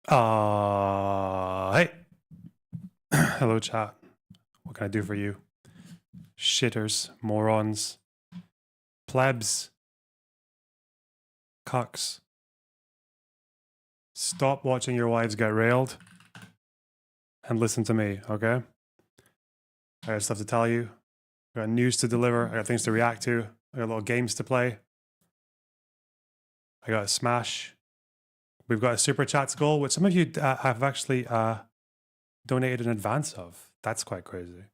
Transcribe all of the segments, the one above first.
Hey. Hello, chat. What can I do for you? Shitters, morons, plebs, cucks. Stop watching your wives get railed and listen to me, okay? I got stuff to tell you. I got news to deliver. I got things to react to. I got little games to play. I got a smash. We've got a super chats goal, which some of you have actually donated in advance of. That's quite crazy.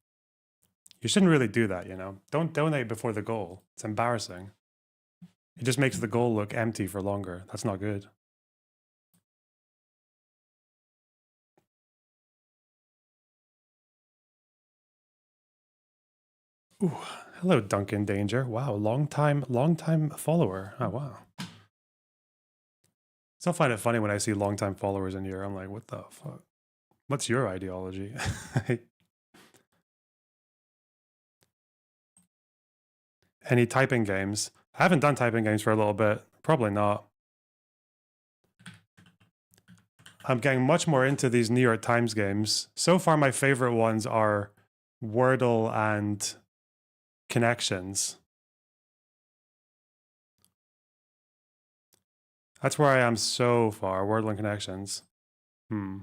You shouldn't really do that, you know? Don't donate before the goal. It's embarrassing. It just makes the goal look empty for longer. That's not good. Ooh, hello, Duncan Danger. Wow, long time follower. Oh, wow. Still find it funny when I see long time followers in here. I'm like, what the fuck? What's your ideology? Any typing games? I haven't done typing games for a little bit. Probably not. I'm getting much more into these New York Times games. So far, my favorite ones are Wordle and Connections. That's where I am so far. Wordle and Connections. Hmm.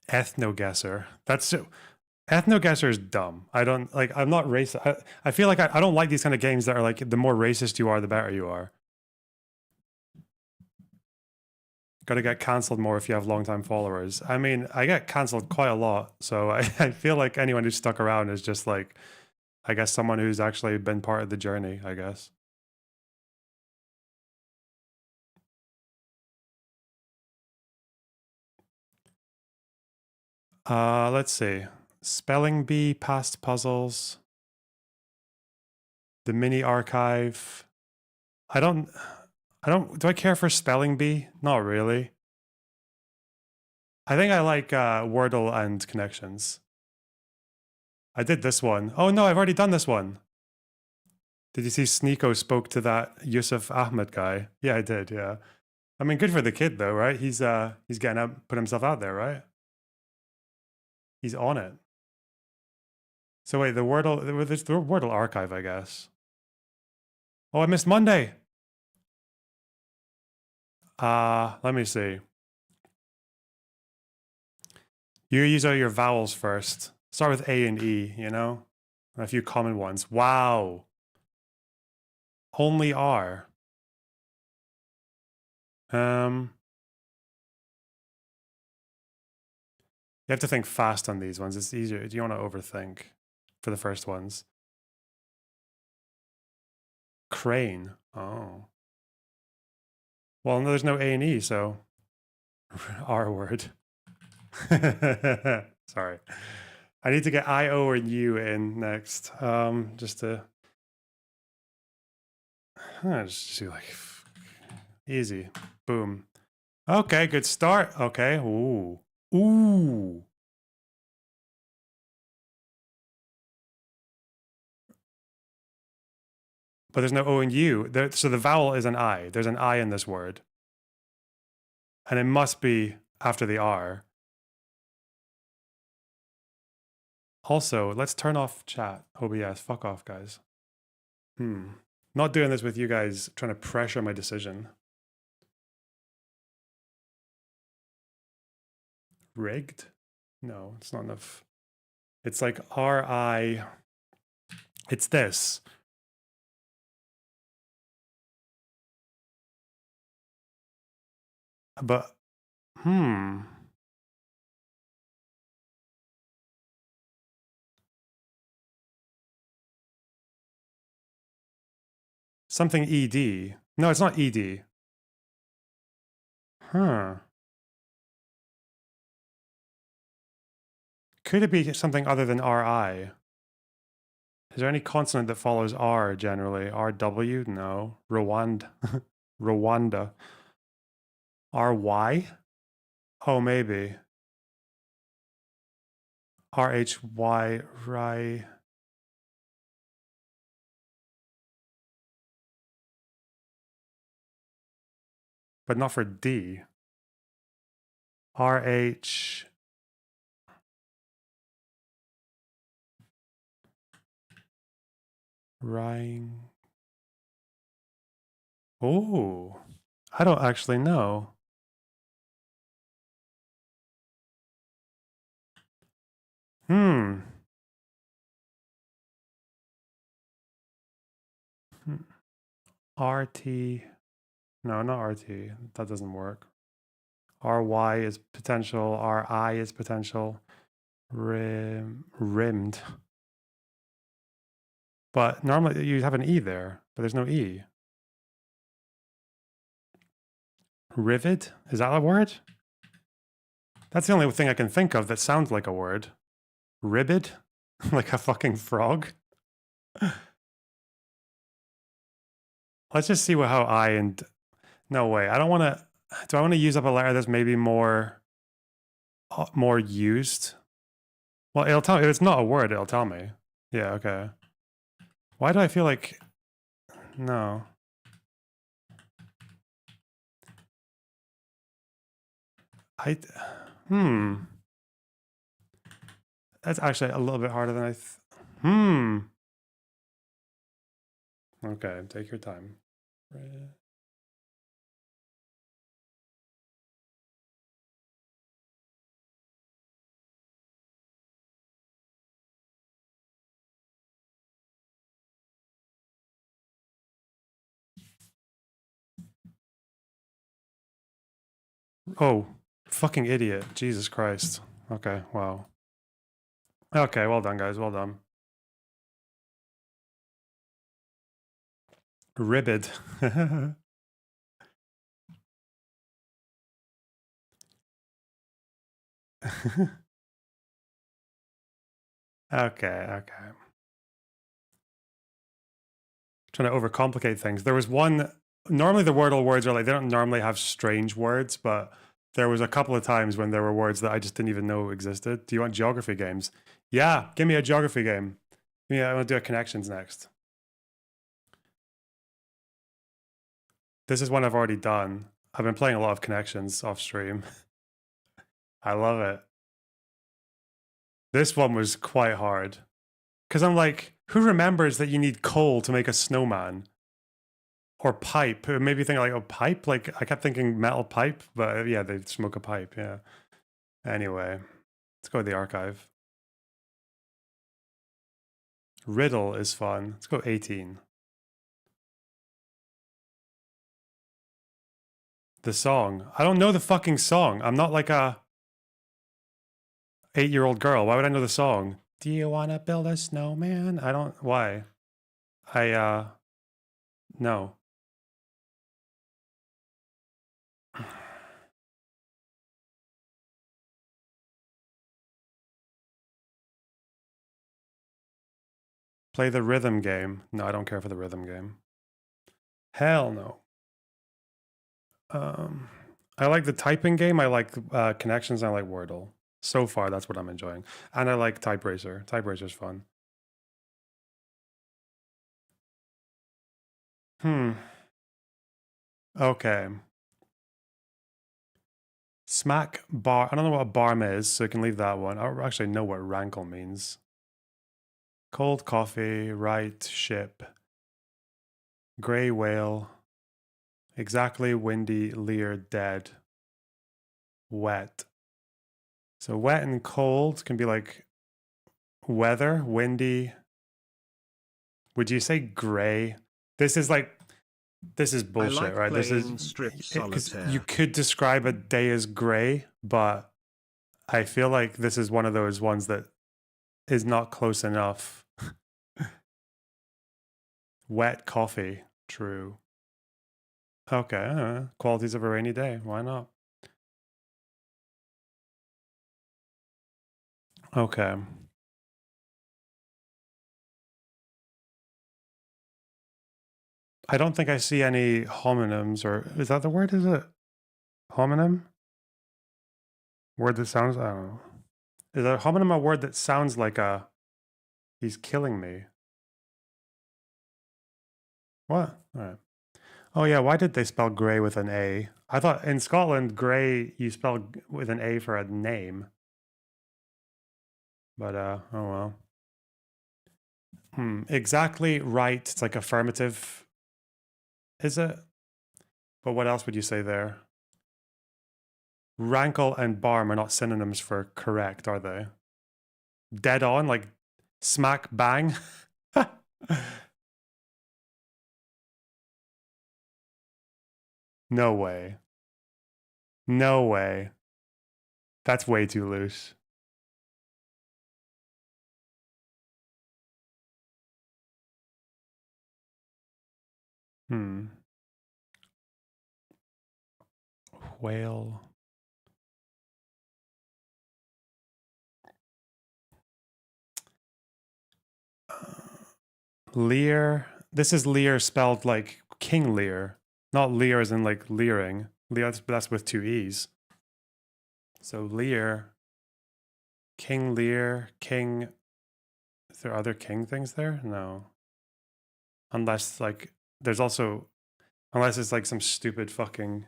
Ethno-guesser. That's so... Ethno-guesser is dumb. I don't... Like, I'm not racist. I feel like I don't like these kind of games that are like, the more racist you are, the better you are. Gotta get cancelled more if you have long-time followers. I mean, I get cancelled quite a lot, so I feel like anyone who's stuck around is just like, I guess someone who's actually been part of the journey, I guess. Let's see. Spelling bee, past puzzles, the mini archive. Do I care for spelling bee? Not really. I think I like Wordle and Connections. I did this one. Oh no, I've already done this one. Did you see Sneeko spoke to that Yusuf Ahmed guy? Yeah, I did, yeah. I mean, good for the kid though, right? He's getting out, put himself out there, right? He's on it. So wait, the Wordle archive, I guess. Oh, I missed Monday. Let me see. You use all your vowels first. Start with A and E, you know? A few common ones. Wow. Only R. You have to think fast on these ones. It's easier. You don't want to overthink for the first ones. Crane. Oh. Well, no, there's no A and E, so R word. Sorry. I need to get I, O, or U in next. Just to just do like easy. Boom. Okay, good start. Okay. Ooh. Ooh. But there's no O and U. So the vowel is an I. There's an I in this word. And it must be after the R. Also, let's turn off chat. OBS. Fuck off, guys. Not doing this with you guys trying to pressure my decision. Rigged? No, it's not enough. It's like R-I... It's this. But, Something ED. No, it's not ED. Huh. Could it be something other than RI? Is there any consonant that follows R generally? RW? No. Rwanda. Rwanda. RY? Oh, maybe. RHY, Rye. but not for D. RH. Rhying. Oh, I don't actually know. RT. No, not RT. That doesn't work. RY is potential. RI is potential. Rimmed. But normally you have an E there, but there's no E. Rivet? Is that a word? That's the only thing I can think of that sounds like a word. Ribbit? Like a fucking frog? Let's just see how I and... No way. I don't want to... Do I want to use up a letter that's maybe more used? Well, it'll tell me. If it's not a word, it'll tell me. Yeah, okay. Why do I feel like... No. That's actually a little bit harder than I... Okay, take your time. Oh, fucking idiot. Jesus Christ. Okay, wow. Okay, well done, guys. Well done. Ribbid. Okay. Trying to overcomplicate things. There was one... Normally the Wordle words are like... They don't normally have strange words, but there was a couple of times when there were words that I just didn't even know existed. Do you want geography games? Yeah, give me a geography game. Yeah, I want to do a connections next. This is one I've already done. I've been playing a lot of connections off stream. I love it. This one was quite hard. Because I'm like, who remembers that you need coal to make a snowman? Or pipe. Maybe think like, oh, pipe? Like, I kept thinking metal pipe, but yeah, they smoke a pipe, yeah. Anyway, let's go to the archive. Riddle is fun. Let's go 18. The song. I don't know the fucking song. I'm not like a 8-year-old girl. Why would I know the song? Do you want to build a snowman? I don't... Why? No. Play the rhythm game. No, I don't care for the rhythm game. Hell no. I like the typing game. I like connections. I like Wordle. So far, that's what I'm enjoying. And I like Type Racer. Type Racer's fun. Okay. Smack bar. I don't know what a barm is, so you can leave that one. I don't actually know what rankle means. Cold coffee, right, ship. Grey whale. Exactly, windy, leer, dead. Wet. So wet and cold can be like weather, windy. Would you say gray? This is bullshit, right? This is because you could describe a day as gray, but I feel like this is one of those ones that is not close enough. Wet coffee, true. Okay, qualities of a rainy day. Why not? Okay. I don't think I see any homonyms, or is that the word? Is it homonym? Word that sounds, I don't know. Is a homonym a word that sounds like a, he's killing me? What? All right. Oh yeah, why did they spell gray with an A? I thought in Scotland, grey, you spell with an A for a name. But, oh well. Exactly right. It's like affirmative. Is it? But what else would you say there? Rankle and barm are not synonyms for correct, are they? Dead on, like smack bang. No way. No way. That's way too loose. Whale. Lear. This is Lear spelled like King Lear, not Lear as in like leering. Lear, that's with two E's. So Lear, King Lear, King. Is there other king things there? No. Unless like there's also, unless it's like some stupid fucking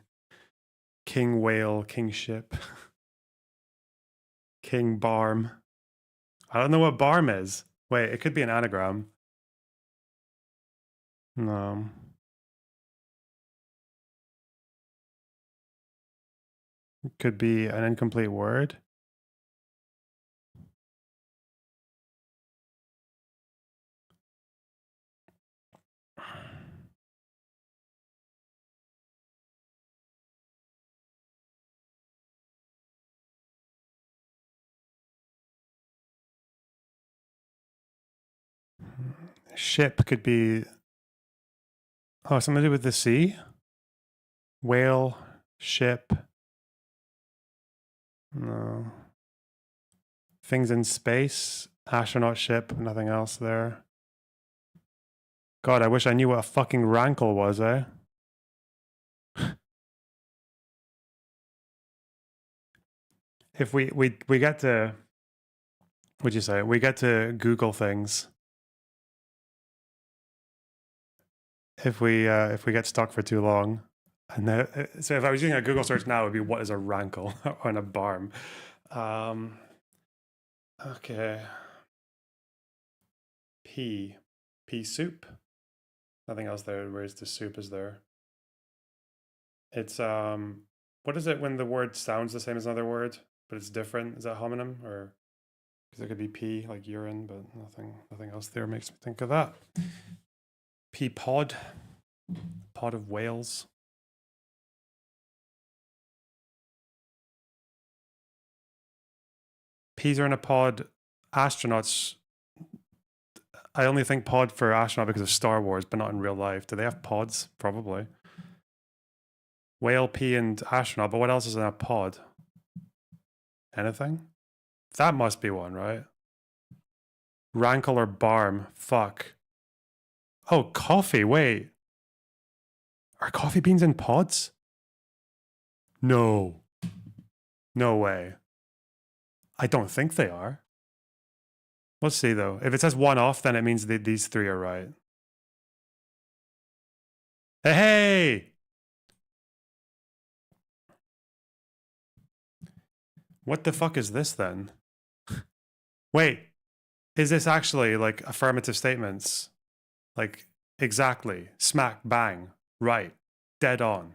king whale, king ship, king barm. I don't know what barm is. Wait, it could be an anagram. No. It could be an incomplete word. Ship could be, oh, something to do with the sea? Whale, ship. No. Things in space, astronaut ship, nothing else there. God, I wish I knew what a fucking rankle was, eh? If we get to, what'd you say? We get to Google things. If we get stuck for too long. And so if I was using a Google search now, it would be what is a rankle on a barm. Okay. Pea soup. Nothing else there. Where's the soup is there? It's what is it when the word sounds the same as another word, but it's different? Is that homonym or because it could be pee like urine, but nothing else there makes me think of that. Pea pod. Pod of whales. Peas are in a pod. Astronauts. I only think pod for astronaut because of Star Wars, but not in real life. Do they have pods? Probably. Whale, pea, and astronaut. But what else is in a pod? Anything? That must be one, right? Rankle or barm. Fuck. Oh, coffee. Wait. Are coffee beans in pods? No. No way. I don't think they are. Let's see, though. If it says one off, then it means that these three are right. Hey! What the fuck is this, then? Wait. Is this actually, like, affirmative statements? Like, exactly. Smack, bang. Right. Dead on.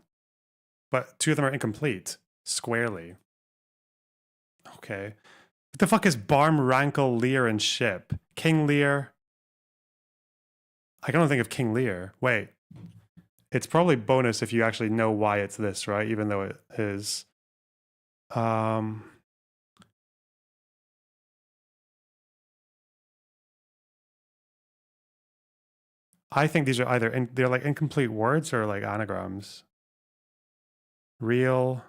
But two of them are incomplete. Squarely. Okay. What the fuck is barm, rankle, Lear, and ship? King Lear. I can only think of King Lear. Wait. It's probably bonus if you actually know why it's this, right? Even though it is. I think these are either they're like incomplete words or like anagrams. Real.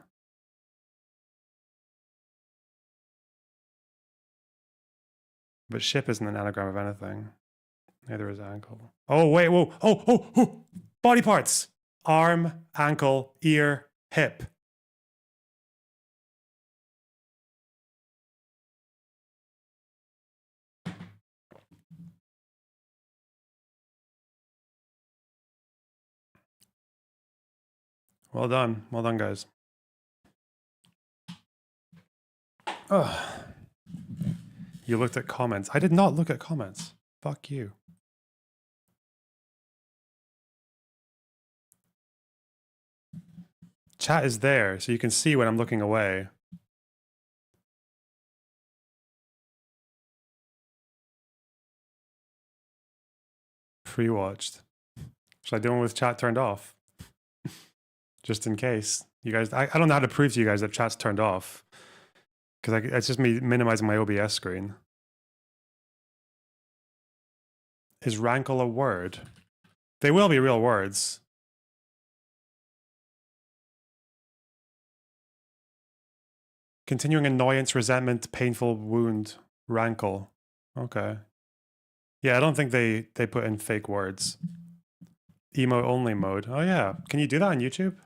But ship isn't an anagram of anything. Neither is ankle. Oh, wait, whoa. Oh. Body parts. Arm, ankle, ear, hip. Well done. Well done, guys. Oh. You looked at comments. I did not look at comments. Fuck you. Chat is there, so you can see when I'm looking away. Pre-watched. Should I do one with chat turned off? Just in case. You guys, I don't know how to prove to you guys that chat's turned off. Because it's just me minimizing my OBS screen. Is rankle a word? They will be real words. Continuing annoyance, resentment, painful wound, rankle. Okay. Yeah, I don't think they put in fake words. Emo only mode. Oh yeah. Can you do that on YouTube?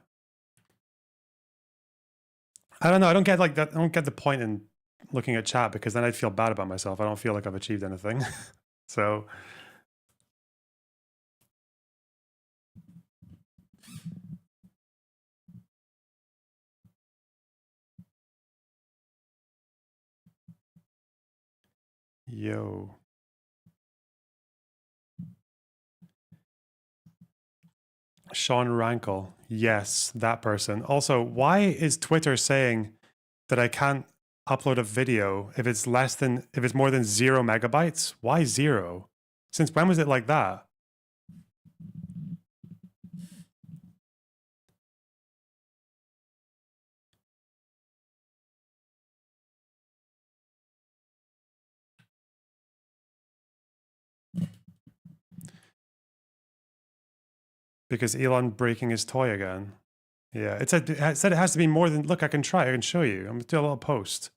I don't know. I don't get like that. I don't get the point in looking at chat because then I'd feel bad about myself. I don't feel like I've achieved anything. So yo. Sean Rankle. Yes, that person. Also, why is Twitter saying that I can't upload a video if it's more than 0 megabytes? Why 0? Since when was it like that? Because Elon breaking his toy again. Yeah, it said it has to be more than. Look, I can try. I can show you. I'm gonna do a little post.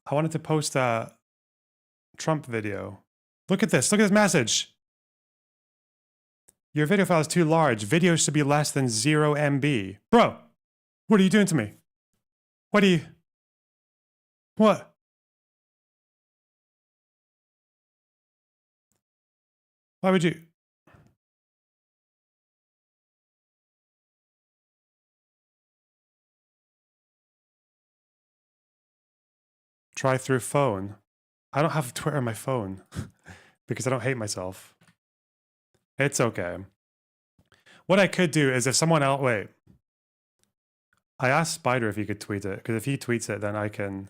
I wanted to post a Trump video. Look at this. Look at this message. Your video file is too large. Video should be less than 0 MB. Bro, what are you doing to me? What are you? What? Why would you? Try through phone. I don't have Twitter on my phone because I don't hate myself. It's okay. What I could do is if someone else, wait. I asked Spider if he could tweet it because if he tweets it, then I can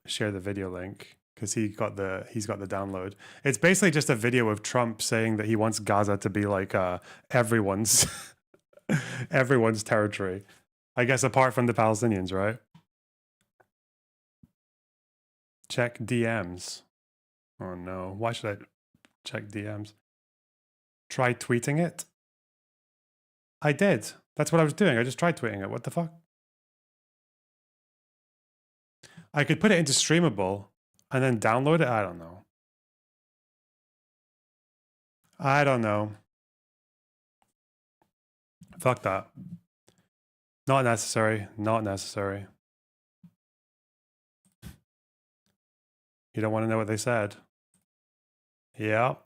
share the video link because he's got the download. It's basically just a video of Trump saying that he wants Gaza to be like everyone's everyone's territory. I guess apart from the Palestinians, right? Check DMs. Oh no, why should I check DMs? Try tweeting it? I did. That's what I was doing. I just tried tweeting it. What the fuck? I could put it into streamable and then download it. I don't know. I don't know. Fuck that. Not necessary. Not necessary. You don't want to know what they said. Yeah.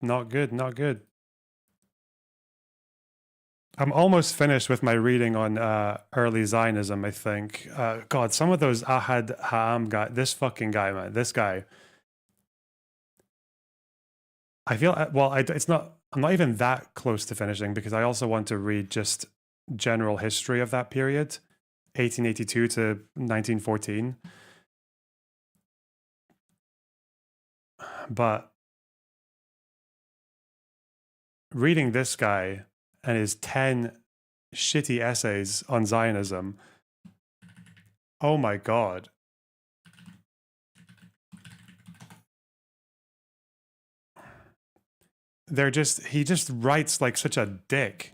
Not good. Not good. I'm almost finished with my reading on early Zionism, I think. God, some of those Ahad Ha'am guy, this fucking guy, man, this guy. I feel, well, I'm not even that close to finishing because I also want to read just general history of that period, 1882 to 1914. But reading this guy and his 10 shitty essays on Zionism, oh my God. He just writes like such a dick.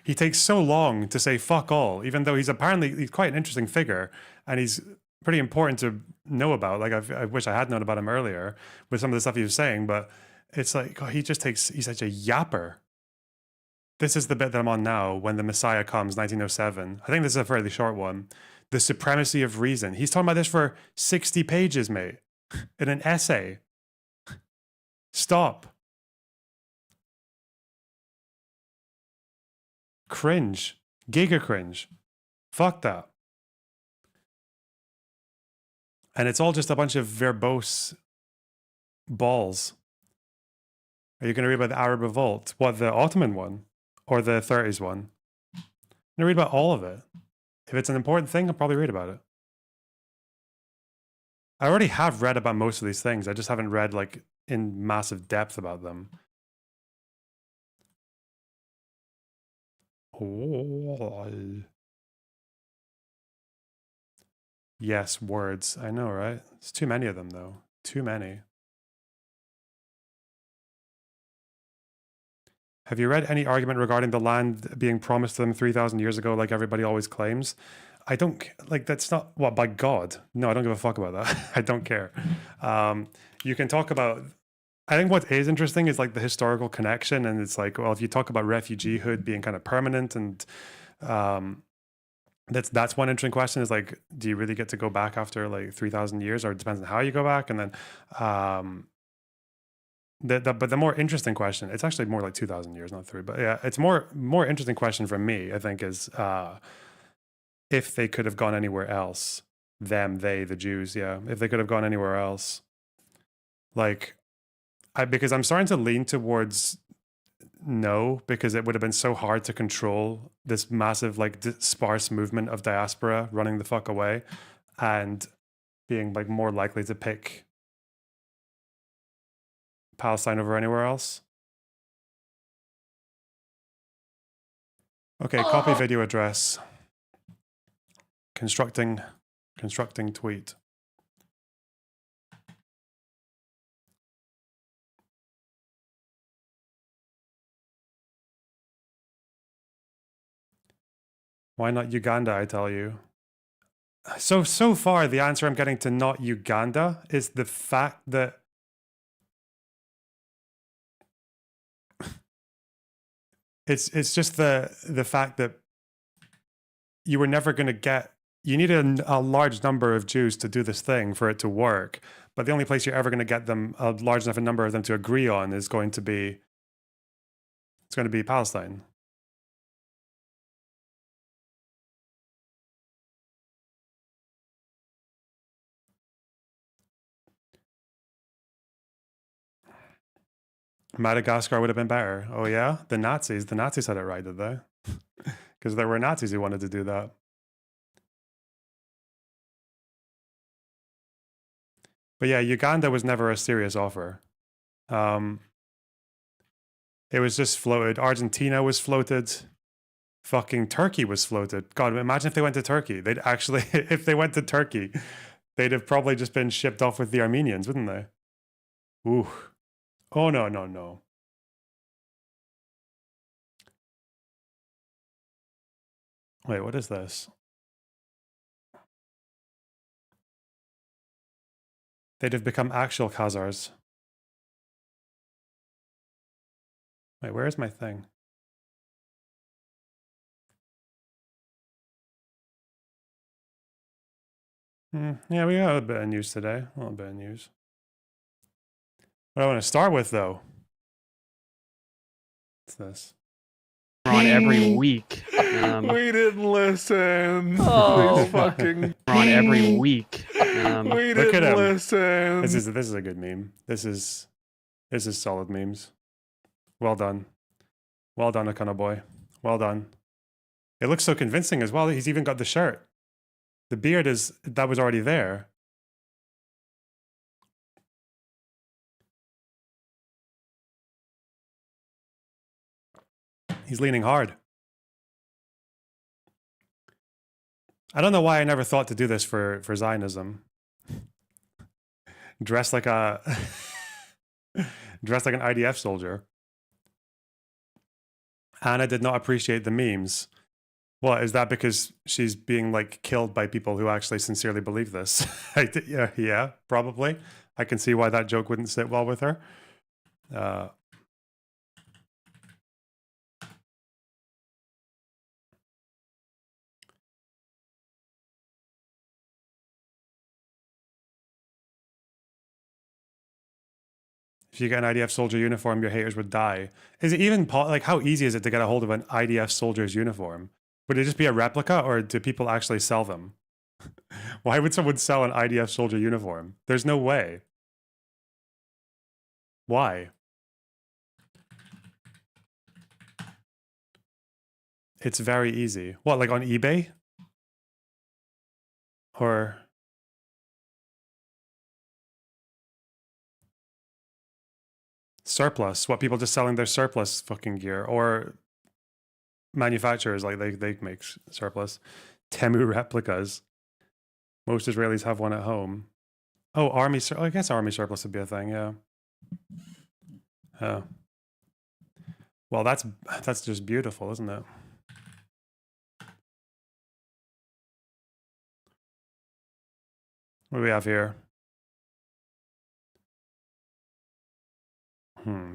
He takes so long to say fuck all, even though he's quite an interesting figure and he's pretty important to know about. Like I wish I had known about him earlier with some of the stuff he was saying, but it's like, oh, he's such a yapper. This is the bit that I'm on now when the Messiah comes, 1907. I think this is a fairly short one. The supremacy of reason. He's talking about this for 60 pages, mate, in an essay. Stop. Cringe. Giga cringe. Fuck that. And it's all just a bunch of verbose balls. Are you going to read about the Arab Revolt? What, the Ottoman one? Or the 30s one? I'm going to read about all of it. If it's an important thing, I'll probably read about it. I already have read about most of these things. I just haven't read like in massive depth about them. Oh. Yes, words. I know, right? It's too many of them, though. Too many. Have you read any argument regarding the land being promised to them 3,000 years ago, like everybody always claims? I don't, like, that's not, what, by God? No, I don't give a fuck about that. I don't care. You can talk about, I think what is interesting is like the historical connection. And it's like, well, if you talk about refugeehood being kind of permanent and that's one interesting question is like, do you really get to go back after like 3,000 years or it depends on how you go back? And then, but the more interesting question, it's actually more like 2,000 years, not 3, but yeah, it's more interesting question for me, I think is, if they could have gone anywhere else, the Jews, yeah, if they could have gone anywhere else, like, because I'm starting to lean towards no, because it would have been so hard to control this massive, like, sparse movement of diaspora running the fuck away and being like more likely to pick Palestine over anywhere else. Okay, copy video address. Constructing tweet. Why not Uganda, I tell you? So far, the answer I'm getting to not Uganda is the fact that it's just the fact that you were never going to get, you needed a large number of Jews to do this thing for it to work. But the only place you're ever going to get them, a large enough number of them to agree on is going to be, it's going to be Palestine. Madagascar would have been better. Oh yeah? The Nazis had it right, did they? Because there were Nazis who wanted to do that. But yeah, Uganda was never a serious offer. It was just floated. Argentina was floated. Fucking Turkey was floated. God, imagine if they went to Turkey. They'd actually, if they went to Turkey, they'd have probably just been shipped off with the Armenians, wouldn't they? Ooh. Oh, no, no, no. Wait, what is this? They'd have become actual Khazars. Wait, where is my thing? Yeah, we got a bit of news today. A little bit of news. What I want to start with, though. What's this? On every week. We didn't listen. Oh, These fucking. on every week. We Look at didn't him. listen. This is a good meme. This is solid memes. Well done. Well done, Akana boy. Well done. It looks so convincing as well. He's even got the shirt. The beard that was already there. He's leaning hard. I don't know why I never thought to do this for Zionism. Dress like an IDF soldier. Anna did not appreciate the memes. What, is that because she's being like killed by people who actually sincerely believe this? Yeah, probably. I can see why that joke wouldn't sit well with her. If you get an IDF soldier uniform, your haters would die. Is it even like how easy is it to get a hold of an IDF soldier's uniform? Would it just be a replica, or do people actually sell them? Why would someone sell an IDF soldier uniform? There's no way. Why? It's very easy. What, like on eBay? Or surplus? What, people just selling their surplus fucking gear? Or manufacturers, like they make surplus. Temu replicas. Most Israelis have one at home. Oh, I guess army surplus would be a thing, yeah. Well, that's just beautiful, isn't it? What do we have here?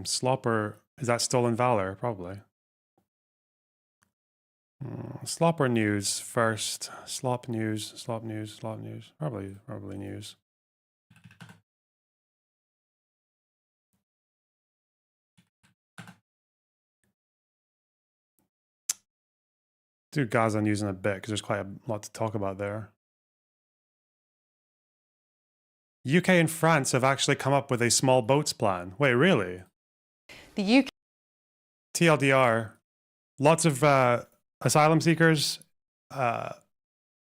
Slopper. Is that stolen valor? Probably. Slop or news first? Slop news, slop news, slop news. Probably news. Do Gaza news in a bit because there's quite a lot to talk about there. UK and France have actually come up with a small boats plan. Wait, really? The UK. TLDR. Lots of asylum seekers,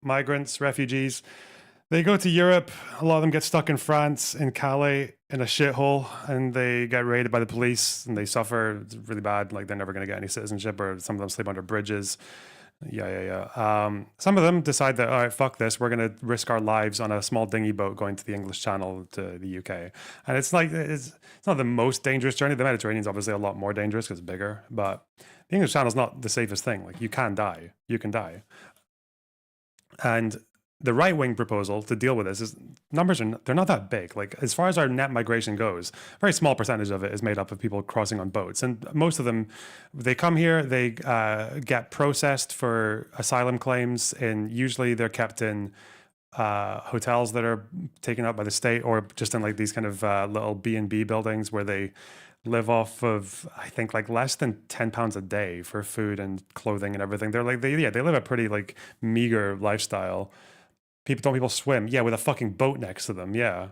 migrants, refugees. They go to Europe. A lot of them get stuck in France, in Calais, in a shithole, and they get raided by the police, and they suffer. It's really bad. Like, they're never going to get any citizenship, or some of them sleep under bridges. Yeah. Some of them decide that, all right, fuck this. We're going to risk our lives on a small dinghy boat going to the English Channel to the UK. And it's like, it's not the most dangerous journey. The Mediterranean's obviously a lot more dangerous because it's bigger, but the English Channel is not the safest thing. Like, you can die. You can die. And the right-wing proposal to deal with this is they're not that big. Like, as far as our net migration goes, a very small percentage of it is made up of people crossing on boats. And most of them, they come here, they get processed for asylum claims, and usually they're kept in hotels that are taken up by the state, or just in like these kind of little B&B buildings where they live off of, I think, like less than £10 a day for food and clothing and everything. They're like, they live a pretty like meager lifestyle. People swim? Yeah, with a fucking boat next to them. Yeah,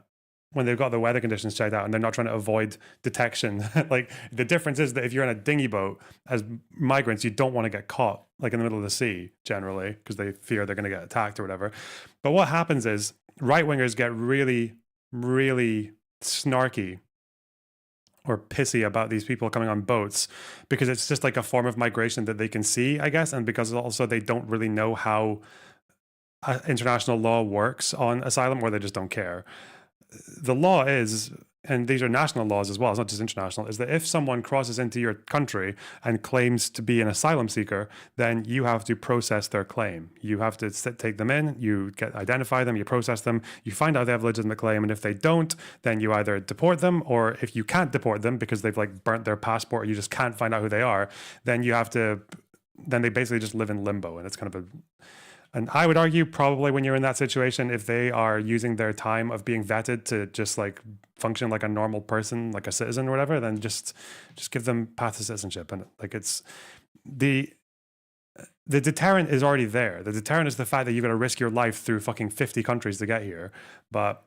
when they've got the weather conditions checked out and they're not trying to avoid detection. Like, the difference is that if you're in a dinghy boat as migrants, you don't want to get caught like in the middle of the sea generally because they fear they're going to get attacked or whatever. But what happens is right wingers get really, really snarky or pissy about these people coming on boats because it's just like a form of migration that they can see, I guess, and because also they don't really know how international law works on asylum, or they just don't care. The law is, and these are national laws as well, it's not just international, is that if someone crosses into your country and claims to be an asylum seeker, then you have to process their claim. You have to take them in, you identify them, you process them, you find out they have a legitimate claim, and if they don't, then you either deport them, or if you can't deport them because they've like burnt their passport, or you just can't find out who they are, then they basically just live in limbo, and it's kind of and I would argue probably when you're in that situation, if they are using their time of being vetted to just like function like a normal person, like a citizen or whatever, then just give them path to citizenship. And like, it's the deterrent is already there. The deterrent is the fact that you've got to risk your life through fucking 50 countries to get here. But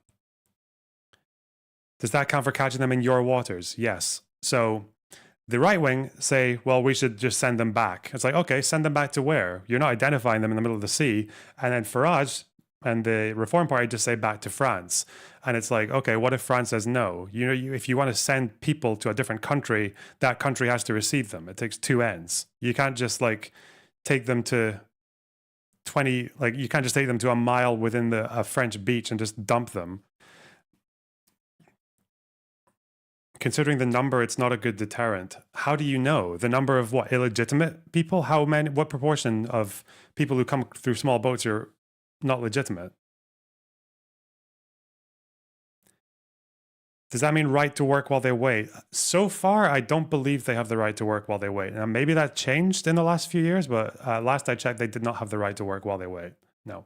does that count for catching them in your waters? Yes. So the right wing say, well, we should just send them back. It's like, okay, send them back to where? You're not identifying them in the middle of the sea. And then Farage and the Reform Party just say back to France. And it's like, okay, what if France says no? If you want to send people to a different country, that country has to receive them. It takes two ends. You can't just like take them to you can't just take them to a mile within a French beach and just dump them. Considering the number, it's not a good deterrent. How do you know? The number of what, illegitimate people? What proportion of people who come through small boats are not legitimate? Does that mean right to work while they wait? So far, I don't believe they have the right to work while they wait. Now, maybe that changed in the last few years, but last I checked, they did not have the right to work while they wait. No.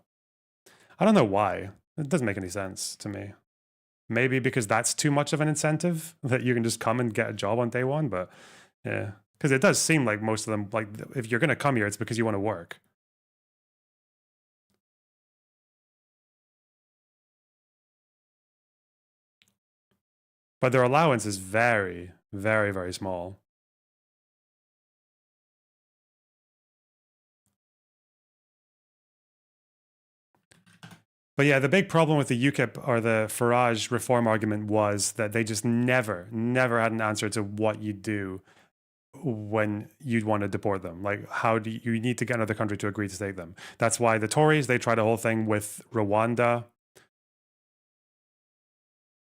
I don't know why. It doesn't make any sense to me. Maybe because that's too much of an incentive that you can just come and get a job on day one. But yeah, because it does seem like most of them, like if you're going to come here, it's because you want to work. But their allowance is very, very, very small. But yeah, the big problem with the UKIP or the Farage reform argument was that they just never had an answer to what you do when you'd want to deport them. Like, how do you need to get another country to agree to take them? That's why the Tories, they tried a whole thing with Rwanda,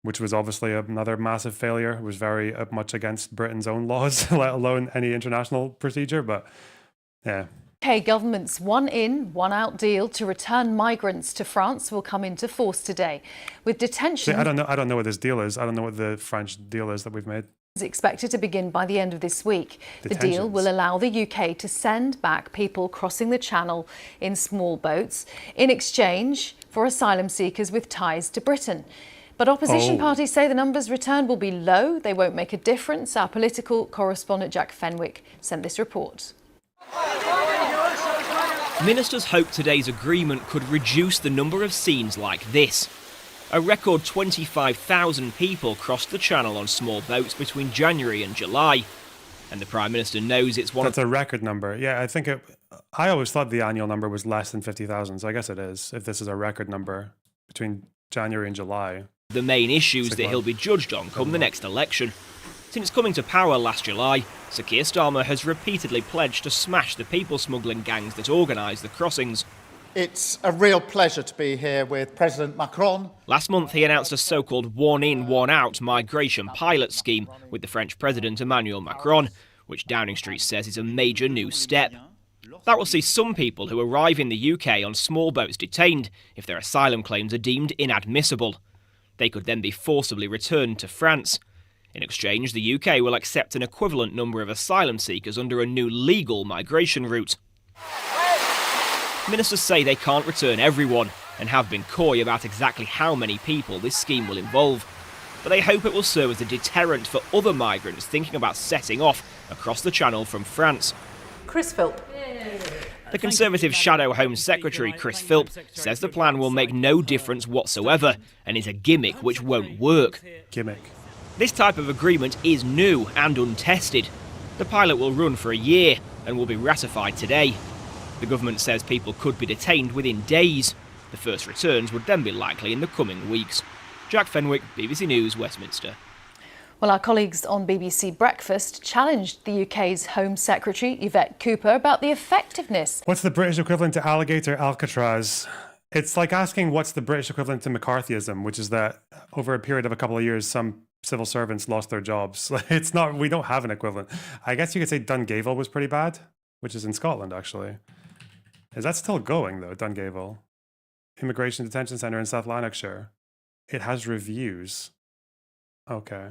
which was obviously another massive failure. It was very much against Britain's own laws, let alone any international procedure. But yeah. UK government's one-in, one-out deal to return migrants to France will come into force today, with detention. See, I don't know what this deal is. I don't know what the French deal is that we've made. Is expected to begin by the end of this week. The deal will allow the UK to send back people crossing the Channel in small boats in exchange for asylum seekers with ties to Britain. But opposition parties say the numbers returned will be low. They won't make a difference. Our political correspondent Jack Fenwick sent this report. Ministers hope today's agreement could reduce the number of scenes like this. A record 25,000 people crossed the Channel on small boats between January and July. And the Prime Minister knows it's one That's a record number. Yeah, I always thought the annual number was less than 50,000, so I guess it is, if this is a record number between January and July. The main issues that he'll be judged on come the next election. Since coming to power last July, Sir Keir Starmer has repeatedly pledged to smash the people smuggling gangs that organise the crossings. It's a real pleasure to be here with President Macron. Last month he announced a so-called one-in, one-out migration pilot scheme with the French President Emmanuel Macron, which Downing Street says is a major new step. That will see some people who arrive in the UK on small boats detained if their asylum claims are deemed inadmissible. They could then be forcibly returned to France. In exchange, the UK will accept an equivalent number of asylum seekers under a new legal migration route. Ministers say they can't return everyone and have been coy about exactly how many people this scheme will involve. But they hope it will serve as a deterrent for other migrants thinking about setting off across the Channel from France. Chris Philp. The Conservative Shadow Home Secretary, Chris Philp, says the plan will make no difference whatsoever and is a gimmick which won't work. Gimmick. This type of agreement is new and untested. The pilot will run for a year and will be ratified today. The government says people could be detained within days. The first returns would then be likely in the coming weeks. Jack Fenwick, BBC News, Westminster. Well, our colleagues on BBC Breakfast challenged the UK's Home Secretary, Yvette Cooper, about the effectiveness. What's the British equivalent to alligator Alcatraz? It's like asking what's the British equivalent to McCarthyism, which is that over a period of a couple of years, some civil servants lost their jobs. It's not, we don't have an equivalent. I guess you could say Dungavel was pretty bad, which is in Scotland, actually. Is that still going, though, Dungavel? Immigration Detention Centre in South Lanarkshire. It has reviews. Okay.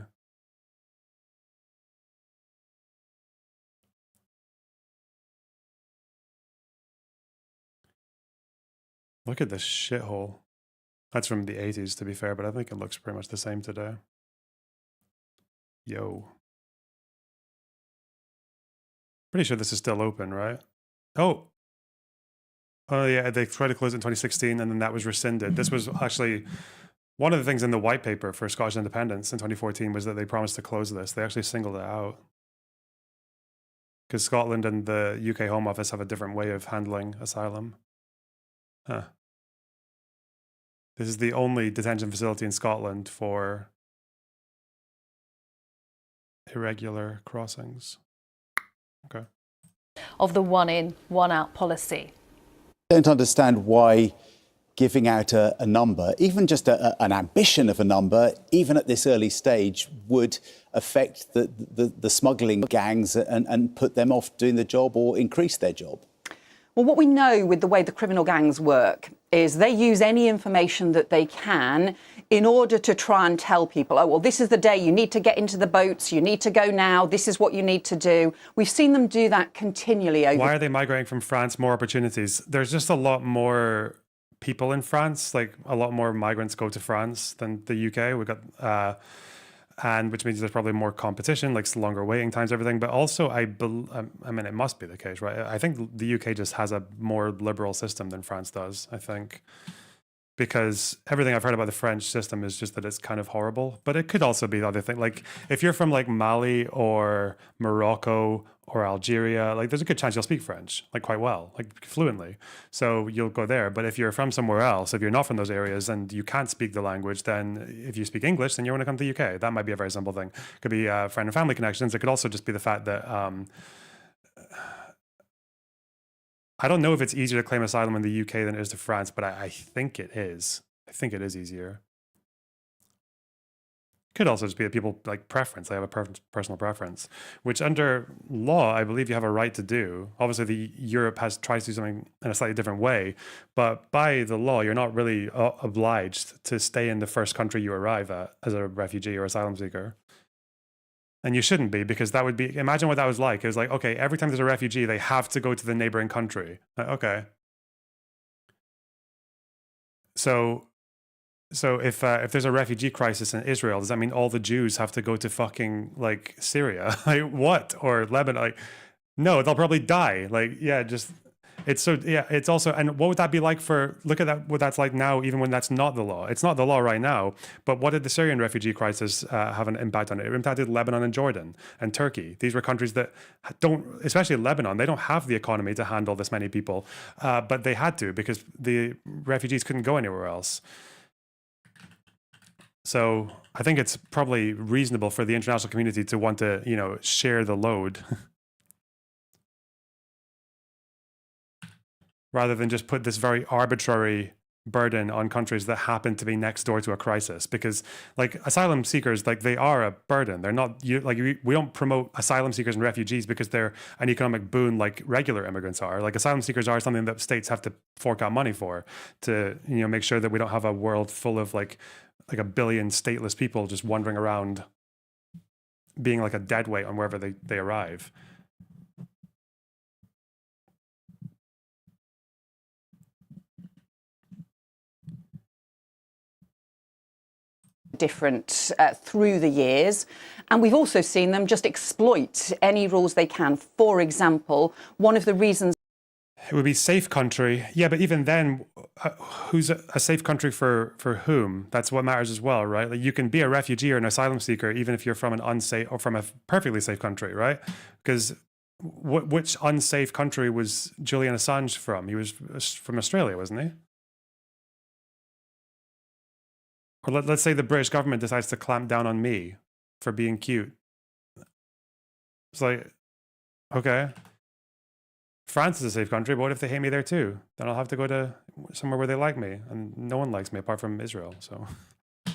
Look at this shithole. That's from the 80s, to be fair, but I think it looks pretty much the same today. Yo. Pretty sure this is still open, right? Oh. Oh, yeah, they tried to close it in 2016, and then that was rescinded. This was actually one of the things in the white paper for Scottish independence in 2014 was that they promised to close this. They actually singled it out. Because Scotland and the UK Home Office have a different way of handling asylum. Huh. This is the only detention facility in Scotland for irregular crossings. Okay. Of the one-in, one-out policy. I don't understand why giving out a number, even just an ambition of a number, even at this early stage, would affect the smuggling gangs and put them off doing the job or increase their job. Well, what we know with the way the criminal gangs work is they use any information that they can in order to try and tell people, oh, well, this is the day you need to get into the boats, you need to go now, this is what you need to do. We've seen them do that continually over. Why are they migrating from France? More opportunities. There's just a lot more people in France. Like a lot more migrants go to France than the UK. We've got, and which means there's probably more competition, like longer waiting times, everything. But also, I mean, it must be the case, right? I think the UK just has a more liberal system than France does. I think. Because everything I've heard about the French system is just that it's kind of horrible. But it could also be the other thing. Like if you're from like Mali or Morocco or Algeria, like there's a good chance you'll speak French like quite well, like fluently. So you'll go there. But if you're from somewhere else, if you're not from those areas and you can't speak the language, then if you speak English, then you want to come to the UK. That might be a very simple thing. It could be friend and family connections. It could also just be the fact that I don't know if it's easier to claim asylum in the UK than it is to France, but I think it is. I think it is easier. Could also just be that people like preference. They have a personal preference, which under law, I believe you have a right to do. Obviously, Europe tries to do something in a slightly different way, but by the law, you're not really obliged to stay in the first country you arrive at as a refugee or asylum seeker. And you shouldn't be, because that would be, imagine what that was like. It was like, okay, every time there's a refugee, they have to go to the neighboring country. Okay. So if there's a refugee crisis in Israel, does that mean all the Jews have to go to fucking like Syria? Like what? Or Lebanon? Like, no, they'll probably die. Like, yeah, just, it's so, yeah, it's also, and what would that be like look at that, what that's like now, even when that's not the law. It's not the law right now, but what did the Syrian refugee crisis have an impact on it? It impacted Lebanon and Jordan and Turkey. These were countries that don't, especially Lebanon, they don't have the economy to handle this many people, but they had to because the refugees couldn't go anywhere else. So I think it's probably reasonable for the international community to want to, share the load. Rather than just put this very arbitrary burden on countries that happen to be next door to a crisis. Because like asylum seekers, like they are a burden. They're not, we don't promote asylum seekers and refugees because they're an economic boon like regular immigrants are. Like asylum seekers are something that states have to fork out money for to, make sure that we don't have a world full of like a billion stateless people just wandering around being like a deadweight on wherever they arrive. Different through the years, and we've also seen them just exploit any rules they can. For example, one of the reasons it would be safe country, yeah, but even then, who's a safe country for whom? That's what matters as well, right? Like you can be a refugee or an asylum seeker even if you're from an unsafe or from a perfectly safe country, right? Because which unsafe country was Julian Assange from? He was from Australia, wasn't he? Or let's say the British government decides to clamp down on me for being cute. It's like, okay, France is a safe country, but what if they hate me there too? Then I'll have to go to somewhere where they like me, and no one likes me apart from Israel, so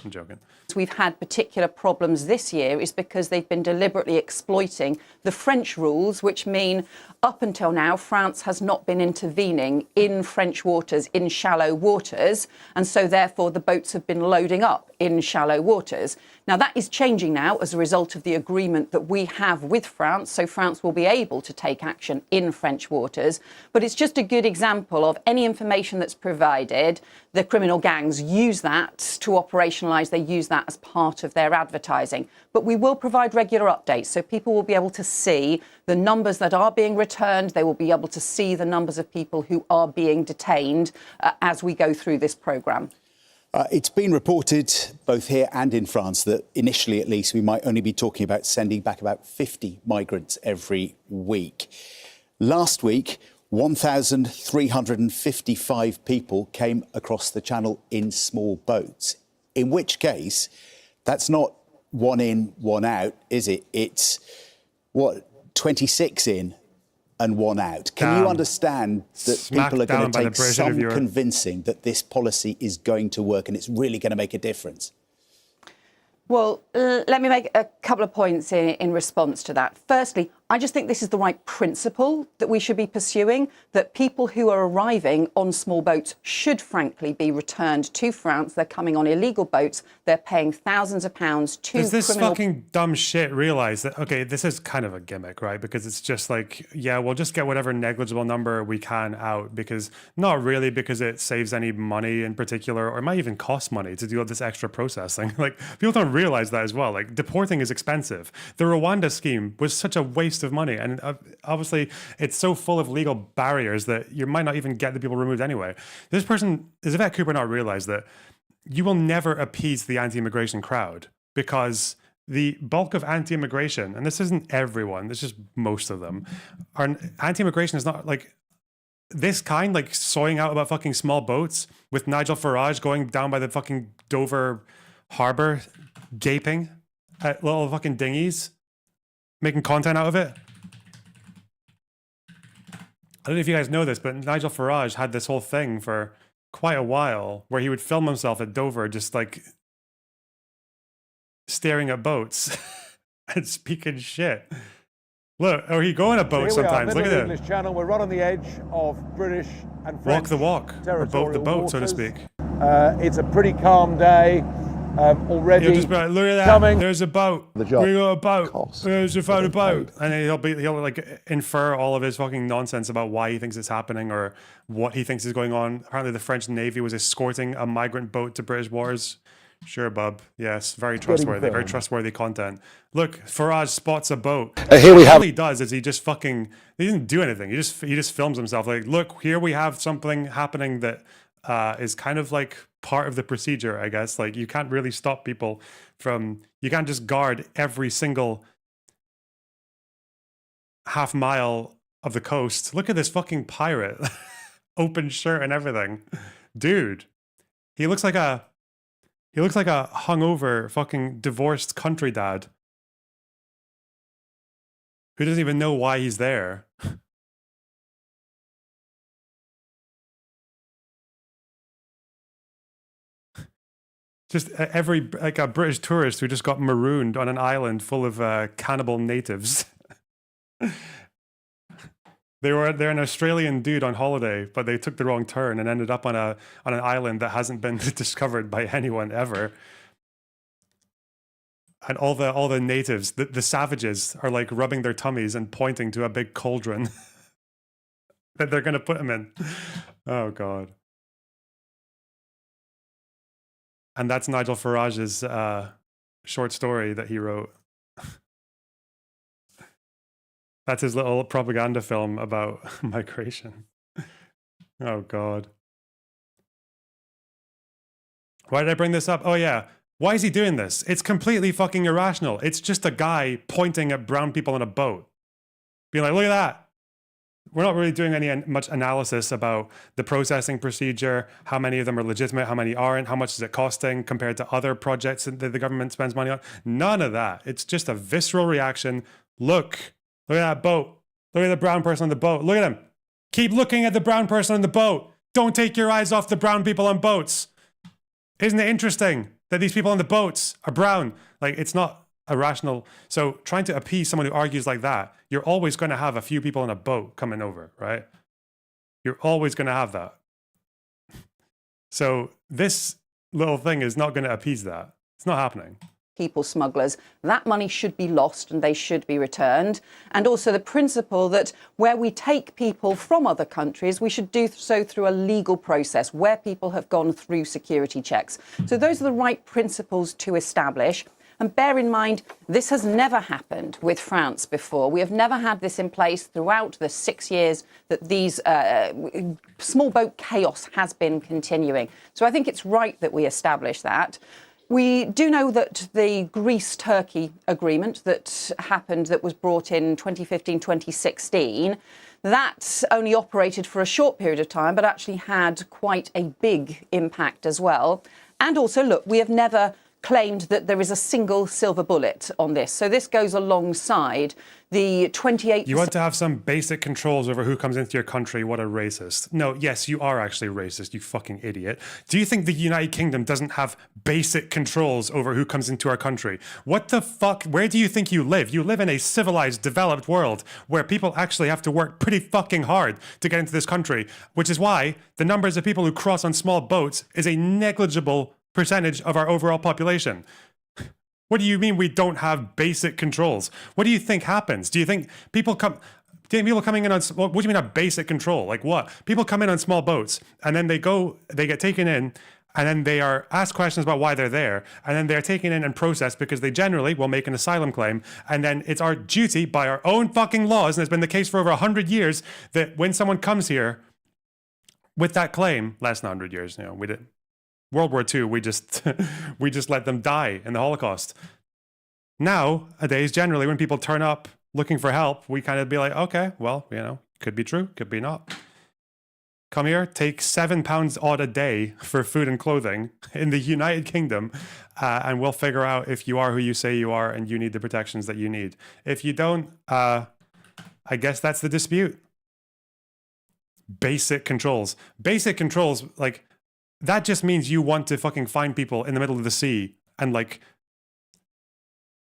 I'm joking. We've had particular problems this year is because they've been deliberately exploiting the French rules, which mean up until now, France has not been intervening in French waters, in shallow waters, and so therefore the boats have been loading up in shallow waters. Now that is changing now as a result of the agreement that we have with France, so France will be able to take action in French waters, but it's just a good example of any information that's provided, the criminal gangs use that to operationalise, they use that as part of their advertising. But we will provide regular updates, so people will be able to see the numbers that are being returned, they will be able to see the numbers of people who are being detained as we go through this programme. It's been reported, both here and in France, that initially at least we might only be talking about sending back about 50 migrants every week. Last week, 1,355 people came across the channel in small boats, in which case that's not one in, one out, is it? It's, 26 in and one out. Can you understand that people are going to take some convincing that this policy is going to work and it's really going to make a difference? Well, let me make a couple of points in response to that. Firstly, I just think this is the right principle that we should be pursuing, that people who are arriving on small boats should frankly be returned to France. They're coming on illegal boats. They're paying thousands of pounds to Does this criminal... fucking dumb shit realize that, okay, this is kind of a gimmick, right? Because it's just like, yeah, we'll just get whatever negligible number we can out, because not really because it saves any money in particular, or it might even cost money to do all this extra processing. Like, people don't realize that as well. Like, deporting is expensive. The Rwanda scheme was such a waste of money, and obviously it's so full of legal barriers that you might not even get the people removed anyway. This person, does Yvette Cooper not realize that you will never appease the anti-immigration crowd, because the bulk of anti-immigration, and this isn't everyone, this is just most of them, are anti-immigration is not like this kind, like soying out about fucking small boats with Nigel Farage going down by the fucking Dover harbor, gaping at little fucking dinghies, making content out of it. I don't know if you guys know this, but Nigel Farage had this whole thing for quite a while where he would film himself at Dover just like staring at boats and speaking shit. Look, or he'd go on a boat sometimes. Look at it. English Channel. We're right on the edge of British and French Walk the walk, or boat the boat, so to speak. It's a pretty calm day. Already He'll just be like, look at that, coming. there's a boat. We got a boat. There's a boat. And then he'll like infer all of his fucking nonsense about why he thinks it's happening or what he thinks is going on. Apparently the French Navy was escorting a migrant boat to British waters. Sure, bub. Yes, very trustworthy. Very trustworthy content. Look, Farage spots a boat. Here we have. All he does is he doesn't do anything. He just films himself. Like, look, here we have something happening that is kind of like part of the procedure, I guess. Like, you can't really stop people you can't just guard every single half mile of the coast. Look at this fucking pirate. Open shirt and everything. Dude, he looks like a hungover fucking divorced country dad who doesn't even know why he's there. Just like a British tourist who just got marooned on an island full of cannibal natives. They're an Australian dude on holiday, but they took the wrong turn and ended up on an island that hasn't been discovered by anyone ever. And all the natives, the savages, are like rubbing their tummies and pointing to a big cauldron that they're going to put them in. Oh God. And that's Nigel Farage's short story that he wrote. That's his little propaganda film about migration. Oh, God. Why did I bring this up? Oh, yeah. Why is he doing this? It's completely fucking irrational. It's just a guy pointing at brown people on a boat. Being like, look at that. We're not really doing much analysis about the processing procedure, how many of them are legitimate, how many aren't, how much is it costing compared to other projects that the government spends money on. None of that. It's just a visceral reaction. Look at that boat. Look at the brown person on the boat. Look at him. Keep looking at the brown person on the boat. Don't take your eyes off the brown people on boats. Isn't it interesting that these people on the boats are brown? Like, it's not irrational. So trying to appease someone who argues like that, you're always going to have a few people on a boat coming over, right? You're always going to have that. So this little thing is not going to appease that. It's not happening. People smugglers, that money should be lost and they should be returned. And also the principle that where we take people from other countries, we should do so through a legal process where people have gone through security checks. So those are the right principles to establish. And bear in mind, this has never happened with France before. We have never had this in place throughout the 6 years that these small boat chaos has been continuing. So I think it's right that we establish that. We do know that the Greece-Turkey agreement that happened, that was brought in 2015, 2016, that only operated for a short period of time, but actually had quite a big impact as well. And also, look, we have never claimed that there is a single silver bullet on this. So this goes alongside the 28%. You want to have some basic controls over who comes into your country? What a racist. No, yes, you are actually racist, you fucking idiot. Do you think the United Kingdom doesn't have basic controls over who comes into our country? What the fuck? Where do you think you live? You live in a civilized, developed world where people actually have to work pretty fucking hard to get into this country, which is why the numbers of people who cross on small boats is a negligible percentage of our overall population. What do you mean we don't have basic controls? What do you think happens? Do you think people coming in on, what do you mean a basic control? Like what? People come in on small boats and then they get taken in and then they are asked questions about why they're there and then they're taken in and processed because they generally will make an asylum claim, and then it's our duty by our own fucking laws, and it's been the case for over 100 years, that when someone comes here with that claim, less than 100 years, you know, we did World War II, we just let them die in the Holocaust. Nowadays, generally, when people turn up looking for help, we kind of be like, okay, well, you know, could be true, could be not. Come here, take £7 odd a day for food and clothing in the United Kingdom, and we'll figure out if you are who you say you are and you need the protections that you need. If you don't, I guess that's the dispute. Basic controls. Basic controls, like, that just means you want to fucking find people in the middle of the sea and, like,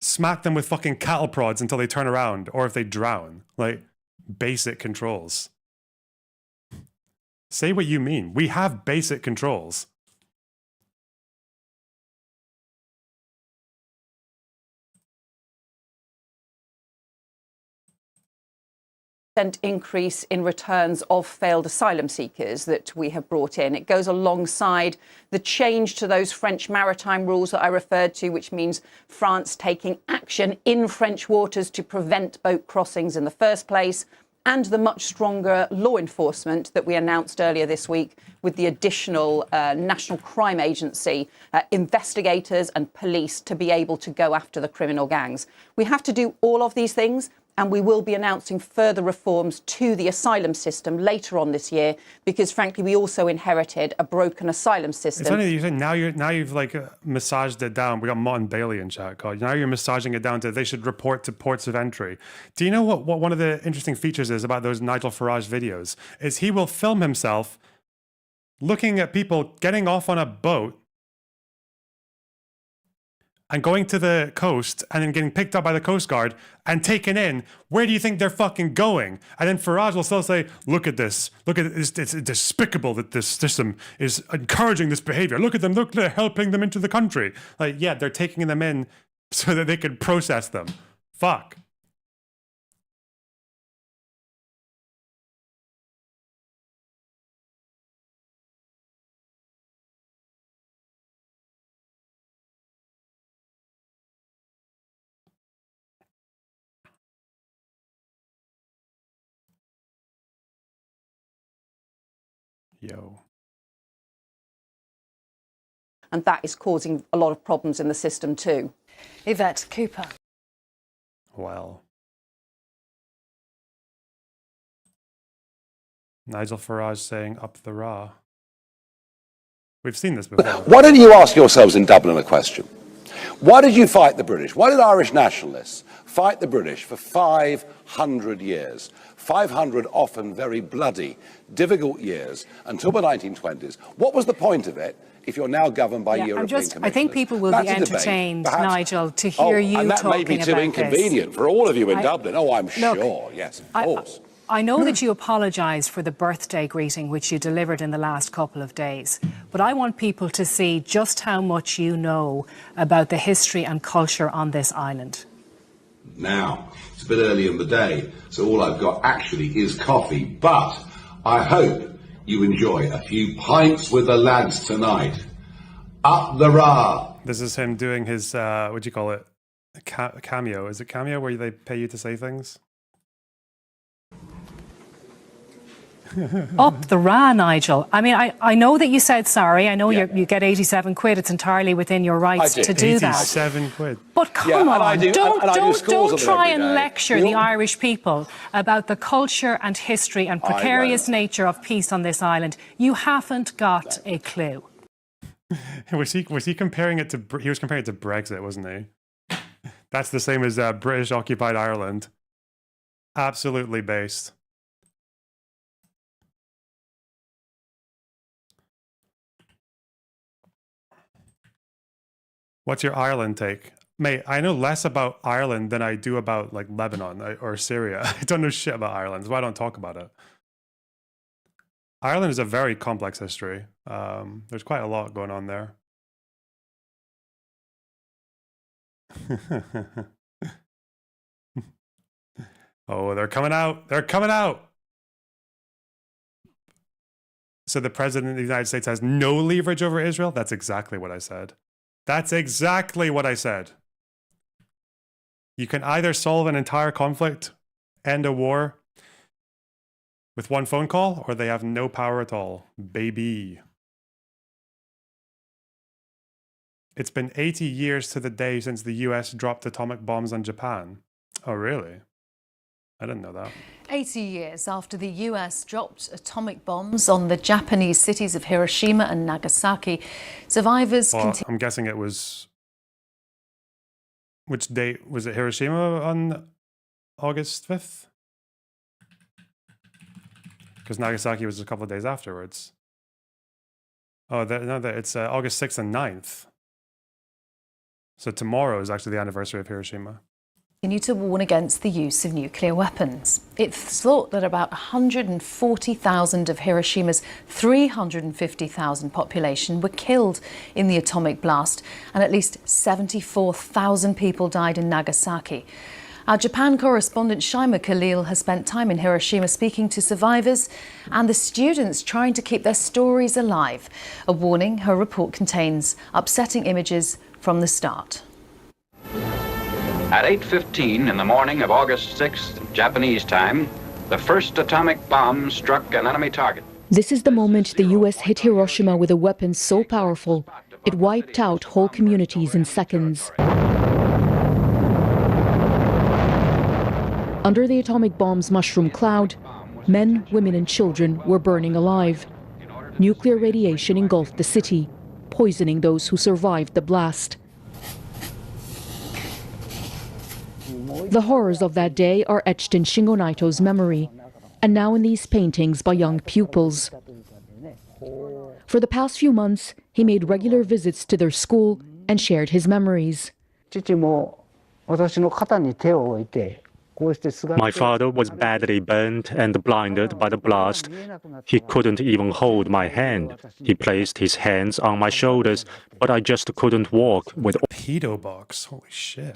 smack them with fucking cattle prods until they turn around or if they drown. Like, basic controls. Say what you mean. We have basic controls. Increase in returns of failed asylum seekers that we have brought in. It goes alongside the change to those French maritime rules that I referred to, which means France taking action in French waters to prevent boat crossings in the first place, and the much stronger law enforcement that we announced earlier this week with the additional National Crime Agency investigators and police to be able to go after the criminal gangs. We have to do all of these things, and we will be announcing further reforms to the asylum system later on this year, because frankly we also inherited a broken asylum system. It's funny that you said now you've like massaged it down. We got Martin Bailey in chat, God. Now you're massaging it down to they should report to ports of entry. Do you know what one of the interesting features is about those Nigel Farage videos? Is he will film himself looking at people getting off on a boat and going to the coast and then getting picked up by the Coast Guard and taken in. Where do you think they're fucking going? And then Farage will still say, look at this. Look at this. It's despicable that this system is encouraging this behavior. Look at them. Look, they're helping them into the country. Like, yeah, they're taking them in so that they can process them. Fuck. Yo. And that is causing a lot of problems in the system too. Yvette Cooper. Well. Nigel Farage saying up the Ra. We've seen this before. Why don't you ask yourselves in Dublin a question? Why did you fight the British? Why did Irish nationalists fight the British for 500 years? 500 often very bloody, difficult years until the 1920s. What was the point of it if you're now governed by European commissioners? I think people will be entertained, Nigel, to hear you talking about this. And that may be too inconvenient for all of you in Dublin. Oh, I'm sure. Yes, of course. I know that you apologised for the birthday greeting which you delivered in the last couple of days, but I want people to see just how much you know about the history and culture on this island. Now, it's a bit early in the day, so all I've got actually is coffee, but I hope you enjoy a few pints with the lads tonight. Up the Ra! This is him doing his, what do you call it? Cameo. Is it cameo where they pay you to say things? Up the Ra, Nigel. I mean, I know that you said sorry. I know you get 87 quid. It's entirely within your rights to do that. 87 quid. But come on, don't try and lecture the Irish people about the culture and history and precarious nature of peace on this island. You haven't got a clue. Was he comparing it to? He was comparing it to Brexit, wasn't he? That's the same as British occupied Ireland. Absolutely based. What's your Ireland take? Mate, I know less about Ireland than I do about like Lebanon or Syria. I don't know shit about Ireland. That's why I don't talk about it. Ireland is a very complex history. There's quite a lot going on there. Oh, they're coming out. They're coming out. So the president of the United States has no leverage over Israel? That's exactly what I said. That's exactly what I said. You can either solve an entire conflict, end a war with one phone call, or they have no power at all. Baby. It's been 80 years to the day since the US dropped atomic bombs on Japan. Oh, really? I didn't know that. 80 years after the US dropped atomic bombs on the Japanese cities of Hiroshima and Nagasaki, survivors continue. I'm guessing it was... Which date? Was it Hiroshima on August 5th? Because Nagasaki was a couple of days afterwards. Oh, it's August 6th and 9th. So tomorrow is actually the anniversary of Hiroshima. Continue to warn against the use of nuclear weapons. It's thought that about 140,000 of Hiroshima's 350,000 population were killed in the atomic blast, and at least 74,000 people died in Nagasaki. Our Japan correspondent Shaima Khalil has spent time in Hiroshima speaking to survivors and the students trying to keep their stories alive. A warning, her report contains upsetting images from the start. At 8:15 in the morning of August 6th, Japanese time, the first atomic bomb struck an enemy target. This is the moment the US hit Hiroshima with a weapon so powerful, it wiped out whole communities in seconds. Under the atomic bomb's mushroom cloud, men, women and children were burning alive. Nuclear radiation engulfed the city, poisoning those who survived the blast. The horrors of that day are etched in Shingo Naito's memory, and now in these paintings by young pupils. For the past few months, he made regular visits to their school and shared his memories. My father was badly burned and blinded by the blast. He couldn't even hold my hand. He placed his hands on my shoulders, but I just couldn't walk with... Pedo box, holy shit.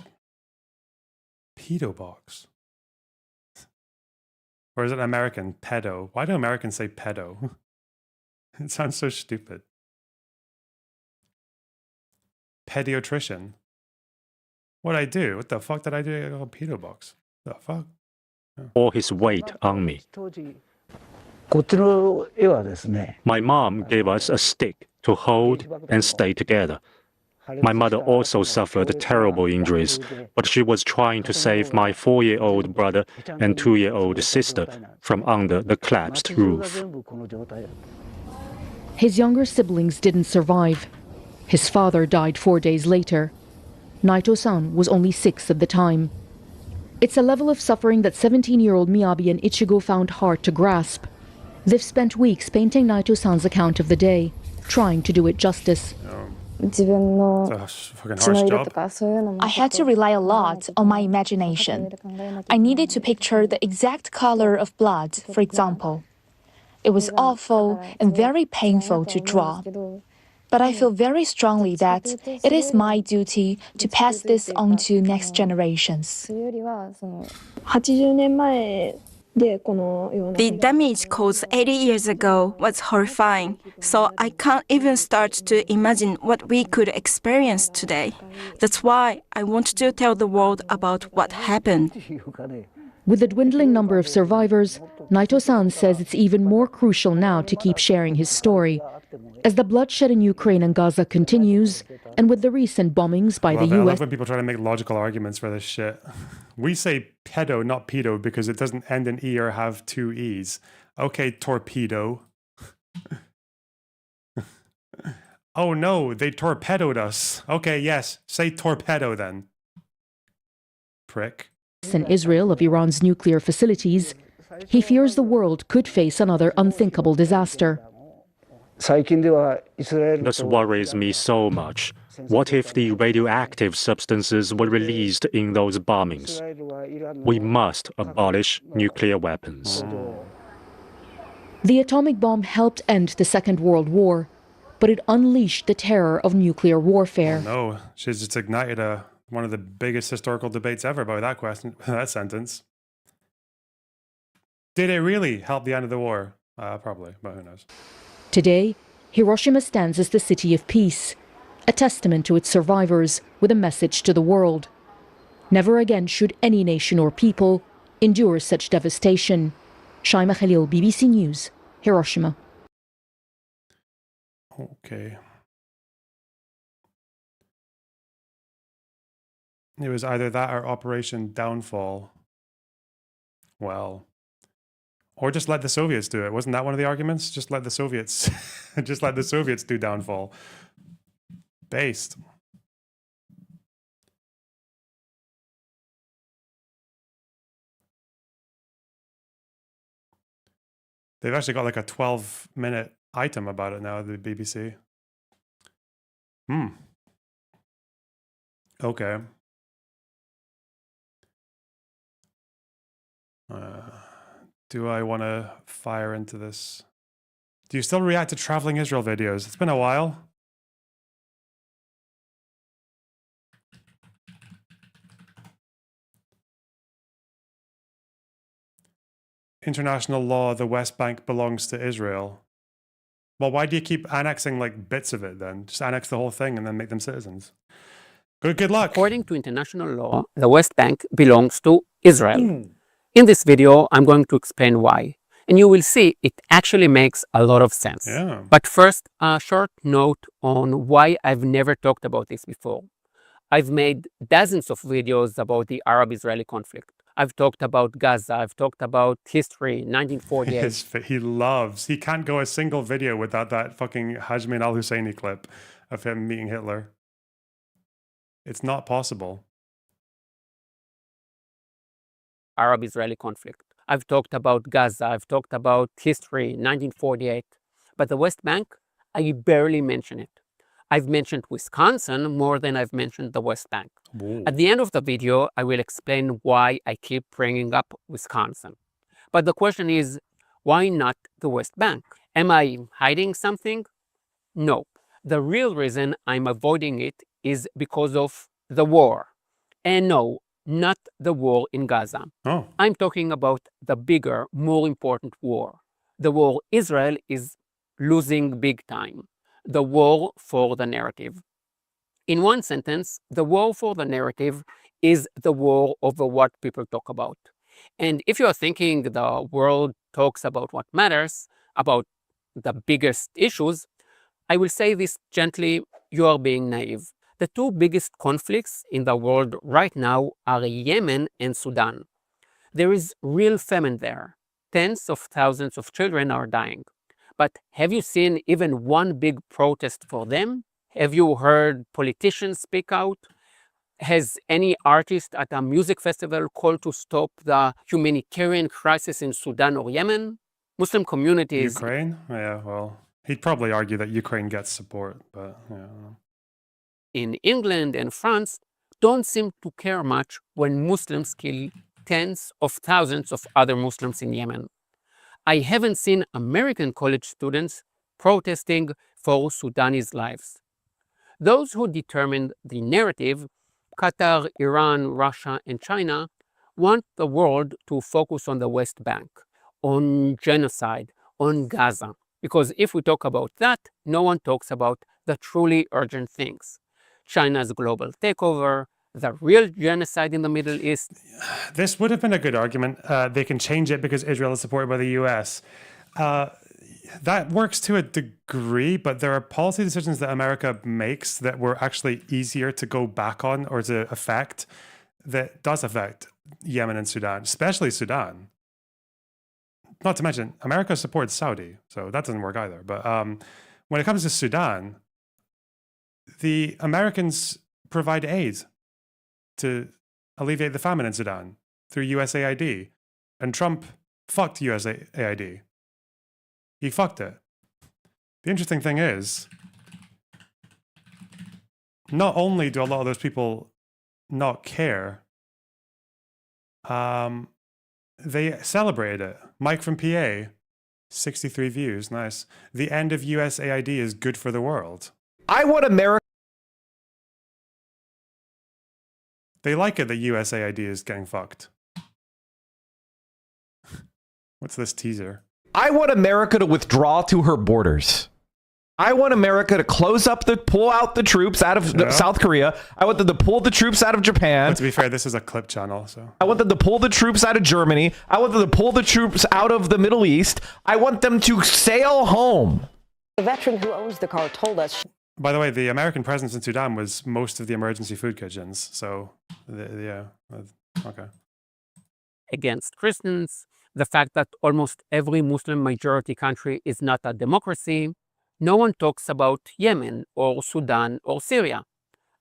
Pedo box. Or is it American? Pedo. Why do Americans say pedo? It sounds so stupid. Pediatrician. What'd I do? What the fuck did I do? Oh, pedo box. The fuck? All his weight on me. My mom gave us a stick to hold and stay together. My mother also suffered terrible injuries, but she was trying to save my 4-year-old brother and 2-year-old sister from under the collapsed roof. His younger siblings didn't survive. His father died 4 days later. Naito-san was only 6 at the time. It's a level of suffering that 17-year-old Miyabi and Ichigo found hard to grasp. They've spent weeks painting Naito-san's account of the day, trying to do it justice. I had to rely a lot on my imagination. I needed to picture the exact color of blood, for example. It was awful and very painful to draw. But I feel very strongly that it is my duty to pass this on to next generations. The damage caused 80 years ago was horrifying, so I can't even start to imagine what we could experience today. That's why I want to tell the world about what happened. With the dwindling number of survivors, Naito-san says it's even more crucial now to keep sharing his story. As the bloodshed in Ukraine and Gaza continues, and with the recent bombings by the US... I love when people try to make logical arguments for this shit. We say pedo, not pedo, because it doesn't end in E or have 2 E's. Okay, torpedo. Oh no, they torpedoed us. Okay, yes, say torpedo then. Prick. In Israel of Iran's nuclear facilities, he fears the world could face another unthinkable disaster. This worries me so much. What if the radioactive substances were released in those bombings? We must abolish nuclear weapons. The atomic bomb helped end the Second World War, but it unleashed the terror of nuclear warfare. Oh no, she's just ignited one of the biggest historical debates ever about that question, that sentence. Did it really help the end of the war? Probably, but who knows. Today, Hiroshima stands as the city of peace, a testament to its survivors with a message to the world. Never again should any nation or people endure such devastation. Shaima Khalil, BBC News, Hiroshima. Okay. It was either that or Operation Downfall. Well, or just let the Soviets do it. Wasn't that one of the arguments? Just let the Soviets, just let the Soviets do Downfall. Based. They've actually got like a 12-minute item about it now, the BBC. Okay. Do I want to fire into this? Do you still react to traveling Israel videos? It's been a while. International law, the West Bank belongs to Israel. Well, why do you keep annexing like bits of it then? Just annex the whole thing and then make them citizens. Good luck. According to international law, the West Bank belongs to Israel. In this video, I'm going to explain why. And you will see it actually makes a lot of sense. Yeah. But first, a short note on why I've never talked about this before. I've made dozens of videos about the Arab-Israeli conflict. I've talked about Gaza. I've talked about history, 1948. He can't go a single video without that fucking Hajmin al-Husseini clip of him meeting Hitler. It's not possible. Arab-Israeli conflict. I've talked about Gaza. I've talked about history, 1948. But the West Bank, I barely mention it. I've mentioned Wisconsin more than I've mentioned the West Bank. Whoa. At the end of the video, I will explain why I keep bringing up Wisconsin. But the question is, why not the West Bank? Am I hiding something? No. The real reason I'm avoiding it is because of the war. And no, not the war in Gaza. Oh. I'm talking about the bigger, more important war. The war Israel is losing big time. The war for the narrative. In one sentence, the war for the narrative is the war over what people talk about. And if you're thinking the world talks about what matters, about the biggest issues, I will say this gently, you are being naive. The two biggest conflicts in the world right now are Yemen and Sudan. There is real famine there. Tens of thousands of children are dying. But have you seen even one big protest for them? Have you heard politicians speak out? Has any artist at a music festival called to stop the humanitarian crisis in Sudan or Yemen? Muslim communities... Ukraine? Yeah, well, he'd probably argue that Ukraine gets support, but yeah. In England and France don't seem to care much when Muslims kill tens of thousands of other Muslims in Yemen. I haven't seen American college students protesting for Sudanese lives. Those who determined the narrative, Qatar, Iran, Russia, and China, want the world to focus on the West Bank, on genocide, on Gaza. Because if we talk about that, no one talks about the truly urgent things. China's global takeover, the real genocide in the Middle East. This would have been a good argument. They can change it because Israel is supported by the US. That works to a degree, but there are policy decisions that America makes that were actually easier to go back on or to affect that does affect Yemen and Sudan, especially Sudan. Not to mention, America supports Saudi, so that doesn't work either. But when it comes to Sudan, the Americans provide aid to alleviate the famine in Sudan through USAID. And Trump fucked USAID. He fucked it. The interesting thing is, not only do a lot of those people not care, they celebrated it. Mike from PA, 63 views, nice. The end of USAID is good for the world. I want America. They like it that USAID is getting fucked. What's this teaser? I want America to withdraw to her borders. I want America to pull out the troops out of South Korea. I want them to pull the troops out of Japan. But to be fair, this is a clip channel, so. I want them to pull the troops out of Germany. I want them to pull the troops out of the Middle East. I want them to sail home. The veteran who owns the car told us. By the way, the American presence in Sudan was most of the emergency food kitchens. So, yeah, okay. Against Christians, the fact that almost every Muslim majority country is not a democracy. No one talks about Yemen or Sudan or Syria.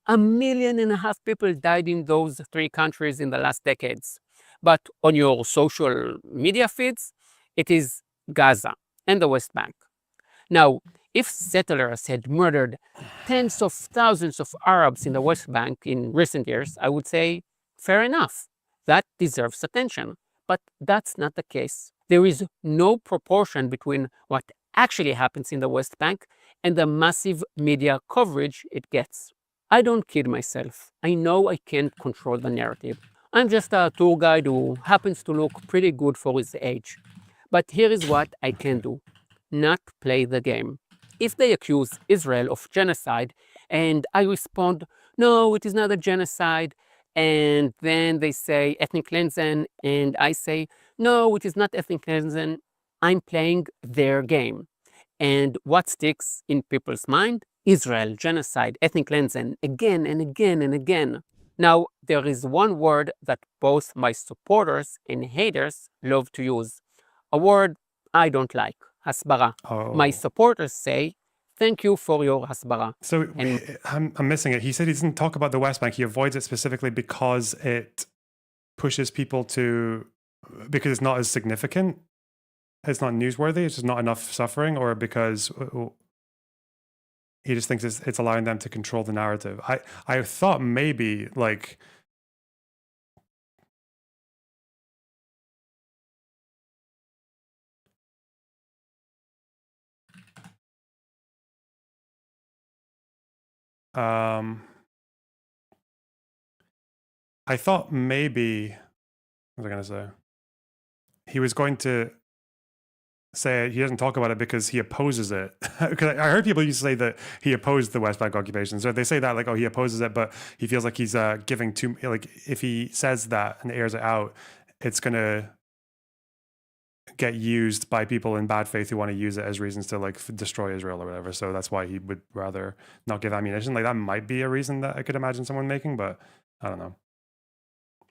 1.5 million people died in those three countries in the last decades. But on your social media feeds, it is Gaza and the West Bank. Now, if settlers had murdered tens of thousands of Arabs in the West Bank in recent years, I would say, fair enough. That deserves attention. But that's not the case. There is no proportion between what actually happens in the West Bank and the massive media coverage it gets. I don't kid myself. I know I can't control the narrative. I'm just a tour guide who happens to look pretty good for his age. But here is what I can do. Not play the game. If they accuse Israel of genocide and I respond, no, it is not a genocide, and then they say ethnic cleansing, and I say, no, it is not ethnic cleansing, I'm playing their game. And what sticks in people's mind? Israel, genocide, ethnic cleansing, again and again and again. Now, there is one word that both my supporters and haters love to use. A word I don't like, hasbara. Oh. My supporters say, thank you for your hasbara. So I'm missing it. He said he doesn't talk about the West Bank. He avoids it specifically because it pushes people to, because it's not as significant. It's not newsworthy. It's just not enough suffering, or because he just thinks it's allowing them to control the narrative. I thought maybe like, I thought maybe, what was I going to say? He was going to say he doesn't talk about it because he opposes it. Because I heard people used to say that he opposed the West Bank occupation. So they say that like, oh, he opposes it, but he feels like he's giving too, like if he says that and airs it out, it's going to get used by people in bad faith who want to use it as reasons to like destroy Israel or whatever. So that's why he would rather not give ammunition. Like that might be a reason that I could imagine someone making, but I don't know.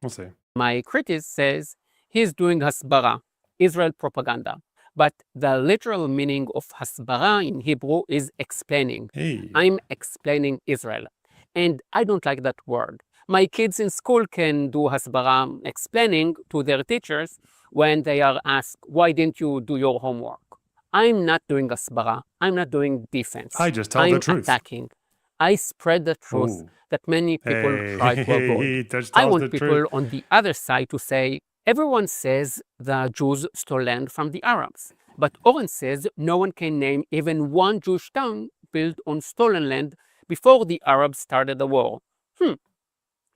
We'll see. My critic says he's doing hasbara, Israel propaganda. But the literal meaning of hasbara in Hebrew is explaining. Hey. I'm explaining Israel. And I don't like that word. My kids in school can do hasbara, explaining to their teachers when they are asked, why didn't you do your homework? I'm not doing hasbara. I'm not doing defense. I just tell the truth. I'm attacking. I spread the truth that many people try to avoid. I want people on the other side to say, everyone says the Jews stole land from the Arabs. But Oren says no one can name even one Jewish town built on stolen land before the Arabs started the war.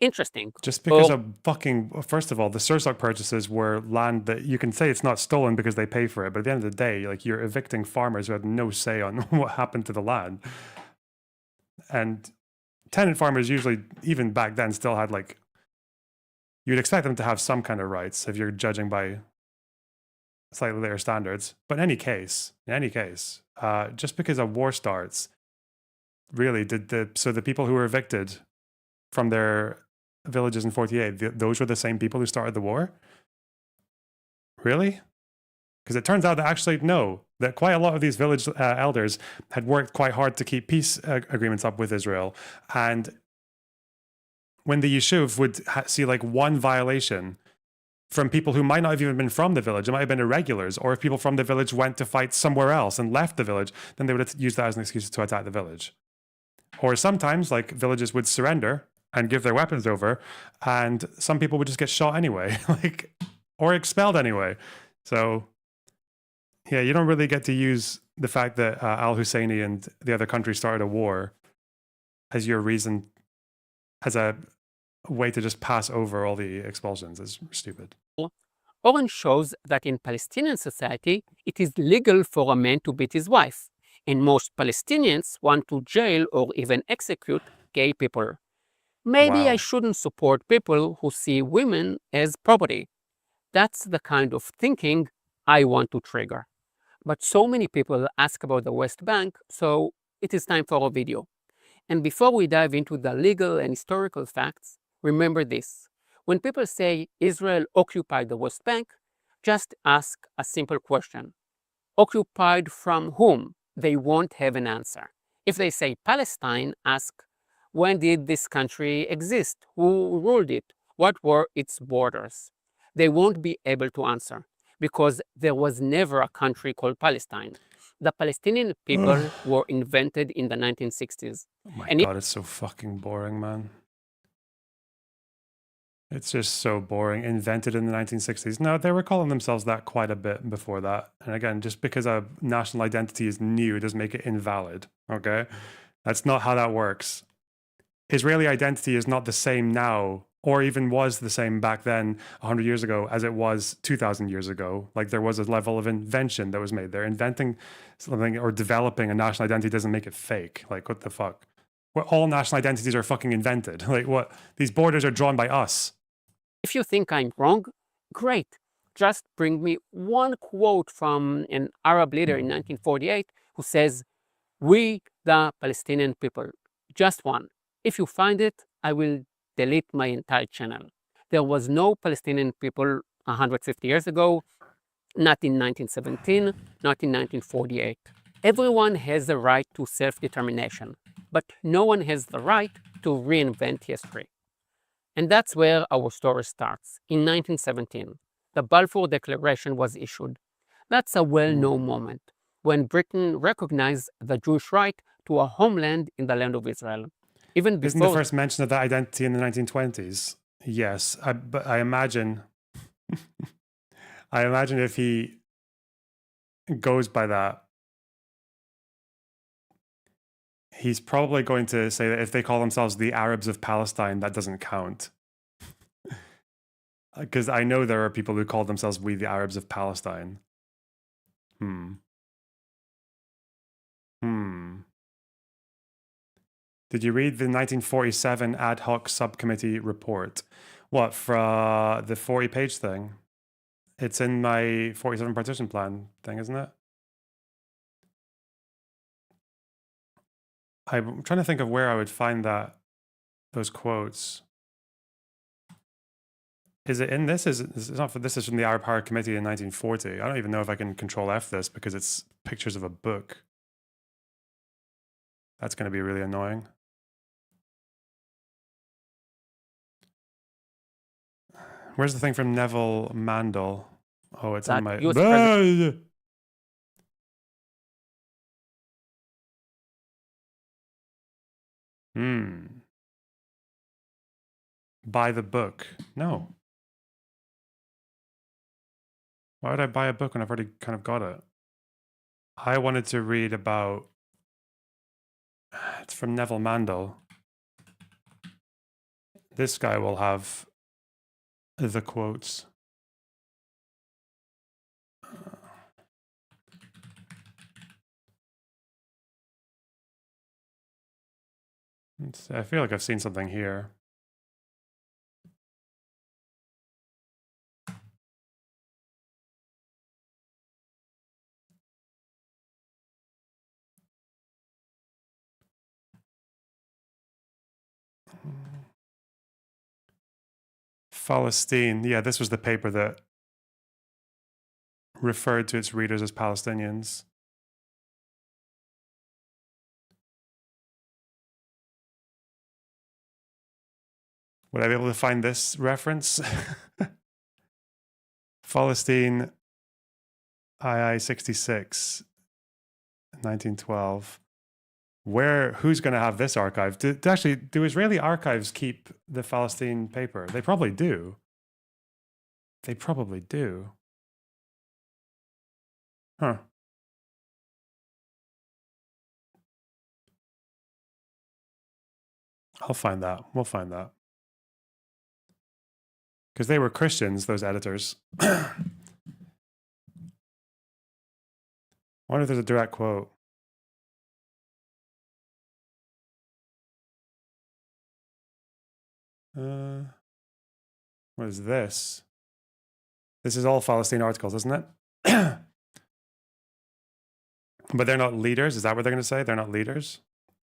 Interesting. Just because of fucking, first of all, the Sursock purchases were land that you can say it's not stolen because they pay for it. But at the end of the day, like you're evicting farmers who had no say on what happened to the land. And tenant farmers usually, even back then, still had like, you'd expect them to have some kind of rights if you're judging by slightly later standards. But in any case, just because a war starts, really, so the people who were evicted from their villages in 48, those were the same people who started the war? Really? Because it turns out that actually, no, that quite a lot of these village elders had worked quite hard to keep peace agreements up with Israel. And when the Yishuv would see like one violation from people who might not have even been from the village, it might have been irregulars, or if people from the village went to fight somewhere else and left the village, then they would use that as an excuse to attack the village. Or sometimes, like, villages would surrender and give their weapons over, and some people would just get shot anyway, like, or expelled anyway. So, yeah, you don't really get to use the fact that al-Husseini and the other country started a war as your reason, as a way to just pass over all the expulsions. Is stupid. Oren shows that in Palestinian society, it is legal for a man to beat his wife, and most Palestinians want to jail or even execute gay people. Maybe I shouldn't support people who see women as property. That's the kind of thinking I want to trigger. But so many people ask about the West Bank, so it is time for a video. And before we dive into the legal and historical facts, remember this. When people say Israel occupied the West Bank, just ask a simple question. Occupied from whom? They won't have an answer. If they say Palestine, ask, when did this country exist? Who ruled it? What were its borders? They won't be able to answer because there was never a country called Palestine. The Palestinian people were invented in the 1960s. Oh my God, it's so fucking boring, man. It's just so boring. Invented in the 1960s. No, they were calling themselves that quite a bit before that. And again, just because a national identity is new, it doesn't make it invalid. Okay? That's not how that works. Israeli identity is not the same now, or even was the same back then 100 years ago as it was 2,000 years ago. Like, there was a level of invention that was made there. Inventing something or developing a national identity doesn't make it fake. Like, what the fuck? Well, all national identities are fucking invented. Like, what? These borders are drawn by us. If you think I'm wrong, great. Just bring me one quote from an Arab leader in 1948 who says, "We, the Palestinian people." Just one. If you find it, I will delete my entire channel. There was no Palestinian people 150 years ago, not in 1917, not in 1948. Everyone has the right to self-determination, but no one has the right to reinvent history. And that's where our story starts. In 1917, the Balfour Declaration was issued. That's a well-known moment when Britain recognized the Jewish right to a homeland in the land of Israel. Even before... Isn't the first mention of that identity in the 1920s? Yes, but I imagine... I imagine if he goes by that, he's probably going to say that if they call themselves the Arabs of Palestine, that doesn't count. Because I know there are people who call themselves we the Arabs of Palestine. Did you read the 1947 ad hoc subcommittee report? What, for the 40-page thing? It's in my 47 partition plan thing, isn't it? I'm trying to think of where I would find those quotes. Is it in this? It's not for this. Is from the Arab Power Committee in 1940. I don't even know if I can Control F this because it's pictures of a book. That's going to be really annoying. Where's the thing from Neville Mandel? Oh, it's in my... Buy the book. No. Why would I buy a book when I've already kind of got it? I wanted to read about... It's from Neville Mandel. This guy will have the quotes. I feel like I've seen something here. Palestine. Yeah, this was the paper that referred to its readers as Palestinians. Would I be able to find this reference? Palestine, II 66, 1912. Who's going to have this archive? Do Israeli archives keep the Palestine paper? They probably do. They probably do. Huh. I'll find that. We'll find that. Because they were Christians, those editors. I wonder if there's a direct quote. What is this? This is all Palestine articles, isn't it? But they're not leaders. Is that what they're going to say? They're not leaders.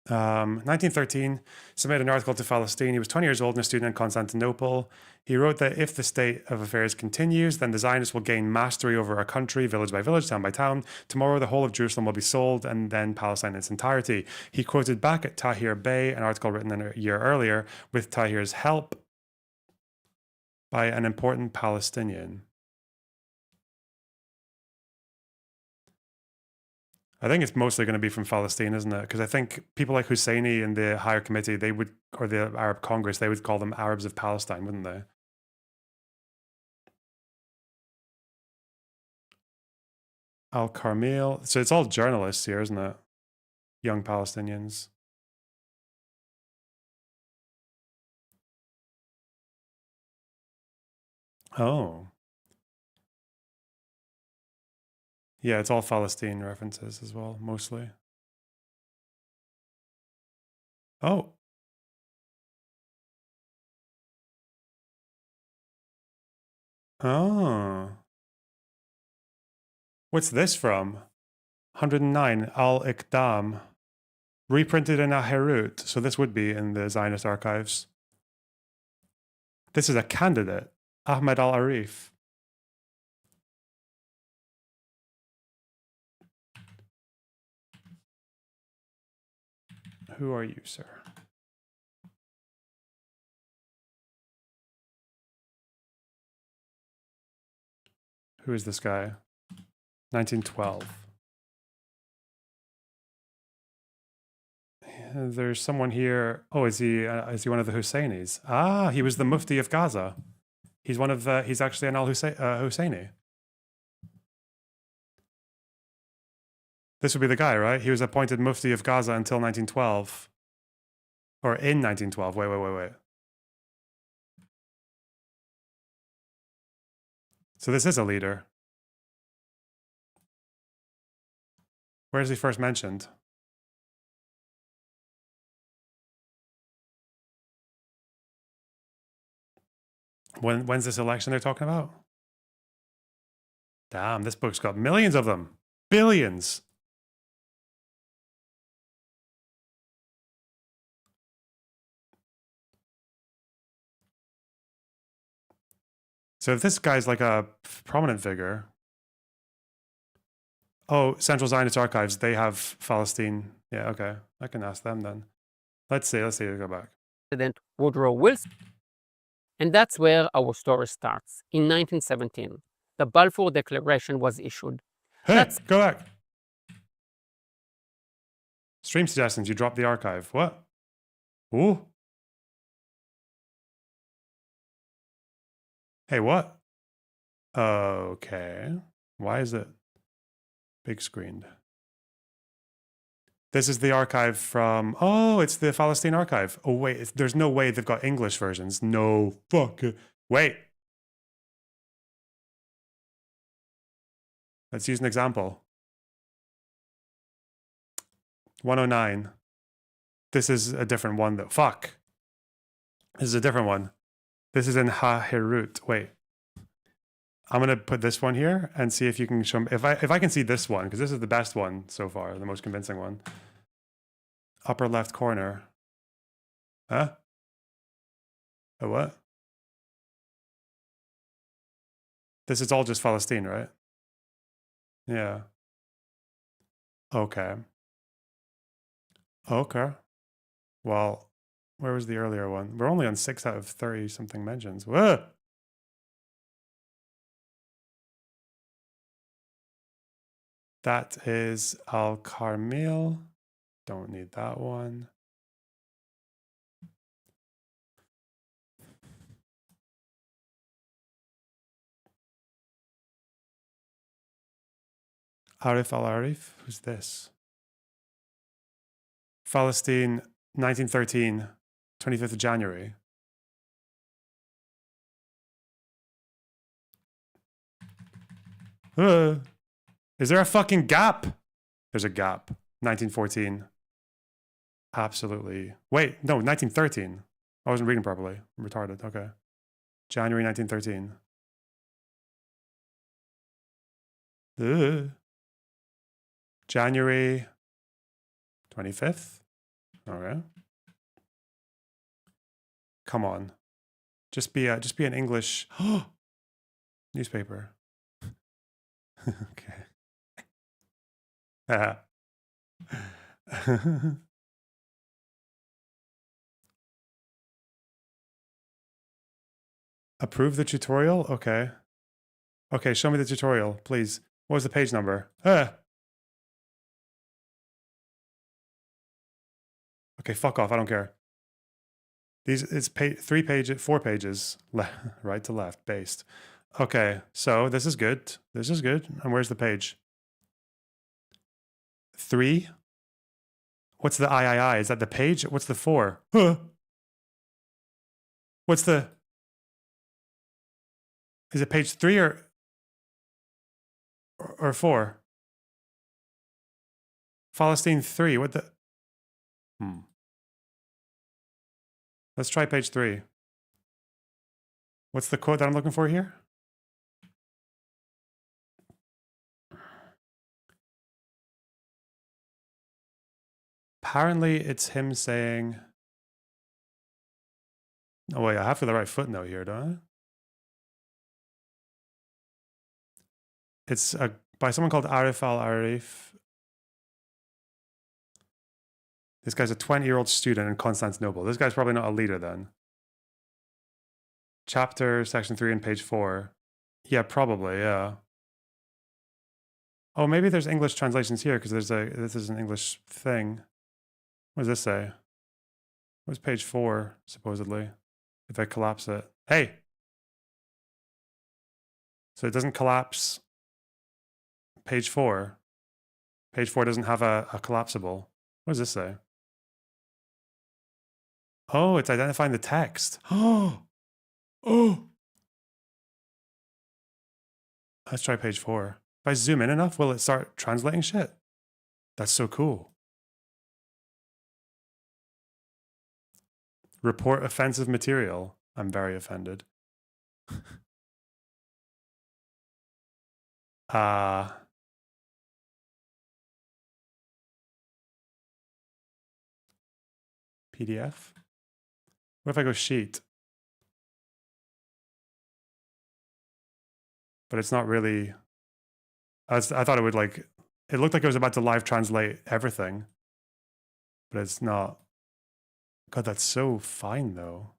1913, submitted an article to Palestine. He was 20 years old and a student in Constantinople. He wrote that if the state of affairs continues, then the Zionists will gain mastery over our country, village by village, town by town. Tomorrow, the whole of Jerusalem will be sold, and then Palestine in its entirety. He quoted back at Tahir Bey, an article written a year earlier, with Tahir's help by an important Palestinian. I think it's mostly going to be from Palestine, isn't it? Because I think people like Husseini in the higher committee, they would, or the Arab Congress, they would call them Arabs of Palestine, wouldn't they? Al-Karmil. So it's all journalists here, isn't it? Young Palestinians. Oh. Yeah, it's all Palestine references as well, mostly. Oh. Oh. What's this from? 109, Al-Iqdam. Reprinted in Aherut. So this would be in the Zionist archives. This is a candidate, Ahmed Al-Arif. Who are you, sir? Who is this guy? 1912. There's someone here. Oh, is he one of the Husseinis? Ah, he was the Mufti of Gaza. He's one of the, he's actually an Husseini. This would be the guy, right? He was appointed Mufti of Gaza until 1912. Or in 1912. Wait. So this is a leader. Where is he first mentioned? When's this election they're talking about? Damn, this book's got millions of them. Billions. So if this guy's like a prominent figure. Oh, Central Zionist Archives, they have Palestine. Yeah, okay. I can ask them then. Let's see, let's go back. President Woodrow Wilson. And that's where our story starts. In 1917, the Balfour Declaration was issued. Hey, go back. Stream suggestions, you dropped the archive. What? Ooh. Hey, what? Okay. Why is it big screened? This is the archive from... Oh, it's the Palestine archive. Oh, wait. There's no way they've got English versions. No. Fuck. Wait. Let's use an example. 109. This is a different one, though. Fuck. This is a different one. This is in Haherut. Wait. I'm going to put this one here and see if you can show me. If I can see this one, because this is the best one so far, the most convincing one. Upper left corner. Huh? A what? This is all just Palestine, right? Yeah. Okay. Okay. Well, where was the earlier one? We're only on 6 out of 30 something mentions. Whoa! That is Al Carmel. Don't need that one. Arif al-Arif? Who's this? Palestine, 1913, 25th of January. Is there a fucking gap? There's a gap. 1914. Absolutely. Wait, no, 1913. I wasn't reading properly. I'm retarded. Okay. January 1913. January 25th. Okay. Come on. Just be an English newspaper. Okay. Approve the tutorial? Okay. Okay, show me the tutorial, please. What was the page number? Okay, fuck off. I don't care. It's 4 pages, right to left, based. Okay, so this is good. This is good. And where's the page? 3? What's the III? Is that the page? What's the 4? What's the... Is it page 3 or 4? Palestine 3. What the... Let's try page 3. What's the quote that I'm looking for here? Apparently it's him saying... Oh wait, I have the right footnote here, don't I? It's by someone called Arif al-Arif. This guy's a 20-year-old student in Constantinople. This guy's probably not a leader then. Chapter, section 3 and page 4. Yeah, probably, yeah. Oh, maybe there's English translations here because this is an English thing. What does this say? What's page 4, supposedly? If I collapse it. Hey! So it doesn't collapse page 4. Page 4 doesn't have a collapsible. What does this say? Oh, it's identifying the text. Oh! Let's try page 4. If I zoom in enough, will it start translating shit? That's so cool. Report offensive material. I'm very offended. PDF? What if I go sheet? But it's not really... I thought it would like... It looked like it was about to live translate everything. But it's not. God, that's so fine though.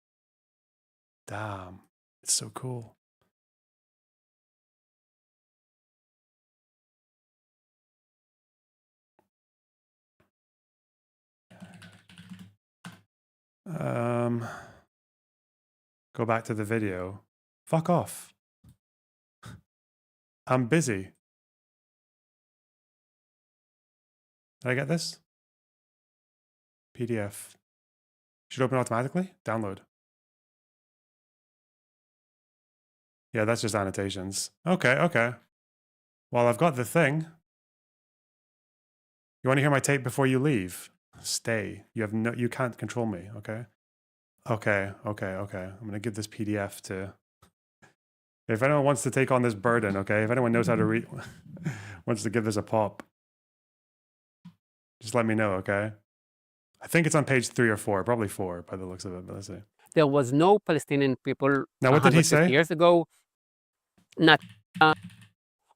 Damn. It's so cool. Go back to the video. Fuck off. I'm busy. Did I get this? PDF. Should open automatically? Download. Yeah, that's just annotations. Okay, okay. Well, I've got the thing. You want to hear my tape before you leave? Stay. You can't control me, okay? Okay. I'm gonna give this PDF to... If anyone wants to take on this burden, okay? If anyone knows how to read, wants to give this a pop, just let me know, okay? I think it's on page 3 or 4, probably 4 by the looks of it, but let's see. There was no Palestinian people now, what did he say? years ago. Not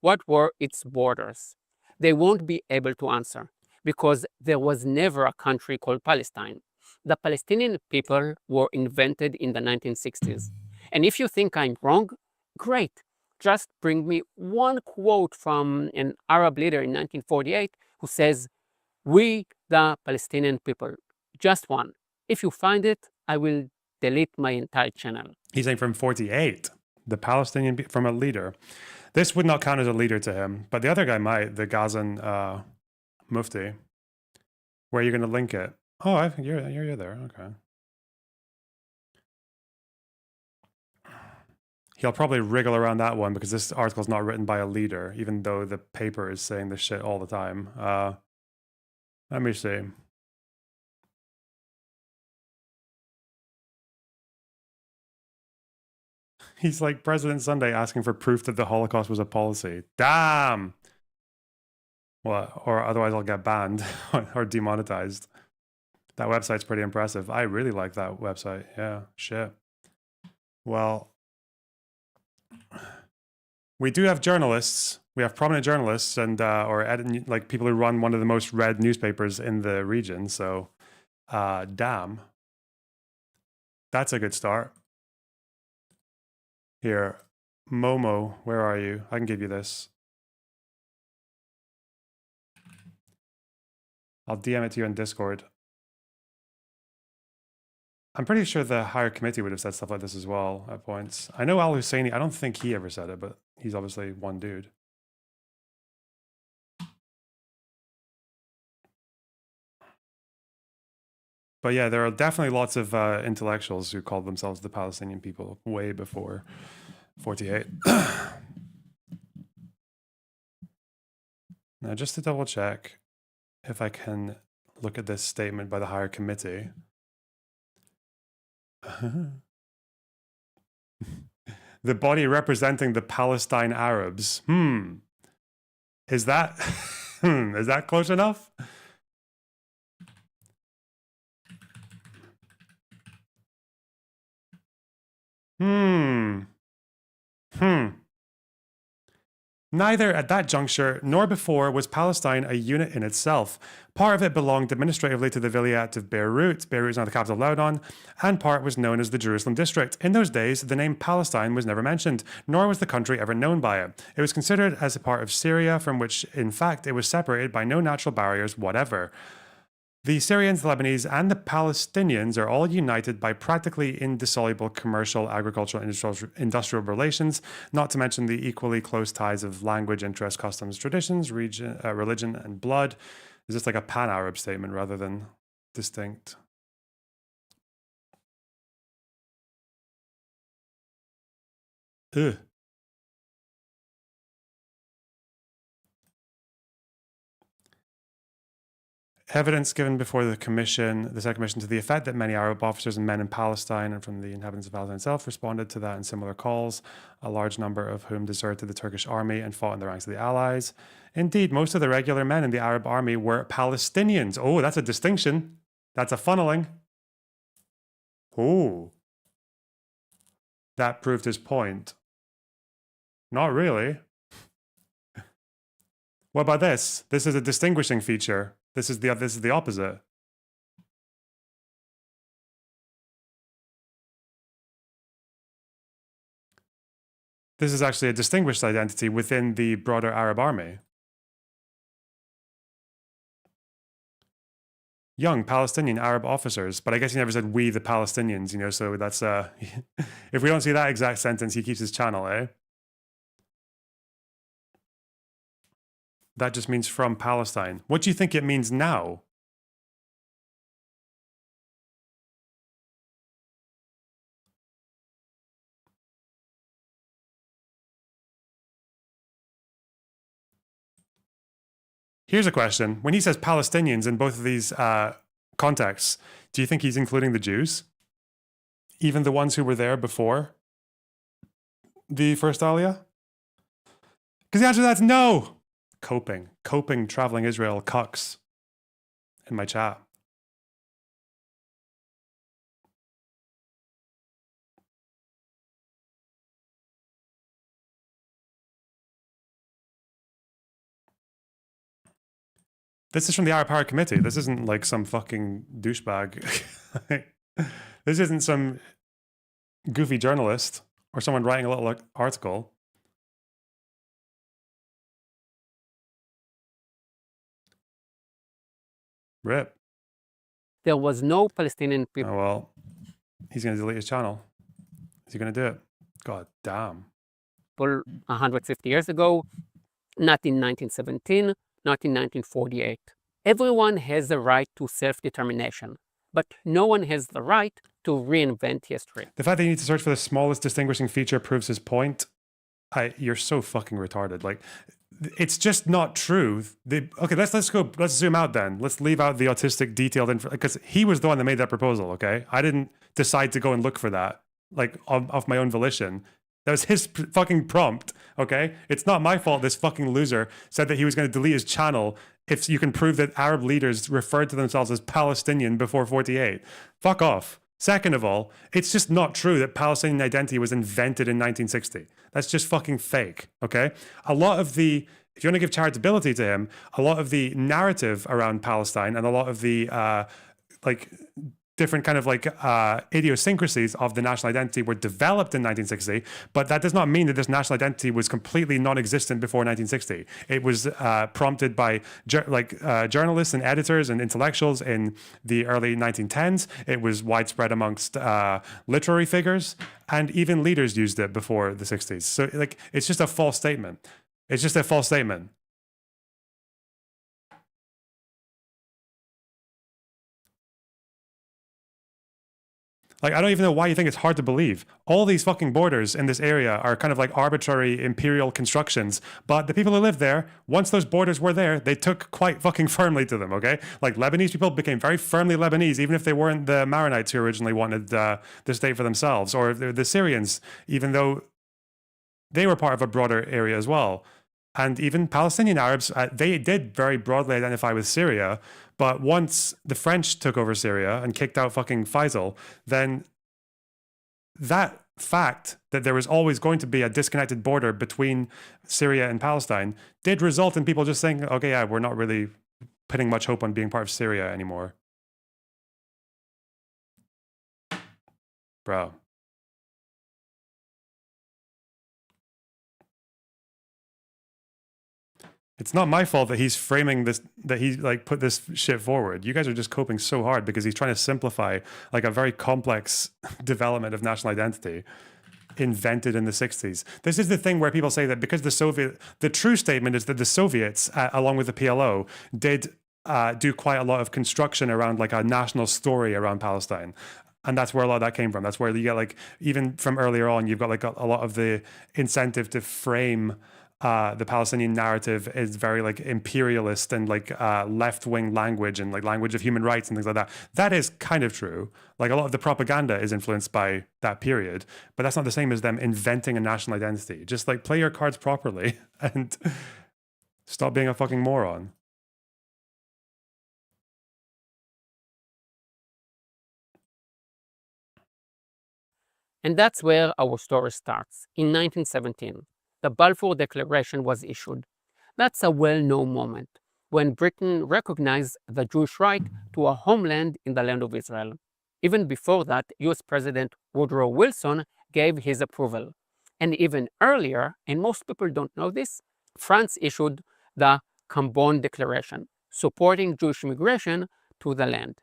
what were its borders? They won't be able to answer because there was never a country called Palestine. The Palestinian people were invented in the 1960s. And if you think I'm wrong, great. Just bring me one quote from an Arab leader in 1948 who says, "We, the Palestinian people," just one. If you find it, I will delete my entire channel. He's saying from 48, the Palestinian, from a leader. This would not count as a leader to him, but the other guy might, the Gazan Mufti. Where are you going to link it? Oh, I think you're there. Okay. He'll probably wriggle around that one because this article is not written by a leader, even though the paper is saying this shit all the time. Let me see. He's like President Sunday asking for proof that the Holocaust was a policy. Damn! What? Or otherwise I'll get banned or demonetized. That website's pretty impressive. I really like that website. Yeah, shit. Well, we do have journalists. We have prominent journalists and like people who run one of the most read newspapers in the region. So, damn. That's a good start. Here, Momo, where are you? I can give you this. I'll DM it to you on Discord. I'm pretty sure the higher committee would have said stuff like this as well at points. I know Al Husseini, I don't think he ever said it, but he's obviously one dude. But yeah, there are definitely lots of intellectuals who called themselves the Palestinian people way before 48. Now, just to double check if I can look at this statement by the higher committee. The body representing the Palestine Arabs. Is that is that close enough? Neither at that juncture nor before was Palestine a unit in itself. Part of it belonged administratively to the Vilayet of Beirut. Beirut is now the capital of Lebanon, and part was known as the Jerusalem district. In those days, the name Palestine was never mentioned, nor was the country ever known by it. It was considered as a part of Syria, from which, in fact, it was separated by no natural barriers whatever. The Syrians, the Lebanese, and the Palestinians are all united by practically indissoluble commercial, agricultural, and industrial relations, not to mention the equally close ties of language, interests, customs, traditions, religion, and blood. Is this like a pan-Arab statement rather than distinct? Ugh. Evidence given before the second commission, to the effect that many Arab officers and men in Palestine and from the inhabitants of Palestine itself responded to that in similar calls, a large number of whom deserted the Turkish army and fought in the ranks of the Allies. Indeed, most of the regular men in the Arab army were Palestinians. Oh, that's a distinction. That's a funneling. Oh. That proved his point. Not really. What about this? This is a distinguishing feature. This is the opposite. This is actually a distinguished identity within the broader Arab army. Young Palestinian Arab officers, but I guess he never said we the Palestinians, you know, so that's if we don't see that exact sentence, he keeps his channel, eh? That just means from Palestine. What do you think it means now? Here's a question. When he says Palestinians in both of these contexts, do you think he's including the Jews? Even the ones who were there before the first Aliyah? Because the answer to that's no. Coping, traveling Israel, cucks in my chat. This is from the Arab Power Committee. This isn't like some fucking douchebag. This isn't some goofy journalist or someone writing a little article. Rip. There was no Palestinian people. Oh, well, he's going to delete his channel. Is he going to do it? God damn. 150 years ago, not in 1917, not in 1948. Everyone has the right to self-determination, but no one has the right to reinvent history. The fact that you need to search for the smallest distinguishing feature proves his point. You're so fucking retarded. Like, it's just not true. Okay, let's zoom out then. Let's leave out the autistic detailed info, because he was the one that made that proposal, okay? I didn't decide to go and look for that, like, off my own volition. That was his fucking prompt, okay? It's not my fault this fucking loser said that he was going to delete his channel if you can prove that Arab leaders referred to themselves as Palestinian before 48. Fuck off. Second of all, it's just not true that Palestinian identity was invented in 1960. That's just fucking fake, okay? A lot of the, if you want to give charitability to him, a lot of the narrative around Palestine and a lot of the, like, different kind of like idiosyncrasies of the national identity were developed in 1960, but that does not mean that this national identity was completely non-existent before 1960. It was prompted by journalists and editors and intellectuals in the early 1910s. It was widespread amongst literary figures, and even leaders used it before the 60s. So like, it's just a false statement. It's just a false statement. Like, I don't even know why you think it's hard to believe. All these fucking borders in this area are kind of like arbitrary imperial constructions. But the people who live there, once those borders were there, they took quite fucking firmly to them, okay? Like, Lebanese people became very firmly Lebanese, even if they weren't the Maronites who originally wanted the state for themselves, or the Syrians, even though they were part of a broader area as well. And even Palestinian Arabs, they did very broadly identify with Syria. But once the French took over Syria and kicked out fucking Faisal, then that fact that there was always going to be a disconnected border between Syria and Palestine did result in people just saying, okay, yeah, we're not really putting much hope on being part of Syria anymore. Bro. It's not my fault that he's framing this, that he like put this shit forward. You guys are just coping so hard because he's trying to simplify like a very complex development of national identity invented in the 60s. This is the thing where people say that because the true statement is that the Soviets, along with the PLO, did do quite a lot of construction around like a national story around Palestine. And that's where a lot of that came from. That's where you get like, even from earlier on, you've got like a lot of the incentive to frame the Palestinian narrative is very like imperialist and like left-wing language and like language of human rights and things like that. That is kind of true. Like a lot of the propaganda is influenced by that period, but that's not the same as them inventing a national identity. Just like play your cards properly and stop being a fucking moron. And that's where our story starts, in 1917. The Balfour Declaration was issued. That's a well-known moment, when Britain recognized the Jewish right to a homeland in the land of Israel. Even before that, US President Woodrow Wilson gave his approval. And even earlier, and most people don't know this, France issued the Cambon Declaration, supporting Jewish immigration to the land.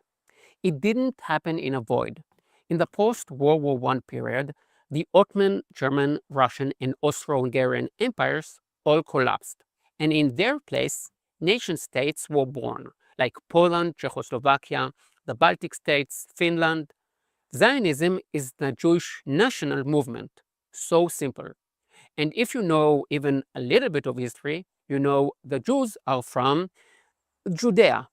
It didn't happen in a void. In the post-World War I period, the Ottoman, German, Russian, and Austro-Hungarian empires all collapsed. And in their place, nation-states were born, like Poland, Czechoslovakia, the Baltic states, Finland. Zionism is the Jewish national movement. So simple. And if you know even a little bit of history, you know the Jews are from Judea.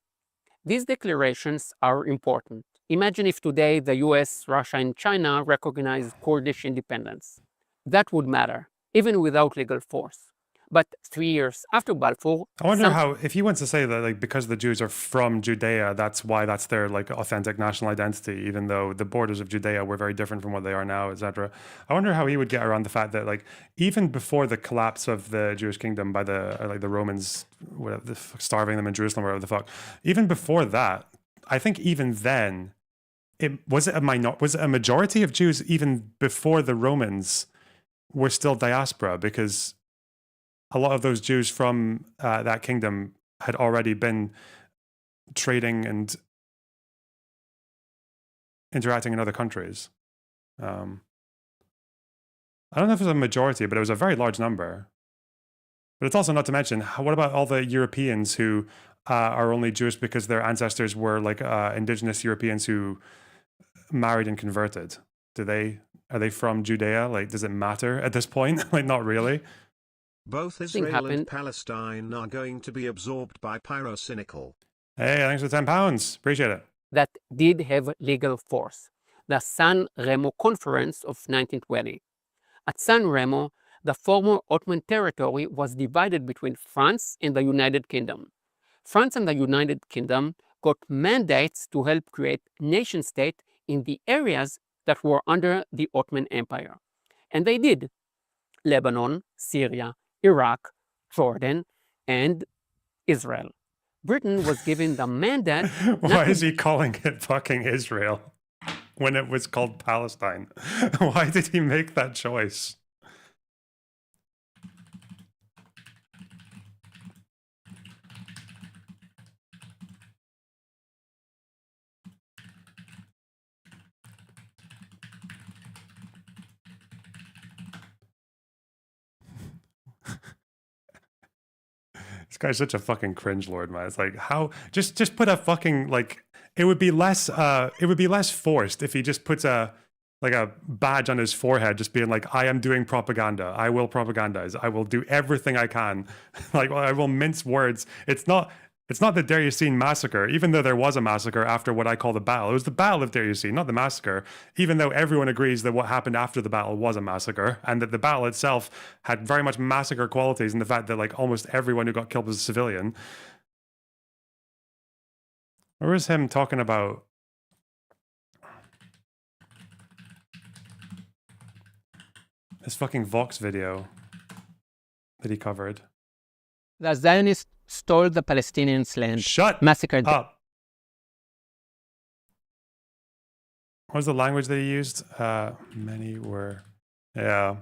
These declarations are important. Imagine if today the US, Russia, and China recognize Kurdish independence. That would matter, even without legal force. But 3 years after Balfour, I wonder how, if he wants to say that, like, because the Jews are from Judea, that's why that's their, like, authentic national identity, even though the borders of Judea were very different from what they are now, etc. I wonder how he would get around the fact that, like, even before the collapse of the Jewish kingdom by the Romans, whatever, starving them in Jerusalem, whatever the fuck, even before that, I think even then, was it a majority of Jews even before the Romans were still diaspora, because a lot of those Jews from that kingdom had already been trading and interacting in other countries. I don't know if it was a majority, but it was a very large number. But it's also not to mention, what about all the Europeans who are only Jewish because their ancestors were like indigenous Europeans who married and converted? Are they from Judea? Like, does it matter at this point? Like, not really. Both Israel and Palestine are going to be absorbed by pyrocynical. Hey, thanks for £10. Appreciate it. That did have legal force. The San Remo Conference of 1920. At San Remo, the former Ottoman territory was divided between France and the United Kingdom. France and the United Kingdom got mandates to help create nation-state in the areas that were under the Ottoman Empire. And they did. Lebanon, Syria, Iraq, Jordan, and Israel. Britain was given the mandate. Why is he calling it fucking Israel when it was called Palestine? Why did he make that choice? This guy's such a fucking cringe lord, man. It's like, how just put a fucking, like, it would be less forced if he just puts a badge on his forehead, just being like, I am doing propaganda. I will propagandize. I will do everything I can. Like, I will mince words. It's not the Deir Yassin massacre, even though there was a massacre after what I call the battle. It was the Battle of Deir Yassin, not the massacre, even though everyone agrees that what happened after the battle was a massacre, and that the battle itself had very much massacre qualities in the fact that, like, almost everyone who got killed was a civilian. Where was him talking about... this fucking Vox video that he covered? The Zionists stole the Palestinians' land, massacred them. What was the language that he used? Many were... yeah.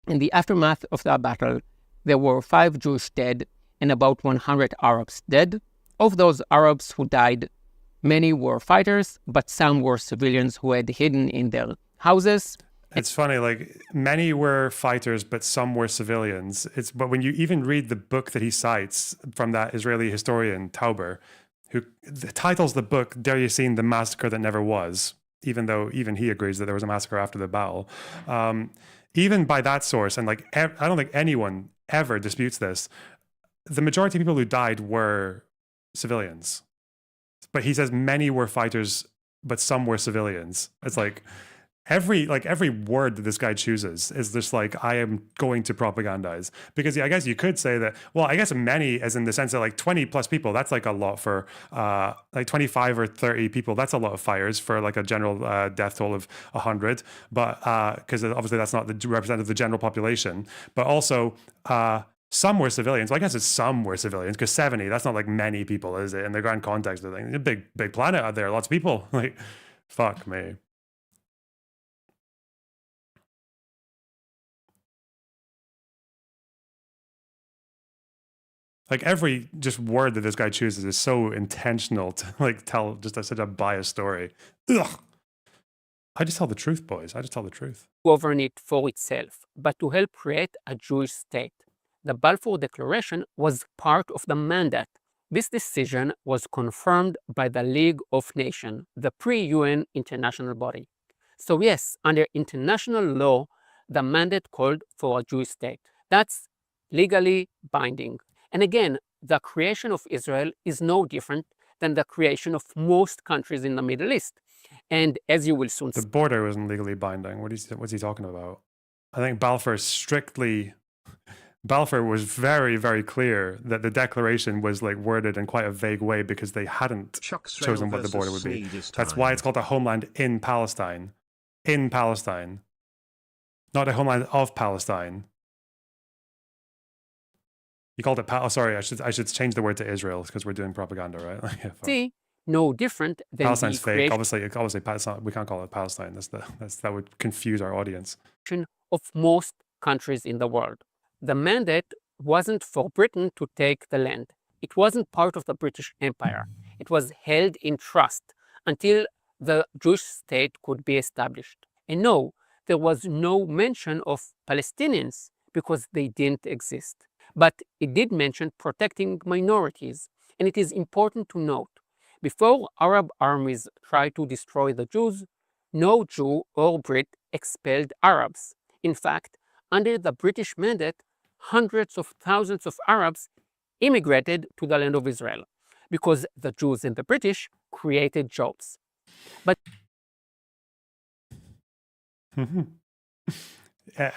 In the aftermath of the battle, there were 5 Jews dead and about 100 Arabs dead. Of those Arabs who died, many were fighters, but some were civilians who had hidden in their houses. It's funny, like, many were fighters, but some were civilians. But when you even read the book that he cites from that Israeli historian, Tauber, who titles the book Deir Yassin, The Massacre That Never Was, even though even he agrees that there was a massacre after the battle. Even by that source, and like, I don't think anyone ever disputes this, the majority of people who died were civilians. But he says many were fighters, but some were civilians. It's like... every word that this guy chooses is just like, I am going to propagandize. Because I guess you could say that, well, I guess many as in the sense that like 20 plus people, that's like a lot for like 25 or 30 people. That's a lot of fires for like a general death toll of 100. But because obviously that's not the representative of the general population. But also some were civilians. Well, I guess it's some were civilians because 70, that's not like many people, is it? In the grand context of things. It's a big planet out there. Lots of people. Like, fuck me. Like, every just word that this guy chooses is so intentional to like tell just such a biased story. Ugh. I just tell the truth, boys. I just tell the truth. Govern it for itself, but to help create a Jewish state. The Balfour Declaration was part of the mandate. This decision was confirmed by the League of Nations, the pre-UN international body. So yes, under international law, the mandate called for a Jewish state. That's legally binding. And again, the creation of Israel is no different than the creation of most countries in the Middle East. And as you will soon see... The border wasn't legally binding. What's he talking about? I think Balfour was very, very clear that the declaration was like worded in quite a vague way because they hadn't chosen what the border would be. That's why it's called a homeland in Palestine. In Palestine. Not a homeland of Palestine. You called it sorry, I should change the word to Israel because we're doing propaganda, right? Yeah, See, no different than Palestine's the fake. creation Obviously, we can't call it Palestine. That would confuse our audience. of most countries in the world. The mandate wasn't for Britain to take the land. It wasn't part of the British Empire. It was held in trust until the Jewish state could be established. And no, there was no mention of Palestinians because they didn't exist. But it did mention protecting minorities. And it is important to note, before Arab armies tried to destroy the Jews, no Jew or Brit expelled Arabs. In fact, under the British mandate, hundreds of thousands of Arabs immigrated to the land of Israel because the Jews and the British created jobs. But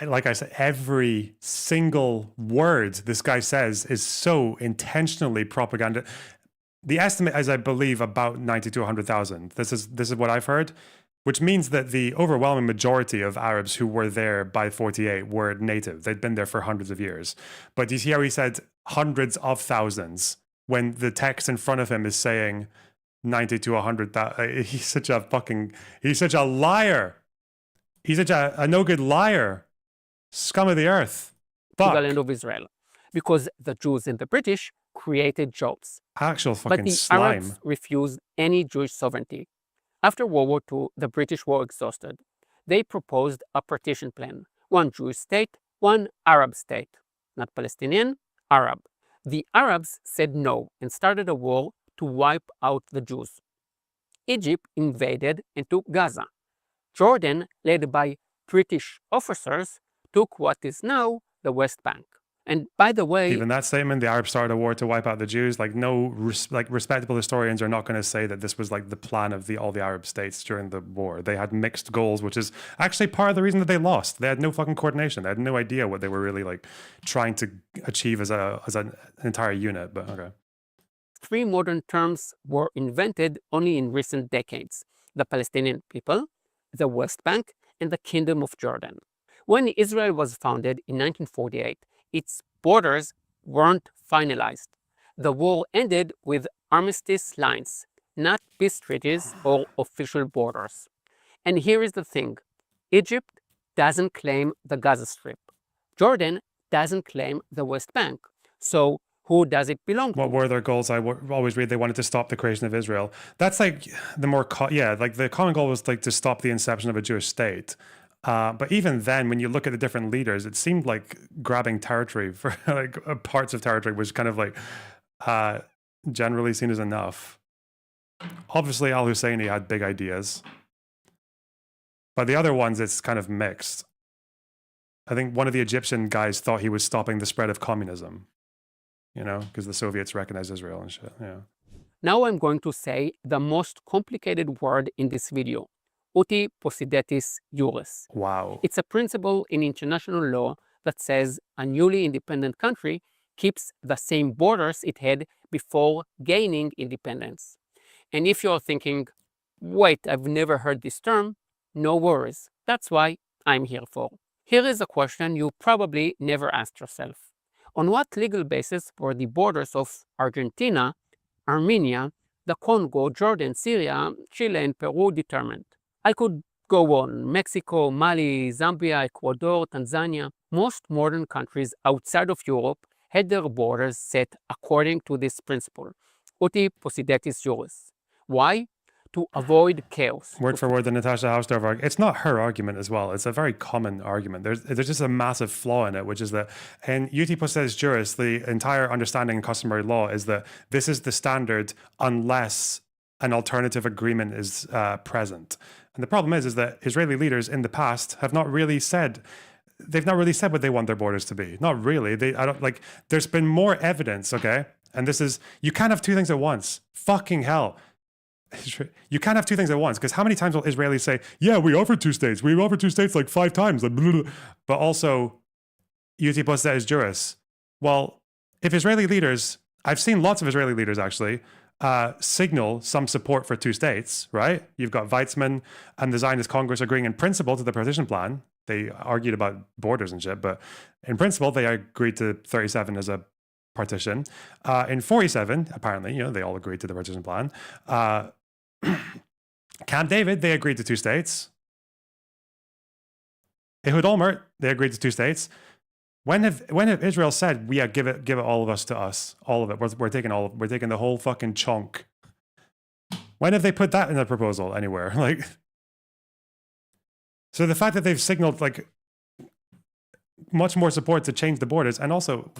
like I said, every single word this guy says is so intentionally propaganda. The estimate is, I believe, about 90 to 100,000. This is what I've heard, which means that the overwhelming majority of Arabs who were there by 48 were native. They'd been there for hundreds of years. But do you see how he said hundreds of thousands when the text in front of him is saying 90 to 100,000? He's such a liar. He's such a no good liar. Scum of the earth. to the land of Israel because the Jews and the British created jobs. Actual fucking but the slime. Arabs refused any Jewish sovereignty. After World War II, the British were exhausted. They proposed a partition plan. One Jewish state, one Arab state. Not Palestinian, Arab. The Arabs said no and started a war to wipe out the Jews. Egypt invaded and took Gaza. Jordan, led by British officers, took what is now the West Bank. And by the way, even that statement, the Arabs started a war to wipe out the Jews. Like respectable historians are not going to say that this was like the plan of all the Arab states during the war. They had mixed goals, which is actually part of the reason that they lost. They had no fucking coordination. They had no idea what they were really like trying to achieve as an entire unit. But okay. Three modern terms were invented only in recent decades: the Palestinian people, the West Bank, and the Kingdom of Jordan. When Israel was founded in 1948, its borders weren't finalized. The war ended with armistice lines, not peace treaties or official borders. And here is the thing: Egypt doesn't claim the Gaza Strip. Jordan doesn't claim the West Bank. So who does it belong to? What were their goals? I always read they wanted to stop the creation of Israel. That's like the more, like the common goal was like to stop the inception of a Jewish state. But even then, when you look at the different leaders, it seemed like grabbing territory for like parts of territory was kind of like generally seen as enough. Obviously, al-Husseini had big ideas. But the other ones, it's kind of mixed. I think one of the Egyptian guys thought he was stopping the spread of communism. You know, because the Soviets recognized Israel and shit, yeah. Now I'm going to say the most complicated word in this video: uti possidetis iuris. Wow. It's a principle in international law that says a newly independent country keeps the same borders it had before gaining independence. And if you're thinking, wait, I've never heard this term, no worries. That's why I'm here for. Here is a question you probably never asked yourself. On what legal basis were the borders of Argentina, Armenia, the Congo, Jordan, Syria, Chile, and Peru determined? I could go on: Mexico, Mali, Zambia, Ecuador, Tanzania. Most modern countries outside of Europe had their borders set according to this principle: uti possidetis iuris. Why? To avoid chaos. Word for word, the Natasha Hausdorff argument. It's not her argument as well. It's a very common argument. There's just a massive flaw in it, which is that in uti possidetis juris, the entire understanding in customary law is that this is the standard unless an alternative agreement is present. And the problem is that Israeli leaders in the past have not really said, they've not really said what they want their borders to be. Not really. There's been more evidence, okay? And this is, you can't have two things at once. Fucking hell. You can't have two things at once, because how many times will Israelis say, yeah, we offered two states. We offered two states like 5 times. Like, blah, blah, blah. But also, Yuti Postet juris. Well, if Israeli leaders, I've seen lots of Israeli leaders actually, signal some support for two states, right? You've got Weizmann and the Zionist Congress agreeing in principle to the partition plan. They argued about borders and shit, but in principle, they agreed to 37 as a partition. In 47, apparently, they all agreed to the partition plan. Camp David, they agreed to two states. Ehud Olmert, they agreed to two states. When have Israel said, "Yeah, give it all of us to us, all of it. We're taking the whole fucking chunk"? When have they put that in a proposal anywhere? Like, so the fact that they've signaled like much more support to change the borders, and also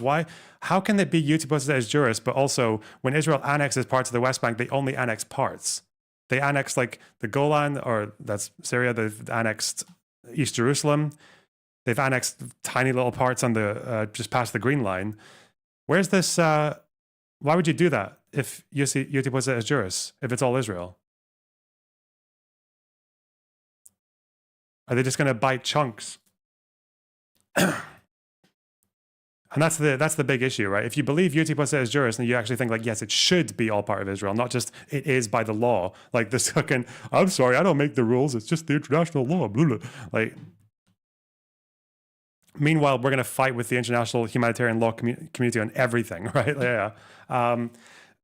how can it be Yuti as juris, but also when Israel annexes parts of the West Bank, they only annex parts. They annexed like the Golan, or that's Syria. They've annexed East Jerusalem. They've annexed tiny little parts on the just past the Green Line. Where's this? Why would you do that if Yuti Postet as juris, if it's all Israel? Are they just going to bite chunks? And that's the big issue, right? If you believe Yuti Postet as juris, then you actually think like, yes, it should be all part of Israel, not just it is by the law. Like this fucking, I'm sorry, I don't make the rules. It's just the international law. Blah, blah. Like, meanwhile, we're going to fight with the international humanitarian law community on everything, right? Yeah.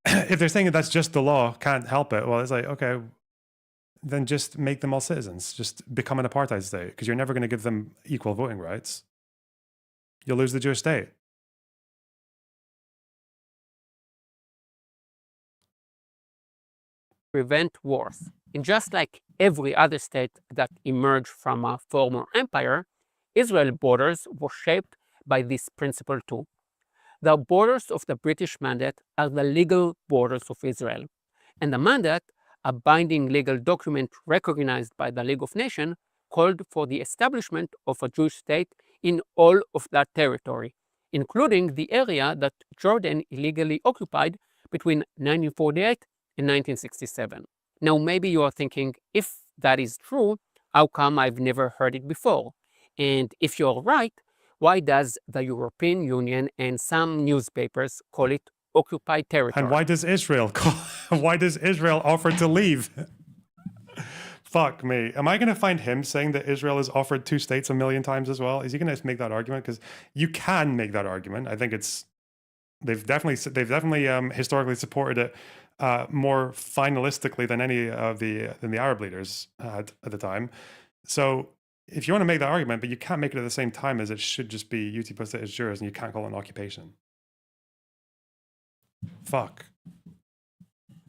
If they're saying that that's just the law, can't help it, well, it's like, okay, then just make them all citizens. Just become an apartheid state, because you're never going to give them equal voting rights. You'll lose the Jewish state. Prevent wars. And just like every other state that emerged from a former empire, Israel's borders were shaped by this principle too. The borders of the British Mandate are the legal borders of Israel. And the Mandate, a binding legal document recognized by the League of Nations, called for the establishment of a Jewish state in all of that territory, including the area that Jordan illegally occupied between 1948 and 1967. Now, maybe you are thinking, if that is true, how come I've never heard it before? And if you're right, why does the European Union and some newspapers call it occupied territory? And why does Israel offer to leave? Fuck me. Am I going to find him saying that Israel has offered two states 1 million times as well? Is he going to make that argument? Because you can make that argument. I think they've definitely historically supported it more finalistically than any of the Arab leaders had at the time. So if you want to make that argument, but you can't make it at the same time as it should just be Yuti Postet as juris, and you can't call it an occupation. Fuck.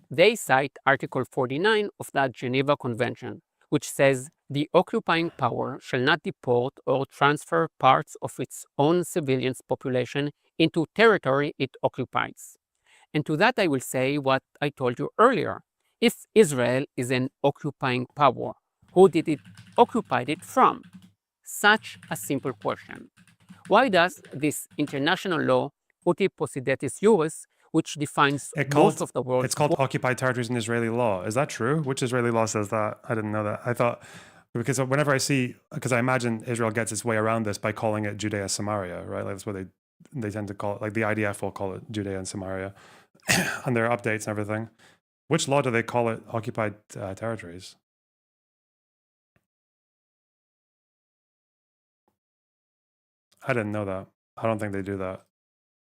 They cite Article 49 of the Geneva Convention, which says the occupying power shall not deport or transfer parts of its own civilian population into territory it occupies. And to that I will say what I told you earlier. If Israel is an occupying power, who did it occupy it from? Such a simple question. Why does this international law, Uti Possidetis Juris, which defines most of the world... It's called occupied territories in Israeli law. Is that true? Which Israeli law says that? I didn't know that. I thought... Because whenever because I imagine Israel gets its way around this by calling it Judea Samaria, right? Like that's what they tend to call it. Like the IDF will call it Judea and Samaria on their updates and everything. Which law do they call it occupied territories? I didn't know that. I don't think they do that.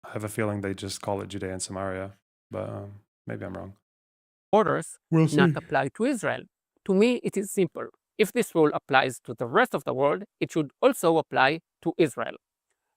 I have a feeling they just call it Judea and Samaria, but maybe I'm wrong. Borders We'll see. not apply to Israel. To me, it is simple. If this rule applies to the rest of the world, it should also apply to Israel.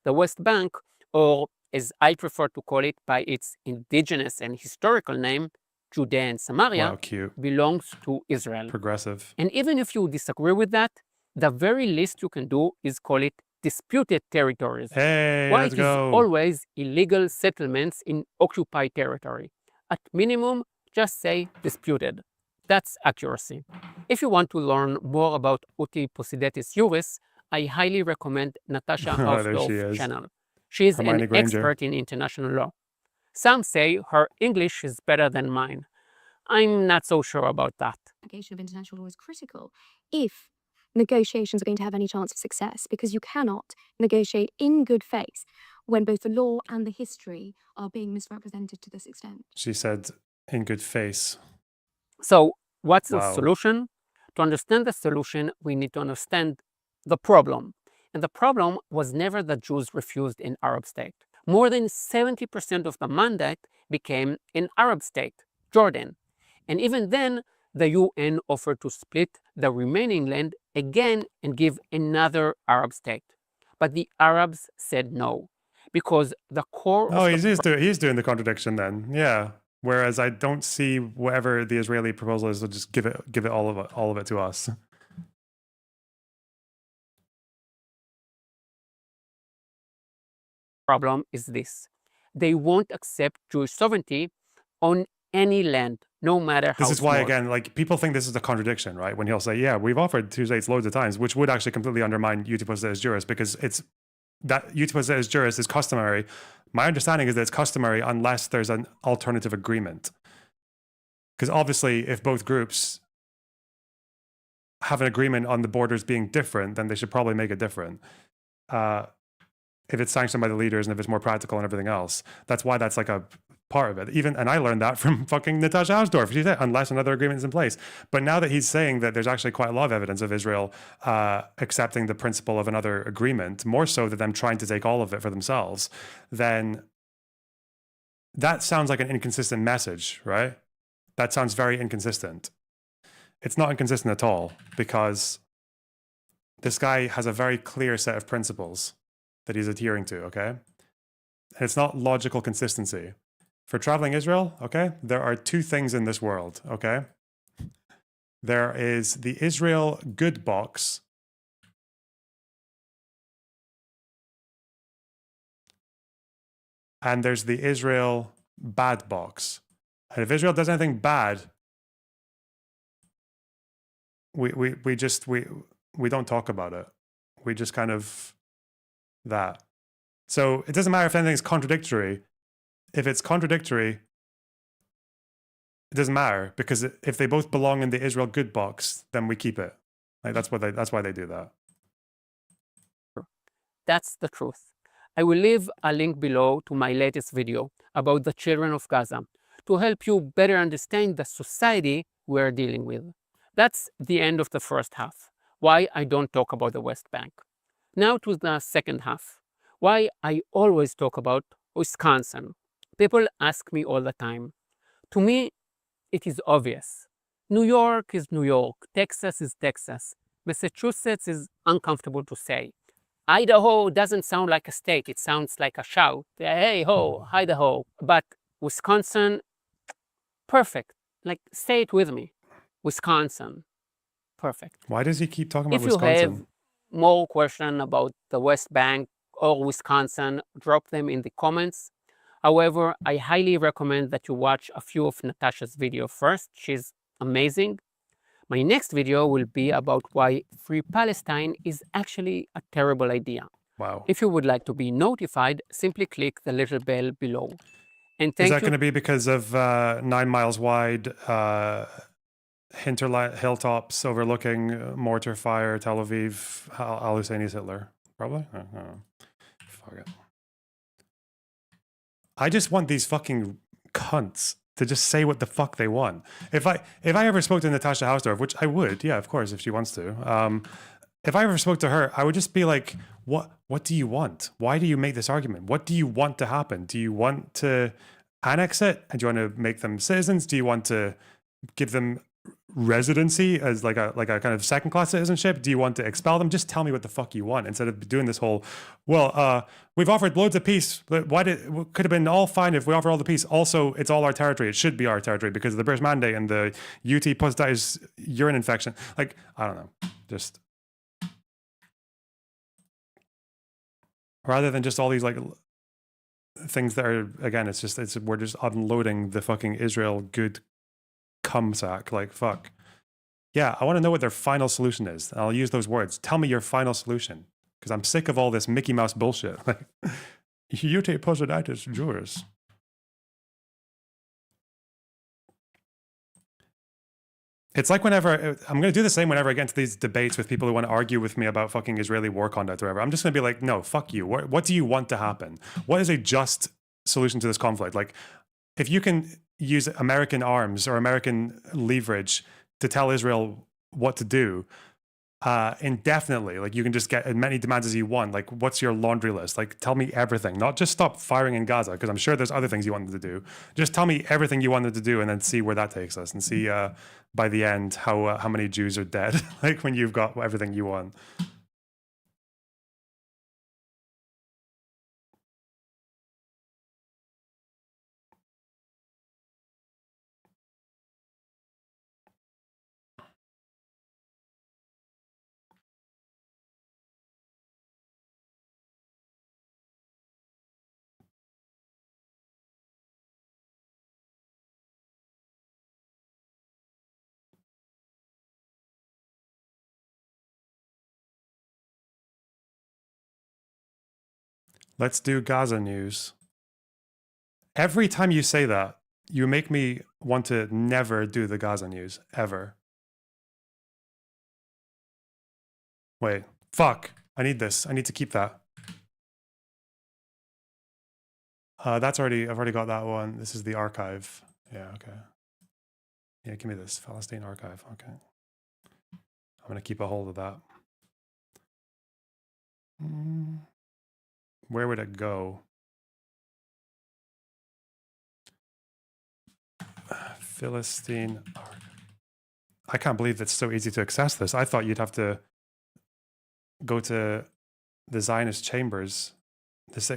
The West Bank, or as I prefer to call it by its indigenous and historical name, Judea and Samaria, belongs to Israel. Progressive. And even if you disagree with that, the very least you can do is call it disputed territories. Hey, Why let's it is go. always illegal settlements in occupied territory. At minimum, just say disputed. That's accuracy. If you want to learn more about Uti Possidetis Juris, I highly recommend Natasha Ausdorf's channel. She is Hermione an Granger. expert in international law. Some say her English is better than mine. I'm not so sure about that. Application of international law is critical if negotiations are going to have any chance of success, because you cannot negotiate in good faith when both the law and the history are being misrepresented to this extent. She said in good face. So what's the Wow. solution? To understand the solution, we need to understand the problem. And the problem was never that Jews refused an Arab state. More than 70% of the mandate became an Arab state, Jordan. And even then, the UN offered to split the remaining land again and give another Arab state. But the Arabs said no, because the core Oh, of he's doing the contradiction then. Yeah. Whereas I don't see whatever the Israeli proposal is, they'll just give it all of it to us. problem is this. They won't accept Jewish sovereignty on any land, no matter how This is why, small. again, like people think this is a contradiction, right? When he'll say, yeah, we've offered two states loads of times, which would actually completely undermine Utipus Deus Juris, because it's that Utipus Deus Juris is customary. My understanding is that it's customary unless there's an alternative agreement. Because obviously, if both groups have an agreement on the borders being different, then they should probably make it different. If it's sanctioned by the leaders and if it's more practical and everything else. That's why that's like a part of it. And I learned that from fucking Natasha Hausdorff. She said, unless another agreement is in place. But now that he's saying that there's actually quite a lot of evidence of Israel accepting the principle of another agreement, more so than them trying to take all of it for themselves, then that sounds like an inconsistent message, right? That sounds very inconsistent. It's not inconsistent at all, because this guy has a very clear set of principles that he's adhering to, okay? And it's not logical consistency. For traveling Israel, okay, there are two things in this world, okay? There is the Israel good box, and there's the Israel bad box. And if Israel does anything bad, we don't talk about it. We just kind of that. So it doesn't matter if anything's contradictory. If it's contradictory, it doesn't matter, because if they both belong in the Israel good box, then we keep it. Like that's why they do that. That's the truth. I will leave a link below to my latest video about the children of Gaza to help you better understand the society we're dealing with. That's the end of the first half, why I don't talk about the West Bank. Now to the second half, why I always talk about Wisconsin. People ask me all the time. To me, it is obvious. New York is New York, Texas is Texas, Massachusetts is uncomfortable to say. Idaho doesn't sound like a state, it sounds like a shout. Hey ho, Idaho. But Wisconsin, perfect. Like, say it with me. Wisconsin, perfect. Why does he keep talking about If you Wisconsin? have more questions about the West Bank or Wisconsin, drop them in the comments. However, I highly recommend that you watch a few of Natasha's videos first. She's amazing. My next video will be about why Free Palestine is actually a terrible idea. Wow. If you would like to be notified, simply click the little bell below. And Is that going to be because of 9 miles wide hinterland hilltops overlooking mortar fire Tel Aviv, Al Husseini's Hitler? Probably. I don't know. Fuck it. I just want these fucking cunts to just say what the fuck they want. If I ever spoke to Natasha Hausdorff, which I would, yeah, of course, if she wants to. If I ever spoke to her, I would just be like, what do you want? Why do you make this argument? What do you want to happen? Do you want to annex it? And do you want to make them citizens? Do you want to give them residency as like a kind of second-class citizenship? Do you want to expel them? Just tell me what the fuck you want, instead of doing this whole, well, we've offered loads of peace, but could have been all fine if we offer all the peace. Also, it's all our territory. It should be our territory because of the British Mandate and the UT positive urine infection. Like, I don't know, just rather than just all these like things that are, again, we're just unloading the fucking Israel good cum sack. Like, fuck. Yeah, I want to know what their final solution is. I'll use those words. Tell me your final solution. Because I'm sick of all this Mickey Mouse bullshit. Like, UT positive juris. It's like whenever I'm going to do the same whenever I get into these debates with people who want to argue with me about fucking Israeli war conduct or whatever. I'm just going to be like, no, fuck you. What do you want to happen? What is a just solution to this conflict? Like, if you can use American arms or American leverage to tell Israel what to do indefinitely, like you can just get as many demands as you want. Like, what's your laundry list? Like, tell me everything, not just stop firing in Gaza, because I'm sure there's other things you want them to do. Just tell me everything you want them to do and then see where that takes us and see by the end how many Jews are dead, like when you've got everything you want. Let's do Gaza news. Every time you say that, you make me want to never do the Gaza news, ever. Wait, fuck. I need this. I need to keep that. I've already got that one. This is the archive. Yeah, okay. Yeah, give me this. Palestine archive. Okay. I'm going to keep a hold of that. Where would it go? Philistine. I can't believe it's so easy to access this. I thought you'd have to go to the Zionist chambers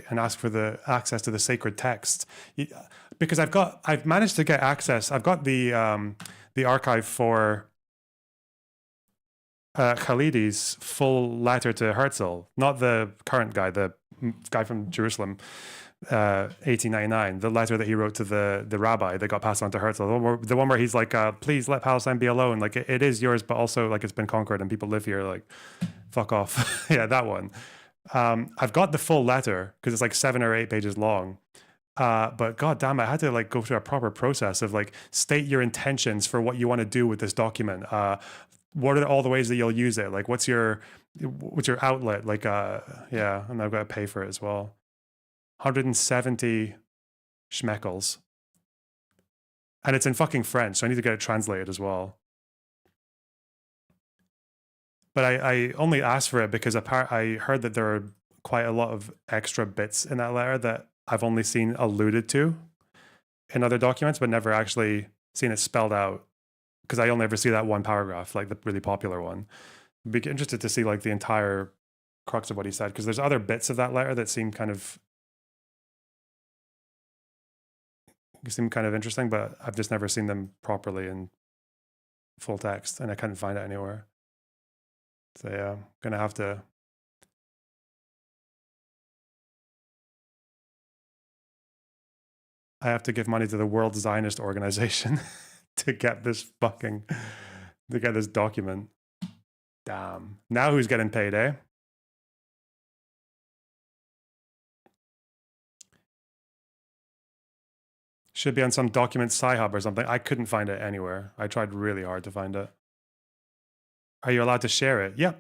and ask for the access to the sacred text. Because I've managed to get access. I've got the archive for Khalidi's full letter to Herzl, not the current guy, the guy from Jerusalem, 1899, the letter that he wrote to the rabbi that got passed on to Herzl, the one where he's like, please let Palestine be alone. Like, it is yours, but also like it's been conquered and people live here. Like, fuck off. Yeah, that one. I've got the full letter because it's like 7 or 8 pages long. But god damn it, I had to like go through a proper process of like state your intentions for what you want to do with this document. What are all the ways that you'll use it? Like, what's your outlet? Like, yeah, and I've got to pay for it as well. 170 schmeckles. And it's in fucking French, so I need to get it translated as well. But I only asked for it because I heard that there are quite a lot of extra bits in that letter that I've only seen alluded to in other documents, but never actually seen it spelled out. Because I only ever see that one paragraph, like the really popular one. I'd be interested to see like the entire crux of what he said, because there's other bits of that letter that seem kind of interesting, but I've just never seen them properly in full text, and I couldn't find it anywhere. So yeah, I'm gonna have to. I have to give money to the World Zionist Organization to get this document. Damn. Now who's getting paid, eh? Should be on some document Sci-Hub or something. I couldn't find it anywhere. I tried really hard to find it. Are you allowed to share it? Yeah.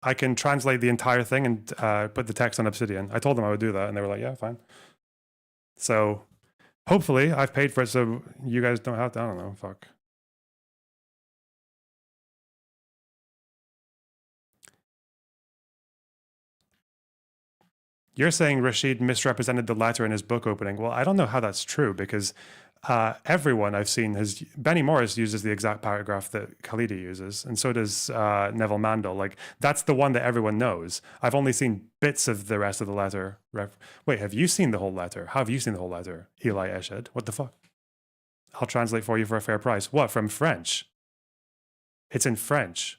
I can translate the entire thing and put the text on Obsidian. I told them I would do that, and they were like, yeah, fine. So hopefully I've paid for it so you guys don't have to. I don't know. Fuck. You're saying Rashid misrepresented the letter in his book opening. Well, I don't know how that's true, because everyone I've seen has... Benny Morris uses the exact paragraph that Khalidi uses, and so does Neville Mandel. Like, that's the one that everyone knows. I've only seen bits of the rest of the letter. Wait, have you seen the whole letter? How have you seen the whole letter, Eli Eshed? What the fuck? I'll translate for you for a fair price. What, from French? It's in French.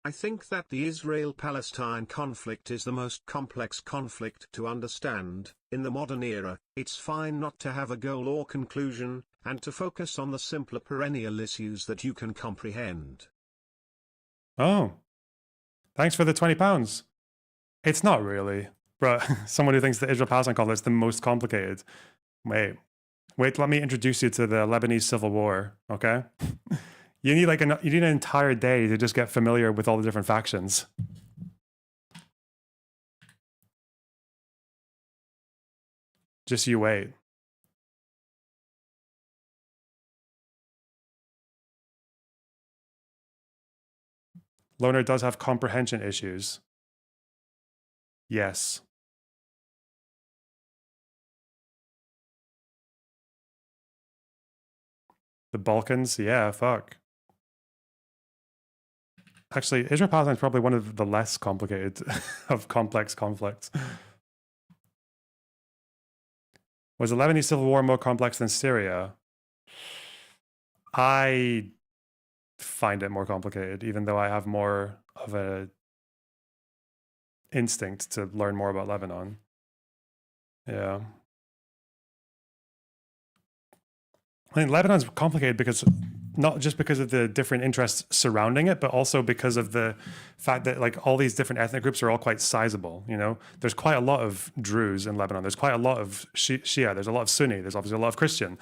I think that the Israel-Palestine conflict is the most complex conflict to understand. In the modern era, it's fine not to have a goal or conclusion, and to focus on the simpler perennial issues that you can comprehend. Oh. Thanks for the £20. It's not really. But someone who thinks the Israel-Palestine conflict is the most complicated. Wait, let me introduce you to the Lebanese Civil War, okay? You need like you need an entire day to just get familiar with all the different factions. Just you wait. Loner does have comprehension issues. Yes. The Balkans, yeah, fuck. Actually, Israel-Palestine is probably one of the less complicated of complex conflicts. Was the Lebanese civil war more complex than Syria? I find it more complicated, even though I have more of a instinct to learn more about Lebanon. Yeah. I think Lebanon's complicated because not just because of the different interests surrounding it, but also because of the fact that like all these different ethnic groups are all quite sizable. You know, there's quite a lot of Druze in Lebanon. There's quite a lot of Shia. There's a lot of Sunni. There's obviously a lot of Christian.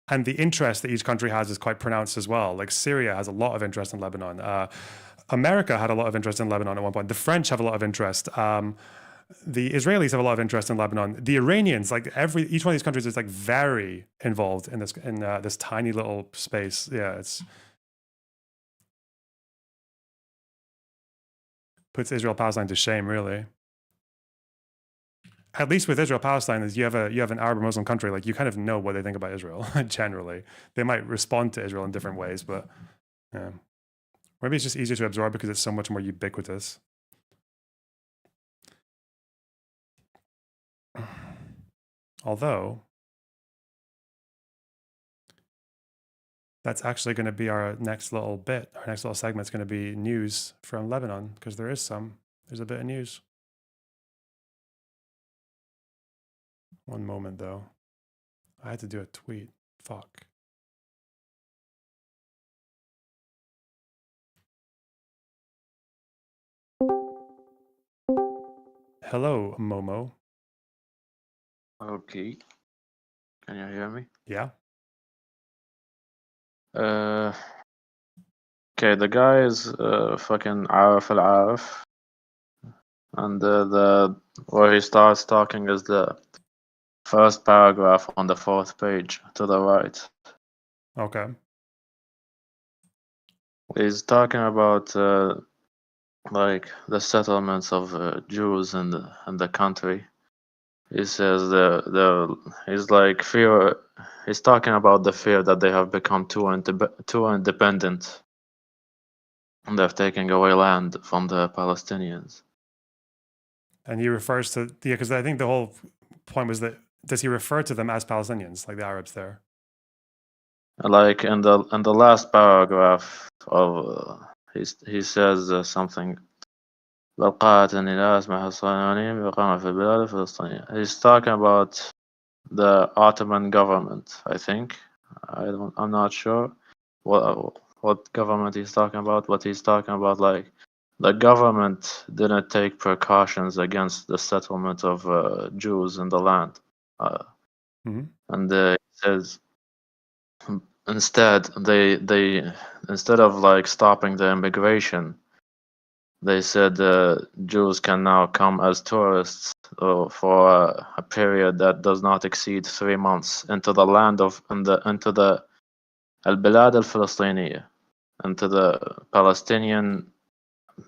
And the interest that each country has is quite pronounced as well. Like Syria has a lot of interest in Lebanon. America had a lot of interest in Lebanon at one point. The French have a lot of interest. The Israelis have a lot of interest in Lebanon. The Iranians, like each one of these countries is like very involved in this tiny little space. Yeah, it's puts Israel-Palestine to shame, really. At least with Israel-Palestine, is you have an Arab or Muslim country, like you kind of know what they think about Israel generally. They might respond to Israel in different ways, but yeah. Maybe it's just easier to absorb because it's so much more ubiquitous. Although, that's actually going to be our next little bit. Our next little segment is going to be news from Lebanon, because there's a bit of news. One moment, though. I had to do a tweet. Fuck. Hello, Momo. Okay. Can you hear me? Yeah. Okay, the guy is fucking Arif al-Arif. And where he starts talking is the first paragraph on the 4th page to the right. Okay. He's talking about like the settlements of Jews in the country. He says he's like fear. He's talking about the fear that they have become too independent, and they're taking away land from the Palestinians. And he refers to because I think the whole point was that does he refer to them as Palestinians, like the Arabs there? Like in the last paragraph of he says something. He's talking about the Ottoman government, I think. I'm not sure what government he's talking about, but he's talking about like the government didn't take precautions against the settlement of Jews in the land. And he says instead instead of like stopping the immigration, they said Jews can now come as tourists for a period that does not exceed 3 months into the land into the al-Bilad al-Falastiniya, into the Palestinian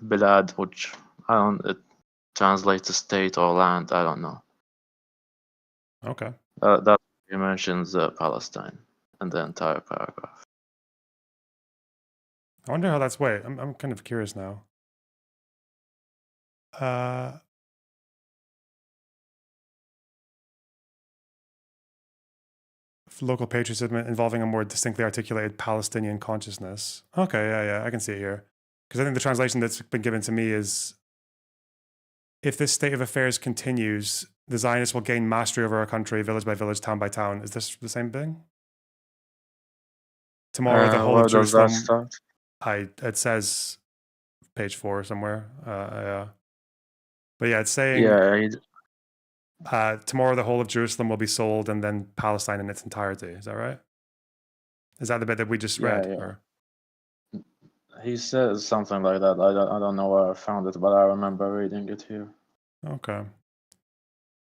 Bilad, which it translates to state or land, I don't know. Okay. That he mentions Palestine in the entire paragraph. I wonder how that's. Wait, I'm kind of curious now. Local patriotism involving a more distinctly articulated Palestinian consciousness. Okay, yeah, I can see it here. Because I think the translation that's been given to me is, if this state of affairs continues, the Zionists will gain mastery over our country, village by village, town by town. Is this the same thing? Tomorrow, the whole of Jerusalem. Does that start? It says page 4 somewhere. But yeah, it's saying. Yeah. Tomorrow, the whole of Jerusalem will be sold, and then Palestine in its entirety. Is that right? Is that the bit that we just read? Or? He says something like that. I don't know where I found it, but I remember reading it here. Okay.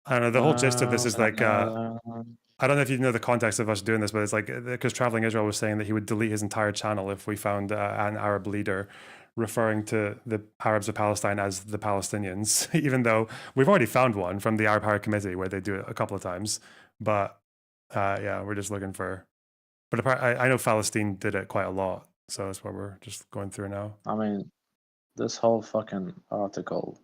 I don't know. The whole gist of this is like, I don't know if you know the context of us doing this, but it's like, because Traveling Israel was saying that he would delete his entire channel if we found an Arab leader referring to the Arabs of Palestine as the Palestinians, even though we've already found one from the Arab High Committee where they do it a couple of times. But yeah, we're just looking for, but I know Palestine did it quite a lot. So that's what we're just going through now. I mean, this whole fucking article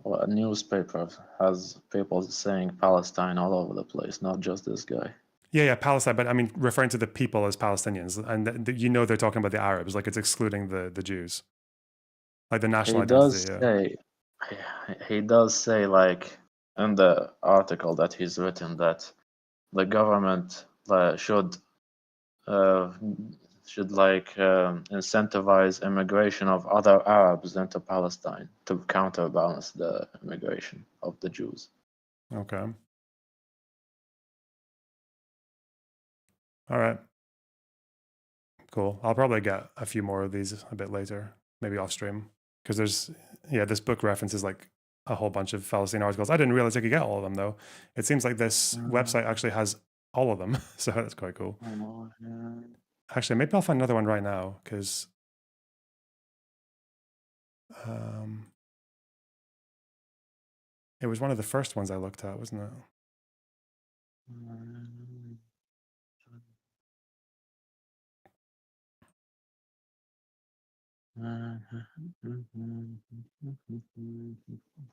or a newspaper has people saying Palestine all over the place, not just this guy. Yeah, Palestine, but I mean, referring to the people as Palestinians, and they're talking about the Arabs, like it's excluding the Jews, like the national identity. He does say, like in the article that he's written, that the government should incentivize immigration of other Arabs into Palestine to counterbalance the immigration of the Jews. Okay. All right. Cool. I'll probably get a few more of these a bit later, maybe off stream, because this book references like a whole bunch of Palestine articles. I didn't realize I could get all of them though. It seems like this website actually has all of them, so that's quite cool. Actually, maybe I'll find another one right now because it was one of the first ones I looked at, wasn't it?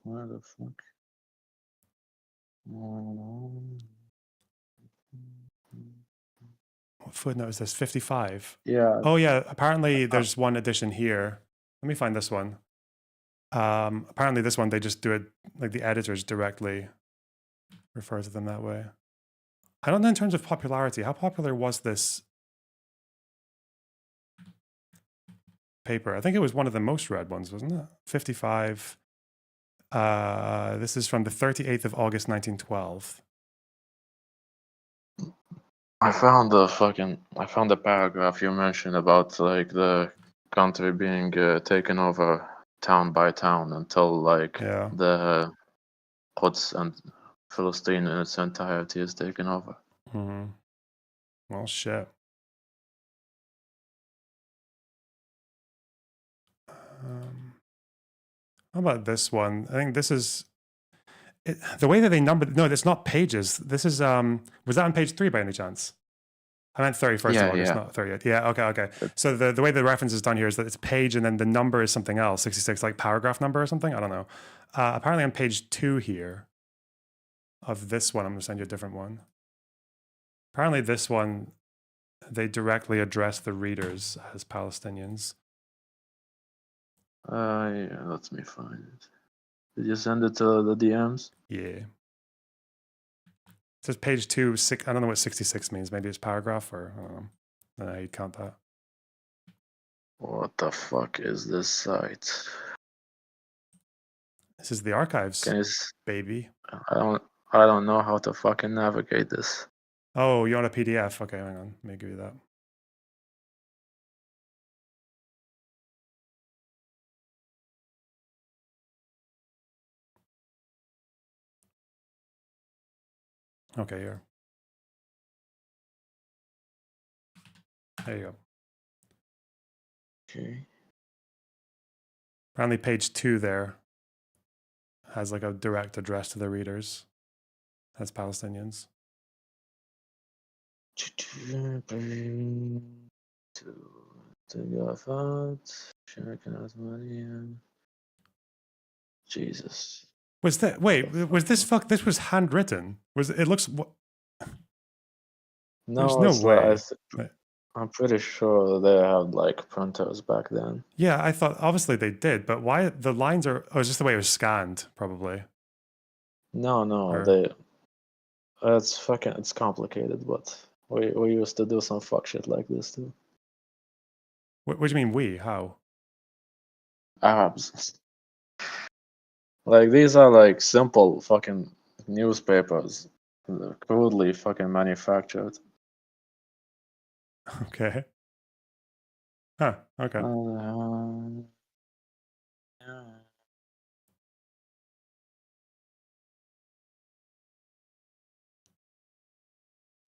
Where the fuck? What footnote is this? 55. Yeah. Oh yeah. Apparently, there's one addition here. Let me find this one. Apparently, this one they just do it like the editors directly refer to them that way. I don't know in terms of popularity. How popular was this paper? I think it was one of the most read ones, wasn't it? 55. This is from the 38th of August, 1912. I found the paragraph you mentioned about like the country being taken over town by town until like the Quds and Philistine in its entirety is taken over. Mm-hmm. Well, shit. How about this one? I think this is the way that they numbered. No, it's not pages. This is was that on page 3 by any chance? I meant 31st of August, not 30th. Yeah, okay. So the way the reference is done here is that it's page and then the number is something else, 66, like paragraph number or something. I don't know. Apparently on page 2 here of this one, I'm going to send you a different one. Apparently this one, they directly address the readers as Palestinians. Yeah, let me find it. Did you send it to the DMs? Yeah. It says page 2, I don't know what 66 means. Maybe it's paragraph or I don't know. I don't know how you count that. What the fuck is this site? This is the archives, baby. I don't know how to fucking navigate this. Oh, you want a PDF? Okay, hang on. Let me give you that. Okay, here. There you go. Okay. Apparently page 2 there has like a direct address to the readers as Palestinians. Jesus. Was that this was handwritten? It looks No, there's no way. I'm pretty sure they had like printers back then. Yeah, I thought obviously they did, but why the lines are it's just the way it was scanned, probably. No, it's complicated, but we used to do some fuck shit like this too. What do you mean we? How? Arabs. Like these are like simple fucking newspapers, crudely fucking manufactured. Okay. Huh. Okay.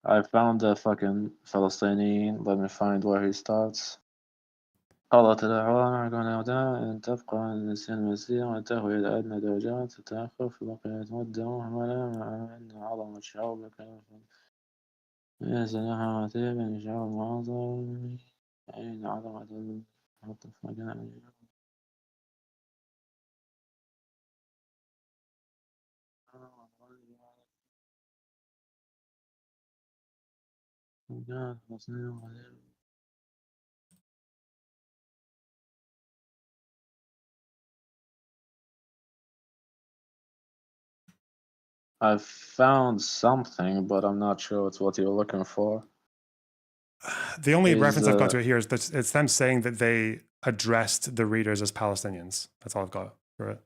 I found the fucking Palestinian. Let me find where he starts. قالت الأعوام أن تبقى النسيان المسيح وتهوي إلى أدنى درجات التأخر في بقية مدة مهملة مع أن عظمة شعوبك هي سلاحها مثير من شعوب معظم أين عظمة I found something, but I'm not sure it's what you're looking for. The only reference I've got to it here is that it's them saying that they addressed the readers as Palestinians. That's all I've got for it.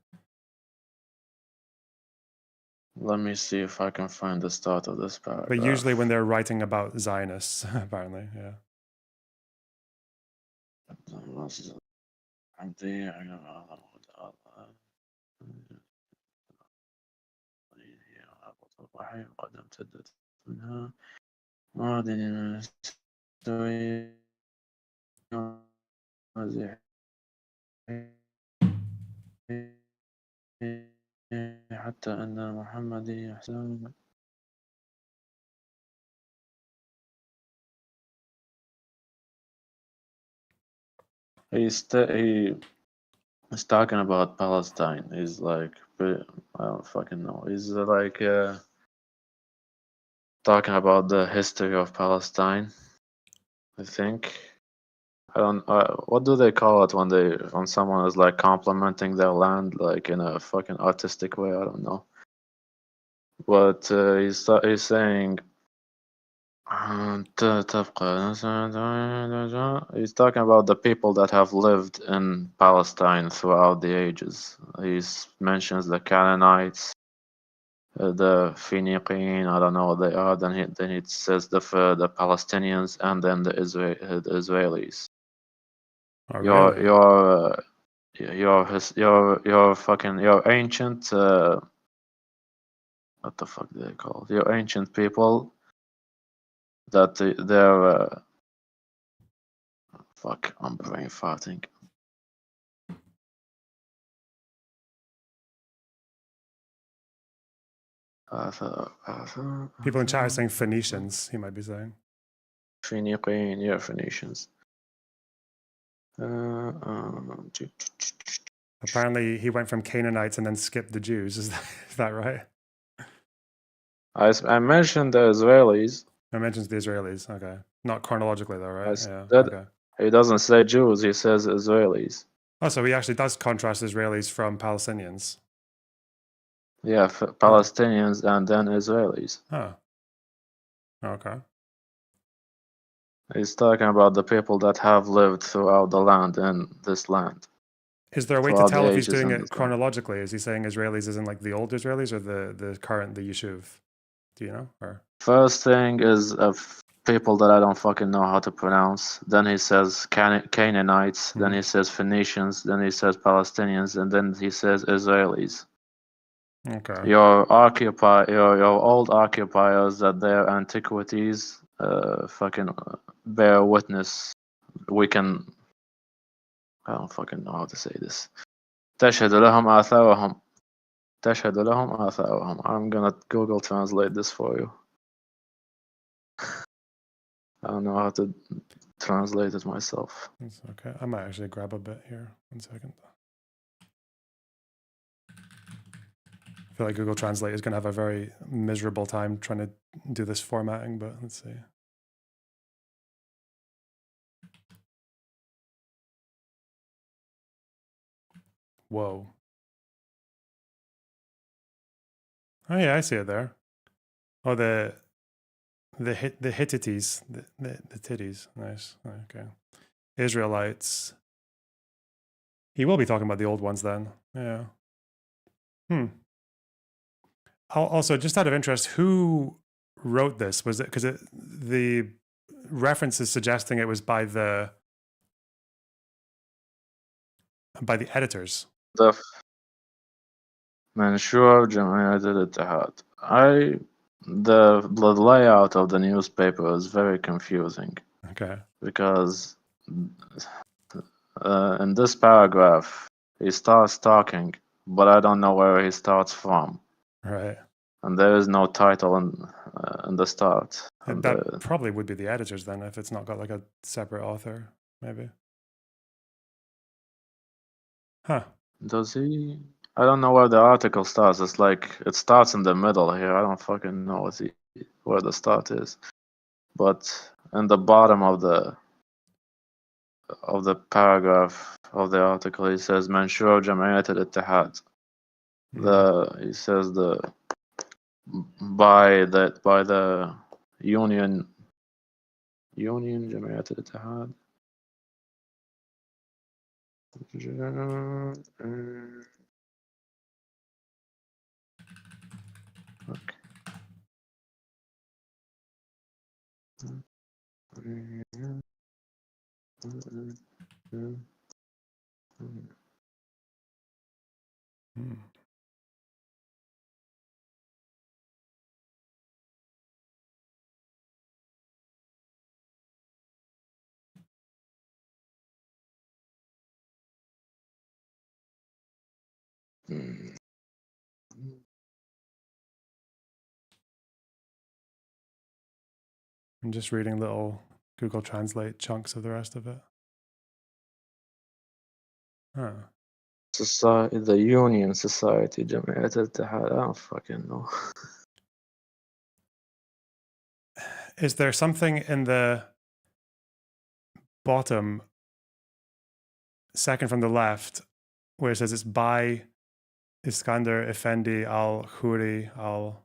Let me see if I can find the start of this paragraph. But usually when they're writing about Zionists, apparently, yeah. قد امتدت منها معادن مستوي حتى أن محمد يحسن he's talking about Palestine. He's like, I don't fucking know. He's like talking about the history of Palestine. I think. I don't. What do they call it when someone is like complimenting their land like in a fucking artistic way? I don't know. But he's saying. He's talking about the people that have lived in Palestine throughout the ages. He mentions the Canaanites, the Phoenicians. I don't know what they are. Then he says the Palestinians, and then the Israelis. Oh, really? Your fucking your ancient what the fuck do they call it? Your ancient people that they're fuck, I'm brain farting. People in chat are saying Phoenicians, he might be saying. Phoenician, yeah, Phoenicians. Apparently he went from Canaanites and then skipped the Jews. Is that right? I mentioned the Israelis. I mentioned the Israelis. Okay. Not chronologically though, right? Yeah. Okay. He doesn't say Jews, he says Israelis. Oh, so he actually does contrast Israelis from Palestinians. Yeah, Palestinians and then Israelis. Oh. Okay. He's talking about the people that have lived throughout the land in this land. Is there a way to tell if he's doing it chronologically? Is he saying Israelis as in like the old Israelis or the current, the Yishuv? Do you know? Or first thing is people that I don't fucking know how to pronounce. Then he says Canaanites. Then he says Phoenicians. Then he says Palestinians, and then he says Israelis. Okay. Your old occupiers that their antiquities fucking bear witness. We can. I don't fucking know how to say this. تشهد لهم آثارهم. تشهد لهم آثارهم. I'm gonna Google translate this for you. I don't know how to translate it myself. That's okay. I might actually grab a bit here. 1 second. I feel like Google Translate is going to have a very miserable time trying to do this formatting, but let's see. Whoa. Oh yeah, I see it there. Oh, the Hittites, the titties. Nice. Okay. Israelites. He will be talking about the old ones then. Yeah. Also, just out of interest, who wrote this? Was it because the references suggesting it was by the editors. The منشور جمعية الاتحاد. The layout of the newspaper is very confusing. Okay. Because in this paragraph he starts talking, but I don't know where he starts from. Right. And there is no title in the start. That probably would be the editors then, if it's not got like a separate author, maybe. Huh. Does he? I don't know where the article starts. It's like it starts in the middle here. I don't fucking know where the start is. But in the bottom of the paragraph of the article, he says منشور جمعية الاتحاد. He says by the union جمعية الاتحاد. I'm just reading little Google Translate chunks of the rest of it. Huh. Society, the Union Society جمعية الاتحاد. I don't fucking know. Is there something in the bottom, second from the left, where it says it's by Iskander Effendi al-Khoury al...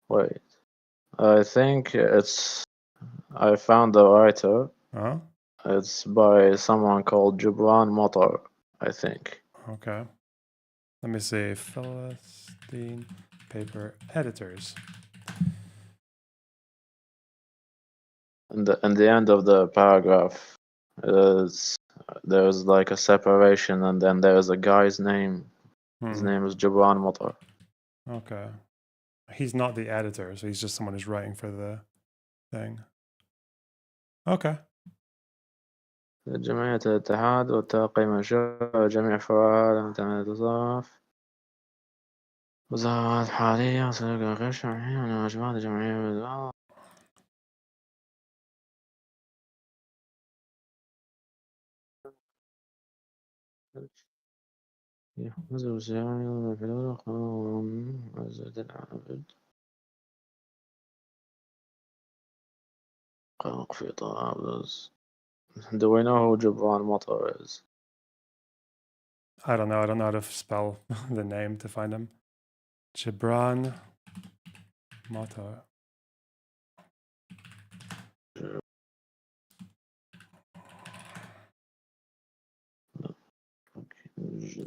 Wait, I think I found the writer. Uh-huh. It's by someone called Jubran Motor, I think. Okay. Let me see. Philistine paper editors. In the end of the paragraph, there's like a separation, and then there's a guy's name. His name is Jubran Motor. Okay. He's not the editor, so he's just someone who's writing for the thing. Okay. جمعية الاتحاد وتلقي منشور جميع فروعها لم تتصرف وزارات حالية وسلوك غير شرعي من واجبات الجمعية يحوز وسيعني ومفلول قانون عزة العابد قلق في طرابلس. Do we know who Jubran Motor is? I don't know. I don't know how to spell the name to find him. Jubran Motor.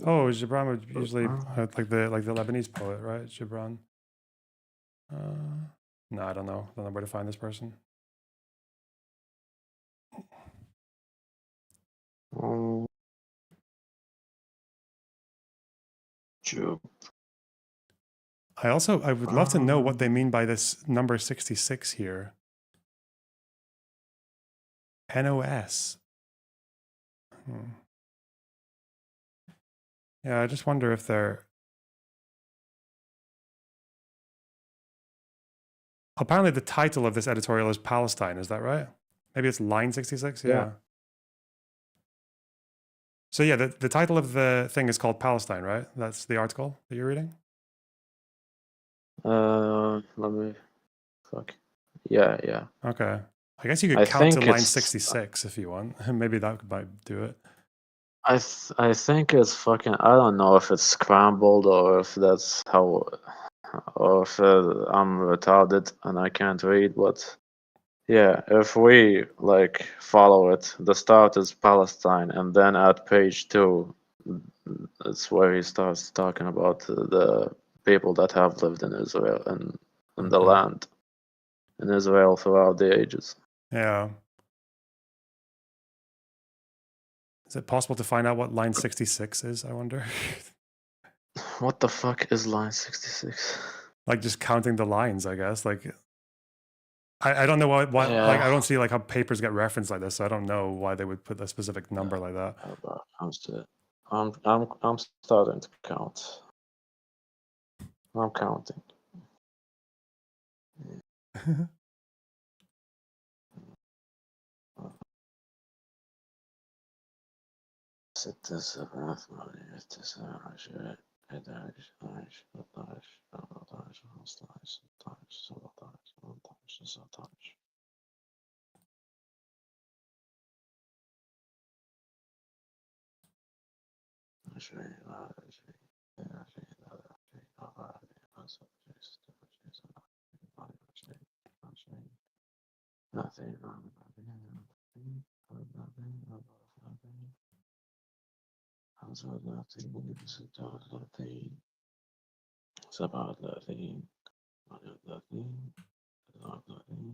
Oh, Gibran would usually like the Lebanese poet, right? Gibran. No, I don't know. I don't know where to find this person. I would love to know what they mean by this number 66 here. NOS. Yeah, I just wonder if they're... Apparently the title of this editorial is Palestine, is that right? Maybe it's line 66? Yeah. So yeah, the title of the thing is called Palestine, right? That's the article that you're reading? Let me... Fuck. Yeah. Okay. I guess you could count to line 66 if you want. Maybe that might do it. I think it's fucking... I don't know if it's scrambled or if that's how... Or if I'm retarded and I can't read, but Yeah, if we like follow it, the start is Palestine, and then at page 2, it's where he starts talking about the people that have lived in Israel and in the land in Israel throughout the ages. Yeah. Is it possible to find out what line 66 is, I wonder? What the fuck is line 66? Like just counting the lines, I guess. Like I don't know why Yeah. like I don't see like how papers get referenced like this, so I don't know why they would put a specific number like that. I'm starting to count. I'm counting. ستة سبعة ثمانية تسعة عشرة 11 12 13 14 15 16 17 18 19 20 21 22 23 24 25 26 27 28 29 30 37 38 39 40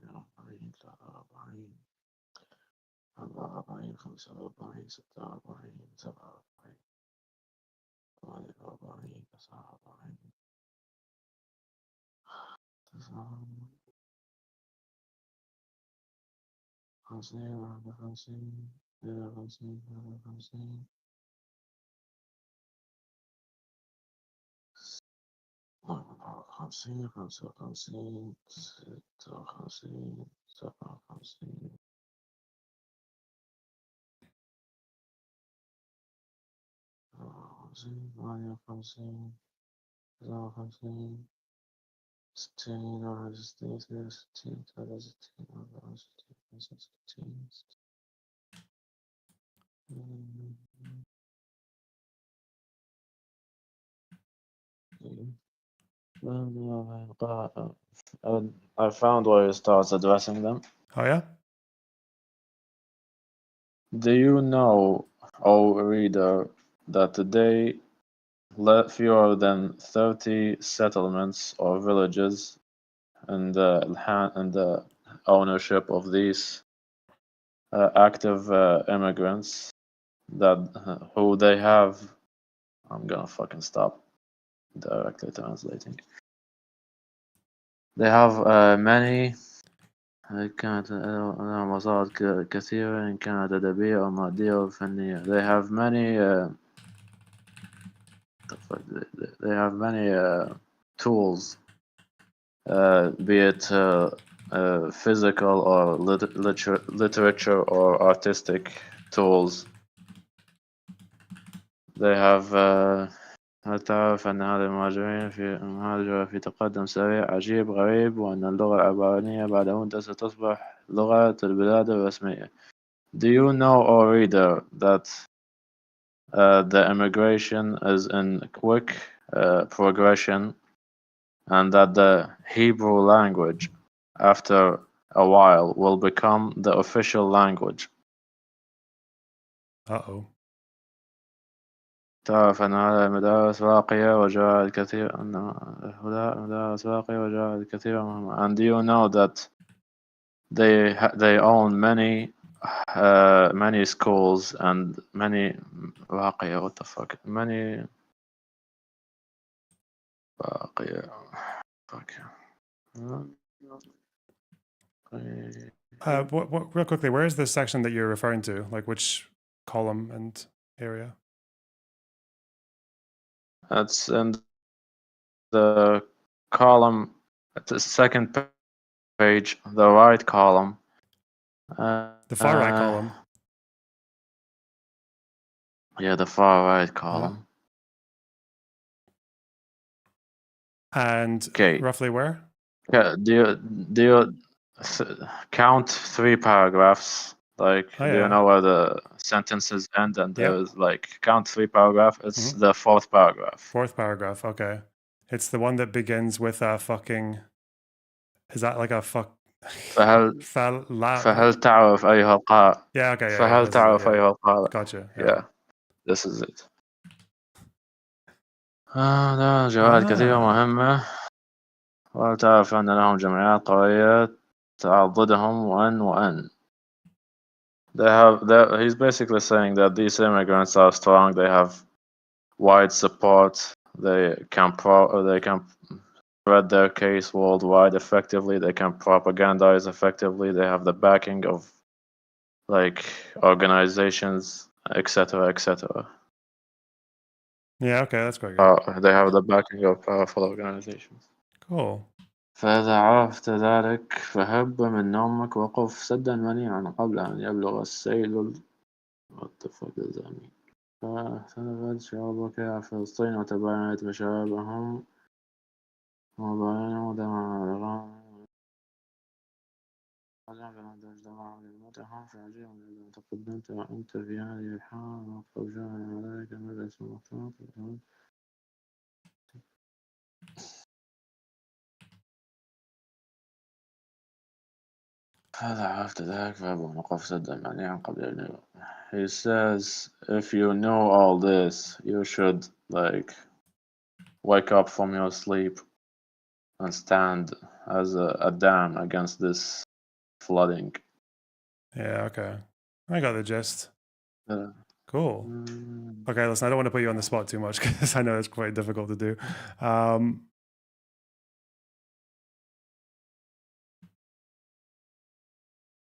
41 42 43 44 45 46 47 48 49 I found where it starts addressing them. Oh yeah? Do you know, O reader, that today fewer than 30 settlements or villages and the ownership of these active immigrants that who they have. I'm gonna fucking stop directly translating. They have many. كانت لها مصادر كثيرة إن كانت أدبية أو مادية أو فنية. They have many. They have many tools, be it physical or literature or artistic tools. They have هل تعرف أن هذا المهاجرة في تقدم سريع عجيب غريب وأن اللغة العبرانية بعد مدة ستصبح لغة البلاد الرسمية. Do you know, O reader, that the immigration is in quick progression and that the Hebrew language after a while will become the official language? Uh-oh. تعرف أن هذه المدارس راقية وجاء الكثير أن هؤلاء مدارس راقية وجاء الكثير مهمة. And do you know that they own many schools and many راقية, what the fuck, many راقية, fuck. Real quickly, where is this section that you're referring to? Like which column and area? That's in the column at the second page, the right column. The far right column. Yeah, the far right column. And roughly where? Do you count 3 paragraphs Like, Oh, do you yeah. know where the sentences end and Yep. there's like count 3 paragraph? It's the 4th paragraph. Fourth paragraph. Okay. It's the one that begins with a fucking. Is that like a fuck? فهل فهل تعرف أيها القارئ؟ Yeah. Okay. Yeah. فهل This is it, تعرف yeah. أيها القارئ؟ Gotcha. Yeah, this is it. ده جوائز كثيرة مهمة، وهل تعرف أن لهم جمعيات قوية تعضدهم وأن he's basically saying that these immigrants are strong, they have wide support, they can spread their case worldwide effectively, they can propagandize effectively, they have the backing of like organizations, etc., etc. Yeah, okay, that's quite good. They have the backing of powerful organizations. Cool. فإذا عرفت ذلك فهب من نومك وقف سدا منيعا قبل أن يبلغ السيل What the fuck does that mean? فاختلفت شعوبك يا فلسطين وتباينت مشاربهم وباينوا دماء فلم تجتمع لموتهم فأجيهم إذا تقدمت وأنت في هذه الحال وقد جاء عليك مجلس المختار فإذا عرفت ذلك فهب نقف سدا منيعا قبل. He says, if you know all this, you should like wake up from your sleep and stand as a dam against this flooding. Yeah, okay. I got the gist. Yeah. Cool. Okay, listen, I don't want to put you on the spot too much because I know it's quite difficult to do.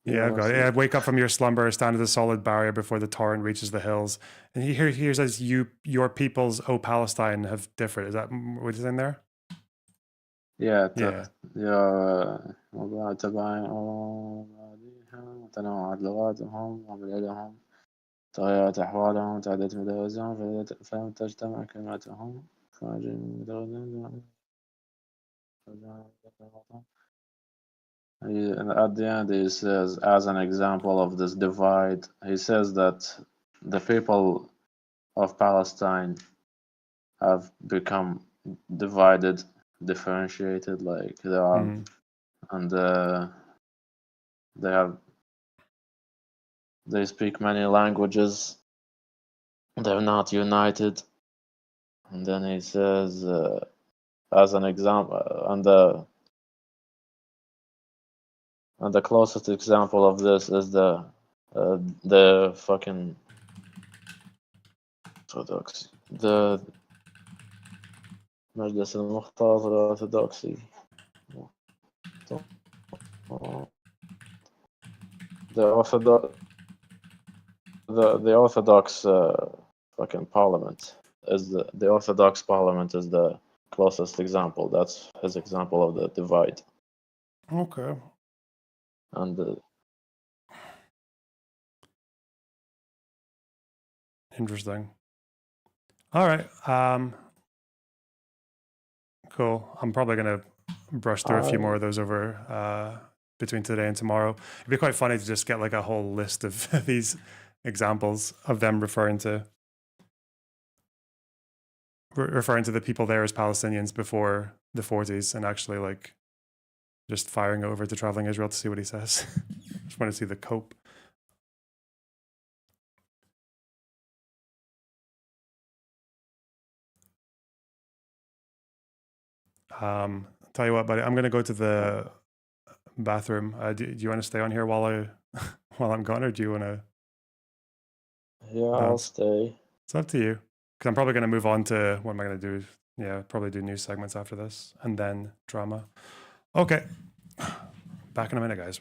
Yeah, I've got it. Yeah, wake up from your slumber, stand as a solid barrier before the torrent reaches the hills. And here says, your peoples, O Palestine, have differed. Is that what is in there? Yeah. وبعد تبعي تنوعت لغاتهم وبلادهم تغيرت أحوالهم تعدت مدارسهم فلم تجتمع كلماتهم خارج من And at the end, he says, as an example of this divide, he says that the people of Palestine have become divided, differentiated, like there are, and they speak many languages, they're not united. And then he says, as an example, and the closest example of this is the fucking Orthodox, the مجلس المختار الأرثوذكسي, the Orthodox fucking parliament is the Orthodox parliament is the closest example. That's his example of the divide. Okay. And interesting. All right. Cool. I'm probably gonna brush through a few more of those over between today and tomorrow. It'd be quite funny to just get like a whole list of these examples of them referring to the people there as Palestinians before the 40s and actually like just firing over to Traveling Israel to see what he says. Just want to see the cope. Tell you what, buddy, I'm gonna go to the bathroom. Do you want to stay on here while I'm gone, or do you want to? Yeah, I'll stay. It's up to you. Because I'm probably going to move on to what am I going to do? Yeah, probably do news segments after this, and then drama. Okay, back in a minute, guys.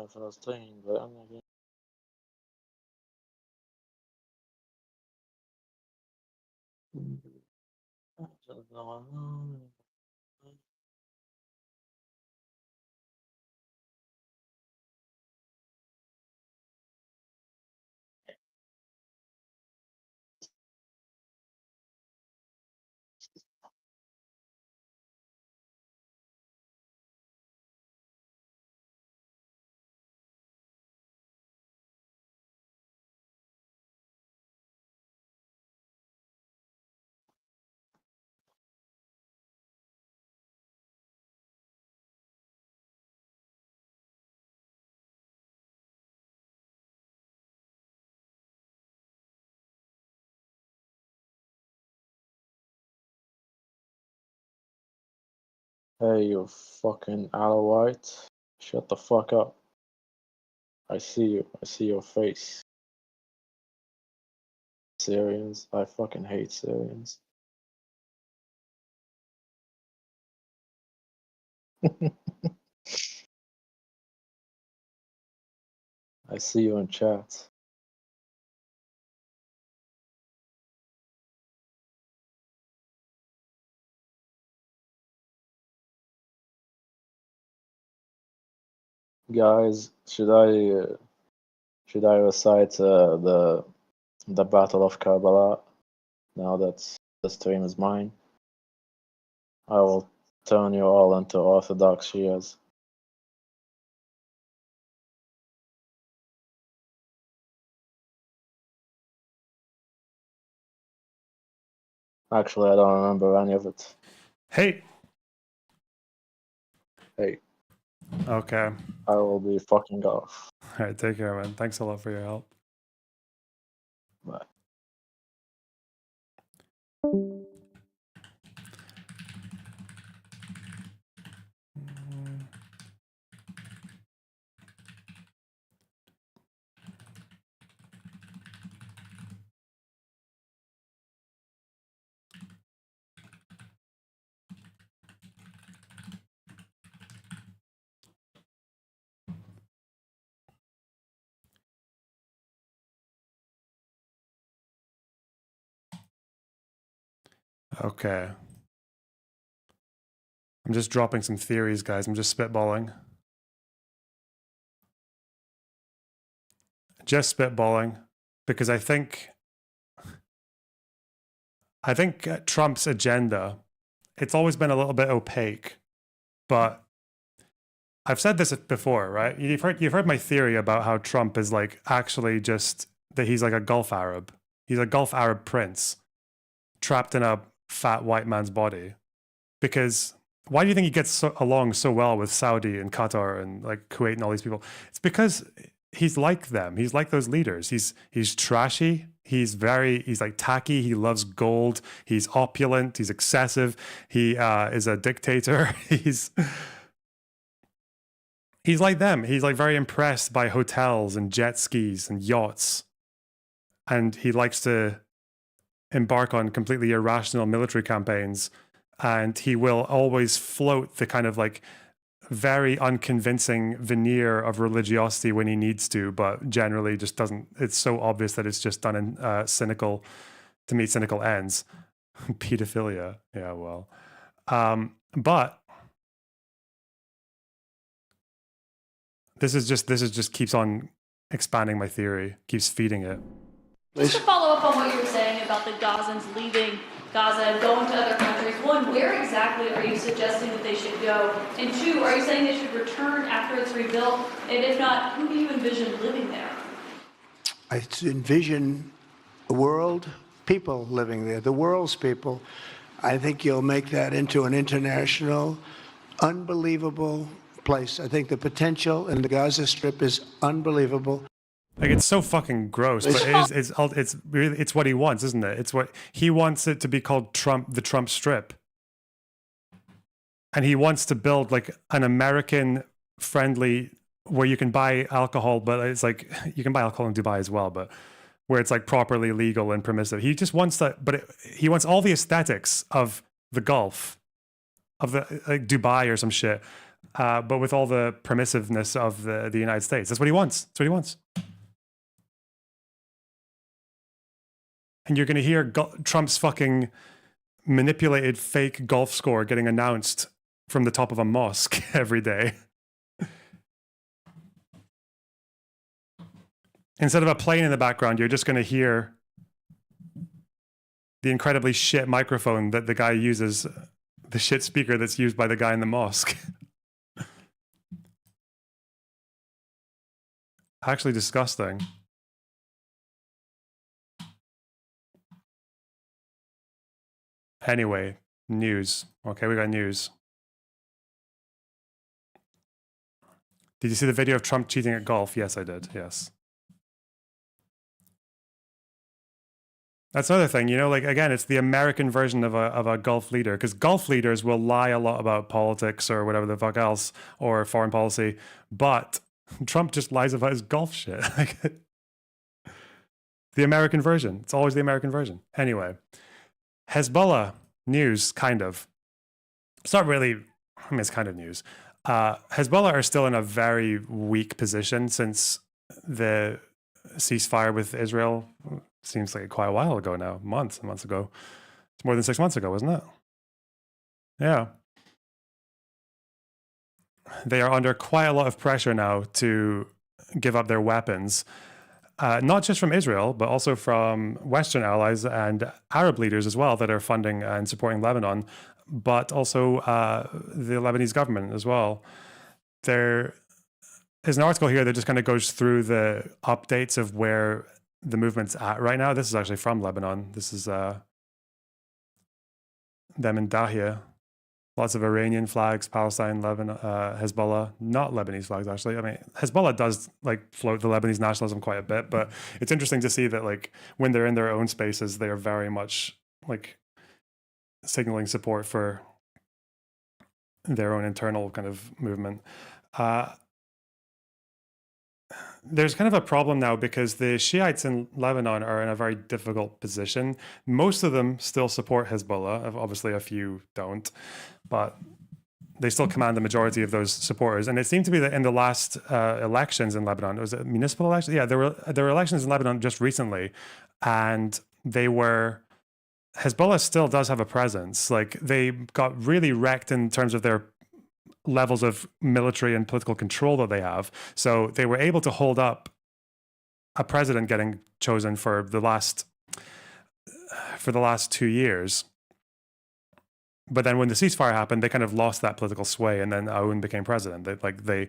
فلسطين بأن Hey, you fucking Alawite. Shut the fuck up. I see you. I see your face. Syrians. I fucking hate Syrians. I see you in chat. Guys, should I recite the Battle of Karbala now that the stream is mine? I will turn you all into Orthodox Shias. Actually, I don't remember any of it. Hey. Hey. Okay. I will be fucking off. All right, take care, man. Thanks a lot for your help. Bye. Okay. I'm just dropping some theories, guys. I'm just spitballing. Just spitballing because I think Trump's agenda, it's always been a little bit opaque, but I've said this before, right? You've heard my theory about how Trump is like actually just that he's like a Gulf Arab. He's a Gulf Arab prince trapped in a fat white man's body. Because why do you think he gets along so well with Saudi and Qatar and like Kuwait and all these people? It's because he's like them. He's like those leaders. He's trashy. He's like tacky. He loves gold. He's opulent. He's excessive. He is a dictator. He's like them. He's like very impressed by hotels and jet skis and yachts. And he likes to embark on completely irrational military campaigns. And he will always float the kind of like very unconvincing veneer of religiosity when he needs to, but generally just doesn't. It's so obvious that it's just done in cynical ends. Pedophilia. Yeah, well. But this is just keeps on expanding my theory, keeps feeding it. Just to follow up on what you were saying about the Gazans leaving Gaza and going to other countries, one, where exactly are you suggesting that they should go? And two, are you saying they should return after it's rebuilt? And if not, who do you envision living there? I envision the world, people living there, the world's people. I think you'll make that into an international, unbelievable place. I think the potential in the Gaza Strip is unbelievable. Like, it's so fucking gross, but it's what he wants, isn't it? It's what he wants it to be called, the Trump Strip. And he wants to build like an American friendly where you can buy alcohol, but it's like you can buy alcohol in Dubai as well, but where it's like properly legal and permissive. He just wants that, but he wants all the aesthetics of the Gulf, of the like Dubai or some shit, but with all the permissiveness of the United States. That's what he wants. That's what he wants. And you're going to hear Trump's fucking manipulated fake golf score getting announced from the top of a mosque every day. Instead of a plane in the background, you're just going to hear the incredibly shit microphone that the guy uses, the shit speaker that's used by the guy in the mosque. Actually disgusting. Anyway, news. Okay, we got news. Did you see the video of Trump cheating at golf? Yes, I did. Yes. That's another thing, you know, like, again, it's the American version of a Gulf leader, because Gulf leaders will lie a lot about politics or whatever the fuck else, or foreign policy, but Trump just lies about his Gulf shit. The American version. It's always the American version. Anyway, Hezbollah news, kind of. It's not really, I mean, it's kind of news. Hezbollah are still in a very weak position since the ceasefire with Israel seems like quite a while ago now, months and months ago. It's more than 6 months ago, wasn't it? Yeah. They are under quite a lot of pressure now to give up their weapons, not just from Israel, but also from Western allies and Arab leaders as well that are funding and supporting Lebanon, but also the Lebanese government as well. There is an article here that just kind of goes through the updates of where the movement's at right now. This is actually from Lebanon. This is them in Dahia. Lots of Iranian flags, Palestine, Lebanon, Hezbollah, not Lebanese flags, actually. I mean, Hezbollah does like float the Lebanese nationalism quite a bit, but it's interesting to see that like when they're in their own spaces, they are very much like signaling support for their own internal kind of movement. There's kind of a problem now because the Shiites in Lebanon are in a very difficult position. Most of them still support Hezbollah. Obviously, a few don't, but they still command the majority of those supporters. And it seemed to be that in the last elections in Lebanon, was it municipal elections? Yeah, there were elections in Lebanon just recently, and Hezbollah still does have a presence. Like, they got really wrecked in terms of their levels of military and political control that they have. So they were able to hold up a president getting chosen for the last 2 years. But then when the ceasefire happened, they kind of lost that political sway, and then Aoun became president. They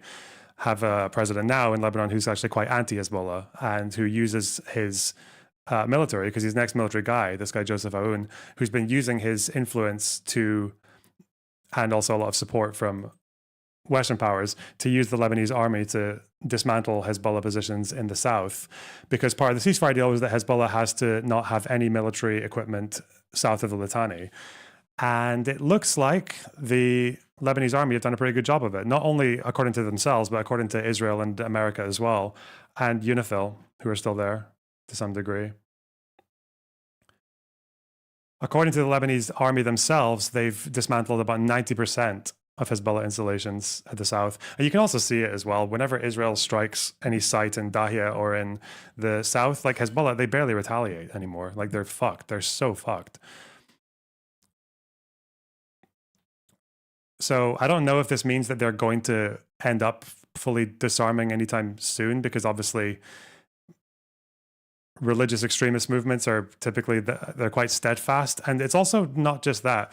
have a president now in Lebanon who's actually quite anti-Hezbollah and who uses his military, because he's an ex-military guy, this guy Joseph Aoun, who's been using his influence and also a lot of support from Western powers to use the Lebanese army to dismantle Hezbollah positions in the south, because part of the ceasefire deal was that Hezbollah has to not have any military equipment south of the Litani. And it looks like the Lebanese army have done a pretty good job of it, not only according to themselves, but according to Israel and America as well, and UNIFIL, who are still there to some degree. According to the Lebanese army themselves, they've dismantled about 90% of Hezbollah installations at the south. And you can also see it as well. Whenever Israel strikes any site in Dahia or in the south, like Hezbollah, they barely retaliate anymore. Like, they're fucked. They're so fucked. So I don't know if this means that they're going to end up fully disarming anytime soon, because obviously religious extremist movements are typically, they're quite steadfast. And it's also not just that.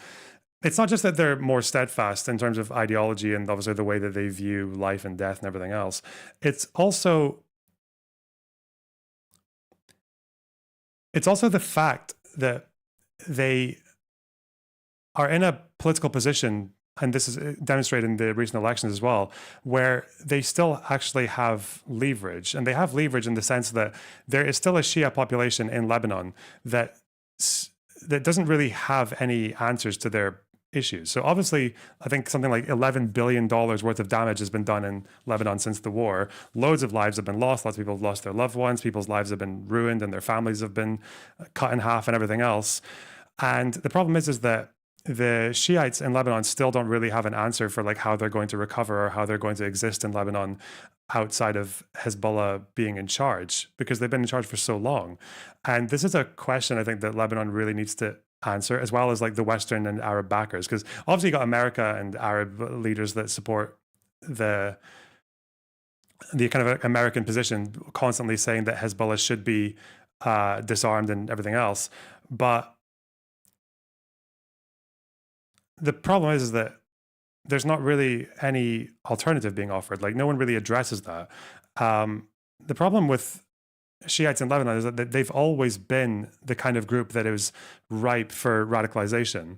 It's not just that they're more steadfast in terms of ideology and obviously the way that they view life and death and everything else. It's also the fact that they are in a political position, and this is demonstrated in the recent elections as well, where they still actually have leverage. And they have leverage in the sense that there is still a Shia population in Lebanon that doesn't really have any answers to their issues. So obviously, I think something like $11 billion worth of damage has been done in Lebanon since the war. Loads of lives have been lost. Lots of people have lost their loved ones. People's lives have been ruined and their families have been cut in half and everything else. And the problem is that the Shiites in Lebanon still don't really have an answer for like how they're going to recover or how they're going to exist in Lebanon outside of Hezbollah being in charge, because they've been in charge for so long. And this is a question I think that Lebanon really needs to answer, as well as like the Western and Arab backers, because obviously you got America and Arab leaders that support the kind of American position, constantly saying that Hezbollah should be disarmed and everything else. But the problem is that there's not really any alternative being offered. Like, no one really addresses that. The problem with Shiites in Lebanon is that they've always been the kind of group that is ripe for radicalization,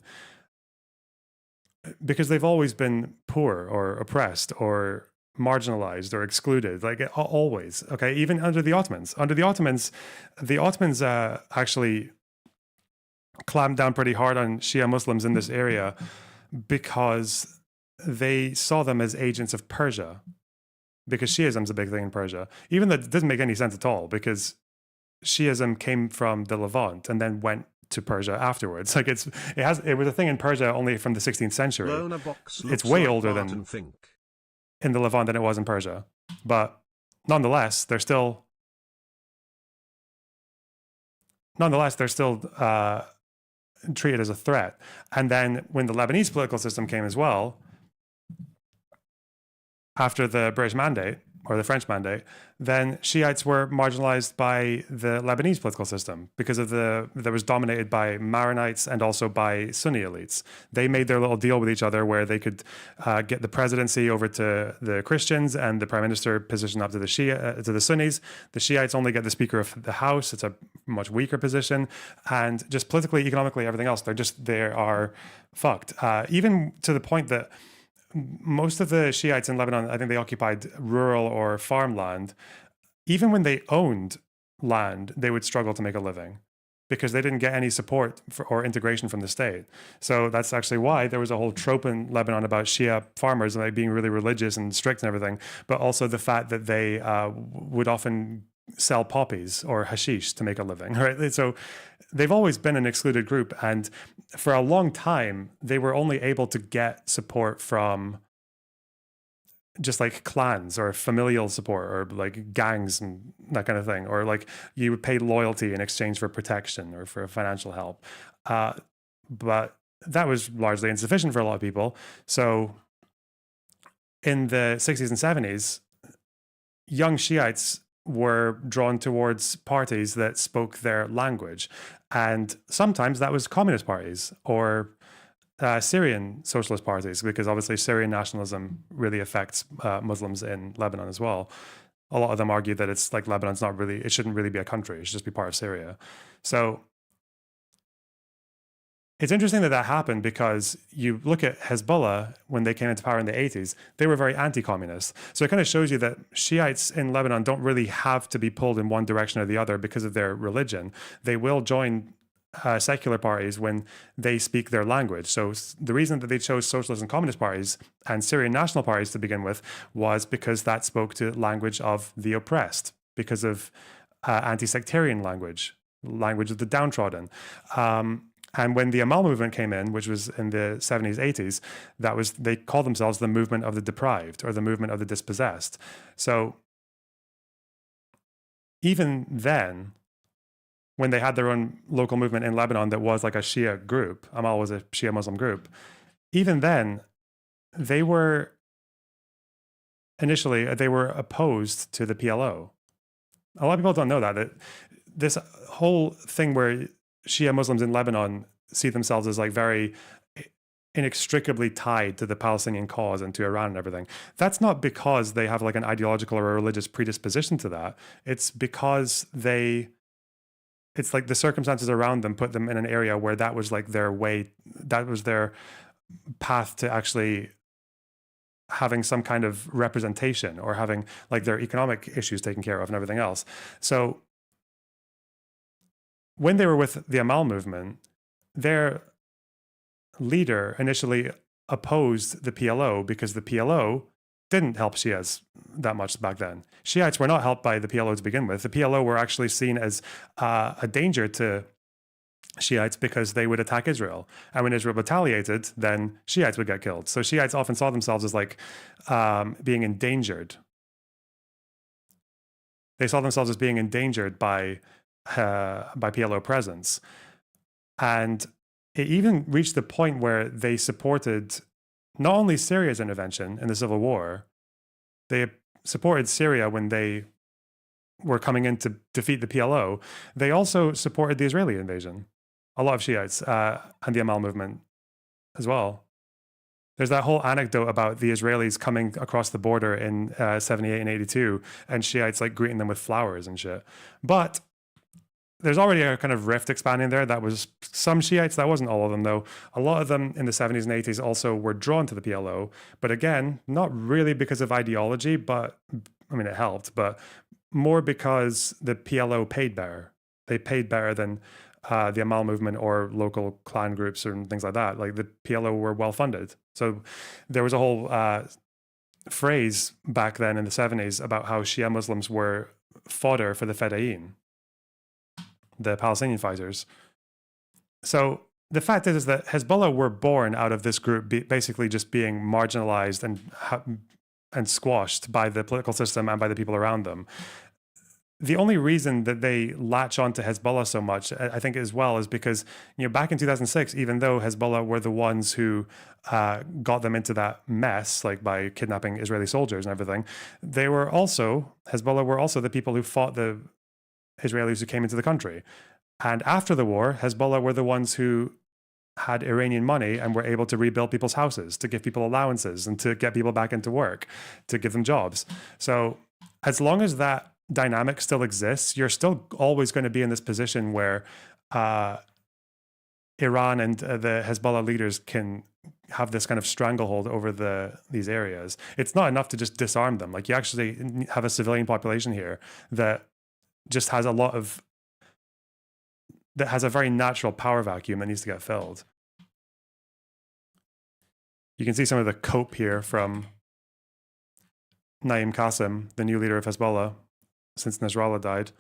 because they've always been poor or oppressed or marginalized or excluded, like always. Okay, even under the Ottomans. Under the Ottomans actually clamped down pretty hard on Shia Muslims in this area because they saw them as agents of Persia, because Shiism's a big thing in Persia. Even though it doesn't make any sense at all, because Shiism came from the Levant and then went to Persia afterwards. Like it was a thing in Persia only from the 16th century. It's way older than in the Levant than it was in Persia. But nonetheless, they're still treated as a threat. And then when the Lebanese political system came as well, after the British Mandate, or the French Mandate, then Shiites were marginalized by the Lebanese political system because of that was dominated by Maronites and also by Sunni elites. They made their little deal with each other where they could get the presidency over to the Christians and the prime minister position up to the Sunnis. The Shiites only get the Speaker of the House. It's a much weaker position, and just politically, economically, everything else, they are fucked. Even to the point that most of the Shiites in Lebanon, I think they occupied rural or farmland. Even when they owned land, they would struggle to make a living because they didn't get any support or integration from the state. So that's actually why there was a whole trope in Lebanon about Shia farmers like being really religious and strict and everything, but also the fact that they would often sell poppies or hashish to make a living, right? So they've always been an excluded group, and for a long time they were only able to get support from just like clans or familial support or like gangs and that kind of thing, or like you would pay loyalty in exchange for protection or for financial help, but that was largely insufficient for a lot of people. So in the 60s and 70s, young Shiites were drawn towards parties that spoke their language. And sometimes that was communist parties or Syrian socialist parties, because obviously Syrian nationalism really affects Muslims in Lebanon as well. A lot of them argue that it's like Lebanon's not really, it shouldn't really be a country, it should just be part of Syria. So it's interesting that that happened, because you look at Hezbollah when they came into power in the 80s, they were very anti-communist. So it kind of shows you that Shiites in Lebanon don't really have to be pulled in one direction or the other because of their religion. They will join secular parties when they speak their language. So the reason that they chose socialist and communist parties and Syrian national parties to begin with was because that spoke to language of the oppressed, because of anti-sectarian language of the downtrodden. And when the Amal movement came in, which was in the 70s, 80s, they called themselves the movement of the deprived or the movement of the dispossessed. So even then, when they had their own local movement in Lebanon that was like a Shia group, Amal was a Shia Muslim group, even then, they were opposed to the PLO. A lot of people don't know that this whole thing where Shia Muslims in Lebanon see themselves as like very inextricably tied to the Palestinian cause and to Iran and everything. That's not because they have like an ideological or a religious predisposition to that. It's because it's like the circumstances around them put them in an area where that was like their way, that was their path to actually having some kind of representation or having like their economic issues taken care of and everything else. So when they were with the Amal movement, their leader initially opposed the PLO because the PLO didn't help Shias that much back then. Shiites were not helped by the PLO to begin with. The PLO were actually seen as a danger to Shiites because they would attack Israel. And when Israel retaliated, then Shiites would get killed. So Shiites often saw themselves as like being endangered. They saw themselves as being endangered by PLO presence. And it even reached the point where they supported not only Syria's intervention in the civil war, they supported Syria when they were coming in to defeat the PLO. They also supported the Israeli invasion. A lot of Shiites and the Amal movement as well. There's that whole anecdote about the Israelis coming across the border in 78 and 82 and Shiites like greeting them with flowers and shit. But there's already a kind of rift expanding there. That was some Shiites, that wasn't all of them though. A lot of them in the 70s and 80s also were drawn to the PLO, but again, not really because of ideology, but I mean, it helped, but more because the PLO paid better. They paid better than the Amal movement or local clan groups and things like that. Like the PLO were well funded. So there was a whole phrase back then in the 70s about how Shia Muslims were fodder for the Fedayeen, the Palestinian fighters. So the fact is that Hezbollah were born out of this group basically just being marginalized and squashed by the political system and by the people around them. The only reason that they latch on to Hezbollah so much, I think, as well, is because, back in 2006, even though Hezbollah were the ones who got them into that mess, like by kidnapping Israeli soldiers and everything, Hezbollah were also the people who fought the Israelis who came into the country. And after the war, Hezbollah were the ones who had Iranian money and were able to rebuild people's houses, to give people allowances and to get people back into work, to give them jobs. So as long as that dynamic still exists, you're still always going to be in this position where Iran and the Hezbollah leaders can have this kind of stranglehold over these areas. It's not enough to just disarm them. Like, you actually have a civilian population here that just has that has a very natural power vacuum that needs to get filled. You can see some of the cope here from Naim Qassem, the new leader of Hezbollah, since Nasrallah died,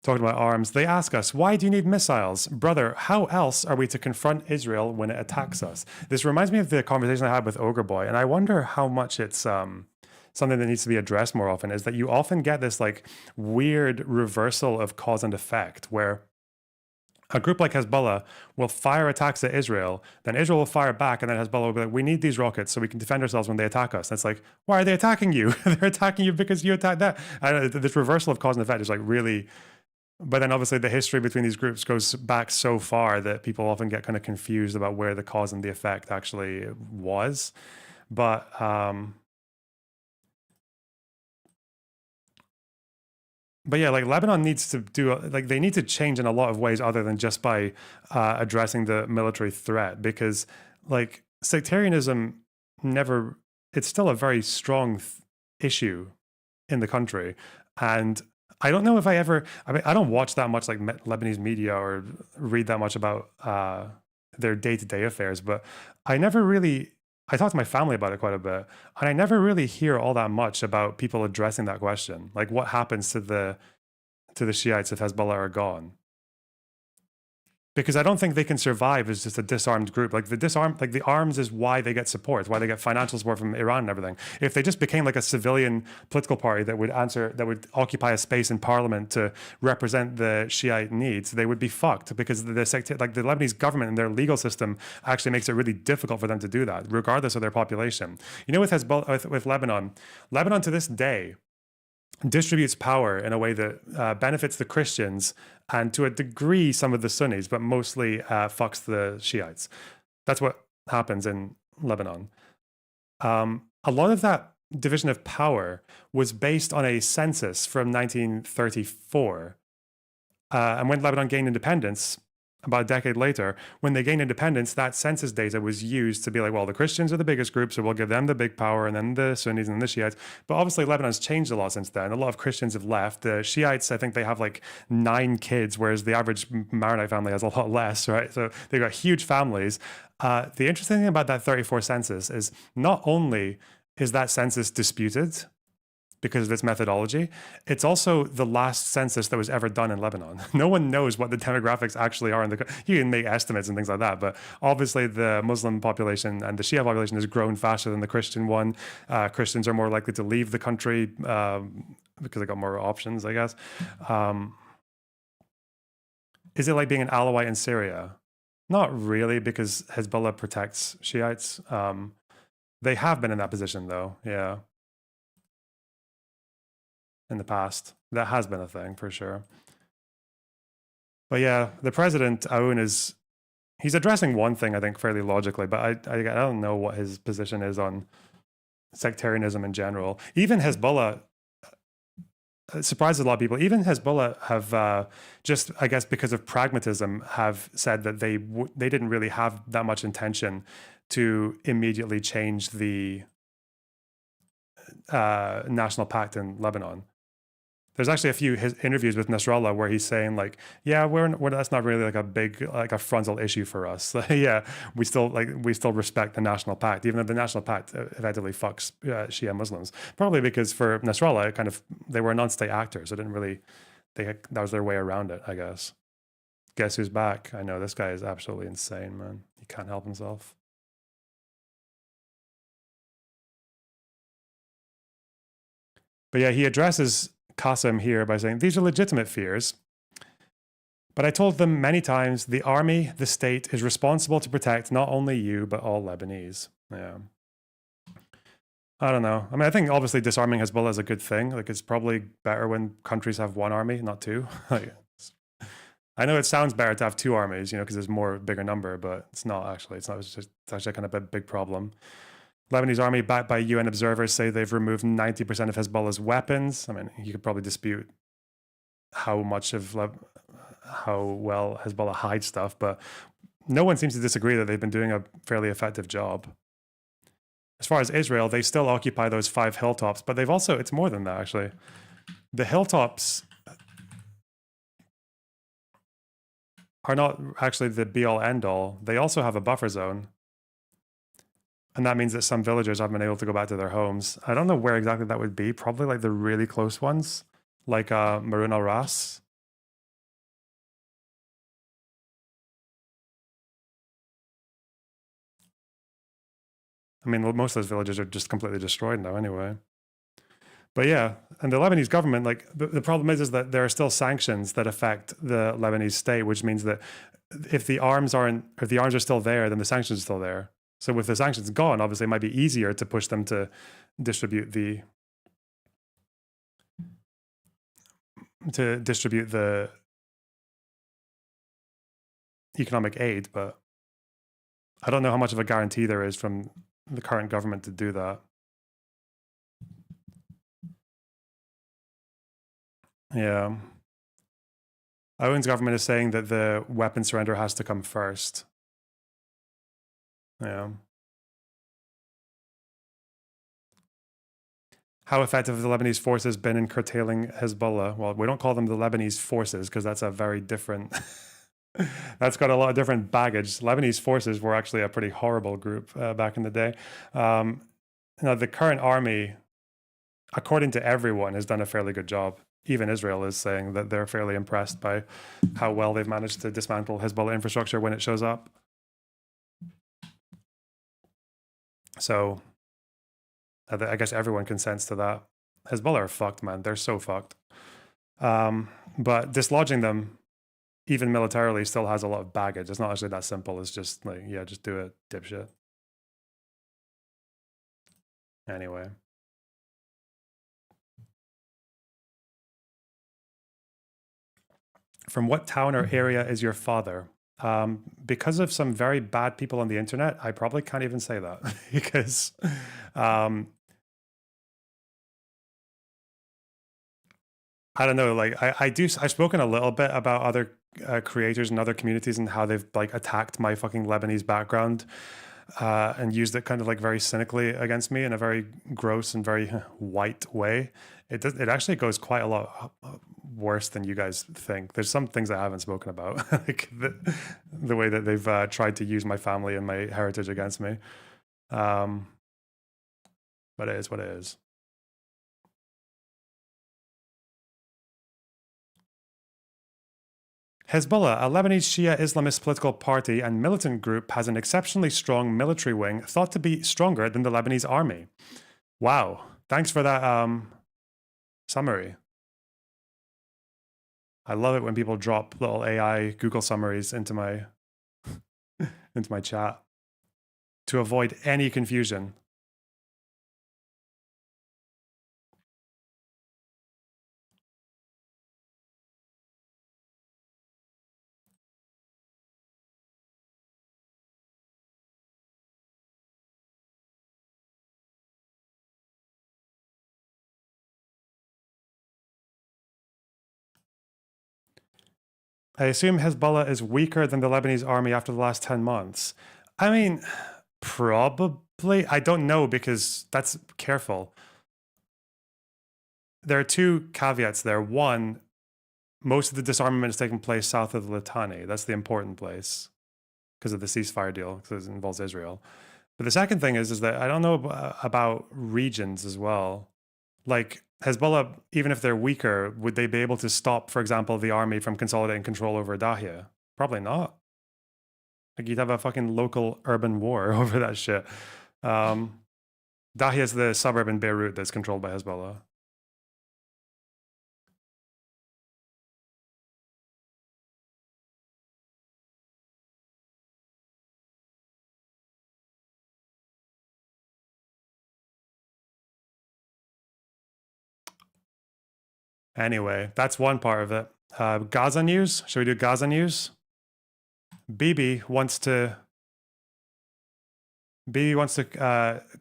talking about arms. They ask us, why do you need missiles? Brother, how else are we to confront Israel when it attacks us? This reminds me of the conversation I had with Ogre Boy, and I wonder how much it's something that needs to be addressed more often, is that you often get this like weird reversal of cause and effect, where a group like Hezbollah will fire attacks at Israel, then Israel will fire back, and then Hezbollah will be like, we need these rockets so we can defend ourselves when they attack us. And it's like, why are they attacking you? They're attacking you because you attacked that. And this reversal of cause and effect is like really... But then obviously the history between these groups goes back so far that people often get kind of confused about where the cause and the effect actually was. But... But yeah, like Lebanon needs to they need to change in a lot of ways other than just by addressing the military threat, because like sectarianism it's still a very strong issue in the country. And I don't know if I don't watch that much like Lebanese media or read that much about their day-to-day affairs, but I talk to my family about it quite a bit, and I never really hear all that much about people addressing that question. Like, what happens to the Shiites if Hezbollah are gone? Because I don't think they can survive as just a disarmed group. Like the arms is why they get support, why they get financial support from Iran and everything. If they just became like a civilian political party that would occupy a space in parliament to represent the Shiite needs, they would be fucked, because the Lebanese government and their legal system actually makes it really difficult for them to do that, regardless of their population. With Hezbollah, with Lebanon to this day distributes power in a way that benefits the Christians and to a degree some of the Sunnis, but mostly fucks the Shiites. That's what happens in Lebanon. A lot of that division of power was based on a census from 1934. And when Lebanon gained independence, about a decade later, when they gained independence, that census data was used to be like, well, the Christians are the biggest group, so we'll give them the big power, and then the Sunnis and the Shiites. But obviously, Lebanon's changed a lot since then. A lot of Christians have left. The Shiites, I think they have like 9 kids, whereas the average Maronite family has a lot less, right? So they've got huge families. The interesting thing about that 34 census is not only is that census disputed because of its methodology, it's also the last census that was ever done in Lebanon. No one knows what the demographics actually are. You can make estimates and things like that, but obviously the Muslim population and the Shia population has grown faster than the Christian one. Christians are more likely to leave the country because they got more options, I guess. Is it like being an Alawite in Syria? Not really, because Hezbollah protects Shiites. They have been in that position though, yeah. In the past. That has been a thing for sure. But yeah, the president, Aoun, he's addressing one thing, I think, fairly logically, but I don't know what his position is on sectarianism in general. Even Hezbollah, it surprises a lot of people, even Hezbollah have just, I guess because of pragmatism, have said that they didn't really have that much intention to immediately change the national pact in Lebanon. There's actually a few his interviews with Nasrallah where he's saying like, yeah, we're that's not really like a big, like a frontal issue for us. Yeah, we still respect the National Pact, even though the National Pact effectively fucks Shia Muslims. Probably because for Nasrallah, it kind of, they were non-state actors. So it didn't really, that was their way around it, I guess. Guess who's back? I know, this guy is absolutely insane, man. He can't help himself. But yeah, he addresses Qasim here by saying, these are legitimate fears. But I told them many times, the army, the state, is responsible to protect not only you, but all Lebanese. Yeah. I don't know. I mean, I think obviously disarming Hezbollah is a good thing. Like, it's probably better when countries have one army, not two. Like, I know it sounds better to have two armies, you know, because there's more, bigger number, but it's not actually. It's not. It's actually kind of a big problem. Lebanese army, backed by UN observers, say they've removed 90% of Hezbollah's weapons. I mean, you could probably dispute how well Hezbollah hides stuff, but no one seems to disagree that they've been doing a fairly effective job. As far as Israel, they still occupy those 5 hilltops, but they've also, it's more than that actually. The hilltops are not actually the be-all end-all. They also have a buffer zone. And that means that some villagers haven't been able to go back to their homes. I don't know where exactly that would be. Probably like the really close ones, like Marun al Ras. I mean, most of those villages are just completely destroyed now anyway. But yeah, and the Lebanese government, like the problem is that there are still sanctions that affect the Lebanese state, which means that if the arms are still there, then the sanctions are still there. So with the sanctions gone, obviously it might be easier to push them to distribute the economic aid, but I don't know how much of a guarantee there is from the current government to do that. Yeah. Owen's government is saying that the weapon surrender has to come first. Yeah. How effective have the Lebanese forces been in curtailing Hezbollah? Well, we don't call them the Lebanese forces because that's a very different, that's got a lot of different baggage. Lebanese forces were actually a pretty horrible group back in the day. Now, the current army, according to everyone, has done a fairly good job. Even Israel is saying that they're fairly impressed by how well they've managed to dismantle Hezbollah infrastructure when it shows up. So I guess everyone consents to that. Hezbollah are fucked, man. They're so fucked. But dislodging them, even militarily, still has a lot of baggage. It's not actually that simple. It's just like, yeah, just do it, dipshit. Anyway. From what town or area is your father? Because of some very bad people on the internet, I probably can't even say that because I don't know, like I've spoken a little bit about other creators and other communities and how they've like attacked my fucking Lebanese background and used it kind of like very cynically against me in a very gross and very white way. It actually goes quite a lot worse than you guys think. There's some things I haven't spoken about, like the way that they've tried to use my family and my heritage against me. But it is what it is. Hezbollah, a Lebanese Shia Islamist political party and militant group, has an exceptionally strong military wing thought to be stronger than the Lebanese army. Wow. Thanks for that summary. I love it when people drop little AI Google summaries into my into my chat to avoid any confusion. I assume Hezbollah is weaker than the Lebanese army after the last 10 months. I mean, probably. I don't know because that's careful. there are two caveats there. One, most of the disarmament is taking place south of the Litani. That's the important place because of the ceasefire deal, because it involves Israel. But the second thing is that I don't know about regions as well. Like Hezbollah, even if they're weaker, would they be able to stop, for example, the army from consolidating control over Dahia? Probably not. Like you'd have a fucking local urban war over that shit. Dahia is the suburb in Beirut that's controlled by Hezbollah. Anyway, that's one part of it. Gaza news. Should we do Gaza news? Bibi wants to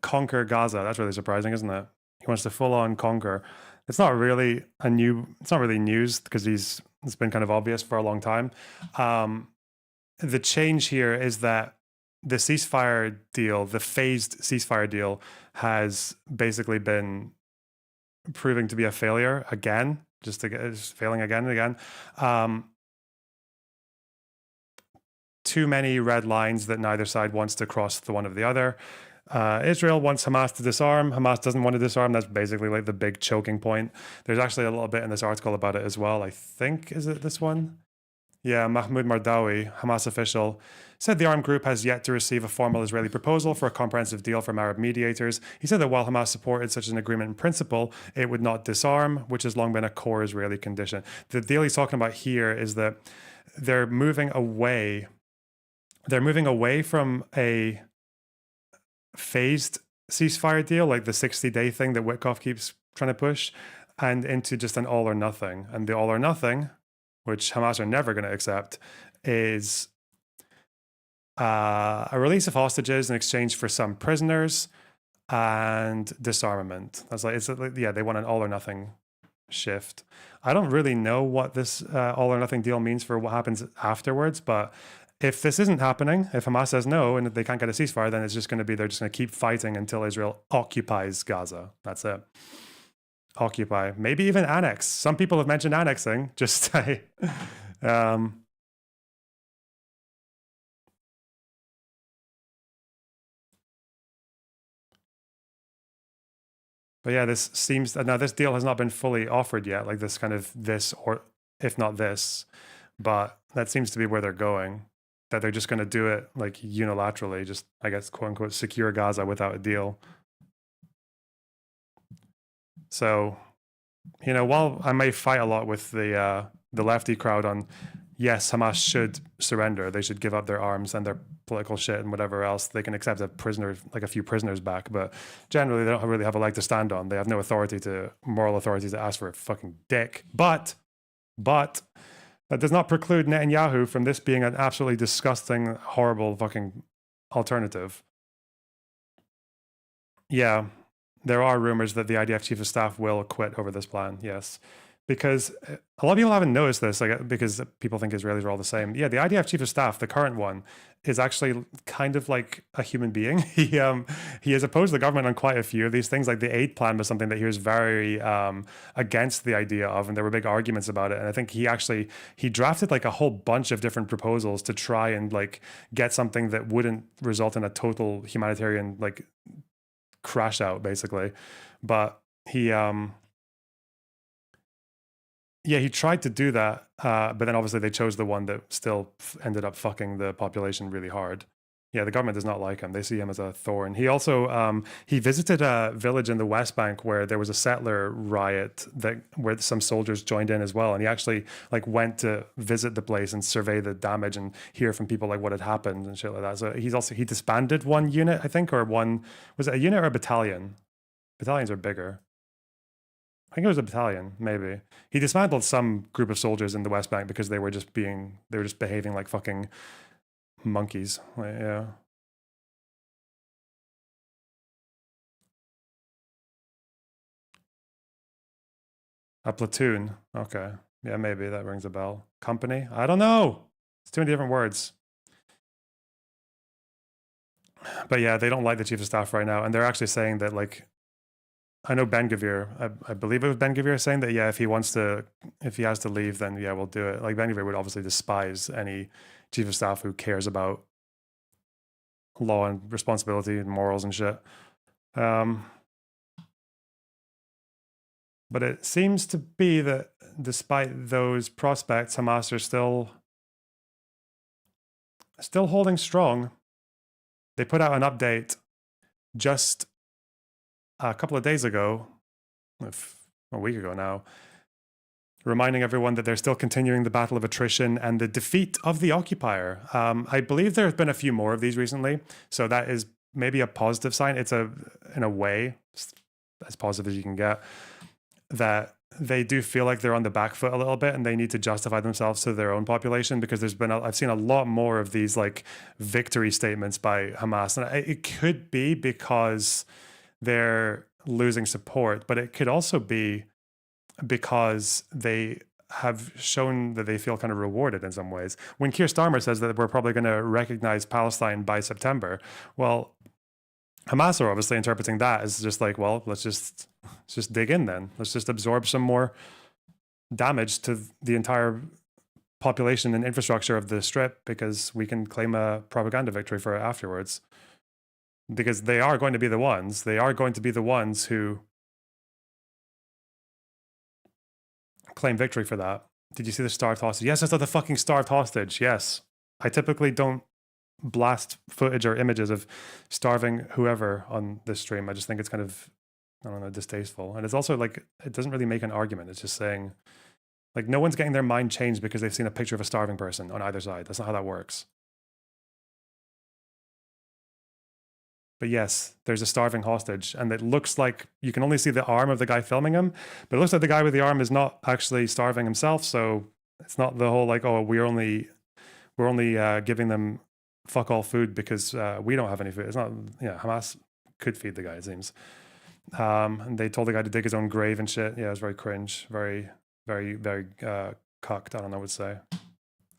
conquer Gaza. That's really surprising, isn't it? He wants to full on conquer. It's not really news because it's been kind of obvious for a long time. The change here is that the ceasefire deal, the phased ceasefire deal, has basically been proving to be a failure again, just failing again and again. Too many red lines that neither side wants to cross the one of the other. Israel wants Hamas to disarm. Hamas doesn't want to disarm. That's basically like the big choking point. There's actually a little bit in this article about it as well. I think, is it this one? Yeah, Mahmoud Mardawi, Hamas official, said the armed group has yet to receive a formal Israeli proposal for a comprehensive deal from Arab mediators. He said that while Hamas supported such an agreement in principle, it would not disarm, which has long been a core Israeli condition. The deal he's talking about here is that they're moving away from a phased ceasefire deal, like the 60-day thing that Witkoff keeps trying to push, and into just an all or nothing. And the all or nothing, which Hamas are never going to accept, is a release of hostages in exchange for some prisoners and disarmament. That's they want an all or nothing shift. I don't really know what this all or nothing deal means for what happens afterwards, but if this isn't happening, if Hamas says no and they can't get a ceasefire, then it's just going to be they're just going to keep fighting until Israel occupies Gaza. That's it. Occupy, maybe even annex. Some people have mentioned annexing. Just say, but yeah, this seems now this deal has not been fully offered yet. Like this kind of this, or if not this, but that seems to be where they're going. That they're just going to do it like unilaterally, just I guess quote unquote secure Gaza without a deal. So, you know, while I may fight a lot with the lefty crowd on, yes, Hamas should surrender. They should give up their arms and their political shit and whatever else. They can accept a few prisoners back, but generally they don't really have a leg to stand on. They have no moral authority to ask for a fucking dick. But that does not preclude Netanyahu from this being an absolutely disgusting, horrible fucking alternative. Yeah. There are rumors that the IDF chief of staff will quit over this plan, yes. Because a lot of people haven't noticed this, because people think Israelis are all the same. Yeah, the IDF chief of staff, the current one, is actually kind of like a human being. He has opposed the government on quite a few of these things. Like the aid plan was something that he was very against the idea of, and there were big arguments about it. And I think he drafted like a whole bunch of different proposals to try and like get something that wouldn't result in a total humanitarian like crash out, basically. But he tried to do that, but then obviously they chose the one that still ended up fucking the population really hard. Yeah, the government does not like him. They see him as a thorn. He also he visited a village in the West Bank where there was a settler riot where some soldiers joined in as well, and he actually like went to visit the place and survey the damage and hear from people like what had happened and shit like that. So he disbanded one unit, I think, or was it a unit or a battalion? Battalions are bigger. I think it was a battalion, maybe. He dismantled some group of soldiers in the West Bank because they were just behaving like fucking monkeys. Yeah. A platoon. Okay. Yeah, maybe that rings a bell. Company? I don't know. It's too many different words. But yeah, they don't like the chief of staff right now, and they're actually saying that like I know Ben-Gvir, I believe it was Ben-Gvir saying that, yeah, if he has to leave, then yeah, we'll do it. Like Ben-Gvir would obviously despise any chief of staff who cares about law and responsibility and morals and shit. But it seems to be that despite those prospects, Hamas are still holding strong. They put out an update just a couple of days ago, a week ago now, reminding everyone that they're still continuing the battle of attrition and the defeat of the occupier. I believe there have been a few more of these recently, so that is maybe a positive sign. It's in a way, as positive as you can get, that they do feel like they're on the back foot a little bit and they need to justify themselves to their own population, because I've seen a lot more of these like victory statements by Hamas. And it could be because they're losing support, but it could also be because they have shown that they feel kind of rewarded in some ways. When Keir Starmer says that we're probably going to recognize Palestine by September, well, Hamas are obviously interpreting that as just like, well, let's just dig in then. Let's just absorb some more damage to the entire population and infrastructure of the Strip, because we can claim a propaganda victory for it afterwards. Because they are going to be the ones who claim victory for that. Did you see the starved hostage? Yes, I saw the fucking starved hostage. Yes. I typically don't blast footage or images of starving whoever on this stream. I just think it's kind of, I don't know, distasteful. And it's also like, it doesn't really make an argument. It's just saying, like, no one's getting their mind changed because they've seen a picture of a starving person on either side. That's not how that works. But yes, there's a starving hostage, and it looks like you can only see the arm of the guy filming him, but it looks like the guy with the arm is not actually starving himself. So it's not the whole like, oh, we're only giving them fuck all food because we don't have any food. It's not. Yeah, Hamas could feed the guy, it seems. And they told the guy to dig his own grave and shit. Yeah, it was very cringe, very, very, very cucked. I don't know what I would say,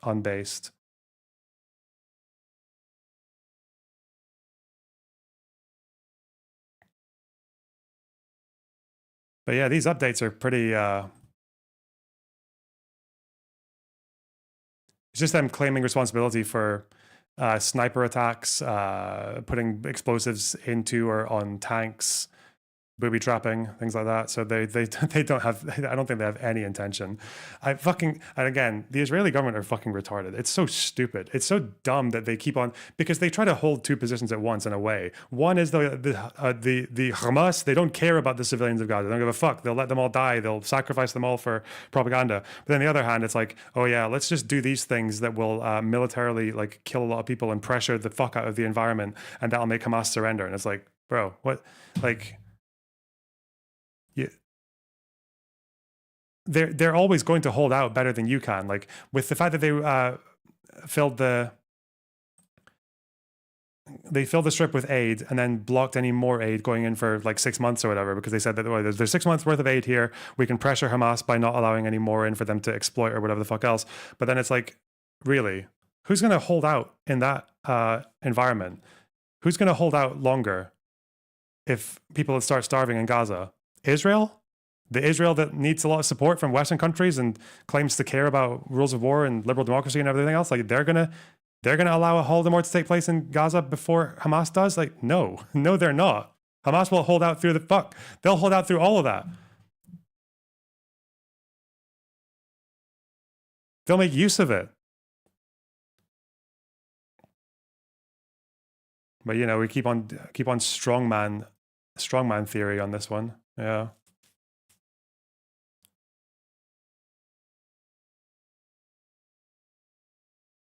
unbased. But yeah, these updates are pretty, it's just them claiming responsibility for sniper attacks, putting explosives into or on tanks, booby trapping, things like that. So they don't have, I don't think they have any intention. And again, the Israeli government are fucking retarded. It's so stupid. It's so dumb that they keep on, because they try to hold two positions at once in a way. One is the Hamas, they don't care about the civilians of Gaza. They don't give a fuck. They'll let them all die. They'll sacrifice them all for propaganda. But then the other hand, it's like, oh yeah, let's just do these things that will militarily like kill a lot of people and pressure the fuck out of the environment, and that'll make Hamas surrender. And it's like, bro, what, like, they're always going to hold out better than you can. Like with the fact that they filled the Strip with aid and then blocked any more aid going in for like 6 months or whatever, because they said that, oh, there's 6 months worth of aid here. We can pressure Hamas by not allowing any more in for them to exploit or whatever the fuck else. But then it's like, really, who's going to hold out in that environment? Who's going to hold out longer if people start starving in Gaza? Israel? The Israel that needs a lot of support from Western countries and claims to care about rules of war and liberal democracy and everything else. Like they're gonna allow a Holodomor to take place in Gaza before Hamas does? Like, no, they're not. Hamas will hold out through they'll hold out through all of that. They'll make use of it. But you know, we keep on strongman theory on this one. Yeah.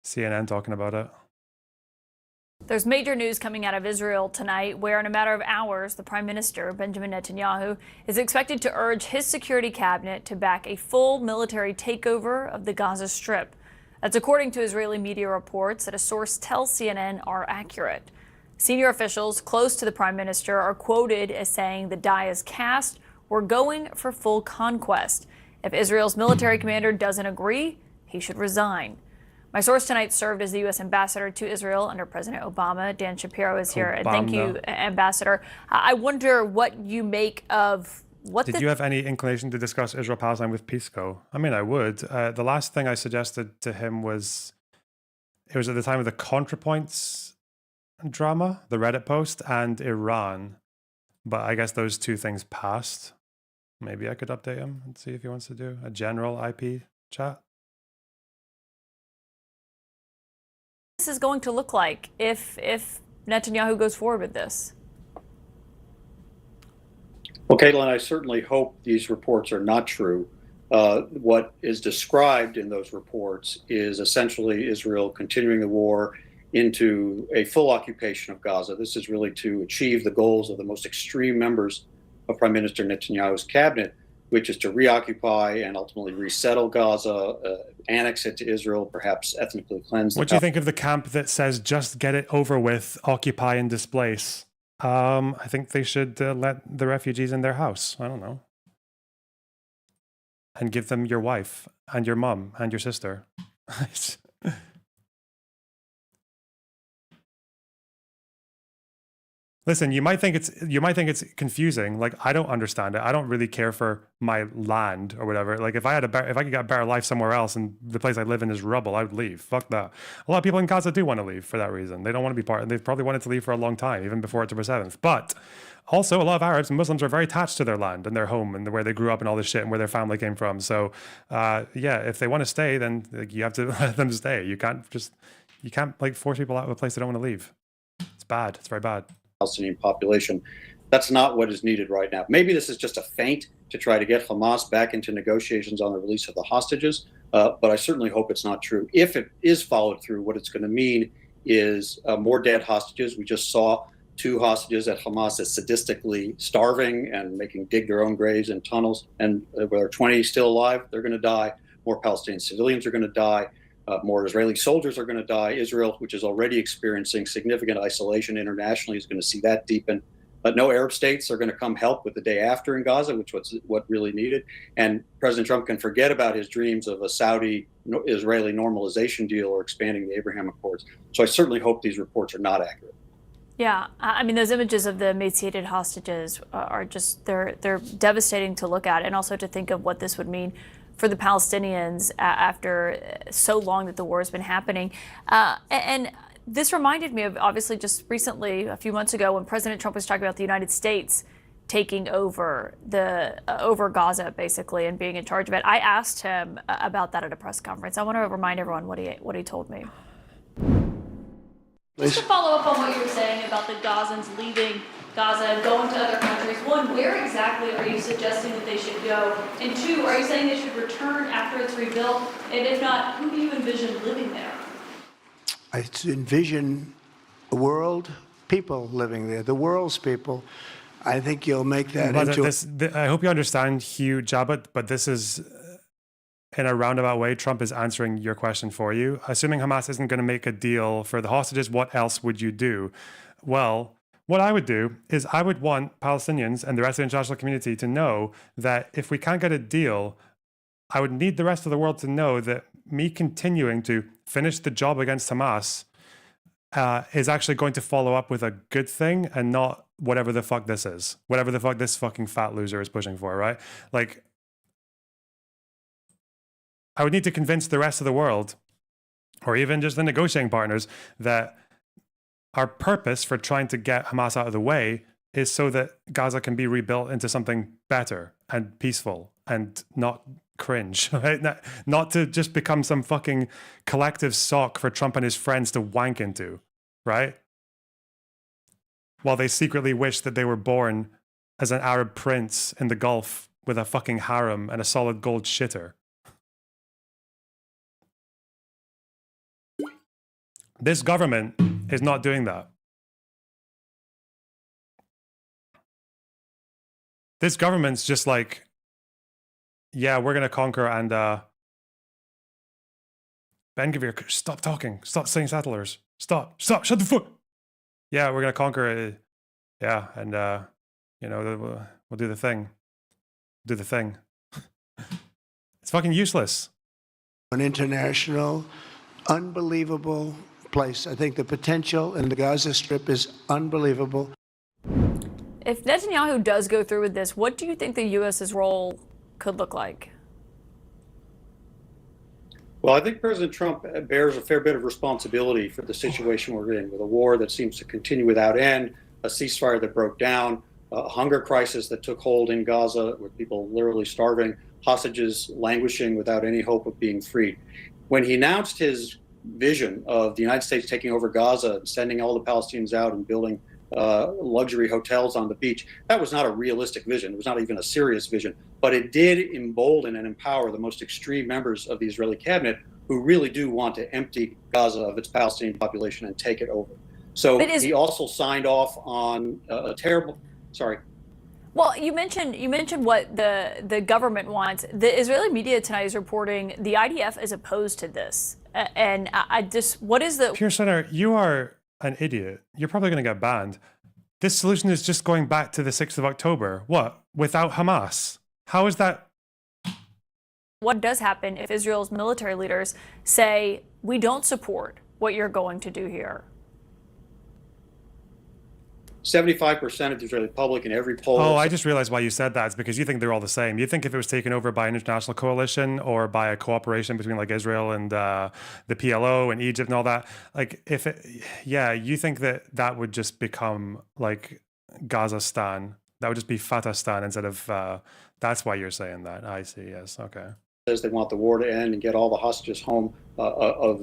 CNN talking about it. There's major news coming out of Israel tonight where in a matter of hours, the Prime Minister, Benjamin Netanyahu, is expected to urge his security cabinet to back a full military takeover of the Gaza Strip. That's according to Israeli media reports that a source tells CNN are accurate. Senior officials close to the Prime Minister are quoted as saying the die is cast, we're going for full conquest. If Israel's military commander doesn't agree, he should resign. My source tonight served as the U.S. ambassador to Israel under President Obama. Dan Shapiro is here. And thank you, Ambassador. I wonder what you make of what Did you have any inclination to discuss Israel-Palestine with Pisco? I mean, I would. The last thing I suggested to him was, it was at the time of the ContraPoints drama, the Reddit post, and Iran. But I guess those two things passed. Maybe I could update him and see if he wants to do a general IP chat. this is going to look like if Netanyahu goes forward with this? Well, Caitlin, I certainly hope these reports are not true. What is described in those reports is essentially Israel continuing the war into a full occupation of Gaza. This is really to achieve the goals of the most extreme members of Prime Minister Netanyahu's cabinet, which is to reoccupy and ultimately resettle Gaza, annex it to Israel, perhaps ethnically cleanse. What do you think of the camp that says just get it over with, occupy and displace? I think they should let the refugees in their house. I don't know. And give them your wife and your mom and your sister. Listen, you might think it's confusing. Like, I don't understand it. I don't really care for my land or whatever. Like, if I could get a better life somewhere else and the place I live in is rubble, I would leave. Fuck that. A lot of people in Gaza do want to leave for that reason. They don't want to be part. They've probably wanted to leave for a long time, even before October 7th. But also, a lot of Arabs and Muslims are very attached to their land and their home and where they grew up and all this shit and where their family came from. So, yeah, if they want to stay, then like, you have to let them stay. You can't like force people out of a place they don't want to leave. It's bad. It's very bad. Palestinian population. That's not what is needed right now. Maybe this is just a feint to try to get Hamas back into negotiations on the release of the hostages, but I certainly hope it's not true. If it is followed through, what it's going to mean is more dead hostages. We just saw 2 hostages that Hamas is sadistically starving and dig their own graves in tunnels, and where 20 still alive, they're going to die. More Palestinian civilians are going to die. More Israeli soldiers are going to die. Israel, which is already experiencing significant isolation internationally, is going to see that deepen. But no Arab states are going to come help with the day after in Gaza, which was what really needed. And President Trump can forget about his dreams of a Saudi-Israeli normalization deal or expanding the Abraham Accords. So I certainly hope these reports are not accurate. Yeah, I mean, those images of the emaciated hostages are just, they're devastating to look at, and also to think of what this would mean for the Palestinians after so long that the war has been happening. And this reminded me of, obviously, just recently, a few months ago, when President Trump was talking about the United States taking over over Gaza, basically, and being in charge of it. I asked him about that at a press conference. I want to remind everyone what he told me. Just to follow up on what you were saying about the Gazans leaving Gaza, going to other countries. 1, where exactly are you suggesting that they should go? And 2, are you saying they should return after it's rebuilt? And if not, who do you envision living there? I envision a world, people living there, the world's people. I think you'll make that into... I hope you understand, Hugh Jabbat, but this is... in a roundabout way, Trump is answering your question for you. Assuming Hamas isn't going to make a deal for the hostages, what else would you do? Well, what I would do is I would want Palestinians and the rest of the international community to know that if we can't get a deal, I would need the rest of the world to know that me continuing to finish the job against Hamas is actually going to follow up with a good thing and not whatever the fuck this is. Whatever the fuck this fucking fat loser is pushing for, right? Like, I would need to convince the rest of the world, or even just the negotiating partners, that our purpose for trying to get Hamas out of the way is so that Gaza can be rebuilt into something better and peaceful and not cringe, right? Not to just become some fucking collective sock for Trump and his friends to wank into, right? While they secretly wish that they were born as an Arab prince in the Gulf with a fucking harem and a solid gold shitter. This government is not doing that. This government's just like, yeah, we're going to conquer and Ben-Gvir, stop talking. Stop saying settlers. Stop, shut the fuck. Yeah, we're going to conquer it. Yeah, and, you know, we'll do the thing. Do the thing. It's fucking useless. An international, unbelievable place. I think the potential in the Gaza Strip is unbelievable. If Netanyahu does go through with this, what do you think the U.S.'s role could look like? Well, I think President Trump bears a fair bit of responsibility for the situation we're in, with a war that seems to continue without end, a ceasefire that broke down, a hunger crisis that took hold in Gaza, with people literally starving, hostages languishing without any hope of being freed. When he announced his vision of the United States taking over Gaza and sending all the Palestinians out and building luxury hotels on the beach, that was not a realistic vision. It was not even a serious vision, but it did embolden and empower the most extreme members of the Israeli cabinet who really do want to empty Gaza of its Palestinian population and take it over. So he also signed off on a terrible, sorry. Well, you mentioned what the government wants. The Israeli media tonight is reporting the IDF is opposed to this. And I just, what is the... Pierce Center, you are an idiot. You're probably going to get banned. This solution is just going back to the 6th of October. What? Without Hamas? How is that? What does happen if Israel's military leaders say, we don't support what you're going to do here? 75% of the Israeli public in every poll. Oh, I just realized why you said that. It's because you think they're all the same. You think if it was taken over by an international coalition or by a cooperation between like Israel and the PLO and Egypt and all that, like if it, yeah, you think that that would just become like Gazastan. That would just be Fatastan instead of, that's why you're saying that. I see. Yes. Okay. Says they want the war to end and get all the hostages home. A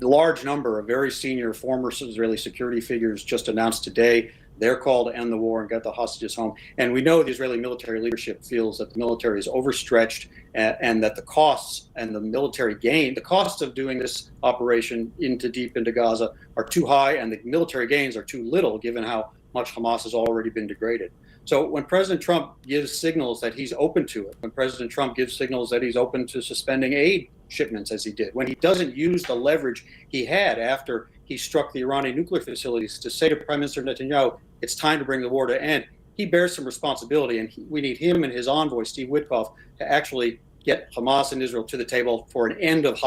large number of very senior former Israeli security figures just announced today their call to end the war and get the hostages home. And we know the Israeli military leadership feels that the military is overstretched and that the costs and the military gain, the costs of doing this operation deep into Gaza are too high, and the military gains are too little given how much Hamas has already been degraded. So when President Trump gives signals that he's open to it, when President Trump gives signals that he's open to suspending aid shipments as he did, when he doesn't use the leverage he had after he struck the Iranian nuclear facilities to say to Prime Minister Netanyahu, it's time to bring the war to an end, he bears some responsibility, and we need him and his envoy, Steve Witkoff, to actually get Hamas and Israel to the table for an end of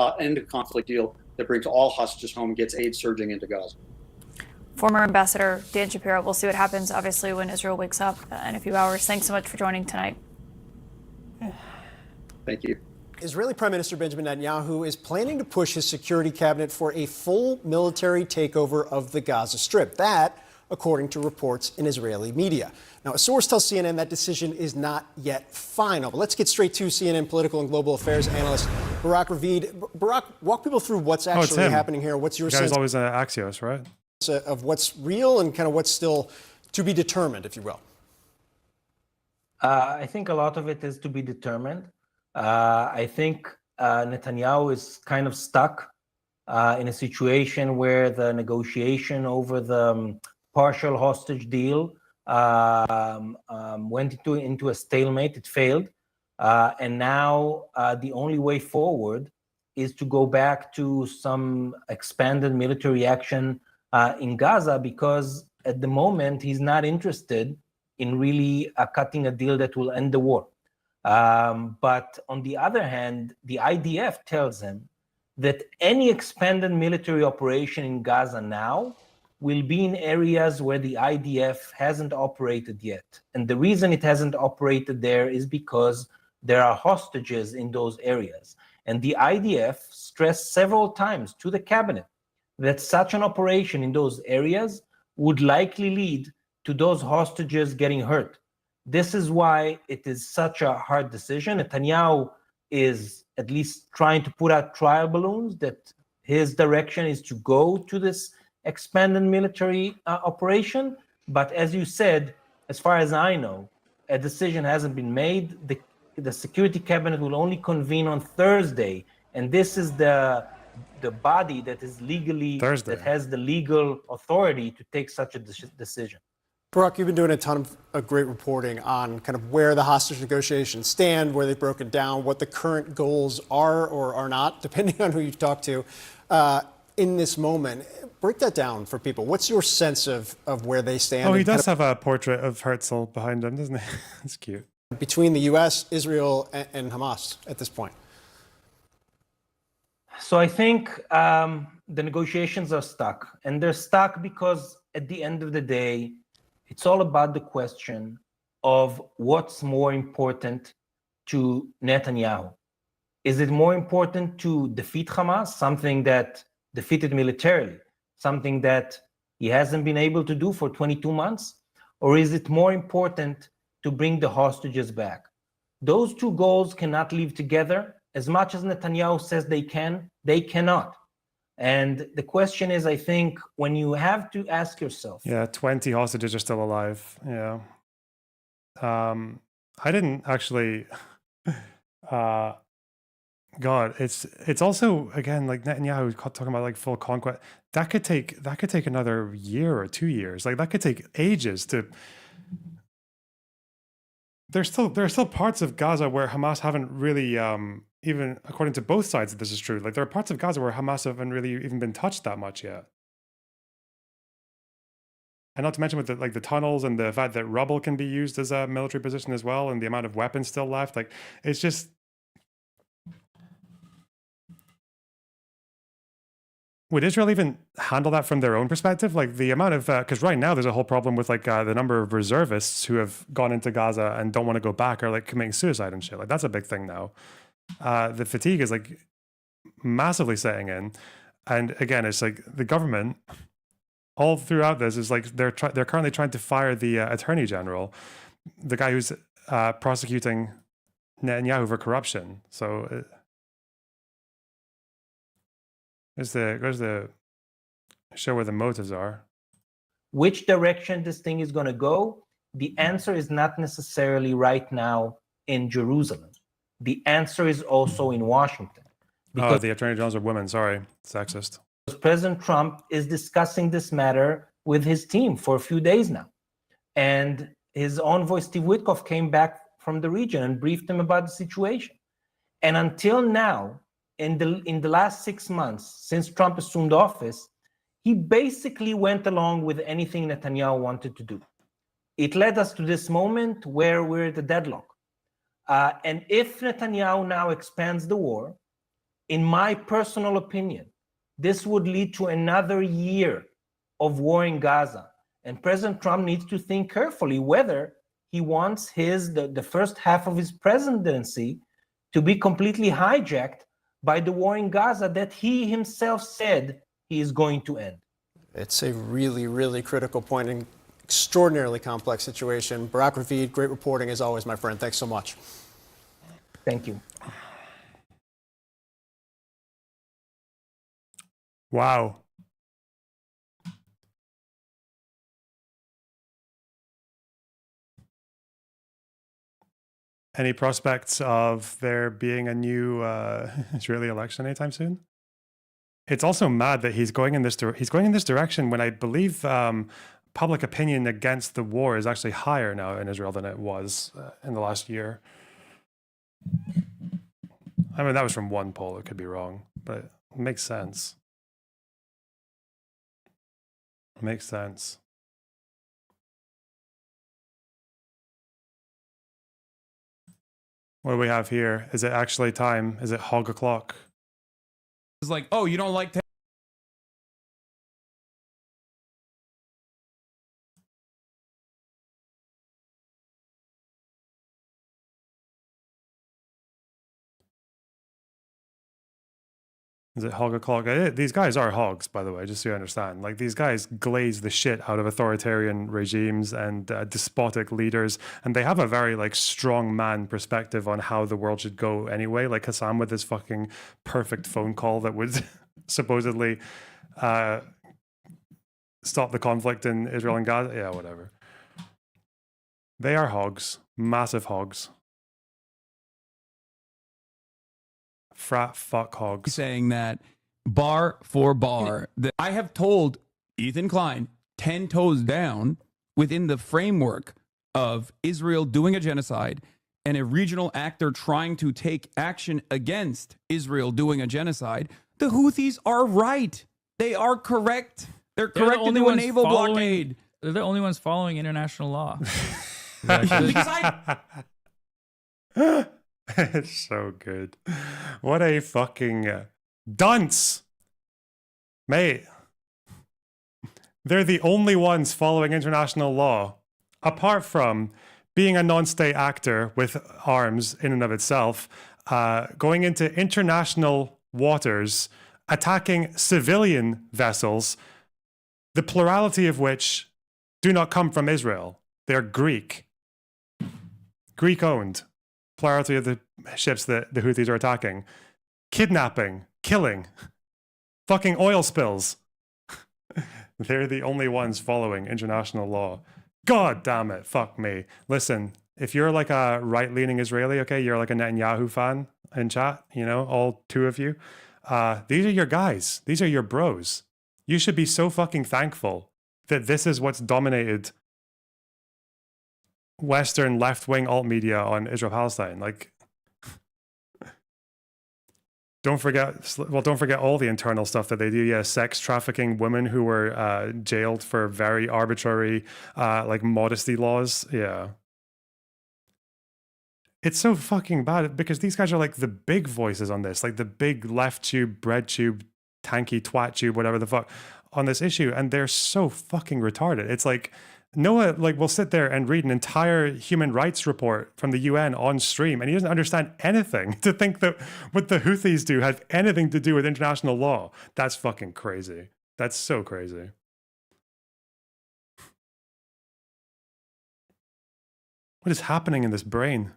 conflict deal that brings all hostages home and gets aid surging into Gaza. Former Ambassador Dan Shapiro, we'll see what happens, obviously, when Israel wakes up in a few hours. Thanks so much for joining tonight. Thank you. Israeli Prime Minister Benjamin Netanyahu is planning to push his security cabinet for a full military takeover of the Gaza Strip. That, according to reports in Israeli media. Now, a source tells CNN that decision is not yet final. But let's get straight to CNN political and global affairs analyst Barak Ravid. Barak, walk people through what's actually happening here. What's your sense? Guy's always Axios, right? Of what's real and kind of what's still to be determined, if you will? I think a lot of it is to be determined. I think Netanyahu is kind of stuck in a situation where the negotiation over the partial hostage deal went into a stalemate. It failed. And now the only way forward is to go back to some expanded military action in Gaza, because at the moment he's not interested in really cutting a deal that will end the war. But on the other hand, the IDF tells him that any expanded military operation in Gaza now will be in areas where the IDF hasn't operated yet. And the reason it hasn't operated there is because there are hostages in those areas. And the IDF stressed several times to the cabinet that such an operation in those areas would likely lead to those hostages getting hurt. This is why it is such a hard decision. Netanyahu is at least trying to put out trial balloons that his direction is to go to this expanded military operation. But as you said, as far as I know, a decision hasn't been made. The Security Cabinet will only convene on Thursday, and this is the body that is legally, that has the legal authority to take such a decision. Barak, you've been doing a ton of great reporting on kind of where the hostage negotiations stand, where they've broken down, what the current goals are or are not, depending on who you talk to in this moment. Break that down for people. What's your sense of where they stand? Oh, he does have a portrait of Herzl behind him, doesn't he? It's cute. Between the U.S., Israel, and Hamas at this point. So I think the negotiations are stuck, and they're stuck because at the end of the day, it's all about the question of what's more important to Netanyahu. Is it more important to defeat Hamas, something that defeated militarily, something that he hasn't been able to do for 22 months? Or is it more important to bring the hostages back? Those two goals cannot live together. As much as Netanyahu says they can, they cannot. And the question is, I think, when you have to ask yourself. Yeah, 20 hostages are still alive. Yeah. I didn't actually. God, it's also again like Netanyahu talking about like full conquest. That could take another year or 2 years. Like that could take ages to. There are still parts of Gaza where Hamas haven't really even according to both sides that this is true. Like there are parts of Gaza where Hamas haven't really even been touched that much yet. And not to mention with the tunnels and the fact that rubble can be used as a military position as well, and the amount of weapons still left. Like it's just. Would Israel even handle that from their own perspective? Like the amount of, because right now there's a whole problem with like the number of reservists who have gone into Gaza and don't want to go back are like committing suicide and shit. Like that's a big thing now. The fatigue is like massively setting in. And again, it's like the government all throughout this is like they're currently trying to fire the attorney general, the guy who's prosecuting Netanyahu for corruption. So Where's the show where the motives are? Which direction this thing is going to go? The answer is not necessarily right now in Jerusalem. The answer is also in Washington. Because the attorney generals are women. Sorry, sexist. President Trump is discussing this matter with his team for a few days now. And his envoy, Steve Witkoff, came back from the region and briefed him about the situation. And until now, in the last 6 months, since Trump assumed office, he basically went along with anything Netanyahu wanted to do. It led us to this moment where we're at a deadlock. And if Netanyahu now expands the war, in my personal opinion, this would lead to another year of war in Gaza. And President Trump needs to think carefully whether he wants the first half of his presidency to be completely hijacked by the war in Gaza that he himself said he is going to end. It's a really, really critical point and extraordinarily complex situation. Barak Ravid, great reporting as always, my friend. Thanks so much. Thank you. Wow. Any prospects of there being a new Israeli election anytime soon? It's also mad that he's going in this direction when I believe public opinion against the war is actually higher now in Israel than it was in the last year. I mean, that was from one poll. It could be wrong, but it makes sense. It makes sense. What do we have here? Is it actually time? Is it hog o'clock? It's like, oh, you don't like Is it hog o'clock? These guys are hogs, by the way, just so you understand. Like, these guys glaze the shit out of authoritarian regimes and despotic leaders. And they have a very, like, strong man perspective on how the world should go anyway. Like Hasan with his fucking perfect phone call that would supposedly stop the conflict in Israel and Gaza. Yeah, whatever. They are hogs. Massive hogs. Frat fuck hogs. saying that bar for bar that I have told Ethan Klein 10 toes down within the framework of Israel doing a genocide and a regional actor trying to take action against Israel doing a genocide. The Houthis are right. They are correct. They're correct to do a naval blockade. They're the only ones following international law. It's so good. What a fucking Dunce! Mate. They're the only ones following international law. Apart from being a non-state actor with arms in and of itself, going into international waters, attacking civilian vessels, the plurality of which do not come from Israel. They're Greek. Greek-owned. Plurality of the ships that the Houthis are attacking. Kidnapping. Killing. Fucking oil spills. They're the only ones following international law. God damn it. Fuck me. Listen, if you're like a right-leaning Israeli, okay, you're like a Netanyahu fan in chat, you know, all two of you. These are your guys. These are your bros. You should be so fucking thankful that this is what's dominated Western left-wing alt media on Israel-Palestine. Like, don't forget all the internal stuff that they do. Yeah, sex trafficking women who were jailed for very arbitrary, like modesty laws. Yeah. It's so fucking bad because these guys are like the big voices on this, like the big left tube, bread tube, tanky twat tube, whatever the fuck on this issue. And they're so fucking retarded. It's like Noah like will sit there and read an entire human rights report from the UN on stream, and he doesn't understand anything to think that what the Houthis do has anything to do with international law. That's fucking crazy. That's so crazy. What is happening in this brain?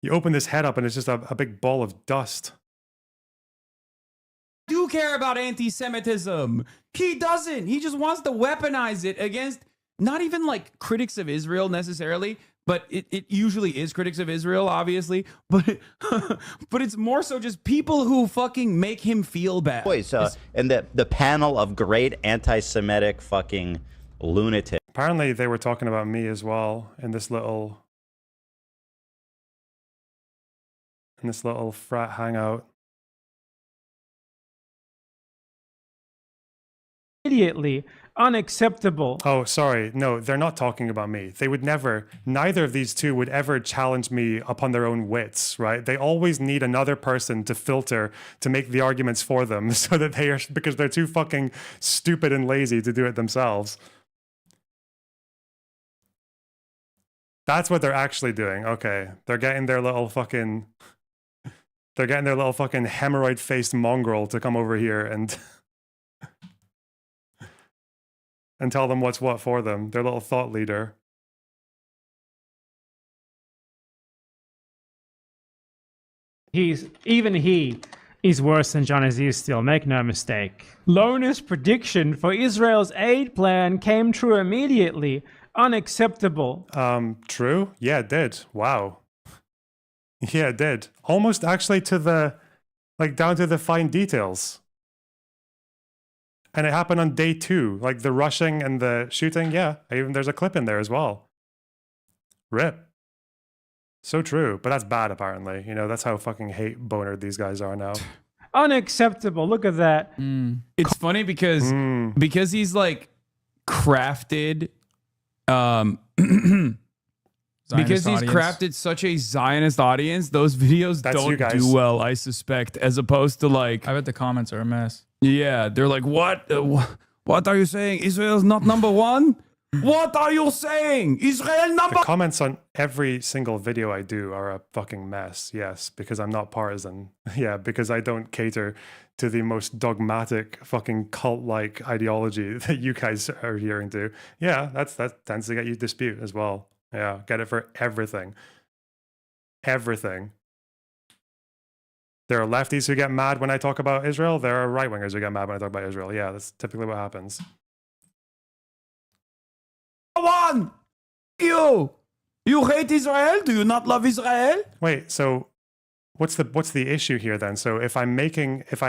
You open this head up and it's just a big ball of dust. I do care about anti-Semitism. He doesn't. He just wants to weaponize it against not even like critics of Israel necessarily, but it usually is critics of Israel, obviously. But but it's more so just people who fucking make him feel bad. And the panel of great anti-Semitic fucking lunatics. Apparently they were talking about me as well in this little frat hangout. Immediately unacceptable. Oh, sorry. No, they're not talking about me. They would never, neither of these two would ever challenge me upon their own wits, right? They always need another person to filter, to make the arguments for them so that they are, because they're too fucking stupid and lazy to do it themselves. That's what they're actually doing. Okay. They're getting their little fucking hemorrhoid-faced mongrel to come over here and and tell them what's what for them. Their little thought leader. He is worse than John Aziz still, make no mistake. Lona's prediction for Israel's aid plan came true immediately. Unacceptable. True? Yeah, it did. Wow. Yeah, it did. Almost actually to the, like down to the fine details. And it happened on day 2, like the rushing and the shooting. Yeah, even there's a clip in there as well. Rip. So true, but that's bad apparently. You know, that's how fucking hate bonered these guys are now. Unacceptable. Look at that. It's funny because he's like crafted because he's crafted such a Zionist audience, those videos don't do well, I suspect, as opposed to like... I bet the comments are a mess. Yeah, they're like, what? What are you saying? Israel's not number one? What are you saying? Israel number... The comments on every single video I do are a fucking mess, yes, because I'm not partisan. Yeah, because I don't cater to the most dogmatic fucking cult-like ideology that you guys are adhering to. Yeah, that tends to get you dispute as well. Yeah, get it for everything. Everything. There are lefties who get mad when I talk about Israel. There are right-wingers who get mad when I talk about Israel. Yeah, that's typically what happens. One! You hate Israel? Do you not love Israel? Wait, so what's the issue here then? So if I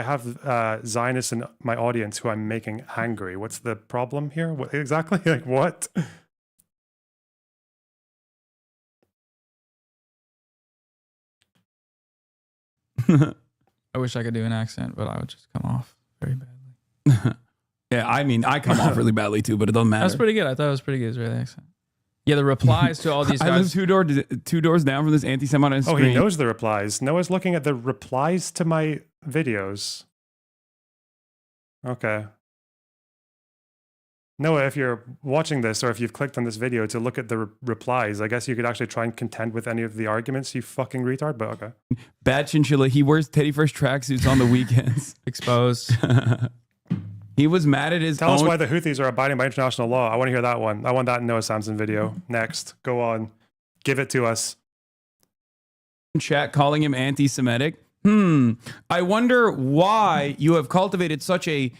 have Zionists in my audience who I'm making angry, what's the problem here? What exactly? Like what? I wish I could do an accent, but I would just come off very badly. Yeah, I mean, I come off really badly too, but it doesn't matter. That's pretty good. I thought it was pretty good Israeli accent. Yeah, the replies to all these I live guys. two doors down from this anti-Semite Oh, screen. he knows the replies. Noah's looking at the replies to my videos. Okay. Noah, if you're watching this or if you've clicked on this video to look at the replies, I guess you could actually try and contend with any of the arguments, you fucking retard, but okay. Bad Chinchilla, he wears Teddy Fresh tracksuits on the weekends. Exposed. He was mad at his Tell us own... why the Houthis are abiding by international law. I want to hear that one. I want that Noah Samson video. Next. Go on. Give it to us. Chat calling him anti-Semitic. I wonder why you have cultivated such a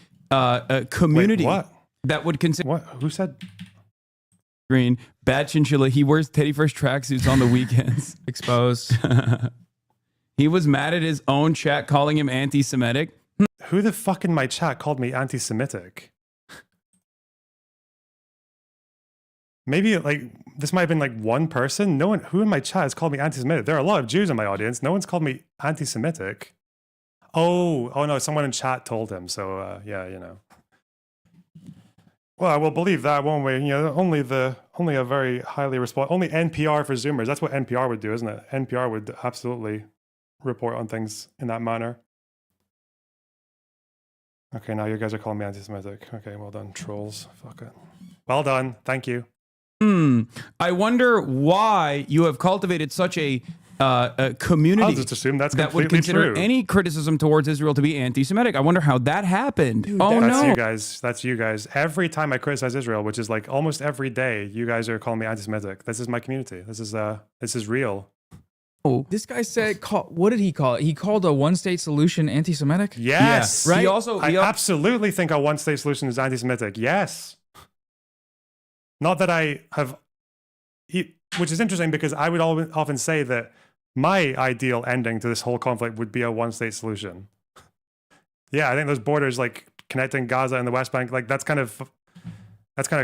community. Wait, what? That would consider... What? Who said... Green. Bad Chinchilla, he wears Teddy Fresh tracksuits on the weekends. Exposed. He was mad at his own chat calling him anti-Semitic. Who the fuck in my chat called me anti-Semitic? Maybe like this might have been like one person. No one who in my chat has called me anti-Semitic. There are a lot of Jews in my audience. No one's called me anti-Semitic. Oh no, someone in chat told him. So yeah, you know. Well, I will believe that, won't we? You know, only a very highly only NPR for Zoomers. That's what NPR would do, isn't it? NPR would absolutely report on things in that manner. Okay, now you guys are calling me anti-Semitic. Okay, well done, trolls. Fuck it. Well done. Thank you. I wonder why you have cultivated such a community. I'll just assume that's that would completely consider true. any criticism towards Israel to be anti-Semitic. I wonder how that happened. Dude, oh that's no, you guys. That's you guys. Every time I criticize Israel, which is like almost every day, you guys are calling me anti-Semitic. This is my community. This is real. Oh, this guy said, what did he call it? He called a one-state solution anti-Semitic? Yes. Yeah, right? I absolutely think a one-state solution is anti-Semitic. Yes. Not that I have, which is interesting because I would often say that my ideal ending to this whole conflict would be a one-state solution. Yeah, I think those borders like connecting Gaza and the West Bank, like that's kind of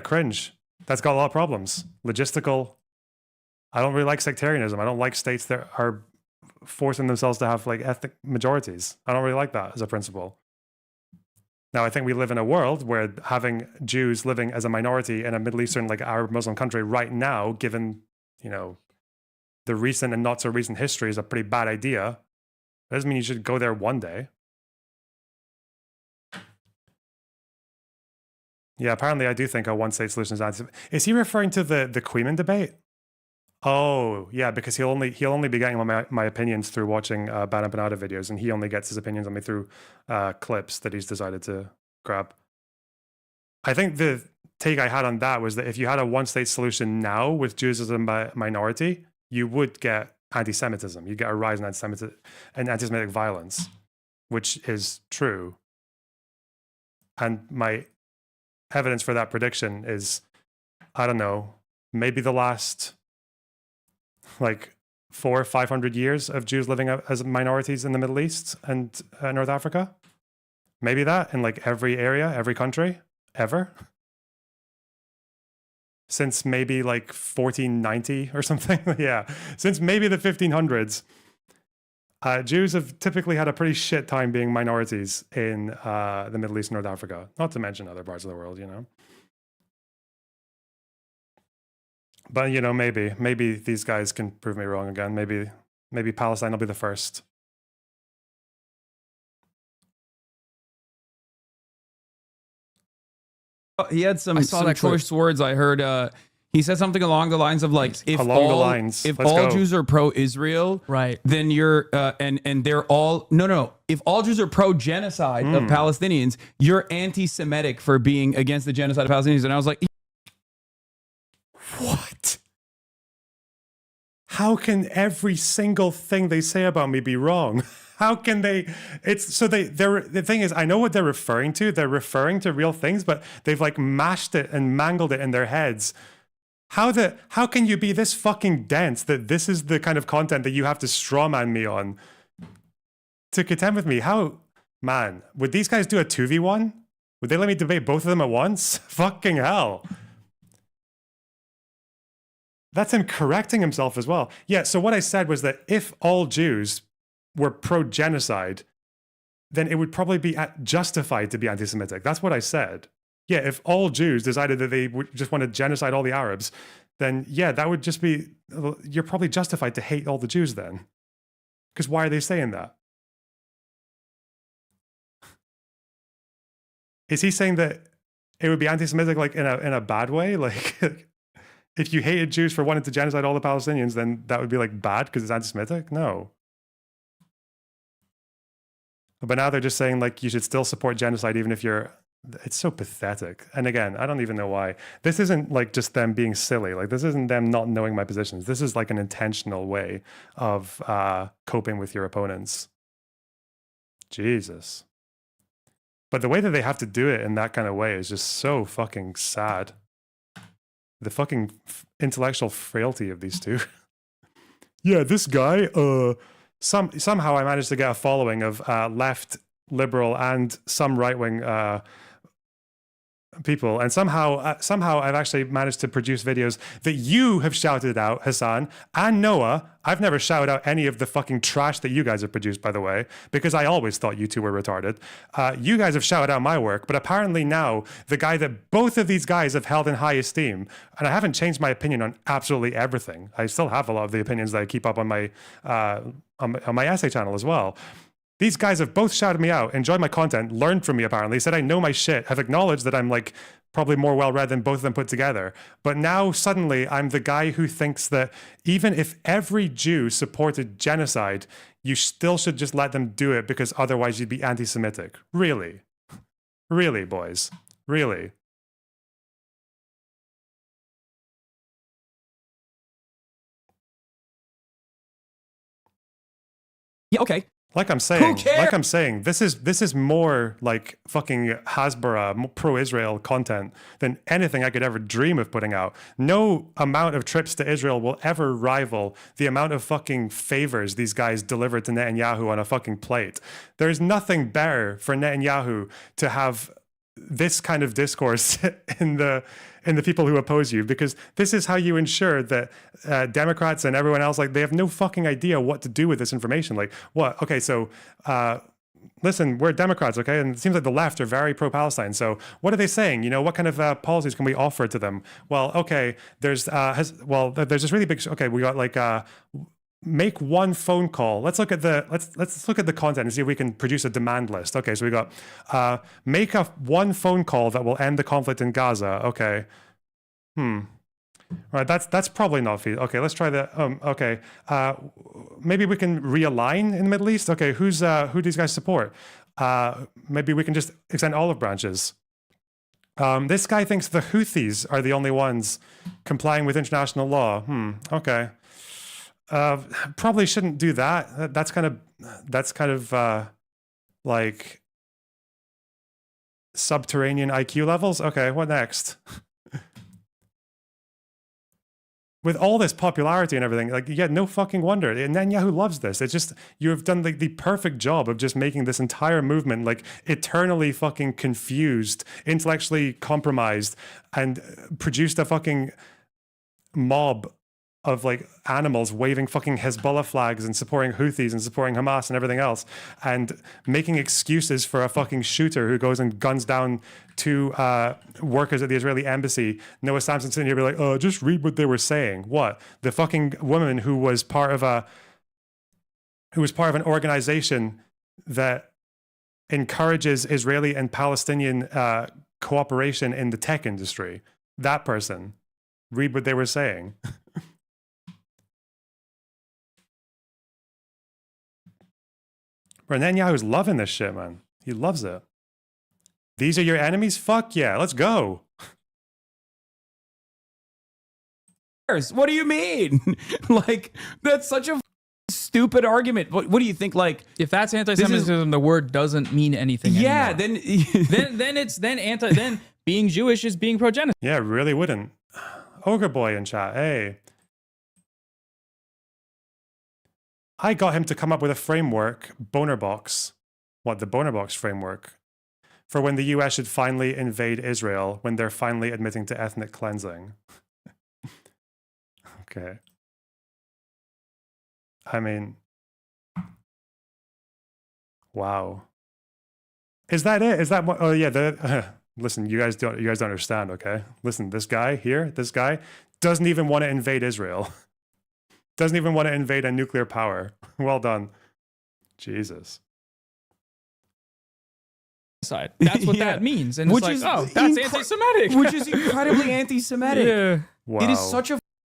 cringe. That's got a lot of problems. Logistical. I don't really like sectarianism. I don't like states that are forcing themselves to have like ethnic majorities. I don't really like that as a principle. Now, I think we live in a world where having Jews living as a minority in a Middle Eastern, like Arab Muslim country right now, given, you know, the recent and not so recent history is a pretty bad idea. That doesn't mean you should go there one day. Yeah, apparently I do think a one-state solution is anti. Is he referring to the Queeman debate? Oh, yeah, because he'll only be getting my opinions through watching Bad and Panada videos, and he only gets his opinions on me through clips that he's decided to grab. I think the take I had on that was that if you had a one-state solution now with Jews as a minority, you would get anti-Semitism. You'd get a rise in anti-Semitic violence, which is true. And my evidence for that prediction is, I don't know, maybe the last like 400 or 500 years of Jews living as minorities in the Middle East and North Africa. Maybe that in like every area, every country, ever. Since maybe like 1490 or something. Yeah, since maybe the 1500s, Jews have typically had a pretty shit time being minorities in the Middle East and North Africa, not to mention other parts of the world, you know. But, you know, maybe these guys can prove me wrong again. Maybe Palestine will be the first. He had some choice words. I heard he said something along the lines of like, if all Jews are pro-Israel, right, then you're and they're all no. If all Jews are pro-genocide of Palestinians, you're anti-Semitic for being against the genocide of Palestinians. And I was like, what? How can every single thing they say about me be wrong? How can they? It's so the thing is, I know what they're referring to. They're referring to real things, but they've like mashed it and mangled it in their heads. How can you be this fucking dense that this is the kind of content that you have to strawman me on to contend with me? How, man, would these guys do a 2v1? Would they let me debate both of them at once? Fucking hell. That's him correcting himself as well. Yeah, so what I said was that if all Jews were pro-genocide, then it would probably be justified to be anti-Semitic. That's what I said. Yeah, if all Jews decided that they would just want to genocide all the Arabs, then yeah, that would just be, you're probably justified to hate all the Jews then. Because why are they saying that? Is he saying that it would be anti-Semitic like in a bad way? Like if you hated Jews for wanting to genocide all the Palestinians, then that would be like bad because it's anti-Semitic? No. But now they're just saying like you should still support genocide even if you're, it's so pathetic. And again, I don't even know why. This isn't like just them being silly. Like this isn't them not knowing my positions. This is like an intentional way of coping with your opponents. Jesus. But the way that they have to do it in that kind of way is just so fucking sad. The fucking intellectual frailty of these two. Yeah, this guy, somehow I managed to get a following of left, liberal, and some right-wing people, and somehow I've actually managed to produce videos that you have shouted out, Hasan and Noah. I've never shouted out any of the fucking trash that you guys have produced, by the way, because I always thought you two were retarded. You guys have shouted out my work, but apparently now the guy that both of these guys have held in high esteem, and I haven't changed my opinion on absolutely everything. I still have a lot of the opinions that I keep up on my essay channel as well. These guys have both shouted me out, enjoyed my content, learned from me apparently, said I know my shit, have acknowledged that I'm like probably more well-read than both of them put together. But now suddenly I'm the guy who thinks that even if every Jew supported genocide, you still should just let them do it because otherwise you'd be anti-Semitic. Really? Really, boys? Really? Yeah, okay. Like I'm saying, this is more like fucking Hasbara, pro-Israel content than anything I could ever dream of putting out. No amount of trips to Israel will ever rival the amount of fucking favors these guys delivered to Netanyahu on a fucking plate. There's nothing better for Netanyahu to have this kind of discourse in the people who oppose you, because this is how you ensure that Democrats and everyone else, like, they have no fucking idea what to do with this information. Like, what? Okay, so listen, we're Democrats, okay, and it seems like the left are very pro-Palestine. So what are they saying? You know, what kind of policies can we offer to them? Well, okay, there's this really big. Okay, we got like. Make one phone call. Let's look at the content and see if we can produce a demand list. Okay, so we got make one phone call that will end the conflict in Gaza. Okay. Right, that's probably not feasible. Okay, let's try that. Okay. Maybe we can realign in the Middle East. Okay, who these guys support? Maybe we can just extend olive branches. This guy thinks the Houthis are the only ones complying with international law. Okay. Probably shouldn't do that. That's kind of like subterranean IQ levels. Okay, what next? With all this popularity and everything, like, yeah, no fucking wonder. Netanyahu loves this. It's just, you have done the perfect job of just making this entire movement like eternally fucking confused, intellectually compromised, and produced a fucking mob of like animals waving fucking Hezbollah flags and supporting Houthis and supporting Hamas and everything else, and making excuses for a fucking shooter who goes and guns down two workers at the Israeli embassy. Noah Samson sitting here be like, oh, just read what they were saying. What? The fucking woman who was part of an organization that encourages Israeli and Palestinian cooperation in the tech industry. That person. Read what they were saying. Netanyahu's loving this shit, man. He loves it. These are your enemies? Fuck yeah, let's go. What do you mean? Like, that's such a stupid argument. What do you think? Like, if that's anti-Semitism, the word doesn't mean anything. Yeah, anymore. then being Jewish is being pro-genocide. Yeah, it really wouldn't. Ogre Boy in chat, hey. I got him to come up with a framework, Boner Box. What, the Boner Box framework? For when the US should finally invade Israel, when they're finally admitting to ethnic cleansing. Okay. I mean, wow. Is that it? Is that what? Oh yeah, listen, you guys don't understand, okay? Listen, this guy doesn't even want to invade Israel. Doesn't even want to invade a nuclear power. Well done. Jesus. That's what that means. And Which it's like, is oh, that's anti-Semitic. Which is incredibly anti-Semitic. Yeah. Wow. It is such a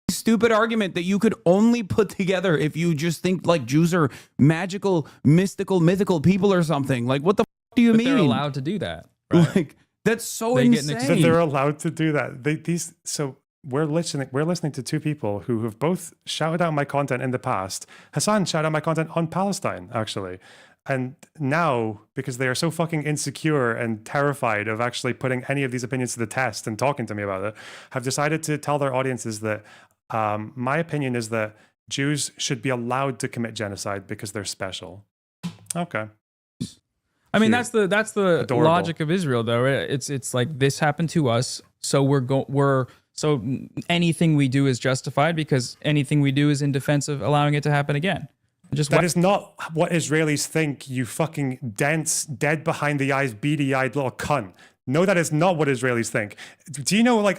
stupid argument that you could only put together if you just think like Jews are magical, mythical people or something. Like, what the do you mean? They're allowed to do that. Right? Like, that's so They get an insane. That they're allowed to do that. So we're listening to two people who have both shouted out my content in the past. Hasan shouted out my content on Palestine, actually. And now, because they are so fucking insecure and terrified of actually putting any of these opinions to the test and talking to me about it, have decided to tell their audiences that my opinion is that Jews should be allowed to commit genocide because they're special. Okay. I mean, that's the Adorable. logic of Israel, though. Right? It's like this happened to us, so so anything we do is justified because anything we do is in defense of allowing it to happen again. That is not what Israelis think, you fucking dense, dead behind the eyes, beady-eyed little cunt. No, that is not what Israelis think. Do you know, like,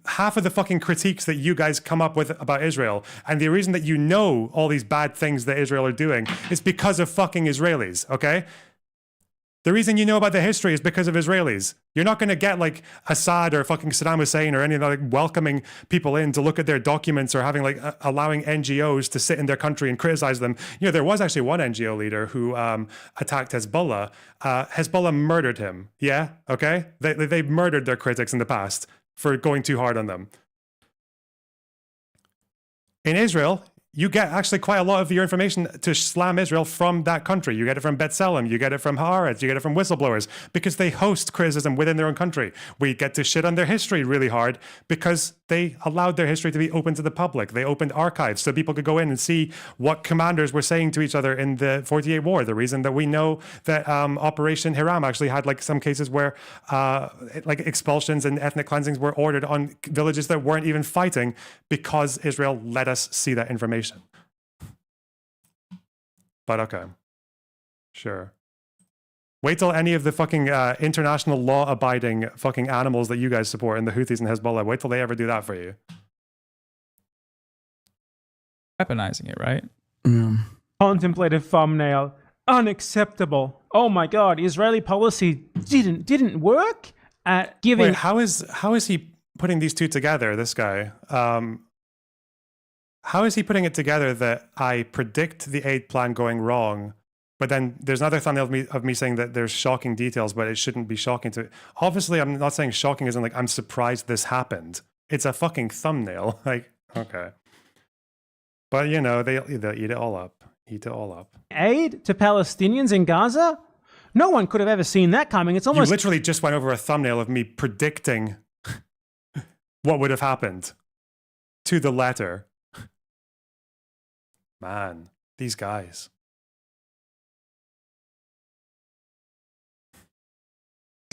half of the fucking critiques that you guys come up with about Israel, and the reason that you know all these bad things that Israel are doing is because of fucking Israelis, okay? The reason you know about the history is because of Israelis. You're not going to get like Assad or fucking Saddam Hussein or any of the like welcoming people in to look at their documents or having like allowing NGOs to sit in their country and criticize them. You know, there was actually one NGO leader who attacked Hezbollah. Hezbollah murdered him. Yeah. Okay. They murdered their critics in the past for going too hard on them. In Israel, you get actually quite a lot of your information to slam Israel from that country. You get it from B'Tselem, you get it from Haaretz, you get it from whistleblowers, because they host criticism within their own country. We get to shit on their history really hard because they allowed their history to be open to the public. They opened archives so people could go in and see what commanders were saying to each other in the 48 war. The reason that we know that Operation Hiram actually had like some cases where like expulsions and ethnic cleansings were ordered on villages that weren't even fighting because Israel let us see that information. But okay, sure. Wait till any of the fucking international law-abiding fucking animals that you guys support and the Houthis and Hezbollah, wait till they ever do that for you. Weaponizing it, right? Contemplative thumbnail. Unacceptable. Oh my god, Israeli policy didn't work at giving... Wait, how is he putting these two together, this guy? How is he putting it together that I predict the aid plan going wrong, but then there's another thumbnail of me saying that there's shocking details, but it shouldn't be shocking to... Obviously, I'm not saying shocking as in like, I'm surprised this happened. It's a fucking thumbnail. Like, okay. But, you know, they'll eat it all up. Eat it all up. Aid to Palestinians in Gaza? No one could have ever seen that coming. It's almost... You literally just went over a thumbnail of me predicting what would have happened to the letter. Man, these guys.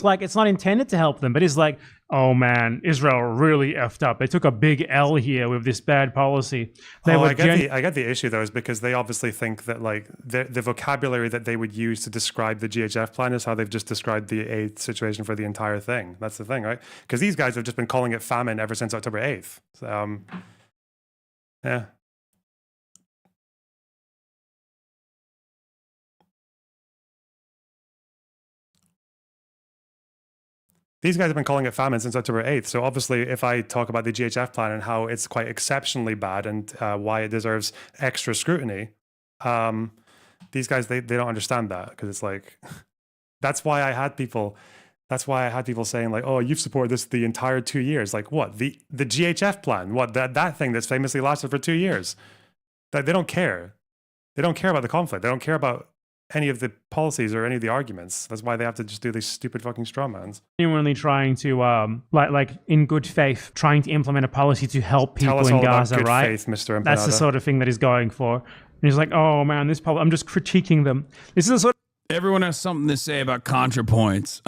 Like, it's not intended to help them, but it's like, oh man, Israel really effed up. They took a big L here with this bad policy. I get the issue though, is because they obviously think that like the vocabulary that they would use to describe the GHF plan is how they've just described the aid situation for the entire thing. That's the thing, right? Because these guys have just been calling it famine ever since October 8th. So, yeah. These guys have been calling it famine since October 8th. So obviously, if I talk about the GHF plan and how it's quite exceptionally bad and why it deserves extra scrutiny, these guys, they don't understand that, because it's like, that's why I had people saying like, oh, you've supported this the entire 2 years. Like what? The GHF plan? What? That thing that's famously lasted for 2 years? They don't care. They don't care about the conflict. They don't care about any of the policies or any of the arguments. That's why they have to just do these stupid fucking straw mans. Genuinely trying to, like in good faith, trying to implement a policy to help people in Gaza, good right? Faith, Mr. That's the sort of thing that he's going for. And he's like, oh man, I'm just critiquing them. This is the sort Everyone has something to say about ContraPoints.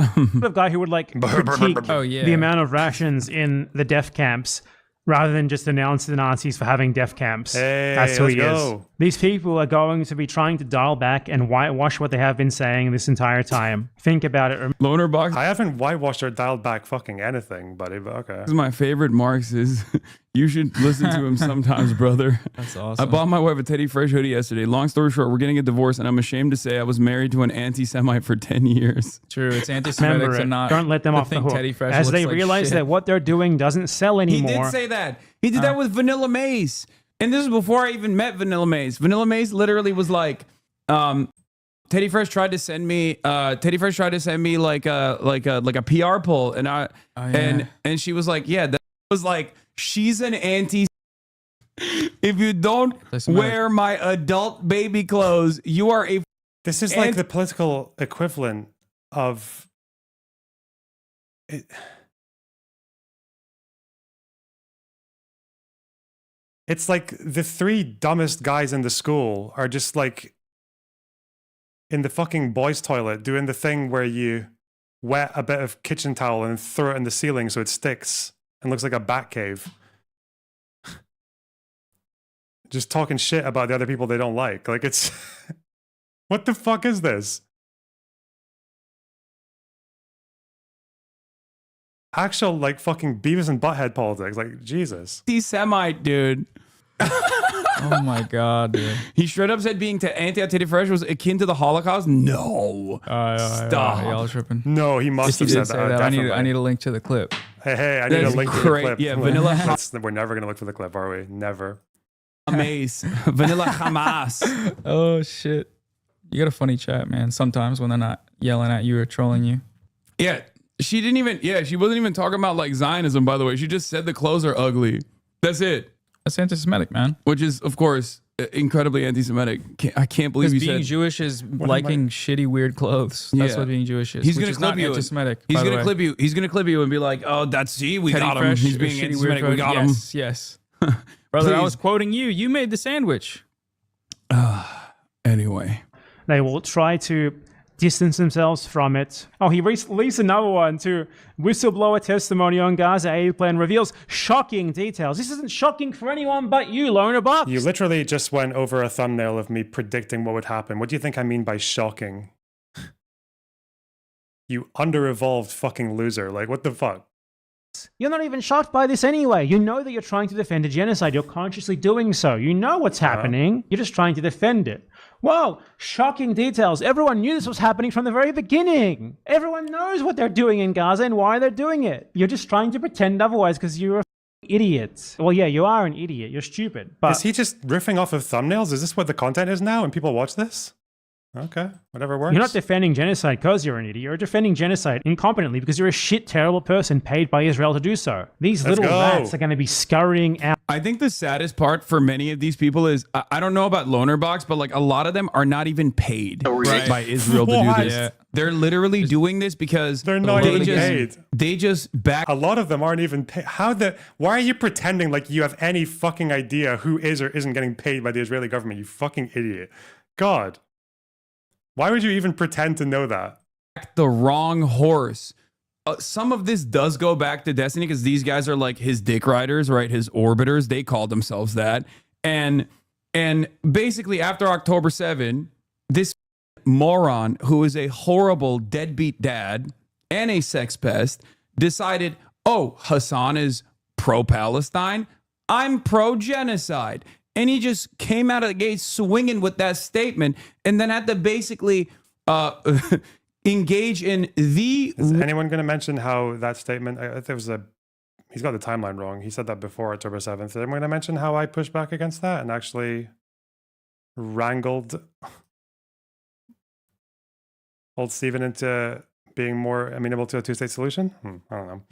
of guy who would like critique the amount of rations in the death camps rather than just denounce the Nazis for having death camps. Hey, that's who he go. These people are going to be trying to dial back and whitewash what they have been saying this entire time. Think about it. Loner box. I haven't whitewashed or dialed back fucking anything, buddy, but okay. This is my favorite Marx is you should listen to him sometimes, brother. That's awesome. I bought my wife a Teddy Fresh hoodie yesterday. Long story short, we're getting a divorce, and I'm ashamed to say I was married to an anti-Semite for 10 years. True, it's anti-Semitic. Remember to it. not Don't let them off the hook. Teddy Fresh As looks they like realize shit. that what they're doing doesn't sell anymore. He did say that. He did that with Vanilla Mace. And this is before I even met Vanilla Mace. Vanilla Mace literally was like, Teddy Fresh tried to send me like a PR pull, and and she was like, yeah, that was like, she's an anti. If you don't wear my adult baby clothes, you are a. This is like the political equivalent of it. It's like the three dumbest guys in the school are just like in the fucking boys' toilet doing the thing where you wet a bit of kitchen towel and throw it in the ceiling so it sticks and looks like a bat cave. Just talking shit about the other people they don't like. Like, it's... What the fuck is this? Actual, like, fucking Beavis and Butthead politics. Like, Jesus. Semite, dude. Oh my god, dude. He straight up said being anti-Teddy Fresh was akin to the Holocaust. No. Stop. Y'all tripping. No, he must have said that. I need a link to the clip. Hey, I need a link to the clip. Yeah, Vanilla. We're never gonna look for the clip, are we? Never. Mace. Vanilla Hamas. Oh shit. You got a funny chat, man. Sometimes when they're not yelling at you or trolling you. Yeah. She didn't even. Yeah, she wasn't even talking about like Zionism. By the way, she just said the clothes are ugly. That's it. That's anti-Semitic, man. Which is, of course, incredibly anti-Semitic. I can't believe you being said Jewish is liking shitty, weird clothes. That's what being Jewish is. He's gonna clip you. Anti-Semitic. He's gonna clip you. He's gonna clip you and be like, "Oh, that's we Teddy got him. Fresh, He's being shitty, anti-Semitic. weird We got clothes. him." Yes. Brother, I Please. was quoting you. You made the sandwich. Anyway, they will try to distance themselves from it. Oh, he released another one too. Whistleblower testimony on Gaza aid plan reveals shocking details. This isn't shocking for anyone but you, Loner Box. You literally just went over a thumbnail of me predicting what would happen. What do you think I mean by shocking? You under-evolved fucking loser. Like, what the fuck? You're not even shocked by this anyway. You know that you're trying to defend a genocide. You're consciously doing so. You know what's happening. You're just trying to defend it. Whoa, shocking details. Everyone knew this was happening from the very beginning. Everyone knows what they're doing in Gaza and why they're doing it. You're just trying to pretend otherwise because you're an idiot. Well, yeah, you are an idiot. You're stupid. But is he just riffing off of thumbnails? Is this what the content is now and people watch this? Okay, whatever works. You're not defending genocide because you're an idiot. You're defending genocide incompetently because you're a shit, terrible person paid by Israel to do so. These little rats are going to be scurrying out. I think the saddest part for many of these people is, I don't know about Loner Box, but like a lot of them are not even paid by Israel to do this. Yeah. They're literally doing this because they're not even paid. They just back. A lot of them aren't even paid. Why are you pretending like you have any fucking idea who is or isn't getting paid by the Israeli government? You fucking idiot. God. Why would you even pretend to know that? The wrong horse. Some of this does go back to Destiny because these guys are like his dick riders, right? His orbiters. They call themselves that. And basically after October 7, this moron who is a horrible deadbeat dad and a sex pest decided, oh, Hasan is pro-Palestine. I'm pro-genocide. And he just came out of the gate swinging with that statement and then had to basically engage in the... Is anyone going to mention how that statement... He's got the timeline wrong. He said that before October 7th. Is anyone going to mention how I pushed back against that and actually wrangled old Stephen into being more amenable to a two-state solution? I don't know.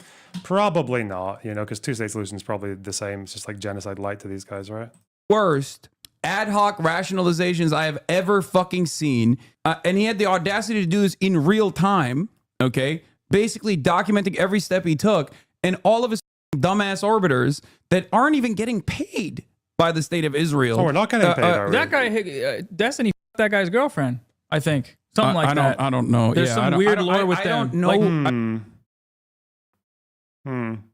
Probably not, because two-state solution is probably the same. It's just like genocide light to these guys, right? Worst ad hoc rationalizations I have ever fucking seen. And he had the audacity to do this in real time, okay? Basically documenting every step he took and all of his dumbass orbiters that aren't even getting paid by the state of Israel. Oh, we're not getting paid, are we? That guy, Destiny, that guy's girlfriend, I think. Something like that. I don't know. There's some weird lore with them. I don't know. Like,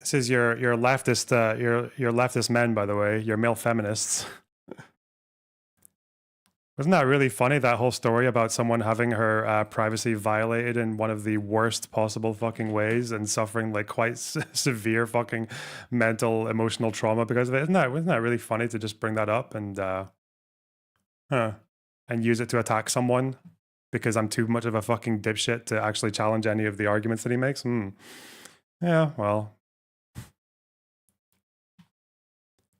This is your leftist your leftist men, by the way, your male feminists. Wasn't that really funny, that whole story about someone having her privacy violated in one of the worst possible fucking ways and suffering like quite severe fucking mental, emotional trauma because of it? Wasn't that really funny to just bring that up and use it to attack someone because I'm too much of a fucking dipshit to actually challenge any of the arguments that he makes? Yeah, well.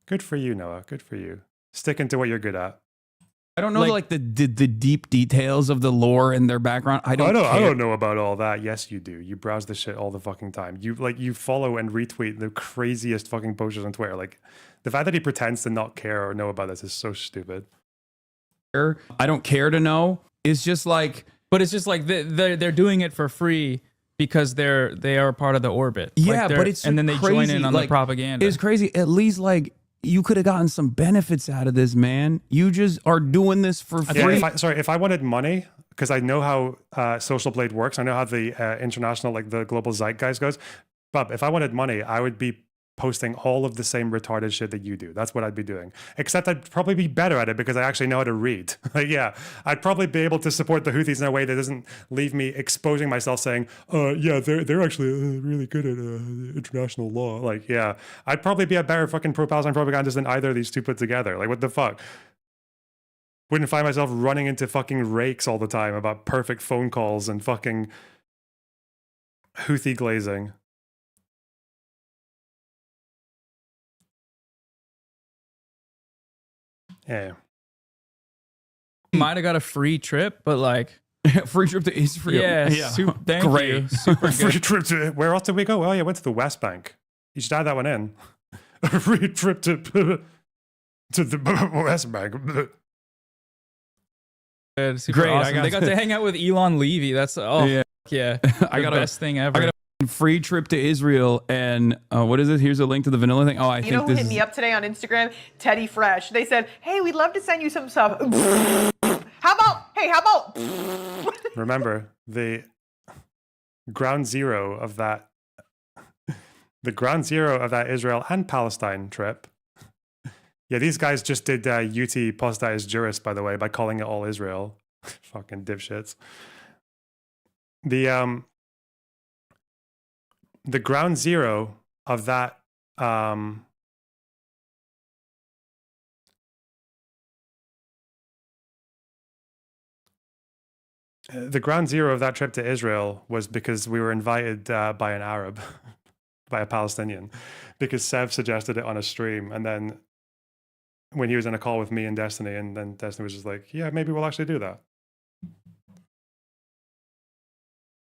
Good for you, Noah. Good for you. Sticking to what you're good at. I don't know like the deep details of the lore and their background. I don't know about all that. Yes, you do. You browse the shit all the fucking time. You follow and retweet the craziest fucking posters on Twitter. Like the fact that he pretends to not care or know about this is so stupid. I don't care to know. It's just like, but it's just like they're doing it for free because they are part of the orbit. Yeah, like but it's and then they crazy. join in on the propaganda. It's crazy. At least like you could have gotten some benefits out of this, man. You just are doing this for free. Yeah, if I wanted money, because I know how Social Blade works, I know how the international, like the global zeitgeist goes. But if I wanted money, I would be posting all of the same retarded shit that you do. That's what I'd be doing. Except I'd probably be better at it because I actually know how to read. Like, yeah, I'd probably be able to support the Houthis in a way that doesn't leave me exposing myself saying, yeah, they're actually really good at international law. Like, yeah, I'd probably be a better fucking pro-Palestine propagandist than either of these two put together. Like, what the fuck? Wouldn't find myself running into fucking rakes all the time about perfect phone calls and fucking Houthi glazing. Yeah. Might have got a free trip, but like free trip to Israel. Yeah, thank you. Super Free good. trip to where else did we go? Oh yeah, went to the West Bank. You should add that one in. A free trip to the West Bank. Super Great, awesome. They got to hang out with Elon Levy. That's Yeah. I got the best thing ever. I got a free trip to Israel, and what is it? Here's a link to the vanilla thing. Oh, I You think know who this hit is me up today on Instagram? Teddy Fresh. They said, hey, we'd love to send you some stuff. How about? Remember, the ground zero of that Israel and Palestine trip. Yeah, these guys just did UT Postized Juris, by the way, by calling it all Israel. Fucking dipshits. The ground zero of that the ground zero of that trip to Israel was because we were invited by an Arab, by a Palestinian, because Sev suggested it on a stream, and then when he was in a call with me and Destiny, and then Destiny was just like, yeah, maybe we'll actually do that.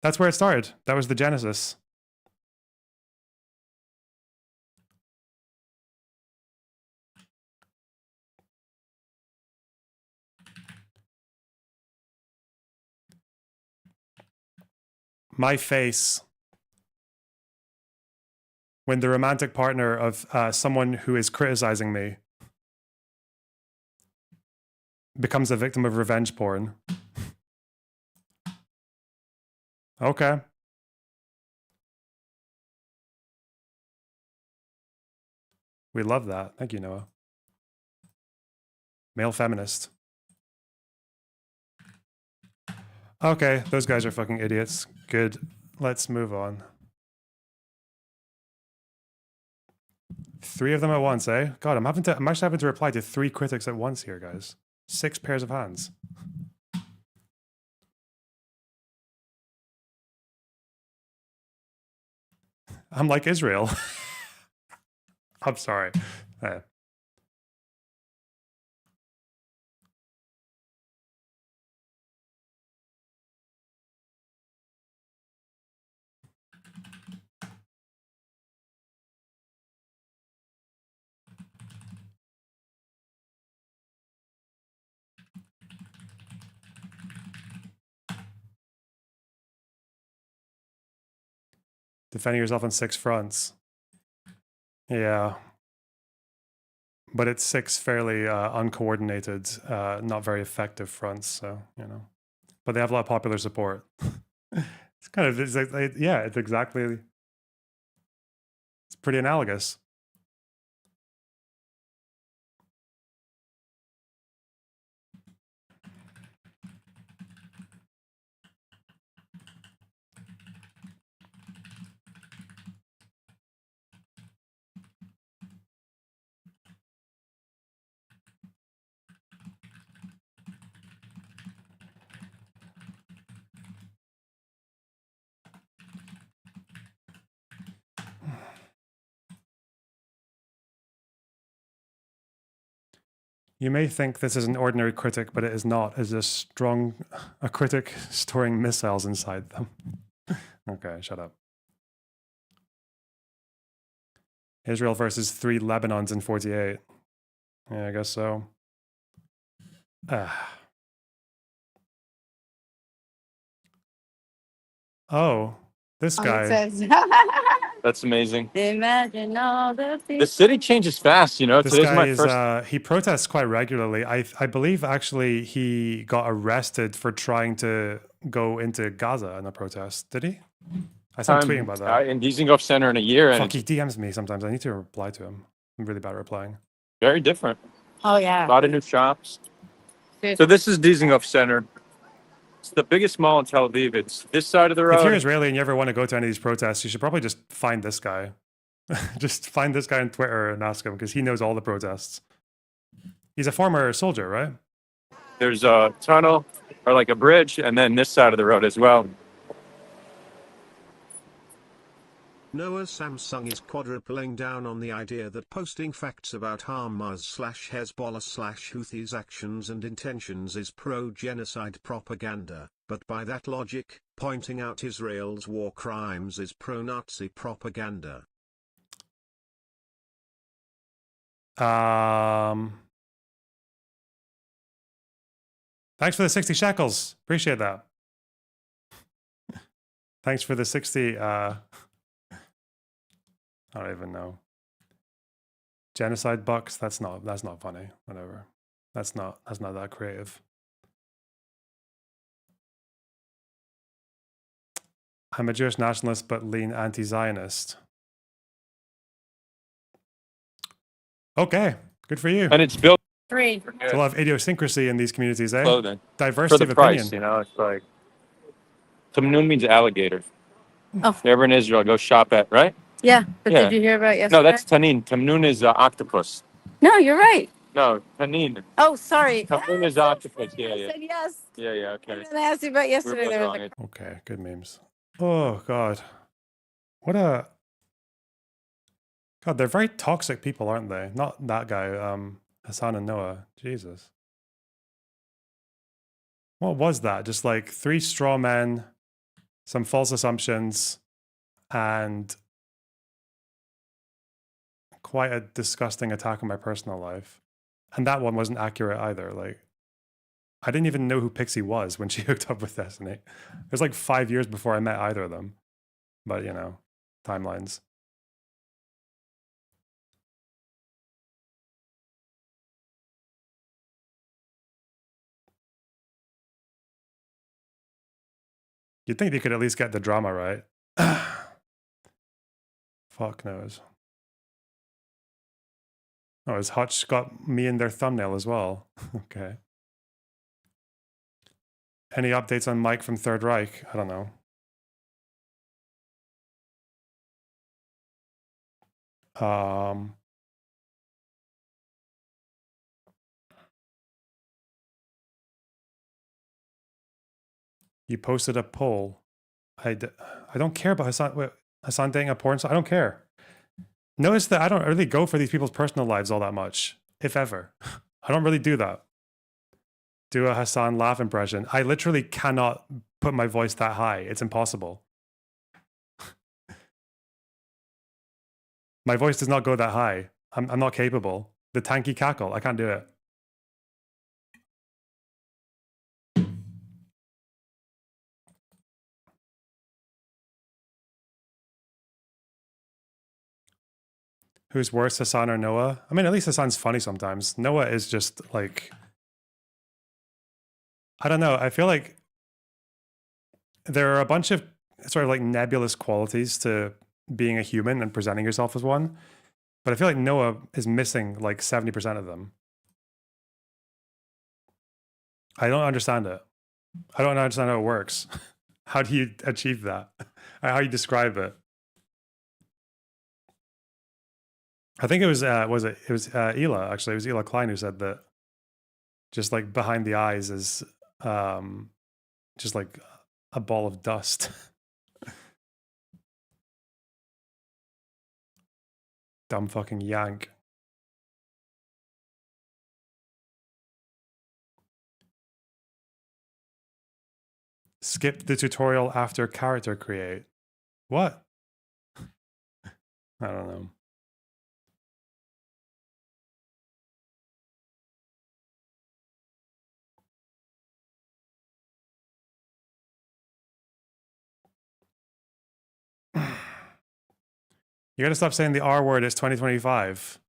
That's where it started. That was the genesis. My face when the romantic partner of someone who is criticizing me becomes a victim of revenge porn. Okay. We love that. Thank you, Noah. Male feminist. Okay, those guys are fucking idiots. Good. Let's move on. 3 of them at once, eh? God, I'm actually having to reply to 3 critics at once here, guys. 6 pairs of hands. I'm like Israel. I'm sorry. Defending yourself on 6 fronts. Yeah. But it's 6 fairly uncoordinated, not very effective fronts, so, you know. But they have a lot of popular support. It's kind of, yeah, it's exactly, it's pretty analogous. You may think this is an ordinary critic, but it is not. It is a critic storing missiles inside them. Okay, shut up. Israel versus 3 Lebanons in 48. Yeah, I guess so. Oh, this guy. That's amazing. Imagine all the The city changes fast, you know. This Today's guy my is, first. he protests quite regularly. I believe actually he got arrested for trying to go into Gaza in a protest. Did he? I saw him tweeting about that. In Dizengoff Center in a year, and Fuck, he it's DMs me sometimes. I need to reply to him. I'm really bad at replying. very different. Oh, yeah. A lot of new shops. Dude. So this is Dizengoff Center. It's the biggest mall in Tel Aviv. It's this side of the road. If you're Israeli and you ever want to go to any of these protests, you should probably just find this guy. Just find this guy on Twitter and ask him, because he knows all the protests. He's a former soldier, right? There's a tunnel or like a bridge, and then this side of the road as well. Noah Samsung is quadrupling down on the idea that posting facts about Hamas/Hezbollah/Houthis actions and intentions is pro-genocide propaganda, but by that logic, pointing out Israel's war crimes is pro-Nazi propaganda. Thanks for the 60 shekels. Appreciate that. Thanks for the 60, I don't even know. Genocide bucks, that's not funny. Whatever. That's not that creative. I'm a Jewish nationalist but lean anti-Zionist. Okay, good for you. And it's built 3. There's a lot of idiosyncrasy in these communities, eh? clothing. Diversity For the of price, opinion. you know, it's like Tamnun means alligator. Oh. If you're ever in Israel, go shop at, right? Yeah, but Yeah. did you hear about yesterday? No, that's tanin. Tamnun is octopus. No, you're right. No, tanin. Oh, sorry. Tamnun is octopus. Yeah, I yeah. said yes. Yeah, yeah, okay. And then I asked you about yesterday. We're There both was wrong. Okay, good memes. Oh, God. What a... God, they're very toxic people, aren't they? Not that guy, Hasan and Noah. Jesus. What was that? Just like 3 straw men, some false assumptions, and quite a disgusting attack on my personal life. And that one wasn't accurate either. Like, I didn't even know who Pixie was when she hooked up with Destiny. It was like 5 years before I met either of them. But, you know, timelines. You'd think they could at least get the drama right. Fuck knows. Oh, has Hutch got me in their thumbnail as well? Okay. Any updates on Mike from Third Reich? I don't know. You posted a poll. I don't care about Hasan dating a porn star. I don't care. Notice that I don't really go for these people's personal lives all that much, if ever. I don't really do that. Do a Hasan laugh impression. I literally cannot put my voice that high. It's impossible. My voice does not go that high. I'm not capable. The tanky cackle, I can't do it. Who's worse, Hasan or Noah? I mean, at least Hasan's funny sometimes. Noah is just like, I don't know. I feel like there are a bunch of sort of like nebulous qualities to being a human and presenting yourself as one. But I feel like Noah is missing like 70% of them. I don't understand it. I don't understand how it works. How do you achieve that? How do you describe it? I think it was Ela, actually. It was Ela Klein who said that just like behind the eyes is just like a ball of dust. Dumb fucking yank. Skip the tutorial after character create. What? I don't know. You gotta stop saying the R word. It's 2025.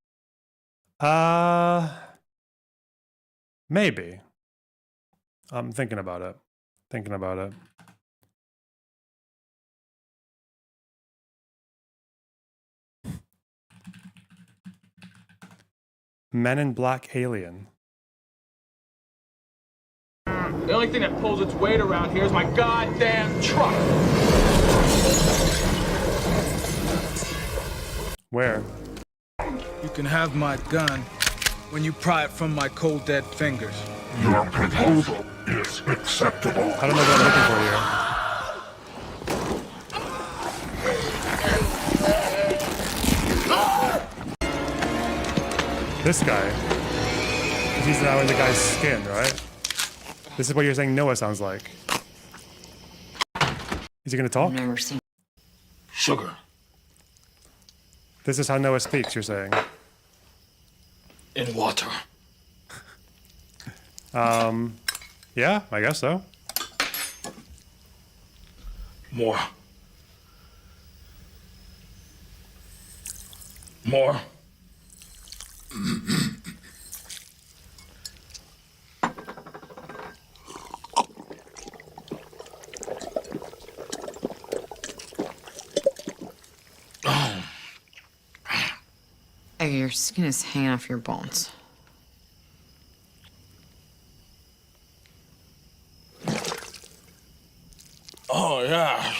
Maybe. I'm thinking about it. Thinking about it. Men in Black Alien. The only thing that pulls its weight around here is my goddamn truck. Where? You can have my gun when you pry it from my cold dead fingers. Your proposal is acceptable. I don't know what I'm looking for here. This guy. He's now in the guy's skin, right? This is what you're saying Noah sounds like. Is he gonna talk? Never seen sugar. This is how Noah speaks, you're saying? In water. Yeah, I guess so. More. More. Oh, your skin is hanging off your bones. Oh, yeah.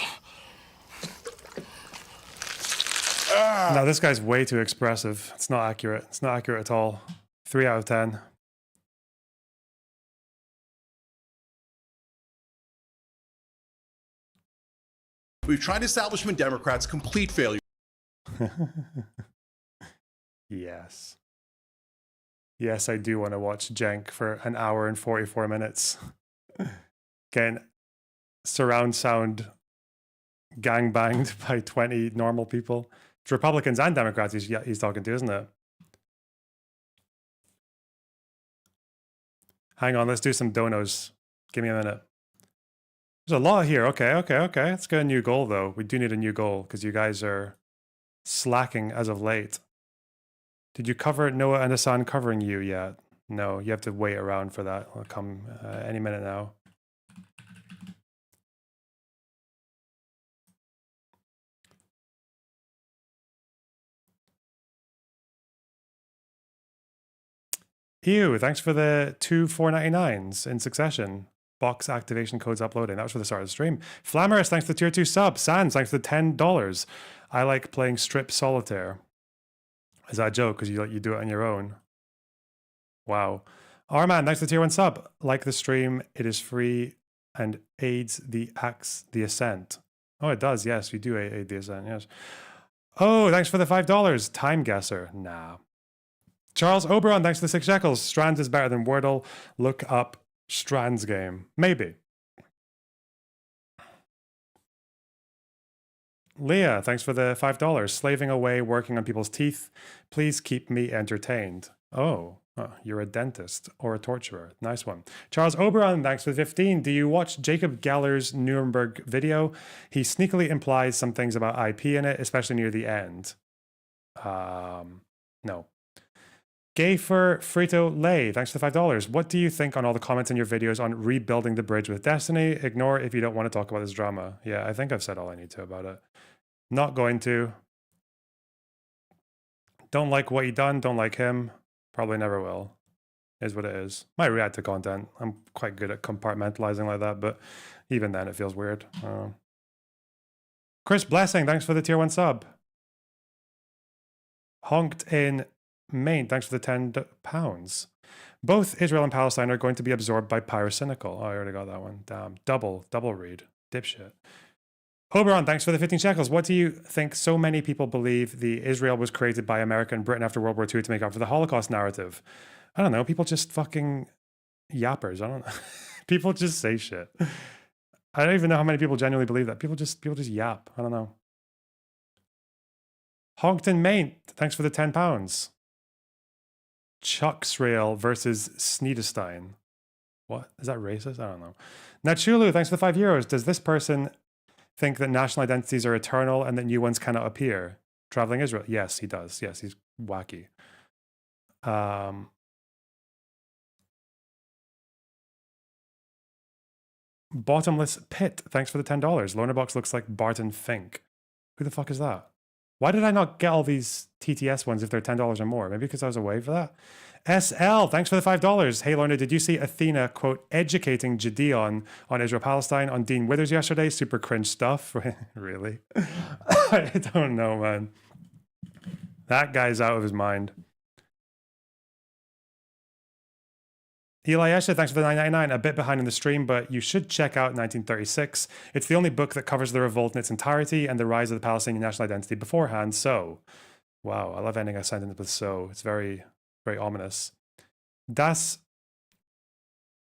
No, this guy's way too expressive. It's not accurate. It's not accurate at all. 3 out of 10. We've tried establishment Democrats, complete failure. Yes. Yes, I do want to watch Cenk for an hour and 44 minutes. Getting surround sound gangbanged by 20 normal people. It's Republicans and Democrats he's talking to, isn't it? Hang on, let's do some donos. Give me a minute. There's a lot here. Okay. Let's get a new goal, though. We do need a new goal because you guys are slacking as of late. Did you cover Noah and Hasan covering you yet? No, you have to wait around for that. It'll come any minute now. Ew, thanks for the 2 $4.99s in succession. Box activation codes uploading. That was for the start of the stream. Flammerous, thanks for the tier 2 sub. Sans, thanks for the $10. I like playing strip solitaire. Is that a joke? Because you do it on your own. Wow. Arman, thanks for the tier 1 sub. Like the stream, it is free and aids the ascent. Oh, it does. Yes, we do aid the ascent. Yes. Oh, thanks for the $5. Time guesser. Nah. Charles Oberon, thanks for the 6 shekels. Strands is better than Wordle. Look up Strands game. Maybe. Leah, thanks for the $5. Slaving away, working on people's teeth. Please keep me entertained. Oh, you're a dentist or a torturer. Nice one. Charles Oberon, thanks for the 15. Do you watch Jacob Geller's Nuremberg video? He sneakily implies some things about IP in it, especially near the end. No. Gayfer Frito Lay, thanks for the $5. What do you think on all the comments in your videos on rebuilding the bridge with Destiny? Ignore if you don't want to talk about this drama. Yeah, I think I've said all I need to about it. Not going to. Don't like what he done. Don't like him. Probably never will. Is what it is. Might react to content. I'm quite good at compartmentalizing like that, but even then it feels weird. Chris Blessing, thanks for the tier 1 sub. Honked in Maine, thanks for the £10. Both Israel and Palestine are going to be absorbed by pyrocynical. Oh, I already got that one. Damn. Double read. Dipshit. Oberon, thanks for the 15 shekels. What do you think so many people believe the Israel was created by America and Britain after World War II to make up for the Holocaust narrative? I don't know. People just fucking yappers. I don't know. People just say shit. I don't even know how many people genuinely believe that. People just yap. I don't know. Honked in Maine, thanks for the £10. Chucksrail versus Sneedestein. What? Is that racist? I don't know. Nachulu, thanks for the €5. Does this person think that national identities are eternal and that new ones cannot appear? Traveling Israel? Yes, he does. Yes, he's wacky. Bottomless Pit, thanks for the $10. Loanerbox looks like Barton Fink. Who the fuck is that? Why did I not get all these TTS ones if they're $10 or more? Maybe because I was away for that? SL, thanks for the $5. Hey, Lorna, did you see Athena, quote, educating Gideon on Israel-Palestine on Dean Withers yesterday? Super cringe stuff. Really? I don't know, man. That guy's out of his mind. Eli Esha, thanks for the $9.99. A bit behind in the stream, but you should check out 1936. It's the only book that covers the revolt in its entirety and the rise of the Palestinian national identity beforehand. So, wow, I love ending a sentence with so. It's very, very ominous. Das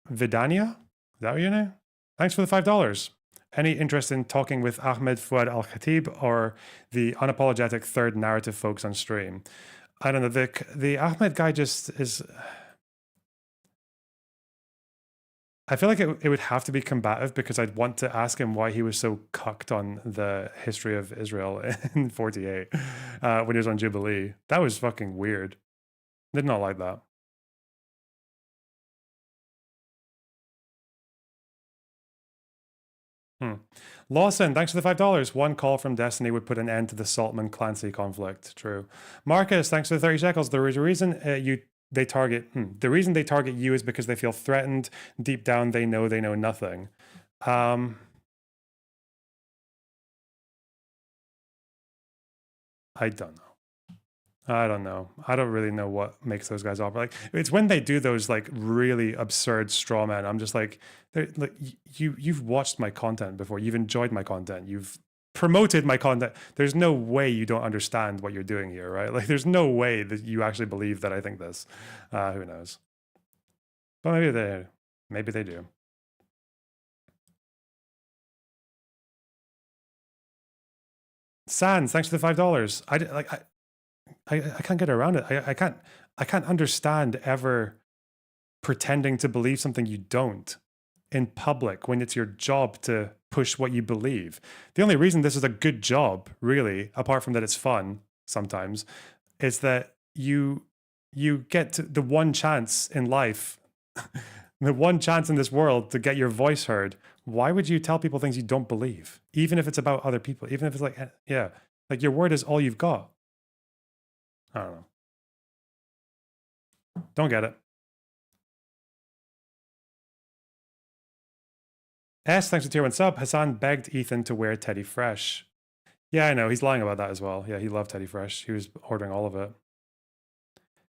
Vidania? Is that what your name? Thanks for the $5. Any interest in talking with Ahmed Fouad Al-Khatib or the unapologetic third narrative folks on stream? I don't know. The Ahmed guy just is... I feel like it would have to be combative because I'd want to ask him why he was so cucked on the history of Israel in 48 when he was on Jubilee. That was fucking weird. Did not like that. Lawson, thanks for the $5. One call from Destiny would put an end to the Saltman Clancy conflict. True. Marcus, thanks for the 30 shekels. There is a reason they target you is because they feel threatened. Deep down, they know nothing. I don't know. I don't really know what makes those guys operate. Like, it's when they do those like really absurd straw men. I'm just like you've watched my content before. You've enjoyed my content. You've promoted my content. There's no way you don't understand what you're doing here, right? Like, there's no way that you actually believe that I think this. Who knows? But maybe they do. Sans, thanks for the $5. I can't get around it. I can't understand ever pretending to believe something you don't in public when it's your job to push what you believe. The only reason this is a good job, really, apart from that it's fun sometimes, is that you get the one chance in life, the one chance in this world to get your voice heard. Why would you tell people things you don't believe? Even if it's about other people, even if it's like, yeah, like your word is all you've got. I don't know. Don't get it. S, thanks for tier 1 sub. Hasan begged Ethan to wear Teddy Fresh. Yeah, I know. He's lying about that as well. Yeah, he loved Teddy Fresh. He was ordering all of it.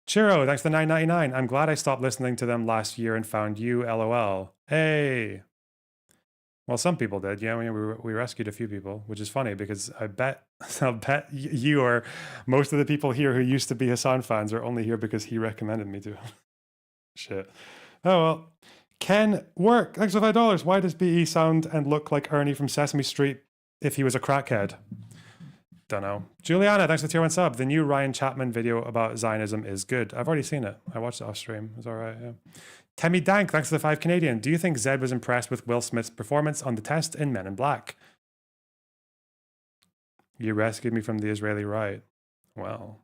Chiro, thanks for the $9.99. I'm glad I stopped listening to them last year and found you, LOL. Hey. Well, some people did. Yeah, we rescued a few people, which is funny because I'll bet you or most of the people here who used to be Hasan fans are only here because he recommended me to. Shit. Oh, well. Ken Work, thanks for $5. Why does BE sound and look like Ernie from Sesame Street if he was a crackhead? Don't know. Juliana, thanks for the tier 1 sub. The new Ryan Chapman video about Zionism is good. I've already seen it. I watched it off stream. It was all right, yeah. Temmie Dank, thanks for the 5 Canadian. Do you think Zed was impressed with Will Smith's performance on the test in Men in Black? You rescued me from the Israeli right. Well.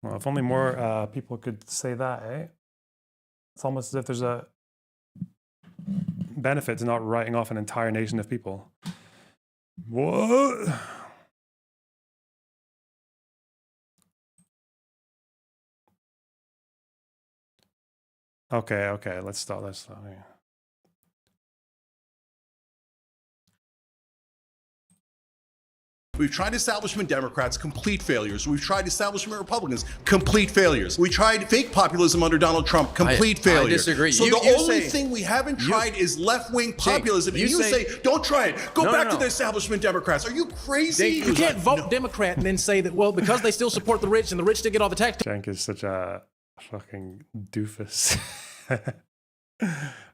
Well, if only more people could say that, eh? It's almost as if there's a benefit to not writing off an entire nation of people. What? Okay, let's stop. We've tried establishment Democrats, complete failures. We've tried establishment Republicans, complete failures. We tried fake populism under Donald Trump, complete failure. I disagree. So the only thing we haven't tried is left-wing populism. And you say, don't try it. Go back to the establishment Democrats. Are you crazy? You can't vote Democrat and then say that, well, because they still support the rich and the rich still get all the tax. Cenk is such a fucking doofus.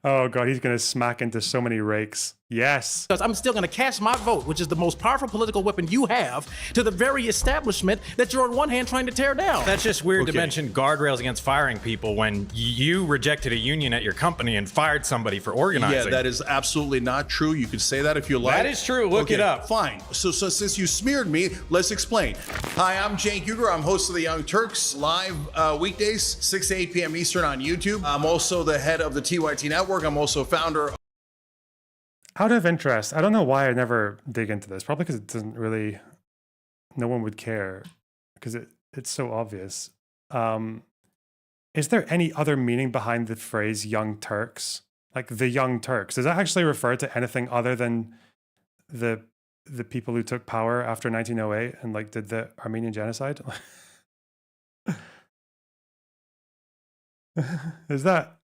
Oh God, he's gonna smack into so many rakes. Yes. Because I'm still going to cast my vote, which is the most powerful political weapon you have, to the very establishment that you're on one hand trying to tear down. That's just weird to mention guardrails against firing people when you rejected a union at your company and fired somebody for organizing. Yeah, that is absolutely not true. You could say that if you like. That is true. Look it up. Fine. So since you smeared me, let's explain. Hi, I'm Cenk. I'm host of the Young Turks, live weekdays, 6 to 8 p.m. Eastern on YouTube. I'm also the head of the TYT Network. I'm also founder. Out of interest, I don't know why I never dig into this. Probably because it doesn't really, no one would care because it's so obvious. Is there any other meaning behind the phrase Young Turks? Like the Young Turks, does that actually refer to anything other than the people who took power after 1908 and like did the Armenian genocide? Is that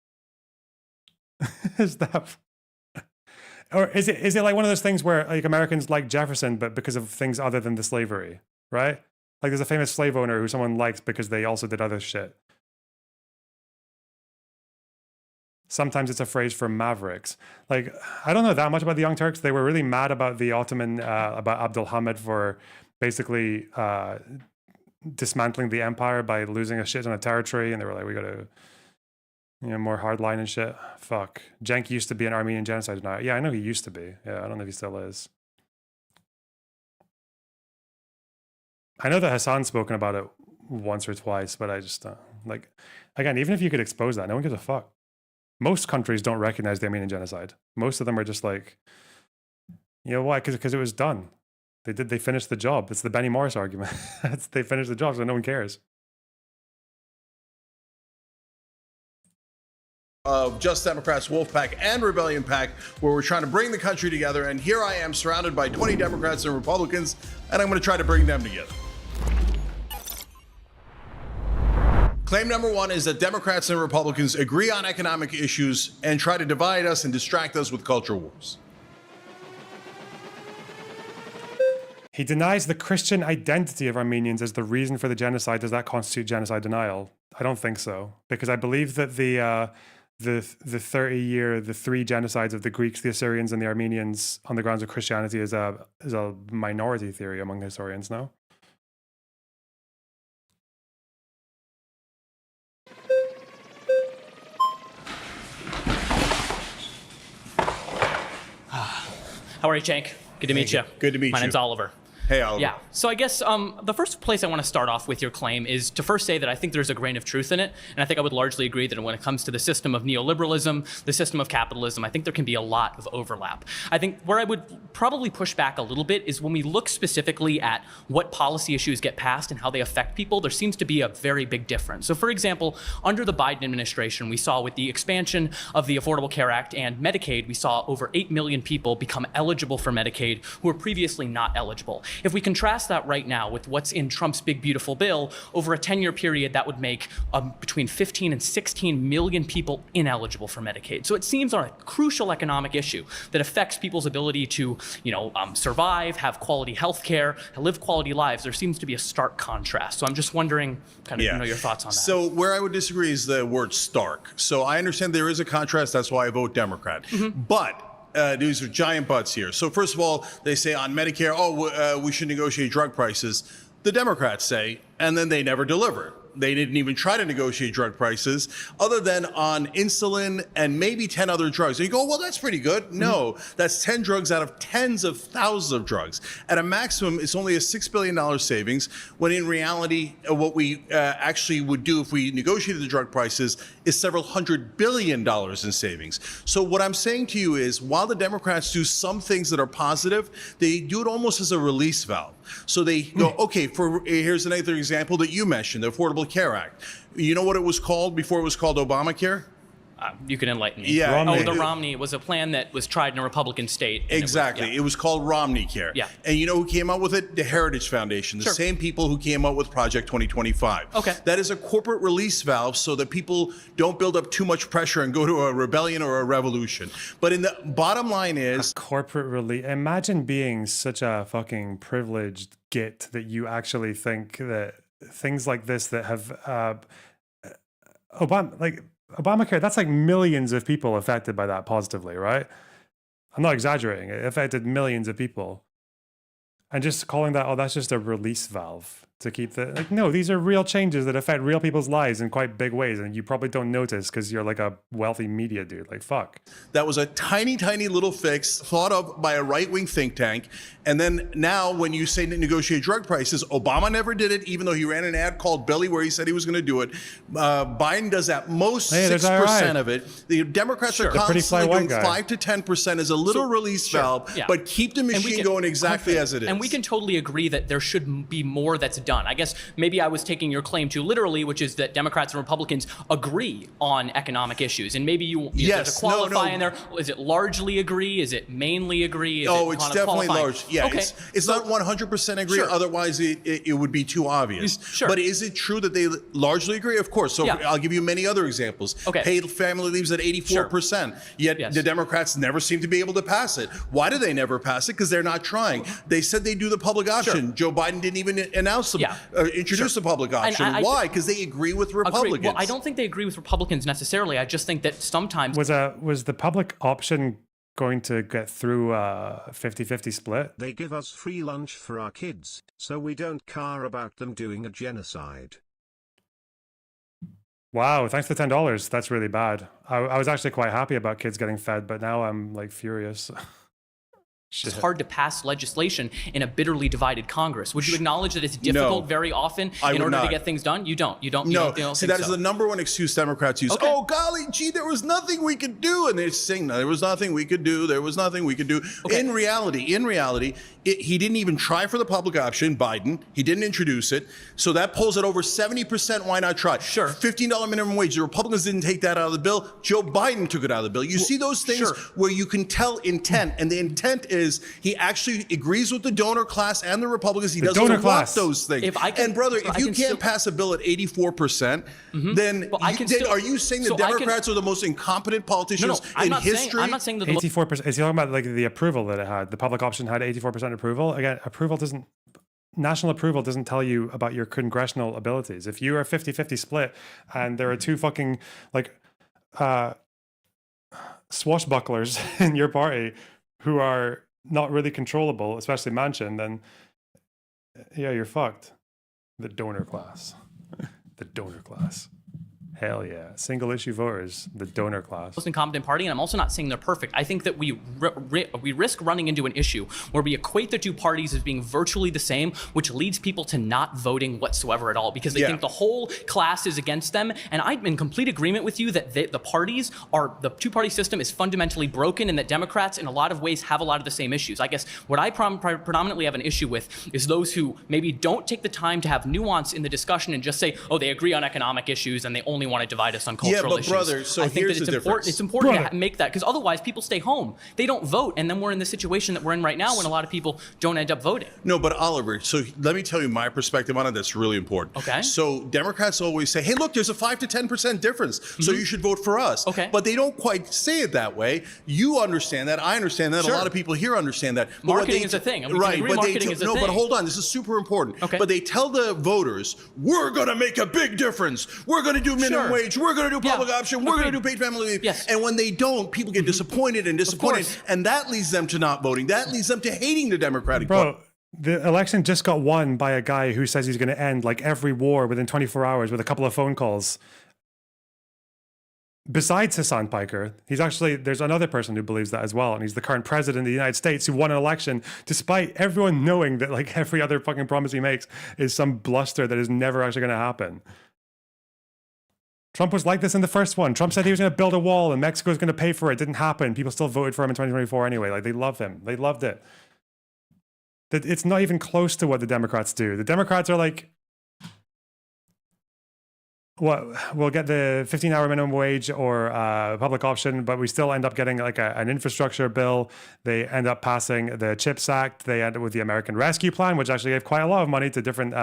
or is it like one of those things where like Americans like Jefferson, but because of things other than the slavery, right? Like there's a famous slave owner who someone likes because they also did other shit. Sometimes it's a phrase for mavericks. Like, I don't know that much about the Young Turks. They were really mad about the Ottoman, about Abdulhamid for basically dismantling the empire by losing a shit ton of territory. And they were like, we got to, more hardline and shit. Fuck. Cenk used to be an Armenian genocide denier. Yeah, I know he used to be. Yeah, I don't know if he still is. I know that Hasan's spoken about it once or twice, but I just, like, again, even if you could expose that, no one gives a fuck. Most countries don't recognize the Armenian genocide. Most of them are just like, why? Because it was done. They finished the job. It's the Benny Morris argument. They finished the job, so no one cares. Of Just Democrats, Wolfpack, and Rebellion Pack, where we're trying to bring the country together. And here I am surrounded by 20 Democrats and Republicans, and I'm going to try to bring them together. Claim number one is that Democrats and Republicans agree on economic issues and try to divide us and distract us with culture wars. He denies the Christian identity of Armenians as the reason for the genocide. Does that constitute genocide denial? I don't think so, because I believe that the 30-year, the three genocides of the Greeks, the Assyrians, and the Armenians on the grounds of Christianity is a minority theory among historians now. How are you, Cenk? Good to meet you. Good to meet you. My name's Oliver. Hey, Oliver. Yeah. So I guess the first place I want to start off with your claim is to first say that I think there's a grain of truth in it. And I think I would largely agree that when it comes to the system of neoliberalism, the system of capitalism, I think there can be a lot of overlap. I think where I would probably push back a little bit is when we look specifically at what policy issues get passed and how they affect people, there seems to be a very big difference. So for example, under the Biden administration, we saw with the expansion of the Affordable Care Act and Medicaid, we saw over 8 million people become eligible for Medicaid who were previously not eligible. If we contrast that right now with what's in Trump's big, beautiful bill, over a 10-year period, that would make between 15 and 16 million people ineligible for Medicaid. So it seems on a crucial economic issue that affects people's ability to, survive, have quality health care, live quality lives. There seems to be a stark contrast. So I'm just wondering your thoughts on that. So where I would disagree is the word stark. So I understand there is a contrast. That's why I vote Democrat. But these are giant buts here. So first of all, they say on Medicare, we should negotiate drug prices. The Democrats say, and then they never deliver. they didn't even try to negotiate drug prices other than on insulin and maybe 10 other drugs. And you go, well, that's pretty good. No, that's 10 drugs out of tens of thousands of drugs. At a maximum, it's only a $6 billion savings, when in reality, what we actually would do if we negotiated the drug prices is several $100 billion in savings. So what I'm saying to you is, while the Democrats do some things that are positive, they do it almost as a release valve. So they go, okay, here's another example that you mentioned, the Affordable Care Act. You know what it was called before it was called Obamacare? You can enlighten me. Yeah. Romney. The Romney was a plan that was tried in a Republican state. Exactly. It was called Romney Care. Yeah. And you know who came out with it? The Heritage Foundation, the same people who came out with Project 2025. Okay. That is a corporate release valve so that people don't build up too much pressure and go to a rebellion or a revolution. But in the bottom line is, corporate release. Imagine being such a fucking privileged git that you actually think that things like this that have Obamacare, that's like millions of people affected by that positively, right? I'm not exaggerating. It affected millions of people. And just calling that, oh, that's just a release valve to keep the, like, no, these are real changes that affect real people's lives in quite big ways. And you probably don't notice because you're like a wealthy media dude. Like, fuck. that was a tiny, tiny little fix thought of by a right-wing think tank. And then now when you say negotiate drug prices, Obama never did it, even though he ran an ad called Belly where he said he was going to do it. Biden does at most 6% of it. The Democrats are constantly doing 5 to 10% as a little release valve, but keep the machine going exactly as it is. And we can totally agree that there should be more that's done. I guess maybe I was taking your claim too literally, which is that Democrats and Republicans agree on economic issues. And maybe there's a qualify in there. Is it largely agree? Is it mainly agree? It's definitely large. Yeah, okay. It's not 100% agree. Otherwise, it would be too obvious. But is it true that they largely agree? Of course. So I'll give you many other examples. Paid family leaves at 84%. Yet the Democrats never seem to be able to pass it. Why do they never pass it? Because they're not trying. They said they do the public option. Joe Biden didn't even announce them, introduce the public option. Why? Because they agree with Republicans. Well, I don't think they agree with Republicans necessarily. I just think that sometimes was the public option going to get through a 50-50 split? They give us free lunch for our kids, so we don't care about them doing a genocide. Wow, thanks for $10. That's really bad. I was actually quite happy about kids getting fed, but now I'm like furious. it's hard to pass legislation in a bitterly divided Congress. Would you acknowledge that it's difficult very often in order to get things done? You don't. You don't See, that is the number one excuse Democrats use. Oh, golly, gee, there was nothing we could do. And they're saying, no, there was nothing we could do. There was nothing we could do. In reality, he didn't even try for the public option, Biden. He didn't introduce it. So that pulls at over 70%. Why not try? Sure. $15 minimum wage. The Republicans didn't take that out of the bill. Joe Biden took it out of the bill. You see those things where you can tell intent. And the intent is he actually agrees with the donor class and the Republicans. He doesn't want those things. If you can't pass a bill at 84%, then are you saying the Democrats are the most incompetent politicians in history? I'm not saying that 84%. Is he talking about like the approval that it had? The public option had 84% approval. Again, national approval doesn't tell you about your congressional abilities. If you are 50-50 split and there are two fucking swashbucklers in your party who are not really controllable, especially Manchin, then yeah, you're fucked. The donor class. The donor class. Hell yeah. Single issue voters, the donor class. Most incompetent party, and I'm also not saying they're perfect. I think that we risk running into an issue where we equate the two parties as being virtually the same, which leads people to not voting whatsoever at all because they think the whole class is against them. And I'm in complete agreement with you that the two-party system is fundamentally broken and that Democrats in a lot of ways have a lot of the same issues. I guess what I predominantly have an issue with is those who maybe don't take the time to have nuance in the discussion and just say, oh, they agree on economic issues and they only want to divide us on cultural issues. Brother, so I think here's that the difference. It's important to make that because otherwise people stay home. They don't vote, and then we're in the situation that we're in right now when a lot of people don't end up voting. No, but Oliver, so let me tell you my perspective on it. That's really important. Okay. So Democrats always say, hey, look, there's a 5 to 10% difference, so you should vote for us. Okay. But they don't quite say it that way. You understand that. I understand that. A lot of people here understand that. But marketing is a thing. Right. But marketing is a thing. But hold on. This is super important. Okay. But they tell the voters, we're going to make a big difference. We're going to do minimum wage. We're going to do public option. We're going to do paid family leave. Yes. And when they don't, people get disappointed and disappointed. And that leads them to not voting. That leads them to hating the Democratic Party. The election just got won by a guy who says he's going to end like every war within 24 hours with a couple of phone calls. Besides Hasan Piker, there's another person who believes that as well, and he's the current president of the United States who won an election despite everyone knowing that like every other fucking promise he makes is some bluster that is never actually going to happen. Trump was like this in the first one. Trump said he was going to build a wall and Mexico was going to pay for it. It didn't happen. People still voted for him in 2024 anyway. Like, they love him. They loved it. It's not even close to what the Democrats do. The Democrats are like, what, we'll get the 15-hour minimum wage or public option, but we still end up getting like an infrastructure bill. They end up passing the CHIPS Act. They end up with the American Rescue Plan, which actually gave quite a lot of money to different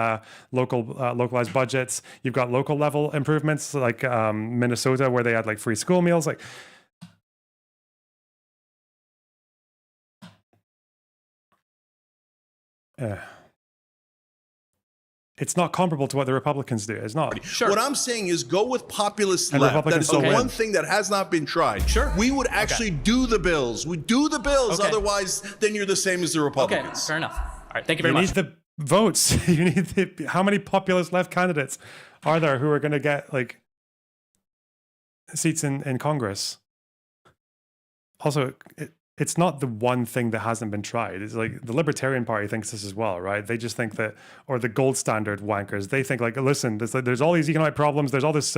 localized budgets. You've got local level improvements like Minnesota, where they had like free school meals. Like, it's not comparable to what the Republicans do. It's not. What I'm saying is go with populist And left. That Republicans is the still one win. thing that has not been tried. Sure. We would actually do the bills. We do the bills. Okay. Otherwise, then you're the same as the Okay, Republicans. fair enough. All right, thank you very You much. need the votes. You need how many populist left candidates are there who are going to get like seats in Congress? Also, it's not the one thing that hasn't been tried. It's like the Libertarian Party thinks this as well, right? They just think that, or the gold standard wankers, they think like, listen, there's all these economic problems, there's all this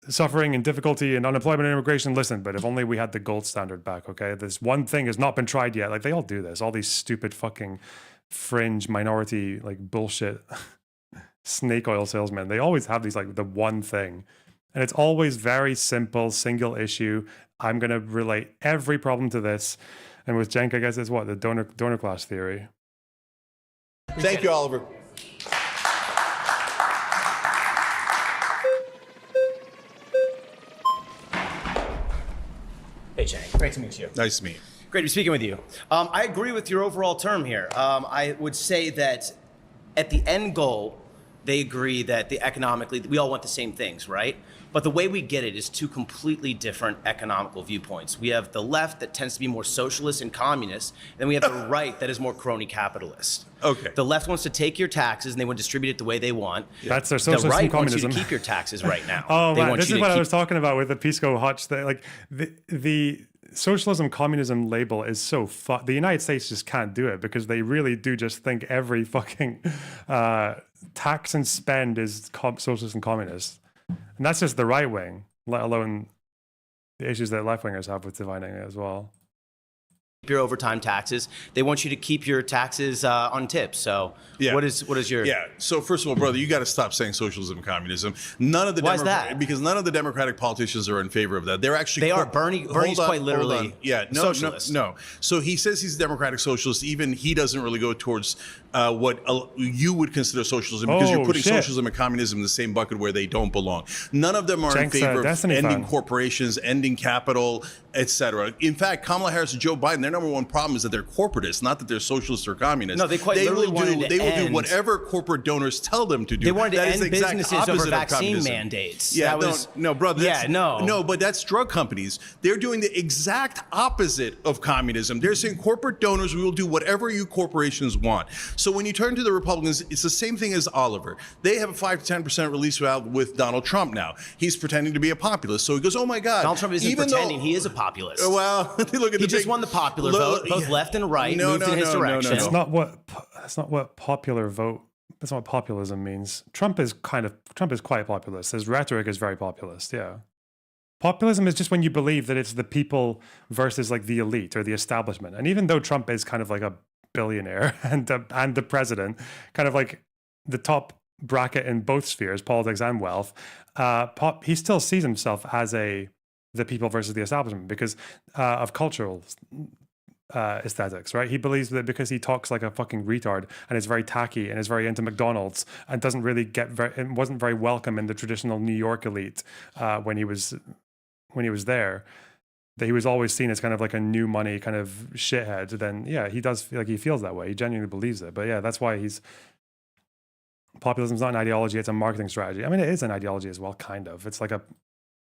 suffering and difficulty and unemployment and immigration. Listen, but if only we had the gold standard back, okay? This one thing has not been tried yet. Like, they all do this. All these stupid fucking fringe minority like bullshit snake oil salesmen. They always have these like the one thing. And it's always very simple, single issue. I'm going to relate every problem to this. And with Cenk, I guess it's what? The donor class theory. Thank you, Oliver. Hey, Cenk. Great to meet you. Nice to meet you. Great to be speaking with you. I agree with your overall term here. I would say that at the end goal, they agree that economically, we all want the same things, right? But the way we get it is two completely different economical viewpoints. We have the left that tends to be more socialist and communist, and then we have the right that is more crony capitalist. Okay. The left wants to take your taxes and they want to distribute it the way they want. That's their socialism The right and communism. wants you to keep your taxes right now. Oh, They man, want this you is to what I keep- was talking about with the Pisco Hutch thing. Like, the socialism communism label is so the United States just can't do it because they really do just think every fucking tax and spend is socialist and communist. And that's just the right wing, let alone the issues that left wingers have with defining it as well. your overtime taxes. They want you to keep your taxes on tips. So what is your... Yeah, so first of all, brother, you got to stop saying socialism and communism. None of the Why is that? Because none of the Democratic politicians are in favor of that. They're actually... They are. Bernie's quite literally socialist. No. So he says he's a democratic socialist. Even he doesn't really go towards what you would consider socialism because you're putting socialism and communism in the same bucket where they don't belong. None of them are in favor of ending corporations, ending capital, etc. In fact, Kamala Harris and Joe Biden, their number one problem is that they're corporatists, not that they're socialists or communists. No, they quite literally wanted to will do end- whatever corporate donors tell them to do. They wanted to That is end the exact businesses over opposite of vaccine communism. mandates. Yeah, That was- no, brother. Yeah, no. No, but that's drug companies. They're doing the exact opposite of communism. They're saying corporate donors, we will do whatever you corporations want. So when you turn to the Republicans, it's the same thing as Oliver. They have a 5 to 10% release valve with Donald Trump now. He's pretending to be a populist. So he goes, oh my God. Donald Trump isn't even pretending. though- He is a populist. Well, look at He the just big- won the popular Look- vote. Both left and right No, moved no, in his no, no, no, direction. no. That's not what popular vote. That's not what populism means. Trump is quite populist. His rhetoric is very populist. Yeah. Populism is just when you believe that it's the people versus like the elite or the establishment. And even though Trump is kind of like a billionaire and the president, kind of like the top bracket in both spheres, politics and wealth, he still sees himself as the people versus the establishment because of cultural aesthetics, right? He believes that because he talks like a fucking retard and is very tacky and is very into McDonald's and doesn't really and wasn't very welcome in the traditional New York elite when he was there, that he was always seen as kind of like a new money kind of shithead. Then yeah, he does feel like he feels that way. He genuinely believes it. But yeah, that's why populism is not an ideology; it's a marketing strategy. I mean, it is an ideology as well, kind of. It's like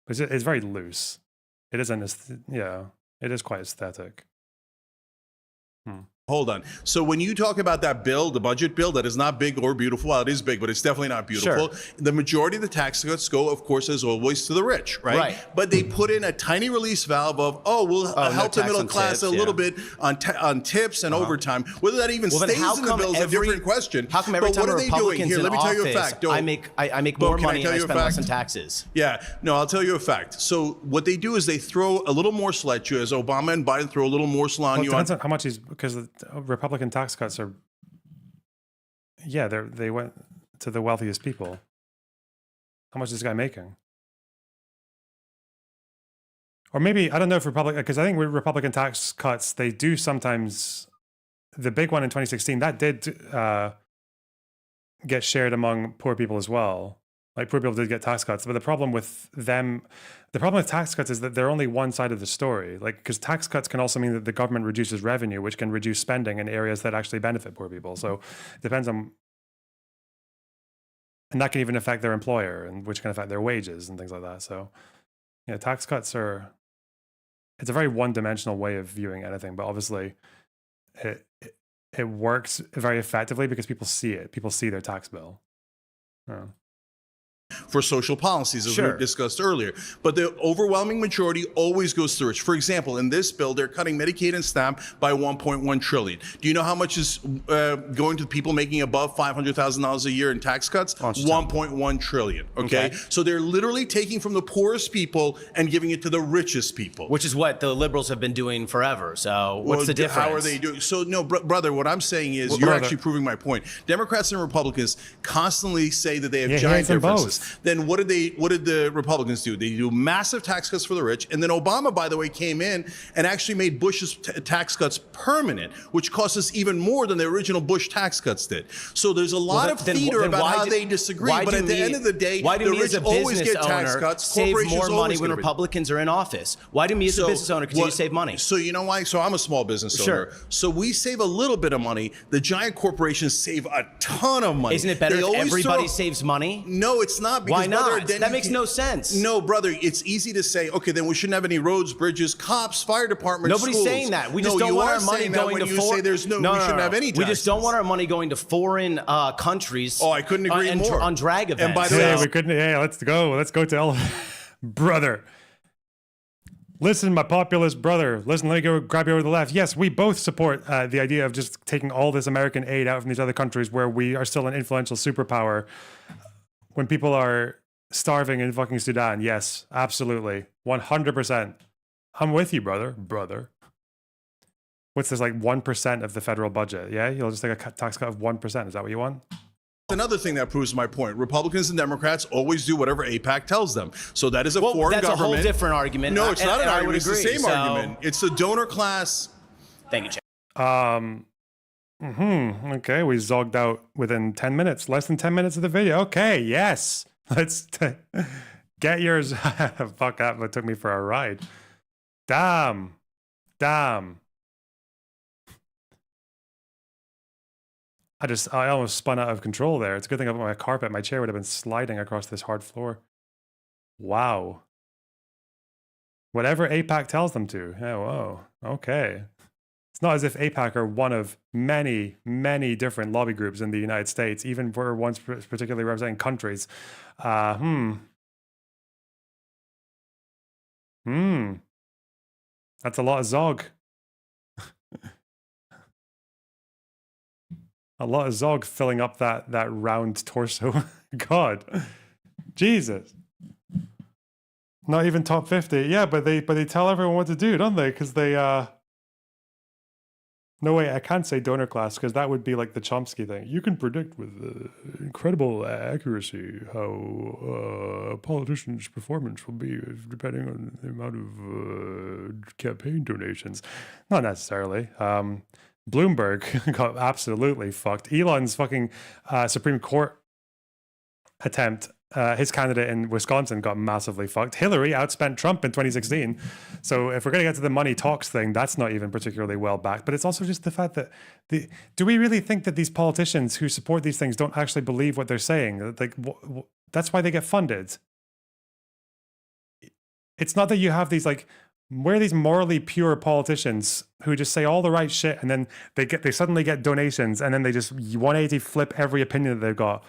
it's very loose. It is it is quite aesthetic. Hold on. So when you talk about that bill, the budget bill, that is not big or beautiful. Well, it is big, but it's definitely not beautiful. Sure. The majority of the tax cuts go, of course, as always, to the rich, right? Right. But they put in a tiny release valve of, we'll no help the tax middle on class tips, a little bit on tips and overtime. Whether that even Well, then stays how in the come bill is a every- different question. How come every But time what a are they doing? Republican's Here, in let me tell you a office, fact. Don't- I make Bo, more can I money tell and I you a spend less fact? in taxes? Yeah, no, I'll tell you a fact. So what they do is they throw a little morsel at you, as Obama and Biden throw a little morsel on Well, it you. depends on how much he's, because the Republican tax cuts are, yeah, they went to the wealthiest people. How much is this guy making? Or maybe, I don't know if Republican, because I think with Republican tax cuts, they do sometimes, the big one in 2016, that did get shared among poor people as well. Like poor people did get tax cuts, but the problem with them, the problem with tax cuts is that they're only one side of the story. Like, because tax cuts can also mean that the government reduces revenue, which can reduce spending in areas that actually benefit poor people. So it depends on, and that can even affect their employer, and which can affect their wages and things like that. So, yeah, tax cuts are, it's a very one-dimensional way of viewing anything, but obviously it works very effectively because people see it. People see their tax bill. Yeah. For social policies, as Sure. we discussed earlier. But the overwhelming majority always goes to the rich. For example, in this bill, they're cutting Medicaid and SNAP by $1.1 trillion. Do you know how much is going to people making above $500,000 a year in tax cuts? $1.1 trillion. Okay? So they're literally taking from the poorest people and giving it to the richest people. Which is what the liberals have been doing forever. So what's the difference? How are they doing? So no, brother, what I'm saying is you're actually proving my point. Democrats and Republicans constantly say that they have giant differences. Then what did the Republicans do? They do massive tax cuts for the rich. And then Obama, by the way, came in and actually made Bush's tax cuts permanent, which cost us even more than the original Bush tax cuts did. So there's a lot of theater about how they disagree. But at the end of the day, the rich always get tax cuts. Save Corporations more money always when get rich. Republicans are in office? Why do me as a business owner continue to save money? So you know why? So I'm a small business owner. Sure. So we save a little bit of money. The giant corporations save a ton of money. Isn't it better They if always everybody throw- saves money? No, it's not. Because Why not? brother, then That you makes no sense. No, brother, it's easy to say, okay, then we shouldn't have any roads, bridges, cops, fire departments, Nobody's schools. saying that. We just No, don't you want are our money saying that going when to you say there's we shouldn't have any taxes. We just don't want our money going to foreign countries. Oh, I couldn't agree more. On drag events. And by the Hey, we couldn't. Hey, let's go to brother. Listen, my populist brother. Listen, let me go grab you over the left. Yes, we both support the idea of just taking all this American aid out from these other countries where we are still an influential superpower. When people are starving in fucking Sudan, yes, absolutely, 100%. I'm with you, brother. What's this, like 1% of the federal budget? Yeah, you'll just take a tax cut of 1%. Is that what you want? Another thing that proves my point. Republicans and Democrats always do whatever AIPAC tells them. So that is a foreign that's government. a whole different argument. No, it's not an I argument. would It's the agree, same so- argument. It's the donor class. Thank you, Cenk. Okay, we zogged out within 10 minutes. Less than 10 minutes of the video. Okay, yes. Let's get yours. Fuck that, but took me for a ride. Damn. I almost spun out of control there. It's a good thing I put my carpet. My chair would have been sliding across this hard floor. Wow. Whatever AIPAC tells them to. Yeah, whoa. Okay. It's not as if AIPAC are one of many, many different lobby groups in the United States, even for ones particularly representing countries. That's a lot of Zog. A lot of Zog filling up that round torso. God. Jesus. Not even top 50. Yeah, but they tell everyone what to do, don't they? Because they no way, I can't say donor class because that would be like the Chomsky thing. You can predict with incredible accuracy how a politician's performance will be depending on the amount of campaign donations. Not necessarily. Bloomberg got absolutely fucked. Elon's fucking Supreme Court attempt, his candidate in Wisconsin got massively fucked. Hillary outspent Trump in 2016. So if we're going to get to the money talks thing, that's not even particularly well backed. But it's also just the fact that do we really think that these politicians who support these things don't actually believe what they're saying? Like that's why they get funded. It's not that you have these like Where are these morally pure politicians who just say all the right shit and then they suddenly get donations and then they just 180 flip every opinion that they've got?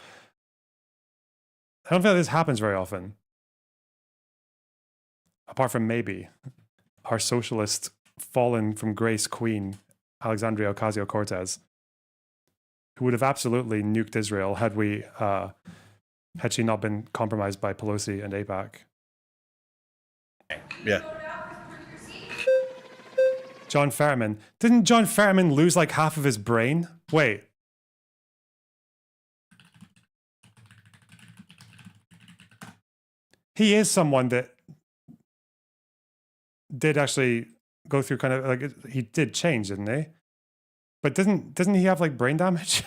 I don't feel like this happens very often. Apart from maybe our socialist fallen from grace queen, Alexandria Ocasio-Cortez, who would have absolutely nuked Israel had she not been compromised by Pelosi and AIPAC. Yeah. John Fetterman. Didn't John Fetterman lose like half of his brain? Wait. He is someone that did actually go through kind of like, he did change, didn't he? But doesn't he have like brain damage?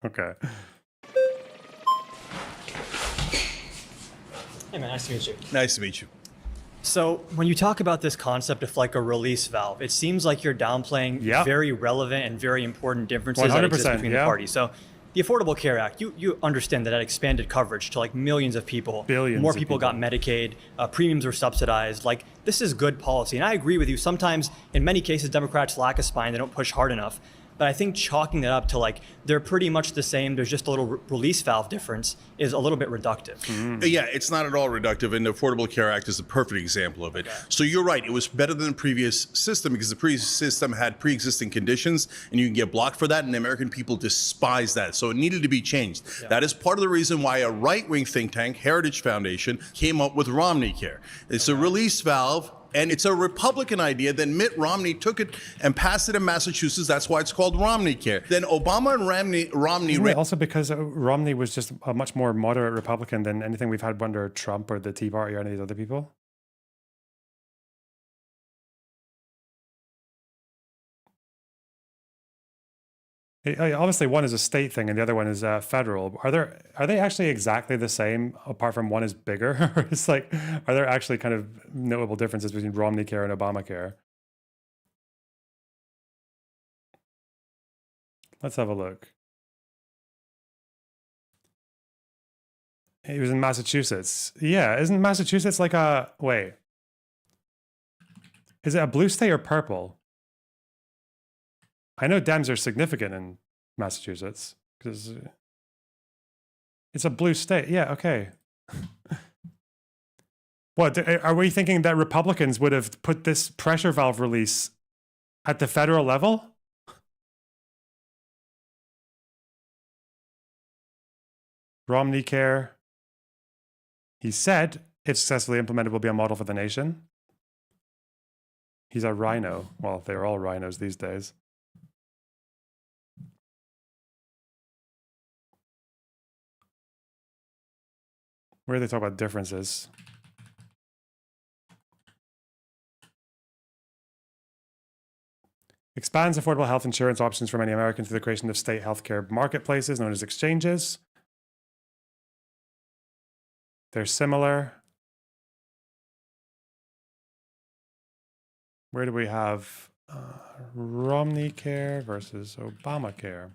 Okay. Hey man, nice to meet you. Nice to meet you. So when you talk about this concept of like a release valve, it seems like you're downplaying very relevant and very important differences that exist between the parties. So the Affordable Care Act, you understand that that expanded coverage to like millions of people. Billions. More people got Medicaid, premiums were subsidized. Like this is good policy. And I agree with you. Sometimes in many cases, Democrats lack a spine. They don't push hard enough. But I think chalking that up to like, they're pretty much the same, there's just a little release valve difference is a little bit reductive. Yeah, it's not at all reductive, and the Affordable Care Act is a perfect example of it. So you're right, it was better than the previous system because the previous system had pre-existing conditions, and you can get blocked for that, and the American people despise that. So it needed to be changed. That is part of the reason why a right-wing think tank, Heritage Foundation, came up with Romney Care. It's a release valve. And it's a Republican idea. Then Mitt Romney took it and passed it in Massachusetts. That's why it's called Romney Care. Then Obama and Romney Isn't it also because Romney was just a much more moderate Republican than anything we've had under Trump or the Tea Party or any of these other people? Obviously, one is a state thing and the other one is federal. Are they actually exactly the same? Apart from one is bigger, or it's like, are there actually kind of notable differences between Romney Care and Obamacare? Let's have a look. He was in Massachusetts. Yeah, isn't Massachusetts like a wait? Is it a blue state or purple? I know Dems are significant in Massachusetts because it's a blue state. Yeah, okay. What, are we thinking that Republicans would have put this pressure valve release at the federal level? Romney Care. He said, if successfully implemented, will be a model for the nation. He's a rhino. Well, they're all rhinos these days. Where they talk about differences. Expands affordable health insurance options for many Americans through the creation of state healthcare marketplaces known as exchanges. They're similar. Where do we have Romney Care versus Obamacare?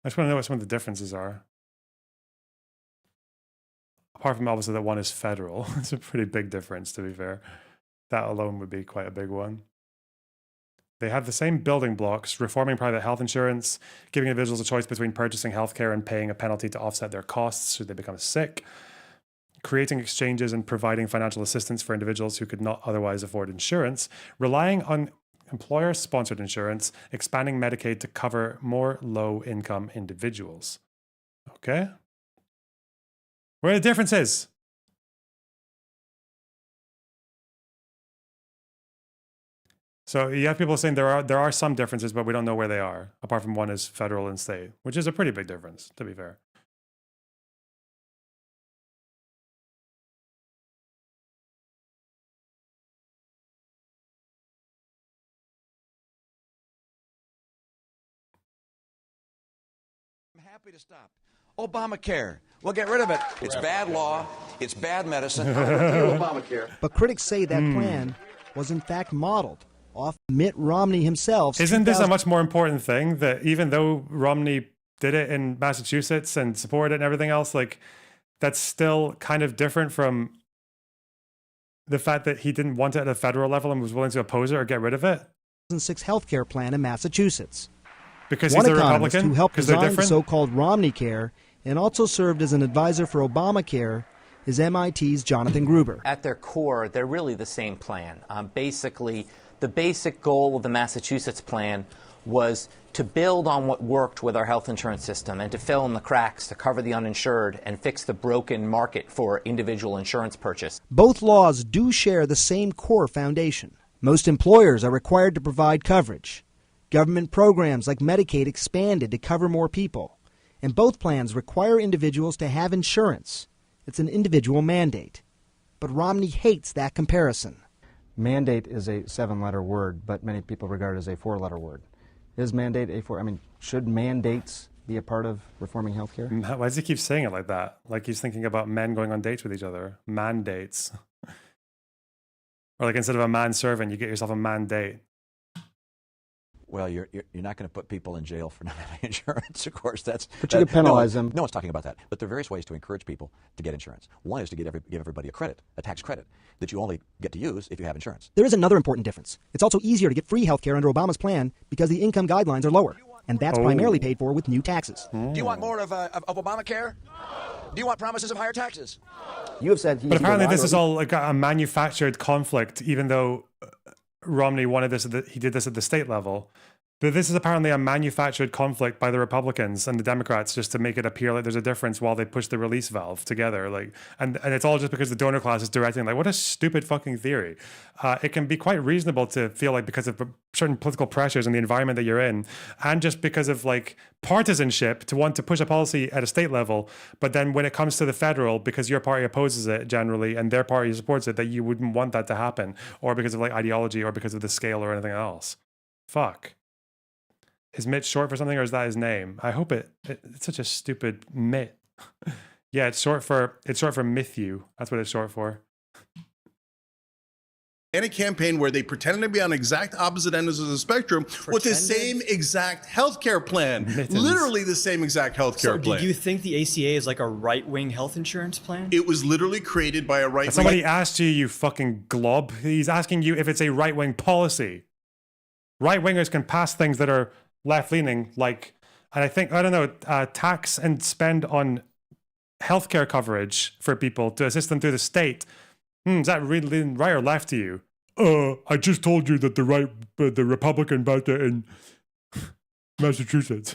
I just want to know what some of the differences are. Apart from obviously that one is federal. It's a pretty big difference, to be fair. That alone would be quite a big one. They have the same building blocks, reforming private health insurance, giving individuals a choice between purchasing healthcare and paying a penalty to offset their costs should they become sick, creating exchanges and providing financial assistance for individuals who could not otherwise afford insurance, relying on employer-sponsored insurance, expanding Medicaid to cover more low-income individuals. Okay. Where are the differences? So you have people saying there are some differences, but we don't know where they are, apart from one is federal and state, which is a pretty big difference, to be fair. I'm happy to stop. Obamacare. Well, get rid of it. It's bad law. It's bad medicine. Obamacare. But critics say that plan was in fact modeled off Mitt Romney himself. Isn't this a much more important thing that even though Romney did it in Massachusetts and supported it and everything else, like that's still kind of different from the fact that he didn't want it at a federal level and was willing to oppose it or get rid of it? 2006 healthcare plan in Massachusetts. Because One he's a economist Republican? who helped Because they're design the different? so-called Romney Care and also served as an advisor for Obamacare is MIT's Jonathan Gruber. At their core, they're really the same plan. Basically, the basic goal of the Massachusetts plan was to build on what worked with our health insurance system and to fill in the cracks, to cover the uninsured, and fix the broken market for individual insurance purchase. Both laws do share the same core foundation. Most employers are required to provide coverage. Government programs like Medicaid expanded to cover more people. And both plans require individuals to have insurance. It's an individual mandate. But Romney hates that comparison. Mandate is a 7-letter word, but many people regard it as a 4-letter word. Is mandate a 4? I mean, should mandates be a part of reforming healthcare? Why does he keep saying it like that? Like he's thinking about men going on dates with each other. Mandates. Or like instead of a manservant, you get yourself a mandate. Well, you're not going to put people in jail for not having insurance, of course. But you could penalize them. No one's talking about that. But there are various ways to encourage people to get insurance. One is to give everybody a tax credit that you only get to use if you have insurance. There is another important difference. It's also easier to get free health care under Obama's plan because the income guidelines are lower. And that's primarily paid for with new taxes. Do you want more of Obamacare? Do you want promises of higher taxes? You have said But apparently this is all like a manufactured conflict, even though Romney wanted this, he did this at the state level. But this is apparently a manufactured conflict by the Republicans and the Democrats just to make it appear like there's a difference while they push the release valve together. Like, and it's all just because the donor class is directing. Like, what a stupid fucking theory. It can be quite reasonable to feel like because of certain political pressures and the environment that you're in, and just because of like partisanship to want to push a policy at a state level, but then when it comes to the federal, because your party opposes it generally and their party supports it, that you wouldn't want that to happen, or because of like ideology or because of the scale or anything else. Fuck. Is Mitt short for something, or is that his name? I hope it's such a stupid Mitt. Yeah, it's short for Mythew. That's what it's short for. In a campaign where they pretended to be on exact opposite ends of the spectrum with the same exact healthcare plan. Literally the same exact healthcare plan. Do you think the ACA is like a right-wing health insurance plan? It was literally created by a right-wing... Somebody asked you, you fucking glob. He's asking you if it's a right-wing policy. Right-wingers can pass things that are left-leaning, like, and I think, I don't know, tax and spend on healthcare coverage for people to assist them through the state. Is that really right or left to you? I just told you that the Republican about it in Massachusetts.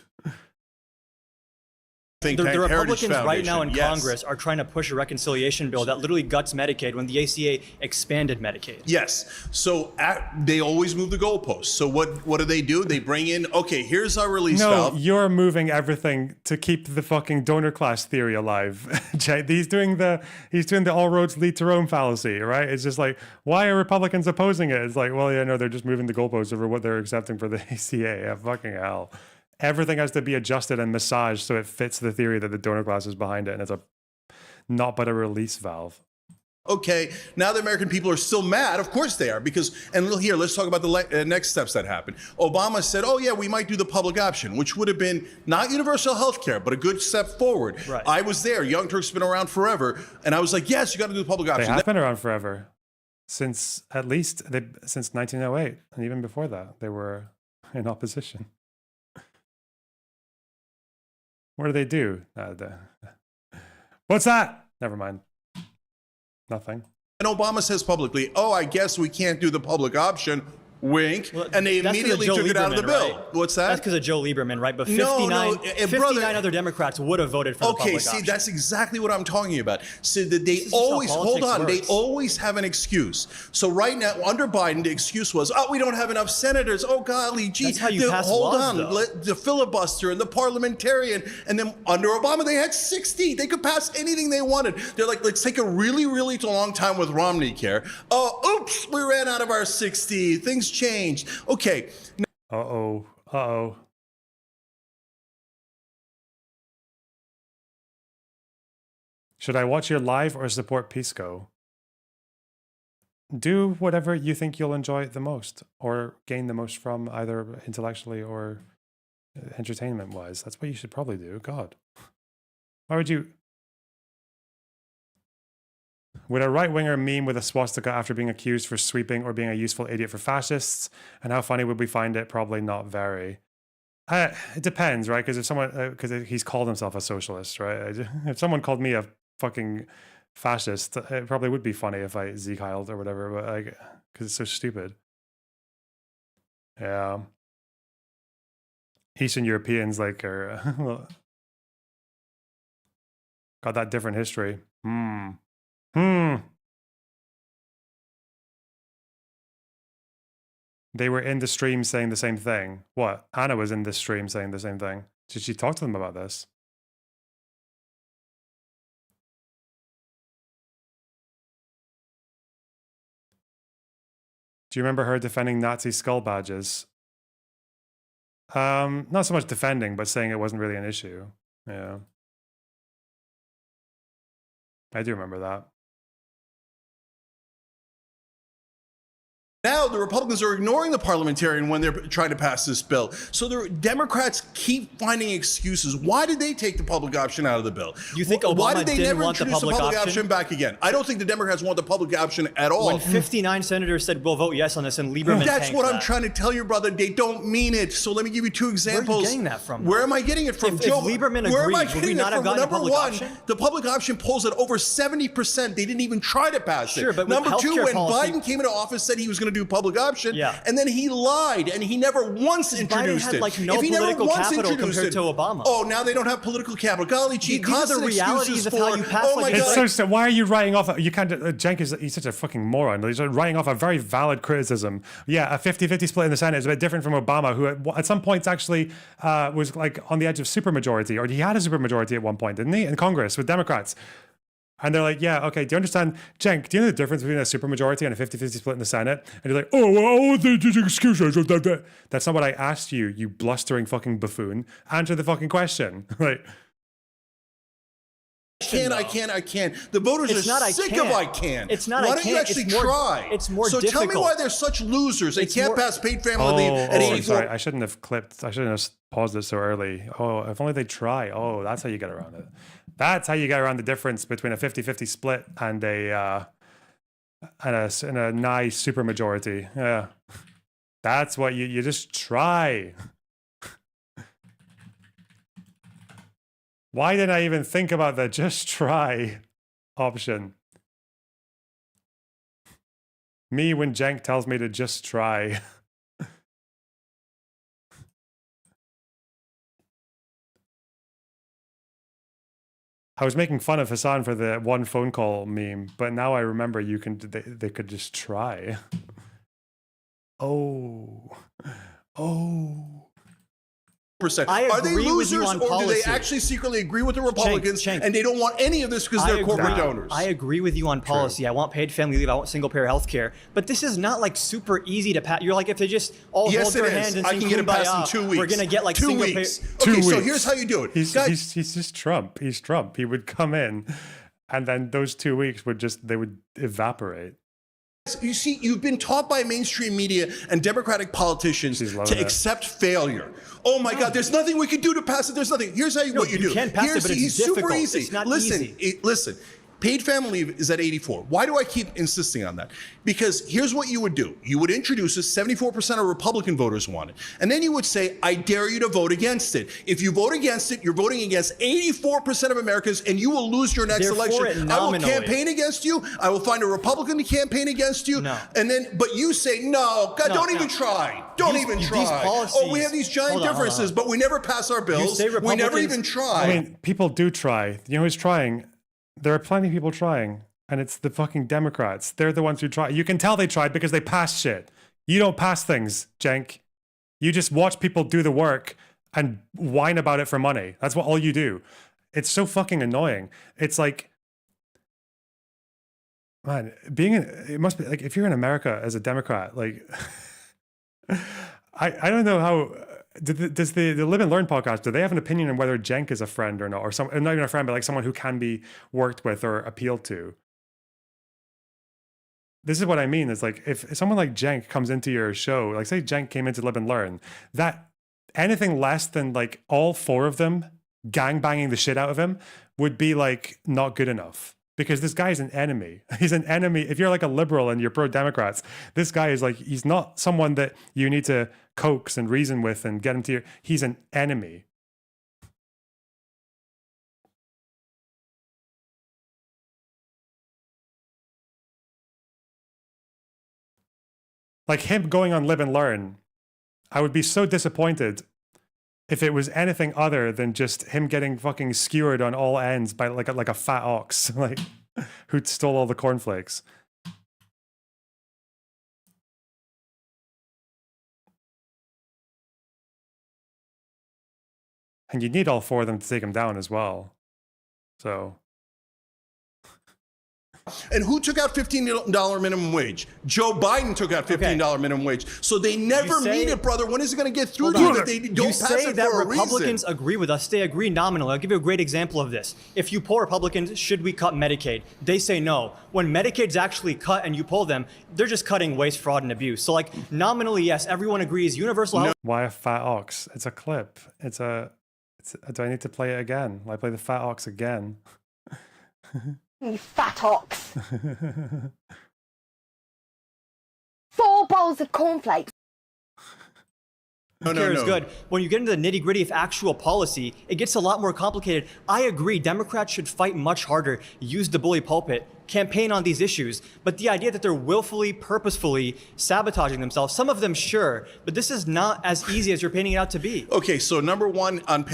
The Republicans right now in Congress are trying to push a reconciliation bill that literally guts Medicaid when the ACA expanded Medicaid. Yes. So they always move the goalposts. So what do? They bring in, okay, here's our release valve. No, you're moving everything to keep the fucking donor class theory alive. He's doing the all roads lead to Rome fallacy, right? It's just like, why are Republicans opposing it? It's like, well, yeah, no, they're just moving the goalposts over what they're accepting for the ACA. Yeah, fucking hell. Everything has to be adjusted and massaged so it fits the theory that the donor class is behind it, and it's not but a release valve. Okay, now the American people are still mad. Of course they are, because, and here, let's talk about the next steps that happened. Obama said, oh yeah, we might do the public option, which would have been not universal health care, but a good step forward. Right. I was there. Young Turks have been around forever. And I was like, yes, you got to do the public option. They have been around forever. Since 1908. And even before that, they were in opposition. What do they do? What's that? Never mind. Nothing. And Obama says publicly, oh, I guess we can't do the public option. Wink. Well, and they immediately took it out of the bill. Right? What's that? That's because of Joe Lieberman, right? But 59 other Democrats would have voted for the public option. Okay, see, that's exactly what I'm talking about. So that they always, hold on, they always have an excuse. So right now, under Biden, the excuse was, oh, we don't have enough senators. Oh, golly, gee. That's how you pass hold laws, on, the filibuster and the parliamentarian. And then under Obama, they had 60. They could pass anything they wanted. They're like, let's take a really, really long time with Romney care. Oh, oops, we ran out of our 60. Things changed. Okay. Uh-oh. Should I watch your live or support Pisco? Do whatever you think you'll enjoy the most or gain the most from, either intellectually or entertainment-wise. That's what you should probably do. God. Why would you... Would a right-winger meme with a swastika after being accused for sweeping or being a useful idiot for fascists? And how funny would we find it? Probably not very. It depends, right? Because if someone, because he's called himself a socialist, right? If someone called me a fucking fascist, it probably would be funny if I Zeke-Heiled or whatever, but like, because it's so stupid. Yeah. Eastern Europeans like are got that different history. They were in the stream saying the same thing. What? Anna was in the stream saying the same thing. Did she talk to them about this? Do you remember her defending Nazi skull badges? Not so much defending, but saying it wasn't really an issue. Yeah. I do remember that. Now the Republicans are ignoring the parliamentarian when they're trying to pass this bill. So the Democrats keep finding excuses. Why did they take the public option out of the bill? You think Why Obama did they didn't never want the introduce public option option back again? I don't think the Democrats want the public option at all. When 59 senators said we'll vote yes on this, and Lieberman That's tanked what I'm that. trying to tell you, brother. They don't mean it. So let me give you two examples. Where are you getting that from? Where am I getting it from, If Joe? Lieberman where am I agreed, would we getting not it have from? gotten a Number public one, option? the public option polls at over 70%. They didn't even try to pass it. Sure, but with Number two, healthcare when policy- Biden came into office, said he was going to do public option, Yeah. and then he lied, and he never once introduced had, it. like, no if he never political once capital introduced compared it, to Obama. Oh, now they don't have political capital. Golly gee, These are the constant realities excuses of for, how you pass oh my legislation. God. So why are you writing off? You can't. Cenk he's such a fucking moron. He's writing off a very valid criticism. Yeah, a 50-50 split in the Senate is a bit different from Obama, who at some points actually was like on the edge of supermajority, or he had a supermajority at one point, didn't he, in Congress with Democrats? And they're like, yeah, okay, do you understand, Cenk, do you know the difference between a supermajority and a 50-50 split in the Senate? And you're like, oh, well, there's excuses. That's not what I asked you, you blustering fucking buffoon. Answer the fucking question. Like, I can't. The voters It's are not I sick can't. of I can't. It's not Why I don't you can't. actually It's more- try? it's more So tell me difficult. why they're such losers. They It's can't more- pass paid family leave at 84. sorry, I shouldn't have clipped. I shouldn't have paused it so early. Oh, if only they try. Oh, that's how you get around it. That's how you get around the difference between a 50-50 split and a nice supermajority. Yeah, that's what you just try. Why didn't I even think about the just try option? Me when Cenk tells me to just try. I was making fun of Hasan for the one phone call meme, but now I remember they could just try. Oh. I Are they agree with losers, you on or do they policy. actually secretly agree with the Republicans Cenk. and they don't want any of this because they're corporate donors? I agree with you on policy. I want paid family leave. I want single payer health care. But this is not like super easy to pass. You're like, if they just all Yes, hold it their is. hands and I sing can get it passed in Kumbaya, 2 weeks. we're gonna get like 2 single weeks. payer. Okay, so here's how you do it. He's just Trump. He's Trump. He would come in, and then those 2 weeks would evaporate. You see, you've been taught by mainstream media and Democratic politicians to accept failure. Oh my God, there's nothing we can do to pass it. There's nothing. Here's what you do. You can pass it, but it's super difficult. easy. It's not listen, easy. listen. Paid family leave is at 84. Why do I keep insisting on that? Because here's what you would do. You would introduce it, 74% of Republican voters want it. And then you would say, I dare you to vote against it. If you vote against it, you're voting against 84% of Americans, and you will lose your next They're for election. it I will nominally. campaign against you. I will find a Republican to campaign against you. No. And then, but you say, no, God, don't even try. Don't even try. policies- Oh, we have these giant Hold on, hold on. differences, but we never pass our bills. say We never Republicans- even try. I mean, people do try. You know who's trying? There are plenty of people trying, and it's the fucking Democrats. They're the ones who try. You can tell they tried because they pass shit. You don't pass things, Cenk. You just watch people do the work and whine about it for money. That's what all you do. It's so fucking annoying. It's like, man, it must be like, if you're in America as a Democrat, like, I don't know how. Does the Live and Learn podcast, do they have an opinion on whether Cenk is a friend or not, or not even a friend, but like someone who can be worked with or appealed to? This is what I mean. Is like, if someone like Cenk comes into your show, like say Cenk came into Live and Learn, that anything less than like all four of them gang banging the shit out of him would be like not good enough. because this guy's an enemy. He's an enemy. If you're like a liberal and you're pro-Democrats, this guy is like, he's not someone that you need to coax and reason with and get him to your, he's an enemy. Like him going on Live and Learn, I would be so disappointed if it was anything other than just him getting fucking skewered on all ends by like a fat ox, like who stole all the cornflakes. And you need all four of them to take him down as well. So. And who took out $15 minimum wage? Joe Biden took out $15 minimum wage. So they never mean it, brother. When is it going to get through to you that they don't pass say it that for a Republicans reason? agree with us. They agree nominally. I'll give you a great example of this. If you poll Republicans, should we cut Medicaid? They say no. When Medicaid's actually cut and you poll them, they're just cutting waste, fraud, and abuse. So like nominally, yes, everyone agrees. Universal health. Why a fat ox? It's a clip. Do I need to play it again? Will I play the fat ox again? You fat ox. 4 bowls of cornflakes. Care is good. When you get into the nitty gritty of actual policy, it gets a lot more complicated. I agree, Democrats should fight much harder, use the bully pulpit, campaign on these issues. But the idea that they're willfully, purposefully sabotaging themselves, some of them sure, but this is not as easy as you're painting it out to be. Okay, so number one, on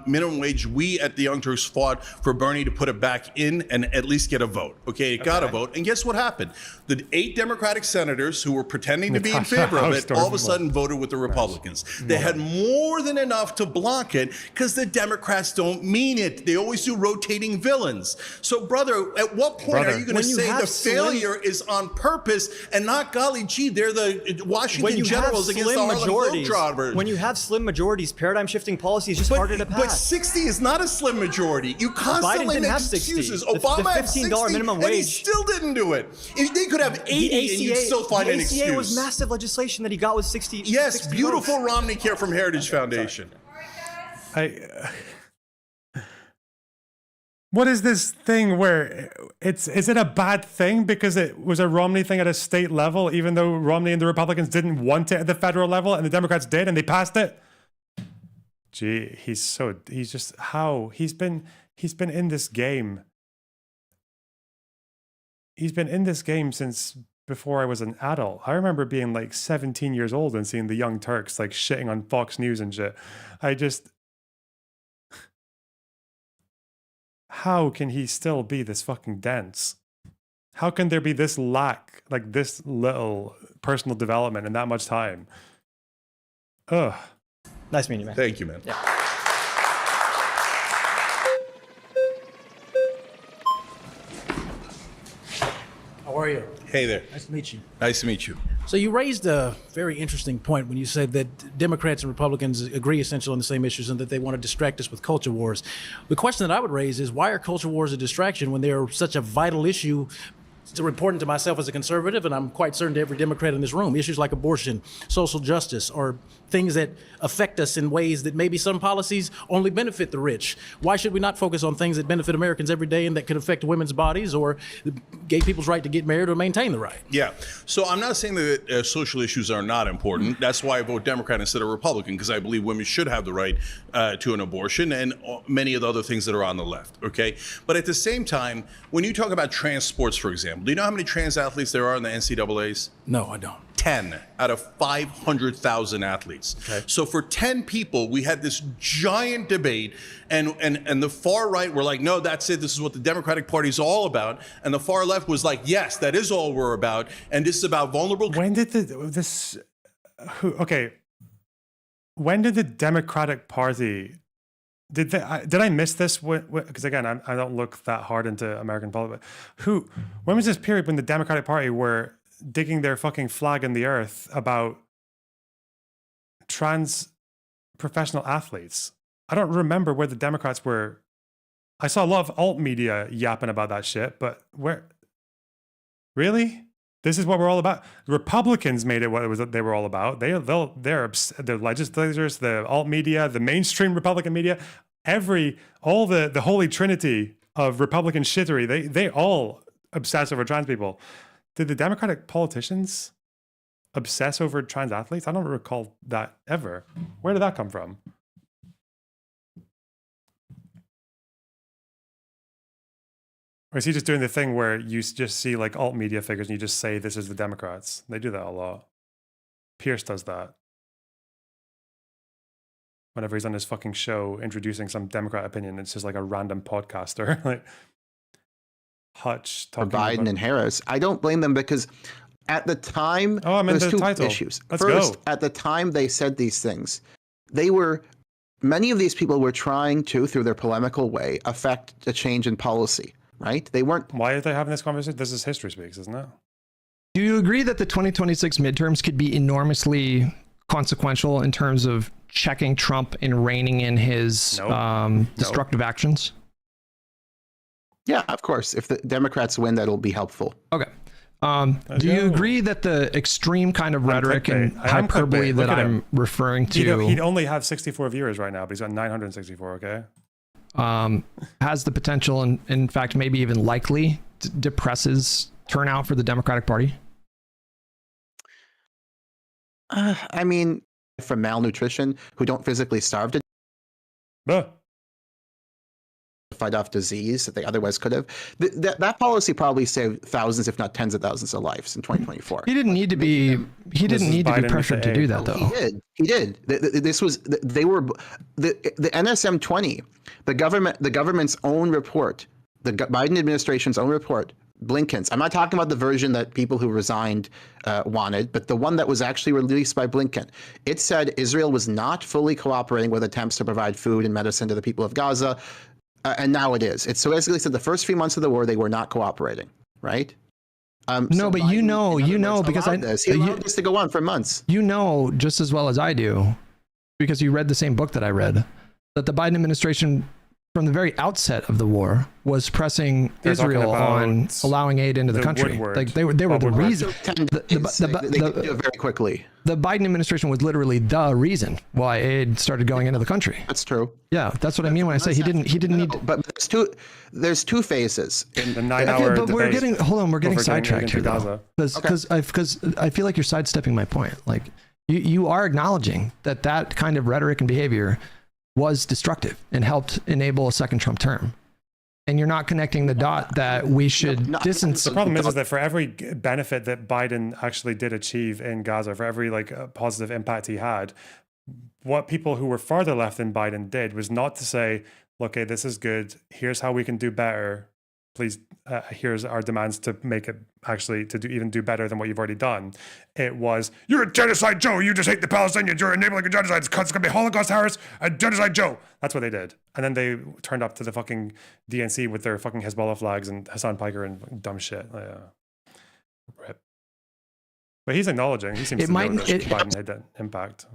minimum wage, we at the Young Turks fought for Bernie to put it back in and at least get a vote. Okay, it got a vote. And guess what happened? The 8 Democratic senators who were pretending to be in favor of it all of a sudden voted with the Republicans. They had more than enough to block it because the Democrats don't mean it. They always do rotating villains. So, brother, at what point are you going to say the failure is on purpose and not, golly gee, they're the Washington Generals against the Harlem Globetrotters? When you have slim majorities, paradigm-shifting policy is just harder to pass. But 60 is not a slim majority. You constantly make excuses. Obama had 60, minimum wage, and he still didn't do it. If they could have 80 and you'd still find an excuse. The ACA was massive legislation that he got with 60. Yes, 60 beautiful votes. Romney Care from Heritage Foundation. What is this thing where is it a bad thing because it was a Romney thing at a state level, even though Romney and the Republicans didn't want it at the federal level and the Democrats did and they passed it? Gee, he's been in this game. He's been in this game since before I was an adult. I remember being like 17 years old and seeing the Young Turks like shitting on Fox News and shit. How can he still be this fucking dense? How can there be this lack, like this little personal development in that much time? Ugh. Nice meeting you, man. Thank you, man. Yeah. How are you? Hey there. Nice to meet you. Nice to meet you. So you raised a very interesting point when you said that Democrats and Republicans agree essentially on the same issues and that they want to distract us with culture wars. The question that I would raise is, why are culture wars a distraction when they're such a vital issue? It's important to myself as a conservative, and I'm quite certain to every Democrat in this room. Issues like abortion, social justice, or things that affect us in ways that maybe some policies only benefit the rich. Why should we not focus on things that benefit Americans every day and that could affect women's bodies or gay people's right to get married or maintain the right? Yeah. So I'm not saying that social issues are not important. That's why I vote Democrat instead of Republican, because I believe women should have the right to an abortion and many of the other things that are on the left. Okay. But at the same time, when you talk about trans sports, for example, do you know how many trans athletes there are in the NCAAs? No, I don't. 10 out of 500,000 athletes. Okay. So for 10 people, we had this giant debate, and the far right were like, no, that's it. This is what the Democratic Party is all about. And the far left was like, yes, that is all we're about. And this is about vulnerable. When did the Democratic Party, did I miss this? Because again, I don't look that hard into American politics. When was this period when the Democratic Party were digging their fucking flag in the earth about trans professional athletes? I don't remember where the Democrats were. I saw a lot of alt media yapping about that shit, but where? Really? This is what we're all about. The Republicans made it what it was that they were all about. Their legislators, the alt media, the mainstream Republican media, all the holy trinity of Republican shittery. They all obsess over trans people. Did the Democratic politicians obsess over trans athletes? I don't recall that ever. Where did that come from? Or is he just doing the thing where you just see like alt media figures and you just say this is the Democrats? They do that a lot. Pierce does that. Whenever he's on his fucking show introducing some Democrat opinion, it's just like a random podcaster. Like Hutch talking Biden about... and Harris. I don't blame them because at the time, there's two issues. First, at the time they said these things, many of these people were trying to, through their polemical way, affect a change in policy. Right? They weren't. Why are they having this conversation? This is History Speaks, isn't it? Do you agree that the 2026 midterms could be enormously consequential in terms of checking Trump and reining in his destructive actions? Yeah, of course. If the Democrats win, that'll be helpful. Okay. Do you agree that the extreme kind of rhetoric and hyperbole that I'm referring to... You know, he'd only have 64 viewers right now, but he's got 964, okay? Has the potential and in fact maybe even likely depresses turnout for the Democratic Party? I mean, from malnutrition, who don't physically starve to fight off disease that they otherwise could have. That policy probably saved thousands, if not tens of thousands of lives in 2024. He didn't need to be. He didn't need to be pressured to do that, though. He did. This was. They were the NSM 20, the government's own report, the Biden administration's own report. Blinken's. I'm not talking about the version that people who resigned wanted, but the one that was actually released by Blinken. It said Israel was not fully cooperating with attempts to provide food and medicine to the people of Gaza. And now it is. It's so basically said the first few months of the war, they were not cooperating, right? No, so but Biden, you know, because he allowed this to go on for months. You know, just as well as I do, because you read the same book that I read, that the Biden administration, from the very outset of the war, was pressing Israel on allowing aid into the country. Like they were the reason. They could do it very quickly. The Biden administration was literally the reason why aid started going into the country. That's true. Yeah, that's what I mean when I say he didn't need to. But there's two phases in the 9-hour but we're getting sidetracked here, because Okay. I feel like you're sidestepping my point. Like you are acknowledging that kind of rhetoric and behavior was destructive and helped enable a second Trump term. And you're not connecting the dot that we should distance. The problem is that for every benefit that Biden actually did achieve in Gaza, for every positive impact he had, what people who were farther left than Biden did was not to say, okay, this is good. Here's how we can do better. Please, here's our demands to make it actually even do better than what you've already done. It was, you're a genocide Joe. You just hate the Palestinians. You're enabling a genocide. It's going to be Holocaust Harris and genocide Joe. That's what they did. And then they turned up to the fucking DNC with their fucking Hezbollah flags and Hasan Piker and dumb shit. Rip. But he's acknowledging. He seems to know that Biden had that impact.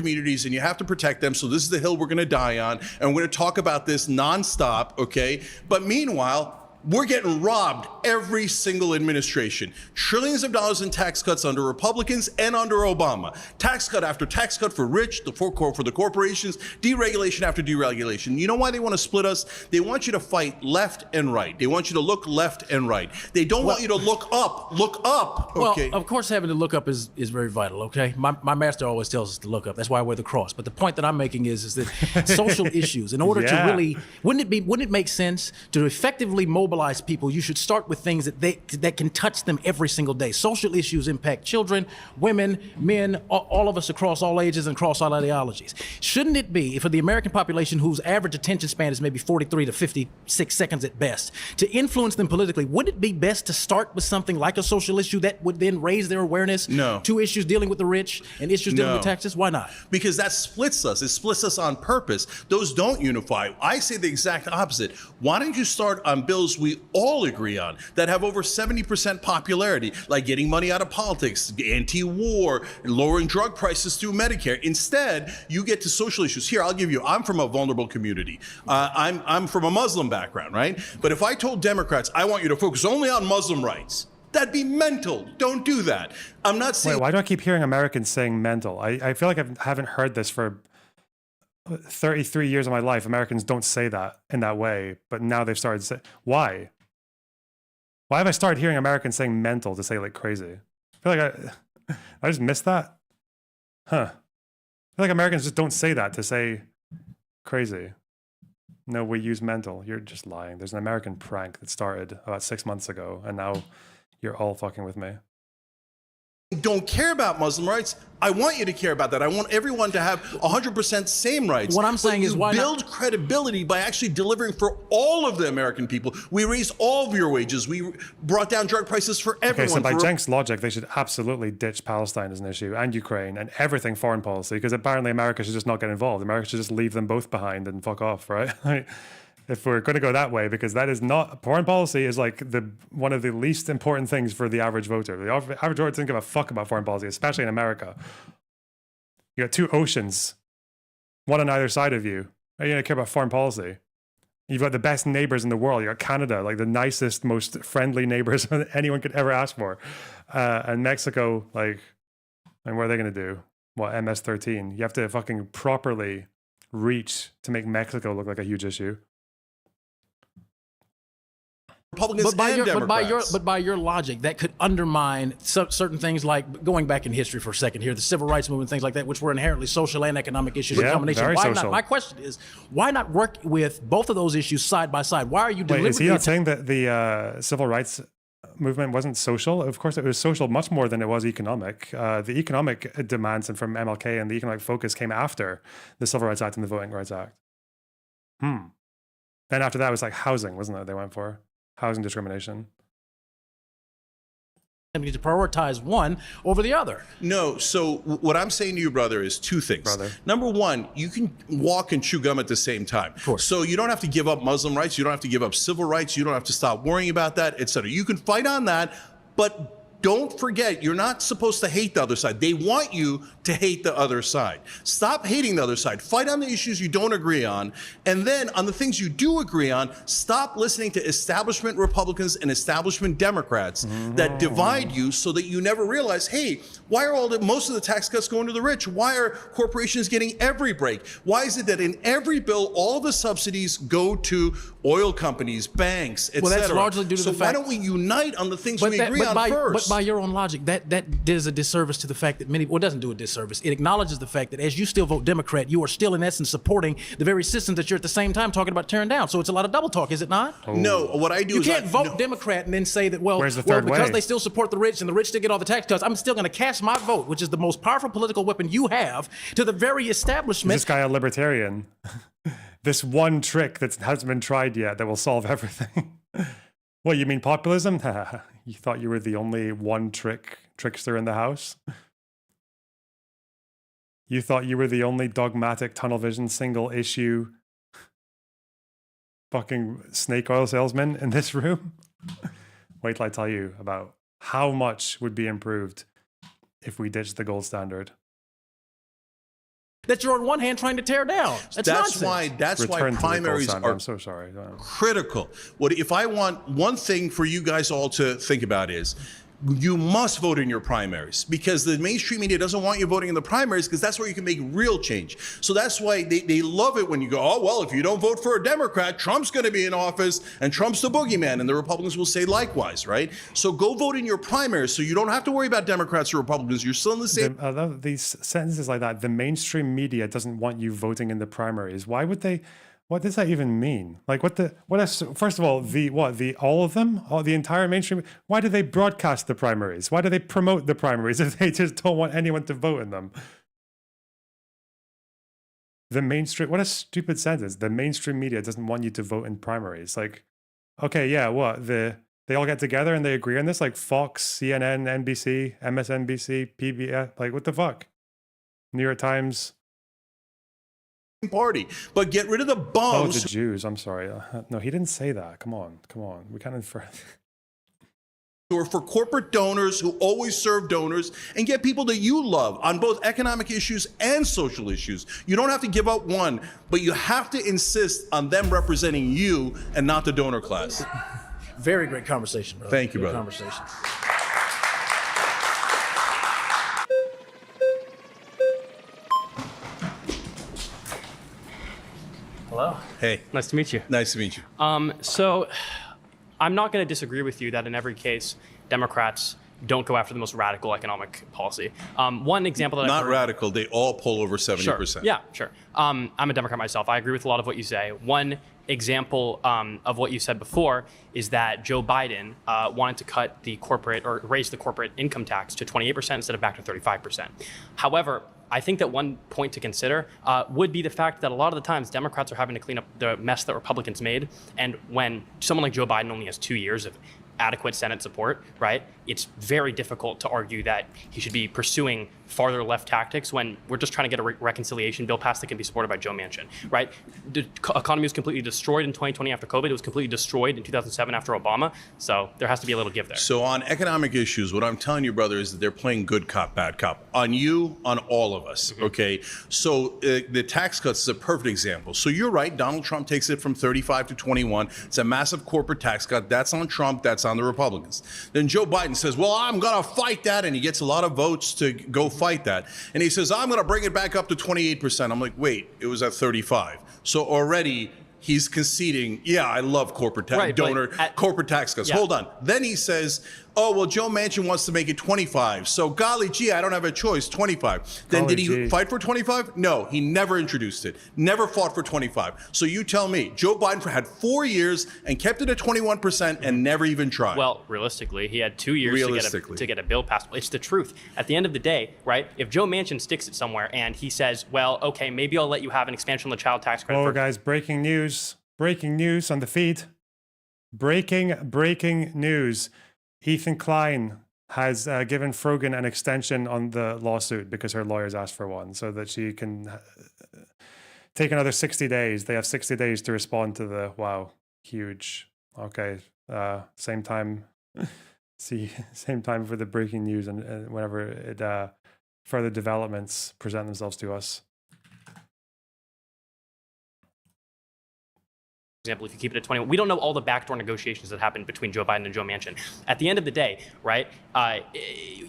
Communities, and you have to protect them. So this is the hill we're going to die on, and we're going to talk about this nonstop, okay? But meanwhile, we're getting robbed every single administration. Trillions of dollars in tax cuts under Republicans and under Obama. Tax cut after tax cut for rich, for the corporations, deregulation after deregulation. You know why they want to split us? They want you to fight left and right. They want you to look left and right. They don't want you to look up, okay? Well, of course, having to look up is very vital, okay? My master always tells us to look up. That's why I wear the cross. But the point that I'm making is that social issues, in order to really, wouldn't it make sense to effectively mobilize people? You should start with things that can touch them every single day. Social issues impact children, women, men, all of us across all ages and across all ideologies. Shouldn't it be, for the American population whose average attention span is maybe 43 to 56 seconds at best, to influence them politically, wouldn't it be best to start with something like a social issue that would then raise their awareness to issues dealing with the rich and issues dealing with taxes? Why not? Because that splits us. It splits us on purpose. Those don't unify. I say the exact opposite. Why don't you start on bills we all agree on that have over 70% popularity, like getting money out of politics, anti-war, lowering drug prices through Medicare. Instead, you get to social issues. Here, I'll give you, I'm from a vulnerable community. I'm from a Muslim background, right? But if I told Democrats, I want you to focus only on Muslim rights, that'd be mental. Don't do that. I'm not saying... Wait, why do I keep hearing Americans saying mental? I feel like I haven't heard this for 33 years of my life, Americans don't say that in that way, but now they've started saying, why? Why have I started hearing Americans saying mental to say like crazy? I feel like I just missed that. Huh. I feel like Americans just don't say that to say crazy. No, we use mental. You're just lying. There's an American prank that started about 6 months ago, and now you're all fucking with me. Don't care about Muslim rights. I want you to care about that. I want everyone to have 100% same rights. What I'm saying is why build credibility by actually delivering for all of the American people. We raised all of your wages. We brought down drug prices for everyone. Okay, so by Cenk's logic, they should absolutely ditch Palestine as an issue and Ukraine and everything foreign policy, because apparently America should just not get involved. America should just leave them both behind and fuck off, right? If we're going to go that way, because that is not, foreign policy is like one of the least important things for the average voter. The average voter doesn't give a fuck about foreign policy, especially in America. You got two oceans, one on either side of you. Are you going to care about foreign policy? You've got the best neighbors in the world. You got Canada, like the nicest, most friendly neighbors anyone could ever ask for. And Mexico, like, and what are they going to do? What, MS-13? You have to fucking properly reach to make Mexico look like a huge issue. Republicans and Democrats. But by your logic, that could undermine certain things, like going back in history for a second here, the civil rights movement, things like that, which were inherently social and economic issues in combination. Very why social. not? My question is, why not work with both of those issues side by side? Why are you deliberately? Wait, is he not saying that the civil rights movement wasn't social? Of course, it was social much more than it was economic. The economic demands and from MLK and the economic focus came after the Civil Rights Act and the Voting Rights Act. Then after that, it was like housing, wasn't it? They went for housing discrimination. I mean, to prioritize one over the other. No, so what I'm saying to you, brother, is two things. Number one, you can walk and chew gum at the same time. Of course. So you don't have to give up Muslim rights, you don't have to give up civil rights, you don't have to stop worrying about that, etc. You can fight on that, but don't forget, you're not supposed to hate the other side. They want you to hate the other side. Stop hating the other side. Fight on the issues you don't agree on. And then on the things you do agree on, stop listening to establishment Republicans and establishment Democrats that divide you so that you never realize, hey, why are most of the tax cuts going to the rich? Why are corporations getting every break? Why is it that in every bill, all the subsidies go to oil companies, banks, etc.? Well, that's largely due to the fact. So why don't we unite on the things we agree on first? But by your own logic, that does a disservice to the fact that it doesn't do a disservice. It acknowledges the fact that as you still vote Democrat, you are still in essence supporting the very systems that you're at the same time talking about tearing down. So it's a lot of double talk, is it not? No, what I do you is can't vote Democrat and then say that, well, because they still support the rich and the rich still get all the tax cuts, I'm still going to cast my vote, which is the most powerful political weapon you have, to the very establishment. Is this guy a libertarian? This one trick that hasn't been tried yet that will solve everything. What, you mean populism? You thought you were the only one trickster in the house? You thought you were the only dogmatic, tunnel vision, single issue fucking snake oil salesman in this room? Wait till I tell you about how much would be improved if we ditched the gold standard. That you're on one hand trying to tear down. That's why primaries are I'm so sorry. critical. If I want one thing for you guys all to think about is, you must vote in your primaries, because the mainstream media doesn't want you voting in the primaries, because that's where you can make real change. So that's why they love it when you go, oh, well, if you don't vote for a Democrat, Trump's going to be in office and Trump's the boogeyman, and the Republicans will say likewise, right? So go vote in your primaries so you don't have to worry about Democrats or Republicans. You're still in the same. I love these sentences like that. The mainstream media doesn't want you voting in the primaries. Why would they? What does that even mean? Like first of all, all of them, the entire mainstream, why do they broadcast the primaries? Why do they promote the primaries if they just don't want anyone to vote in them? The mainstream, what a stupid sentence. The mainstream media doesn't want you to vote in primaries. Like, okay, yeah, what? They all get together and they agree on this? Like Fox, CNN, NBC, MSNBC, PBS, like what the fuck? New York Times. Party, but get rid of the bums. Oh, the Jews. I'm sorry. No, he didn't say that. Come on. We can't infer. Or for corporate donors who always serve donors, and get people that you love on both economic issues and social issues. You don't have to give up one, but you have to insist on them representing you and not the donor class. Very great conversation, brother. Thank you, brother. Conversation. Hey. Nice to meet you. Nice to meet you. So I'm not going to disagree with you that in every case, Democrats don't go after the most radical economic policy. One example that Not I've heard, radical. They all pull over 70%. Sure. Yeah, sure. I'm a Democrat myself. I agree with a lot of what you say. One example of what you said before is that Joe Biden wanted to cut the corporate or raise the corporate income tax to 28% instead of back to 35%. However, I think that one point to consider would be the fact that a lot of the times Democrats are having to clean up the mess that Republicans made. And when someone like Joe Biden only has 2 years of adequate Senate support, right, it's very difficult to argue that he should be pursuing farther left tactics when we're just trying to get a reconciliation bill passed that can be supported by Joe Manchin, right? The economy was completely destroyed in 2020 after COVID. It was completely destroyed in 2007 after Obama. So there has to be a little give there. So on economic issues, what I'm telling you, brother, is that they're playing good cop, bad cop. On you, on all of us, okay? So the tax cuts is a perfect example. So you're right, Donald Trump takes it from 35 to 21. It's a massive corporate tax cut. That's on Trump, that's on the Republicans. Then Joe Biden says, well, I'm gonna fight that, and he gets a lot of votes to go fight that. And he says, I'm gonna bring it back up to 28%. I'm like, wait, it was at 35. So already he's conceding, yeah, I love corporate tax, corporate tax cuts. Yeah. Hold on. Then he says, oh, well, Joe Manchin wants to make it 25. So golly gee, I don't have a choice, 25. Then did he fight for 25? No, he never introduced it. Never fought for 25. So you tell me, Joe Biden had 4 years and kept it at 21% and never even tried. Well, realistically, he had 2 years to get a bill passed. It's the truth. At the end of the day, right, if Joe Manchin sticks it somewhere and he says, well, okay, maybe I'll let you have an expansion of the child tax credit. Oh, guys, breaking news. Breaking news on the feed. Breaking news. Ethan Klein has given Frogan an extension on the lawsuit because her lawyers asked for one so that she can take another 60 days. They have 60 days to respond to the, wow, huge. Okay, same time. Same time for the breaking news and whenever it further developments present themselves to us. Example, if you keep it at 21, we don't know all the backdoor negotiations that happened between Joe Biden and Joe Manchin. At the end of the day, right,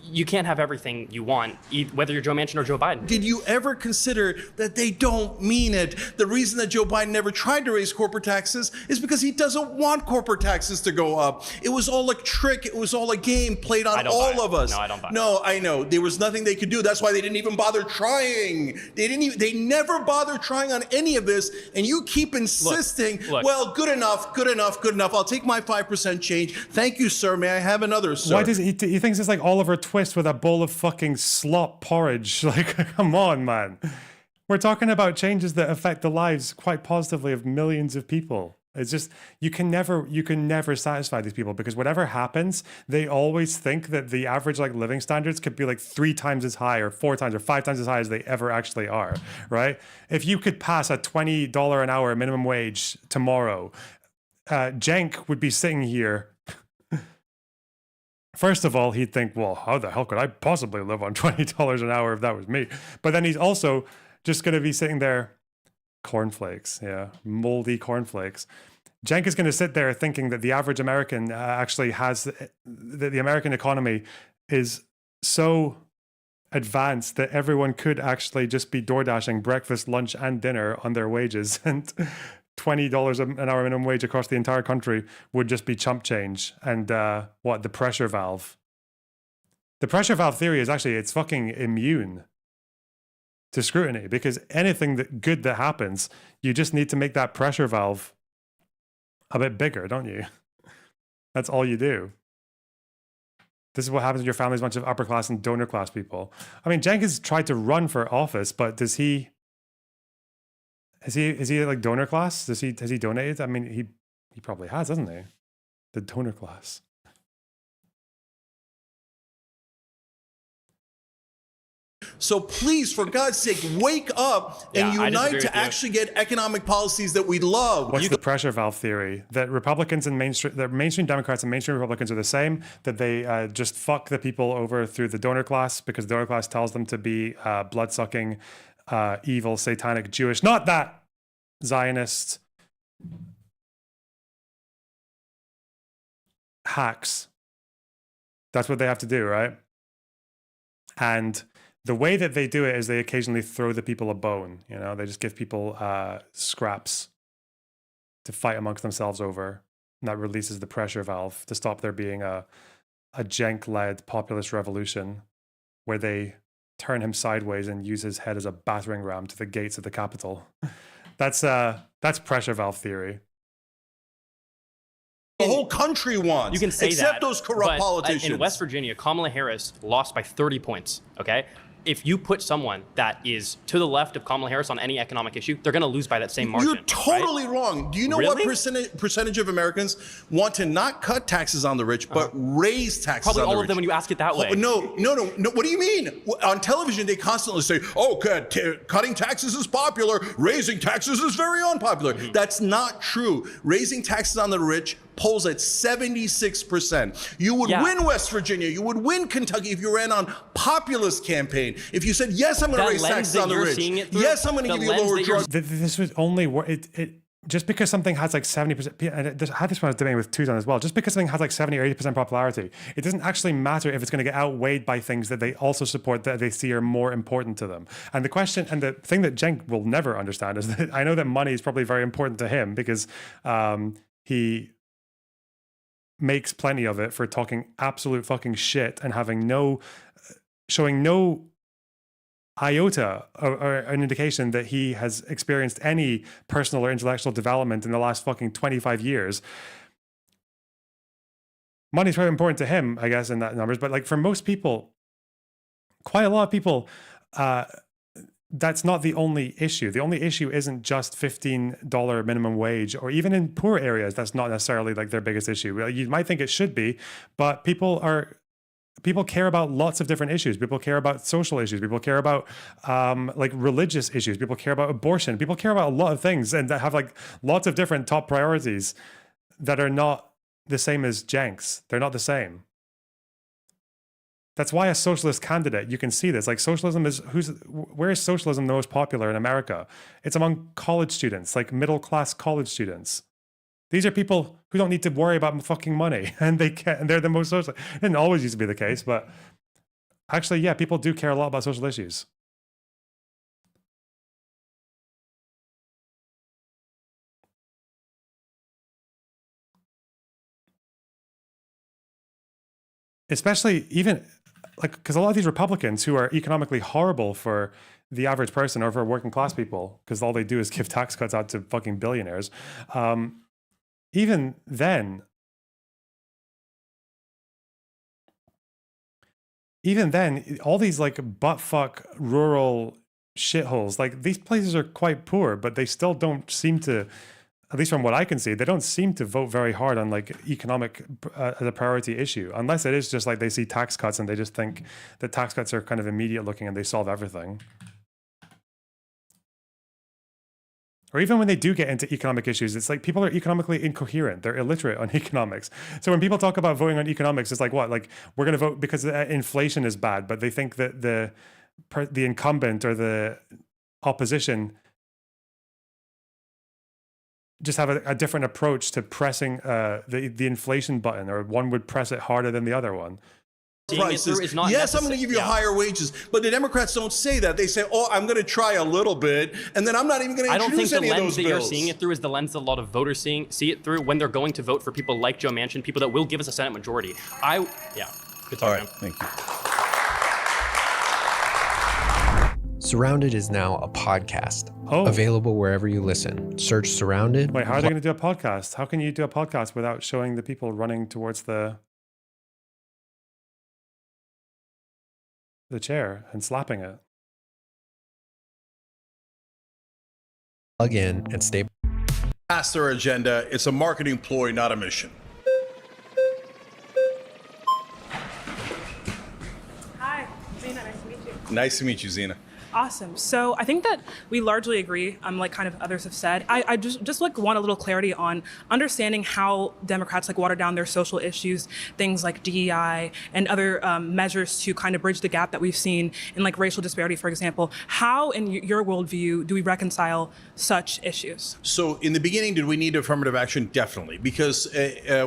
you can't have everything you want, whether you're Joe Manchin or Joe Biden. Did you ever consider that they don't mean it? The reason that Joe Biden never tried to raise corporate taxes is because he doesn't want corporate taxes to go up. It was all a trick. It was all a game played on all of us. No, I don't buy it. No, I know. There was nothing they could do. That's why they didn't even bother trying. They never bothered trying on any of this, and you keep insisting, Look. well, good enough. I'll take my 5% change. Thank you, sir. May I have another, sir? Why does he thinks it's like Oliver Twist with a bowl of fucking slop porridge? Like, come on, man. We're talking about changes that affect the lives quite positively of millions of people. It's just you can never satisfy these people because whatever happens, they always think that the average like living standards could be like 3 times as high or 4 times or 5 times as high as they ever actually are, right? If you could pass a $20 an hour minimum wage tomorrow, Cenk would be sitting here. First of all, he'd think, well, how the hell could I possibly live on $20 an hour if that was me? But then he's also just going to be sitting there, cornflakes, moldy cornflakes. Cenk is going to sit there thinking that the average American actually has, that the American economy is so advanced that everyone could actually just be door dashing breakfast, lunch, and dinner on their wages, and $20 an hour minimum wage across the entire country would just be chump change. And the pressure valve. The pressure valve theory is actually, it's fucking immune to scrutiny because anything good that happens, you just need to make that pressure valve a bit bigger, don't you? That's all you do. This is what happens when your family's a bunch of upper class and donor class people. I mean, Cenk has tried to run for office, but is he like donor class? Has he donated? I mean, he probably has, hasn't he? The donor class. So please, for God's sake, wake up and unite to actually get economic policies that we love. What's the pressure valve theory? That Republicans and mainstream Democrats and mainstream Republicans are the same? That they just fuck the people over through the donor class because the donor class tells them to be blood-sucking, evil, satanic, Jewish, not that Zionist hacks. That's what they have to do, right? And the way that they do it is they occasionally throw the people a bone. You know, they just give people scraps to fight amongst themselves over. And that releases the pressure valve to stop there being a Cenk-led populist revolution where they turn him sideways and use his head as a battering ram to the gates of the Capitol. That's pressure valve theory. The whole country wants. You can say except that, those corrupt but politicians. in West Virginia, Kamala Harris lost by 30 points, okay? If you put someone that is to the left of Kamala Harris on any economic issue, they're going to lose by that same margin. You're totally wrong. Do you know Really? what percentage of Americans want to not cut taxes on the rich, but raise taxes Probably on the rich? all of them when you ask it that way. No. What do you mean? On television, they constantly say, oh, cutting taxes is popular. Raising taxes is very unpopular. That's not true. Raising taxes on the rich polls at 76%. You would win West Virginia. You would win Kentucky if you ran on populist campaign. If you said, yes, I'm going to raise taxes on the rich. Yes, I'm going to give you lower drugs. This would only work. Just because something has like 70%, and I had this when I was debating with Tuzan as well, just because something has like 70 or 80% popularity, it doesn't actually matter if it's going to get outweighed by things that they also support that they see are more important to them. And the question, and the thing that Cenk will never understand is that I know that money is probably very important to him because he makes plenty of it for talking absolute fucking shit and having showing no iota or an indication that he has experienced any personal or intellectual development in the last fucking 25 years. Money's very important to him, I guess, in that numbers, but like for most people, quite a lot of people, that's not the only issue. The only issue isn't just $15 minimum wage, or even in poor areas, that's not necessarily like their biggest issue. You might think it should be, but people care about lots of different issues. People care about social issues. People care about like religious issues. People care about abortion. People care about a lot of things and that have like lots of different top priorities that are not the same as Cenk's. They're not the same. That's why a socialist candidate, you can see this, like socialism where is socialism the most popular in America? It's among college students, like middle-class college students. These are people who don't need to worry about fucking money, and they're the most social. It didn't always used to be the case, but actually, yeah, people do care a lot about social issues. Especially even like, because a lot of these Republicans who are economically horrible for the average person or for working class people, because all they do is give tax cuts out to fucking billionaires. Even then, all these like buttfuck rural shitholes, like these places are quite poor, but they still don't seem to, at least from what I can see, they don't seem to vote very hard on like economic as a priority issue, unless it is just like they see tax cuts and they just think that tax cuts are kind of immediate looking and they solve everything. Or even when they do get into economic issues, it's like people are economically incoherent. They're illiterate on economics. So when people talk about voting on economics, it's like, what? Like, we're going to vote because inflation is bad, but they think that the incumbent or the opposition just have a different approach to pressing the inflation button, or one would press it harder than the other one. Prices. Yes, I'm going to give you higher wages, but the Democrats don't say that. They say, "Oh, I'm going to try a little bit, and then I'm not even going to introduce any of those bills." I don't think the lens that you're seeing it through is the lens that a lot of voters see it through when they're going to vote for people like Joe Manchin, people that will give us a Senate majority. Good talk, All right, man. thank you. Surrounded is now a podcast. Available wherever you listen. Search Surrounded. Wait, how are they going to do a podcast? How can you do a podcast without showing the people running towards the chair and slapping it? Plug in and stay. Past their agenda. It's a marketing ploy, not a mission. Hi, Zena, nice to meet you. Nice to meet you, Zena. Awesome. So I think that we largely agree, like kind of others have said. I just like want a little clarity on understanding how Democrats like water down their social issues, things like DEI and other measures to kind of bridge the gap that we've seen in like racial disparity, for example. How, in your worldview, do we reconcile such issues? So in the beginning, did we need affirmative action? Definitely, because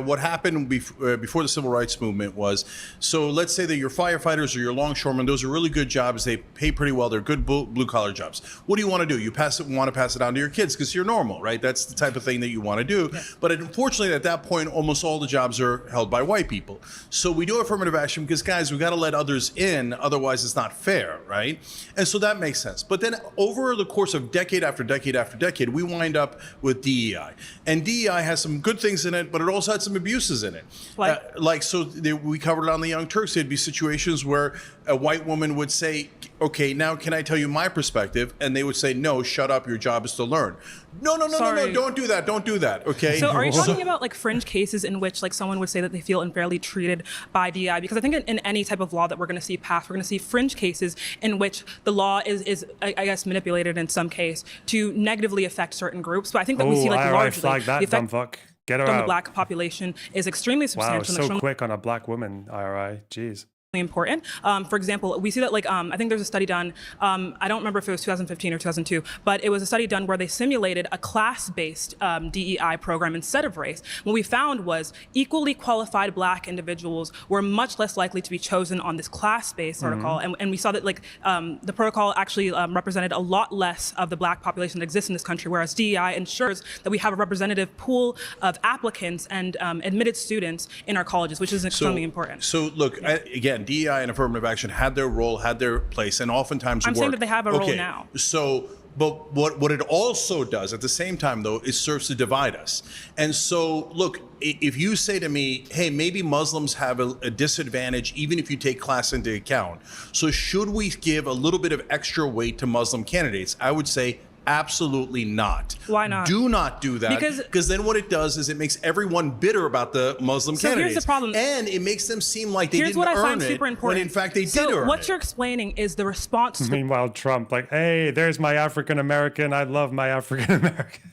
what happened before the civil rights movement was, so let's say that your firefighters or your longshoremen, those are really good jobs. They pay pretty well. They're good good blue collar jobs. What do you want to do? You want to pass it on to your kids because you're normal, right? That's the type of thing that you want to do. Yeah. But unfortunately, at that point, almost all the jobs are held by white people. So we do affirmative action because, guys, we got to let others in. Otherwise, it's not fair, right? And so that makes sense. But then over the course of decade after decade after decade, we wind up with DEI. And DEI has some good things in it, but it also had some abuses in it. We covered it on the Young Turks. There'd be situations where a white woman would say, okay, now can I tell you my perspective? And they would say, no, shut up, your job is to learn. No, don't do that, okay? So are you talking about like fringe cases in which like someone would say that they feel unfairly treated by DEI? Because I think in any type of law that we're going to see passed, we're going to see fringe cases in which the law is I guess, manipulated in some case to negatively affect certain groups. But I think that we see like largely flag that, the effect dumb fuck. Get her on out. the black population is extremely substantial. Wow, so quick on a black woman, IRI. Jeez. Important. For example, we see that like I think there's a study done. I don't remember if it was 2015 or 2002, but it was a study done where they simulated a class-based DEI program instead of race. What we found was equally qualified black individuals were much less likely to be chosen on this class-based protocol, and we saw that like the protocol actually represented a lot less of the black population that exists in this country, whereas DEI ensures that we have a representative pool of applicants and admitted students in our colleges, which is extremely important. So look, again, DEI and affirmative action had their role, had their place, and oftentimes I'm saying that they have a role now. So, but what it also does at the same time, though, is serves to divide us. And so, look, if you say to me, hey, maybe Muslims have a disadvantage, even if you take class into account, so should we give a little bit of extra weight to Muslim candidates? I would say, absolutely not. Why not? Do not do that. Because then what it does is it makes everyone bitter about the Muslim candidates. Here's the problem. And it makes them seem like they didn't earn it. Here's what I find super important. When in fact they did earn it. So what you're explaining is the response to... Meanwhile, Trump, like, hey, there's my African-American. I love my African-American.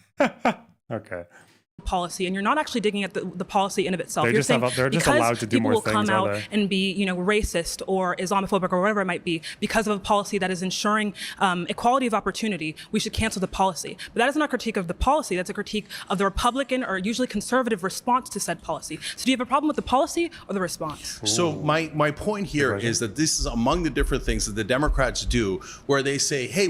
Okay. Policy, and you're not actually digging at the policy in of itself. They're you're just saying they're just allowed to do more things. People will come out and be, racist or Islamophobic or whatever it might be because of a policy that is ensuring equality of opportunity. We should cancel the policy. But that is not a critique of the policy. That's a critique of the Republican or usually conservative response to said policy. So do you have a problem with the policy or the response? So my point here is that this is among the different things that the Democrats do, where they say, hey,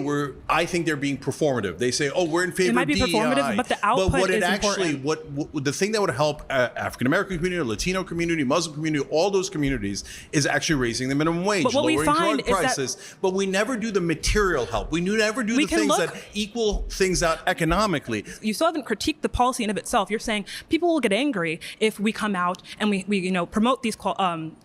I think they're being performative. They say, oh, we're in favor of DEI. It might be performative, but the output is important. What the thing that would help African American community, Latino community, Muslim community, all those communities is actually raising the minimum wage, lowering drug prices. But we never do the material help. We never do the things that equal things out economically. You still haven't critiqued the policy in of itself. You're saying people will get angry if we come out and we promote these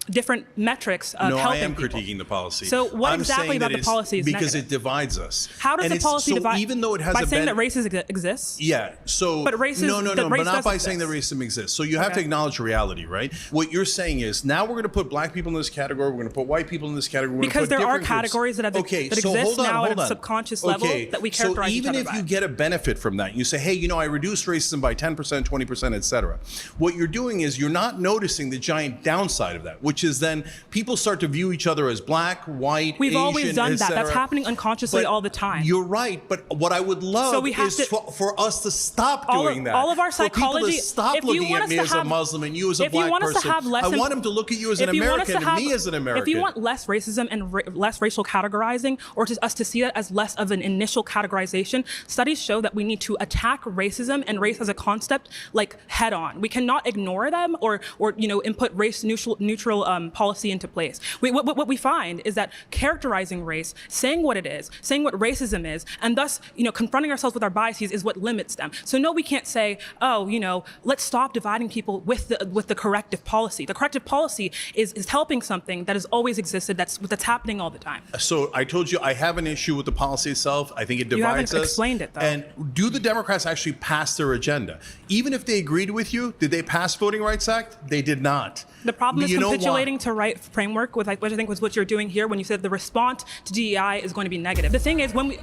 different metrics of helping people. No, I am critiquing the policy. So what exactly about the policy is because negative? It divides us. How does the policy divide? Even though it has by saying that racism exists. Yeah. So but racism. But not by saying that racism exists. So you have to acknowledge reality, right? What you're saying is now we're going to put black people in this category. We're going to put white people in this category. Because there are categories that exist now at a subconscious level that we characterize each other by. So even if you get a benefit from that, you say, hey, I reduced racism by 10%, 20%, et cetera. What you're doing is you're not noticing the giant downside of that, which is then people start to view each other as black, white, We've Asian, always done that. That's happening unconsciously all the time. You're right. But what I would love is for us to stop doing that. All of our psychology. Stop looking at me as a Muslim and you as a black person. I want them to look at you as an American and me as an American. If you want less racism and less racial categorizing, or us to see that as less of an initial categorization, studies show that we need to attack racism and race as a concept like head on. We cannot ignore them or input race neutral policy into place. What we find is that characterizing race, saying what it is, saying what racism is, and thus confronting ourselves with our biases is what limits them. So no, we can't say, let's stop dividing people with the corrective policy. The corrective policy is helping something that has always existed, that's happening all the time. So I told you I have an issue with the policy itself. I think it divides us. You haven't explained it, though. And do the Democrats actually pass their agenda? Even if they agreed with you, did they pass Voting Rights Act? They did not. The problem is capitulating to right framework, which I think was what you're doing here when you said the response to DEI is going to be negative. The thing is, when we...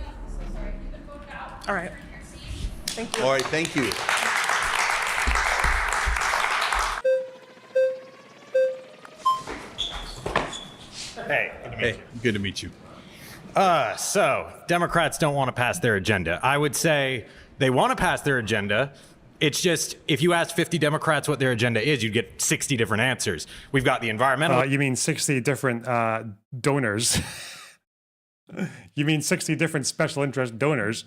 All right. Thank you. All right, thank you. Hey, good to meet you. So Democrats don't want to pass their agenda. I would say they want to pass their agenda. It's just, if you ask 50 Democrats what their agenda is, you'd get 60 different answers. We've got the environmental... You mean 60 different donors. You mean 60 different special interest donors?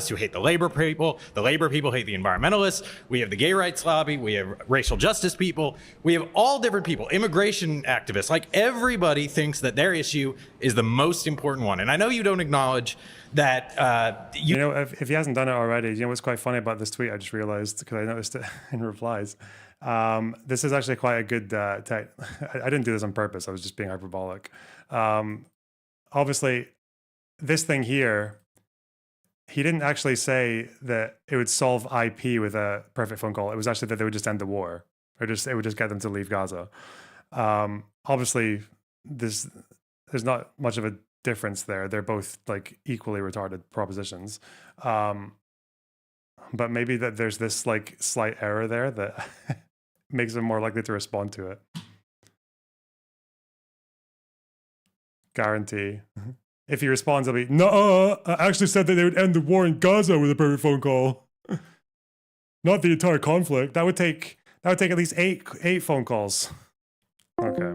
Who hate the labor people hate the environmentalists, we have the gay rights lobby, we have racial justice people, we have all different people, immigration activists, like everybody thinks that their issue is the most important one. And I know you don't acknowledge that you know, if he hasn't done it already, you know what's quite funny about this tweet, I just realized because I noticed it in replies. This is actually quite a good I didn't do this on purpose, I was just being hyperbolic. Obviously this thing here, he didn't actually say that it would solve IP with a perfect phone call. It was actually that they would just end the war, or it would just get them to leave Gaza. Obviously, there's not much of a difference there. They're both like equally retarded propositions. But maybe that there's this like slight error there that makes them more likely to respond to it. Guarantee. If he responds, he'll be, no, I actually said that they would end the war in Gaza with a perfect phone call. Not the entire conflict. That would take at least eight phone calls. Okay.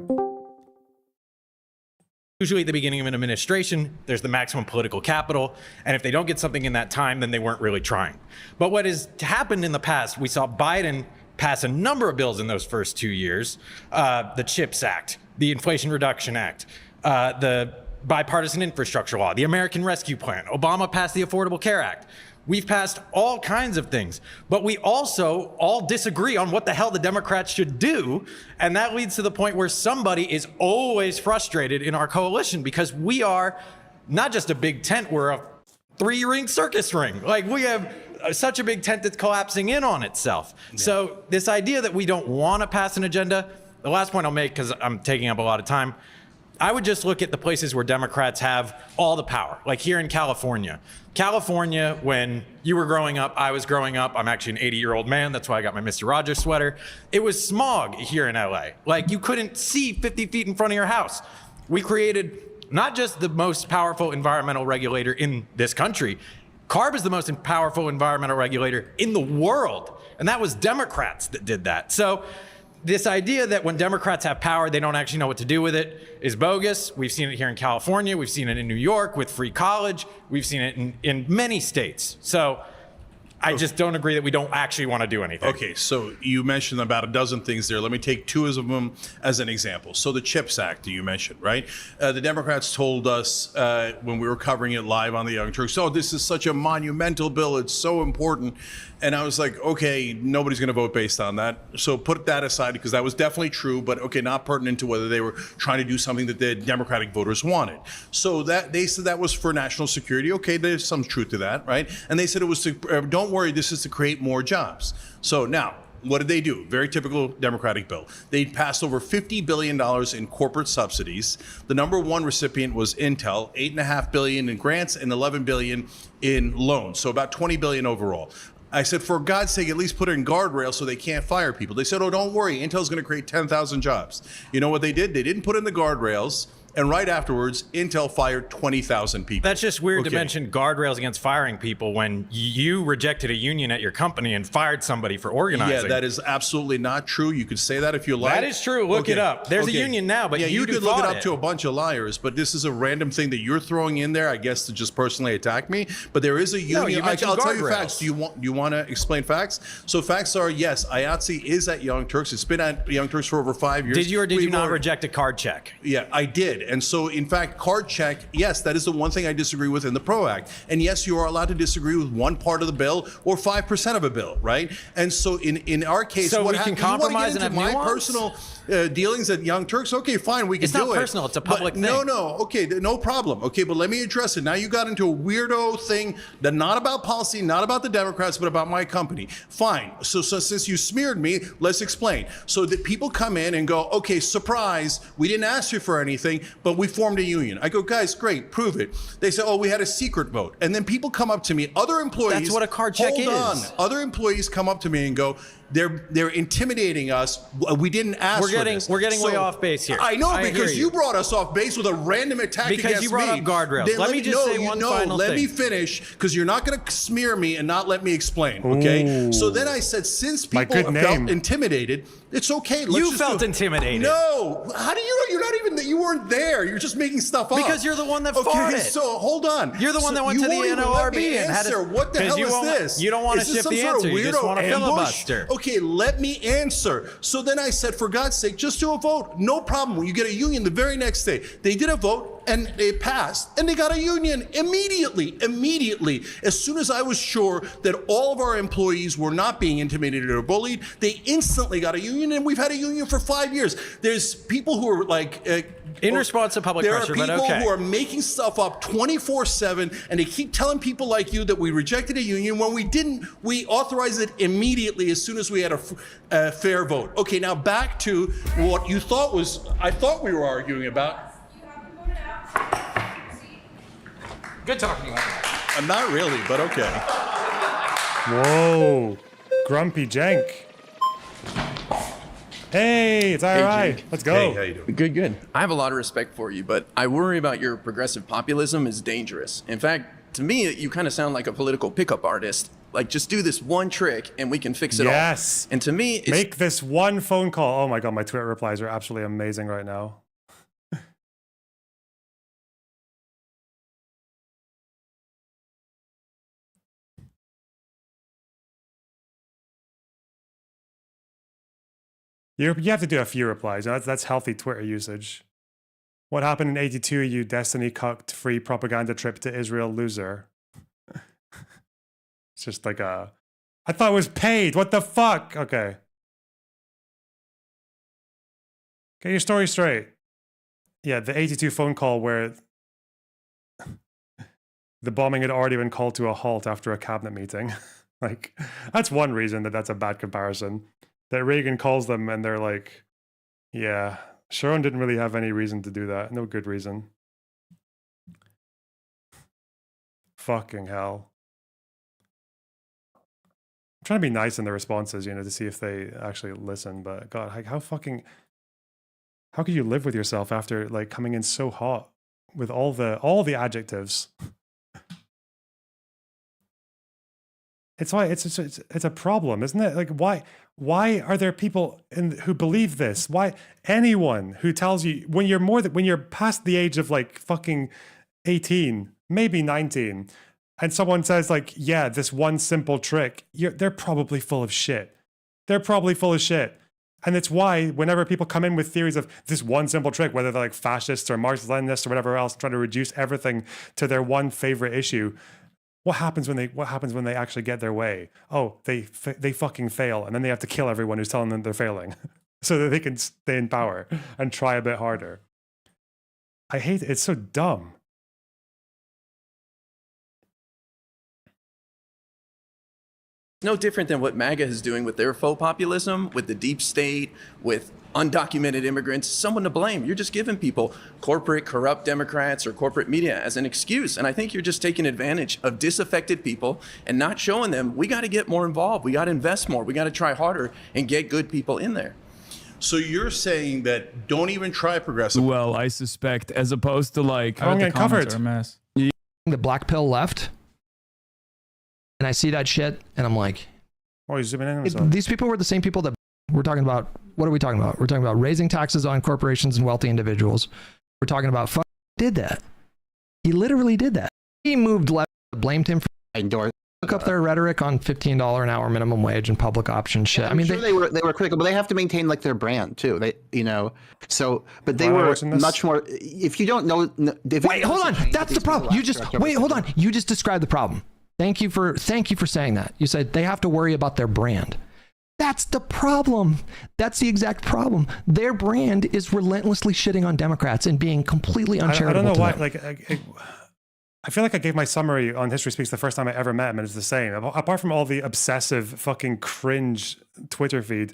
Usually at the beginning of an administration, there's the maximum political capital, and if they don't get something in that time, then they weren't really trying. But what has happened in the past, we saw Biden pass a number of bills in those first 2 years. The CHIPS Act, the Inflation Reduction Act, the bipartisan infrastructure law, the American Rescue Plan. Obama passed the Affordable Care Act. We've passed all kinds of things, but we also all disagree on what the hell the Democrats should do. And that leads to the point where somebody is always frustrated in our coalition because we are not just a big tent, we're a 3-ring circus ring. Like we have such a big tent that's collapsing in on itself. Yeah. So this idea that we don't want to pass an agenda, the last point I'll make, because I'm taking up a lot of time, I would just look at the places where Democrats have all the power, like here in California. California, when you were growing up, I was growing up, I'm actually an 80-year-old man, that's why I got my Mr. Rogers sweater. It was smog here in LA. Like you couldn't see 50 feet in front of your house. We created not just the most powerful environmental regulator in this country, CARB is the most powerful environmental regulator in the world. And that was Democrats that did that. So this idea that when Democrats have power, they don't actually know what to do with it is bogus. We've seen it here in California. We've seen it in New York with free college. We've seen it in many states. So I just don't agree that we don't actually want to do anything. Okay, so you mentioned about a dozen things there. Let me take 2 of them as an example. So the CHIPS Act that you mentioned, right? The Democrats told us when we were covering it live on the Young Turks, oh, this is such a monumental bill. It's so important. And I was like, okay, nobody's going to vote based on that. So put that aside because that was definitely true, but okay, not pertinent to whether they were trying to do something that the Democratic voters wanted. So that they said that was for national security. Okay, there's some truth to that, right? And they said it was to, don't worry, this is to create more jobs. So now, what did they do? Very typical Democratic bill. They passed over $50 billion in corporate subsidies. The number one recipient was Intel, $8.5 billion in grants and $11 billion in loans. So about $20 billion overall. I said, for God's sake, at least put it in guardrails so they can't fire people. They said, oh, don't worry, Intel's going to create 10,000 jobs. You know what they did? They didn't put in the guardrails. And right afterwards, Intel fired 20,000 people. That's just weird to mention guardrails against firing people when you rejected a union at your company and fired somebody for organizing. Yeah, that is absolutely not true. You could say that if you like. That is true. Look it up. There's a union now, but you could look it up to a bunch of liars. But this is a random thing that you're throwing in there, I guess, to just personally attack me. But there is a union. I'll tell you facts. Do you want to explain facts? So facts are, yes, IATSE is at Young Turks. It's been at Young Turks for over 5 years. Did you or did you not reject a card check? Yeah, I did. And so, in fact, card check, yes, that is the one thing I disagree with in the PRO Act. And yes, you are allowed to disagree with one part of the bill or 5% of a bill, right? And so in our case, so what we can compromise and have my nuance? Personal dealings at Young Turks, okay, fine, we can do it. It's not personal, it's a public thing. No, okay, no problem. Okay, but let me address it. Now you got into a weirdo thing that not about policy, not about the Democrats, but about my company. Fine. So since you smeared me, let's explain. So that people come in and go, okay, surprise, we didn't ask you for anything, but we formed a union. I go, guys, great, prove it. They say, oh, we had a secret vote. And then people come up to me, other employees. That's what a card check is. Hold on. Other employees come up to me and go, They're intimidating us. We didn't ask We're for getting this. we're getting way off base here. I know, hear because you brought us off base with a random attack Because against you brought me. up guardrails. Then Let me just say one final let thing. me finish, because you're not going to smear me and not let me explain, okay? Ooh. So then I said, since My people good felt name. intimidated, it's okay. Let's You just felt do it. intimidated. No. How do you know? You're not even that. You weren't there. You're just making stuff up. Because you're the one that okay, fought it. So hold on. You're the one So that went you to the won't even let me NLRB and had answer. to. What the 'cause hell you is won't- this? You don't want to Is this shift some the sort of answer. You just weirdo want to ambush? filibuster. Okay, let me answer. So then I said, for God's sake, just do a vote. No problem. When you get a union the very next day, they did a vote and it passed, and they got a union immediately. Immediately, as soon as I was sure that all of our employees were not being intimidated or bullied, they instantly got a union, and we've had a union for 5 years. There's people who are like In response to public there pressure, are but people okay. who are making stuff up 24/7, and they keep telling people like you that we rejected a union when we didn't. We authorized it immediately as soon as we had a fair vote. Okay, now back to what you thought was. I thought we were arguing about. Good talking to you. I'm not really, but okay. Whoa. Grumpy Cenk. Hey, it's IRI. Cenk. Let's go. Hey, how you doing? Good, good. I have a lot of respect for you, but I worry about your progressive populism is dangerous. In fact, to me, you kind of sound like a political pickup artist. Like, just do this one trick and we can fix it all. Yes. And to me, it's Make this one phone call. Oh my God, my Twitter replies are absolutely amazing right now. You have to do a few replies. That's healthy Twitter usage. What happened in 82? You destiny cucked free propaganda trip to Israel loser. It's just like a... I thought it was paid. What the fuck? Okay. Get your story straight. Yeah, the 82 phone call where the bombing had already been called to a halt after a cabinet meeting. Like, that's one reason that's a bad comparison. That Reagan calls them and they're like, yeah, Sharon didn't really have any reason to do that. No good reason. Fucking hell. I'm trying to be nice in the responses, to see if they actually listen. But God, like, how could you live with yourself after like coming in so hot with all the adjectives? It's why it's a problem, isn't it? Like, why are there people who believe this? Why anyone who tells you when you're past the age of like fucking 18, maybe 19, and someone says like, yeah, this one simple trick, they're probably full of shit. They're probably full of shit. And it's why whenever people come in with theories of this one simple trick, whether they're like fascists or Marxist-Leninists or whatever else, trying to reduce everything to their one favorite issue, what happens when they actually get their way? Oh, they fucking fail, and then they have to kill everyone who's telling them they're failing, so that they can stay in power and try a bit harder. I hate it. It's so dumb. no different than what MAGA is doing with their faux populism, with the deep state, with undocumented immigrants. Someone to blame. You're just giving people corporate, corrupt Democrats or corporate media as an excuse. And I think you're just taking advantage of disaffected people and not showing them we got to get more involved. We got to invest more. We got to try harder and get good people in there. So you're saying that don't even try progressive? Well, I suspect, as opposed to like, I don't get covered. are a mess. The black pill left, and I see that shit, and I'm like, oh, he's zooming in on himself. these people were the same people that we're talking about. What are we talking about? We're talking about raising taxes on corporations and wealthy individuals. We're talking about did that. He literally did that. He moved left, blamed him for look up their rhetoric on $15 an hour minimum wage and public option shit. Yeah, I mean, sure they were critical, but they have to maintain like their brand too. They, so, but they were much more. If you don't know, wait, hold on. That's the problem. You just wait, hold on. You just described the problem. Thank you for saying that. You said they have to worry about their brand. That's the problem. That's the exact problem. Their brand is relentlessly shitting on Democrats and being completely uncharitable. I don't know why. them. Like, I feel like I gave my summary on History Speaks the first time I ever met him, and it's the same. Apart from all the obsessive, fucking cringe Twitter feed,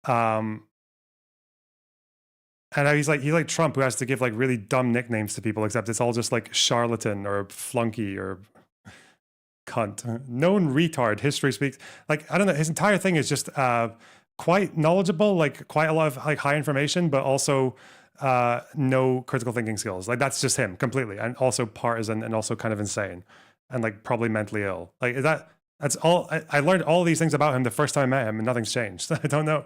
and he's like Trump, who has to give like really dumb nicknames to people, except it's all just like charlatan or flunky or cunt. Known retard. History speaks. Like, I don't know. His entire thing is just quite knowledgeable, like quite a lot of like high information, but also no critical thinking skills. Like that's just him completely, and also partisan, and also kind of insane, and like probably mentally ill. Like is that? That's all. I learned all these things about him the first time I met him, and nothing's changed. I don't know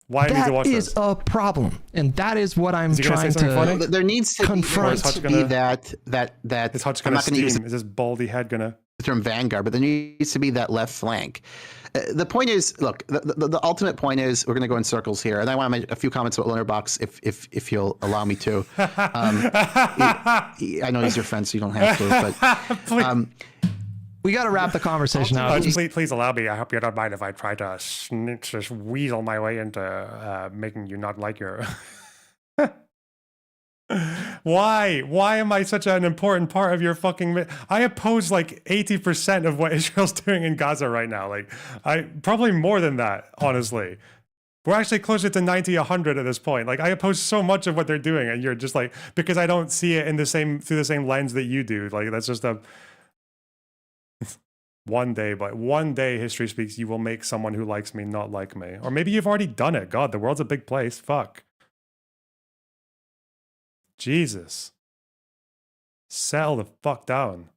why I need to watch this. That is a problem, and that is what I'm trying to funny? There needs to confront. be that Is Hutch I'm gonna not going to use steam? Is his baldy head gonna? the term vanguard, but there needs to be that left flank. The point is, look, the ultimate point is we're going to go in circles here, and I want to make a few comments about Lunarbox if you'll allow me to. I know he's your friend, so you don't have to. But we got to wrap the conversation out. Please allow me. I hope you don't mind if I try to just weasel my way into making you not like your. Why? Why am I such an important part of your fucking? I oppose like 80% of what Israel's doing in Gaza right now. Like, I probably more than that, honestly. We're actually closer to 90, 100 at this point. Like, I oppose so much of what they're doing, and you're just like, because I don't see it in the same through the same lens that you do. Like, that's just a. One day, history speaks, you will make someone who likes me not like me. Or maybe you've already done it. God, the world's a big place. Fuck. Jesus. Settle the fuck down.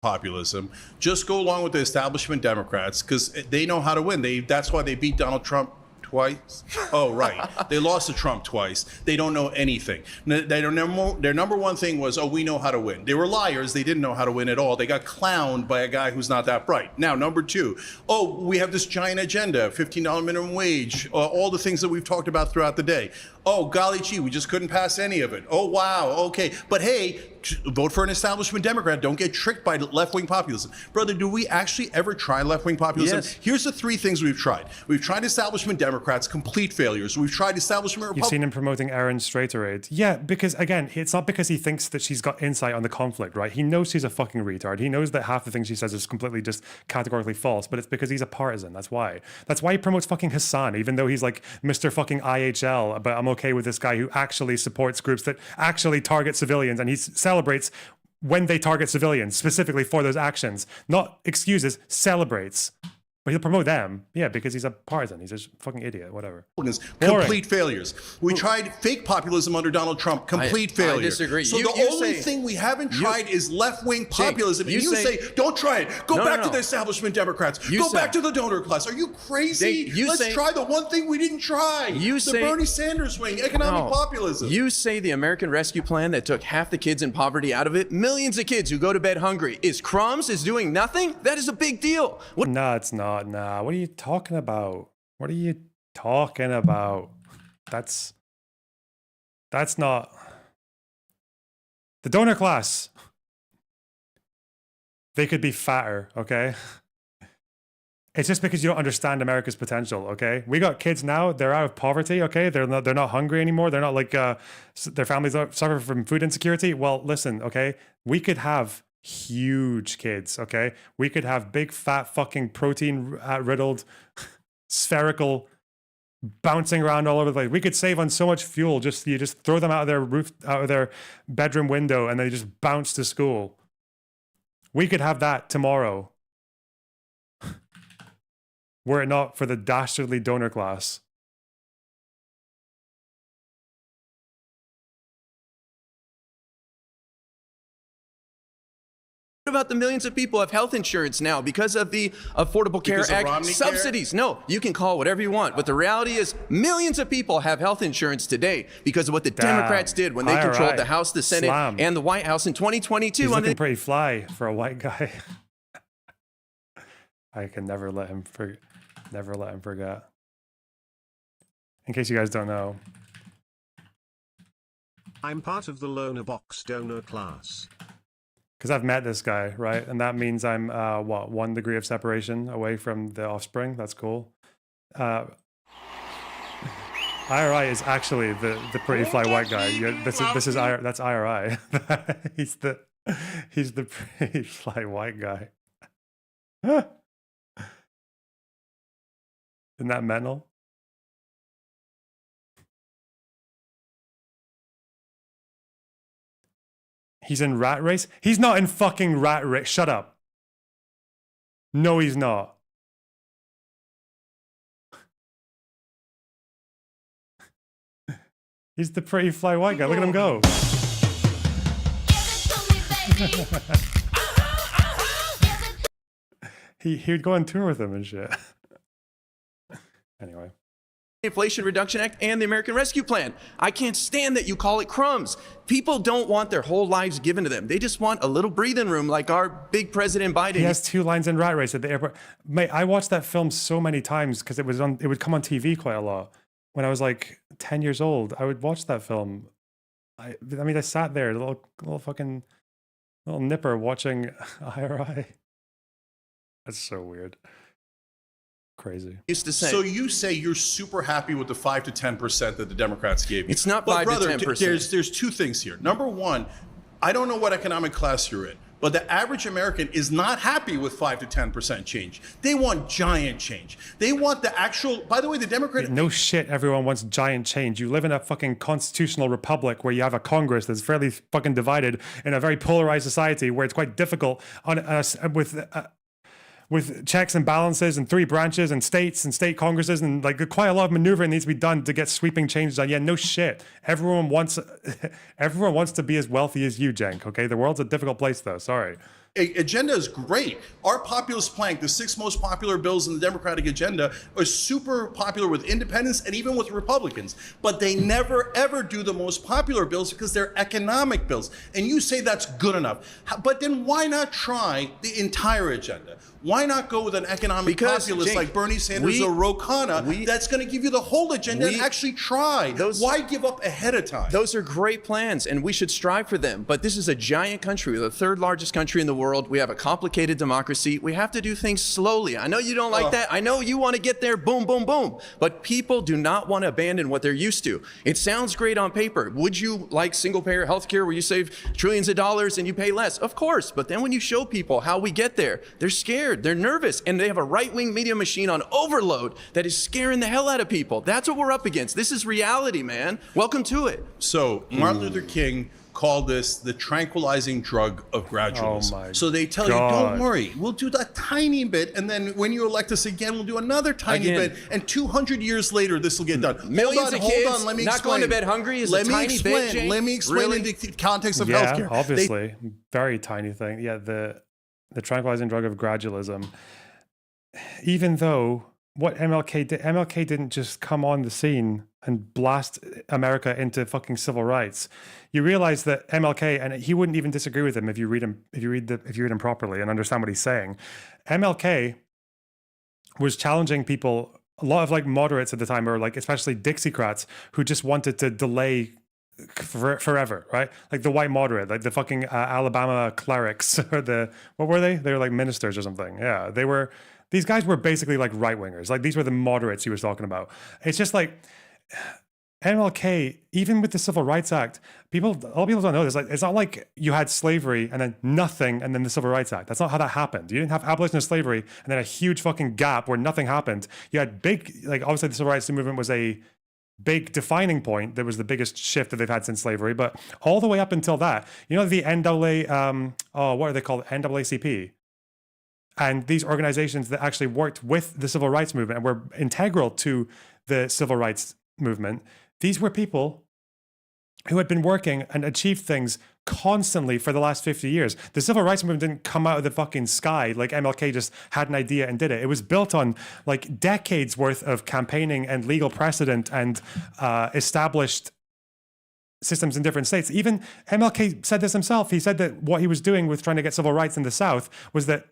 Populism. Just go along with the establishment Democrats because they know how to win. That's why they beat Donald Trump twice. Oh, right. They lost to Trump twice. They don't know anything. Their number one thing was, oh, we know how to win. They were liars. They didn't know how to win at all. They got clowned by a guy who's not that bright. Now, number two, oh, we have this giant agenda, $15 minimum wage, all the things that we've talked about throughout the day. Oh, golly gee, we just couldn't pass any of it. Oh, wow, okay. But hey, vote for an establishment Democrat. Don't get tricked by left-wing populism. Brother, do we actually ever try left-wing populism? Yes. Here's the three things we've tried. We've tried establishment Democrats, complete failures. We've tried establishment You've Republicans. seen him promoting Aaron Straiterade. Yeah, because again, it's not because he thinks that she's got insight on the conflict, right? He knows she's a fucking retard. He knows that half the things she says is completely just categorically false, but it's because he's a partisan. That's why. That's why he promotes fucking Hasan, even though he's like Mr. fucking IHL, but I'm okay with this guy who actually supports groups that actually target civilians, and he celebrates when they target civilians specifically for those actions. Not excuses, celebrates. But he'll promote them, yeah, because he's a partisan. He's a fucking idiot, whatever. Complete failures. We tried fake populism under Donald Trump. Complete failure. I disagree. So the only thing we haven't tried is left-wing populism. And you say, don't try it. Go back to the establishment Democrats. Go back to the donor class. Are you crazy? Let's try the one thing we didn't try. The Bernie Sanders wing, economic populism. You say the American Rescue Plan that took half the kids in poverty out of it, millions of kids who go to bed hungry, is crumbs, is doing nothing? That is a big deal. No, it's not. Nah, what are you talking about? What are you talking about? That's not the donor class. They could be fatter, okay? It's just because you don't understand America's potential, okay? We got kids now, they're out of poverty, okay? They're not hungry anymore. They're not like their families suffer from food insecurity. Well, listen, okay? We could have huge kids, okay? We could have big fat fucking protein riddled spherical bouncing around all over the place. We could save on so much fuel. You just throw them out of their bedroom window and they just bounce to school. We could have that tomorrow. Were it not for the dastardly donor class. What about the millions of people who have health insurance now because of the Affordable Care Act subsidies? No, you can call whatever you want, but the reality is millions of people have health insurance today because of what the Democrats did when they controlled the House, the Senate, and the White House in 2022. He's looking pretty fly for a white guy. I can never let him forget. In case you guys don't know. I'm part of the loner box donor class. Because I've met this guy, right? And that means I'm, 1 degree of separation away from the offspring. That's cool. IRI is actually the pretty fly white guy. That's IRI. he's the pretty fly white guy. Isn't that mental? He's in Rat Race? He's not in fucking Rat Race. Shut up. No, he's not. He's the pretty fly white guy. Look at him go. He'd go on tour with him and shit. Anyway. Inflation Reduction Act and the American Rescue Plan. I can't stand that you call it crumbs. People don't want their whole lives given to them. They just want a little breathing room like our big President Biden. He has 2 lines in Rat Race at the airport. Mate, I watched that film so many times because it would come on TV quite a lot. When I was like 10 years old, I would watch that film. I sat there, little nipper watching IRI. That's so weird. Crazy. Used to say. So you say you're super happy with the 5 to 10% that the Democrats gave you. It's not But 5 to brother, 10%. There's 2 things here. Number one, I don't know what economic class you're in, but the average American is not happy with 5 to 10% change. They want giant change. They want the actual. By the way, the Democrat. No shit. Everyone wants giant change. You live in a fucking constitutional republic where you have a Congress that's fairly fucking divided in a very polarized society where it's quite difficult with checks and balances and 3 branches and states and state congresses and like quite a lot of maneuvering needs to be done to get sweeping changes done. Yeah, no shit. Everyone wants to be as wealthy as you, Cenk. Okay, the world's a difficult place though. Sorry. Agenda is great. Our populist plank, the 6 most popular bills in the Democratic agenda, are super popular with independents and even with Republicans. But they never, ever do the most popular bills because they're economic bills. And you say that's good enough. But then why not try the entire agenda? Why not go with an economic populist Cenk, like Bernie Sanders or Ro Khanna that's going to give you the whole agenda and actually try? Why give up ahead of time? Those are great plans, and we should strive for them. But this is a giant country. We're the 3rd largest country in the world. We have a complicated democracy. We have to do things slowly. I know you don't like that. I know you want to get there, boom, boom, boom. But people do not want to abandon what they're used to. It sounds great on paper. Would you like single-payer healthcare where you save trillions of dollars and you pay less? Of course. But then when you show people how we get there, they're scared. They're nervous, and they have a right-wing media machine on overload that is scaring the hell out of people. That's what we're up against. This is reality, man. Welcome to it. So Martin Luther King called this the tranquilizing drug of gradualism. Oh my so they tell God. you, don't worry, we'll do a tiny bit, and then when you elect us again, we'll do another tiny bit, and 200 years later, this will get done. Millions of kids hold on, let me not explain. going to bed hungry is a tiny bit, Cenk. Let me explain Really? in the context of Yeah, healthcare. obviously. Very tiny thing. Yeah, the tranquilizing drug of gradualism. Even though what MLK didn't just come on the scene and blast America into fucking civil rights. You realize that MLK, and he wouldn't even disagree with him if you read him properly and understand what he's saying. MLK was challenging people, a lot of like moderates at the time, or like especially Dixiecrats, who just wanted to delay forever, right? Like the white moderate, like the fucking Alabama clerics, or what were they? They were like ministers or something. Yeah, these guys were basically like right wingers. Like these were the moderates he was talking about. It's just like MLK, even with the Civil Rights Act, a lot of people don't know this. Like, it's not like you had slavery and then nothing and then the Civil Rights Act. That's not how that happened. You didn't have abolition of slavery and then a huge fucking gap where nothing happened. You had obviously the Civil Rights Movement was a big defining point. That was the biggest shift that they've had since slavery. But all the way up until that, the NAA, what are they called? NAACP. And these organizations that actually worked with the civil rights movement and were integral to the civil rights movement, these were people who had been working and achieved things constantly for the last 50 years. The civil rights movement didn't come out of the fucking sky like MLK just had an idea and did it. It was built on like decades worth of campaigning and legal precedent and established systems in different states. Even MLK said this himself. He said that what he was doing with trying to get civil rights in the South was that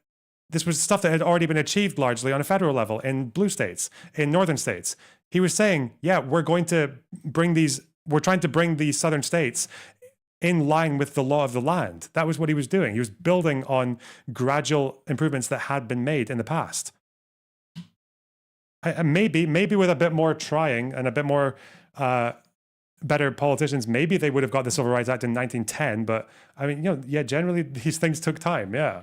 this was stuff that had already been achieved largely on a federal level in blue states, in northern states. He was saying, yeah, we're trying to bring these southern states in line with the law of the land. That was what he was doing. He was building on gradual improvements that had been made in the past. Maybe with a bit more trying and a bit more better politicians, maybe they would have got the Civil Rights Act in 1910. But I mean, generally these things took time. Yeah.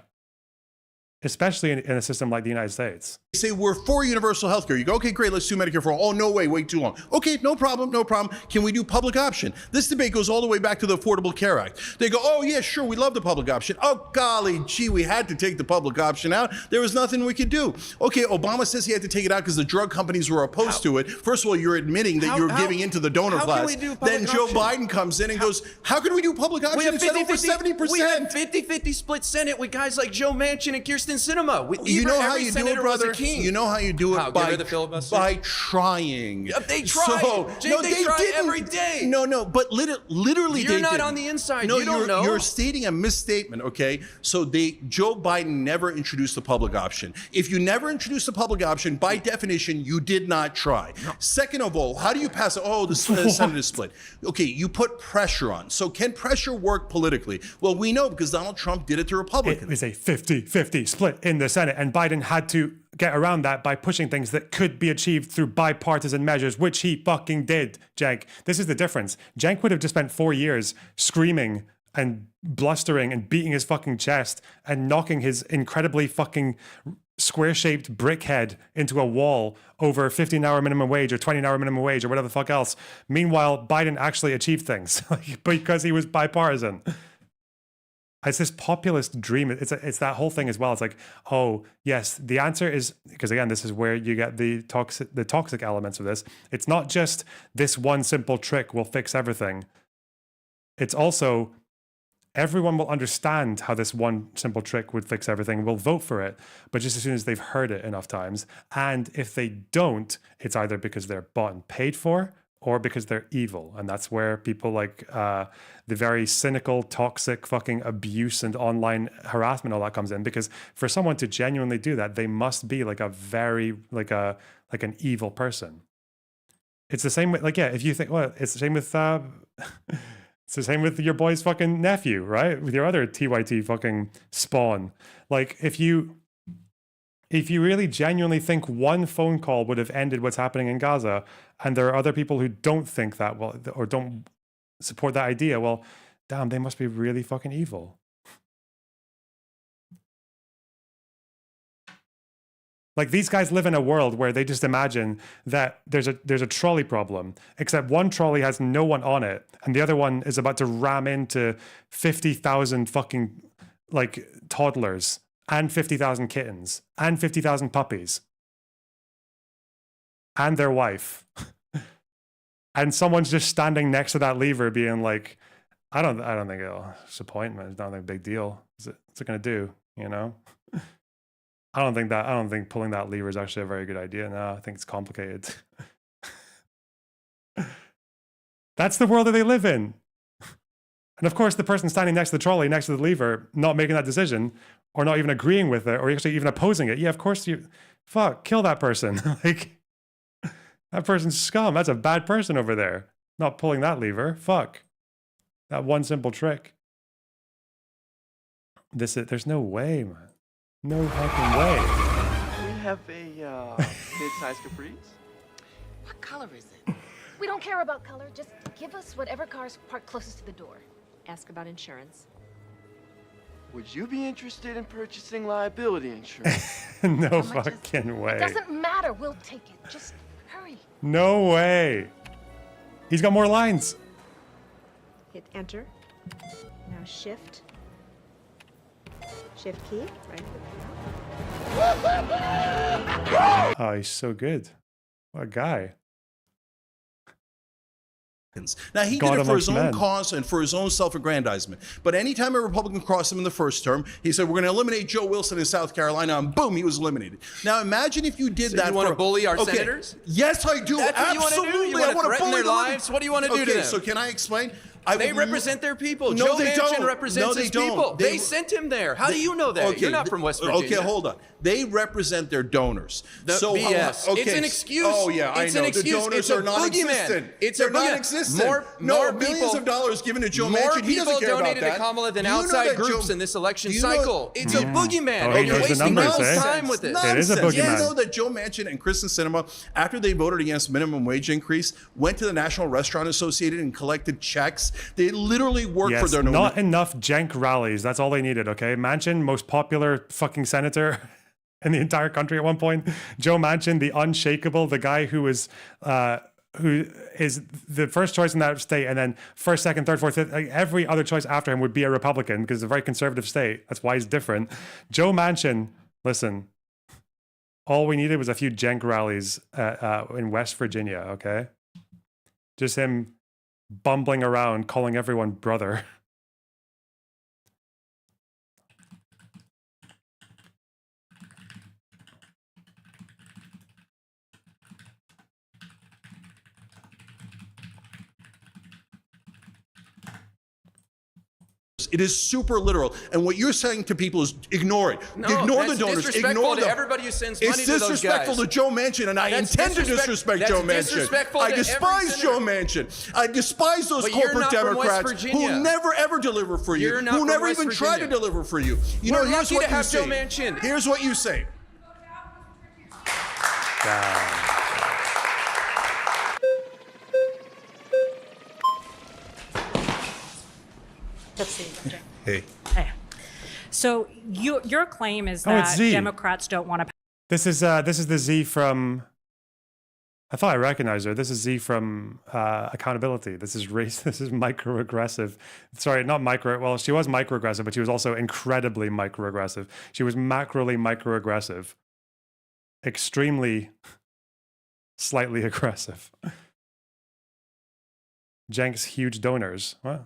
especially in a system like the United States. They say we're for universal health care. You go, okay, great, let's do Medicare for all. Oh, no way, wait too long. Okay, no problem, no problem. Can we do public option? This debate goes all the way back to the Affordable Care Act. They go, oh yeah, sure, we love the public option. Oh golly, gee, we had to take the public option out. There was nothing we could do. Okay, Obama says he had to take it out because the drug companies were opposed to it. First of all, you're admitting that you're giving into the donor class. Then Joe Biden comes in and goes, how can we do public option? We have It's at over 70%. We have 50-50 split Senate with guys like Joe Manchin and Kirsten Sinema. You know how you do it, brother? You know how you do it? By trying. They try. They try every day. No, but literally You're they not didn't. on the inside. No, You don't know. You're stating a misstatement, okay? So Joe Biden never introduced the public option. If you never introduced the public option, by definition, you did not try. Second of all, how do you pass it? Oh, the Senate is split. Okay, you put pressure on. So can pressure work politically? Well, we know because Donald Trump did it to Republicans. It was a 50-50 split in the Senate, and Biden had to get around that by pushing things that could be achieved through bipartisan measures, which he fucking did, Cenk. This is the difference. Cenk would have just spent 4 years screaming and blustering and beating his fucking chest and knocking his incredibly fucking square-shaped brick head into a wall over 15-hour minimum wage or 20-hour minimum wage or whatever the fuck else. Meanwhile, Biden actually achieved things because he was bipartisan. It's this populist dream. It's that whole thing as well. It's like, oh yes, the answer is, because again, this is where you get the toxic elements of this. It's not just this one simple trick will fix everything. It's also everyone will understand how this one simple trick would fix everything, will vote for it, but just as soon as they've heard it enough times. And if they don't, it's either because they're bought and paid for or because they're evil. And that's where people like the very cynical, toxic fucking abuse and online harassment, all that comes in. Because for someone to genuinely do that, they must be like a very, like an evil person. It's the same with, like, yeah, if you think, well, it's the same with, it's the same with your boy's fucking nephew, right? With your other TYT fucking spawn. Like, if you really genuinely think one phone call would have ended what's happening in Gaza, and there are other people who don't think that, well, or don't support that idea, well, damn, they must be really fucking evil. Like, these guys live in a world where they just imagine that there's a trolley problem, except one trolley has no one on it, and the other one is about to ram into 50,000 fucking, like, toddlers, and 50,000 kittens, and 50,000 puppies, and their wife. And someone's just standing next to that lever being like, I don't think it'll disappointment. It's not a big deal. What's it going to do, you know? I don't think pulling that lever is actually a very good idea. No, I think it's complicated. That's the world that they live in. And of course, the person standing next to the trolley, next to the lever, not making that decision, or not even agreeing with it, or actually even opposing it. Yeah, of course kill that person. Like, that person's scum. That's a bad person over there. Not pulling that lever. Fuck. That one simple trick. There's no way, man. No fucking way. We have a mid-size Caprice. What color is it? We don't care about color. Just give us whatever car's parked closest to the door. Ask about insurance. Would you be interested in purchasing liability insurance? No fucking way. It doesn't matter. We'll take it. Just hurry. No way. He's got more lines. Hit enter. Now shift. Shift key, right? Oh, he's so good. What a guy. Now, he did it for his own cause and for his own self-aggrandizement. But anytime a Republican crossed him in the first term, he said, we're going to eliminate Joe Wilson in South Carolina, and boom, he was eliminated. Now, imagine if you did that. You want to bully our senators? Yes, I do. That's Absolutely. What you want to do? You want to threaten their lives? What do you want to do to them? So can I explain? They represent their people. No, Joe they Manchin don't. represents his people. They sent him there. How do you know that? Okay, You're not from West Virginia. Okay, hold on. They represent their donors. So BS. Okay. It's an excuse. Oh yeah, it's I know. An excuse. The donors it's a are non-existent. They're non-existent. More millions people, of dollars given to Joe Manchin. More people donated to Kamala than outside groups in this election cycle. It's a boogeyman. Oh, and you're wasting numbers, time with this. It is a boogeyman. Do you know that Joe Manchin and Kristen Sinema, after they voted against minimum wage increase, went to the National Restaurant Association and collected checks They literally work Yes, for their not enough Cenk rallies. That's all they needed, okay? Manchin, most popular fucking senator in the entire country at one point. Joe Manchin, the unshakable, the guy who is the first choice in that state, and then first, second, third, fourth, fifth, like every other choice after him would be a Republican because it's a very conservative state. That's why he's different. Joe Manchin, listen, all we needed was a few Cenk rallies in West Virginia, okay? Just him bumbling around, calling everyone brother. It is super literal. And what you're saying to people is ignore it. No, ignore the that's donors. disrespectful Ignore to them. everybody who sends money It's to those disrespectful guys. to Joe Manchin, and I That's intend to disrespect Joe that's Manchin. disrespectful I to despise every Joe Manchin. I despise those But you're corporate not from West Democrats Virginia. who never ever deliver for you, You're not who from never West even try to Virginia. deliver for you. You We're know, here's lucky what to you have Joe say. Manchin. Here's what you say. Let's see. Hey. Hey. So your claim is Oh, it's that Z. Democrats don't want to. This is the Z from. I thought I recognized her. This is Z from Accountability. This is race. This is microaggressive. Sorry, not micro. Well, she was microaggressive, but she was also incredibly microaggressive. She was macroly microaggressive, extremely, slightly aggressive. Cenk's huge donors. What?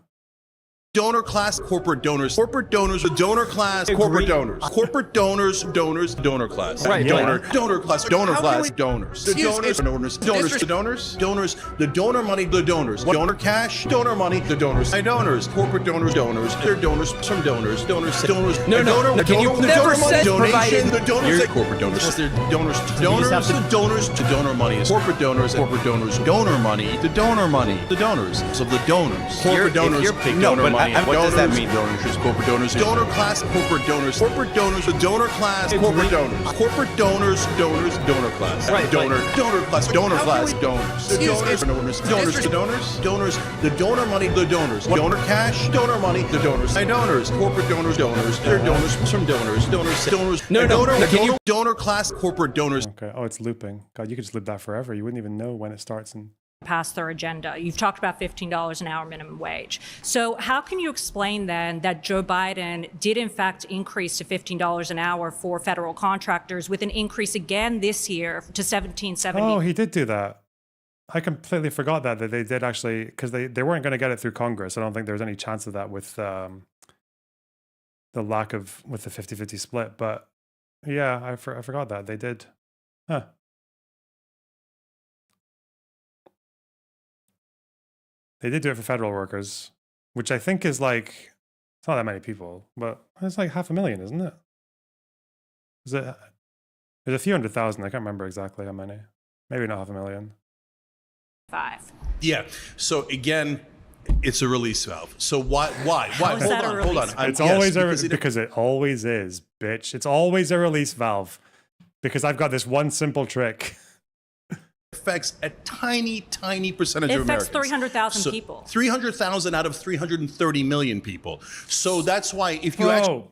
Donor class, corporate donors, the donor class, corporate donors, corporate donors, donor class, Right, donor yeah. class, How can donors, we- the Excuse- donors, the donor money, the donors, donor cash, donor money, the donors, corporate donors, they're donors from donors. No, the no, donor, can you the never donor money, said donation, provided- the donors, You're- corporate donors, they're donors, the donor money is corporate donors, donor money, the donors, so the donors, corporate donors, take donor money. What does that mean? Donors, corporate donors, donor class, corporate donors, the donor class, corporate donors, donor class, Right, donor class, donor How class, can we- donors, the Excuse- donors, it's- the donor money, the donors, donor cash, donor money, the donors, corporate donors, they're donors from donors, donor class, corporate donors. Okay. Oh, it's looping. God, you could just loop that forever. You wouldn't even know when it starts and. Pass their agenda. You've talked about $15 an hour minimum wage. So how can you explain then that Joe Biden did in fact increase to $15 an hour for federal contractors with an increase again this year to $17.70? Oh, he did do that. I completely forgot that they did actually, because they weren't going to get it through Congress. I don't think there was any chance of that with the 50-50 split. But yeah, I forgot that they did. Huh. They did do it for federal workers, which I think is like, it's not that many people, but it's like 500,000, isn't it? Is it? There's a few 100,000. I can't remember exactly how many. Maybe not 500,000. 5. Yeah. So again, it's a release valve. So why? How is that a Hold on. release It's always because it always is, bitch. It's always a release valve because I've got this one simple trick. affects a tiny percentage It of affects Americans. 300,000 people. 300,000 out of 330 million people. So that's why if you actually...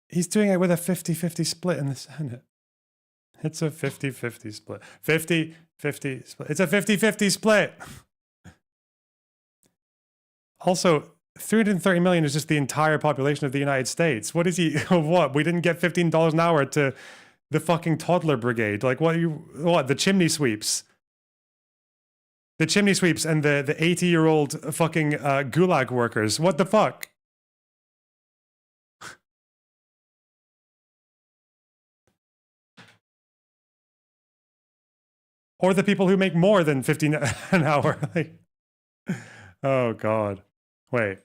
He's doing it with a 50-50 split in the Senate. It's a 50-50 split. 50-50 split. It's a 50-50 split. Also, 330 million is just the entire population of the United States. What is he? What? We didn't get $15 an hour to the fucking toddler brigade. Like, what? The chimney sweeps. The chimney sweeps and the 80-year-old fucking gulag workers. What the fuck? Or the people who make more than 15 an hour. Like, oh, God. Wait.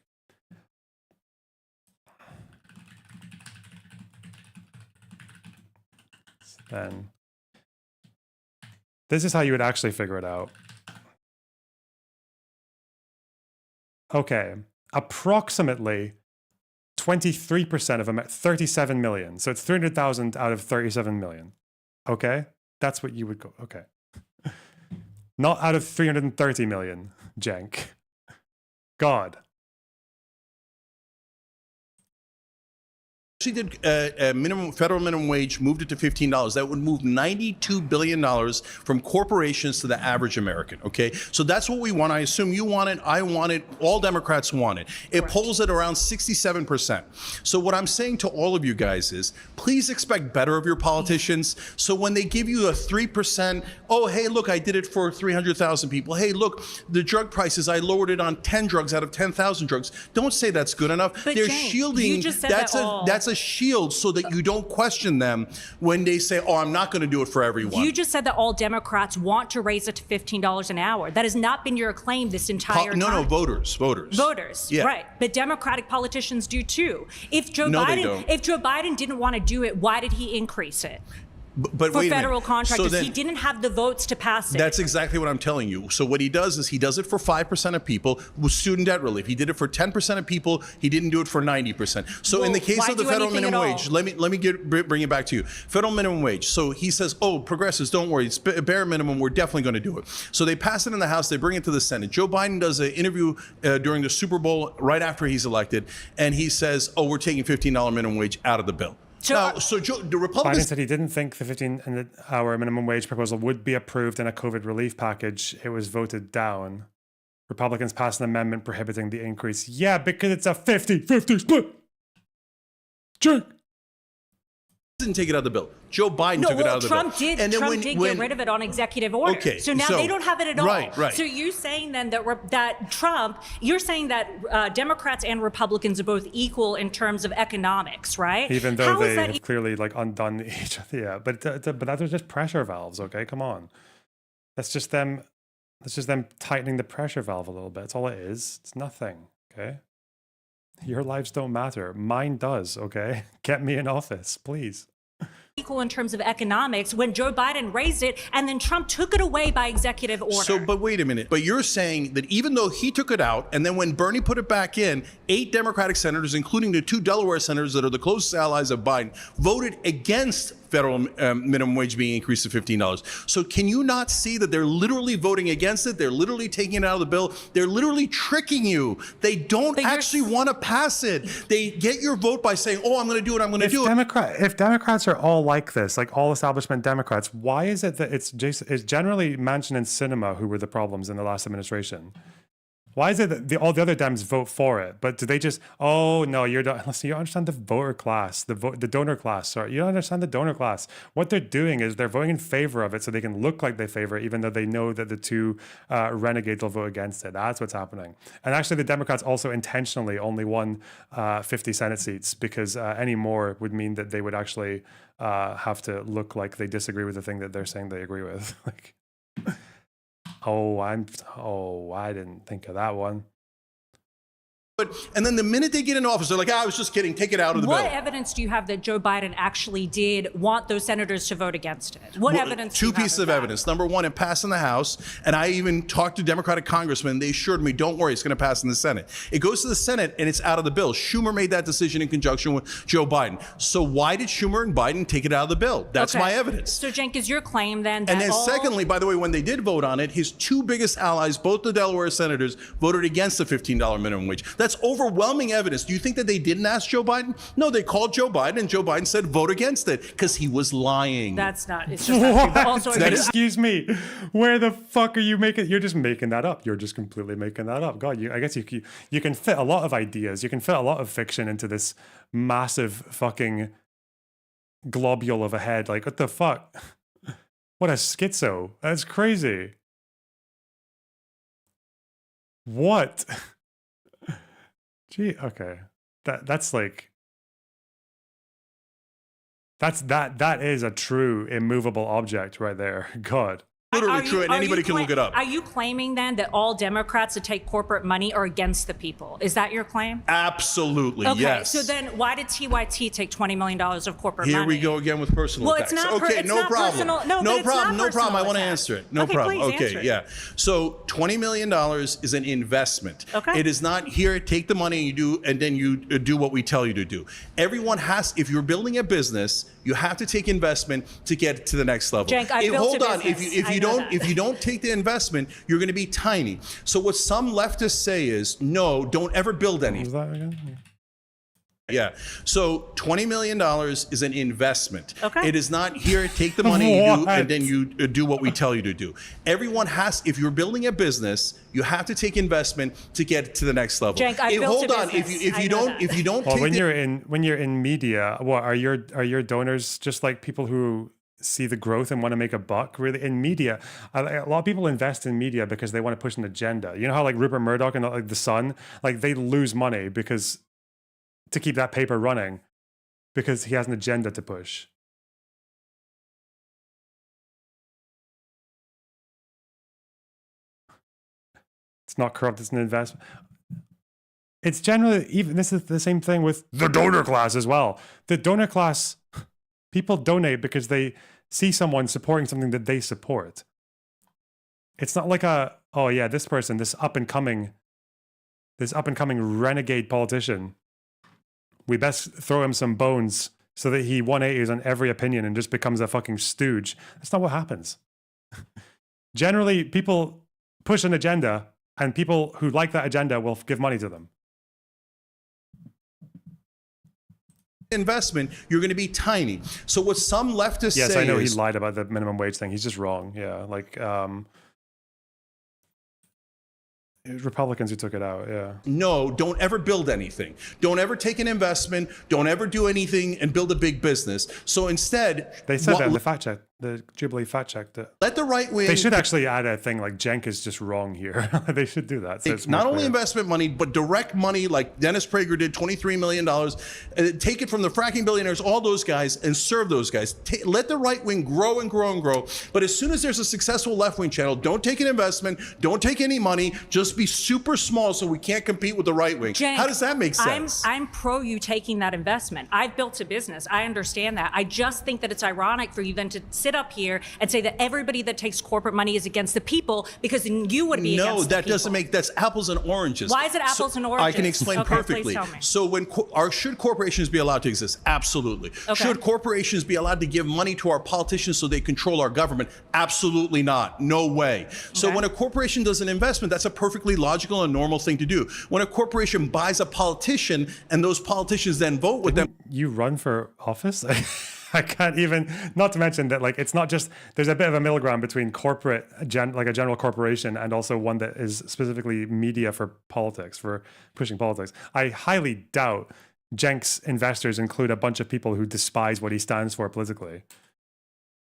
Then this is how you would actually figure it out. Okay. Approximately 23% of 37 million. So it's 300,000 out of 37 million. Okay? That's what you would go. Okay. Not out of 330 million, Cenk. God. She did federal minimum wage, moved it to $15. That would move $92 billion from corporations to the average American. Okay, so that's what we want. I assume you want it. I want it. All Democrats want it. It polls at around 67%. So what I'm saying to all of you guys is, please expect better of your politicians. So when they give you a 3%, oh hey, look, I did it for 300,000 people. Hey, look, the drug prices, I lowered it on 10 drugs out of 10,000 drugs. Don't say that's good enough. But They're Cenk, shielding. you just said That's that a shield so that you don't question them when they say, oh, I'm not going to do it for everyone. You just said that all Democrats want to raise it to $15 an hour. That has not been your claim this entire time. No, voters. Voters, right. But Democratic politicians do too. If Joe Biden didn't want to do it, why did he increase it? But for wait a federal minute. contractors, So then, he didn't have the votes to pass it. That's exactly what I'm telling you. So what he does is he does it for 5% of people with student debt relief. He did it for 10% of people. He didn't do it for 90%. So in the case of the federal minimum wage, let me bring it back to you. Federal minimum wage. So he says, oh, progressives, don't worry. It's bare minimum. We're definitely going to do it. So they pass it in the House. They bring it to the Senate. Joe Biden does an interview during the Super Bowl right after he's elected, and he says, oh, we're taking $15 minimum wage out of the bill. The Republicans Biden said he didn't think the 15-hour minimum wage proposal would be approved in a COVID relief package. It was voted down. Republicans passed an amendment prohibiting the increase. Yeah, because it's a 50-50 split. Cenk. Didn't take it out of the bill. Joe Biden took it out of the bill. Trump did get rid of it on executive order. Okay, so now they don't have it at all. Right. So you're saying then that Trump, you're saying that Democrats and Republicans are both equal in terms of economics, right? Even though they have clearly undone each other. Yeah, but that was just pressure valves. Okay, come on. That's just them tightening the pressure valve a little bit. That's all it is. It's nothing. Okay. Your lives don't matter. Mine does. Okay. Get me in office, please. Equal in terms of economics when Joe Biden raised it and then Trump took it away by executive order. So, but wait a minute. But you're saying that even though he took it out, and then when Bernie put it back in, 8 Democratic senators, including the 2 Delaware senators that are the closest allies of Biden, voted against federal minimum wage being increased to $15. So can you not see that they're literally voting against it? They're literally taking it out of the bill. They're literally tricking you. They don't actually want to pass it. They get your vote by saying, oh, I'm going to do it. I'm going to do it. If Democrats are all like this, like all establishment Democrats, why is it that it's generally Manchin and Sinema who were the problems in the last administration? Why is it that all the other Dems vote for it? But do they just, oh, no, listen, you don't understand the voter class, the donor class. Sorry, you don't understand the donor class. What they're doing is they're voting in favor of it so they can look like they favor it, even though they know that the 2 renegades will vote against it. That's what's happening. And actually, the Democrats also intentionally only won 50 Senate seats because any more would mean that they would actually have to look like they disagree with the thing that they're saying they agree with. Like, I didn't think of that one. And then the minute they get in office, they're like, I was just kidding. Take it out of the bill. What evidence do you have that Joe Biden actually did want those senators to vote against it? What evidence? 2 pieces of evidence. Number one, it passed in the House. And I even talked to Democratic congressmen. They assured me, don't worry, it's going to pass in the Senate. It goes to the Senate and it's out of the bill. Schumer made that decision in conjunction with Joe Biden. So why did Schumer and Biden take it out of the bill? That's my evidence. So, Cenk, is your claim then that And then secondly, by the way, when they did vote on it, his 2 biggest allies, both the Delaware senators, voted against the $15 minimum wage. That's overwhelming evidence. Do you think that they didn't ask Joe Biden? No, they called Joe Biden and Joe Biden said vote against it because he was lying. That's not, it's just not true. But also, excuse me, where the fuck are you making? You're just making that up. You're just completely making that up. God, I guess you can fit a lot of ideas. You can fit a lot of fiction into this massive fucking globule of a head. Like, what the fuck? What a schizo. That's crazy. What? Gee, okay. That's like that is a true immovable object right there. God. Literally true, and anybody can look it up. Are you claiming then that all Democrats that take corporate money are against the people? Is that your claim? Absolutely, Okay, yes. so then why did TYT take $20 million of corporate money? Here we go again with personal attacks. It's not okay, it's no not problem. Personal. No, no but it's problem. not No problem. I want to attack. answer it. No okay, problem. Please Okay, answer it. yeah. So $20 million is an investment. Okay. It is not here. Take the money and you do, and then you do what we tell you to do. Everyone has. If you're building a business, you have to take investment to get to the next level. Cenk, I built hold a on. business. If you don't take the investment, you're going to be tiny. So what some leftists say is, no, don't ever build anything. What was that again? Yeah. So $20 million is an investment. Okay. It is not here, take the money and then you do what we tell you to do. Everyone has, if you're building a business, you have to take investment to get to the next level. Cenk, I built hold a on, business. if you don't Well, take when the, you're in media, what are your donors just like people who see the growth and want to make a buck? Really, in media, a lot of people invest in media because they want to push an agenda. You know how like Rupert Murdoch and like the Sun, like they lose money because to keep that paper running because he has an agenda to push. It's not corrupt, it's an investment. It's generally, even this is the same thing with the donor class as well. The donor class, people donate because they see someone supporting something that they support. It's not like oh yeah, this person, this up and coming renegade politician, we best throw him some bones so that he 180s on every opinion and just becomes a fucking stooge. That's not what happens. Generally, people push an agenda and people who like that agenda will give money to them. investment, you're going to be tiny. So what some leftists say yes, I know is, he lied about the minimum wage thing. He's just wrong. Yeah, like it was Republicans who took it out. Yeah. no, don't ever build anything. Don't ever take an investment. Don't ever do anything and build a big business. So instead, They said that in the fact check, the Jubilee fact checked it. let the right wing. They should actually add a thing like Cenk is just wrong here. They should do that. So it's not more only clear. investment money, but direct money like Dennis Prager did, $23 million. Take it from the fracking billionaires, all those guys, and serve those guys. Let the right wing grow and grow and grow. But as soon as there's a successful left wing channel, don't take an investment, don't take any money, just be super small so we can't compete with the right wing. Cenk, How does that make sense? I'm pro you taking that investment. I've built a business. I understand that. I just think that it's ironic for you then to sit up here and say that everybody that takes corporate money is against the people, because then you would be against the people. No, that doesn't make, that's apples and oranges. Why is it apples and oranges? I can explain Okay, please perfectly. tell me. So when should corporations be allowed to exist? Absolutely. Okay. Should corporations be allowed to give money to our politicians so they control our government? Absolutely not. No way. So Okay. when a corporation does an investment, that's a perfectly logical and normal thing to do. When a corporation buys a politician and those politicians then vote with them. You run for office? I can't even, not to mention that like it's not just, there's a bit of a middle ground between corporate, like a general corporation, and also one that is specifically media for politics, for pushing politics. I highly doubt Cenk's investors include a bunch of people who despise what he stands for politically.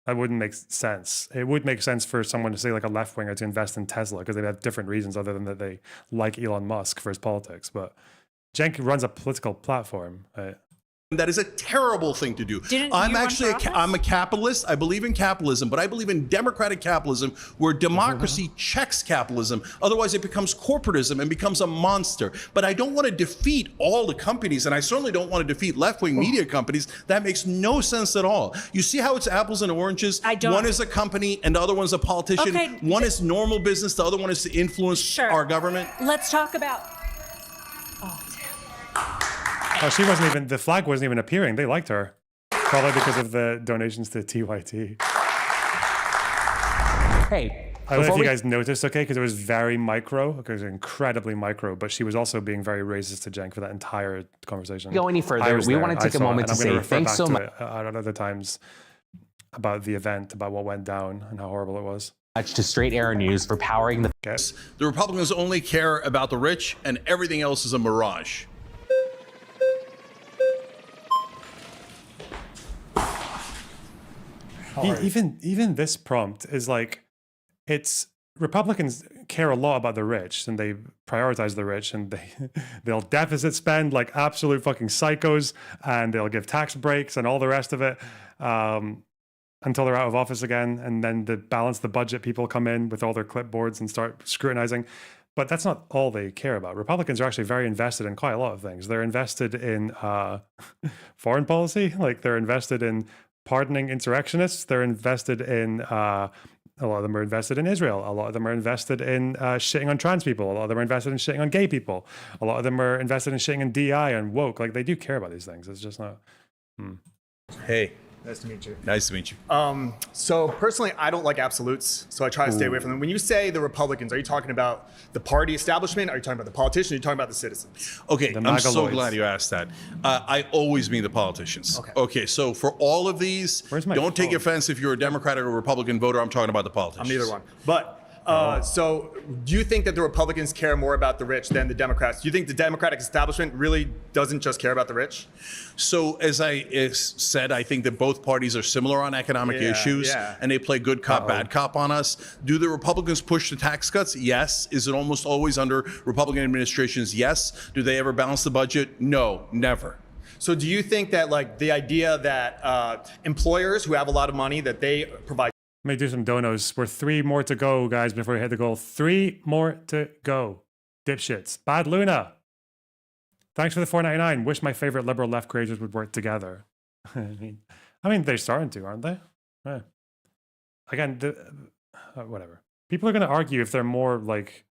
That wouldn't make sense. It would make sense for someone to say like a left winger to invest in Tesla because they have different reasons other than that they like Elon Musk for his politics. But Cenk runs a political platform. That is a terrible thing to do. I'm actually I'm a capitalist. I believe in capitalism, but I believe in democratic capitalism where democracy checks capitalism. Otherwise, it becomes corporatism and becomes a monster. But I don't want to defeat all the companies, and I certainly don't want to defeat left-wing media companies. That makes no sense at all. You see how it's apples and oranges? I don't. One is a company and the other one's a politician. Okay. One is normal business. The other one is to influence our government. Let's talk about. Oh, she wasn't even, the flag wasn't even appearing. They liked her. Probably because of the donations to TYT. Hey, I don't know if you guys noticed, okay, because it was very micro, because it was incredibly micro, but she was also being very racist to Cenk for that entire conversation. Go any further, I was we there. want to take I a saw it, moment and to I'm gonna say refer thanks back so to much. it at other times about the event, about what went down and how horrible it was. To Straight Arrow News for powering the. The Republicans only care about the rich, and everything else is a mirage. Even this prompt is like, it's Republicans care a lot about the rich and they prioritize the rich and they'll deficit spend like absolute fucking psychos and they'll give tax breaks and all the rest of it. until they're out of office again. And then to balance the budget, people come in with all their clipboards and start scrutinizing. But that's not all they care about. Republicans are actually very invested in quite a lot of things. They're invested in foreign policy. Like they're invested in pardoning insurrectionists. They're invested in, a lot of them are invested in Israel. A lot of them are invested in shitting on trans people. A lot of them are invested in shitting on gay people. A lot of them are invested in shitting in DI and woke. Like they do care about these things. It's just not. Hey. Nice to meet you. Nice to meet you. So personally, I don't like absolutes, so I try to stay away from them. When you say the Republicans, are you talking about the party establishment? Are you talking about the politicians? Are you talking about the citizens? Okay, I'm so glad you asked that. I always mean the politicians. Okay, so for all of these, don't take offense if you're a Democrat or a Republican voter. I'm talking about the politicians. I'm neither one. But so do you think that the Republicans care more about the rich than the Democrats? Do you think the Democratic establishment really doesn't just care about the rich? So as I said, I think that both parties are similar on economic issues and they play good cop, bad cop on us. Do the Republicans push the tax cuts? Yes. Is it almost always under Republican administrations? Yes. Do they ever balance the budget? No, never. So do you think that like the idea that employers who have a lot of money, that they provide. Let me do some donos. We're 3 more to go, guys, before we hit the goal. 3 more to go. Dipshits. Bad Luna. Thanks for the $4.99. Wish my favorite liberal left creators would work together. I mean, they're starting to, aren't they? Yeah. Again, whatever. People are going to argue if they're more like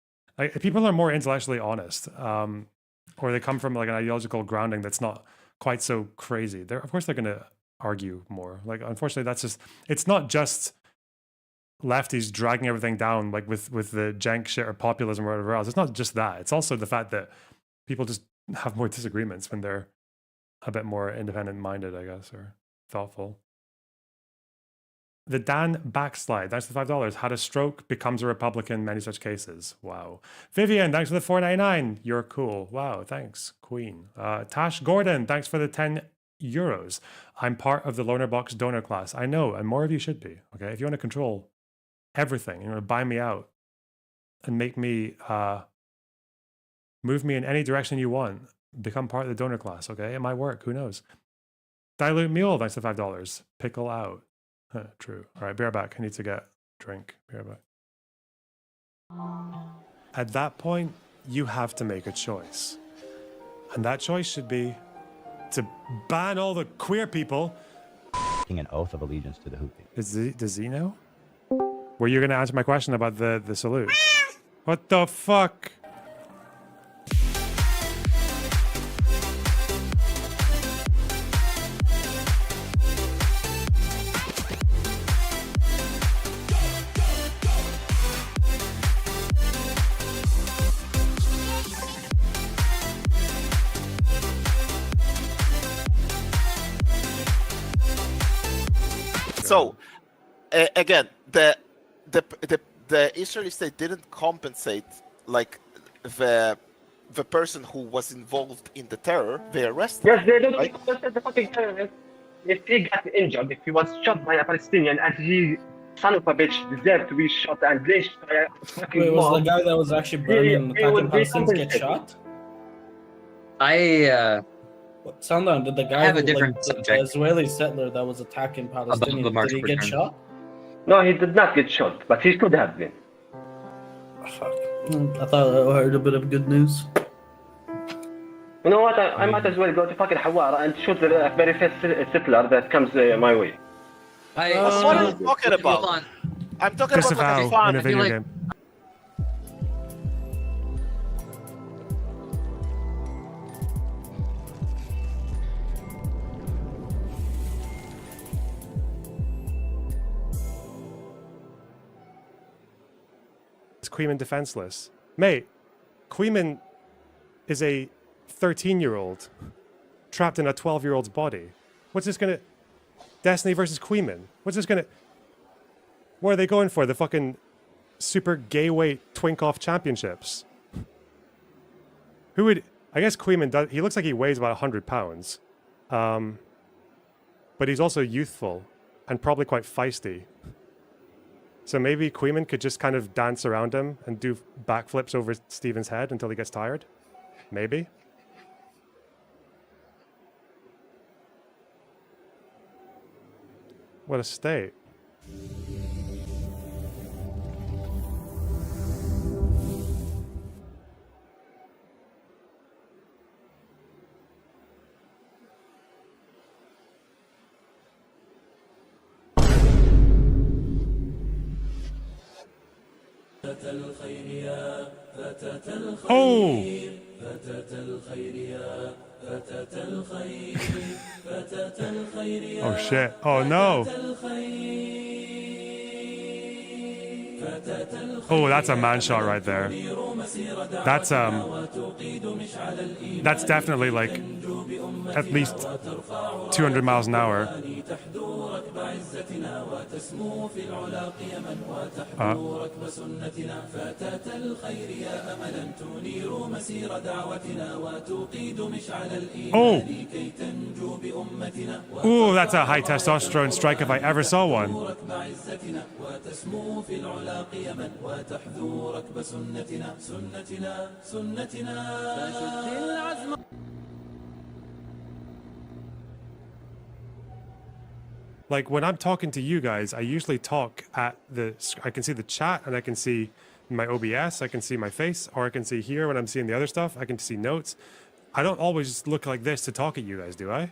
people are more intellectually honest, or they come from like an ideological grounding that's not quite so crazy. Of course, they're going to argue more. Like, unfortunately, that's just. It's not just lefties dragging everything down, like with the jank shit or populism or whatever else. It's not just that. It's also the fact that people just have more disagreements when they're a bit more independent-minded, I guess, or thoughtful. The Dan Backslide, thanks for the $5. Had a stroke, becomes a Republican, many such cases. Wow. Vivian, thanks for the $4.99. You're cool. Wow, thanks, Queen. Tash Gordon, thanks for the €10. I'm part of the Loner Box donor class. I know, and more of you should be. Okay, if you want to control everything, you want to buy me out and make me move me in any direction you want, become part of the donor class. Okay, it might work. Who knows? Dilute Mule, thanks for $5. Pickle out. True. All right, be right back. I need to get a drink. Be right back. At that point, you have to make a choice, and that choice should be to ban all the queer people. Taking an oath of allegiance to the Houthi. Does he know? Were you going to answer my question about the salute? What the fuck? So, again, the Israeli state didn't compensate like the person who was involved in the terror. They arrested. Yes, they don't compensate the fucking terrorist. If he got injured, if he was shot by a Palestinian, and he, son of a bitch, deserved to be shot and lynched by a fucking Wait, was mob, the guy that was actually burning and attacking Palestinians get shot? Sandan, did the guy have a who, different like, subject. the Israeli settler that was attacking Palestinians, did he get shot? No, he did not get shot, but he could have been. I thought I heard a bit of good news. You know what? I might as well go to fucking Hawara and shoot the very first settler that comes my way. What are you talking about? I'm talking about like a farm. in a video game. Queeman defenseless. Mate, Queeman is a 13-year-old trapped in a 12-year-old's body. What's this gonna... Destiny versus Queeman. What's this gonna... What are they going for? The fucking super gay weight twink-off championships? Who would... I guess Queeman does... He looks like he weighs about 100 pounds. But he's also youthful and probably quite feisty. So maybe Queeman could just kind of dance around him and do backflips over Steven's head until he gets tired. Maybe. What a state. Oh! Oh shit. Oh no. Oh, that's a man shot right there. That's definitely like at least 200 miles an hour. Oh! Ooh, that's a high testosterone strike if I ever saw one. Like when I'm talking to you guys, I usually talk at I can see the chat and I can see my OBS, I can see my face, or I can see here when I'm seeing the other stuff, I can see notes. I don't always look like this to talk at you guys, do I?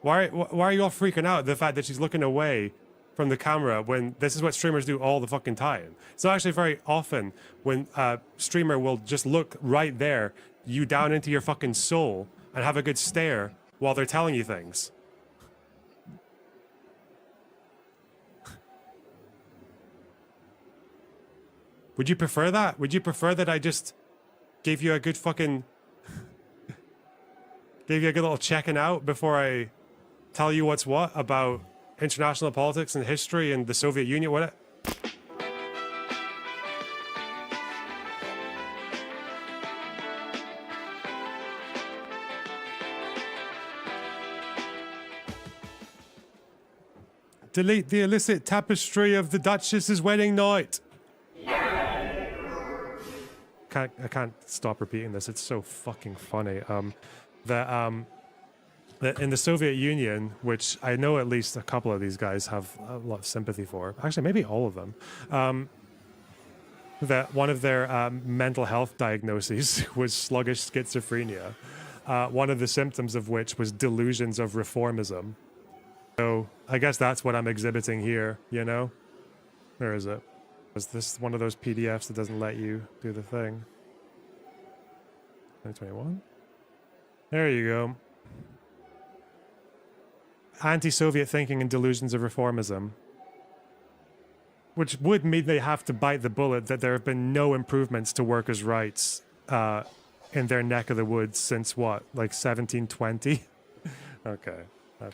Why are you all freaking out at the fact that she's looking away from the camera when this is what streamers do all the fucking time? It's not actually very often when a streamer will just look right there, you down into your fucking soul, and have a good stare while they're telling you things. Would you prefer that? Would you prefer that I just gave you a good fucking... gave you a good little checking out before I tell you what's what about international politics and history and the Soviet Union? What? Delete the illicit tapestry of the Duchess's wedding night. I can't stop repeating this. It's so fucking funny. That in the Soviet Union, which I know at least a couple of these guys have a lot of sympathy for, actually maybe all of them, that one of their mental health diagnoses was sluggish schizophrenia, one of the symptoms of which was delusions of reformism. So I guess that's what I'm exhibiting here, you know? Where is it? Is this one of those PDFs that doesn't let you do the thing? 2021? There you go. Anti-Soviet thinking and delusions of reformism. Which would mean they have to bite the bullet that there have been no improvements to workers' rights in their neck of the woods since what, like 1720? Okay,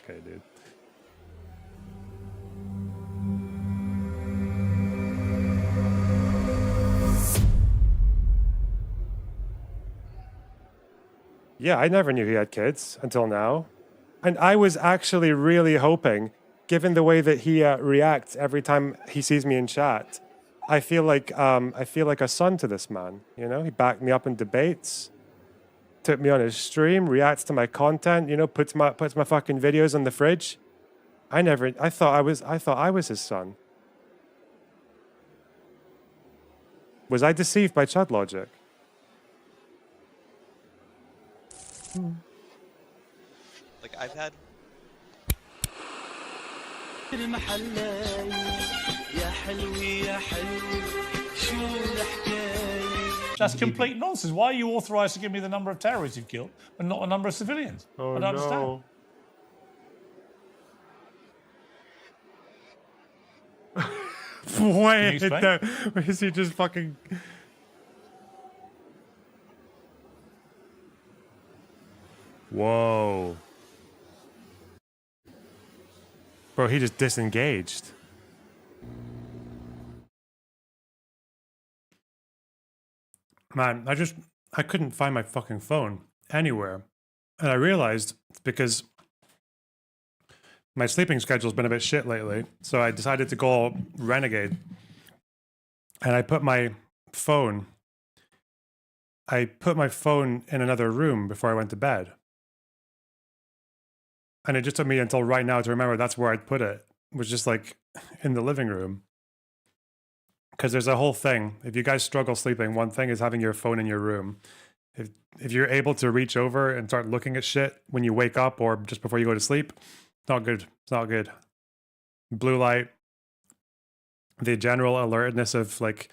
dude. Yeah, I never knew he had kids until now. And I was actually really hoping, given the way that he reacts every time he sees me in chat, I feel like a son to this man, you know? He backed me up in debates, took me on his stream, reacts to my content, you know, puts my fucking videos on the fridge. I thought I was his son. Was I deceived by Chud logic? Like I've had That's complete nonsense. Why are you authorised to give me the number of terrorists you've killed, but not a number of civilians? Oh, I don't understand. Wait, no. Is he just fucking... Whoa. Bro, he just disengaged. Man, I couldn't find my fucking phone anywhere. And I realized it's because my sleeping schedule's been a bit shit lately. So I decided to go all renegade. And I put my phone in another room before I went to bed. And it just took me until right now to remember that's where I'd put it. It was just like in the living room. Because there's a whole thing. If you guys struggle sleeping, one thing is having your phone in your room. If you're able to reach over and start looking at shit when you wake up or just before you go to sleep, it's not good. It's not good. Blue light, the general alertness of like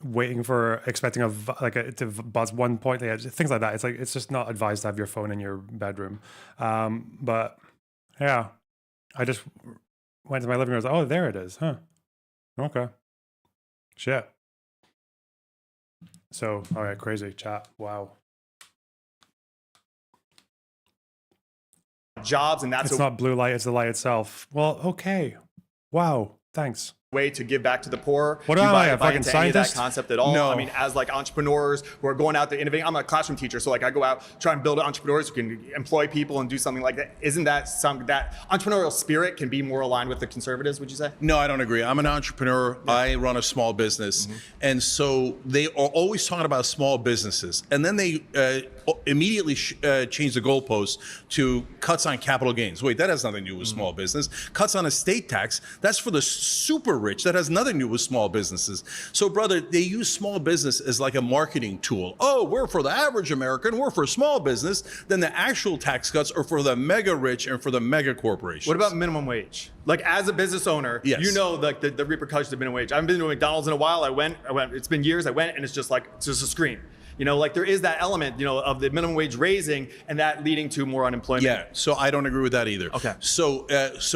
waiting for expecting to buzz one point, things like that. It's like it's just not advised to have your phone in your bedroom. But yeah, I just went to my living room. I was like, oh, there it is, huh? Okay, shit. So, all right, crazy chat. Wow. Jobs, and that's it's not blue light, it's the light itself. Well, okay. Wow. Thanks. Way to give back to the poor. What am I, a fucking into any of that scientist? concept at all? No. I mean, as like entrepreneurs who are going out there innovating. I'm a classroom teacher, so like I go out try and build entrepreneurs who can employ people and do something like that. Isn't that that entrepreneurial spirit can be more aligned with the conservatives? Would you say? No, I don't agree. I'm an entrepreneur. Yeah. I run a small business, and so they are always talking about small businesses, and then they immediately change the goalposts to cuts on capital gains. Wait, that has nothing to do with small business. Cuts on estate tax. That's for the super rich. That has nothing to do with small businesses. So, brother, they use small business as like a marketing tool. Oh, we're for the average American. We're for small business. Then the actual tax cuts are for the mega rich and for the mega corporations. What about minimum wage? Like, as a business owner, yes. You know the repercussions of minimum wage. I haven't been to McDonald's in a while. I went. It's been years. I went, and it's just a screen. You know, like there is that element, of the minimum wage raising and that leading to more unemployment. Yeah, so I don't agree with that either. Okay. So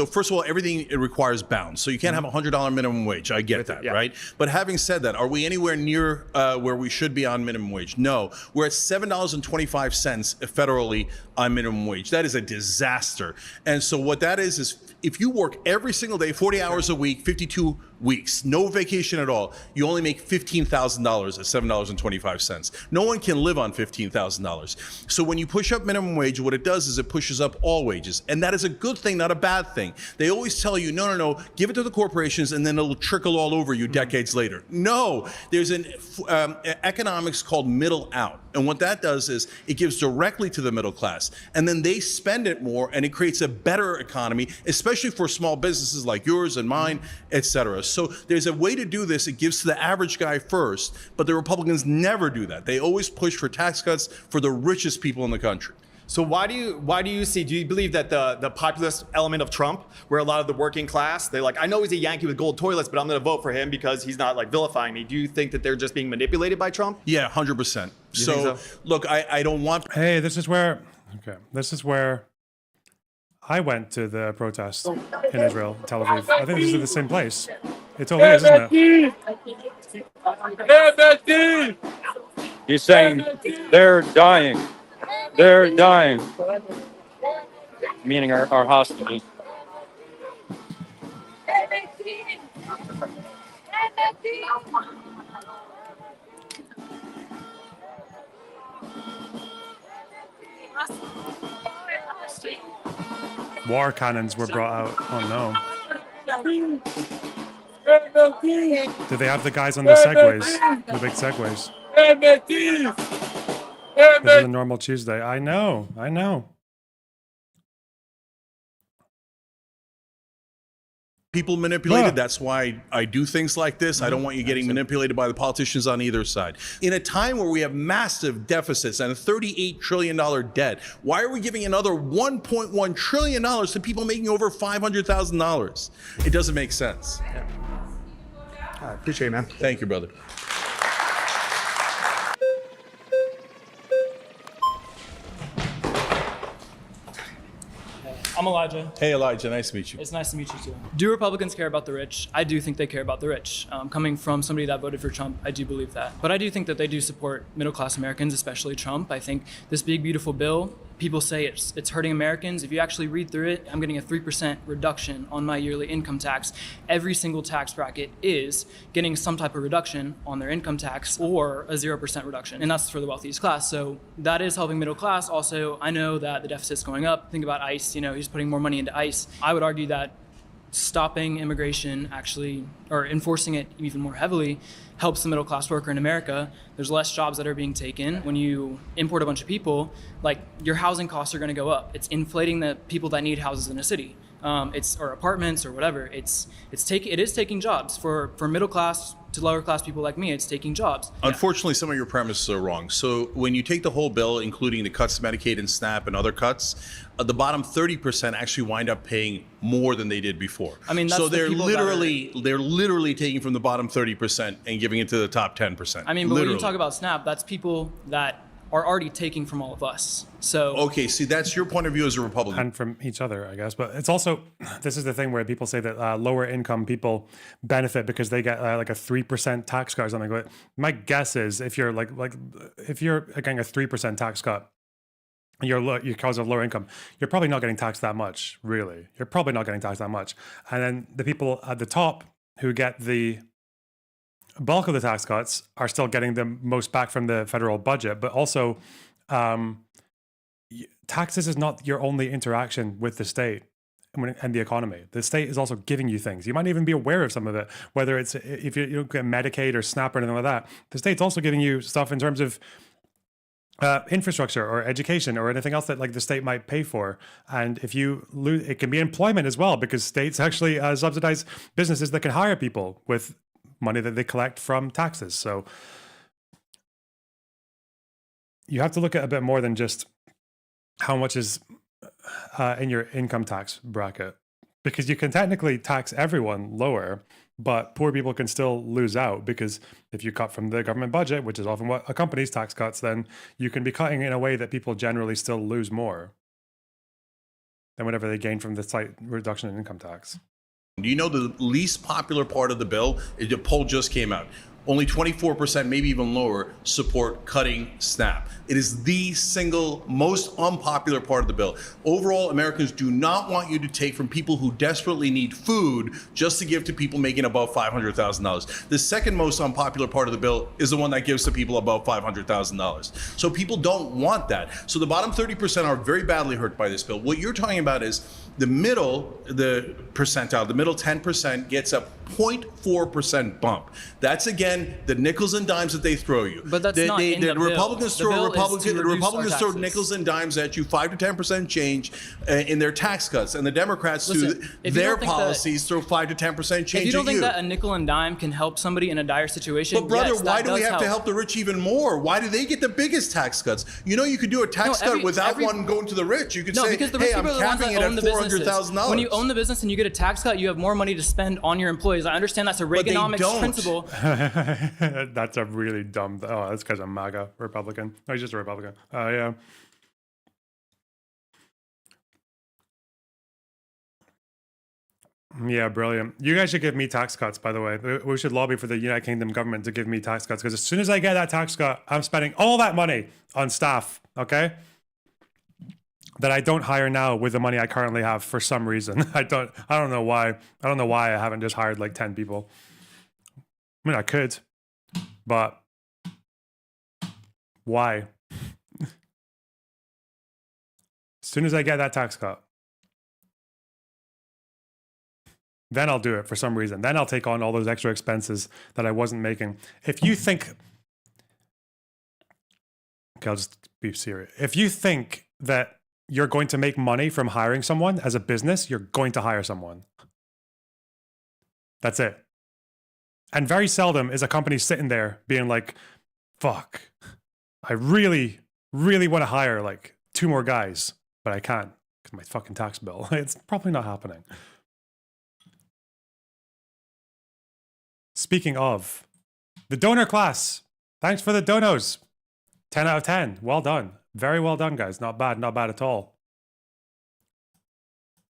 first of all, everything it requires bounds. So you can't have a $100 minimum wage. I get that, right? But having said that, are we anywhere near where we should be on minimum wage? No, we're at $7.25 federally on minimum wage. That is a disaster. And so what that is if you work every single day, 40 hours a week, 52 weeks, no vacation at all, you only make $15,000 at $7.25. No one can live on $15,000. So when you push up minimum wage, what it does is it pushes up all wages. And that is a good thing, not a bad thing. They always tell you, no, give it to the corporations and then it'll trickle all over you decades later. No, there's an economics called middle out. And what that does is it gives directly to the middle class. And then they spend it more and it creates a better economy, especially for small businesses like yours and mine, et cetera. So there's a way to do this. It gives to the average guy first, but the Republicans never do that. They always push for tax cuts for the richest people in the country. So do you believe that the populist element of Trump, where a lot of the working class, they're like, I know he's a Yankee with gold toilets, but I'm going to vote for him because he's not like vilifying me. Do you think that they're just being manipulated by Trump? Yeah, 100%. So look, I don't want. Hey, this is where I went to the protest in Israel, Tel Aviv. I think this is the same place. It totally is, isn't it? He's saying they're dying. They're dying. Meaning our hostages. War cannons were brought out. Oh no. Do they have the guys on the segways? The big segways. This is a normal Tuesday. I know. People manipulated. That's why I do things like this. I don't want you getting manipulated by the politicians on either side. In a time where we have massive deficits and a $38 trillion debt, why are we giving another $1.1 trillion to people making over $500,000? It doesn't make sense. Yeah. I appreciate it, man. Thank you, brother. I'm Elijah. Hey, Elijah. Nice to meet you. It's nice to meet you, too. Do Republicans care about the rich? I do think they care about the rich. Coming from somebody that voted for Trump, I do believe that. But I do think that they do support middle-class Americans, especially Trump. I think this big, beautiful bill, people say it's hurting Americans. If you actually read through it, I'm getting a 3% reduction on my yearly income tax. Every single tax bracket is getting some type of reduction on their income tax or a 0% reduction. And that's for the wealthiest class. So that is helping middle class. Also, I know that the deficit's going up. Think about ICE, he's putting more money into ICE. I would argue that stopping immigration actually, or enforcing it even more heavily, helps the middle class worker in America. There's less jobs that are being taken. When you import a bunch of people, like, your housing costs are going to go up. It's inflating the people that need houses in a city, or apartments or whatever. It is taking jobs for middle class to lower class people like me. It's taking jobs. Unfortunately, some of your premises are wrong. So when you take the whole bill, including the cuts to Medicaid and SNAP and other cuts, the bottom 30% actually wind up paying more than they did before. I mean, that's so the they're people they're literally taking from the bottom 30% and giving it to the top 10%. I mean, but when you talk about SNAP, that's people that are already taking from all of us. So okay, see, that's your point of view as a Republican. And from each other, I guess. But it's also, this is the thing where people say that lower income people benefit because they get like a 3% tax cut or something. But my guess is if you're if you're getting a 3% tax cut, you're because of lower income, you're probably not getting taxed that much, really. You're probably not getting taxed that much. And then the people at the top who get the bulk of the tax cuts are still getting the most back from the federal budget. But also, taxes is not your only interaction with the state and the economy. The state is also giving you things. You might even be aware of some of it, whether it's if you don't get Medicaid or SNAP or anything like that. The state's also giving you stuff in terms of infrastructure or education or anything else that like the state might pay for. And if you lose, it can be employment as well, because states actually subsidize businesses that can hire people with money that they collect from taxes. So you have to look at a bit more than just how much is in your income tax bracket, because you can technically tax everyone lower, but poor people can still lose out, because if you cut from the government budget, which is often what accompanies tax cuts, then you can be cutting in a way that people generally still lose more than whatever they gain from the slight reduction in income tax. Do you know the least popular part of the bill? A poll just came out. Only 24%, maybe even lower, support cutting SNAP. It is the single most unpopular part of the bill. Overall, Americans do not want you to take from people who desperately need food just to give to people making above $500,000. The second most unpopular part of the bill is the one that gives to people above $500,000. So people don't want that. So the bottom 30% are very badly hurt by this bill. What you're talking about is the middle, the percentile, the middle 10% gets a 0.4% bump. That's again the nickels and dimes that they throw you. But that's not in the Republicans bill. throw The Republicans throw nickels and dimes at you, 5 to 10% change in their tax cuts, and the Democrats do their policies throw 5 to 10% change. If you don't think that a nickel and dime can help somebody in a dire situation, but brother, yes, why do we have to help the rich even more? Why do they get the biggest tax cuts? You know, you could do a tax cut without one going to the rich. You could say, because the rich hey, I'm people are the ones capping that it own at the businesses. $400,000. When you own the business and you get a tax cut, you have more money to spend on your employees. I understand that's a Reaganomics principle. That's a really dumb. Oh, that's because I'm MAGA Republican. No, he's just a Republican. Yeah. Yeah, brilliant. You guys should give me tax cuts, by the way. We should lobby for the United Kingdom government to give me tax cuts, because as soon as I get that tax cut, I'm spending all that money on staff, okay? That I don't hire now with the money I currently have for some reason. I don't know why. I don't know why I haven't just hired like 10 people. I mean, I could, but why? As soon as I get that tax cut, then I'll do it for some reason. Then I'll take on all those extra expenses that I wasn't making. If you think, okay, I'll just be serious. If you think that you're going to make money from hiring someone as a business, you're going to hire someone. That's it. And very seldom is a company sitting there being like, fuck, I really, really want to hire like 2 more guys, but I can't because my fucking tax bill. It's probably not happening. Speaking of, the donor class. Thanks for the donos. 10 out of 10. Well done. Very well done, guys. Not bad at all.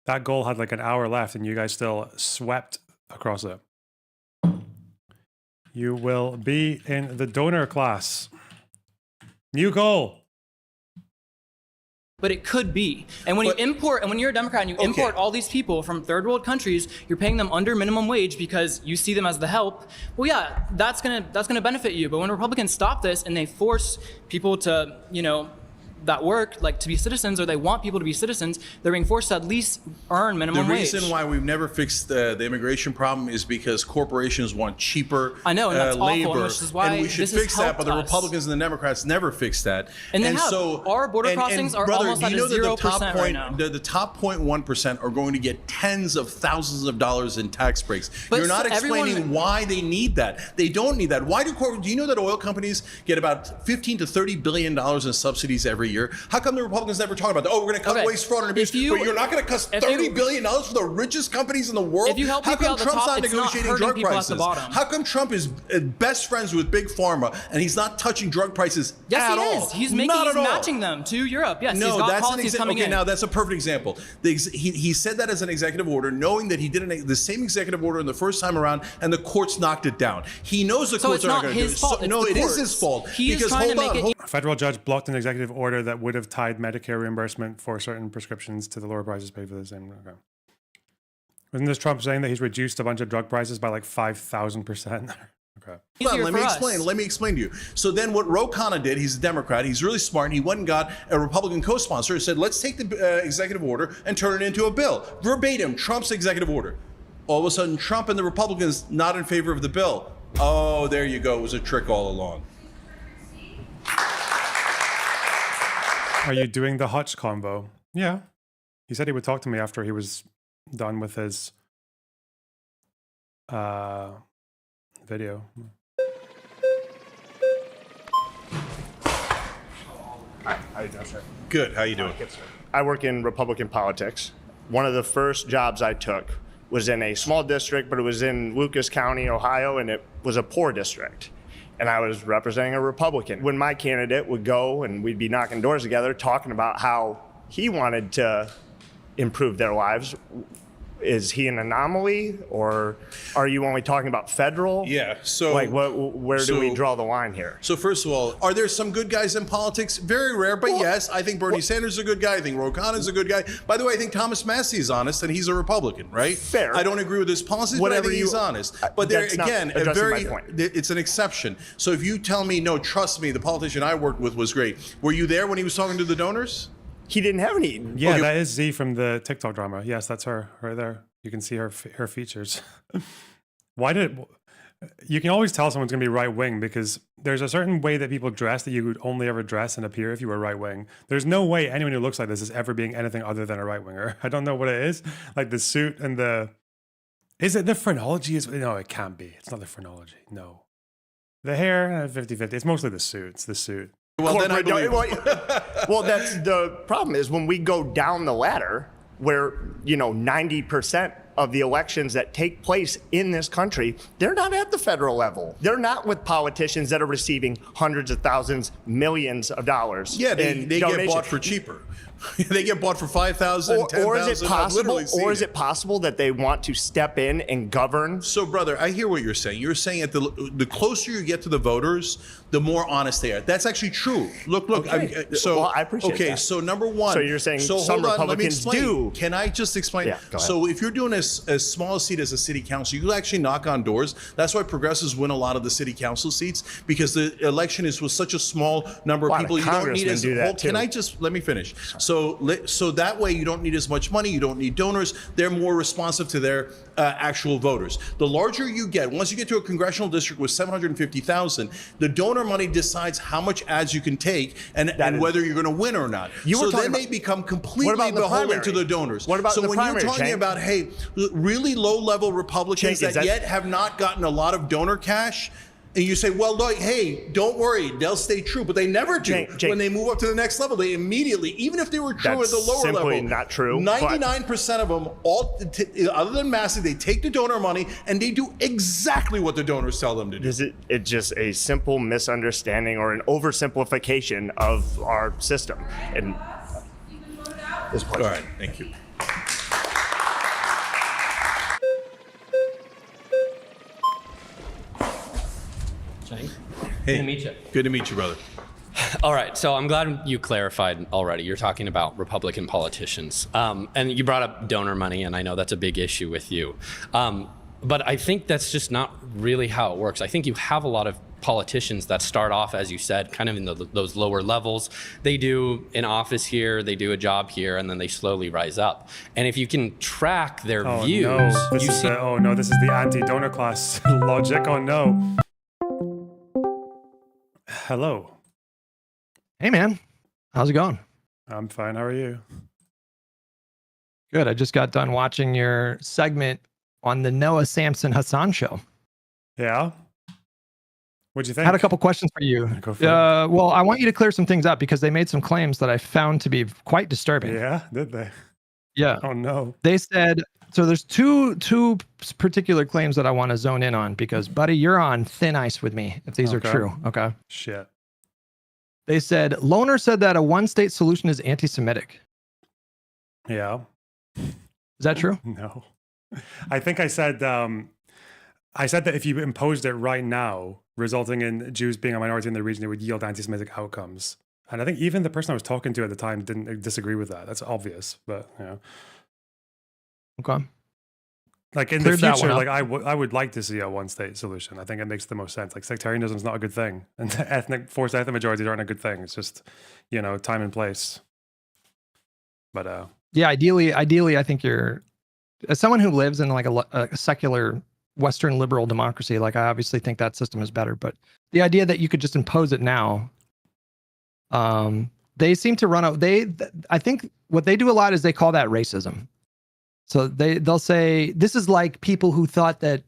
That goal had like an hour left and you guys still swept across it. You will be in the donor class. New goal. But it could be. And when you import, and when you're a Democrat and you import all these people from third world countries, you're paying them under minimum wage because you see them as the help. Well, yeah, that's gonna benefit you. But when Republicans stop this and they force people to, that work like to be citizens, or they want people to be citizens, they're being forced to at least earn minimum wage. The reason why we've never fixed the immigration problem is because corporations want cheaper and that's labor, awful, which is why and we should fix that. But the Republicans and the Democrats never fixed that. And so our border crossings are brother, almost at 0% right now. The top 0.1% are going to get tens of thousands of dollars in tax breaks. But you're not explaining why they need that. They don't need that. Why do you know that oil companies get about $15 to $30 billion in subsidies every year? How come the Republicans never talk about that? Oh, we're going to cut waste, fraud, and abuse. But you're not going to cut $30 billion for the richest companies in the world? If you help How people come at the Trump's top, not it's negotiating not drug people prices? at the bottom. How come Trump is best friends with Big Pharma and he's not touching drug prices yes, at he all? is. He's matching them to Europe. Yes, no, he's got that's policies coming in. Now that's a perfect example. He said that as an executive order, knowing that he did the same executive order in the first time around, and the courts knocked it down. He knows the courts are not going to do it. No, it is his fault. Because hold on. A federal judge blocked an executive order that would have tied Medicare reimbursement for certain prescriptions to the lower prices paid for the same. Okay. Wasn't this Trump saying that he's reduced a bunch of drug prices by like 5,000%? Okay. Let me explain to you. So then what Ro Khanna did, he's a Democrat, he's really smart, and he went and got a Republican co-sponsor and said, let's take the executive order and turn it into a bill. Verbatim, Trump's executive order. All of a sudden, Trump and the Republicans not in favor of the bill. Oh, there you go. It was a trick all along. Are you doing the Hutch combo? Yeah. He said he would talk to me after he was done with his video. Hi, how you doing, sir? Good, how you doing? Good, sir. I work in Republican politics. One of the first jobs I took was in a small district, but it was in Lucas County, Ohio, and it was a poor district. And I was representing a Republican. When my candidate would go and we'd be knocking doors together, talking about how he wanted to improve their lives, is he an anomaly, or are you only talking about federal? Yeah, so... Like, where do we draw the line here? So first of all, are there some good guys in politics? Very rare, but yes, I think Bernie Sanders is a good guy. I think Ro Khanna is a good guy. By the way, I think Thomas Massey is honest, and he's a Republican, right? Fair. I don't agree with his policies, but I think he's honest. But there, again, it's an exception. So if you tell me, no, trust me, the politician I worked with was great. Were you there when he was talking to the donors? He didn't have any. Yeah, okay. That is Z from the TikTok drama. Yes, that's her right there. You can see her features. You can always tell someone's going to be right wing because there's a certain way that people dress that you would only ever dress and appear if you were right wing. There's no way anyone who looks like this is ever being anything other than a right winger. I don't know what it is. Like the suit and is it the phrenology? No, it can't be. It's not the phrenology. No. The hair, 50-50. It's mostly the suit. It's the suit. Well, then I believe well, that's the problem is when we go down the ladder where, 90% of the elections that take place in this country, they're not at the federal level. They're not with politicians that are receiving hundreds of thousands, millions of dollars. Yeah, they get bought for cheaper. They get bought for $5,000, $10,000. Or is it possible that they want to step in and govern? So, brother, I hear what you're saying. You're saying the closer you get to the voters, the more honest they are. That's actually true. Look. Okay. I appreciate that. Okay, so number one. So you're saying some Republicans do. Can I just explain? Yeah, go ahead. So if you're doing a small seat as a city council, you actually knock on doors. That's why progressives win a lot of the city council seats, because the election is with such a small number of people. You don't need as Can I just let me finish? So that way you don't need as much money. You don't need donors. They're more responsive to their actual voters. The larger you get, once you get to a congressional district with 750,000, the donor money decides how much ads you can take and whether you're going to win or not. So then they become completely beholden to the donors. What about so when you're talking about, hey, really low-level Republicans that yet have not gotten a lot of donor cash, and you say, well, look, hey, don't worry, they'll stay true. But they never do. When they move up to the next level, they immediately, even if they were true at the lower level. That's simply not true. 99% of them, other than Massey, they take the donor money and they do exactly what the donors tell them to do. It's just a simple misunderstanding or an oversimplification of our system. And all right, thank you. Cenk. Hey, good to meet you. Good to meet you, brother. All right, so I'm glad you clarified already. You're talking about Republican politicians. And you brought up donor money, and I know that's a big issue with you. But I think that's just not really how it works. I think you have a lot of politicians that start off, as you said, kind of in those lower levels. They do an office here, they do a job here, and then they slowly rise up. And if you can track their views, this is the anti-donor class logic. Oh no. Hello. Hey man, how's it going? I'm fine. How are you? Good. I just got done watching your segment on the Noah Samson Hasan show. Yeah. What'd you think? I had a couple questions for you. Go for it. Well, I want you to clear some things up because they made some claims that I found to be quite disturbing. Yeah, did they? Yeah. Oh no. They said, so there's two particular claims that I want to zone in on because, buddy, you're on thin ice with me if these are true. Okay. Shit. They said Loner said that a one-state solution is anti-Semitic. Yeah. Is that true? No. I think I said that if you imposed it right now, resulting in Jews being a minority in the region, it would yield anti-Semitic outcomes. And I think even the person I was talking to at the time didn't disagree with that. That's obvious, but you know. Okay. Like in the future, like I would like to see a one-state solution. I think it makes the most sense. Like sectarianism is not a good thing, and forced ethnic majorities aren't a good thing. It's just, you know, time and place. But yeah, ideally, I think you're, as someone who lives in like a secular Western liberal democracy, like I obviously think that system is better. But the idea that you could just impose it now, they seem to run out. I think what they do a lot is they call that racism. So they'll say this is like people who thought that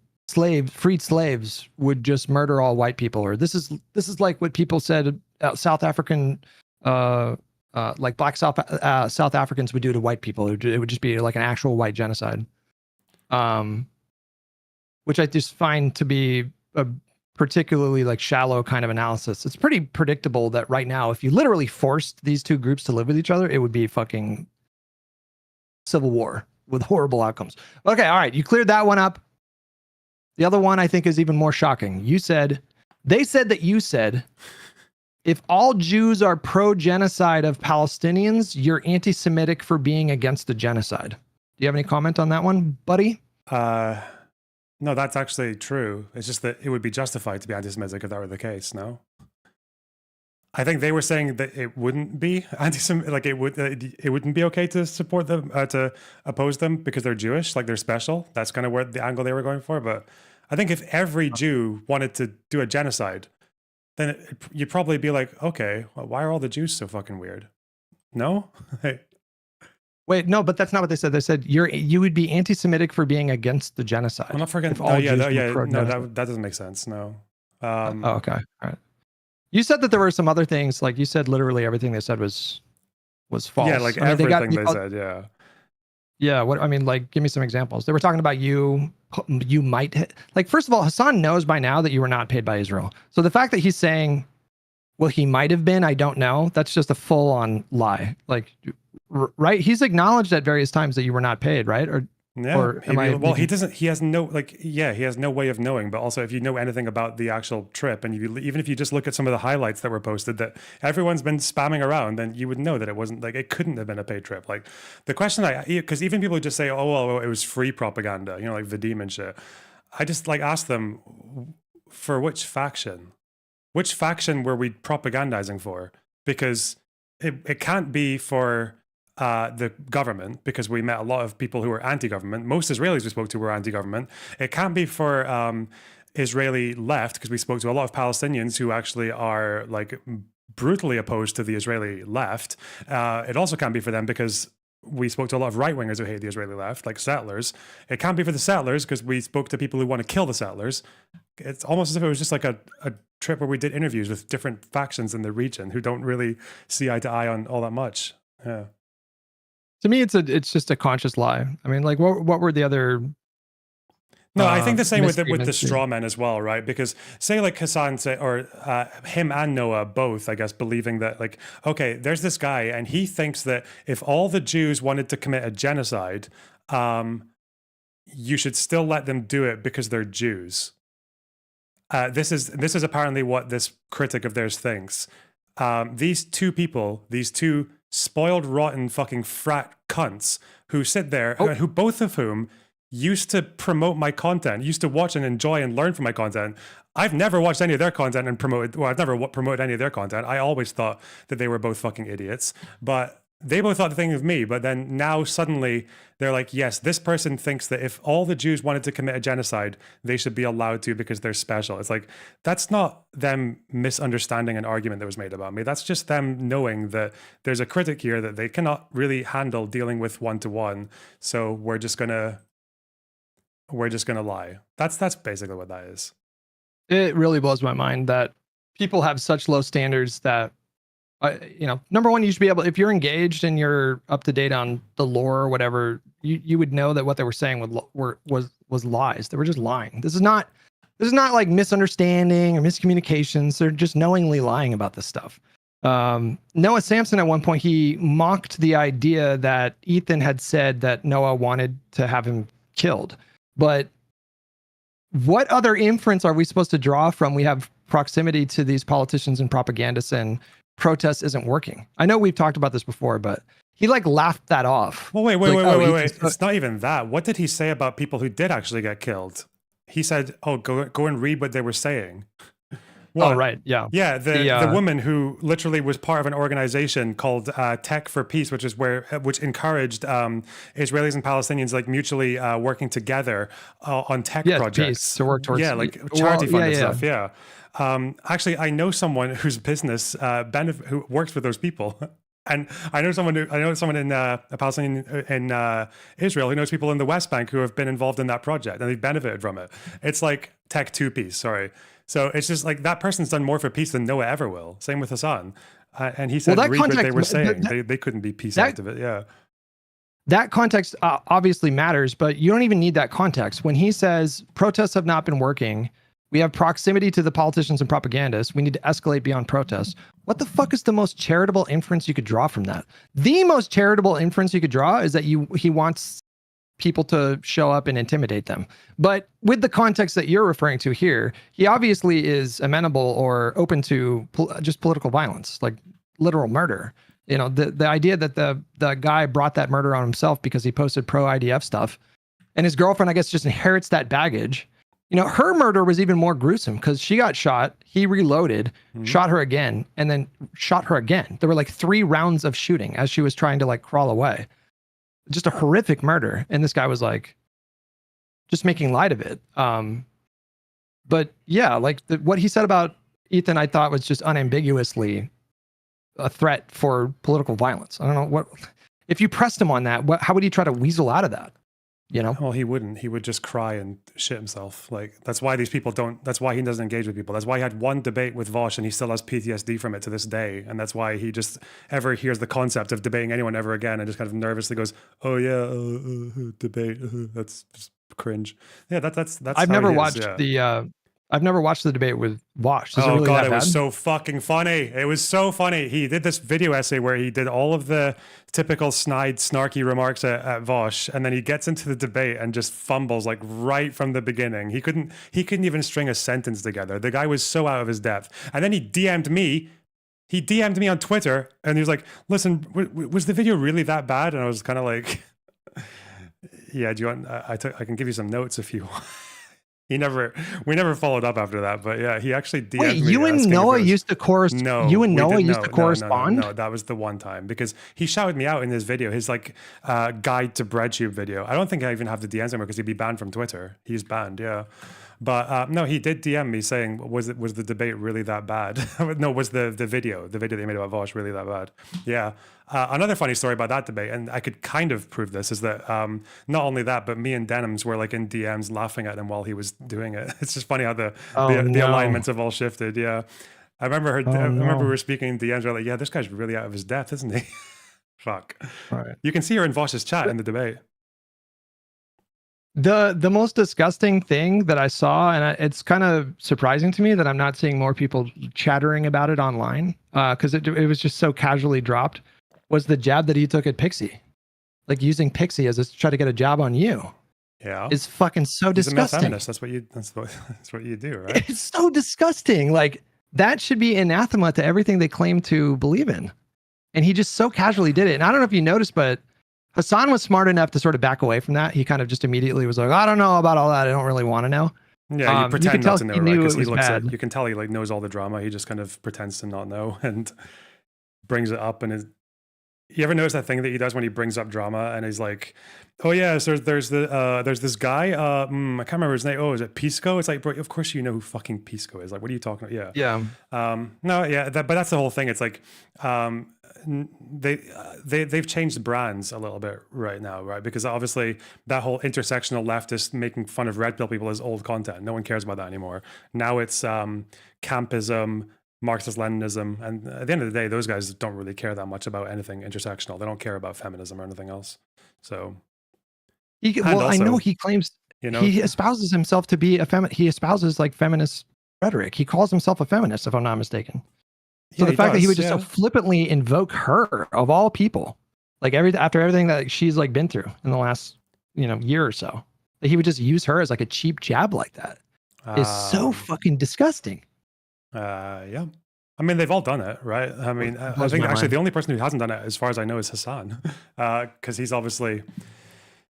freed slaves would just murder all white people, or this is like what people said South African like black South Africans would do to white people. It would just be like an actual white genocide, which I just find to be a particularly like shallow kind of analysis. It's pretty predictable that right now, if you literally forced these two groups to live with each other, it would be fucking civil war with horrible outcomes. Okay, all right, you cleared that one up. The other one I think is even more shocking. They said that you said, if all Jews are pro-genocide of Palestinians, you're anti-Semitic for being against the genocide. Do you have any comment on that one, buddy? No, that's actually true. It's just that it would be justified to be anti-Semitic if that were the case, no? I think they were saying that it wouldn't be anti-Semitic, like it wouldn't be okay to support them, to oppose them because they're Jewish, like they're special. That's kind of where the angle they were going for. But I think if every Jew wanted to do a genocide, then you'd probably be like, okay, well, why are all the Jews so fucking weird? No? Wait, no, but that's not what they said. They said you would be anti-Semitic for being against the genocide. I'm not forgetting. That doesn't make sense. No. Okay. All right. You said that there were some other things, like you said literally everything they said was false. Yeah, like everything they said, yeah. Yeah, what I mean, like, give me some examples. They were talking about you might, like, first of all, Hasan knows by now that you were not paid by Israel. So the fact that he's saying, well, he might have been, I don't know, that's just a full-on lie. Like, right? He's acknowledged at various times that you were not paid, right? He has no way of knowing. But also, if you know anything about the actual trip, and even if you just look at some of the highlights that were posted that everyone's been spamming around, then you would know that it wasn't, like, it couldn't have been a paid trip. Like, the question because even people who just say, oh, well, it was free propaganda, you know, like Vadim and shit. I just like ask them, for which faction? Which faction were we propagandizing for? Because it can't be for the government, because we met a lot of people who were anti-government. Most Israelis we spoke to were anti-government. It can't be for Israeli left, because we spoke to a lot of Palestinians who actually are like brutally opposed to the Israeli left. It also can't be for them because we spoke to a lot of right-wingers who hate the Israeli left, like settlers. It can't be for the settlers because we spoke to people who want to kill the settlers. It's almost as if it was just like a trip where we did interviews with different factions in the region who don't really see eye to eye on all that much. Yeah. To me, it's just a conscious lie. I mean, like, what were the other? No, I think the same with the straw men as well, right? Because say like Hasan or him and Noah both, I guess, believing that, like, okay, there's this guy and he thinks that if all the Jews wanted to commit a genocide, you should still let them do it because they're Jews. This is apparently what this critic of theirs thinks. These two people, these two spoiled, rotten, fucking frat cunts who sit there, who both of whom used to promote my content, used to watch and enjoy and learn from my content. I've never watched any of their content and promoted, well, I've never promoted any of their content. I always thought that they were both fucking idiots, but they both thought the thing of me. But then now suddenly they're like, yes, this person thinks that if all the Jews wanted to commit a genocide, they should be allowed to because they're special. It's like, that's not them misunderstanding an argument that was made about me. That's just them knowing that there's a critic here that they cannot really handle dealing with one-to-one. So we're just gonna lie. That's basically what that is. It really blows my mind that people have such low standards that, you know, number one, you should be able, if you're engaged and you're up to date on the lore or whatever, you would know that what they were saying was lies. They were just lying. This is not like misunderstanding or miscommunications. They're just knowingly lying about this stuff. Noah Samson, at one point, he mocked the idea that Ethan had said that Noah wanted to have him killed. But what other inference are we supposed to draw from we have proximity to these politicians and propagandists and protest isn't working? I know we've talked about this before, but he like laughed that off. Well, wait. It's not even that. What did he say about people who did actually get killed? He said, "Oh, go and read what they were saying." What? Oh, right. Yeah. Yeah. The woman who literally was part of an organization called Tech for Peace, which encouraged Israelis and Palestinians like mutually working together on tech projects peace, to work towards. Yeah, like charity funded stuff. Yeah. Actually, I know someone whose business who works with those people. And I know someone in a Palestinian in Israel who knows people in the West Bank who have been involved in that project and they've benefited from it. It's like Tech 2 Peace, sorry. So it's just like that person's done more for peace than Noah ever will. Same with Hasan. And he said, read what they were saying. They couldn't be peace activists. Yeah. That context obviously matters, but you don't even need that context. When he says protests have not been working, we have proximity to the politicians and propagandists, we need to escalate beyond protests. What the fuck is the most charitable inference you could draw from that? The most charitable inference you could draw is that he wants people to show up and intimidate them. But with the context that you're referring to here, he obviously is amenable or open to just political violence, like literal murder. You know, the idea that the guy brought that murder on himself because he posted pro-IDF stuff, and his girlfriend, I guess, just inherits that baggage. You know, her murder was even more gruesome because she got shot, he reloaded, shot her again, and then shot her again. There were like 3 rounds of shooting as she was trying to like crawl away. Just a horrific murder. And this guy was like, just making light of it. But yeah, like what he said about Ethan, I thought was just unambiguously a threat for political violence. I don't know what, if you pressed him on that, how would he try to weasel out of that? You know? Well, he wouldn't. He would just cry and shit himself. Like, that's why these people don't, that's why he doesn't engage with people. That's why he had one debate with Vosh and he still has PTSD from it to this day. And that's why he just ever hears the concept of debating anyone ever again and just kind of nervously goes, oh yeah, debate. That's just cringe. Yeah, that's I've never watched I've never watched the debate with Vosh. Oh really God, it was so fucking funny. It was so funny. He did this video essay where he did all of the typical snide, snarky remarks at Vosh, and then he gets into the debate and just fumbles like right from the beginning. He couldn't even string a sentence together. The guy was so out of his depth. And then he DM'd me. He DM'd me on Twitter, and he was like, "Listen, was the video really that bad?" And I was kind of like, "Yeah, do you want? I can give you some notes if you want." We never followed up after that, but yeah, he actually DM'd me. Wait, you and Noah used to correspond? No, you and Noah used to correspond? No, that was the one time because he shouted me out in his video, his like guide to breadtube video. I don't think I even have the DMs anymore because he'd be banned from Twitter. He's banned, yeah. But no, he did DM me saying, was the debate really that bad? No, was the video they made about Vosh really that bad? Yeah. Another funny story about that debate, and I could kind of prove this, is that not only that, but me and Denims were like in DMs laughing at him while he was doing it. It's just funny how the alignments have all shifted. Yeah. I remember we were speaking in DMs, we were like, yeah, this guy's really out of his depth, isn't he? Fuck. Right. You can see her in Vosh's chat in the debate. The most disgusting thing that I saw, and it's kind of surprising to me that I'm not seeing more people chattering about it online, because it was just so casually dropped, was the jab that he took at Pixie. Like using Pixie as to try to get a jab on you. Yeah. Is fucking so disgusting. A feminist. That's what you do, right? It's so disgusting. Like that should be anathema to everything they claim to believe in. And he just so casually did it. And I don't know if you noticed, but Hasan was smart enough to sort of back away from that. He kind of just immediately was like, I don't know about all that. I don't really want to know. Yeah, you pretend could tell not to know, he right? knew Because it he was looks bad. at, you can tell he like knows all the drama. He just kind of pretends to not know and brings it up. And you ever notice that thing that he does when he brings up drama and he's like, oh yeah, so there's this guy, I can't remember his name. Oh, is it Pisco? It's like, bro, of course you know who fucking Pisco is. Like, what are you talking about? Yeah. Yeah. No, yeah, but that's the whole thing. It's like, they've changed brands a little bit right now, right? Because obviously that whole intersectional leftist making fun of red pill people is old content. No one cares about that anymore. Now it's campism, Marxist-Leninism, and at the end of the day, those guys don't really care that much about anything intersectional. They don't care about feminism or anything else. So, I know he claims, you know, he espouses himself to be a he espouses like feminist rhetoric. He calls himself a feminist, if I'm not mistaken. So the fact that he would just so flippantly invoke her of all people, like after everything that she's like been through in the last, year or so, that he would just use her as like a cheap jab like that is so fucking disgusting. Yeah. I mean, they've all done it, right? I mean, I think actually the only person who hasn't done it, as far as I know, is Hasan, because he's obviously,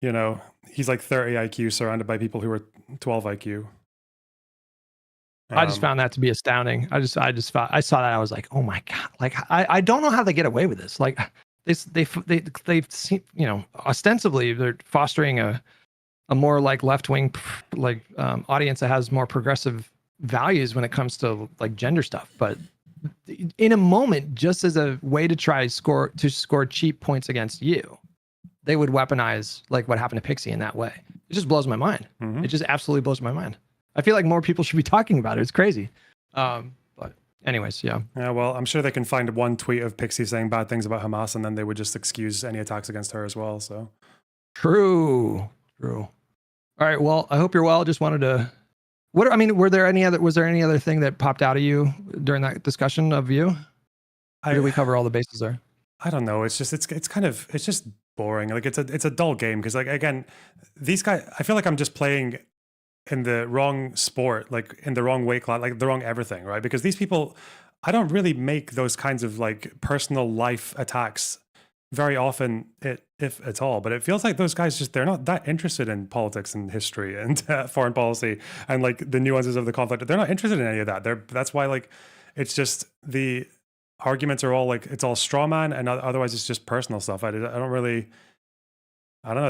he's like 30 IQ surrounded by people who are 12 IQ. I just found that to be astounding. I saw that. I was like, oh my God. Like, I don't know how they get away with this. Like they've seen, ostensibly they're fostering a more like left-wing, like audience that has more progressive values when it comes to like gender stuff. But in a moment, just as a way to try score cheap points against you, they would weaponize like what happened to Pixie in that way. It just blows my mind. It just absolutely blows my mind. I feel like more people should be talking about it. It's crazy. But anyways, yeah. Yeah, well, I'm sure they can find one tweet of Pixie saying bad things about Hamas and then they would just excuse any attacks against her as well. So True. All right. Well, I hope you're well. Just wanted to, was there any other thing that popped out of you during that discussion of you? Or did we cover all the bases there? I don't know. It's just, it's just boring. Like it's a dull game. Cause like, again, these guys, I feel like I'm just playing in the wrong sport, like in the wrong weight class, like the wrong everything, right? Because these people, I don't really make those kinds of like personal life attacks very often, if at all. But it feels like those guys they're not that interested in politics and history and foreign policy and like the nuances of the conflict. They're not interested in any of that. That's why like it's just the arguments are all like it's all straw man and otherwise it's just personal stuff. I don't know.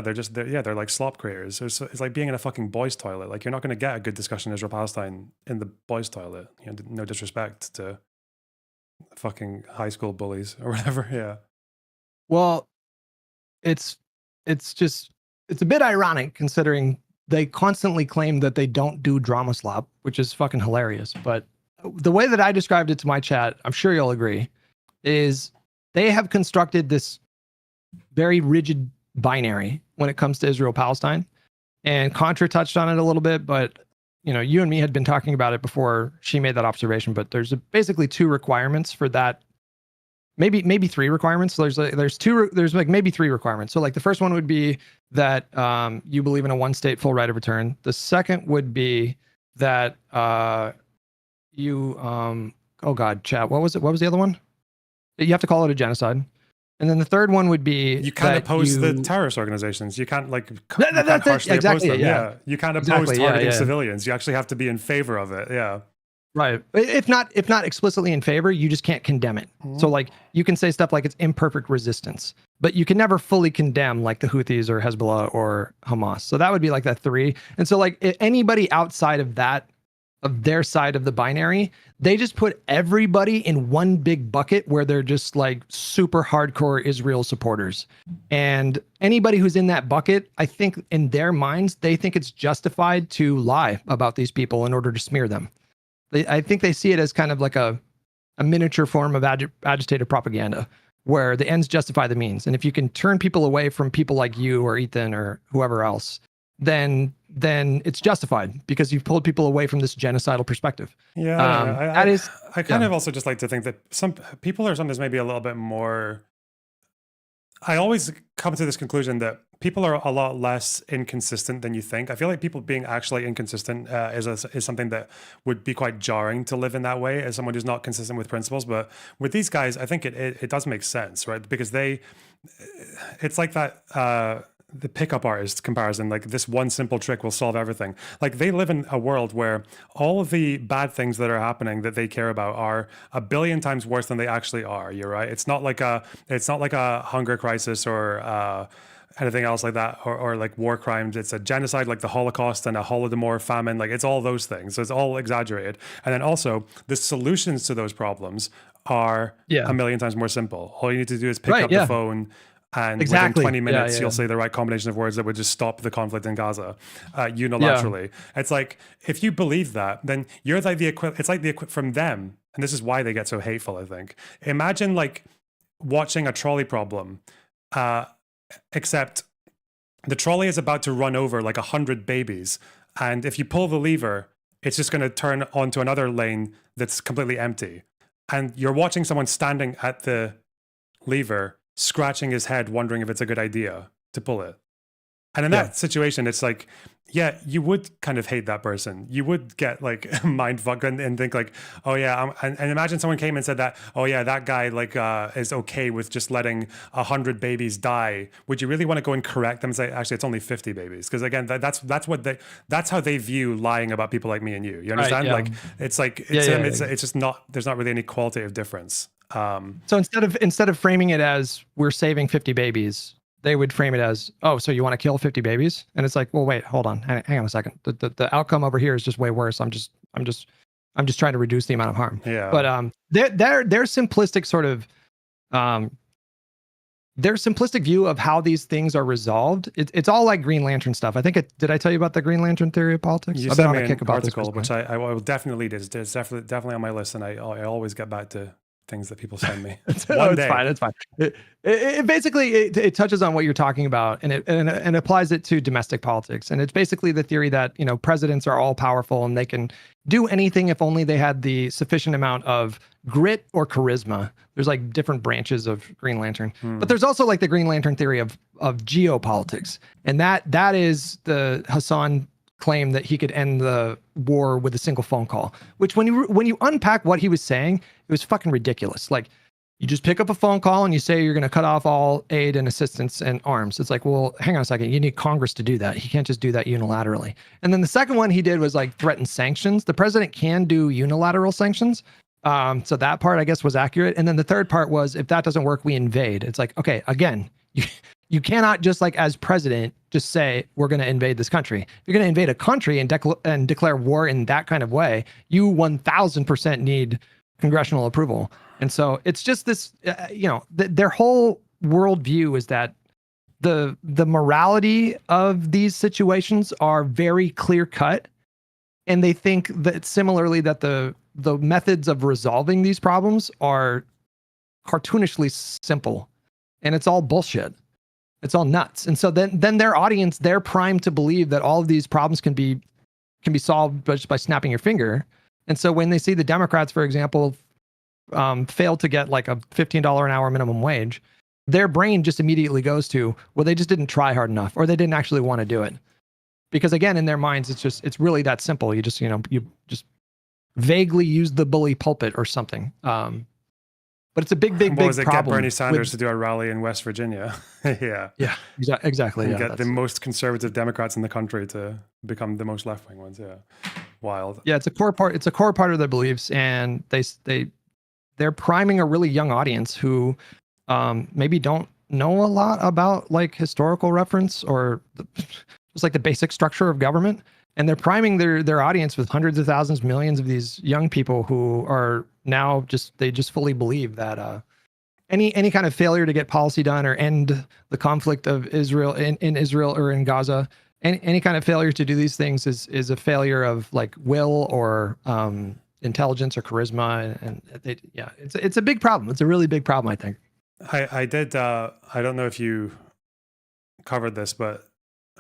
They're like slop creators. It's like being in a fucking boys' toilet. Like you're not going to get a good discussion Israel-Palestine in the boys' toilet. No disrespect to fucking high school bullies or whatever. Yeah. Well, it's a bit ironic considering they constantly claim that they don't do drama slop, which is fucking hilarious. But the way that I described it to my chat, I'm sure you'll agree, is they have constructed this very rigid binary when it comes to Israel-Palestine. And Contra touched on it a little bit, but you and me had been talking about it before she made that observation, but there's basically two requirements for that. Maybe three requirements. So there's maybe three requirements. So like the first one would be that you believe in a one state full right of return. The second would be that you oh God, chat. What was it? What was the other one? You have to call it a genocide. And then the third one would be you can't oppose the terrorist organizations. You can't like harshly oppose them. Yeah. You can't oppose targeting civilians. You actually have to be in favor of it. Yeah. Right. If not explicitly in favor, you just can't condemn it. So like you can say stuff like it's imperfect resistance, but you can never fully condemn like the Houthis or Hezbollah or Hamas. So that would be like that three. And so like anybody outside of that, of their side of the binary, they just put everybody in one big bucket where they're just like super hardcore Israel supporters. And anybody who's in that bucket, I think in their minds, they think it's justified to lie about these people in order to smear them. I think they see it as kind of like a miniature form of agitated propaganda where the ends justify the means. And if you can turn people away from people like you or Ethan or whoever else, then it's justified because you've pulled people away from this genocidal perspective. Yeah, I kind of also just like to think that some people are sometimes maybe a little bit more, I always come to this conclusion that people are a lot less inconsistent than you think. I feel like people being actually inconsistent is something that would be quite jarring to live in that way as someone who's not consistent with principles. But with these guys, I think it does make sense, right? Because it's like that the pickup artist comparison, like this one simple trick will solve everything. Like they live in a world where all of the bad things that are happening that they care about are a billion times worse than they actually are. You're right. It's not like a hunger crisis or anything else like that, or like war crimes. It's a genocide like the Holocaust and a Holodomor famine. Like it's all those things. So it's all exaggerated. And then also the solutions to those problems are a million times more simple. All you need to do is pick up the phone, and within 20 minutes, you'll say the right combination of words that would just stop the conflict in Gaza unilaterally. It's like, if you believe that, then you're like it's like the from them. And this is why they get so hateful, I think. Imagine like watching a trolley problem, except the trolley is about to run over like 100 babies. And if you pull the lever, it's just going to turn onto another lane that's completely empty. And you're watching someone standing at the lever, scratching his head, wondering if it's a good idea to pull it. And in that situation, it's like, yeah, you would kind of hate that person. You would get like mind fucked and think like, oh yeah, and imagine someone came and said that, oh yeah, that guy like is okay with just letting 100 babies die. Would you really want to go and correct them and say, actually, it's only 50 babies? Because again, that's how they view lying about people like me and you. You understand? Like it's like it's just not. There's not really any qualitative difference. So instead of framing it as we're saving 50 babies, they would frame it as, oh, so you want to kill 50 babies? And it's like, well, wait, hold on, hang on a second. The outcome over here is just way worse. I'm just trying to reduce the amount of harm. Yeah. But their simplistic sort of their simplistic view of how these things are resolved. It's all like Green Lantern stuff. I think did I tell you about the Green Lantern theory of politics? You sent me an article, which I will definitely read. It's definitely on my list, and I always get back to things that people send me. It's fine. It basically touches on what you're talking about, and it applies it to domestic politics. And it's basically the theory that, you know, presidents are all powerful and they can do anything if only they had the sufficient amount of grit or charisma. There's like different branches of Green Lantern, but there's also like the Green Lantern theory of geopolitics, and that is the Hasan claim that he could end the war with a single phone call, which when you unpack what he was saying, it was fucking ridiculous. Like, you just pick up a phone call and you say you're going to cut off all aid and assistance and arms. It's like, well, hang on a second. You need Congress to do that. He can't just do that unilaterally. And then the second one he did was like threaten sanctions. The president can do unilateral sanctions. So that part, I guess, was accurate. And then the third part was, if that doesn't work, we invade. It's like, okay, again, you cannot just like as president just say we're going to invade this country. If you're going to invade a country and declare war in that kind of way, you 1000% need congressional approval. And so it's just this, their whole worldview is that the morality of these situations are very clear cut, and they think that similarly that the methods of resolving these problems are cartoonishly simple, and it's all bullshit. It's all nuts. And so then their audience, they're primed to believe that all of these problems can be solved just by snapping your finger. And so when they see the Democrats, for example, fail to get like a $15 an hour minimum wage, their brain just immediately goes to, well, they just didn't try hard enough, or they didn't actually want to do it. Because again, in their minds, it's really that simple. You just, you just vaguely use the bully pulpit or something. But it's a big problem. Get Bernie Sanders to do a rally in West Virginia. Yeah, exactly. And get the most conservative Democrats in the country to become the most left-wing ones. Yeah, wild. Yeah, it's a core part. It's a core part of their beliefs, and they're priming a really young audience who maybe don't know a lot about like historical reference or just like the basic structure of government. And they're priming their audience with hundreds of thousands, millions of these young people who are now they just fully believe that any kind of failure to get policy done or end the conflict of Israel in Israel or in Gaza, any kind of failure to do these things is a failure of like will or intelligence or charisma. And it's a big problem. It's a really big problem, I think. I did. I don't know if you covered this, but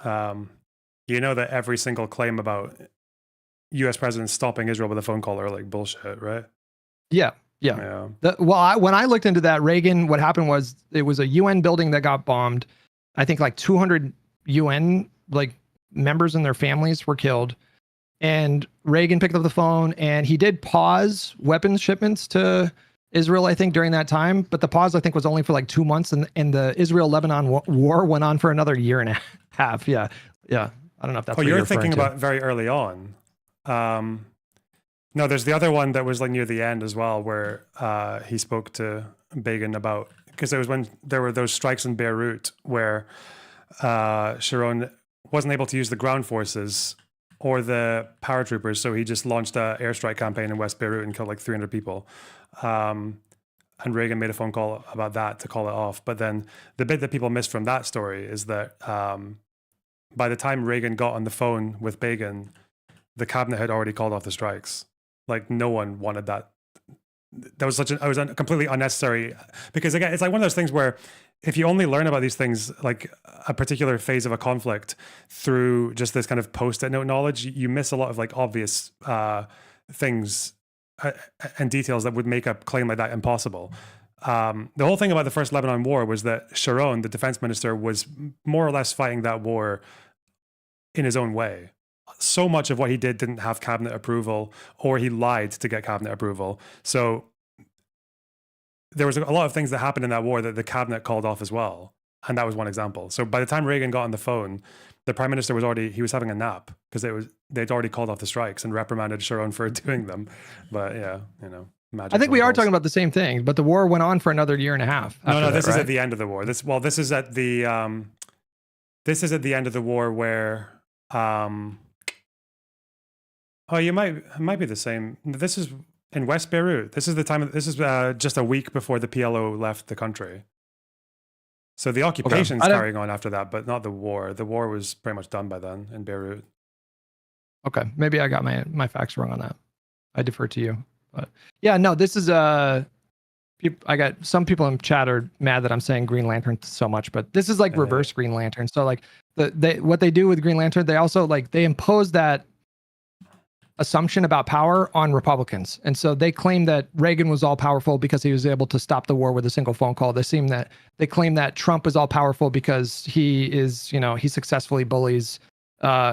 you know that every single claim about U.S. presidents stopping Israel with a phone call are like bullshit, right? Yeah. Yeah. When I looked into that, Reagan, what happened was it was a UN building that got bombed. I think like 200 UN like members and their families were killed. And Reagan picked up the phone and he did pause weapons shipments to Israel, I think, during that time. But the pause, I think, was only for like 2 months. And the Israel-Lebanon war went on for another year and a half. Yeah. Yeah. I don't know if that's what you're you're thinking referring about very early on. No, there's the other one that was like near the end as well, where he spoke to Begin about, because it was when there were those strikes in Beirut where Sharon wasn't able to use the ground forces or the paratroopers, so he just launched an airstrike campaign in West Beirut and killed like 300 people. And Reagan made a phone call about that to call it off. But then the bit that people missed from that story is that by the time Reagan got on the phone with Begin, the cabinet had already called off the strikes. Like no one wanted that. That was it was completely unnecessary, because again, it's like one of those things where if you only learn about these things, like a particular phase of a conflict, through just this kind of post-it note knowledge, you miss a lot of like obvious things and details that would make a claim like that impossible. The whole thing about the first Lebanon war was that Sharon, the defense minister, was more or less fighting that war in his own way. So much of what he did didn't have cabinet approval, or he lied to get cabinet approval. So there was a lot of things that happened in that war that the cabinet called off as well. And that was one example. So by the time Reagan got on the phone, the prime minister was having a nap, because they'd already called off the strikes and reprimanded Sharon for doing them. But yeah, I think we are talking about the same thing, but the war went on for another year and a half. No, this is at the end of the war. This is at the end of the war where it might be the same. This is in West Beirut. This is the time. This is just a week before the PLO left the country. So the occupation's carrying on after that, but not the war. The war was pretty much done by then in Beirut. Okay, maybe I got my facts wrong on that. I defer to you. But yeah, no, this is I got some people in chat are mad that I'm saying Green Lantern so much, but this is like reverse Green Lantern. So like what they do with Green Lantern, they also they impose that assumption about power on Republicans. And so they claim that Reagan was all powerful because he was able to stop the war with a single phone call. They claim that Trump is all powerful because he is, he successfully bullies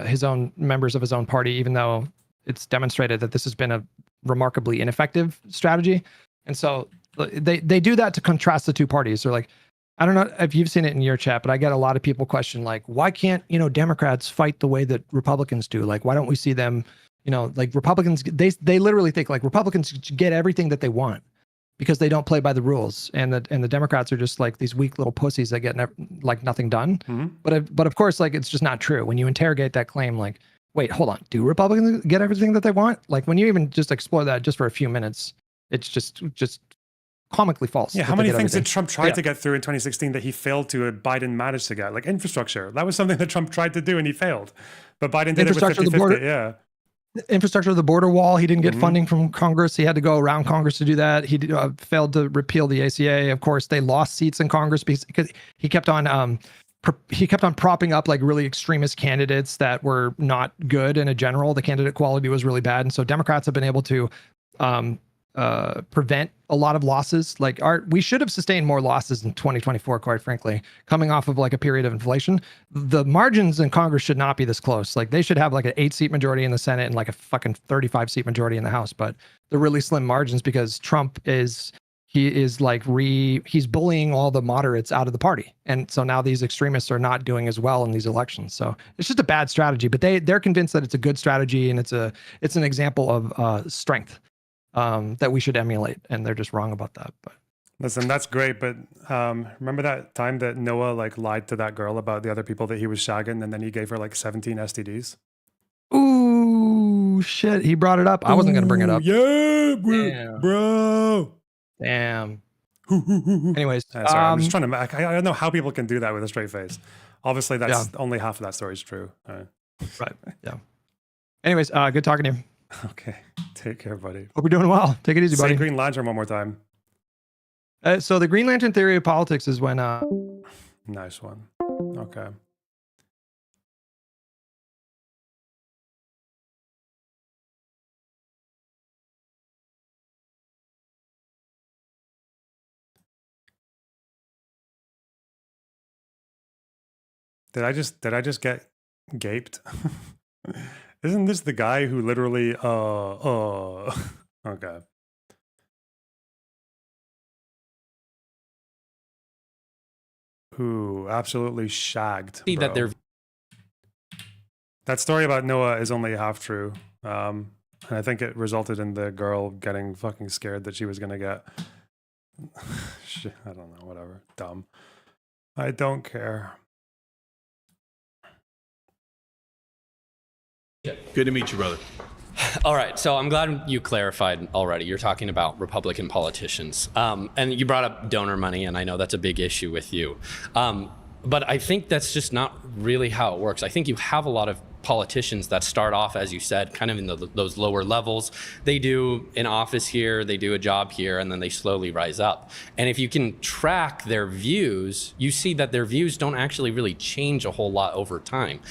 his own members of his own party, even though it's demonstrated that this has been a remarkably ineffective strategy. And so they do that to contrast the two parties. They're like, I don't know if you've seen it in your chat, but I get a lot of people question, like, why can't, Democrats fight the way that Republicans do? Like, why don't we see them, like Republicans, they literally think like Republicans get everything that they want because they don't play by the rules. And the Democrats are just like these weak little pussies that get like nothing done. Mm-hmm. But of course, like, it's just not true. When you interrogate that claim, like, wait, hold on, do Republicans get everything that they want? Like, when you even just explore that just for a few minutes, it's just comically false. Yeah, how many things did Trump try to get through in 2016 that he failed to, Biden managed to get? Like infrastructure. That was something that Trump tried to do and he failed. But Biden did it with 50-50, yeah. Infrastructure of the border wall. He didn't get funding from Congress. He had to go around Congress to do that. He failed to repeal the ACA. Of course, they lost seats in Congress because he kept on propping up like really extremist candidates that were not good in a general. The candidate quality was really bad, and so Democrats have been able to prevent a lot of losses. Like we should have sustained more losses in 2024, quite frankly, coming off of like a period of inflation. The margins in Congress should not be this close. Like they should have like an 8-seat majority in the Senate and like a fucking 35-seat majority in the House. But they're really slim margins because Trump he's bullying all the moderates out of the party. And so now these extremists are not doing as well in these elections. So it's just a bad strategy, but they're convinced that it's a good strategy and it's an example of strength that we should emulate, and they're just wrong about that. But listen, that's great, but remember that time that Noah like lied to that girl about the other people that he was shagging, and then he gave her like 17 STDs? Ooh, shit! He brought it up. I wasn't gonna bring it up. Yeah, bro. Damn. Anyways, sorry, I'm just trying to. I don't know how people can do that with a straight face. Obviously, that's only half of that story is true. Right. Yeah. Anyways, good talking to you. Okay. Take care, buddy. Hope you're doing well. Take it easy, buddy. Say Green Lantern one more time. So the Green Lantern theory of politics is when nice one. Okay. Did I just get gaped? Isn't this the guy who literally okay. Who absolutely shagged. See that they're That story about Noah is only half true. And I think it resulted in the girl getting fucking scared that she was gonna get shit, I don't know, whatever. Dumb. I don't care. Good to meet you, brother. All right, so I'm glad you clarified already. You're talking about Republican politicians. And you brought up donor money, and I know that's a big issue with you. But I think that's just not really how it works. I think you have a lot of politicians that start off, as you said, kind of in those lower levels. They do an office here, they do a job here, and then they slowly rise up. And if you can track their views, you see that their views don't actually really change a whole lot over time.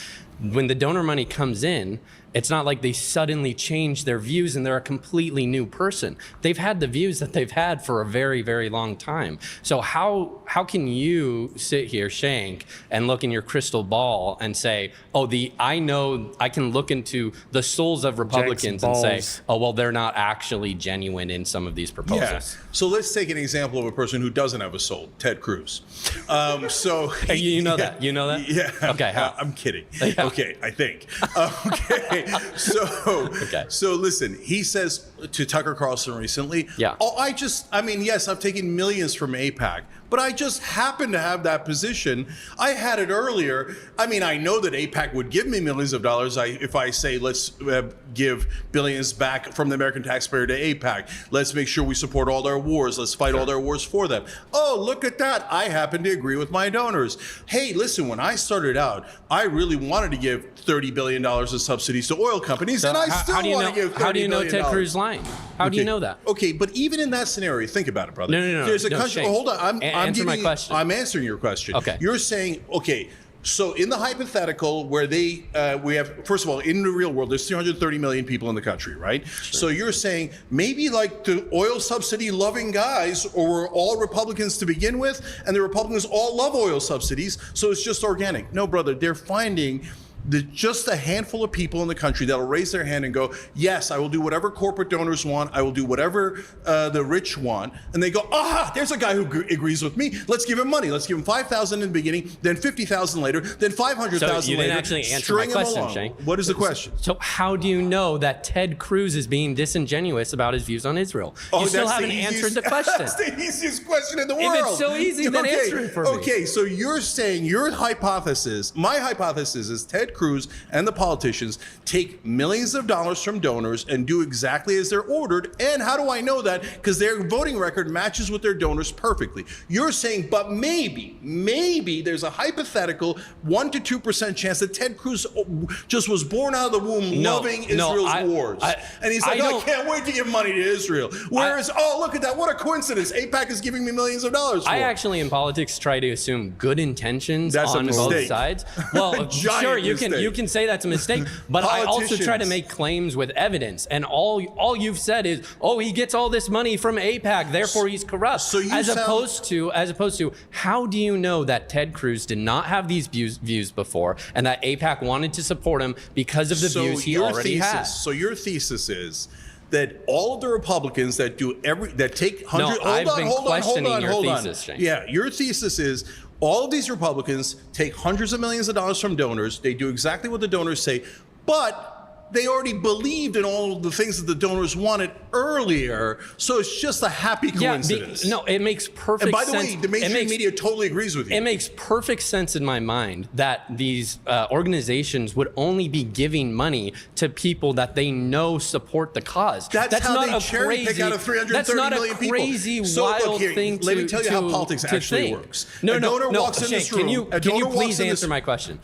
When the donor money comes in, it's not like they suddenly change their views and they're a completely new person. They've had the views that they've had for a very, very long time. So how can you sit here, Cenk, and look in your crystal ball and say, oh, I know I can look into the souls of Republicans and say, oh, well, they're not actually genuine in some of these proposals. Yeah. So let's take an example of a person who doesn't have a soul, Ted Cruz. You know that? You know that? Yeah. Okay. How? I'm kidding. Yeah. Okay, I think. Okay. So listen, he says to Tucker Carlson recently, yes, I've taken millions from AIPAC, but I just happen to have that position. I had it earlier. I mean, I know that AIPAC would give me millions of dollars if I say, let's give billions back from the American taxpayer to AIPAC. Let's make sure we support all their wars. Let's fight all their wars for them. Oh, look at that. I happen to agree with my donors. Hey, listen, when I started out, I really wanted to give $30 billion of subsidies to oil companies, and I still want to give $30 billion. How do you know Ted Cruz is lying? How do you know that? Okay, but even in that scenario, think about it, brother. No. There's a country. Cenk, hold on. answer my question. I'm answering your question. Okay. You're saying, okay, so in the hypothetical where we have, first of all, in the real world, there's 330 million people in the country, right? Sure. So you're saying maybe like the oil subsidy loving guys, or we're all Republicans to begin with, and the Republicans all love oil subsidies, so it's just organic. No, brother, they're finding just a handful of people in the country that'll raise their hand and go, yes, I will do whatever corporate donors want. I will do whatever the rich want. And they go, aha, there's a guy who agrees with me. Let's give him money. Let's give him $5,000 in the beginning, then $50,000 later, then $500,000 later. So you didn't actually answer my question, Cenk. What is the question? So how do you know that Ted Cruz is being disingenuous about his views on Israel? You still haven't answered the question. That's the easiest question in the world. If it's so easy, then answer it for me. Okay, so you're saying your hypothesis, my hypothesis is Ted Cruz and the politicians take millions of dollars from donors and do exactly as they're ordered. And how do I know that? Because their voting record matches with their donors perfectly. You're saying, but maybe there's a hypothetical 1% to 2% chance that Ted Cruz just was born out of the womb loving Israel's wars. And he's like, I can't wait to give money to Israel. Whereas, oh, look at that. What a coincidence. AIPAC is giving me millions of dollars for. I actually, in politics, try to assume good intentions on both sides. Well, sure, you can say that's a mistake, but I also try to make claims with evidence. And all you've said is, oh, he gets all this money from AIPAC, therefore he's corrupt. So as opposed to, how do you know that Ted Cruz did not have these views before, and that AIPAC wanted to support him because of the views he already had? So your thesis is that all of the Republicans that take hundreds. Hold on. Cenk. Yeah, your thesis is all of these Republicans take hundreds of millions of dollars from donors. They do exactly what the donors say, but they already believed in all of the things that the donors wanted earlier, so it's just a happy coincidence. It makes perfect sense. And by the way, the mainstream media totally agrees with you. It makes perfect sense in my mind that these organizations would only be giving money to people that they know support the cause. That's how not they cherry pick out of 330 million people. That's not a crazy, wild thing to let me tell you how politics actually works. A donor walks in this room. Can you please answer my question?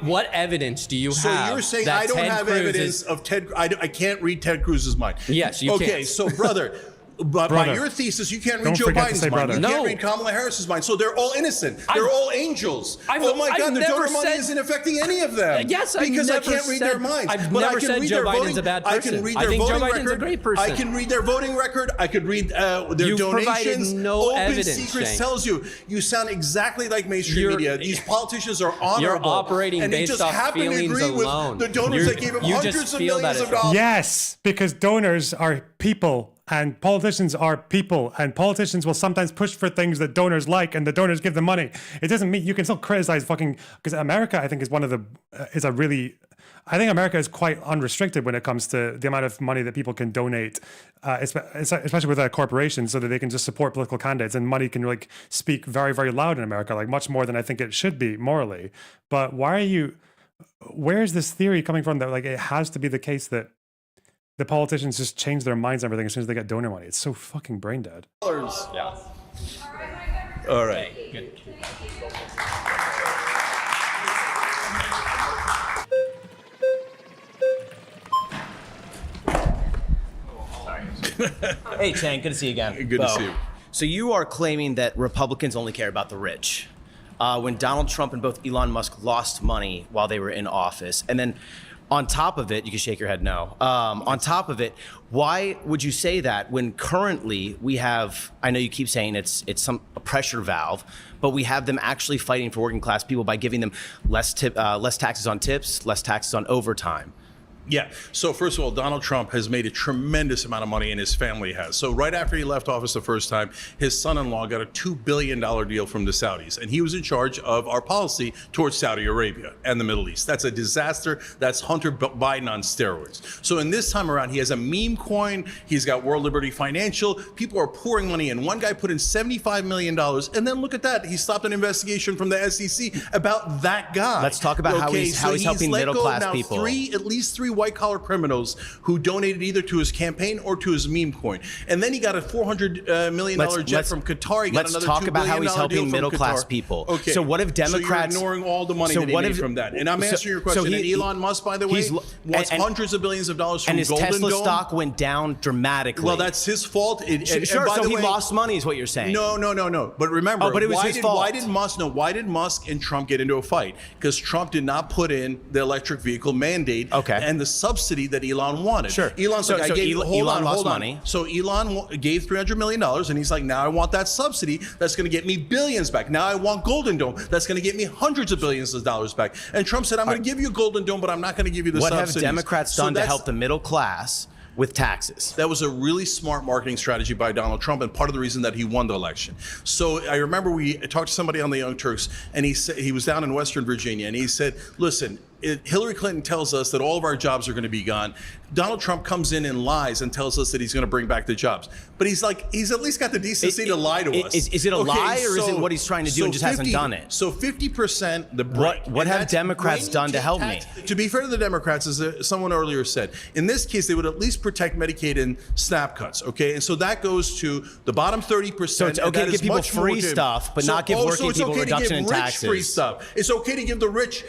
What evidence do you have? So you're saying I don't have evidence of Ted. I can't read Ted Cruz's mind. Yes, you can. Okay, so brother, But by Brother. your thesis, you can't read Don't Joe forget to Biden's say mind. brother. You No. can't read Kamala Harris's mind. So they're all innocent. They're all angels. I've- Oh my I've God, the never donor money said- isn't affecting any of them. Yes, I've because never I can't read their said- minds. I've But I never can said read Joe their Biden's voting, a bad I person. can read I their think Joe voting Biden's a record. great person. I can read their voting record. I could read their You've provided donations. no Open evidence, Secrets Cenk. tells you sound exactly like mainstream You're- media. These politicians are honorable. You're operating and they based just off happen to feelings agree alone. with the donors that gave them you just hundreds of feel that millions of it's wrong. dollars. Yes, because donors are people and politicians are people, and politicians will sometimes push for things that donors like, and the donors give them money. It doesn't mean you can still criticize fucking, because America, I think, is one of the I think America is quite unrestricted when it comes to the amount of money that people can donate, especially with corporations, so that they can just support political candidates, and money can like speak very, very loud in America, like much more than I think it should be morally. But where is this theory coming from that like it has to be the case that the politicians just change their minds and everything as soon as they get donor money? It's so fucking brain dead. Yeah. All right. Good. Hey, Cenk, good to see you again. Good to see you. So you are claiming that Republicans only care about the rich. When Donald Trump and both Elon Musk lost money while they were in office, and then on top of it, you can shake your head no. On top of it, why would you say that when currently we have, I know you keep saying it's a pressure valve, but we have them actually fighting for working class people by giving them less taxes on tips, less taxes on overtime. Yeah. So first of all, Donald Trump has made a tremendous amount of money, and his family has. So right after he left office the first time, his son-in-law got a $2 billion deal from the Saudis, and he was in charge of our policy towards Saudi Arabia and the Middle East. That's a disaster. That's Hunter Biden on steroids. So in this time around, he has a meme coin. He's got World Liberty Financial. People are pouring money in. One guy put in $75 million, and then look at that. He stopped an investigation from the SEC about that guy. Let's talk about how he's helping middle-class people. At least three white-collar criminals who donated either to his campaign or to his meme coin. And then he got a $400 million jet from Qatar. He got let's another talk $2 about how billion he's helping deal from middle-class Qatar. people. Okay. So what if Democrats... So you're ignoring all the money that he made from that. And I'm answering your question. And Elon Musk, by the way, wants hundreds of billions of dollars from and his Golden Tesla Dome. stock went down dramatically. Well, that's his fault. Sure, so he lost money is what you're saying. No. But remember, but it was his fault. Why did Musk and Trump get into a fight? Because Trump did not put in the electric vehicle mandate and the subsidy that Elon wanted. Sure. Elon's like, Elon lost money. So Elon gave $300 million, and he's like, now I want that subsidy that's going to get me billions back. Now I want Golden Dome that's going to get me hundreds of billions of dollars back. And Trump said, I'm going to give you a Golden Dome, but I'm not going to give you the subsidies. What have Democrats done to help the middle class with taxes? That was a really smart marketing strategy by Donald Trump, and part of the reason that he won the election. So I remember we talked to somebody on the Young Turks, and he said he was down in Western Virginia, and he said, listen, Hillary Clinton tells us that all of our jobs are going to be gone. Donald Trump comes in and lies and tells us that he's going to bring back the jobs. But he's at least got the decency to lie to us. Is it a lie, or is it what he's trying to do and just hasn't done it? So 50% the break. What have Democrats done to help me? To be fair to the Democrats, as someone earlier said, in this case, they would at least protect Medicaid and SNAP cuts, okay? And so that goes to the bottom 30%. So it's okay to give people free stuff, but not give working people reduction in taxes. Free stuff. It's okay to give the rich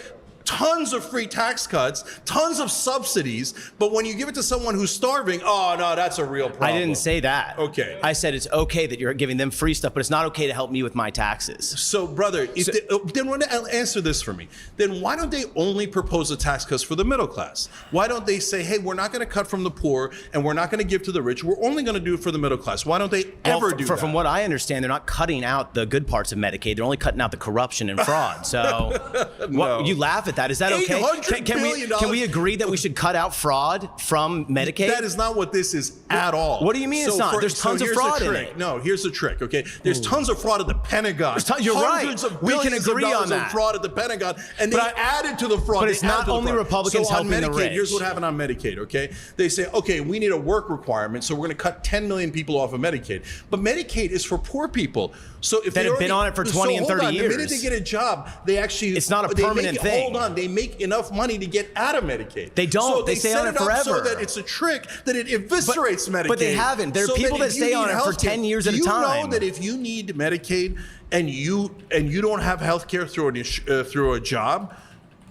tons of free tax cuts, tons of subsidies, but when you give it to someone who's starving, oh no, that's a real problem. I didn't say that. Okay. I said it's okay that you're giving them free stuff, but it's not okay to help me with my taxes. So, brother, then answer this for me. Then why don't they only propose the tax cuts for the middle class? Why don't they say, hey, we're not going to cut from the poor and we're not going to give to the rich. We're only going to do it for the middle class. Why don't they ever do that? From what I understand, they're not cutting out the good parts of Medicaid. They're only cutting out the corruption and fraud. So you laugh at that. Is that okay? Can we agree that we should cut out fraud from Medicaid? That is not what this is at all. What do you mean it's not? There's tons of fraud in it. No, here's the trick, okay? There's tons of fraud at the Pentagon. You're right. Hundreds of We can billions agree of dollars on that. of fraud at the Pentagon, and they added to the fraud. But it's not only Republicans helping the rich. Here's what happened on Medicaid, okay? They say, okay, we need a work requirement, so we're going to cut 10 million people off of Medicaid. But Medicaid is for poor people. So if that have been on it for 20 and 30 years. The minute they get a job, they actually... It's not a permanent thing. Hold on. They make enough money to get out of Medicaid. They don't. So they stay on it forever. So that it's a trick that it eviscerates Medicaid. But they haven't. There are people that stay on it for 10 years at a time. Do you know that if you need Medicaid and you don't have health care through a job,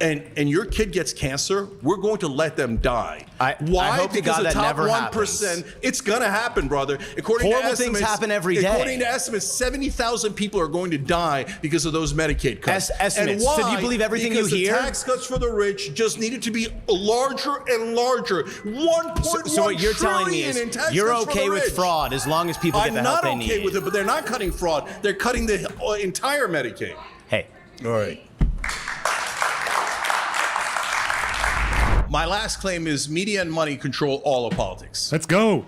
and your kid gets cancer, we're going to let them die. Why? I hope to Because God the that top never 1%, it's gonna happen, brother. According Horrible to things estimates, happen every day. According to estimates, 70,000 people are going to die because of those Medicaid cuts. Estimates. And why? So do you believe everything because you hear? The tax cuts for the rich just needed to be larger and larger. 1.1 So what you're telling me is in tax you're cuts for okay the with rich. fraud as long as people get the help they need. I'm not okay with it, but they're not cutting fraud. They're cutting the entire Medicaid. Hey. All right. My last claim is media and money control all of politics. Let's go.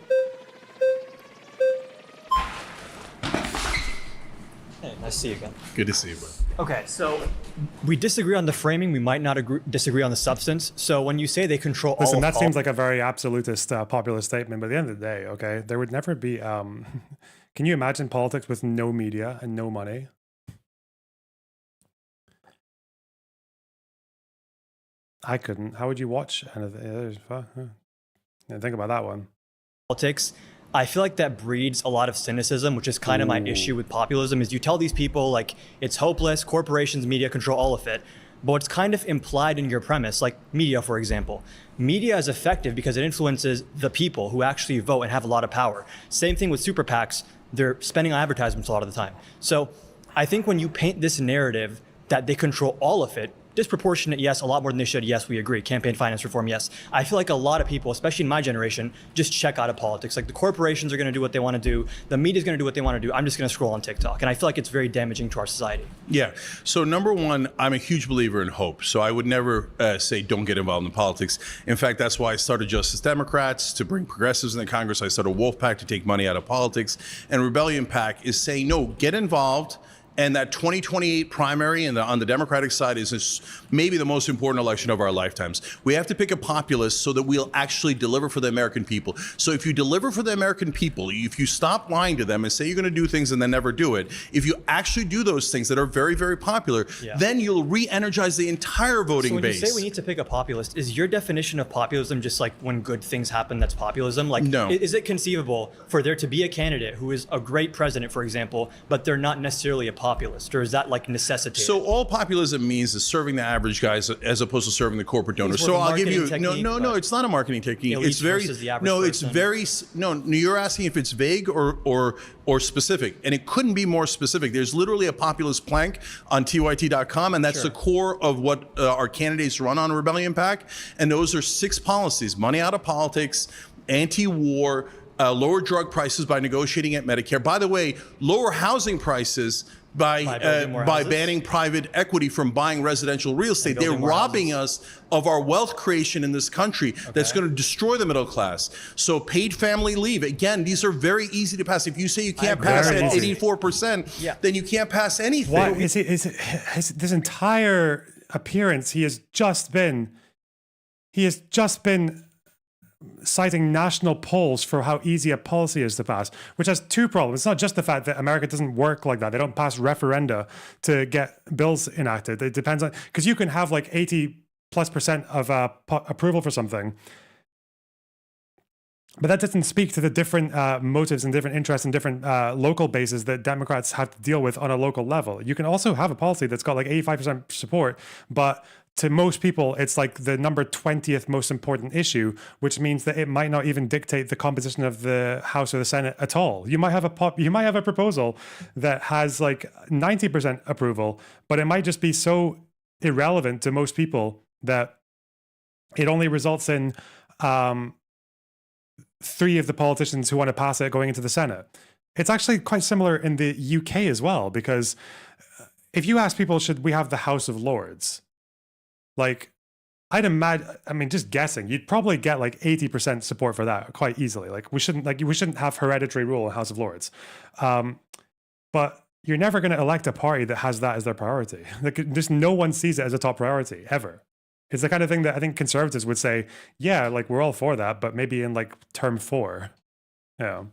Hey, nice to see you again. Good to see you, bro. Okay, so we disagree on the framing. We might not disagree on the substance. So when you say they control all Listen, of that seems like a very absolutist, populist statement. But at the end of the day, okay, there would never be. Can you imagine politics with no media and no money? I couldn't. How would you watch anything? Yeah, think about that one. politics, I feel like that breeds a lot of cynicism, which is kind of my issue with populism, is you tell these people like it's hopeless, corporations, media control all of it. But what's kind of implied in your premise, like media, for example, media is effective because it influences the people who actually vote and have a lot of power. Same thing with super PACs. They're spending on advertisements a lot of the time. So I think when you paint this narrative that they control all of it, disproportionate, yes, a lot more than they should, yes, we agree. Campaign finance reform, yes. I feel like a lot of people, especially in my generation, just check out of politics. Like the corporations are going to do what they want to do. The media is going to do what they want to do. I'm just going to scroll on TikTok. And I feel like it's very damaging to our society. Yeah. So number one, I'm a huge believer in hope. So I would never say don't get involved in politics. In fact, that's why I started Justice Democrats to bring progressives in the Congress. I started Wolfpack to take money out of politics. And Rebellion PAC is saying, no, get involved. And that 2028 primary on the Democratic side is maybe the most important election of our lifetimes. We have to pick a populist so that we'll actually deliver for the American people. So if you deliver for the American people, if you stop lying to them and say you're going to do things and then never do it, if you actually do those things that are very, very popular, then you'll re-energize the entire voting base. So when you say we need to pick a populist, is your definition of populism just like when good things happen, that's populism? Like, no. Is it conceivable for there to be a candidate who is a great president, for example, but they're not necessarily a populist, or is that like necessitated? So all populism means is serving the average guys as opposed to serving the corporate donors. So I'll give you no, it's not a marketing technique. It's very you're asking if it's vague or specific, and it couldn't be more specific. There's literally a populist plank on tyt.com, and that's the core of what our candidates run on Rebellion PAC, and those are 6 policies: money out of politics, anti-war, lower drug prices by negotiating at Medicare. By the way, lower housing prices by banning private equity from buying residential real estate. They're robbing us of our wealth creation in this country that's going to destroy the middle class. So paid family leave, again, these are very easy to pass. If you say you can't pass at 84%, then you can't pass anything. Why is this entire appearance, he has just been citing national polls for how easy a policy is to pass, which has 2 problems. It's not just the fact that America doesn't work like that. They don't pass referenda to get bills enacted. It depends on, because you can have like 80+% of approval for something, but that doesn't speak to the different motives and different interests and different local bases that Democrats have to deal with on a local level. You can also have a policy that's got like 85% support, but to most people, it's like the number 20th most important issue, which means that it might not even dictate the composition of the House or the Senate at all. You might have a proposal that has like 90% approval, but it might just be so irrelevant to most people that it only results in 3 of the politicians who want to pass it going into the Senate. It's actually quite similar in the UK as well, because if you ask people, should we have the House of Lords? Like, I'd imagine, I mean, just guessing, you'd probably get like 80% support for that quite easily. We shouldn't have hereditary rule in House of Lords. But you're never going to elect a party that has that as their priority. Just no one sees it as a top priority ever. It's the kind of thing that I think conservatives would say, yeah, like we're all for that, but maybe in like term 4. Yeah.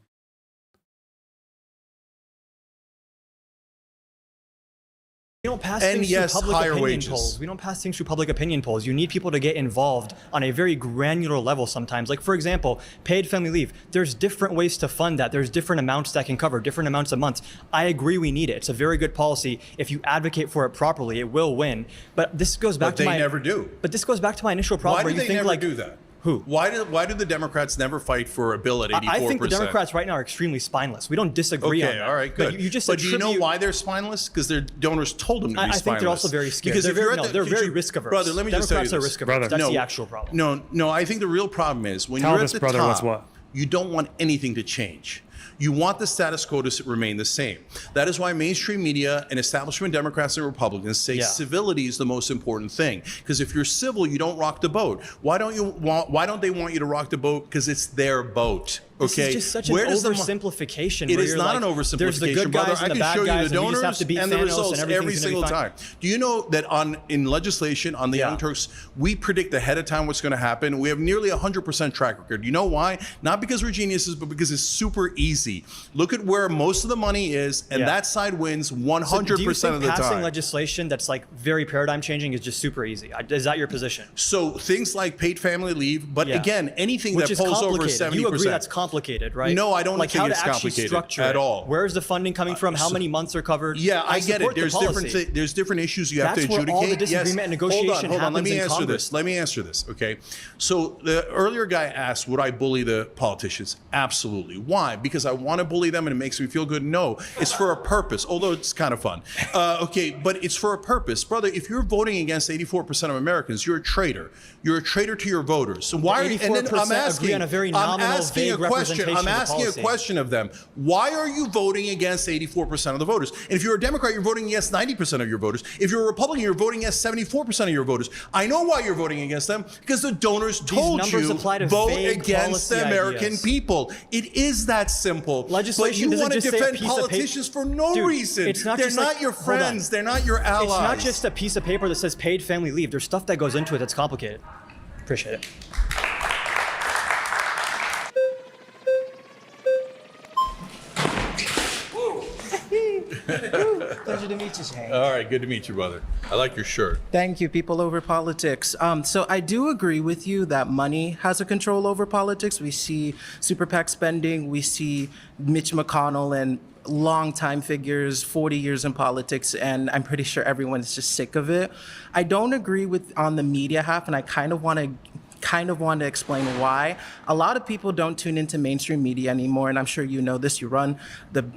don't pass and things yes, through public higher opinion wages. polls. We don't pass things through public opinion polls. You need people to get involved on a very granular level sometimes. Like, for example, paid family leave. There's different ways to fund that. There's different amounts that can cover, different amounts of months. I agree we need it. It's a very good policy. If you advocate for it properly, it will win. But this goes back to But they never do. But this goes back to my initial problem Why where do you they think never like do that? Who? Why do the Democrats never fight for a bill at 84%? I think the Democrats right now are extremely spineless. We don't disagree on Okay, that. all right, good. But you just do you know attribute- why they're spineless? Because their donors told them to be spineless. I think they're also very scared. Because They're if you're very, at they're the very future- risk averse. Brother, let me just tell you Democrats are this. risk averse. That's the actual problem. No, I think the real problem is when Tell you're this at the brother top, what's what. you don't want anything to change. You want the status quo to remain the same. That is why mainstream media and establishment Democrats and Republicans say civility is the most important thing. Because if you're civil, you don't rock the boat. Why don't they want you to rock the boat? Because it's their boat. This Okay. is just such an oversimplification. It where is you're not like, an oversimplification, there's the good brother. guys I and the can bad show you guys, the and we just have donors to beat and the Thanos results and every everything's single gonna be fine. time. Do you know that in legislation on the Young Turks, we predict ahead of time what's going to happen? We have nearly 100% track record. You know why? Not because we're geniuses, but because it's super easy. Look at where most of the money is, and that side wins 100% of the passing time. legislation that's like very paradigm changing is just super easy? Is that your position? So things like paid family leave, but again, anything Which that is pulls over complicated. 70%. You agree that's complicated, right? No, I don't like think how it's to actually complicated structure at it. all. Where's the funding coming from? How many months are covered? Yeah, I get it. support the There's policy. there's different issues you have to That's where adjudicate. all the disagreement and negotiation hold on. Let happens me in answer Congress. this. Let me answer this. Okay. So the earlier guy asked, would I bully the politicians? Absolutely. Why? Because I want to bully them and it makes me feel good? No, it's for a purpose. Although it's kind of fun. Okay, but it's for a purpose, brother. If you're voting against 84% of Americans, you're a traitor. You're a traitor to your voters. So why? And then I'm 84% asking, agree on a very nominal, vague representation I'm of the asking a policy. question of them. Why are you voting against 84% of the voters? And if you're a Democrat, you're voting against 90% of your voters. If you're a Republican, you're voting against 74% of your voters. I know why you're voting against them, because the donors told numbers you apply to vote vague against the policy American ideas. people. It is that simple. Legislation but you doesn't want to just say a defend piece of paper- politicians for no Dude, reason. it's not They're just not like- your hold friends. on. They're not your allies. It's not just a piece of paper that says paid family leave. There's stuff that goes into it that's complicated. Appreciate it. Pleasure to meet you, Cenk. All right, good to meet you, brother. I like your shirt. Thank you, people over politics. So I do agree with you that money has a control over politics. We see super PAC spending. We see Mitch McConnell and longtime figures, 40 years in politics, and I'm pretty sure everyone's just sick of it. I don't agree with on the media half, and I kind of want to explain why. A lot of people don't tune into mainstream media anymore, and I'm sure you know this. You run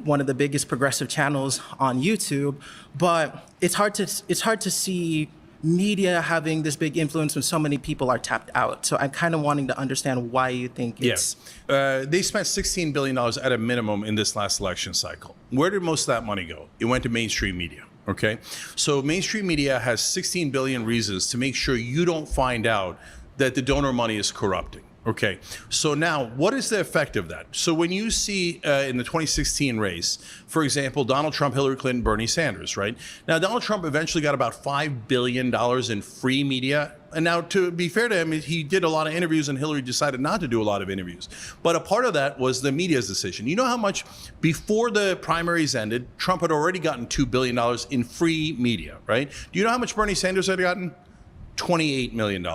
one of the biggest progressive channels on YouTube, but it's hard to see media having this big influence when so many people are tapped out. So I'm kind of wanting to understand why you think it's... They spent $16 billion at a minimum in this last election cycle. Where did most of that money go? It went to mainstream media. Okay, so mainstream media has 16 billion reasons to make sure you don't find out that the donor money is corrupting. Okay, so now what is the effect of that? So when you see in the 2016 race, for example, Donald Trump, Hillary Clinton, Bernie Sanders, right? Now, Donald Trump eventually got about $5 billion in free media. And now, to be fair to him, he did a lot of interviews and Hillary decided not to do a lot of interviews. But a part of that was the media's decision. You know how much, before the primaries ended, Trump had already gotten $2 billion in free media, right? Do you know how much Bernie Sanders had gotten? $28 million.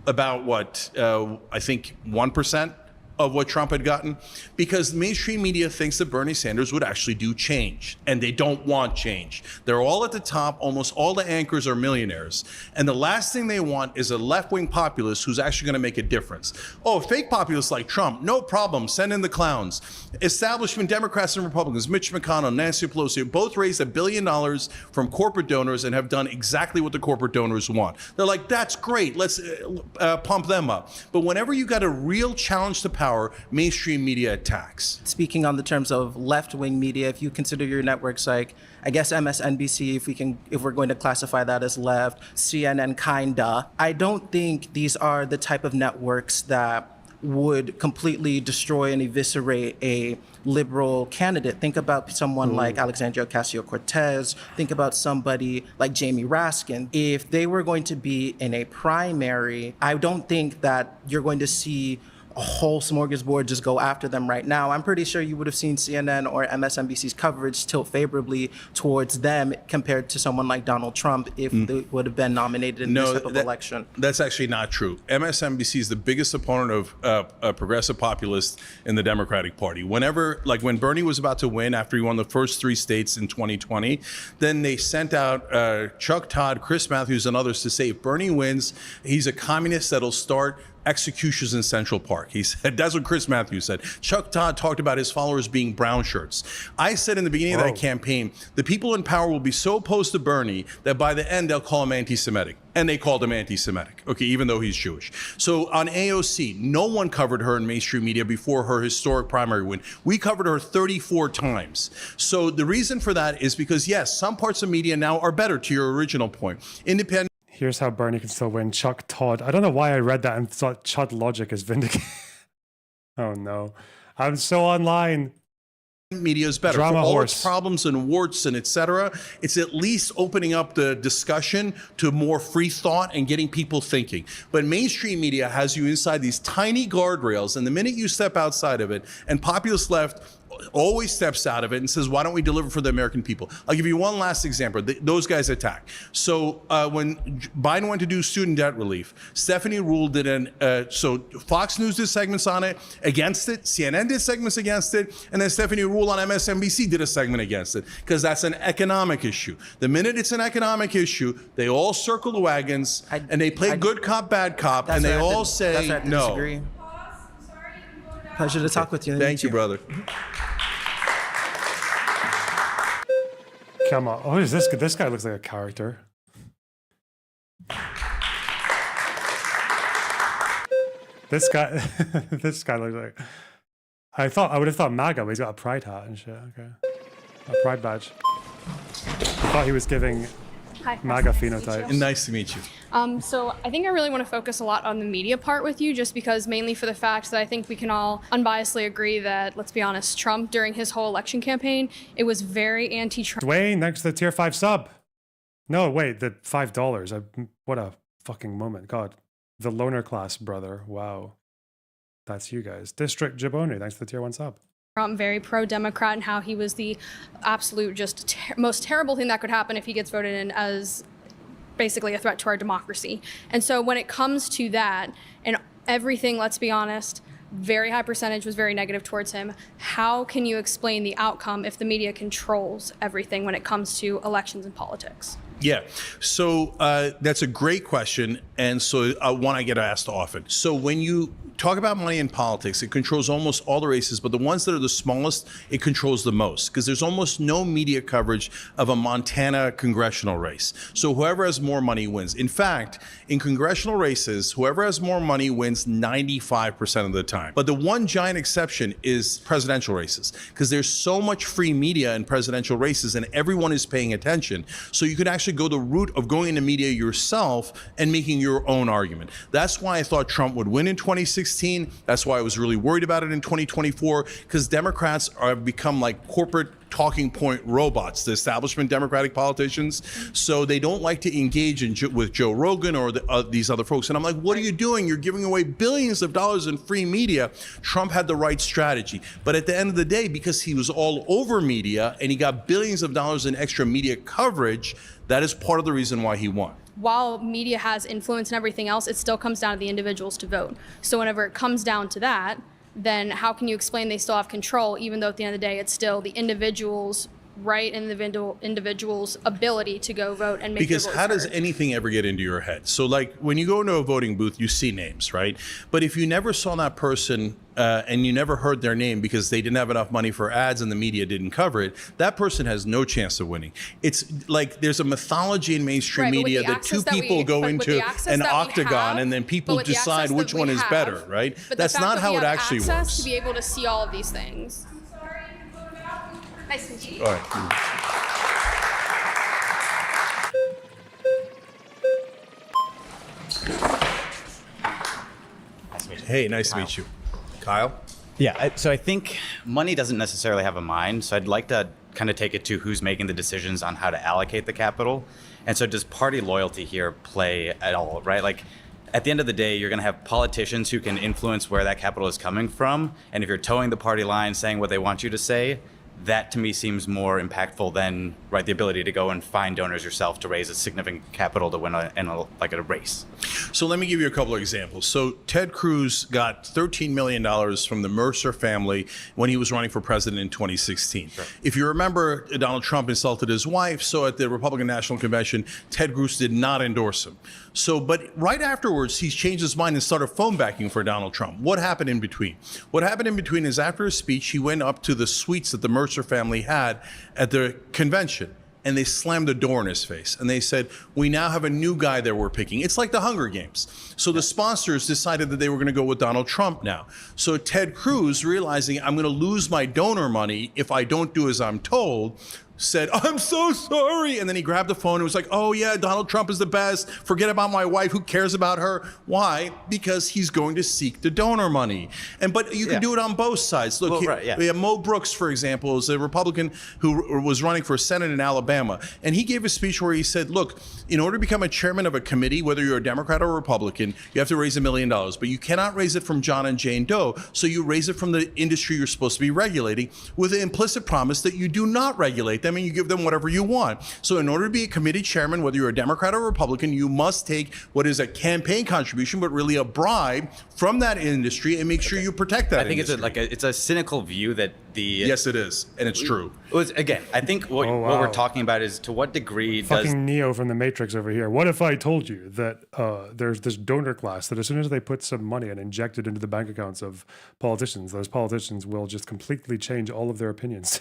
About what, I think 1% of what Trump had gotten, because mainstream media thinks that Bernie Sanders would actually do change, and they don't want change. They're all at the top. Almost all the anchors are millionaires. And the last thing they want is a left-wing populist who's actually going to make a difference. Oh, fake populists like Trump, no problem, send in the clowns. Establishment Democrats and Republicans, Mitch McConnell, Nancy Pelosi, both raised $1 billion from corporate donors and have done exactly what the corporate donors want. They're like, that's great, let's pump them up. But whenever you got a real challenge to power, mainstream media attacks. Speaking on the terms of left-wing media, if you consider your networks like, I guess MSNBC, if we're going to classify that as left, CNN kinda, I don't think these are the type of networks that would completely destroy and eviscerate a liberal candidate. Think about someone like Alexandria Ocasio-Cortez. Think about somebody like Jamie Raskin. If they were going to be in a primary, I don't think that you're going to see a whole smorgasbord just go after them right now. I'm pretty sure you would have seen CNN or MSNBC's coverage tilt favorably towards them compared to someone like Donald Trump if they would have been nominated in this type of election. That's actually not true. MSNBC is the biggest opponent of progressive populists in the Democratic Party. Whenever, like when Bernie was about to win after he won the first 3 states in 2020, then they sent out Chuck Todd, Chris Matthews, and others to say if Bernie wins, he's a communist that'll start executions in Central Park. He said, that's what Chris Matthews said. Chuck Todd talked about his followers being brown shirts. I said in the beginning of that campaign, the people in power will be so opposed to Bernie that by the end they'll call him anti-Semitic. And they called him anti-Semitic, okay, even though he's Jewish. So on AOC, no one covered her in mainstream media before her historic primary win. We covered her 34 times. So the reason for that is because, yes, some parts of media now are better, to your original point. Independent. Here's how Bernie can still win. Chuck Todd. I don't know why I read that and thought Chud Logic is vindicated. Oh no. I'm so online. Media is better. Drama for all horse. its problems and warts and etc. It's at least opening up the discussion to more free thought and getting people thinking. But mainstream media has you inside these tiny guardrails, and the minute you step outside of it, and populist left always steps out of it and says, why don't we deliver for the American people? I'll give you one last example. Those guys attack. So when Biden went to do student debt relief, Stephanie Ruhle did so Fox News did segments on it, against it, CNN did segments against it, and then Stephanie Ruhle on MSNBC did a segment against it, because that's an economic issue. The minute it's an economic issue, they all circle the wagons, and they play good cop, bad cop, and they all say no. Pleasure to talk with you. Thank you, brother. Come on. Oh, is this good? This guy looks like a character. This guy, this guy looks like. I would have thought MAGA, but he's got a pride hat and shit. Okay, a pride badge. I thought he was giving MAGA phenotype. Nice to meet you. So I think I really want to focus a lot on the media part with you, just because mainly for the fact that I think we can all unbiasedly agree that, let's be honest, Trump during his whole election campaign, it was very anti-Trump. Dwayne, thanks for the tier 5 sub. No, wait, the $5. What a fucking moment. God, the loner class brother. Wow. That's you guys. District Jaboni, thanks for the tier 1 sub. Trump, very pro-Democrat, and how he was the absolute just most terrible thing that could happen if he gets voted in as basically a threat to our democracy. And so when it comes to that and everything, let's be honest, very high percentage was very negative towards him. How can you explain the outcome if the media controls everything when it comes to elections and politics? Yeah, so that's a great question, and so one I get asked often. So when you talk about money in politics, it controls almost all the races, but the ones that are the smallest, it controls the most, because there's almost no media coverage of a Montana congressional race. So whoever has more money wins. In fact, in congressional races, whoever has more money wins 95% of the time. But the one giant exception is presidential races, because there's so much free media in presidential races, and everyone is paying attention. So you could actually go the route of going into media yourself and making your own argument. That's why I thought Trump would win in 2016. That's why I was really worried about it in 2024, because Democrats have become like corporate talking point robots, the establishment Democratic politicians. So they don't like to engage with Joe Rogan or these other folks. And I'm like, what are you doing? You're giving away billions of dollars in free media. Trump had the right strategy. But at the end of the day, because he was all over media and he got billions of dollars in extra media coverage, that is part of the reason why he won. While media has influence and everything else, it still comes down to the individuals to vote. So whenever it comes down to that, then how can you explain they still have control, even though at the end of the day, it's still the individual's right and the individual's ability to go vote and make Because their voice how does heard. anything ever get into your head? So like when you go into a voting booth, you see names, right? But if you never saw that person and you never heard their name because they didn't have enough money for ads and the media didn't cover it, that person has no chance of winning. It's like there's a mythology in mainstream Right, but with media the that access two that we- people go but with the into access an that we octagon have- and then but people with the decide access which that one we is have- better, right? But That's the fact not that how we it have actually access works. to be able to see all of these things. Nice to meet you. All right. Hey, nice to meet you. Kyle? Yeah, so I think money doesn't necessarily have a mind. So I'd like to kind of take it to who's making the decisions on how to allocate the capital. And so does party loyalty here play at all, right? Like At the end of the day, you're going to have politicians who can influence where that capital is coming from. And if you're towing the party line, saying what they want you to say, that to me seems more impactful than the ability to go and find donors yourself to raise a significant capital to win a race. So let me give you a couple of examples. So Ted Cruz got $13 million from the Mercer family when he was running for president in 2016. Sure. If you remember, Donald Trump insulted his wife. So at the Republican National Convention, Ted Cruz did not endorse him. But right afterwards, he's changed his mind and started phone backing for Donald Trump. What happened in between? What happened in between is after his speech, he went up to the suites that the Mercer family had at the convention, and they slammed a door in his face. And they said, we now have a new guy that we're picking. It's like the Hunger Games. So the sponsors decided that they were going to go with Donald Trump now. So Ted Cruz, realizing I'm going to lose my donor money if I don't do as I'm told, said, I'm so sorry. And then he grabbed the phone and was like, oh yeah, Donald Trump is the best. Forget about my wife. Who cares about her? Why? Because he's going to seek the donor money. But you can do it on both sides. Look, we have Mo Brooks, for example, is a Republican who was running for Senate in Alabama. And he gave a speech where he said, look, in order to become a chairman of a committee, whether you're a Democrat or a Republican, you have to raise $1 million. But you cannot raise it from John and Jane Doe. So you raise it from the industry you're supposed to be regulating with the implicit promise that you do not regulate them and you give them whatever you want. So in order to be a committee chairman, whether you're a Democrat or Republican, you must take what is a campaign contribution, but really a bribe from that industry and make sure you protect that industry. I think it's a cynical view that Yes, it is, and it's true. Again, I think what we're talking about is to what degree Fucking Neo from the Matrix over here. What if I told you that there's this donor class that as soon as they put some money and inject it into the bank accounts of politicians, those politicians will just completely change all of their opinions.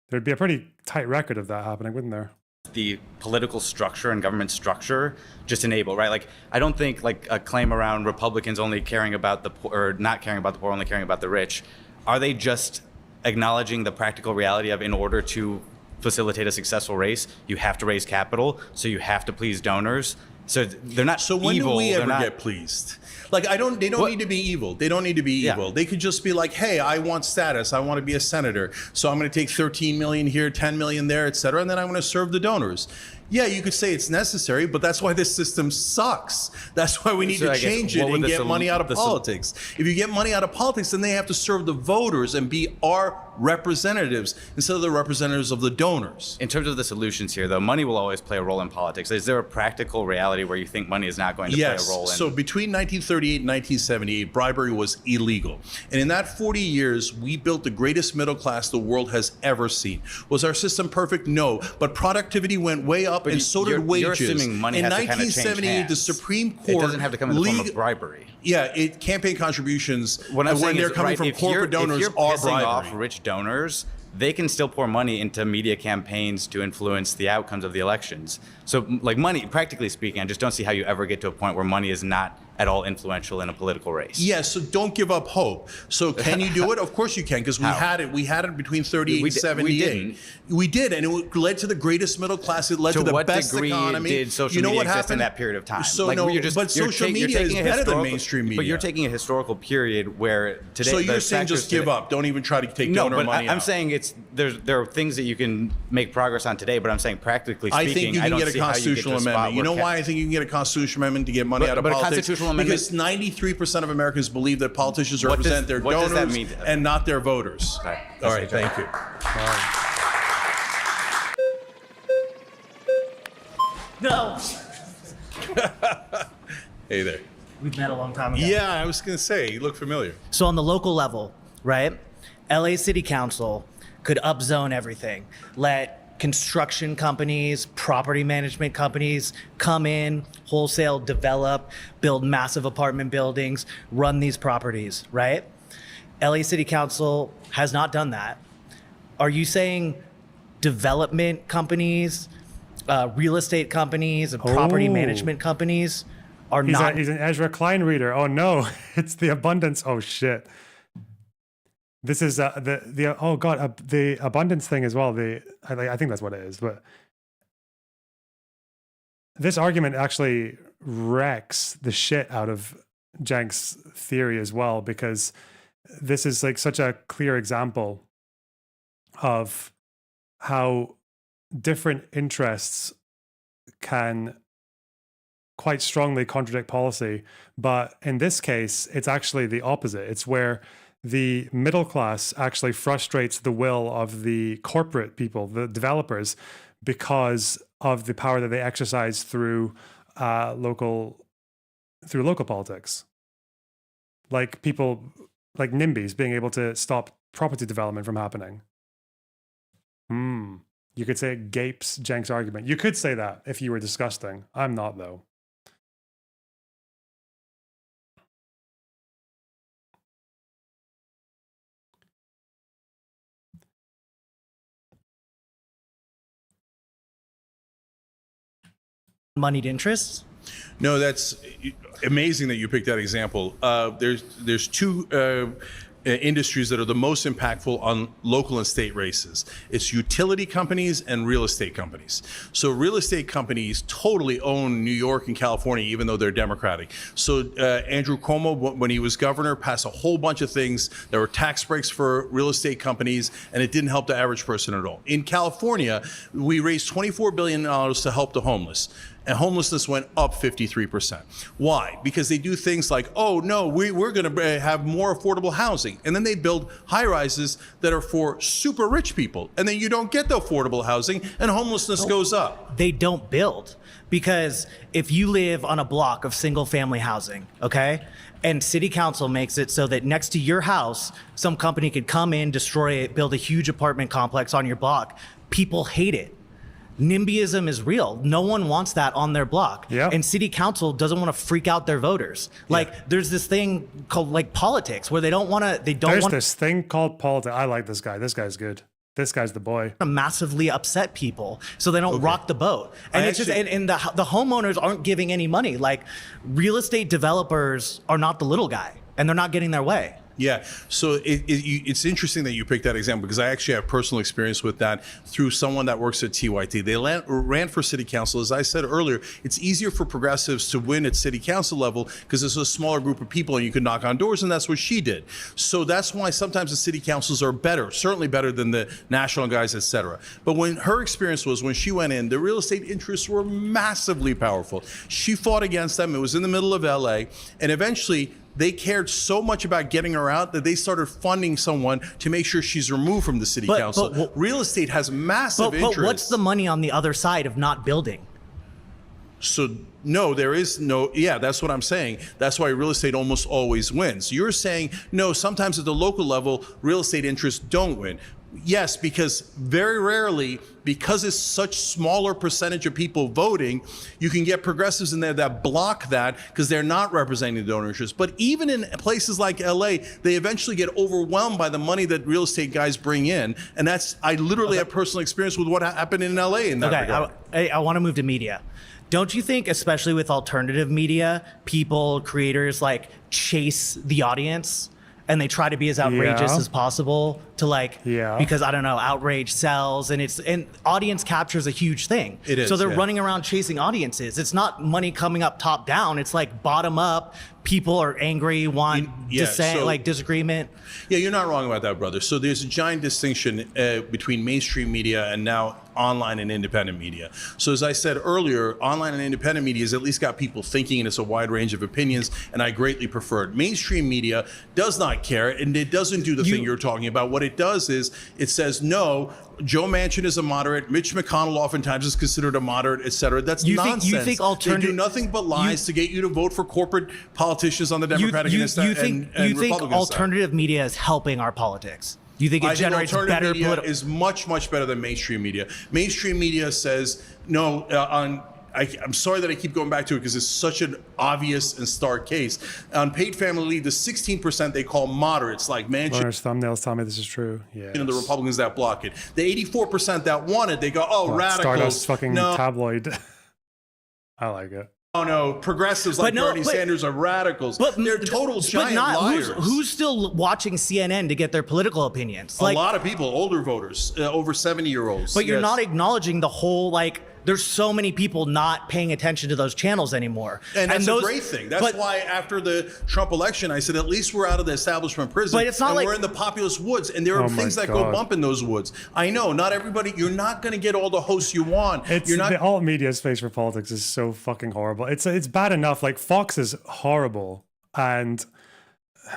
There'd be a pretty tight record of that happening, wouldn't there? The political structure and government structure just enable, right? I don't think a claim around Republicans only caring about the poor or not caring about the poor, only caring about the rich. Are they just acknowledging the practical reality of in order to facilitate a successful race, you have to raise capital, so you have to please donors? So they're not So when evil, do we they're ever not- get pleased? They don't need to be evil. They don't need to be evil. They could just be like, hey, I want status. I want to be a senator. So I'm going to take 13 million here, 10 million there, et cetera. And then I'm going to serve the donors. Yeah, you could say it's necessary, but that's why this system sucks. That's why we need to change it and get money out of politics. If you get money out of politics, then they have to serve the voters and be our representatives instead of the representatives of the donors. In terms of the solutions here, though, money will always play a role in politics. Is there a practical reality where you think money is not going to play a role in? So between 1938 and 1978, bribery was illegal. And in that 40 years, we built the greatest middle class the world has ever seen. Was our system perfect? No. But productivity went way up, and so did wages. You're assuming money in has to kind of change 1978, the Supreme Court... It doesn't have to come in the form of bribery. Yeah, campaign contributions, What I'm saying when they're is, coming right, from if you're- corporate donors, if you're are pissing bribery. off rich donors, they can still pour money into media campaigns to influence the outcomes of the elections. So, money, practically speaking, I just don't see how you ever get to a point where money is not at all influential in a political race. Yes, so don't give up hope. So can you do it? Of course you can, because we had it. We had it between 38 and 78. We did, and it led to the greatest middle class. It led to the what best degree economy. did social you know media what exist happened in that period of time? So but social media is better than mainstream media. But you're taking a historical period where today. So you're saying just give up. Don't even try to take donor money I'm out. saying there are things that you can make progress on today. But I'm saying practically speaking, I think you can get a constitutional amendment. You know why I think you can get a constitutional amendment to get money out of politics? A constitutional amendment, because 93% of Americans believe that politicians represent their donors and not their voters. All right, thank you. No. Hey there. We've met a long time ago. Yeah, I was going to say, you look familiar. So on the local level, right? LA City Council could upzone everything. Let construction companies, property management companies come in, wholesale develop, build massive apartment buildings, run these properties, right? LA City Council has not done that. Are you saying development companies, real estate companies, and property management companies are not? He's an Ezra Klein reader. Oh no, it's the abundance. Oh shit. This is the oh god the abundance thing as well. I think that's what it is. But this argument actually wrecks the shit out of Cenk's theory as well, because this is like such a clear example of how different interests can quite strongly contradict policy. But in this case, it's actually the opposite. It's where the middle class actually frustrates the will of the corporate people, the developers, because of the power that they exercise through local politics. Like people like NIMBYs being able to stop property development from happening. You could say it gapes Cenk's argument. You could say that if you were disgusting. I'm not, though. Moneyed interests? No, that's amazing that you picked that example. There's two industries that are the most impactful on local and state races. It's utility companies and real estate companies. So real estate companies totally own New York and California, even though they're Democratic. So Andrew Cuomo, when he was governor, passed a whole bunch of things. There were tax breaks for real estate companies, and it didn't help the average person at all. In California, we raised $24 billion to help the homeless. And homelessness went up 53%. Why? Because they do things like, oh no, we're going to have more affordable housing. And then they build high rises that are for super rich people. And then you don't get the affordable housing and homelessness goes up. They don't build. Because if you live on a block of single family housing, okay, and city council makes it so that next to your house, some company could come in, destroy it, build a huge apartment complex on your block, people hate it. NIMBYism is real. No one wants that on their block. Yeah. And city council doesn't want to freak out their voters. Like there's this thing called like politics where There's this thing called politics. I like this guy. This guy's good. This guy's the boy. To massively upset people so they don't rock the boat. And it's just and the homeowners aren't giving any money. Like real estate developers are not the little guy and they're not getting their way. Yeah, so it's interesting that you picked that example because I actually have personal experience with that through someone that works at TYT. They ran for city council. As I said earlier, it's easier for progressives to win at city council level because it's a smaller group of people and you can knock on doors, and that's what she did. So that's why sometimes the city councils are better, certainly better than the national guys, etc. But when her experience was when she went in, the real estate interests were massively powerful. She fought against them. It was in the middle of LA, and eventually they cared so much about getting her out that they started funding someone to make sure she's removed from the city council. Real estate has massive interest. But what's the money on the other side of not building? So no, there is no, yeah, that's what I'm saying. That's why real estate almost always wins. You're saying, no, sometimes at the local level, real estate interests don't win. Yes, because very rarely, because it's such smaller percentage of people voting, you can get progressives in there that block that because they're not representing the donor interests. But even in places like LA, they eventually get overwhelmed by the money that real estate guys bring in. And that's, I literally have personal experience with what happened in LA in that regard. I want to move to media. Don't you think, especially with alternative media, people, creators like chase the audience? And they try to be as outrageous as possible to because I don't know, outrage sells and audience capture is a huge thing. It is. So they're running around chasing audiences. It's not money coming up top down. It's like bottom up. People are angry, want dissent, disagreement. Yeah, you're not wrong about that, brother. So there's a giant distinction between mainstream media and now online and independent media. So as I said earlier, online and independent media has at least got people thinking, and it's a wide range of opinions, and I greatly prefer it. Mainstream media does not care, and it doesn't do the thing you're talking about. What it does is it says, no, Joe Manchin is a moderate, Mitch McConnell oftentimes is considered a moderate, etc. That's nonsense. You think they do nothing but lies to get you to vote for corporate politicians on the Democratic and Republican side. You think alternative media is helping our politics? Do you think it generates better political? Is much, much better than mainstream media. Mainstream media says, no, I'm sorry that I keep going back to it because it's such an obvious and stark case. On paid family leave, the 16% they call moderates, like Manchin. Learner's thumbnails tell me this is true. Yeah. And the Republicans that block it. The 84% that want it, they go, radicals. Stardust fucking tabloid. I like it. Oh no, progressives like Bernie Sanders are radicals. But they're total giant liars. Who's still watching CNN to get their political opinions? A lot of people, older voters, over 70-years. But you're not acknowledging the whole there's so many people not paying attention to those channels anymore. And that's a great thing. That's why after the Trump election, I said, at least we're out of the establishment prison. But it's not and like we're in the populist woods, and there are things that go bump in those woods. I know, not everybody, you're not going to get all the hosts you want. You're not. The alt media space for politics is so fucking horrible. It's bad enough. Like Fox is horrible, and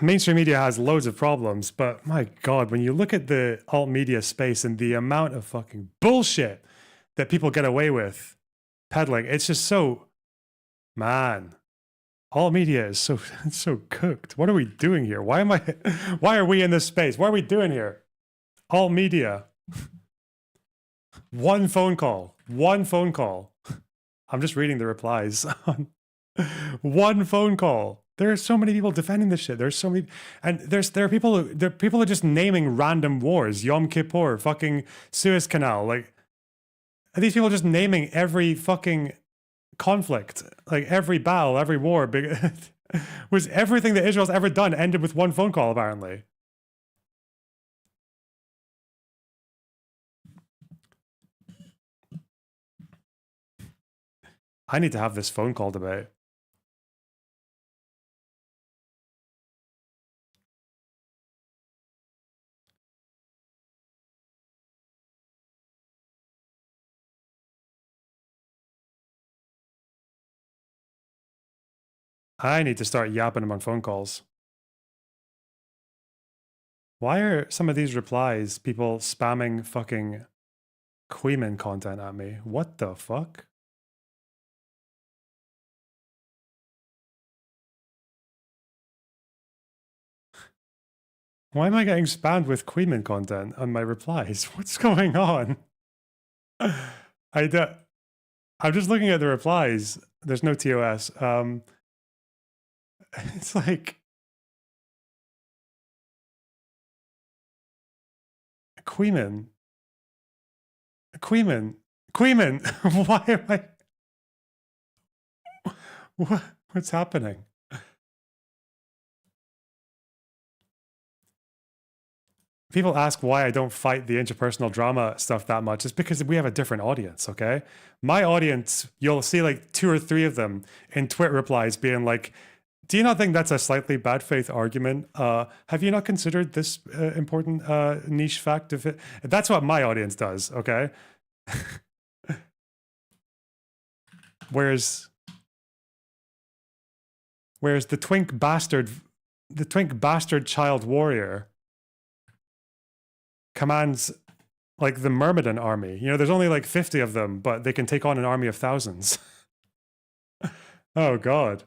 mainstream media has loads of problems. But my God, when you look at the alt media space and the amount of fucking bullshit that people get away with peddling, it's just so, man. Alt media is so cooked. What are we doing here? Why are we in this space? What are we doing here? Alt media. One phone call. I'm just reading the replies. One phone call. There are so many people defending this shit. There's so many, and there are people who are just naming random wars. Yom Kippur, fucking Suez Canal. Like, are these people just naming every fucking conflict, like every battle, every war? Was everything that Israel's ever done ended with one phone call, apparently. I need to have this phone call debate. I need to start yapping him on phone calls. Why are some of these replies people spamming fucking Queeman content at me? What the fuck? Why am I getting spammed with Queeman content on my replies? What's going on? I'm just looking at the replies. There's no TOS. It's like Queeman. Why am I? What's happening? People ask why I don't fight the interpersonal drama stuff that much. It's because we have a different audience, okay? My audience, you'll see like 2 or 3 of them in twit replies being like, do you not think that's a slightly bad faith argument? Have you not considered this important niche fact? That's what my audience does, okay? Whereas the twink bastard child warrior commands like the Myrmidon army. You know, there's only like 50 of them, but they can take on an army of thousands. Oh God.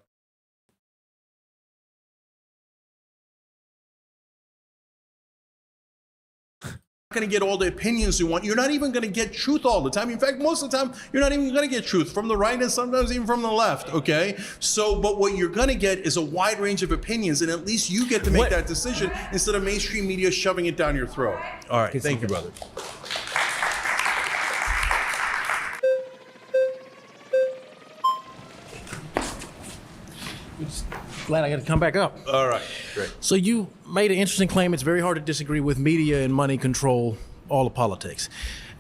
Going to get all the opinions you want. You're not even going to get truth all the time. In fact, most of the time, you're not even going to get truth from the right and sometimes even from the left, okay? So, but what you're going to get is a wide range of opinions, and at least you get to make that decision instead of mainstream media shoving it down your throat. All right, thank you, brother. Glad I got to come back up. All right, great. So you made an interesting claim. It's very hard to disagree with media and money control all of politics.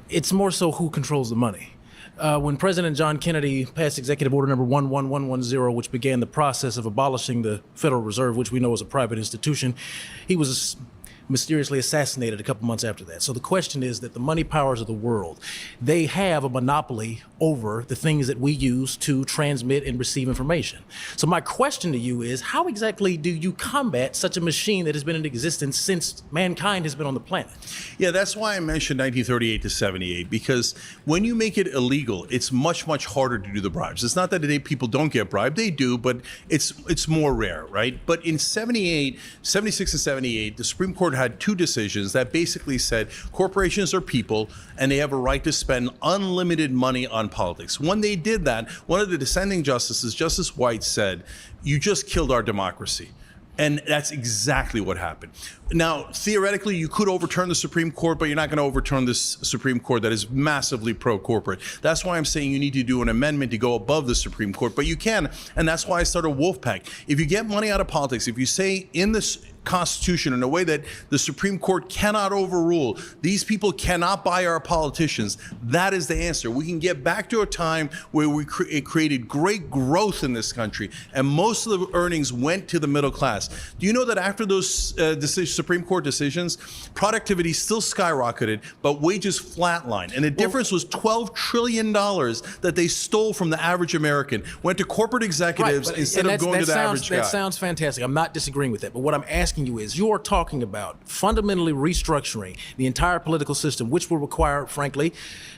It's more so who controls the money. When President John Kennedy passed Executive Order number 11110, which began the process of abolishing the Federal Reserve, which we know is a private institution, he was mysteriously assassinated a couple months after that. So the question is that the money powers of the world, they have a monopoly over the things that we use to transmit and receive information. So my question to you is, how exactly do you combat such a machine that has been in existence since mankind has been on the planet? Yeah, that's why I mentioned 1938 to 78, because when you make it illegal, it's much, much harder to do the bribes. It's not that today people don't get bribed, they do, but it's more rare, right? But in 76 and 78, the Supreme Court had 2 decisions that basically said corporations are people and they have a right to spend unlimited money on politics. When they did that, one of the dissenting justices, Justice White, said, "You just killed our democracy." And that's exactly what happened. Now, theoretically, you could overturn the Supreme Court, but you're not going to overturn this Supreme Court that is massively pro-corporate. That's why I'm saying you need to do an amendment to go above the Supreme Court, but you can, and that's why I started Wolfpack. If you get money out of politics, if you say in this Constitution in a way that the Supreme Court cannot overrule. These people cannot buy our politicians. That is the answer. We can get back to a time where we created great growth in this country, and most of the earnings went to the middle class. Do you know that after those Supreme Court decisions, productivity still skyrocketed, but wages flatlined? And the difference was $12 trillion that they stole from the average American, went to corporate executives instead of going to the average guy. That sounds fantastic. I'm not disagreeing with that. But what I'm asking you is, you are talking about fundamentally restructuring the entire political system, which will require, frankly,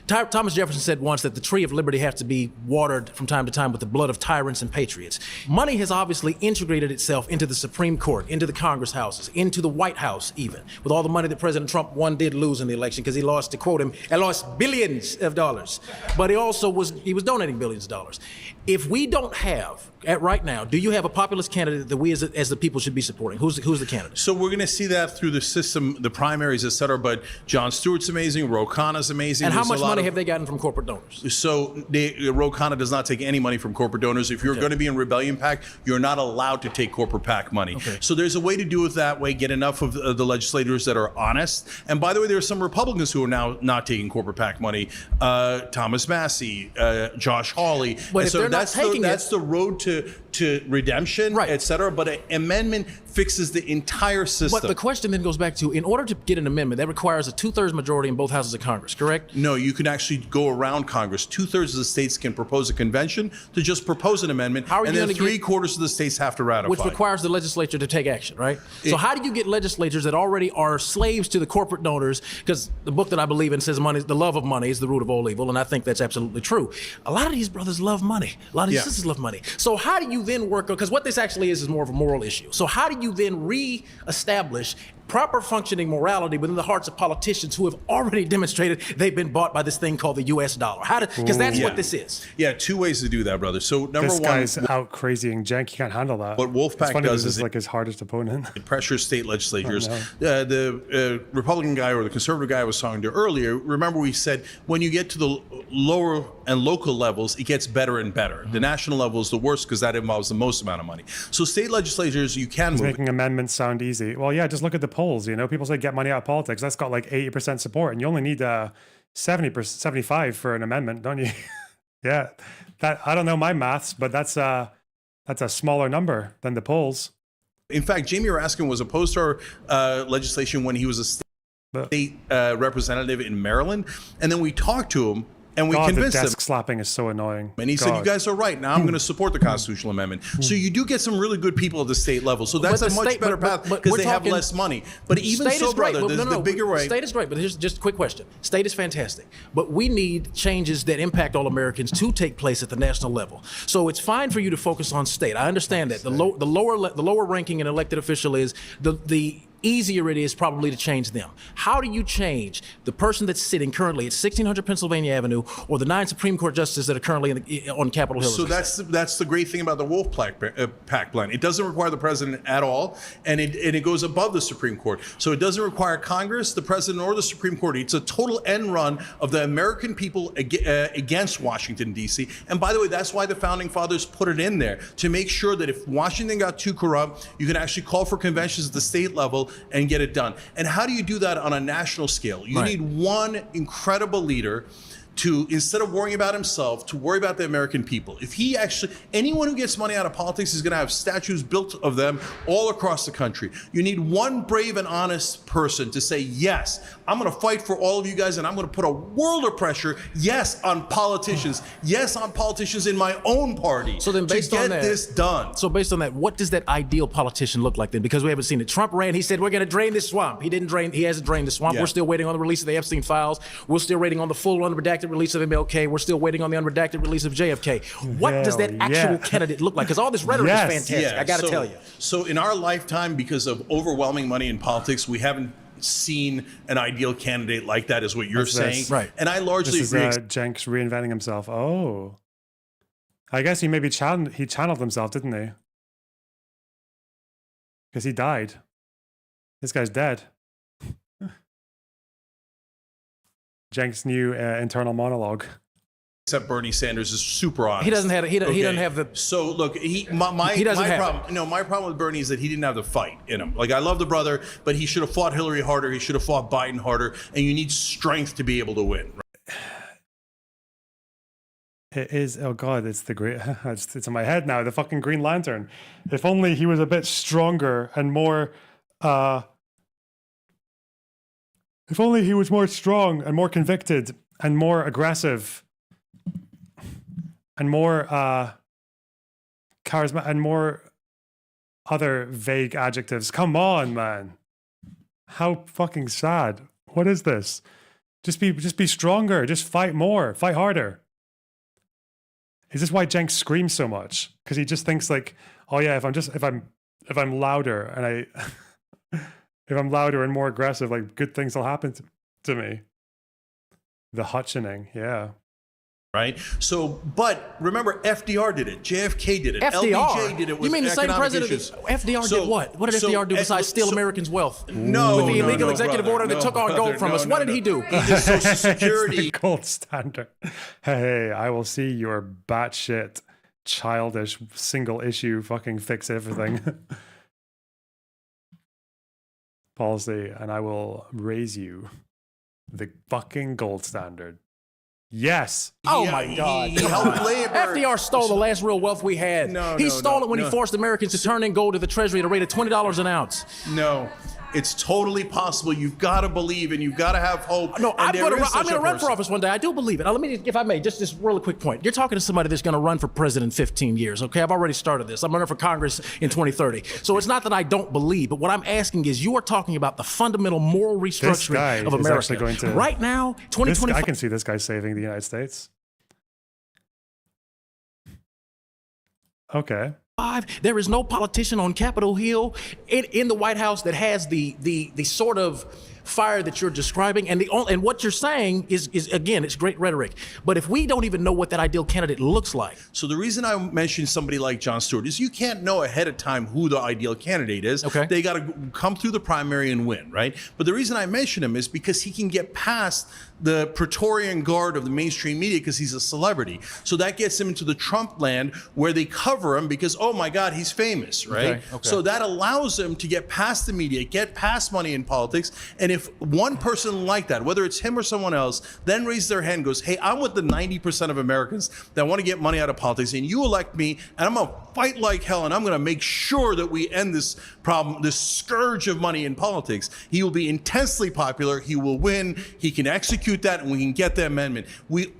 Thomas Jefferson said once that the tree of liberty has to be watered from time to time with the blood of tyrants and patriots. Money has obviously integrated itself into the Supreme Court, into the Congress houses, into the White House even, with all the money that President Trump did lose in the election, because he lost, to quote him, and lost billions of dollars. But he also was donating billions of dollars. If we don't have, right now, do you have a populist candidate that we as the people should be supporting? Who's the candidate? So we're going to see that through the system, the primaries, et cetera. But Jon Stewart's amazing. Ro Khanna's amazing. And how much money have they gotten from corporate donors? So Ro Khanna does not take any money from corporate donors. If you're going to be in Rebellion PAC, you're not allowed to take corporate PAC money. Okay. So there's a way to do it that way, get enough of the legislators that are honest. And by the way, there are some Republicans who are now not taking corporate PAC money. Thomas Massey, Josh Hawley. But if they're not taking that's the road to redemption, et cetera. But an amendment fixes the entire system. But the question then goes back to, in order to get an amendment, that requires a 2/3 majority in both houses of Congress, correct? No, you can actually go around Congress. 2/3 of the states can propose a convention to just propose an amendment, and then 3/4 of the states have to ratify. Which requires the legislature to take action, right? So how do you get legislatures that already are slaves to the corporate donors? Because the book that I believe in says the love of money is the root of all evil, and I think that's absolutely true. A lot of these brothers love money. A lot of these sisters love money. So how do you then work, because what this actually is more of a moral issue. So how do you then re-establish proper functioning morality within the hearts of politicians who have already demonstrated they've been bought by this thing called the U.S. dollar? Because that's what this is. Yeah, two ways to do that, brother. So number this one, guy's out crazying Cenk. He can't handle that. What Wolfpack does is like his hardest opponent. It pressures state legislatures. Oh, no. The Republican guy or the conservative guy I was talking to earlier, remember we said when you get to the lower and local levels, it gets better and better. The national level is the worst because that involves the most amount of money. So state legislatures, you can move. Making amendments sound easy. Well, yeah, just look at the polls. You know, people say get money out of politics. That's got like 80% support, and you only need 75 for an amendment, don't you? Yeah, that I don't know my maths, but that's a smaller number than the polls. In fact, Jamie Raskin was opposed to our legislation when he was a state representative in Maryland, and then we talked to him. And we convinced the desk slapping is so annoying. And he said, you guys are right. Now I'm going to support the constitutional amendment. So you do get some really good people at the state level. So that's a much better path because they have less money. But even so, brother, there's the bigger right. State is great, but here's just a quick question. State is fantastic, but we need changes that impact all Americans to take place at the national level. So it's fine for you to focus on state. I understand that. The lower ranking an elected official is, the easier it is probably to change them. How do you change the person that's sitting currently at 1600 Pennsylvania Avenue or the 9 Supreme Court justices that are currently on Capitol Hill? So that's the great thing about the Wolfpack plan. It doesn't require the president at all, and it goes above the Supreme Court. So it doesn't require Congress, the president, or the Supreme Court. It's a total end run of the American people against Washington, D.C. And by the way, that's why the Founding Fathers put it in there, to make sure that if Washington got too corrupt, you can actually call for conventions at the state level and get it done. And how do you do that on a national scale? You need one incredible leader to, instead of worrying about himself, to worry about the American people. If he actually, anyone who gets money out of politics is going to have statues built of them all across the country. You need one brave and honest person to say, yes, I'm going to fight for all of you guys, and I'm going to put a world of pressure, yes, on politicians, yes, on politicians in my own party, so then based to get on that, this done. So based on that, what does that ideal politician look like then? Because we haven't seen it. Trump ran, he said, we're going to drain this swamp. He hasn't drained the swamp. We're still waiting on the release of the Epstein files. We're still waiting on the full unredacted release of MLK. We're still waiting on the unredacted release of JFK. What does that actual candidate look like? Because all this rhetoric is fantastic. I got to tell you. So in our lifetime, because of overwhelming money in politics, we haven't seen an ideal candidate like that, is what you're saying. Right. And I largely agree. Cenk's reinventing himself. Oh. I guess he maybe channeled himself, didn't he? Because he died. This guy's dead. Cenk's new internal monologue. except Bernie Sanders is super honest. He doesn't have he doesn't have the. So look, my doesn't have problem. No, my problem with Bernie is that he didn't have the fight in him. Like I love the brother, but he should have fought Hillary harder. He should have fought Biden harder. And you need strength to be able to win. It is. Oh God, it's the great. It's in my head now. The fucking Green Lantern. If only he was a bit stronger and more. If only he was more strong and more convicted and more aggressive and more charisma and more other vague adjectives. Come on, man. How fucking sad. What is this? Just be stronger. Just fight more. Fight harder. Is this why Cenk screams so much? Because he just thinks like, oh yeah, if I'm louder and if I'm louder and more aggressive, like good things will happen to me. The Hutchining, yeah. Right. So, but remember, FDR did it. JFK did it. FDR? LBJ did it. With You mean the same economic president? issues. FDR did what? What did FDR do besides steal Americans' wealth? No, with the no, illegal no, executive brother, order that no, took our brother, gold from no, us. no, What did no. he do? He did Social Security. It's the gold standard. Hey, I will see your batshit, childish, single issue, fucking fix everything policy, and I will raise you the fucking gold standard. Yes. Oh my God. He helped labor. FDR stole the last real wealth we had. He stole it when he forced Americans to turn in gold to the Treasury at a rate of $20 an ounce. No. It's totally possible. You've got to believe and you've got to have hope. No, I'm going to run for office one day. I do believe it. Now, let me, if I may, just this really quick point. You're talking to somebody that's going to run for president in 15 years, okay? I've already started this. I'm running for Congress in 2030. So it's not that I don't believe, but what I'm asking is you are talking about the fundamental moral restructuring of America. Actually going to, right now, 2025. I can see this guy saving the United States. Okay. There is no politician on Capitol Hill in the White House that has the sort of fire that you're describing, and what you're saying is again, it's great rhetoric. But if we don't even know what that ideal candidate looks like, so the reason I mentioned somebody like Jon Stewart is you can't know ahead of time who the ideal candidate is. Okay. They got to come through the primary and win, right? But the reason I mention him is because he can get past the Praetorian Guard of the mainstream media because he's a celebrity. So that gets him into the Trump land where they cover him because, oh my God, he's famous, right? Okay. So that allows him to get past the media, get past money in politics. And if one person like that, whether it's him or someone else, then raises their hand and goes, hey, I'm with the 90% of Americans that want to get money out of politics, and you elect me, and I'm going to fight like hell, and I'm going to make sure that we end this problem, this scourge of money in politics. He will be intensely popular. He will win. He can execute that, and we can get the amendment. We've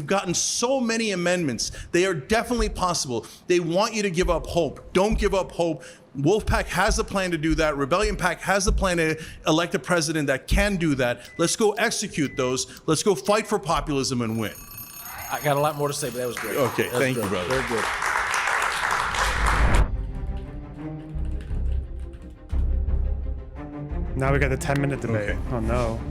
gotten so many amendments. They are definitely possible. They want you to give up hope. Don't give up hope. Wolfpack has a plan to do that. Rebellion Pack has a plan to elect a president that can do that. Let's go execute those. Let's go fight for populism and win. I got a lot more to say, but that was great. Okay, thank you, brother. Very good. Now we got the 10-minute debate. Okay. Oh no.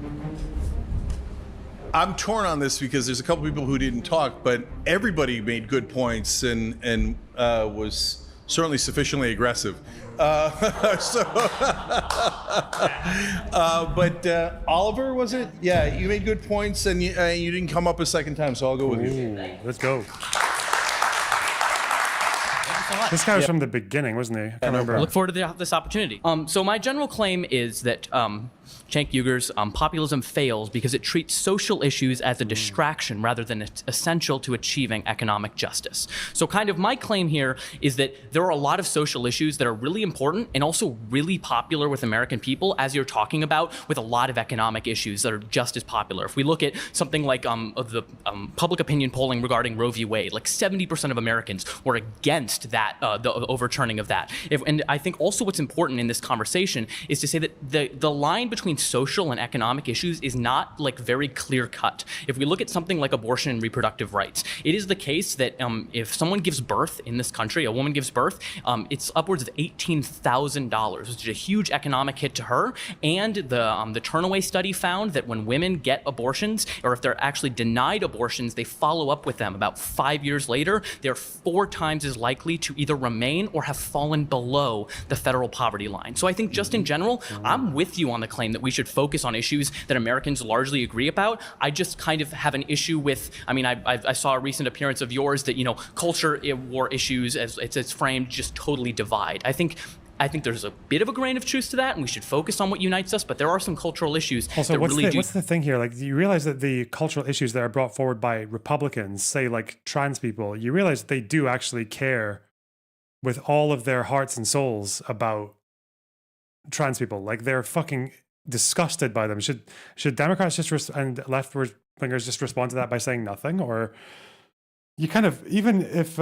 I'm torn on this because there's a couple people who didn't talk, but everybody made good points and was certainly sufficiently aggressive. But Oliver, was it? Yeah, you made good points, and you didn't come up a second time, so I'll go with you. Let's go. This guy was from the beginning, wasn't he? I can't remember. I look forward to this opportunity. So my general claim is that Cenk Uygur's populism fails because it treats social issues as a distraction rather than essential to achieving economic justice. So kind of my claim here is that there are a lot of social issues that are really important and also really popular with American people, as you're talking about, with a lot of economic issues that are just as popular. If we look at something like the public opinion polling regarding Roe v. Wade, like 70% of Americans were against that, the overturning of that. And I think also what's important in this conversation is to say that the line between social and economic issues is not like very clear cut. If we look at something like abortion and reproductive rights, it is the case that if someone gives birth in this country, a woman gives birth, it's upwards of $18,000, which is a huge economic hit to her. And the Turnaway study found that when women get abortions, or if they're actually denied abortions, they follow up with them about 5 years later, they're 4 times as likely to either remain or have fallen below the federal poverty line. So I think just in general, I'm with you on the claim claim that we should focus on issues that Americans largely agree about. I just kind of have an issue with, I mean, I saw a recent appearance of yours that, culture war issues, as it's framed, just totally divide. I think there's a bit of a grain of truth to that, and we should focus on what unites us, but there are some cultural issues also, that really do. What's the thing here? Like, do you realize that the cultural issues that are brought forward by Republicans, say like trans people, you realize they do actually care with all of their hearts and souls about trans people? Like, they're fucking disgusted by them. Should Democrats just and left wingers just respond to that by saying nothing? Or you kind of, even if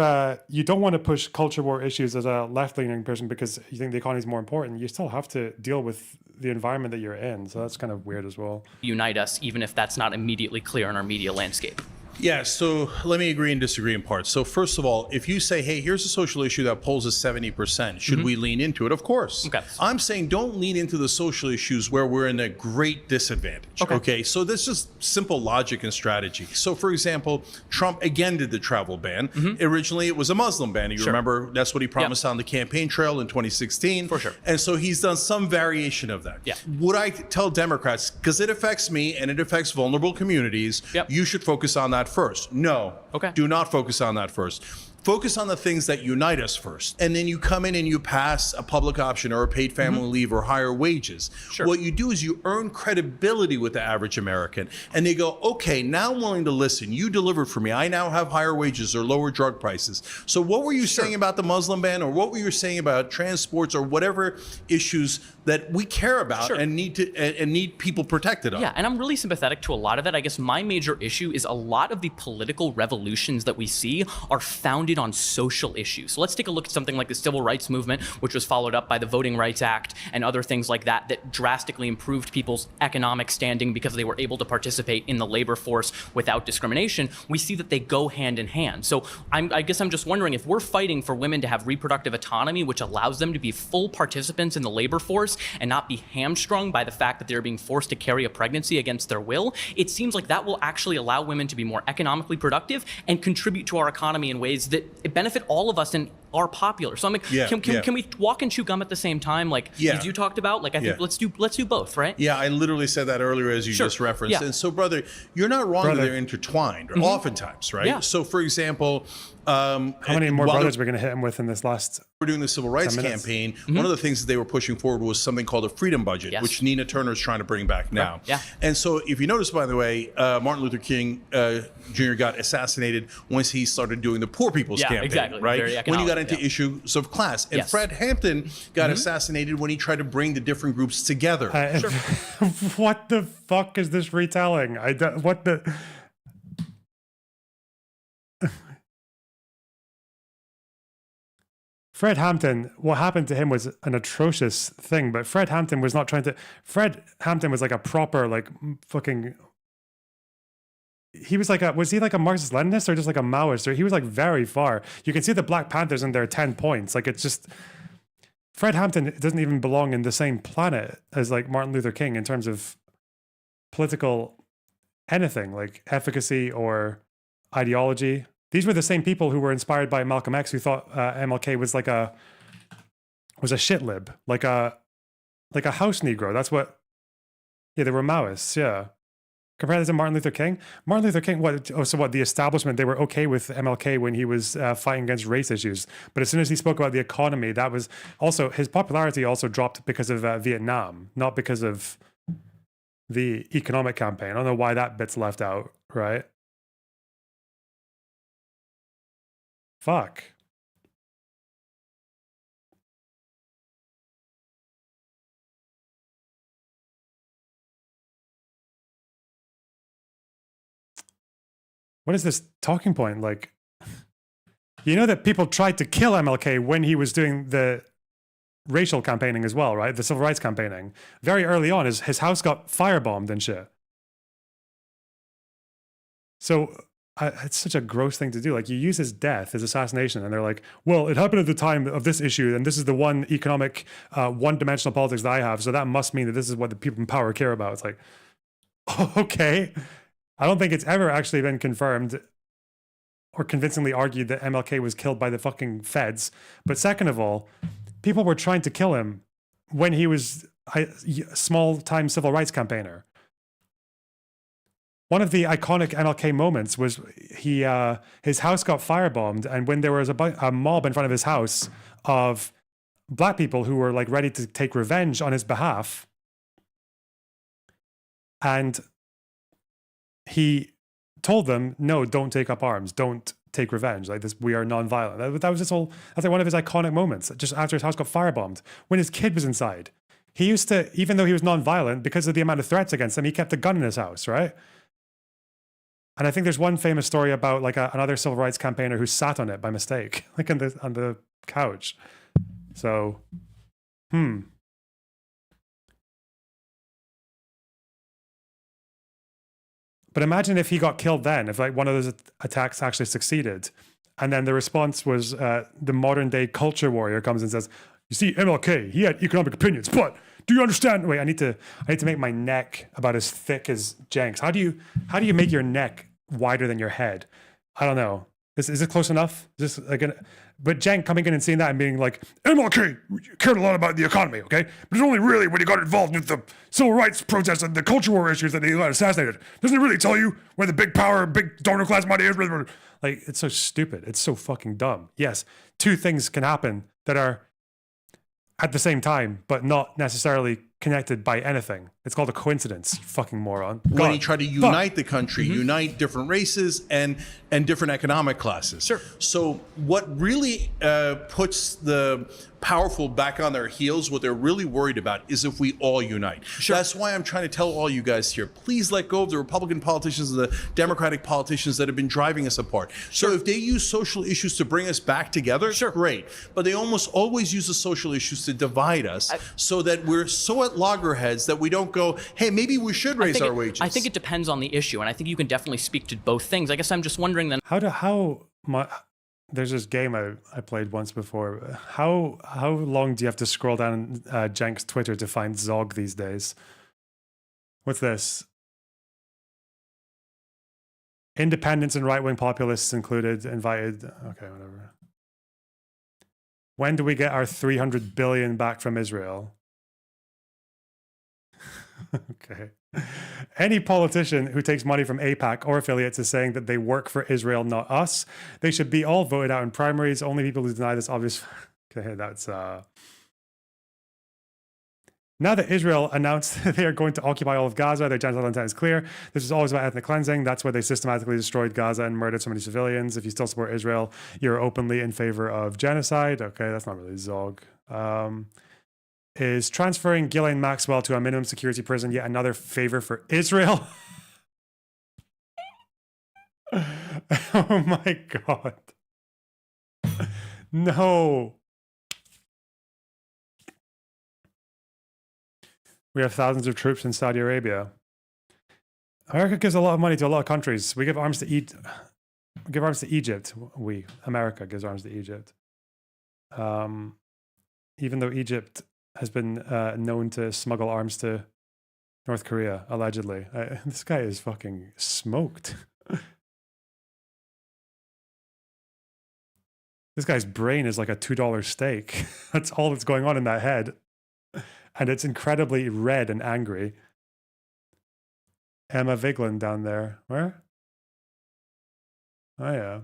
you don't want to push culture war issues as a left-leaning person because you think the economy is more important, you still have to deal with the environment that you're in. So that's kind of weird as well. Unite us, even if that's not immediately clear in our media landscape. Yeah, so let me agree and disagree in parts. So first of all, if you say, hey, here's a social issue that polls is 70%, should we lean into it? Of course. Okay. I'm saying don't lean into the social issues where we're in a great disadvantage. Okay. So this is simple logic and strategy. So for example, Trump again did the travel ban. Originally, it was a Muslim ban. You remember that's what he promised on the campaign trail in 2016. For sure. And so he's done some variation of that. Yeah. Would I tell Democrats, because it affects me and it affects vulnerable communities, you should focus on that first? No. Okay. Do not focus on that first. Focus on the things that unite us first. And then you come in and you pass a public option or a paid family leave or higher wages. What you do is you earn credibility with the average American. And they go, okay, now I'm willing to listen. You delivered for me. I now have higher wages or lower drug prices. So what were you saying about the Muslim ban, or what were you saying about transports or whatever issues that we care about and need people protected on? Yeah, and I'm really sympathetic to a lot of that. I guess my major issue is a lot of the political revolutions that we see are founded on social issues. So let's take a look at something like the civil rights movement, which was followed up by the Voting Rights Act and other things like that, that drastically improved people's economic standing because they were able to participate in the labor force without discrimination. We see that they go hand in hand. So I guess I'm just wondering, if we're fighting for women to have reproductive autonomy, which allows them to be full participants in the labor force and not be hamstrung by the fact that they're being forced to carry a pregnancy against their will, it seems like that will actually allow women to be more economically productive and contribute to our economy in ways that benefit all of us and are popular. So I'm like, can we walk and chew gum at the same time? Like, as you talked about, like, I think let's do both, right? Yeah, I literally said that earlier, as you just referenced. And so, brother, you're not wrong that they're intertwined, oftentimes, right? Yeah. So, for example, how many more brothers we're going to hit him with in this last? We're doing the civil rights campaign. One of the things that they were pushing forward was something called a freedom budget, which Nina Turner is trying to bring back now. Yeah. And so, if you notice, by the way, Martin Luther King Jr. got assassinated once he started doing the poor people's campaign, exactly. right? When you got into issues of class. And Fred Hampton got assassinated when he tried to bring the different groups together. What the fuck is this retelling? What the... Fred Hampton, what happened to him was an atrocious thing, but Fred Hampton was not trying to... Fred Hampton was like a proper, like, fucking... He was like was he like a Marxist-Leninist or just like a Maoist? Or he was like very far. You can see the Black Panthers in their 10 points. Like, it's just... Fred Hampton doesn't even belong in the same planet as like Martin Luther King in terms of political anything, like efficacy or ideology. These were the same people who were inspired by Malcolm X, who thought MLK was like a shit lib, like a house Negro. That's what. Yeah, they were Maoists. Yeah, compare this to Martin Luther King. Martin Luther King. What? Oh, so what? The establishment, they were okay with MLK when he was fighting against race issues, but as soon as he spoke about the economy, that was also his popularity also dropped because of Vietnam, not because of the economic campaign. I don't know why that bit's left out, right? Fuck. What is this talking point? Like, you know that people tried to kill MLK when he was doing the racial campaigning as well, right? The civil rights campaigning. Very early on, his house got firebombed and shit. So it's such a gross thing to do. Like, you use his death, his assassination, and they're like, well, it happened at the time of this issue, and this is the one economic, one-dimensional politics that I have, so that must mean that this is what the people in power care about. It's like, okay. I don't think it's ever actually been confirmed or convincingly argued that MLK was killed by the fucking feds. But second of all, people were trying to kill him when he was small-time civil rights campaigner. One of the iconic MLK moments was his house got firebombed, and when there was a mob in front of his house of black people who were like ready to take revenge on his behalf, and he told them, "No, don't take up arms. Don't take revenge. Like this, we are nonviolent." That was his whole. That's like one of his iconic moments. Just after his house got firebombed, when his kid was inside, he used to, even though he was nonviolent, because of the amount of threats against him, he kept a gun in his house, right? And I think there's one famous story about like another civil rights campaigner who sat on it by mistake, like on the couch. So, But imagine if he got killed then, if like one of those attacks actually succeeded, and then the response was the modern day culture warrior comes and says, "You see, MLK, he had economic opinions, but do you understand?" Wait, I need to make my neck about as thick as Cenk's. How do you make your neck wider than your head? I don't know. Is it close enough? Is this like but Cenk coming in and seeing that and being like, "MLK cared a lot about the economy, okay? But it's only really when he got involved with the civil rights protests and the culture war issues that he got assassinated. Doesn't it really tell you where the big power, big donor class money is?" Like, it's so stupid. It's so fucking dumb. Yes, two things can happen that are at the same time, but not necessarily connected by anything. It's called a coincidence, you fucking moron. When he tried to unite the country, unite different races and different economic classes. Sure. So what really puts the powerful back on their heels, what they're really worried about is if we all unite. Sure. That's why I'm trying to tell all you guys here, please let go of the Republican politicians and the Democratic politicians that have been driving us apart. Sure. So if they use social issues to bring us back together, great. But they almost always use the social issues to divide us so that we're so at loggerheads that we don't go, hey, maybe we should raise our wages. I think it depends on the issue, and I think you can definitely speak to both things. I guess I'm just wondering then. There's this game I played once before. How long do you have to scroll down Cenk's Twitter to find Zog these days? What's this? Independents and right-wing populists included, invited. Okay, whatever. When do we get our 300 billion back from Israel? Okay. Any politician who takes money from AIPAC or affiliates is saying that they work for Israel, not us. They should be all voted out in primaries. Only people who deny this obvious. Okay, that's now that Israel announced they are going to occupy all of Gaza, their genocidal intent is clear. This is always about ethnic cleansing. That's why they systematically destroyed Gaza and murdered so many civilians. If you still support Israel, you're openly in favor of genocide. Okay, that's not really Zog. Is transferring Ghislaine Maxwell to a minimum security prison yet another favor for Israel? Oh my God. No. We have thousands of troops in Saudi Arabia. America gives a lot of money to a lot of countries. We give arms to Egypt. America gives arms to Egypt. Even though Egypt has been known to smuggle arms to North Korea, allegedly. This guy is fucking smoked. This guy's brain is like a $2 steak. That's all that's going on in that head. And it's incredibly red and angry. Emma Vigeland down there. Where? Oh, yeah.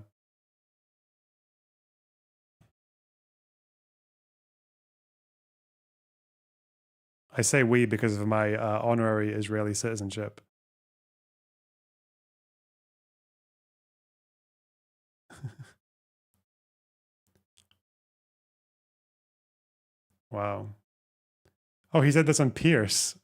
I say we because of my honorary Israeli citizenship. Wow. Oh, he said this on Pierce.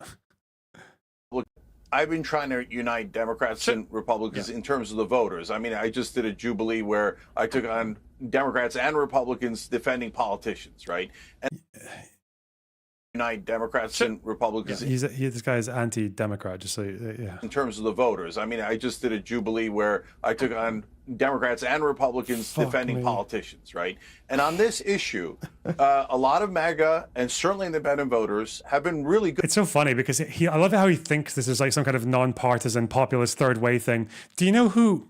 Look, I've been trying to unite Democrats and Republicans in terms of the voters. I mean, I just did a Jubilee where I took on Democrats and Republicans defending politicians, right? And unite Democrats and Republicans. This guy is anti-Democrat, just so yeah. In terms of the voters, I mean, I just did a Jubilee where I took on Democrats and Republicans defending politicians, right? And on this issue, a lot of MAGA and certainly independent voters have been really good. It's so funny because I love how he thinks this is like some kind of non-partisan populist third way thing. Do you know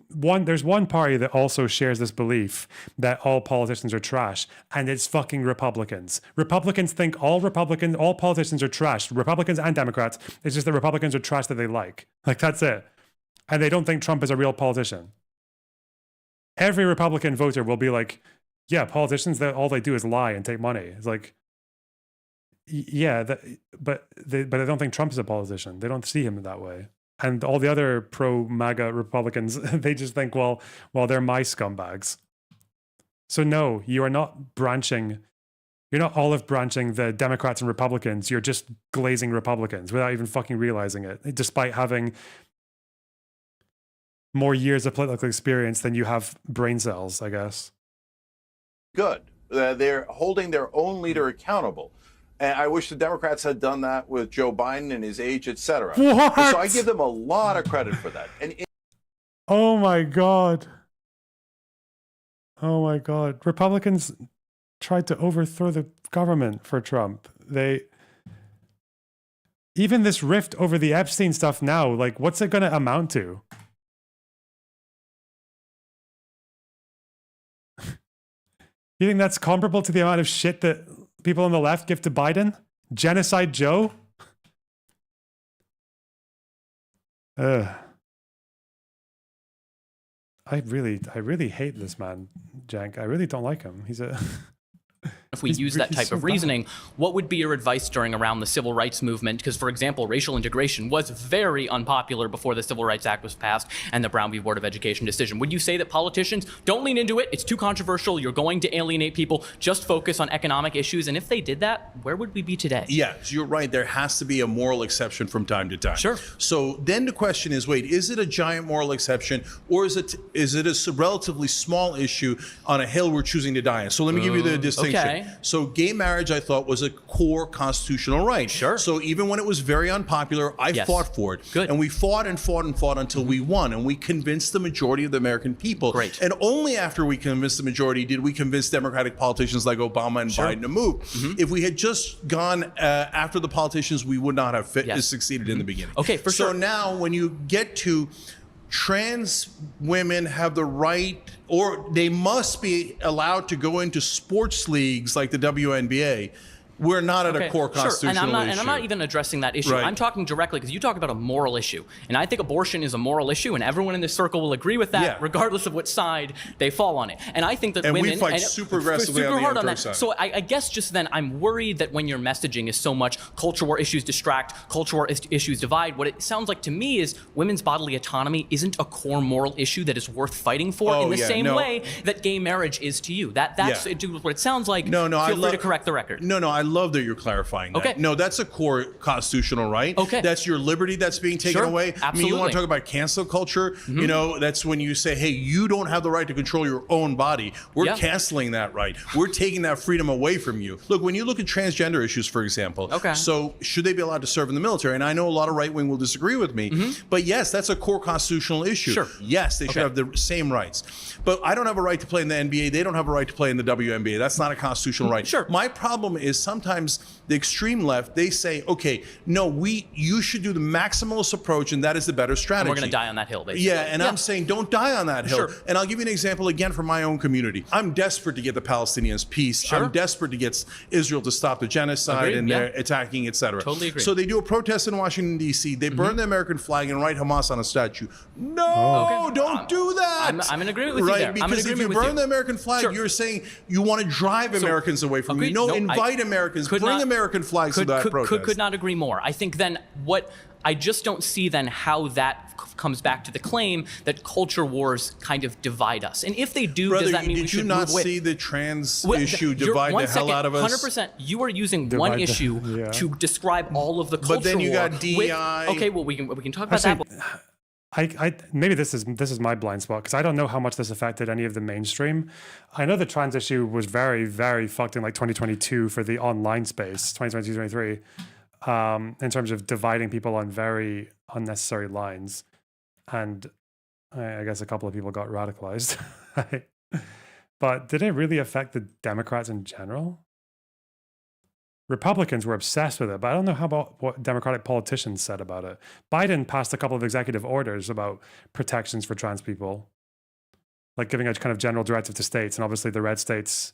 there's one party that also shares this belief that all politicians are trash, and it's fucking Republicans. Republicans think all politicians are trash, Republicans and Democrats. It's just that Republicans are trash that they like. Like, that's it. And they don't think Trump is a real politician. Every Republican voter will be like, yeah, politicians, all they do is lie and take money. It's like, yeah, but they don't think Trump is a politician. They don't see him that way. And all the other pro-MAGA Republicans, they just think, well, they're my scumbags. So no, you are not branching. You're not olive branching the Democrats and Republicans. You're just glazing Republicans without even fucking realizing it, despite having more years of political experience than you have brain cells, I guess. Good. They're holding their own leader accountable. And I wish the Democrats had done that with Joe Biden and his age, et cetera. What? So I give them a lot of credit for that. And Oh my God. Oh my God. Republicans tried to overthrow the government for Trump. Even this rift over the Epstein stuff now, like, what's it going to amount to? You think that's comparable to the amount of shit that people on the left give to Biden? Genocide Joe? Ugh. I really hate this man, Cenk. I really don't like him. If we use that type of reasoning, what would be your advice during around the civil rights movement? Because, for example, racial integration was very unpopular before the Civil Rights Act was passed and the Brown v. Board of Education decision. Would you say that politicians don't lean into it? It's too controversial. You're going to alienate people. Just focus on economic issues. And if they did that, where would we be today? Yes, you're right. There has to be a moral exception from time to time. Sure. So then the question is, wait, is it a giant moral exception, or is it a relatively small issue on a hill we're choosing to die on? So let me give you the distinction. Okay. So gay marriage, I thought, was a core constitutional right. Sure. So even when it was very unpopular, I fought for it. Good. And we fought and fought and fought until we won, and we convinced the majority of the American people. Great. And only after we convinced the majority did we convince Democratic politicians like Obama and Biden to move. If we had just gone after the politicians, we would not have succeeded in the beginning. Okay, for sure. So now when you get to trans women have the right, or they must be allowed to go into sports leagues like the WNBA. We're not at a core constitutional issue. And I'm not even addressing that issue. Right. I'm talking directly because you talk about a moral issue. And I think abortion is a moral issue, and everyone in this circle will agree with that, regardless of which side they fall on it. And I think that women... we fight super aggressively on the hard on Young that. Turks side. So I guess just then I'm worried that when your messaging is so much culture war issues distract, culture war issues divide, what it sounds like to me is women's bodily autonomy isn't a core moral issue that is worth fighting for in the same way that gay marriage is to you. That's what it sounds like. No, Feel free to correct the record. No, I love that you're clarifying that. Okay. No, that's a core constitutional right. Okay. That's your liberty that's being taken away. Absolutely. I mean, you want to talk about cancel culture? You know, that's when you say, hey, you don't have the right to control your own body. We're canceling that right. We're taking that freedom away from you. Look, when you look at transgender issues, for example, so should they be allowed to serve in the military? And I know a lot of right wing will disagree with me, but yes, that's a core constitutional issue. Sure. Yes, they should have the same rights. But I don't have a right to play in the NBA. They don't have a right to play in the WNBA. That's not a constitutional right. Sure. My problem is sometimes the extreme left, they say, okay, no, you should do the maximalist approach, and that is the better strategy. And we're going to die on that hill, basically. Yeah, and I'm saying don't die on that hill. Sure. And I'll give you an example again from my own community. I'm desperate to get the Palestinians peace. Sure. I'm desperate to get Israel to stop the genocide and their attacking, etc. Totally agree. So they do a protest in Washington, D.C. They burn the American flag and write Hamas on a statue. No, don't do that. I'm in agreement with you there. Because if you burn the American flag, you're saying you want to drive Americans away from you. No, invite Americans, bring American flags to that protest. Could not agree more. I think then I just don't see then how that comes back to the claim that culture wars kind of divide us. And if they do, Brother, does that mean we should move away? Did you not see the trans issue divide the hell out of us? 100%. You are using one issue to describe all of the culture. But then you got DEI. Okay, well we can talk about that. Maybe this is my blind spot because I don't know how much this affected any of the mainstream. I know the trans issue was very, very fucked in like 2022 for the online space, 2022, 2023, in terms of dividing people on very unnecessary lines. And I guess a couple of people got radicalized. But did it really affect the Democrats in general? Republicans were obsessed with it, but I don't know how about what Democratic politicians said about it. Biden passed a couple of executive orders about protections for trans people, like giving a kind of general directive to states, and obviously the red states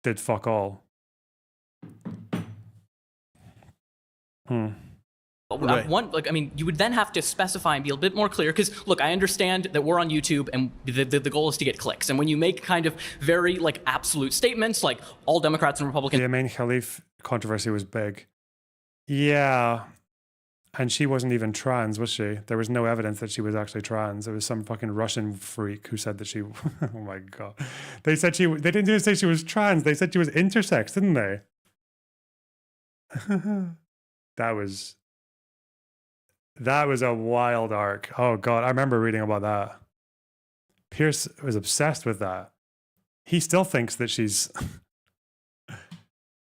did fuck all. Right. You would then have to specify and be a bit more clear because, look, I understand that we're on YouTube and the goal is to get clicks. And when you make kind of very like absolute statements, like all Democrats and Republicans. The Amin Khalif controversy was big. Yeah. And she wasn't even trans, was she? There was no evidence that she was actually trans. It was some fucking Russian freak who said that she. Oh my God. They said they didn't even say she was trans. They said she was intersex, didn't they? That was a wild arc. Oh God, I remember reading about that. Pierce was obsessed with that. He still thinks that she's.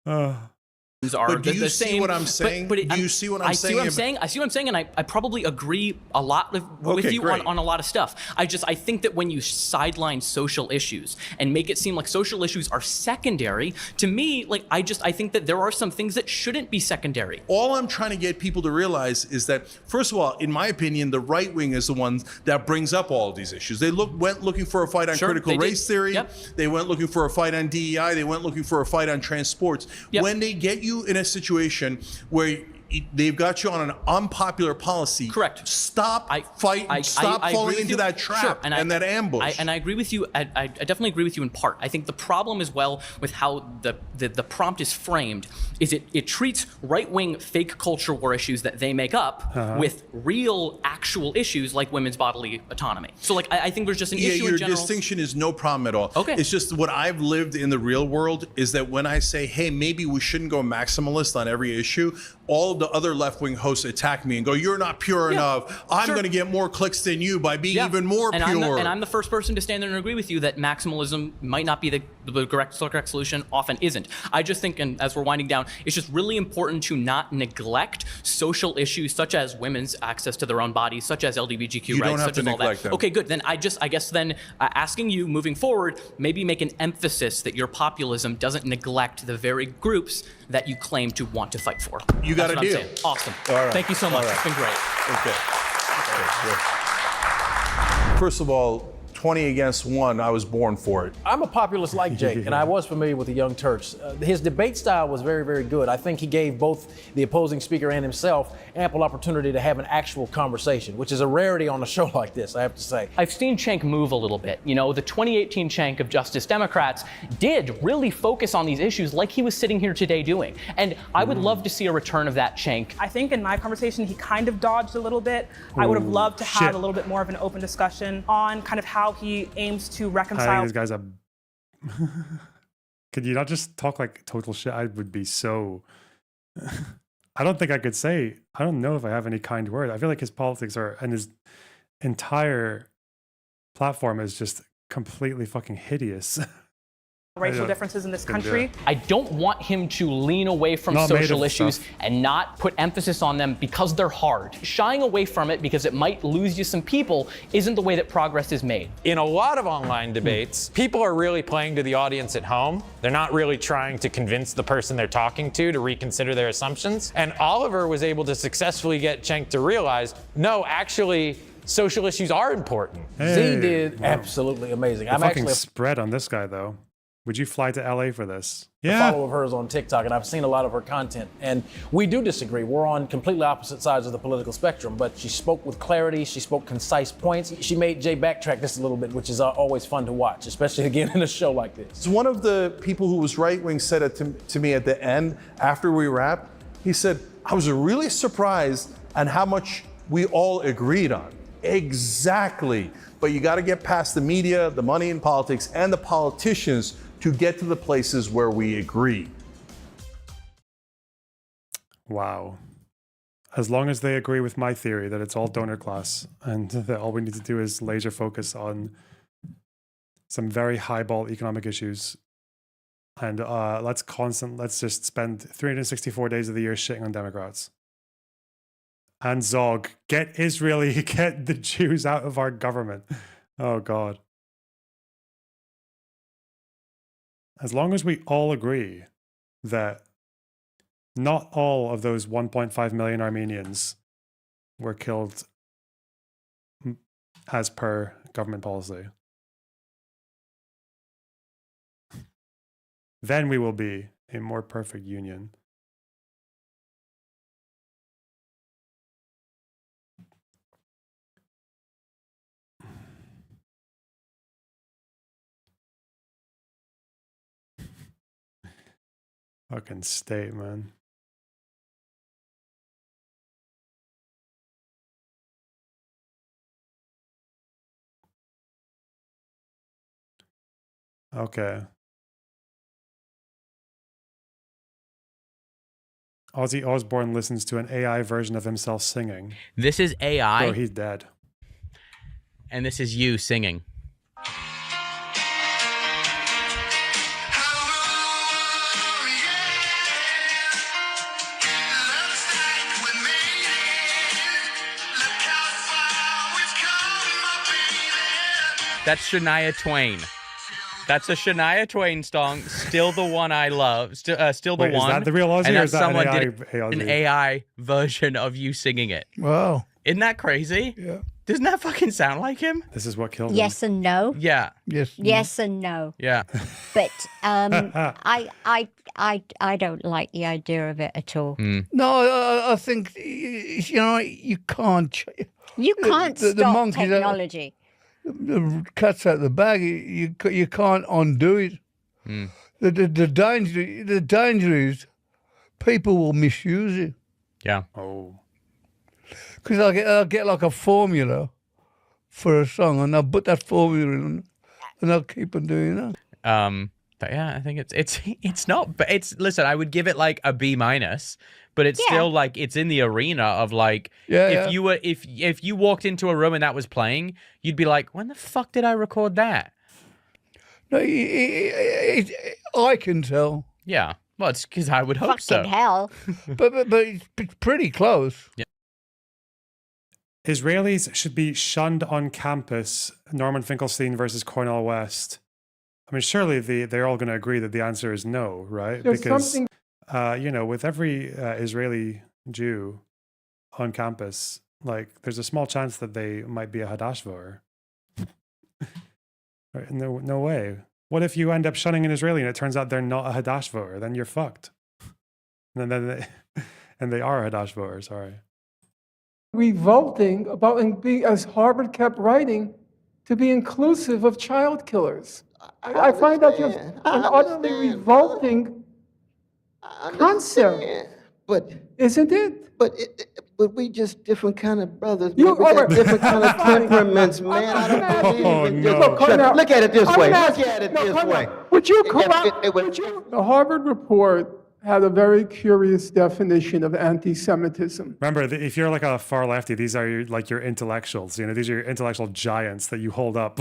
But do you see what I'm saying? Do you see what I'm saying? I see what I'm saying, and I probably agree a lot with you on a lot of stuff. I think that when you sideline social issues and make it seem like social issues are secondary, to me, I think that there are some things that shouldn't be secondary. All I'm trying to get people to realize is that, first of all, in my opinion, the right wing is the one that brings up all of these issues. They went looking for a fight on critical race theory. Yep. They went looking for a fight on DEI. They went looking for a fight on trans sports. Yep. When they get you in a situation where they've got you on an unpopular policy. Correct. Stop fighting. Stop falling into that trap and that ambush. I agree with you. I definitely agree with you in part. I think the problem as well with how the prompt is framed is it treats right-wing fake culture war issues that they make up with real actual issues like women's bodily autonomy. So I think there's just an issue in general. Your distinction is no problem at all. Okay. It's just what I've lived in the real world is that when I say, hey, maybe we shouldn't go maximalist on every issue, all the other left-wing hosts attack me and go, you're not pure enough. I'm going to get more clicks than you by being even more pure. I'm the first person to stand there and agree with you that maximalism might not be the correct solution, often isn't. I just think, and as we're winding down, it's just really important to not neglect social issues such as women's access to their own bodies, such as LGBTQ rights, such as all that. Them. Okay, good. Then I guess asking you moving forward, maybe make an emphasis that your populism doesn't neglect the very groups that you claim to want to fight for. You got a deal. Awesome. All right. Thank you so much. It's been great. Okay. First of all, 20 against 1, I was born for it. I'm a populist like Jake, and I was familiar with the Young Turks. His debate style was very, very good. I think he gave both the opposing speaker and himself ample opportunity to have an actual conversation, which is a rarity on a show like this, I have to say. I've seen Cenk move a little bit. You know, the 2018 Cenk of Justice Democrats did really focus on these issues like he was sitting here today doing. And I would love to see a return of that Cenk. I think in my conversation, he kind of dodged a little bit. I would have loved to have a little bit more of an open discussion on kind of how he aims to reconcile. I think this guy's a. Could you not just talk like total shit? I would be so. I don't think I could say. I don't know if I have any kind word. I feel like his politics and his entire platform is just completely fucking hideous. Racial differences in this country. I don't want him to lean away from social issues and not put emphasis on them because they're hard. Shying away from it because it might lose you some people isn't the way that progress is made. In a lot of online debates, people are really playing to the audience at home. They're not really trying to convince the person they're talking to reconsider their assumptions. And Oliver was able to successfully get Cenk to realize, no, actually, social issues are important. Z did absolutely amazing. I'm fucking spread on this guy, though. Would you fly to LA for this? A follower of hers on TikTok, and I've seen a lot of her content. And we do disagree. We're on completely opposite sides of the political spectrum, but she spoke with clarity. She spoke concise points. She made Jay backtrack just a little bit, which is always fun to watch, especially again in a show like this. So one of the people who was right-wing said it to me at the end, after we wrapped, he said, I was really surprised at how much we all agreed on. Exactly. But you got to get past the media, the money in politics, and the politicians to get to the places where we agree. Wow. As long as they agree with my theory that it's all donor class and that all we need to do is laser focus on some very highball economic issues. And let's just spend 364 days of the year shitting on Democrats. And Zog, get Israeli, get the Jews out of our government. Oh, God. As long as we all agree that not all of those 1.5 million Armenians were killed as per government policy, then we will be a more perfect union. Fucking state, man. Okay. Ozzy Osbourne listens to an AI version of himself singing. This is AI. Oh, he's dead. And this is you singing. That's Shania Twain. That's a Shania Twain song. Still the one I love. Still the Wait, one. Is that the real Ozzy, and or is that someone an did AI? an AI version of you singing it. Wow. Isn't that crazy? Yeah. Doesn't that fucking sound like him? This is what killed him. Yes and no. Yeah. Yes and no. Yeah. But I don't like the idea of it at all. No, I think you can't. You can't the stop monkeys technology. The cat's out of the bag. You can't undo it. The danger is people will misuse it. Yeah. Oh. Because I'll get like a formula for a song, and I'll put that formula in, and I'll keep on doing that. But yeah, I think it's not. But listen. I would give it like a B minus. But it's still like it's in the arena of like you were if you walked into a room and that was playing, you'd be like, when the fuck did I record that? No, I can tell. Yeah, well, it's because I would hope so. Fucking hell. but it's pretty close. Yeah. Israelis should be shunned on campus. Norman Finkelstein versus Cornel West. I mean, surely they're all going to agree that the answer is no, right? There's because something. with every Israeli Jew on campus, like there's a small chance that they might be a Hadash voter. No way. What if you end up shunning an Israeli and it turns out they're not a Hadash voter? Then you're fucked. And they are a Hadash voter. Sorry. Revolting about and be, as Harvard kept writing, to be inclusive of child killers. I find that just an utterly revolting concept. But isn't it? But we just different kind of brothers. You we got are- different kind of temperaments, man. I don't believe in just look at it this way. Look at it this way. Would you The Harvard report had a very curious definition of anti-Semitism. Remember, if you're like a far lefty, these are your intellectuals. These are your intellectual giants that you hold up.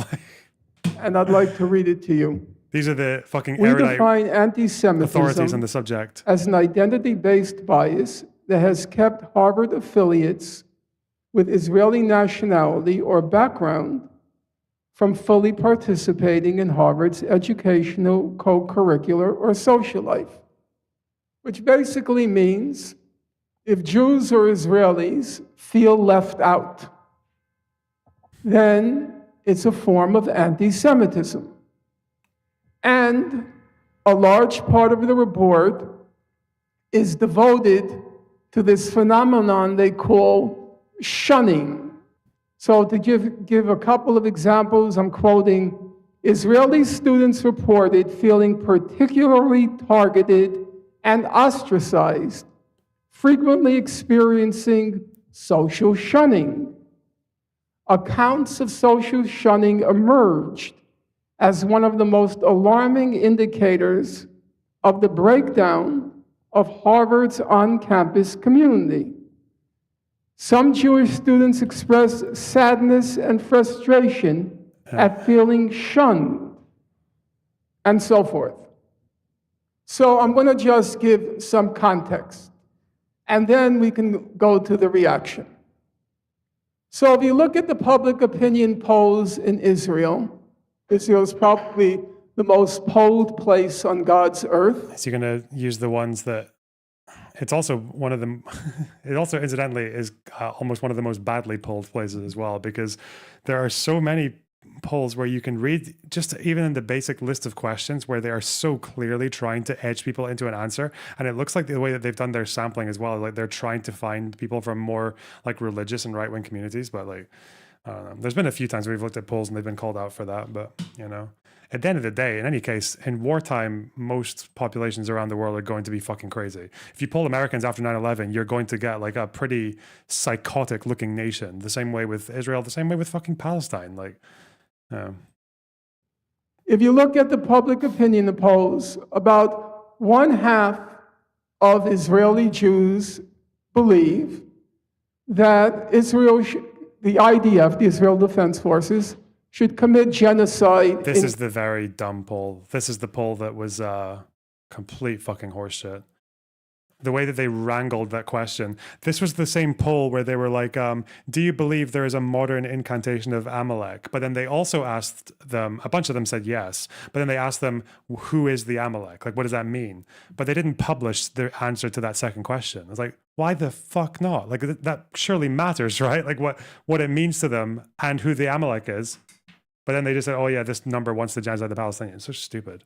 And I'd like to read it to you. These are the fucking We erudite define anti-Semitism authorities on the subject. as an identity-based bias that has kept Harvard affiliates with Israeli nationality or background from fully participating in Harvard's educational, co-curricular, or social life. Which basically means if Jews or Israelis feel left out, then it's a form of anti-Semitism. And a large part of the report is devoted to this phenomenon they call shunning. So to give a couple of examples, I'm quoting, Israeli students reported feeling particularly targeted and ostracized, frequently experiencing social shunning. Accounts of social shunning emerged as one of the most alarming indicators of the breakdown of Harvard's on-campus community. Some Jewish students expressed sadness and frustration at feeling shunned, and so forth. So I'm going to just give some context. and then we can go to the reaction. So if you look at the public opinion polls in Israel, Israel is probably the most polled place on God's earth. So you're going to use the ones that, it's also one of them, it also incidentally is almost one of the most badly polled places as well, because there are so many polls where you can read just even in the basic list of questions where they are so clearly trying to edge people into an answer, and it looks like the way that they've done their sampling as well, like they're trying to find people from more like religious and right-wing communities. But like, I don't know, there's been a few times we've looked at polls and they've been called out for that, but you know, at the end of the day, in any case, in wartime, most populations around the world are going to be fucking crazy. If you poll Americans after 9/11, you're going to get like a pretty psychotic looking nation, the same way with Israel, the same way with fucking Palestine. Like, if you look at the public opinion polls, about 1/2 of Israeli Jews believe that Israel, the IDF, the Israel Defense Forces, should commit genocide. This is the very dumb poll. This is the poll that was complete fucking horseshit. The way that they wrangled that question. This was the same poll where they were like, do you believe there is a modern incantation of Amalek? But then they also asked them, a bunch of them said yes, but then they asked them, who is the Amalek? Like, what does that mean? But they didn't publish their answer to that second question. It's like, why the fuck not? Like, that surely matters, right? Like what it means to them and who the Amalek is. But then they just said, oh yeah, this number wants to genocide the Palestinians. So stupid.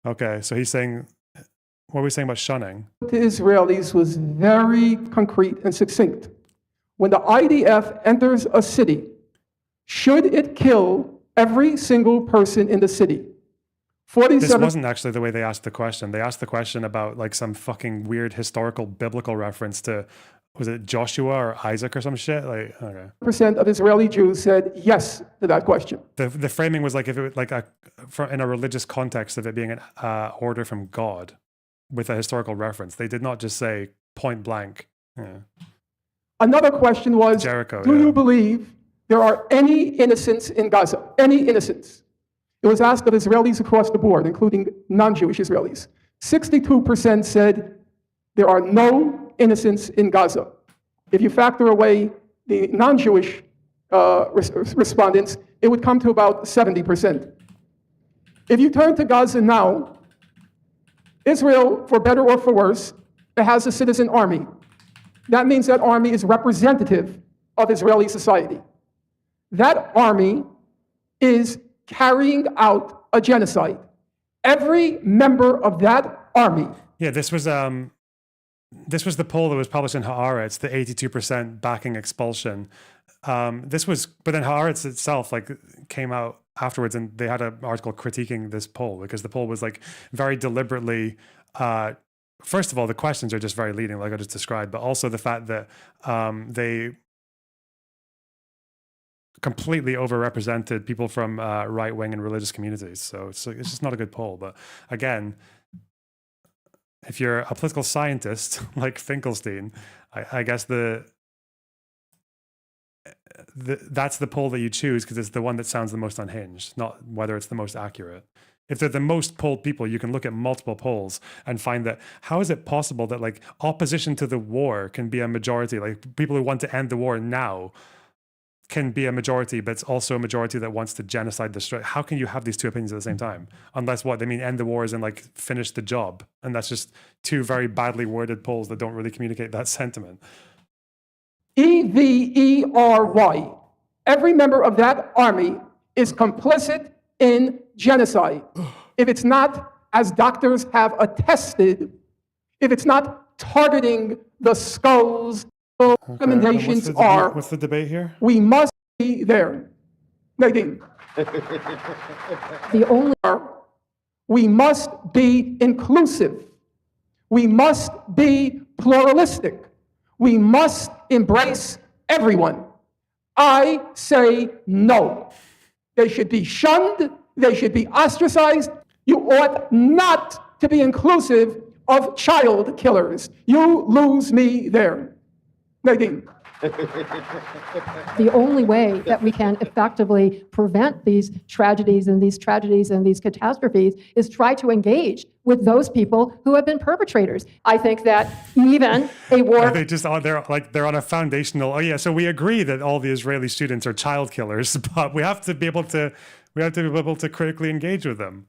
Okay, so he's saying, what were we saying about shunning? To Israelis was very concrete and succinct. When the IDF enters a city, should it kill every single person in the city? 47. This wasn't actually the way they asked the question. They asked the question about like some fucking weird historical biblical reference to, was it Joshua or Isaac or some shit? Like, okay. % of Israeli Jews said yes to that question. The framing was like if it was like in a religious context of it being an order from God with a historical reference. They did not just say point blank. Yeah. Another question was, Jericho, do you believe there are any innocents in Gaza? Any innocents? It was asked of Israelis across the board, including non-Jewish Israelis. 62% said there are no innocents in Gaza. If you factor away the non-Jewish respondents, it would come to about 70%. If you turn to Gaza now, Israel, for better or for worse, has a citizen army. That means that army is representative of Israeli society. That army is carrying out a genocide. Every member of that army. Yeah, this was the poll that was published in Haaretz, the 82% backing expulsion. But then Haaretz itself like came out afterwards and they had an article critiquing this poll because the poll was like very deliberately, first of all, the questions are just very leading, like I just described, but also the fact that they completely overrepresented people from right-wing and religious communities. So it's just not a good poll. But again, if you're a political scientist like Finkelstein, I guess that's the poll that you choose because it's the one that sounds the most unhinged, not whether it's the most accurate. If they're the most polled people, you can look at multiple polls and find that how is it possible that like opposition to the war can be a majority, like people who want to end the war now can be a majority, but it's also a majority that wants to genocide the strike. How can you have these two opinions at the same time? Unless what they mean end the war is and like finish the job. And that's just two very badly worded polls that don't really communicate that sentiment. EVERY. Every member of that army is complicit in genocide. If it's not, as doctors have attested, if it's not targeting the skulls, the recommendations are. What's the debate here? We must be there. Nadine. The only we must be inclusive. We must be pluralistic. We must embrace everyone. I say no. They should be shunned. They should be ostracized. You ought not to be inclusive of child killers. You lose me there. Nadine. The only way that we can effectively prevent these tragedies and these catastrophes is try to engage with those people who have been perpetrators. I think that even a war. They just they're on a foundational. Oh yeah, so we agree that all the Israeli students are child killers, but we have to be able to critically engage with them.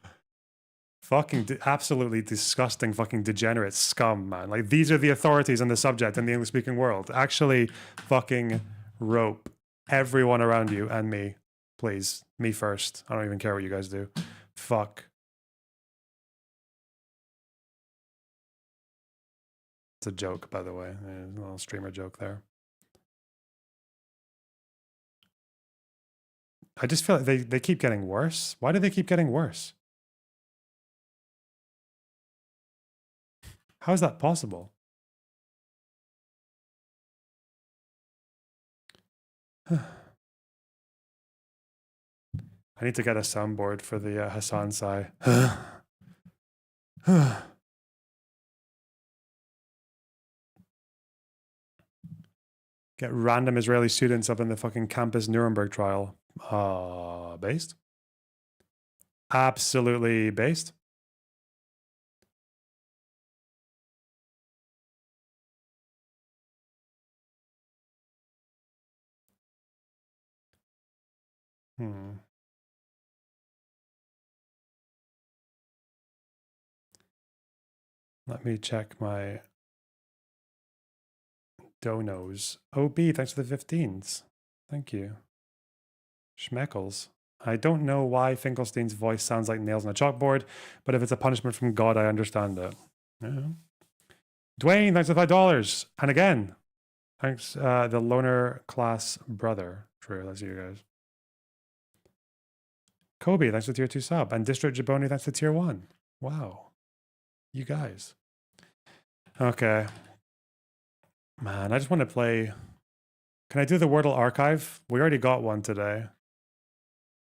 Fucking absolutely disgusting fucking degenerate scum, man. Like, these are the authorities on the subject in the English speaking world. Actually fucking rope everyone around you and me. Please. Me first. I don't even care what you guys do. Fuck. It's a joke, by the way. There's a little streamer joke there. I just feel like they keep getting worse. Why do they keep getting worse? How is that possible? I need to get a soundboard for the Hasan sigh. Get random Israeli students up in the fucking campus Nuremberg trial. Based? Absolutely based. Let me check my donos. OB, thanks for the 15s. Thank you. Schmeckles. I don't know why Finkelstein's voice sounds like nails on a chalkboard, but if it's a punishment from God, I understand it. Yeah. Dwayne, thanks for $5. And again, thanks, the loner class brother. True, let's see you guys. Kobe, thanks for tier 2 sub. And District Jaboni, thanks for tier 1. Wow. You guys. Okay. Man, I just want to play. Can I do the Wordle archive? We already got one today.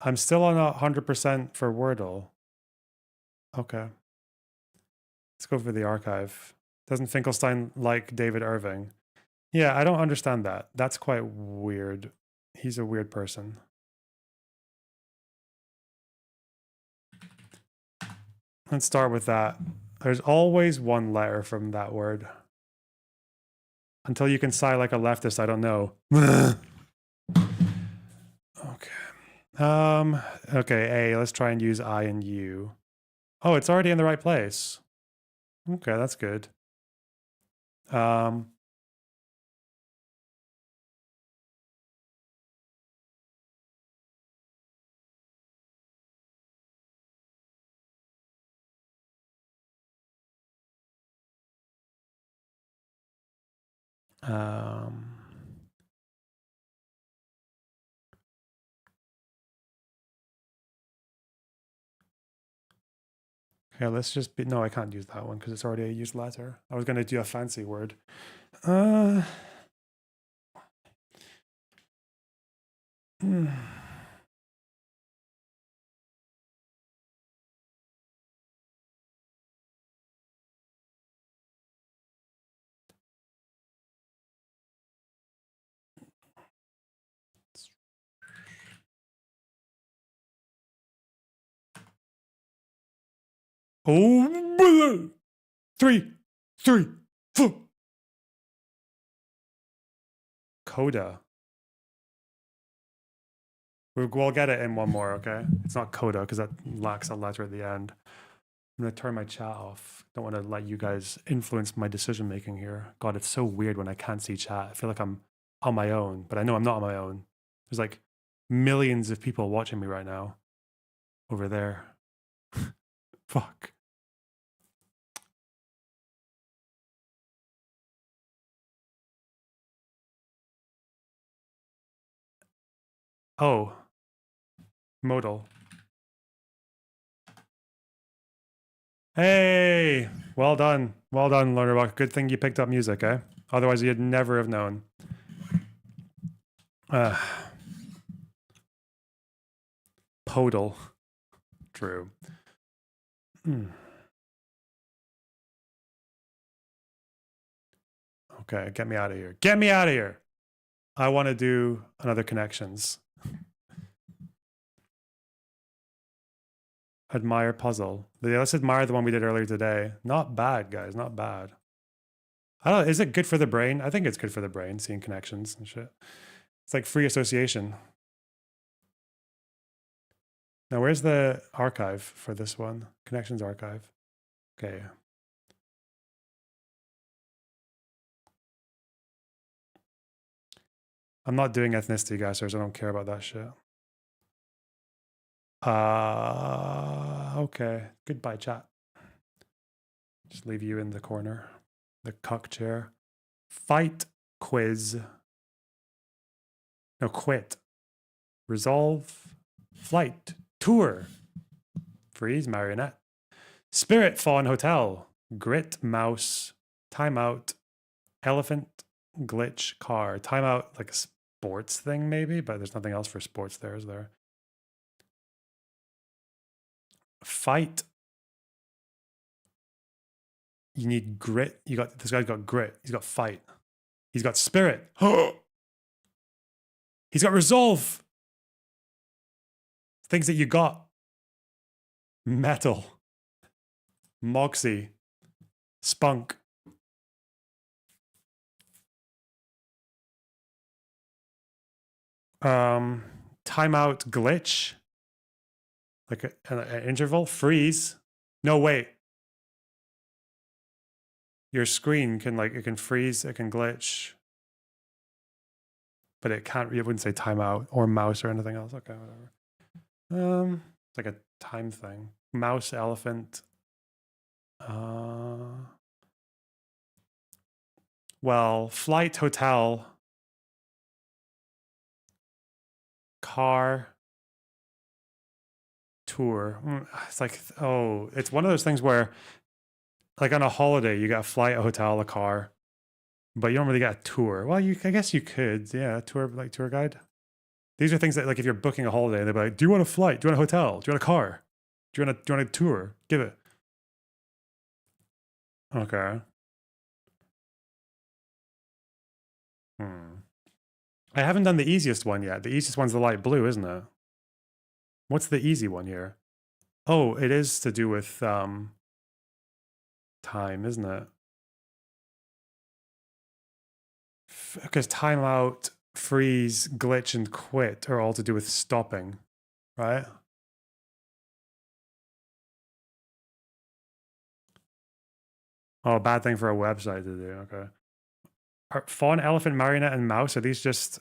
I'm still on 100% for Wordle. Okay. Let's go for the archive. Doesn't Finkelstein like David Irving? Yeah, I don't understand that. That's quite weird. He's a weird person. Let's start with that. There's always one letter from that word. Until you can sigh like a leftist, I don't know. Okay. Okay, A, let's try and use I and U. Oh, it's already in the right place. Okay, that's good. Okay, let's just be, no, I can't use that one because it's already a used letter. I was going to do a fancy word. Oh, 3, 3, 4. Coda. We'll get it in one more, okay? It's not coda because that lacks a letter at the end. I'm going to turn my chat off. Don't want to let you guys influence my decision making here. God, it's so weird when I can't see chat. I feel like I'm on my own, but I know I'm not on my own. There's like millions of people watching me right now over there. Fuck. Oh, modal. Hey, well done, Learnerbuck. Good thing you picked up music, eh? Otherwise, you'd never have known. Podal. True. Okay, get me out of here. Get me out of here. I want to do another connections. Admire puzzle. Let's admire the one we did earlier today. Not bad, guys. Not bad. I don't know. Is it good for the brain? I think it's good for the brain, seeing connections and shit. It's like free association. Now, where's the archive for this one? Connections archive. Okay. I'm not doing ethnicity guessers. I don't care about that shit. Okay. Goodbye, chat. Just leave you in the corner. The cuck chair. Fight quiz. No, quit. Resolve. Flight. Tour. Freeze. Marionette. Spirit Fawn Hotel. Grit. Mouse. Timeout. Elephant. Glitch. Car. Timeout. Like a sports thing maybe, but there's nothing else for sports there, is there? Fight. You need grit. This guy's got grit. He's got fight. He's got spirit. He's got resolve. Things that you got. Metal. Moxie. Spunk. Timeout glitch. Like an interval. Freeze. No, wait. Your screen can it can freeze, it can glitch. But it can't, it wouldn't say timeout or mouse or anything else. Okay, whatever. It's like a time thing. Mouse, elephant. Well, flight, hotel. Car. Tour. It's like, oh, it's one of those things where like on a holiday, you got a flight, a hotel, a car, but you don't really get a tour. Well, I guess you could, yeah, tour, like tour guide. These are things that, like, if you're booking a holiday, they'll be like, do you want a flight? Do you want a hotel? Do you want a car? Do you want a tour? Give it. Okay. I haven't done the easiest one yet. The easiest one's the light blue, isn't it? What's the easy one here? Oh, it is to do with time, isn't it? Because timeout, freeze, glitch, and quit are all to do with stopping, right? Oh, bad thing for a website to do. Okay. Are fawn, elephant, marionette, and mouse, are these just...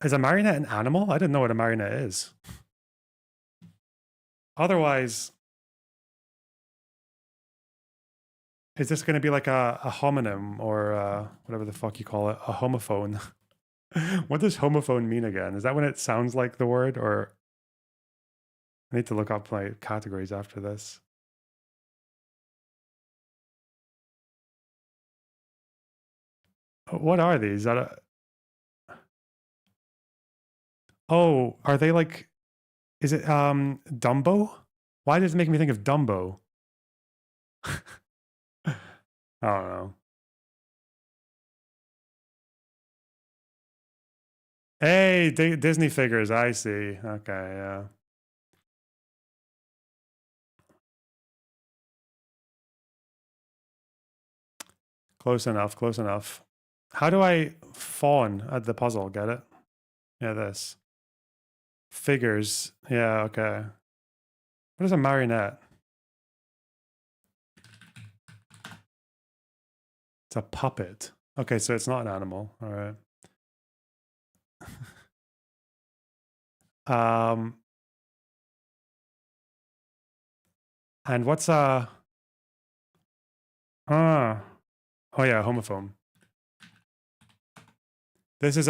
Is a marionette an animal? I didn't know what a marionette is. Otherwise... Is this going to be like a homonym or whatever the fuck you call it? A homophone? What does homophone mean again? Is that when it sounds like the word, or... I need to look up my categories after this. What are these? Oh, are they like... Is it Dumbo? Why does it make me think of Dumbo? I don't know. Hey, Disney figures, I see. Okay, yeah. Close enough, close enough. How do I fawn at the puzzle? Get it? Yeah, this. Figures. Yeah, okay. What is a marionette? It's a puppet. Okay, so it's not an animal. All right. And what's oh yeah, homophone. This is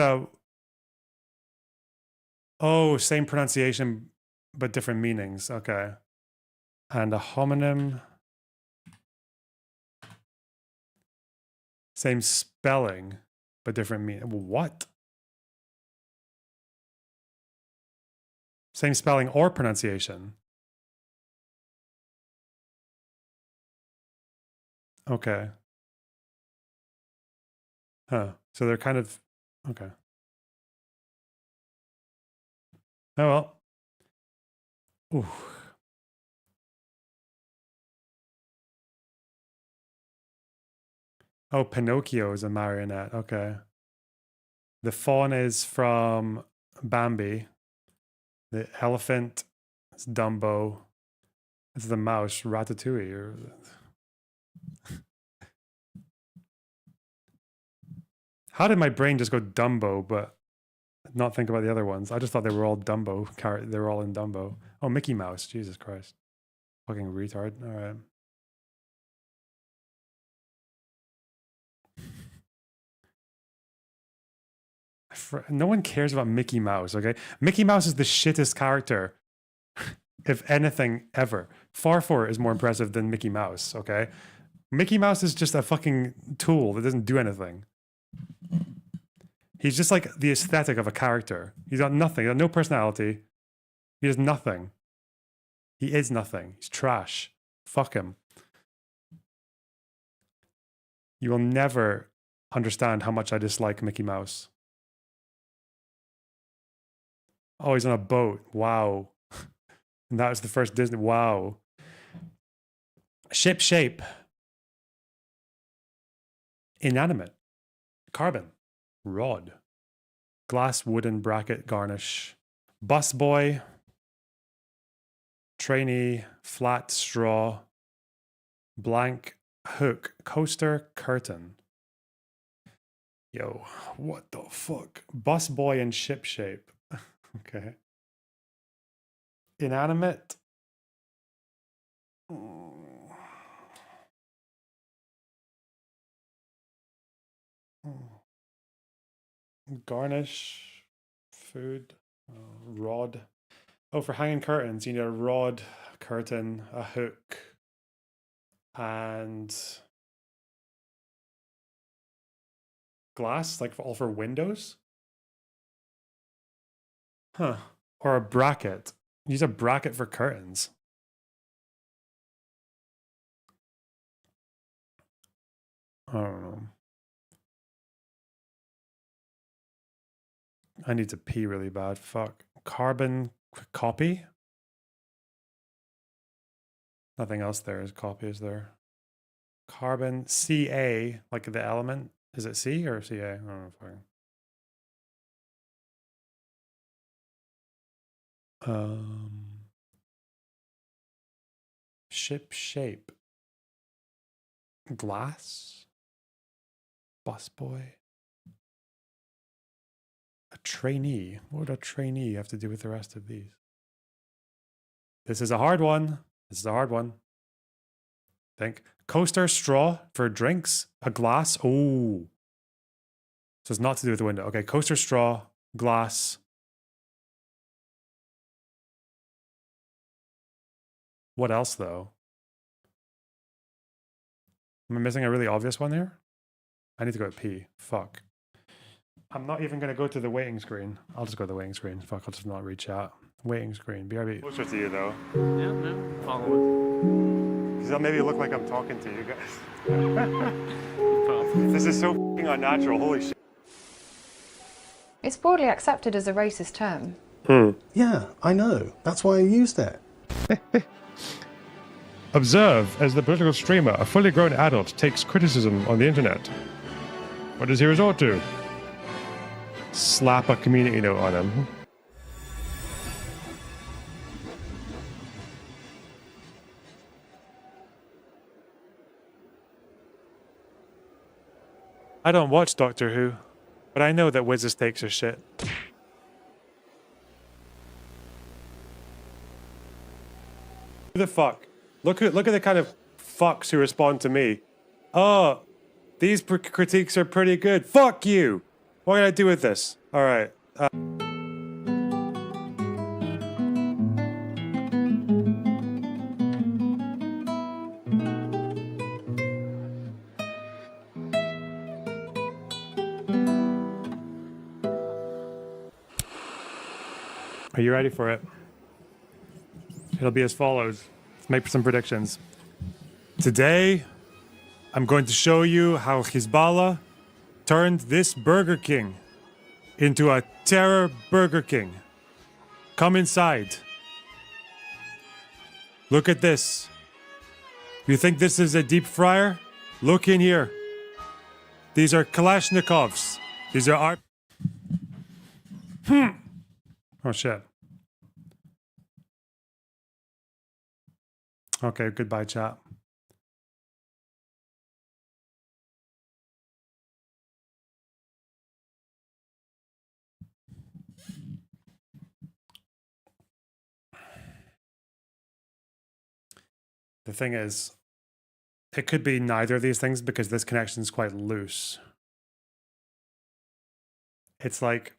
same pronunciation but different meanings. Okay. And a homonym, same spelling but different meaning. What? Same spelling or pronunciation. Okay. Huh. So they're kind of okay. Oh well. Ooh. Oh, Pinocchio is a marionette. Okay. The fawn is from Bambi. The elephant is Dumbo. It's the mouse, Ratatouille. Or... How did my brain just go Dumbo, but not think about the other ones? I just thought they were all Dumbo. They were all in Dumbo. Oh, Mickey Mouse. Jesus Christ. Fucking retard. All right. No one cares about Mickey Mouse, okay? Mickey Mouse is the shittest character, if anything, ever. Farfor is more impressive than Mickey Mouse, okay? Mickey Mouse is just a fucking tool that doesn't do anything. He's just like the aesthetic of a character. He's got nothing. He's got no personality. He does nothing. He is nothing. He's trash. Fuck him. You will never understand how much I dislike Mickey Mouse. Oh, he's on a boat. Wow. And that was the first Disney. Wow. Ship shape. Inanimate. Carbon. Rod. Glass wooden bracket garnish. Busboy. Trainee. Flat straw. Blank hook. Coaster curtain. Yo, what the fuck? Busboy and ship shape. Okay. Inanimate. Garnish. Food. Rod. Oh, for hanging curtains, you need a rod, curtain, a hook, and glass, like all for windows? Huh. Or a bracket. Use a bracket for curtains. I don't know. I need to pee really bad. Fuck. Carbon copy? Nothing else there is copy, is there? Carbon Ca, like the element. Is it C or Ca? I don't know. Fucking. Ship shape. Glass. Busboy. A trainee. What would a trainee have to do with the rest of these? This is a hard one. This is a hard one. Think. Coaster straw for drinks. A glass. Oh. So it's not to do with the window. Okay, coaster straw, glass. What else, though? Am I missing a really obvious one here? I need to go to pee. Fuck. I'm not even going to go to the waiting screen. I'll just go to the waiting screen. Fuck, I'll just not reach out. Waiting screen. BRB. Closer to you, though. Yeah, no, follow Because that'll maybe look like I'm talking to you guys. This is so fucking unnatural. Holy shit. It's broadly accepted as a racist term. Yeah, I know. That's why I used it. Observe as the political streamer, a fully grown adult, takes criticism on the internet. What does he resort to? Slap a community note on him. I don't watch Doctor Who, but I know that Wiz's takes are shit. Who the fuck? Look at the kind of fucks who respond to me. Oh, these critiques are pretty good. Fuck you! What can I do with this? All right. Are you ready for it? It'll be as follows. Let's make some predictions. Today, I'm going to show you how Hezbollah turned this Burger King into a terror Burger King. Come inside. Look at this. You think this is a deep fryer? Look in here. These are Kalashnikovs. These are our... Oh, shit. Okay, goodbye, chat. The thing is, it could be neither of these things because this connection is quite loose. It's like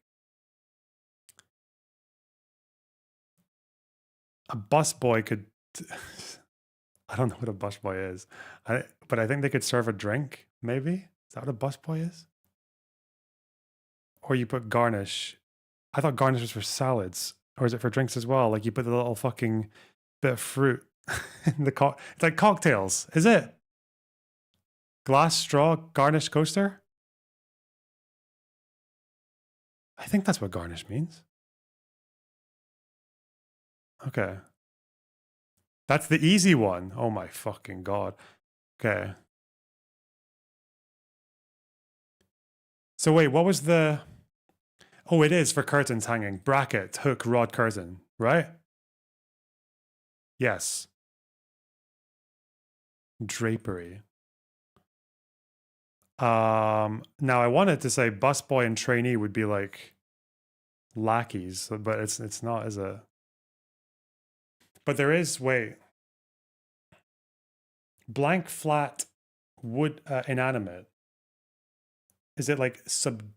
a busboy could... I don't know what a busboy is, but I think they could serve a drink, maybe? Is that what a busboy is? Or you put garnish. I thought garnish was for salads. Or is it for drinks as well? Like you put the little fucking bit of fruit in the it's like cocktails, is it? Glass straw garnish coaster? I think that's what garnish means. Okay. That's the easy one. Oh my fucking God. Okay. So wait, what was the... Oh, it is for curtains hanging. Bracket, hook, rod, curtain, right? Yes. Drapery. Now I wanted to say busboy and trainee would be like lackeys, but it's not, is it? But there is, wait. Blank, flat, wood, inanimate. Is it like subdued?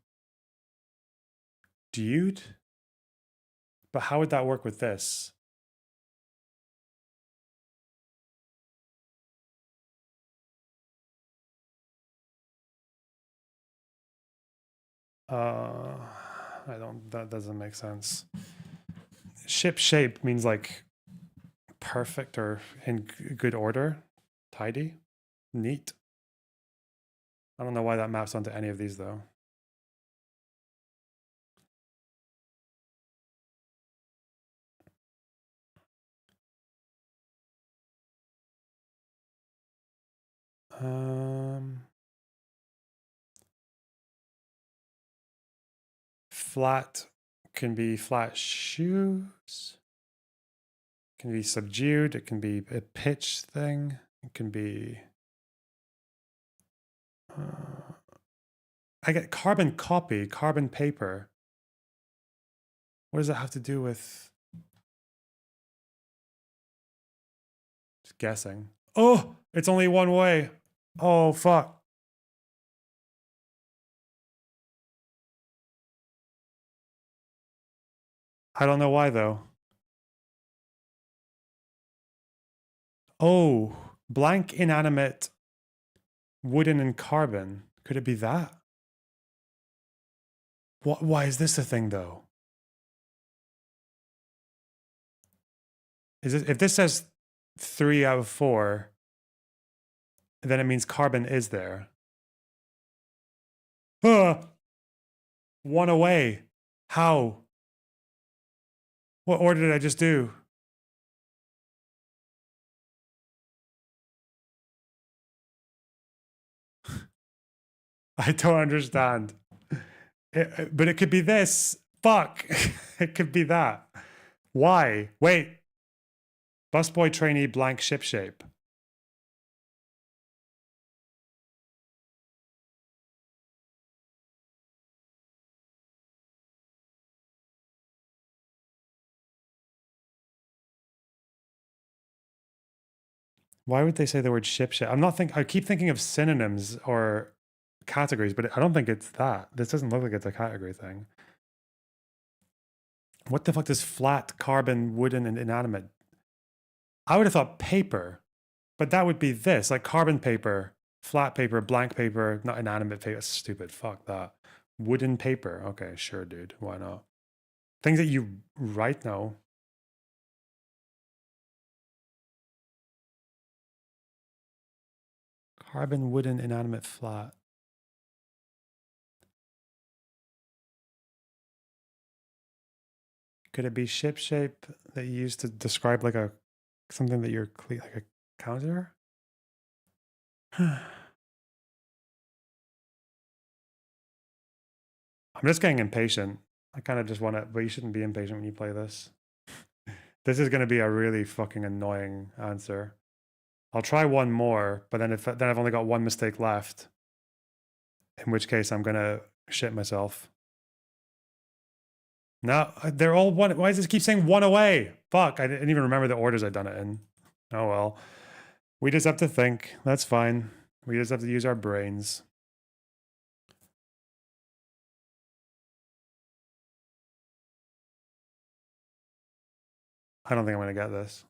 But how would that work with this? I don't, that doesn't make sense. Ship shape means like perfect or in good order, tidy, neat. I don't know why that maps onto any of these though. Flat can be flat shoes. Can be subdued. It can be a pitch thing. It can be. I get carbon copy, carbon paper. What does that have to do with? Just guessing. Oh, it's only one way. Oh, fuck. I don't know why though. Oh, blank, inanimate, wooden, and carbon. Could it be that? What? Why is this a thing though? Is it, if this says 3 out of 4, then it means carbon is there. One away. How? What order did I just do? I don't understand. But it could be this. Fuck. It could be that. Why? Wait. Busboy trainee blank ship shape. Why would they say the word ship shape? I keep thinking of synonyms or categories, but I don't think it's that. This doesn't look like it's a category thing. What the fuck does flat, carbon, wooden, and inanimate? I would have thought paper, but that would be this, like carbon paper, flat paper, blank paper, not inanimate paper. Stupid. Fuck that. Wooden paper. Okay, sure, dude. Why not? Things that you write now. Carbon, wooden, inanimate, flat. Could it be ship shape that you use to describe like something that you're like a counter? I'm just getting impatient. I kind of just want it, but you shouldn't be impatient when you play this. This is going to be a really fucking annoying answer. I'll try one more, but then I've only got one mistake left. In which case I'm going to shit myself. No, they're all one. Why does this keep saying one away? Fuck, I didn't even remember the orders I'd done it in. Oh well. We just have to think. That's fine. We just have to use our brains. I don't think I'm going to get this.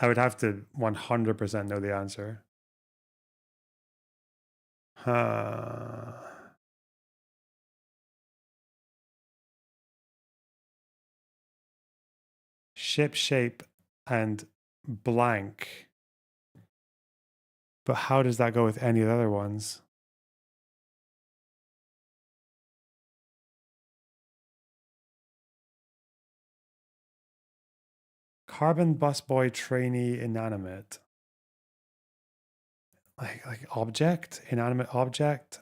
I would have to 100% know the answer. Ship shape and blank. But how does that go with any of the other ones? Carbon busboy trainee inanimate. Like object, inanimate object,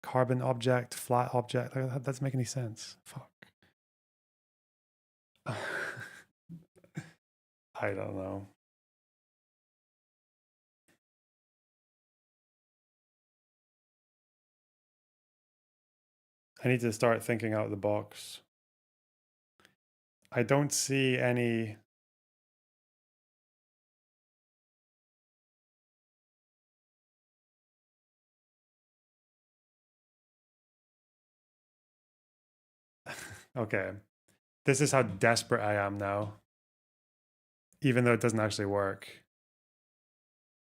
carbon object, flat object. That doesn't make any sense. Fuck. I don't know. I need to start thinking out of the box. I don't see any. Okay. This is how desperate I am now. Even though it doesn't actually work.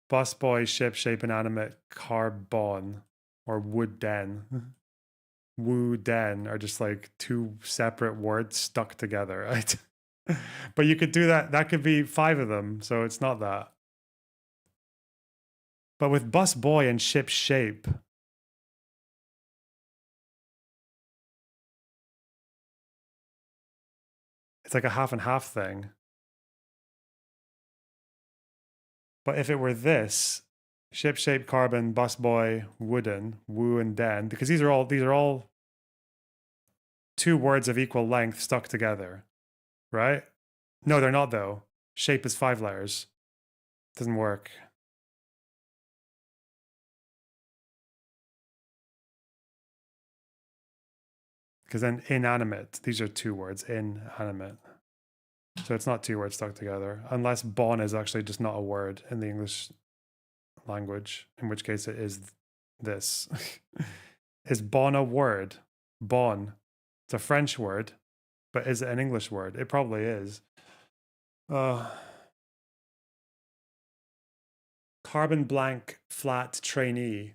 Busboy, ship shape, inanimate, carbon, or wood den. Woo den are just like two separate words stuck together, right? But you could do that. That could be 5 of them, so it's not that. But with busboy and ship shape, it's like a half and half thing. But if it were this, ship shape, carbon, busboy, wooden, woo and den, because these are all 2 words of equal length stuck together, right? No, they're not though. Shape is 5 letters. Doesn't work. Because then inanimate, these are 2 words, inanimate. So it's not 2 words stuck together, unless bon is actually just not a word in the English language, in which case it is this. Is bon a word? Bon. It's a French word, but is it an English word? It probably is. Carbon blank flat trainee.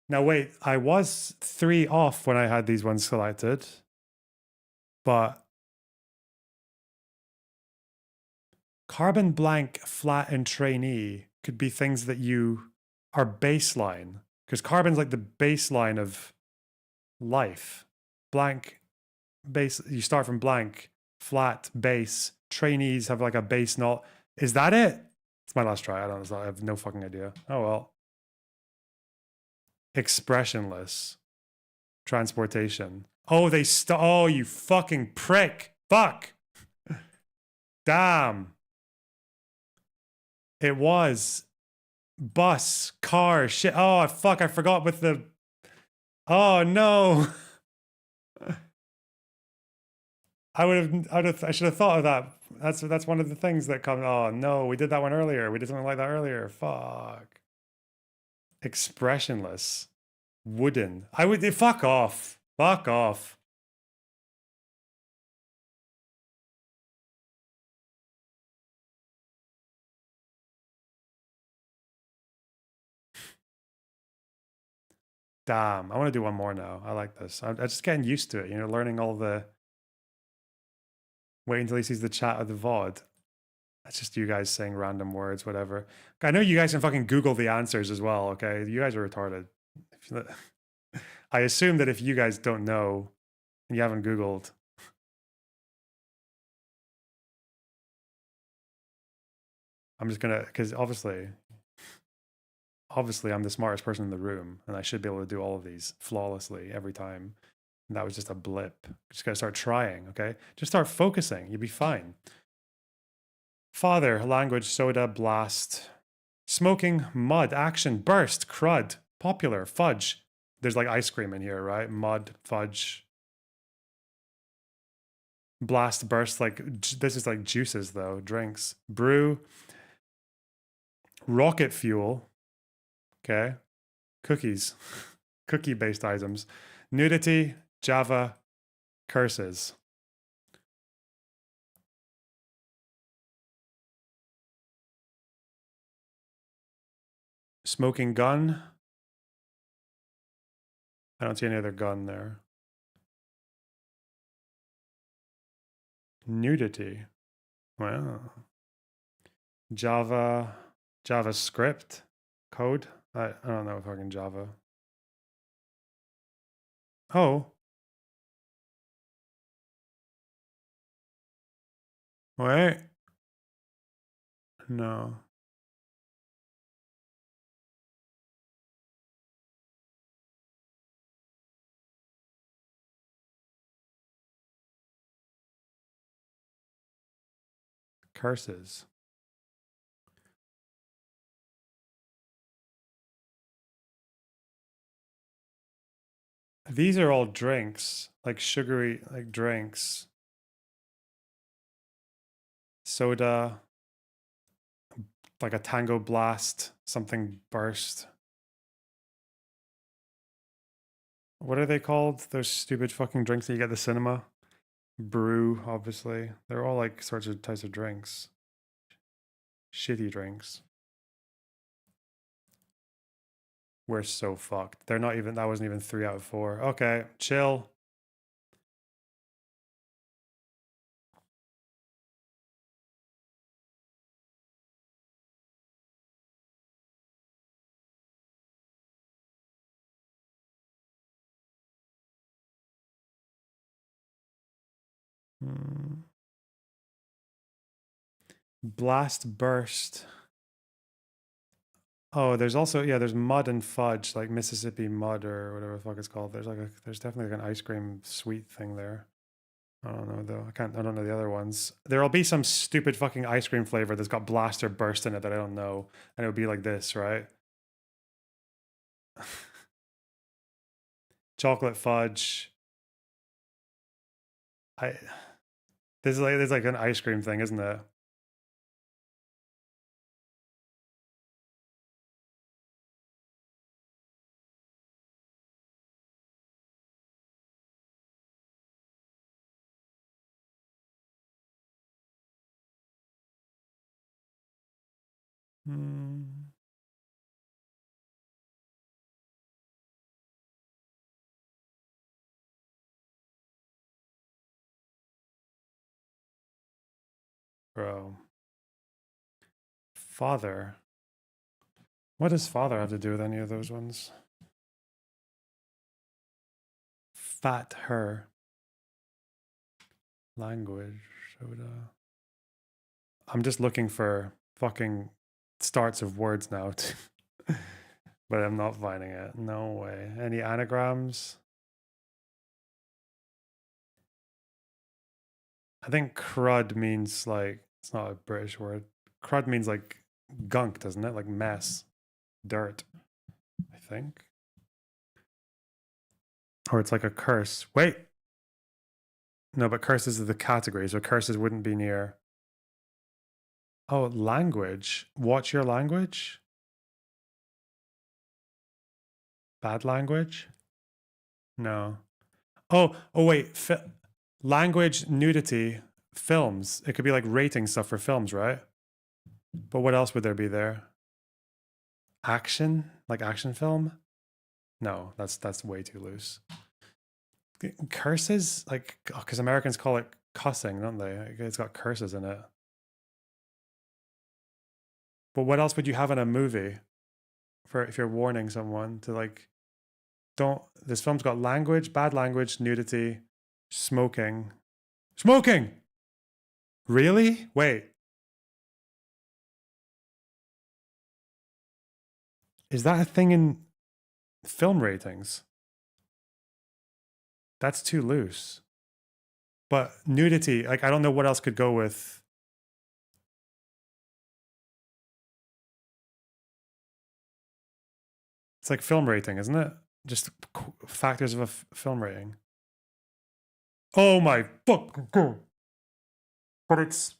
Now wait, I was 3 off when I had these ones selected, but carbon blank flat and trainee could be things that you are baseline, because carbon's like the baseline of life. Blank base, you start from blank, flat base. Trainees have like a base not. Is that it? It's my last try. I don't know. I have no fucking idea. Oh well. Expressionless. Transportation. Oh, oh, you fucking prick. Fuck. Damn. It was bus, car, shit. Oh, fuck. I forgot with the. Oh, no. I should have thought of that. That's one of the things that comes. Oh, no. We did that one earlier. We did something like that earlier. Fuck. Expressionless. Wooden. Fuck off. Fuck off. Damn, I want to do one more now. I like this. I'm just getting used to it, learning all the. Wait until he sees the chat of the VOD. That's just you guys saying random words, whatever. I know you guys can fucking Google the answers as well, okay? You guys are retarded. I assume that if you guys don't know and you haven't Googled, I'm just gonna, because obviously I'm the smartest person in the room and I should be able to do all of these flawlessly every time. And that was just a blip. Just gotta start trying, okay? Just start focusing. You'll be fine. Father, language, soda, blast, smoking, mud, action, burst, crud, popular, fudge. There's like ice cream in here, right? Mud, fudge, blast, burst. Like this is like juices though, drinks, brew, rocket fuel. Okay, cookies, cookie-based items, nudity, Java, curses. Smoking gun. I don't see any other gun there. Nudity. Wow. Java, JavaScript code. I don't know fucking Java. Oh. Wait. No. Curses. These are all drinks, like sugary, like drinks. Soda, like a tango blast, something burst. What are they called? Those stupid fucking drinks that you get at the cinema? Brew, obviously. They're all like sorts of types of drinks. Shitty drinks. We're so fucked. They're not even, that wasn't even 3 out of 4. Okay, chill. Blast burst. Oh, there's also, yeah, there's mud and fudge, like Mississippi mud or whatever the fuck it's called. There's definitely like an ice cream sweet thing there. I don't know though. I don't know the other ones. There'll be some stupid fucking ice cream flavor that's got blast or burst in it that I don't know. And it would be like this, right? Chocolate fudge. There's like an ice cream thing, isn't it? Bro. Father. What does father have to do with any of those ones? Fat her. Language. Soda. I'm just looking for fucking starts of words now. But I'm not finding it. No way. Any anagrams? I think crud means like, it's not a British word. Crud means like gunk, doesn't it? Like mess, dirt, I think. Or it's like a curse. Wait. No, but curses is the category, so curses wouldn't be near. Oh, language. Watch your language? Bad language? No. Oh, wait. Language, nudity, films. It could be like rating stuff for films, right? But what else would there be there? Action? Like action film? No, that's way too loose. Curses? Like, because Americans call it cussing, don't they? It's got curses in it. But what else would you have in a movie for if you're warning someone to like This film's got language, bad language, nudity, smoking. Smoking! Really? Wait. Is that a thing in film ratings? That's too loose. But nudity, like, I don't know what else could go with. It's like film rating, isn't it? Just factors of a film rating. Oh my fuck. But it's.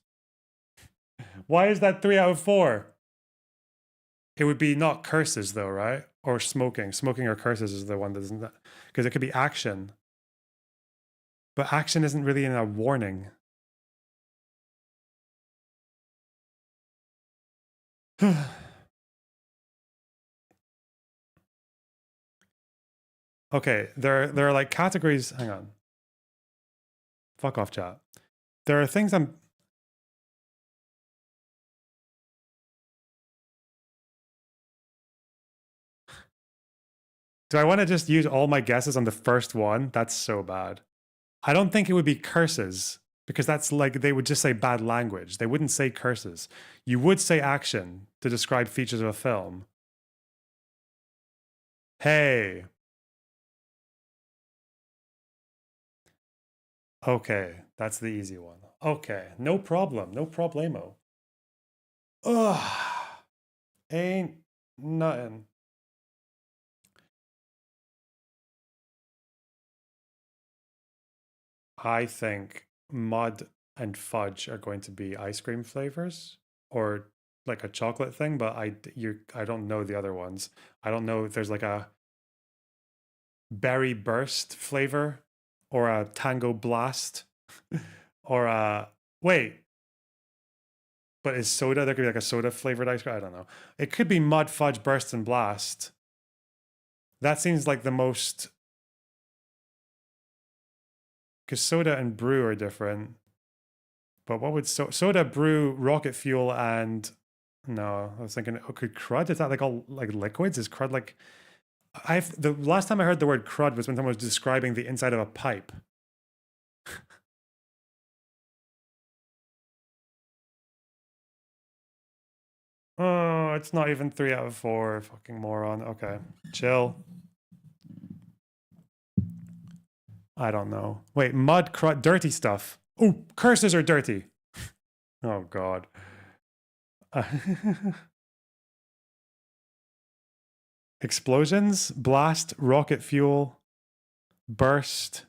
Why is that 3 out of 4? It would be not curses though, right? Or smoking. Smoking or curses is the one that isn't that. Because it could be action. But action isn't really in a warning. Okay, there are like categories. Hang on. Fuck off, chat. There are things I'm. Do I want to just use all my guesses on the first one? That's so bad. I don't think it would be curses because that's like they would just say bad language. They wouldn't say curses. You would say action to describe features of a film. Hey. Okay, that's the easy one. Okay, no problem. No problemo. Ugh. Ain't nothing. I think mud and fudge are going to be ice cream flavors or like a chocolate thing, but I don't know the other ones. I don't know if there's like a berry burst flavor or a tango blast or a wait. But is soda, there could be like a soda flavored ice cream? I don't know. It could be mud, fudge, burst, and blast. That seems like the most. Because soda and brew are different. But what would soda, brew, rocket fuel, and no, I was thinking, could crud? Is that like all like liquids? Is crud like the last time I heard the word crud was when someone was describing the inside of a pipe. Oh, it's not even 3 out of 4. Fucking moron. Okay, chill. I don't know. Wait, mud, crud, dirty stuff. Oh, curses are dirty. Oh, God. Explosions, blast, rocket fuel, burst.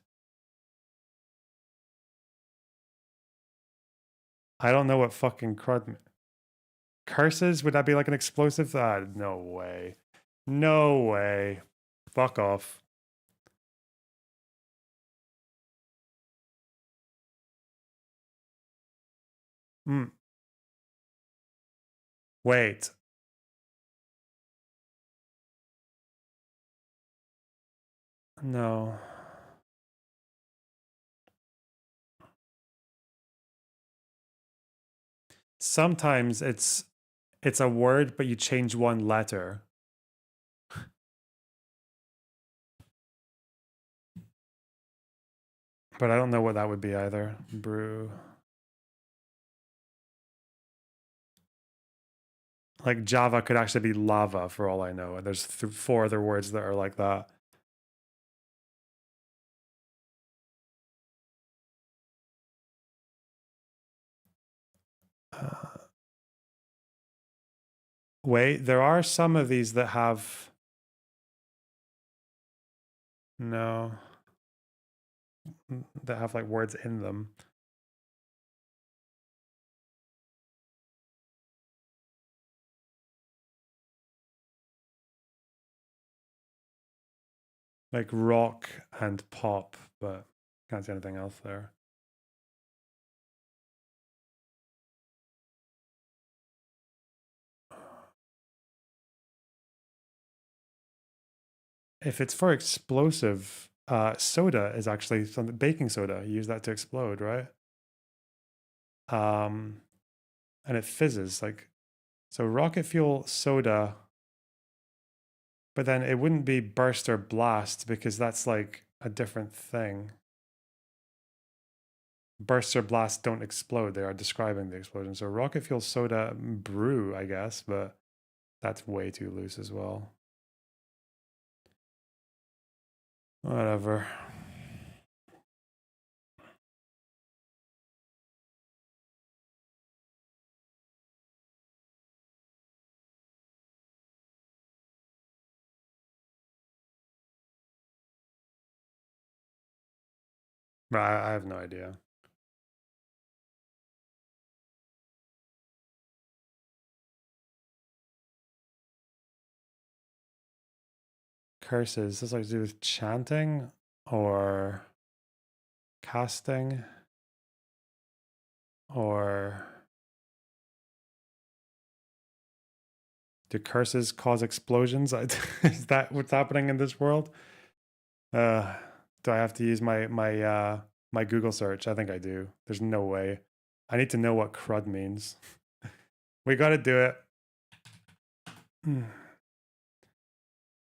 I don't know what fucking crud. Curses? Would that be like an explosive? No way. No way. Fuck off. Wait. No. Sometimes it's a word, but you change one letter. But I don't know what that would be either. Brew. Like Java could actually be lava for all I know. And there's 4 other words that are like that. Wait, there are some of these that have. No. That have like words in them. Like rock and pop, but can't see anything else there. If it's for explosive, soda is actually something. Baking soda, you use that to explode, right? And it fizzes like. So rocket fuel, soda. But then it wouldn't be burst or blast because that's like a different thing. Bursts or blasts don't explode. They are describing the explosion. So rocket fuel soda brew, I guess, but that's way too loose as well. Whatever. I have no idea. Curses. Does like to do with chanting or casting or do curses cause explosions? Is that what's happening in this world? Do I have to use my Google search? I think I do. There's no way. I need to know what crud means. We got to do it.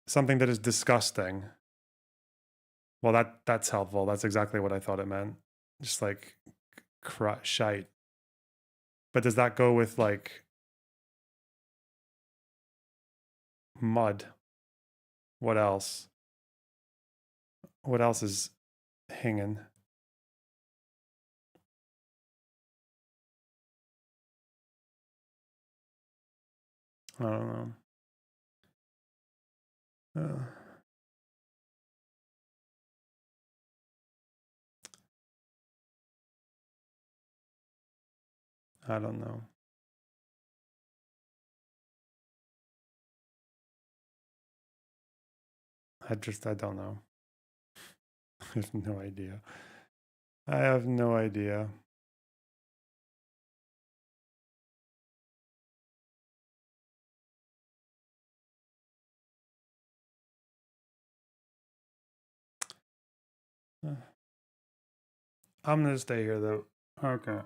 Something that is disgusting. Well, that's helpful. That's exactly what I thought it meant. Just like shite. But does that go with like mud? What else? What else is hanging? I don't know. I don't know. I don't know. I have no idea. I have no idea. I'm gonna stay here though. Okay.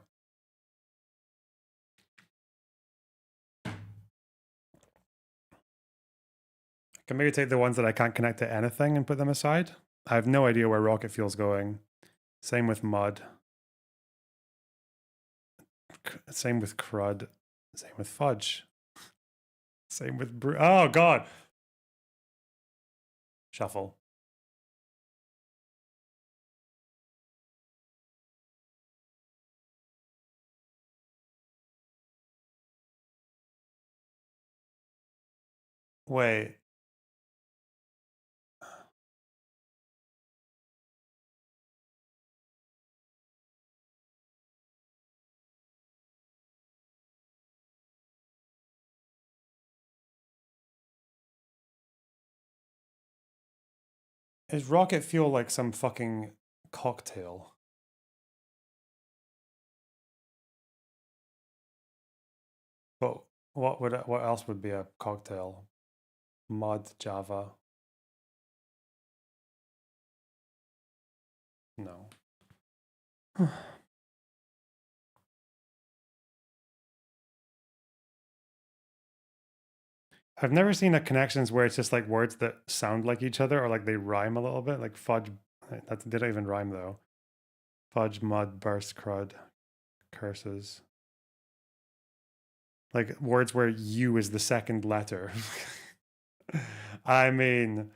I can maybe take the ones that I can't connect to anything and put them aside. I have no idea where rocket fuel's going. Same with mud. Same with crud. Same with fudge. Same with brew. Oh God. Shuffle. Wait. Is rocket fuel like some fucking cocktail? But what else would be a cocktail? Mud, Java. No. I've never seen a connections where it's just like words that sound like each other or like they rhyme a little bit, like fudge. That didn't even rhyme though. Fudge, mud, burst, crud, curses. Like words where U is the second letter. I mean,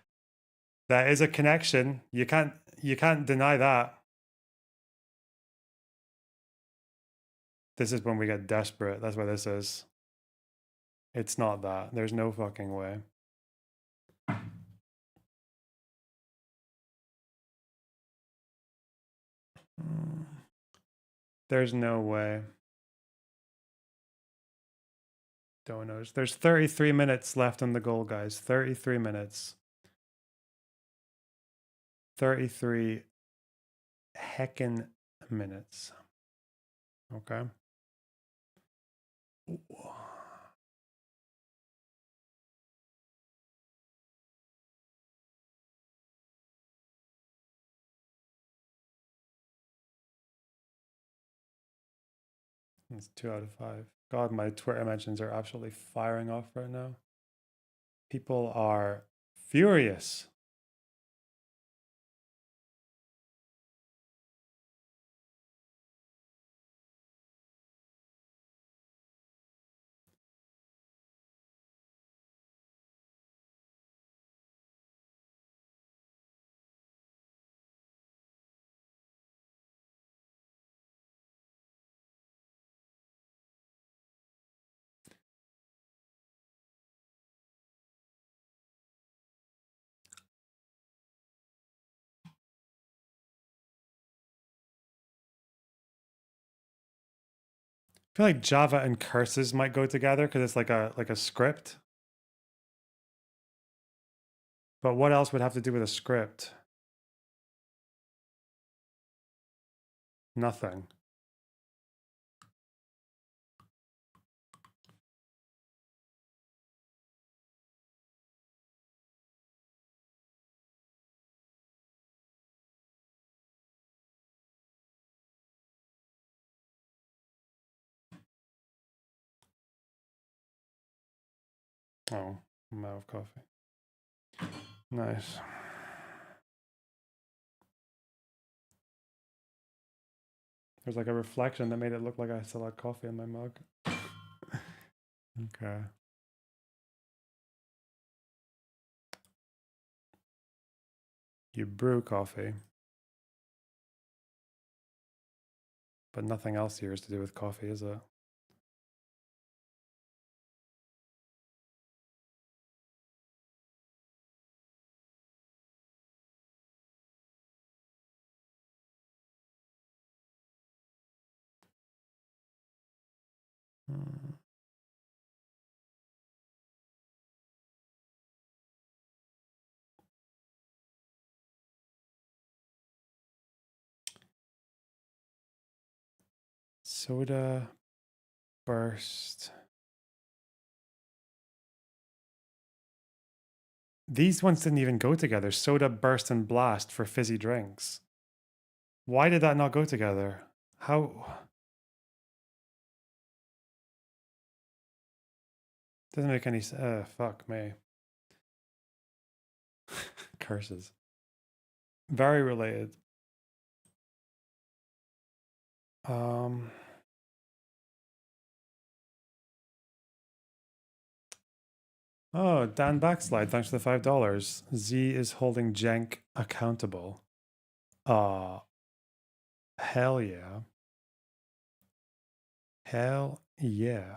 that is a connection. You can't deny that. This is when we get desperate. That's what this is. It's not that. There's no fucking way. There's no way. Donos. There's 33 minutes left on the goal, guys. 33 minutes. 33 heckin' minutes. Okay. It's 2 out of 5. God, my Twitter mentions are absolutely firing off right now. People are Furious. I feel like Java and curses might go together because it's like a script. But what else would have to do with a script? Nothing. Oh, I'm out of coffee. Nice. There's like a reflection that made it look like I still had coffee in my mug. Okay. You brew coffee. But nothing else here is to do with coffee, is it? Soda burst. These ones didn't even go together. Soda burst and blast for fizzy drinks. Why did that not go together? How? Doesn't make any sense. Fuck me. Curses. Very related. Oh, Dan Backslide, thanks for the $5. Z is holding Cenk accountable. Hell yeah. Hell yeah.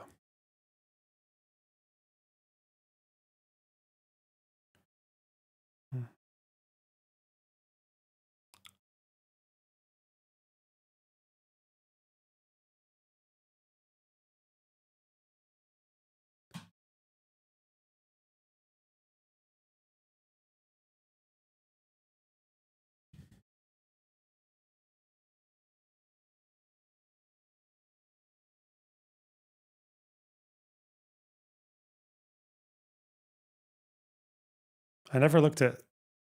I never looked at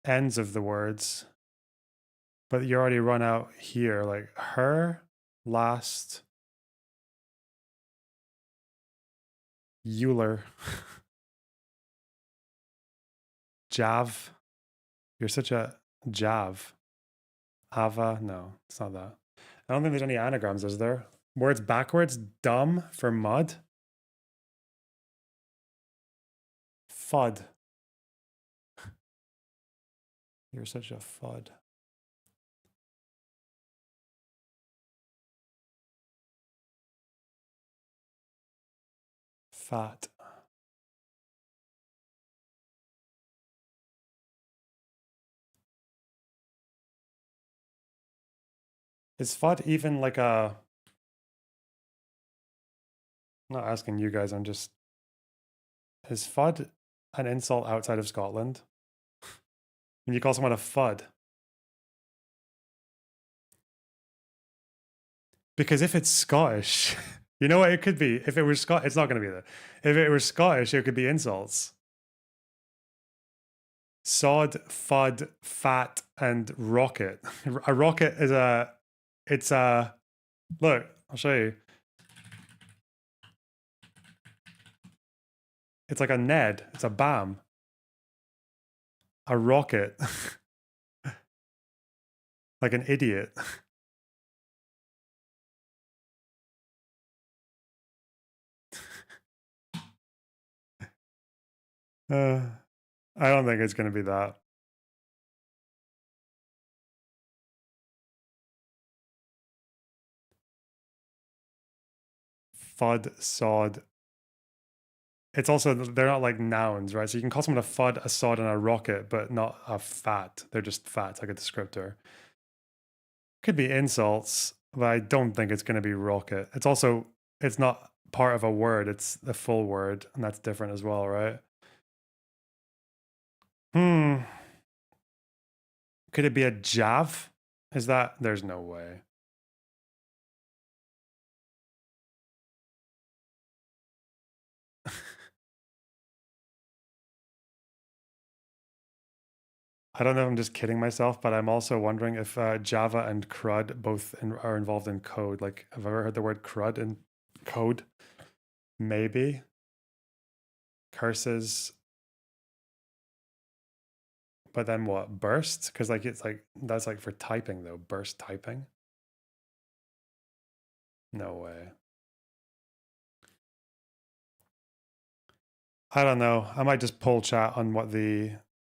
ends of the words, but you already run out here. Like her last Euler. Jav. You're such a Jav. Ava. No, it's not that. I don't think there's any anagrams, is there? Words backwards. Dumb for mud. Fud. You're such a fud. Fat. Is fud even like a... I'm not asking you guys, I'm just... Is fud an insult outside of Scotland? When you call someone a fud? Because if it's Scottish, you know what it could be? If it were Scottish, it's not going to be that. If it were Scottish, it could be insults. Sod, fud, fat, and rocket. A rocket is a... It's a... Look, I'll show you. It's like a Ned. It's a BAM. A rocket. Like an idiot. I don't think it's going to be that. Fud, sod. It's also, they're not like nouns, right? So you can call someone a fud, a sod, and a rocket, but not a fat. They're just fat, like a descriptor. Could be insults, but I don't think it's going to be rocket. It's also, it's not part of a word. It's a full word, and that's different as well, right? Could it be a jav? Is that, there's no way. I don't know if I'm just kidding myself, but I'm also wondering if Java and CRUD both are involved in code. Like, have I ever heard the word CRUD in code? Maybe. Curses. But then what? Burst? Because like it's like, that's like for typing though. Burst typing? No way. I don't know. I might just pull chat on what the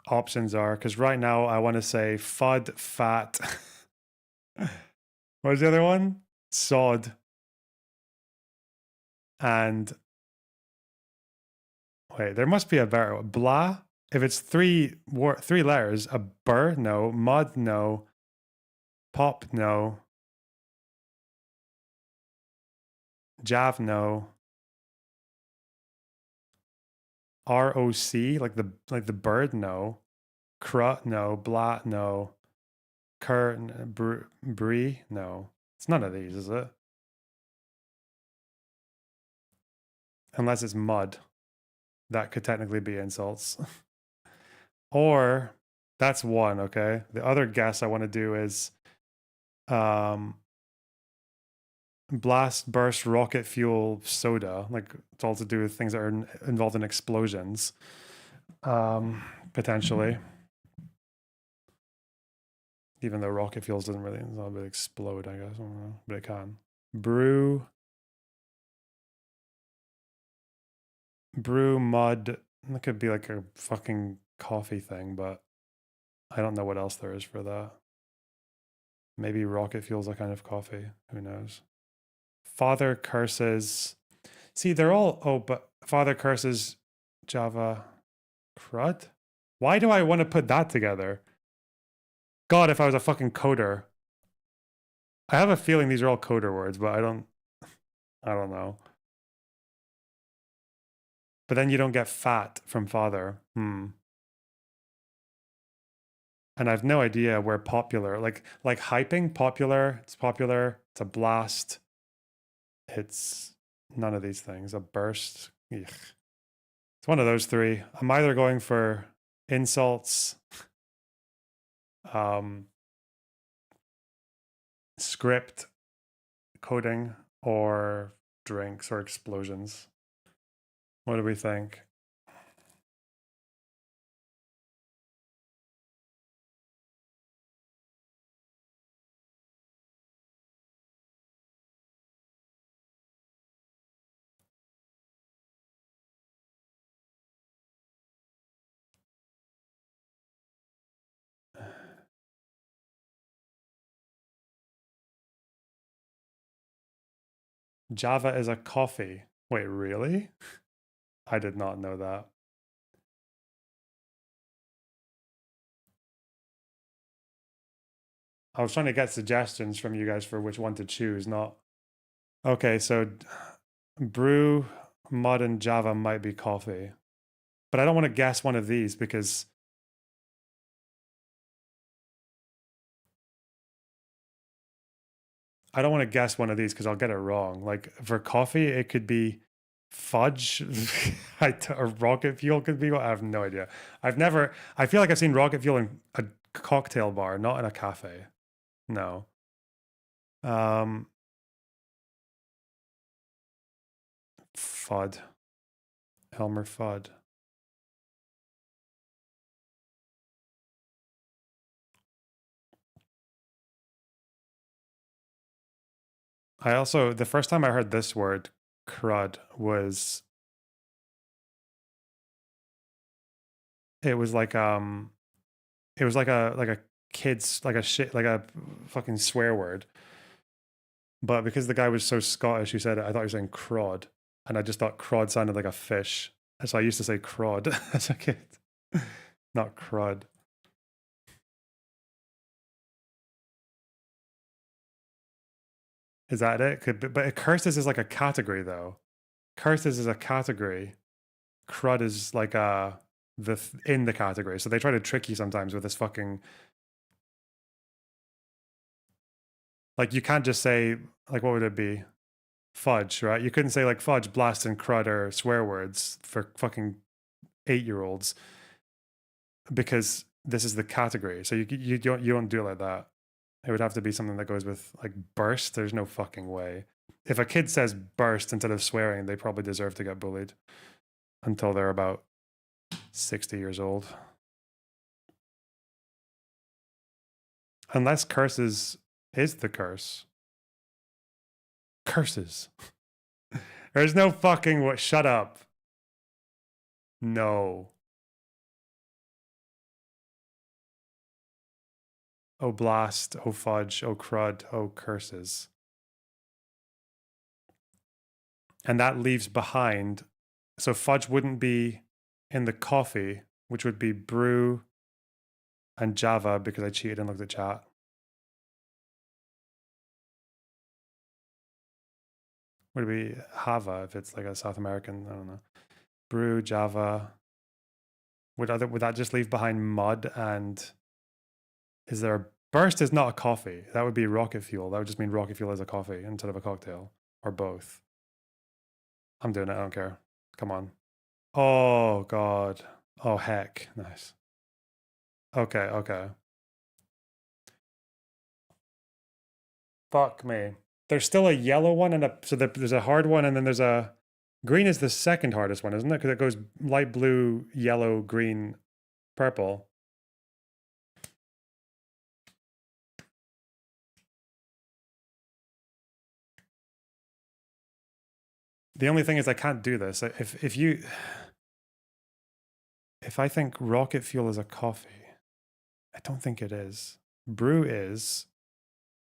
options are, because right now I want to say FUD, fat. What was the other one? Sod. And wait, there must be a better blah. If it's three letters, a burr, no. Mud, no. Pop, no. Jav, no. ROC, like the bird, no. Cr, no. Blah, no. Cur, brie, no. It's none of these, is it? Unless it's mud. That could technically be insults. Or that's one, okay? The other guess I want to do is blast, burst, rocket fuel, soda. Like it's all to do with things that are involved in explosions. Potentially. Even though rocket fuels doesn't really, it's not really explode, I guess. I don't know, but it can. Brew, mud. That could be like a fucking coffee thing, but I don't know what else there is for that. Maybe rocket fuel's a kind of coffee. Who knows? Father curses. See, they're all, oh, but father curses Java crud? Why do I want to put that together? God, if I was a fucking coder. I have a feeling these are all coder words, but I don't know. But then you don't get fat from father. And I have no idea where popular, like hyping, popular, it's a blast. It's none of these things. A burst. Ugh. It's one of those three. I'm either going for insults, script, coding, or drinks or explosions. What do we think? Java is a coffee. Wait, really? I did not know that. I was trying to get suggestions from you guys for which one to choose, not... Okay, so brew, mud, and Java might be coffee. But I don't want to guess one of these because... I don't want to guess one of these because I'll get it wrong. Like for coffee, it could be fudge. Or rocket fuel could be. I have no idea. I feel like I've seen rocket fuel in a cocktail bar, not in a cafe. No. Fud. Elmer Fudd. I also, the first time I heard this word, crud, was, it was like a kid's, like a shit, like a fucking swear word. But because the guy was so Scottish, he said it, I thought he was saying crod. And I just thought crod sounded like a fish. And so I used to say crod as a kid, not crud. Is that it? Could be, but curses is like a category though. Curses is a category. Crud is like in the category. So they try to trick you sometimes with this fucking, like you can't just say, like, what would it be? Fudge, right? You couldn't say like fudge, blast, and crud are swear words for fucking 8-year-olds because this is the category. So you don't do it like that. It would have to be something that goes with like burst. There's no fucking way. If a kid says burst instead of swearing, they probably deserve to get bullied until they're about 60 years old. Unless curses is the curse. Curses. There's no fucking what. Shut up. No. Oh blast, oh fudge, oh crud, oh curses. And that leaves behind, so fudge wouldn't be in the coffee, which would be brew and Java because I cheated and looked at chat. Would it be Hava if it's like a South American? I don't know. Brew, Java. Would that just leave behind mud and is there a burst is not a coffee. That would be rocket fuel. That would just mean rocket fuel is a coffee instead of a cocktail or both. I'm doing it. I don't care. Come on. Oh, God. Oh, heck. Nice. Okay, okay. Fuck me. There's still a yellow one and so there's a hard one and then there's a green is the second hardest one, isn't it? Because it goes light blue, yellow, green, purple. The only thing is I can't do this. If I think rocket fuel is a coffee, I don't think it is. Brew is.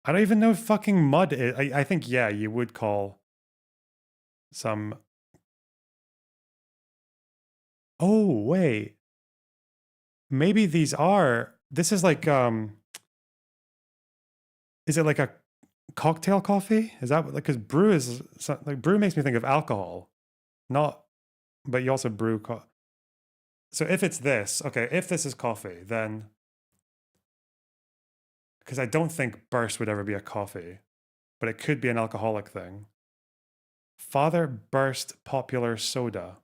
I don't even know if fucking mud is. I think, yeah, you would call some. Oh, wait. Maybe these are. This is like, is it like a cocktail coffee? Is that like, because brew is like brew makes me think of alcohol, not, but you also brew. So if it's this, okay, if this is coffee, then because I don't think burst would ever be a coffee, but it could be an alcoholic thing. Father burst popular soda.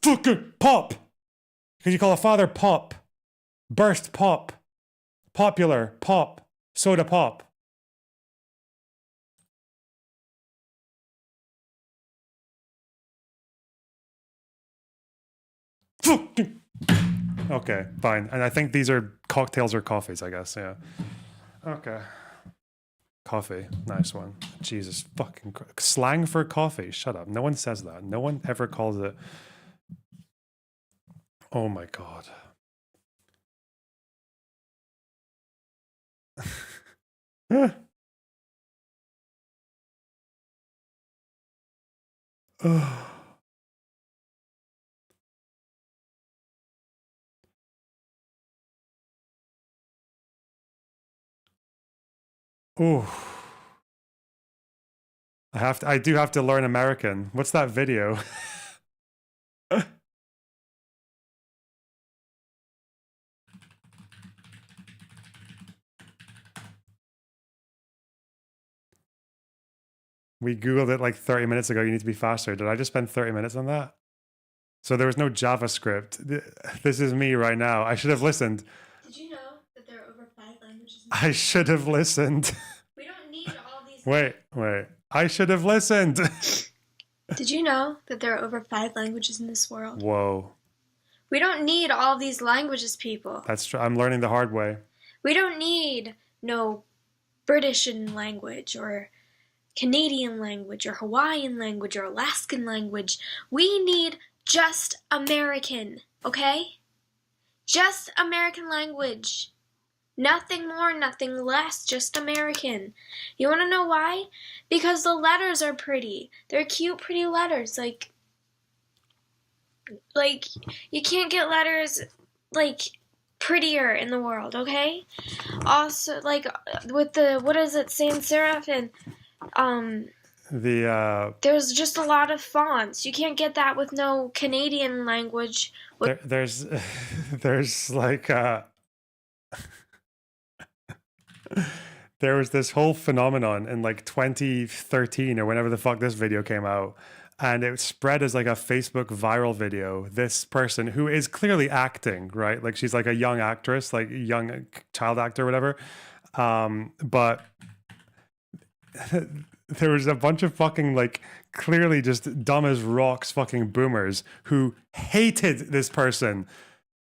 Fucking pop. Could you call a father pop? Burst pop. Popular pop. Soda pop. Okay, fine. And I think these are cocktails or coffees, I guess. Yeah. Okay. Coffee. Nice one. Jesus fucking Christ. Slang for coffee. Shut up. No one says that. No one ever calls it. Oh my God. Ooh. I do have to learn American. What's that video? We Googled it like 30 minutes ago. You need to be faster. Did I just spend 30 minutes on that? So there was no JavaScript. This is me right now. I should have listened. Did you know that there are over 5 languages? I should have listened. We don't need all these. Wait. I should have listened. Did you know that there are over 5 languages in this world? Whoa. We don't need all these languages, people. That's true. I'm learning the hard way. We don't need no British language or Canadian language or Hawaiian language or Alaskan language. We need just American, okay? Just American language. Nothing more, nothing less, just American. You want to know why? Because the letters are pretty. They're cute, pretty letters. Like you can't get letters like prettier in the world, okay? Also, like with the, what is it, sans serif and there's just a lot of fonts. You can't get that with no Canadian language. There's like there was this whole phenomenon in like 2013 or whenever the fuck this video came out, and it spread as like a Facebook viral video. This person who is clearly acting, right? Like she's like a young actress, like young child actor or whatever. But there was a bunch of fucking like clearly just dumb as rocks fucking boomers who hated this person.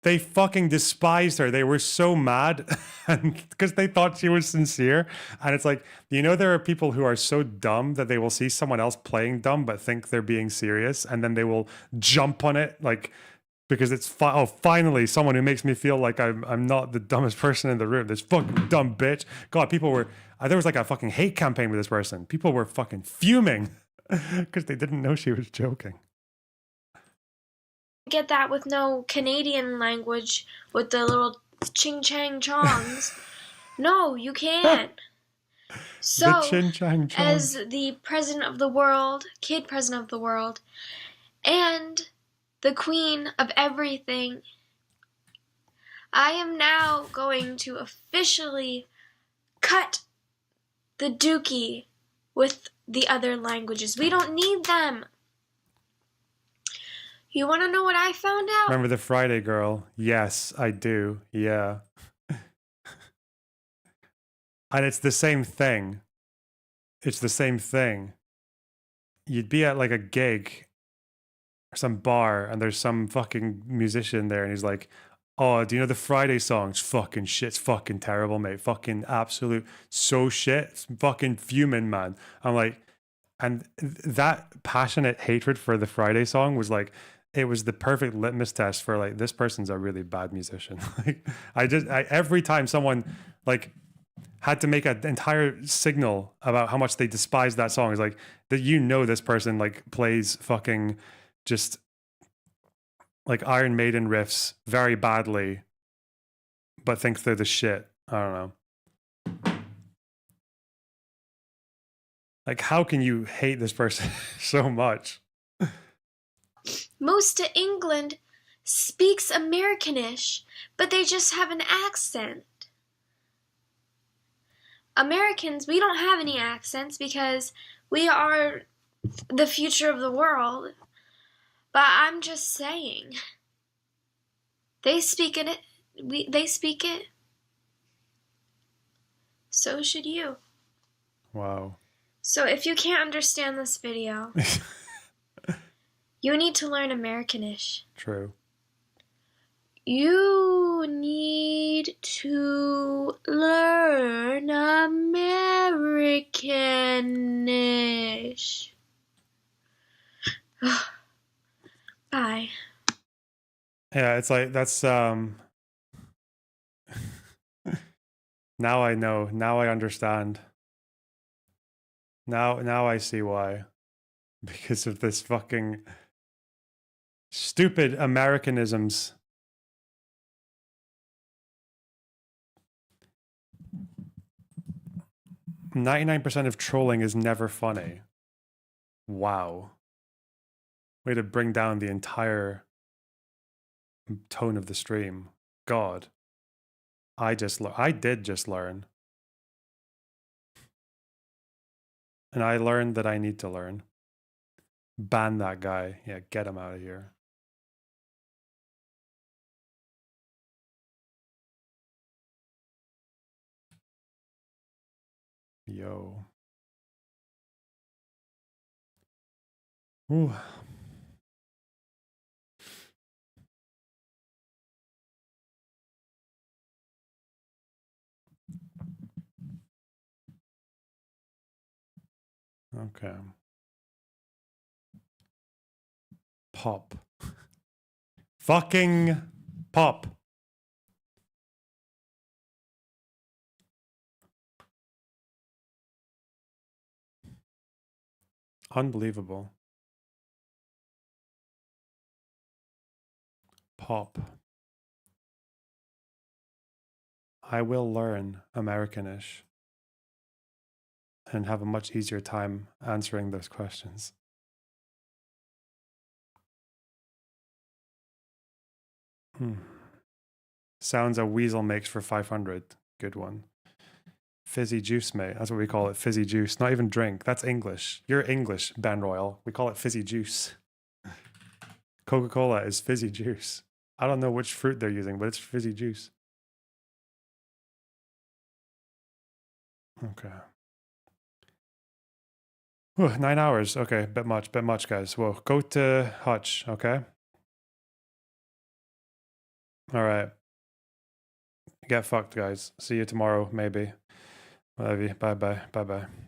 They fucking despised her. They were so mad because they thought she was sincere. And it's like, you know, there are people who are so dumb that they will see someone else playing dumb but think they're being serious, and then they will jump on it like because it's finally someone who makes me feel like I'm not the dumbest person in the room. This fucking dumb bitch. God, people were there was like a fucking hate campaign with this person. People were fucking fuming because they didn't know she was joking. Get that with no Canadian language with the little ching chang chongs. No, you can't. So, as the president of the world, kid president of the world, and the queen of everything, I am now going to officially cut the dookie with the other languages. We don't need them. You want to know what I found out? Remember the Friday girl? Yes, I do. Yeah. And it's the same thing. It's the same thing. You'd be at like a gig or some bar and there's some fucking musician there and he's like, oh, do you know the Friday song? It's fucking shit. It's fucking terrible, mate. Fucking absolute so shit. It's fucking fuming, man. I'm like, and that passionate hatred for the Friday song was like, it was the perfect litmus test for like, this person's a really bad musician. Like, every time someone like had to make an entire signal about how much they despise that song, is like that, you know, this person like plays fucking just like Iron Maiden riffs very badly, but thinks they're the shit. I don't know. Like, how can you hate this person so much? Most of England speaks Americanish, but they just have an accent. Americans, we don't have any accents because we are the future of the world. But I'm just saying, they speak it. They speak it. So should you. Wow. So if you can't understand this video, you need to learn Americanish. True. You need to learn Americanish. Bye. Yeah, it's like, that's now I know. Now I understand. Now I see why. Because of this fucking stupid Americanisms. "99% of trolling is never funny." Wow. Way to bring down the entire tone of the stream. God. I did just learn. And I learned that I need to learn. Ban that guy. Yeah, get him out of here. Yo. Ooh. Okay. Pop. Fucking pop. Unbelievable. Pop. I will learn Americanish and have a much easier time answering those questions. Sounds a weasel makes for 500. Good one. Fizzy juice, mate. That's what we call it. Fizzy juice. Not even drink. That's English. You're English, Ben Royal. We call it fizzy juice. Coca-Cola is fizzy juice. I don't know which fruit they're using, but it's fizzy juice. Okay. Whew, 9 hours. Okay, bit much, guys. Whoa, go to Hutch, okay? All right. Get fucked, guys. See you tomorrow, maybe. Maybe. Bye-bye. Bye-bye.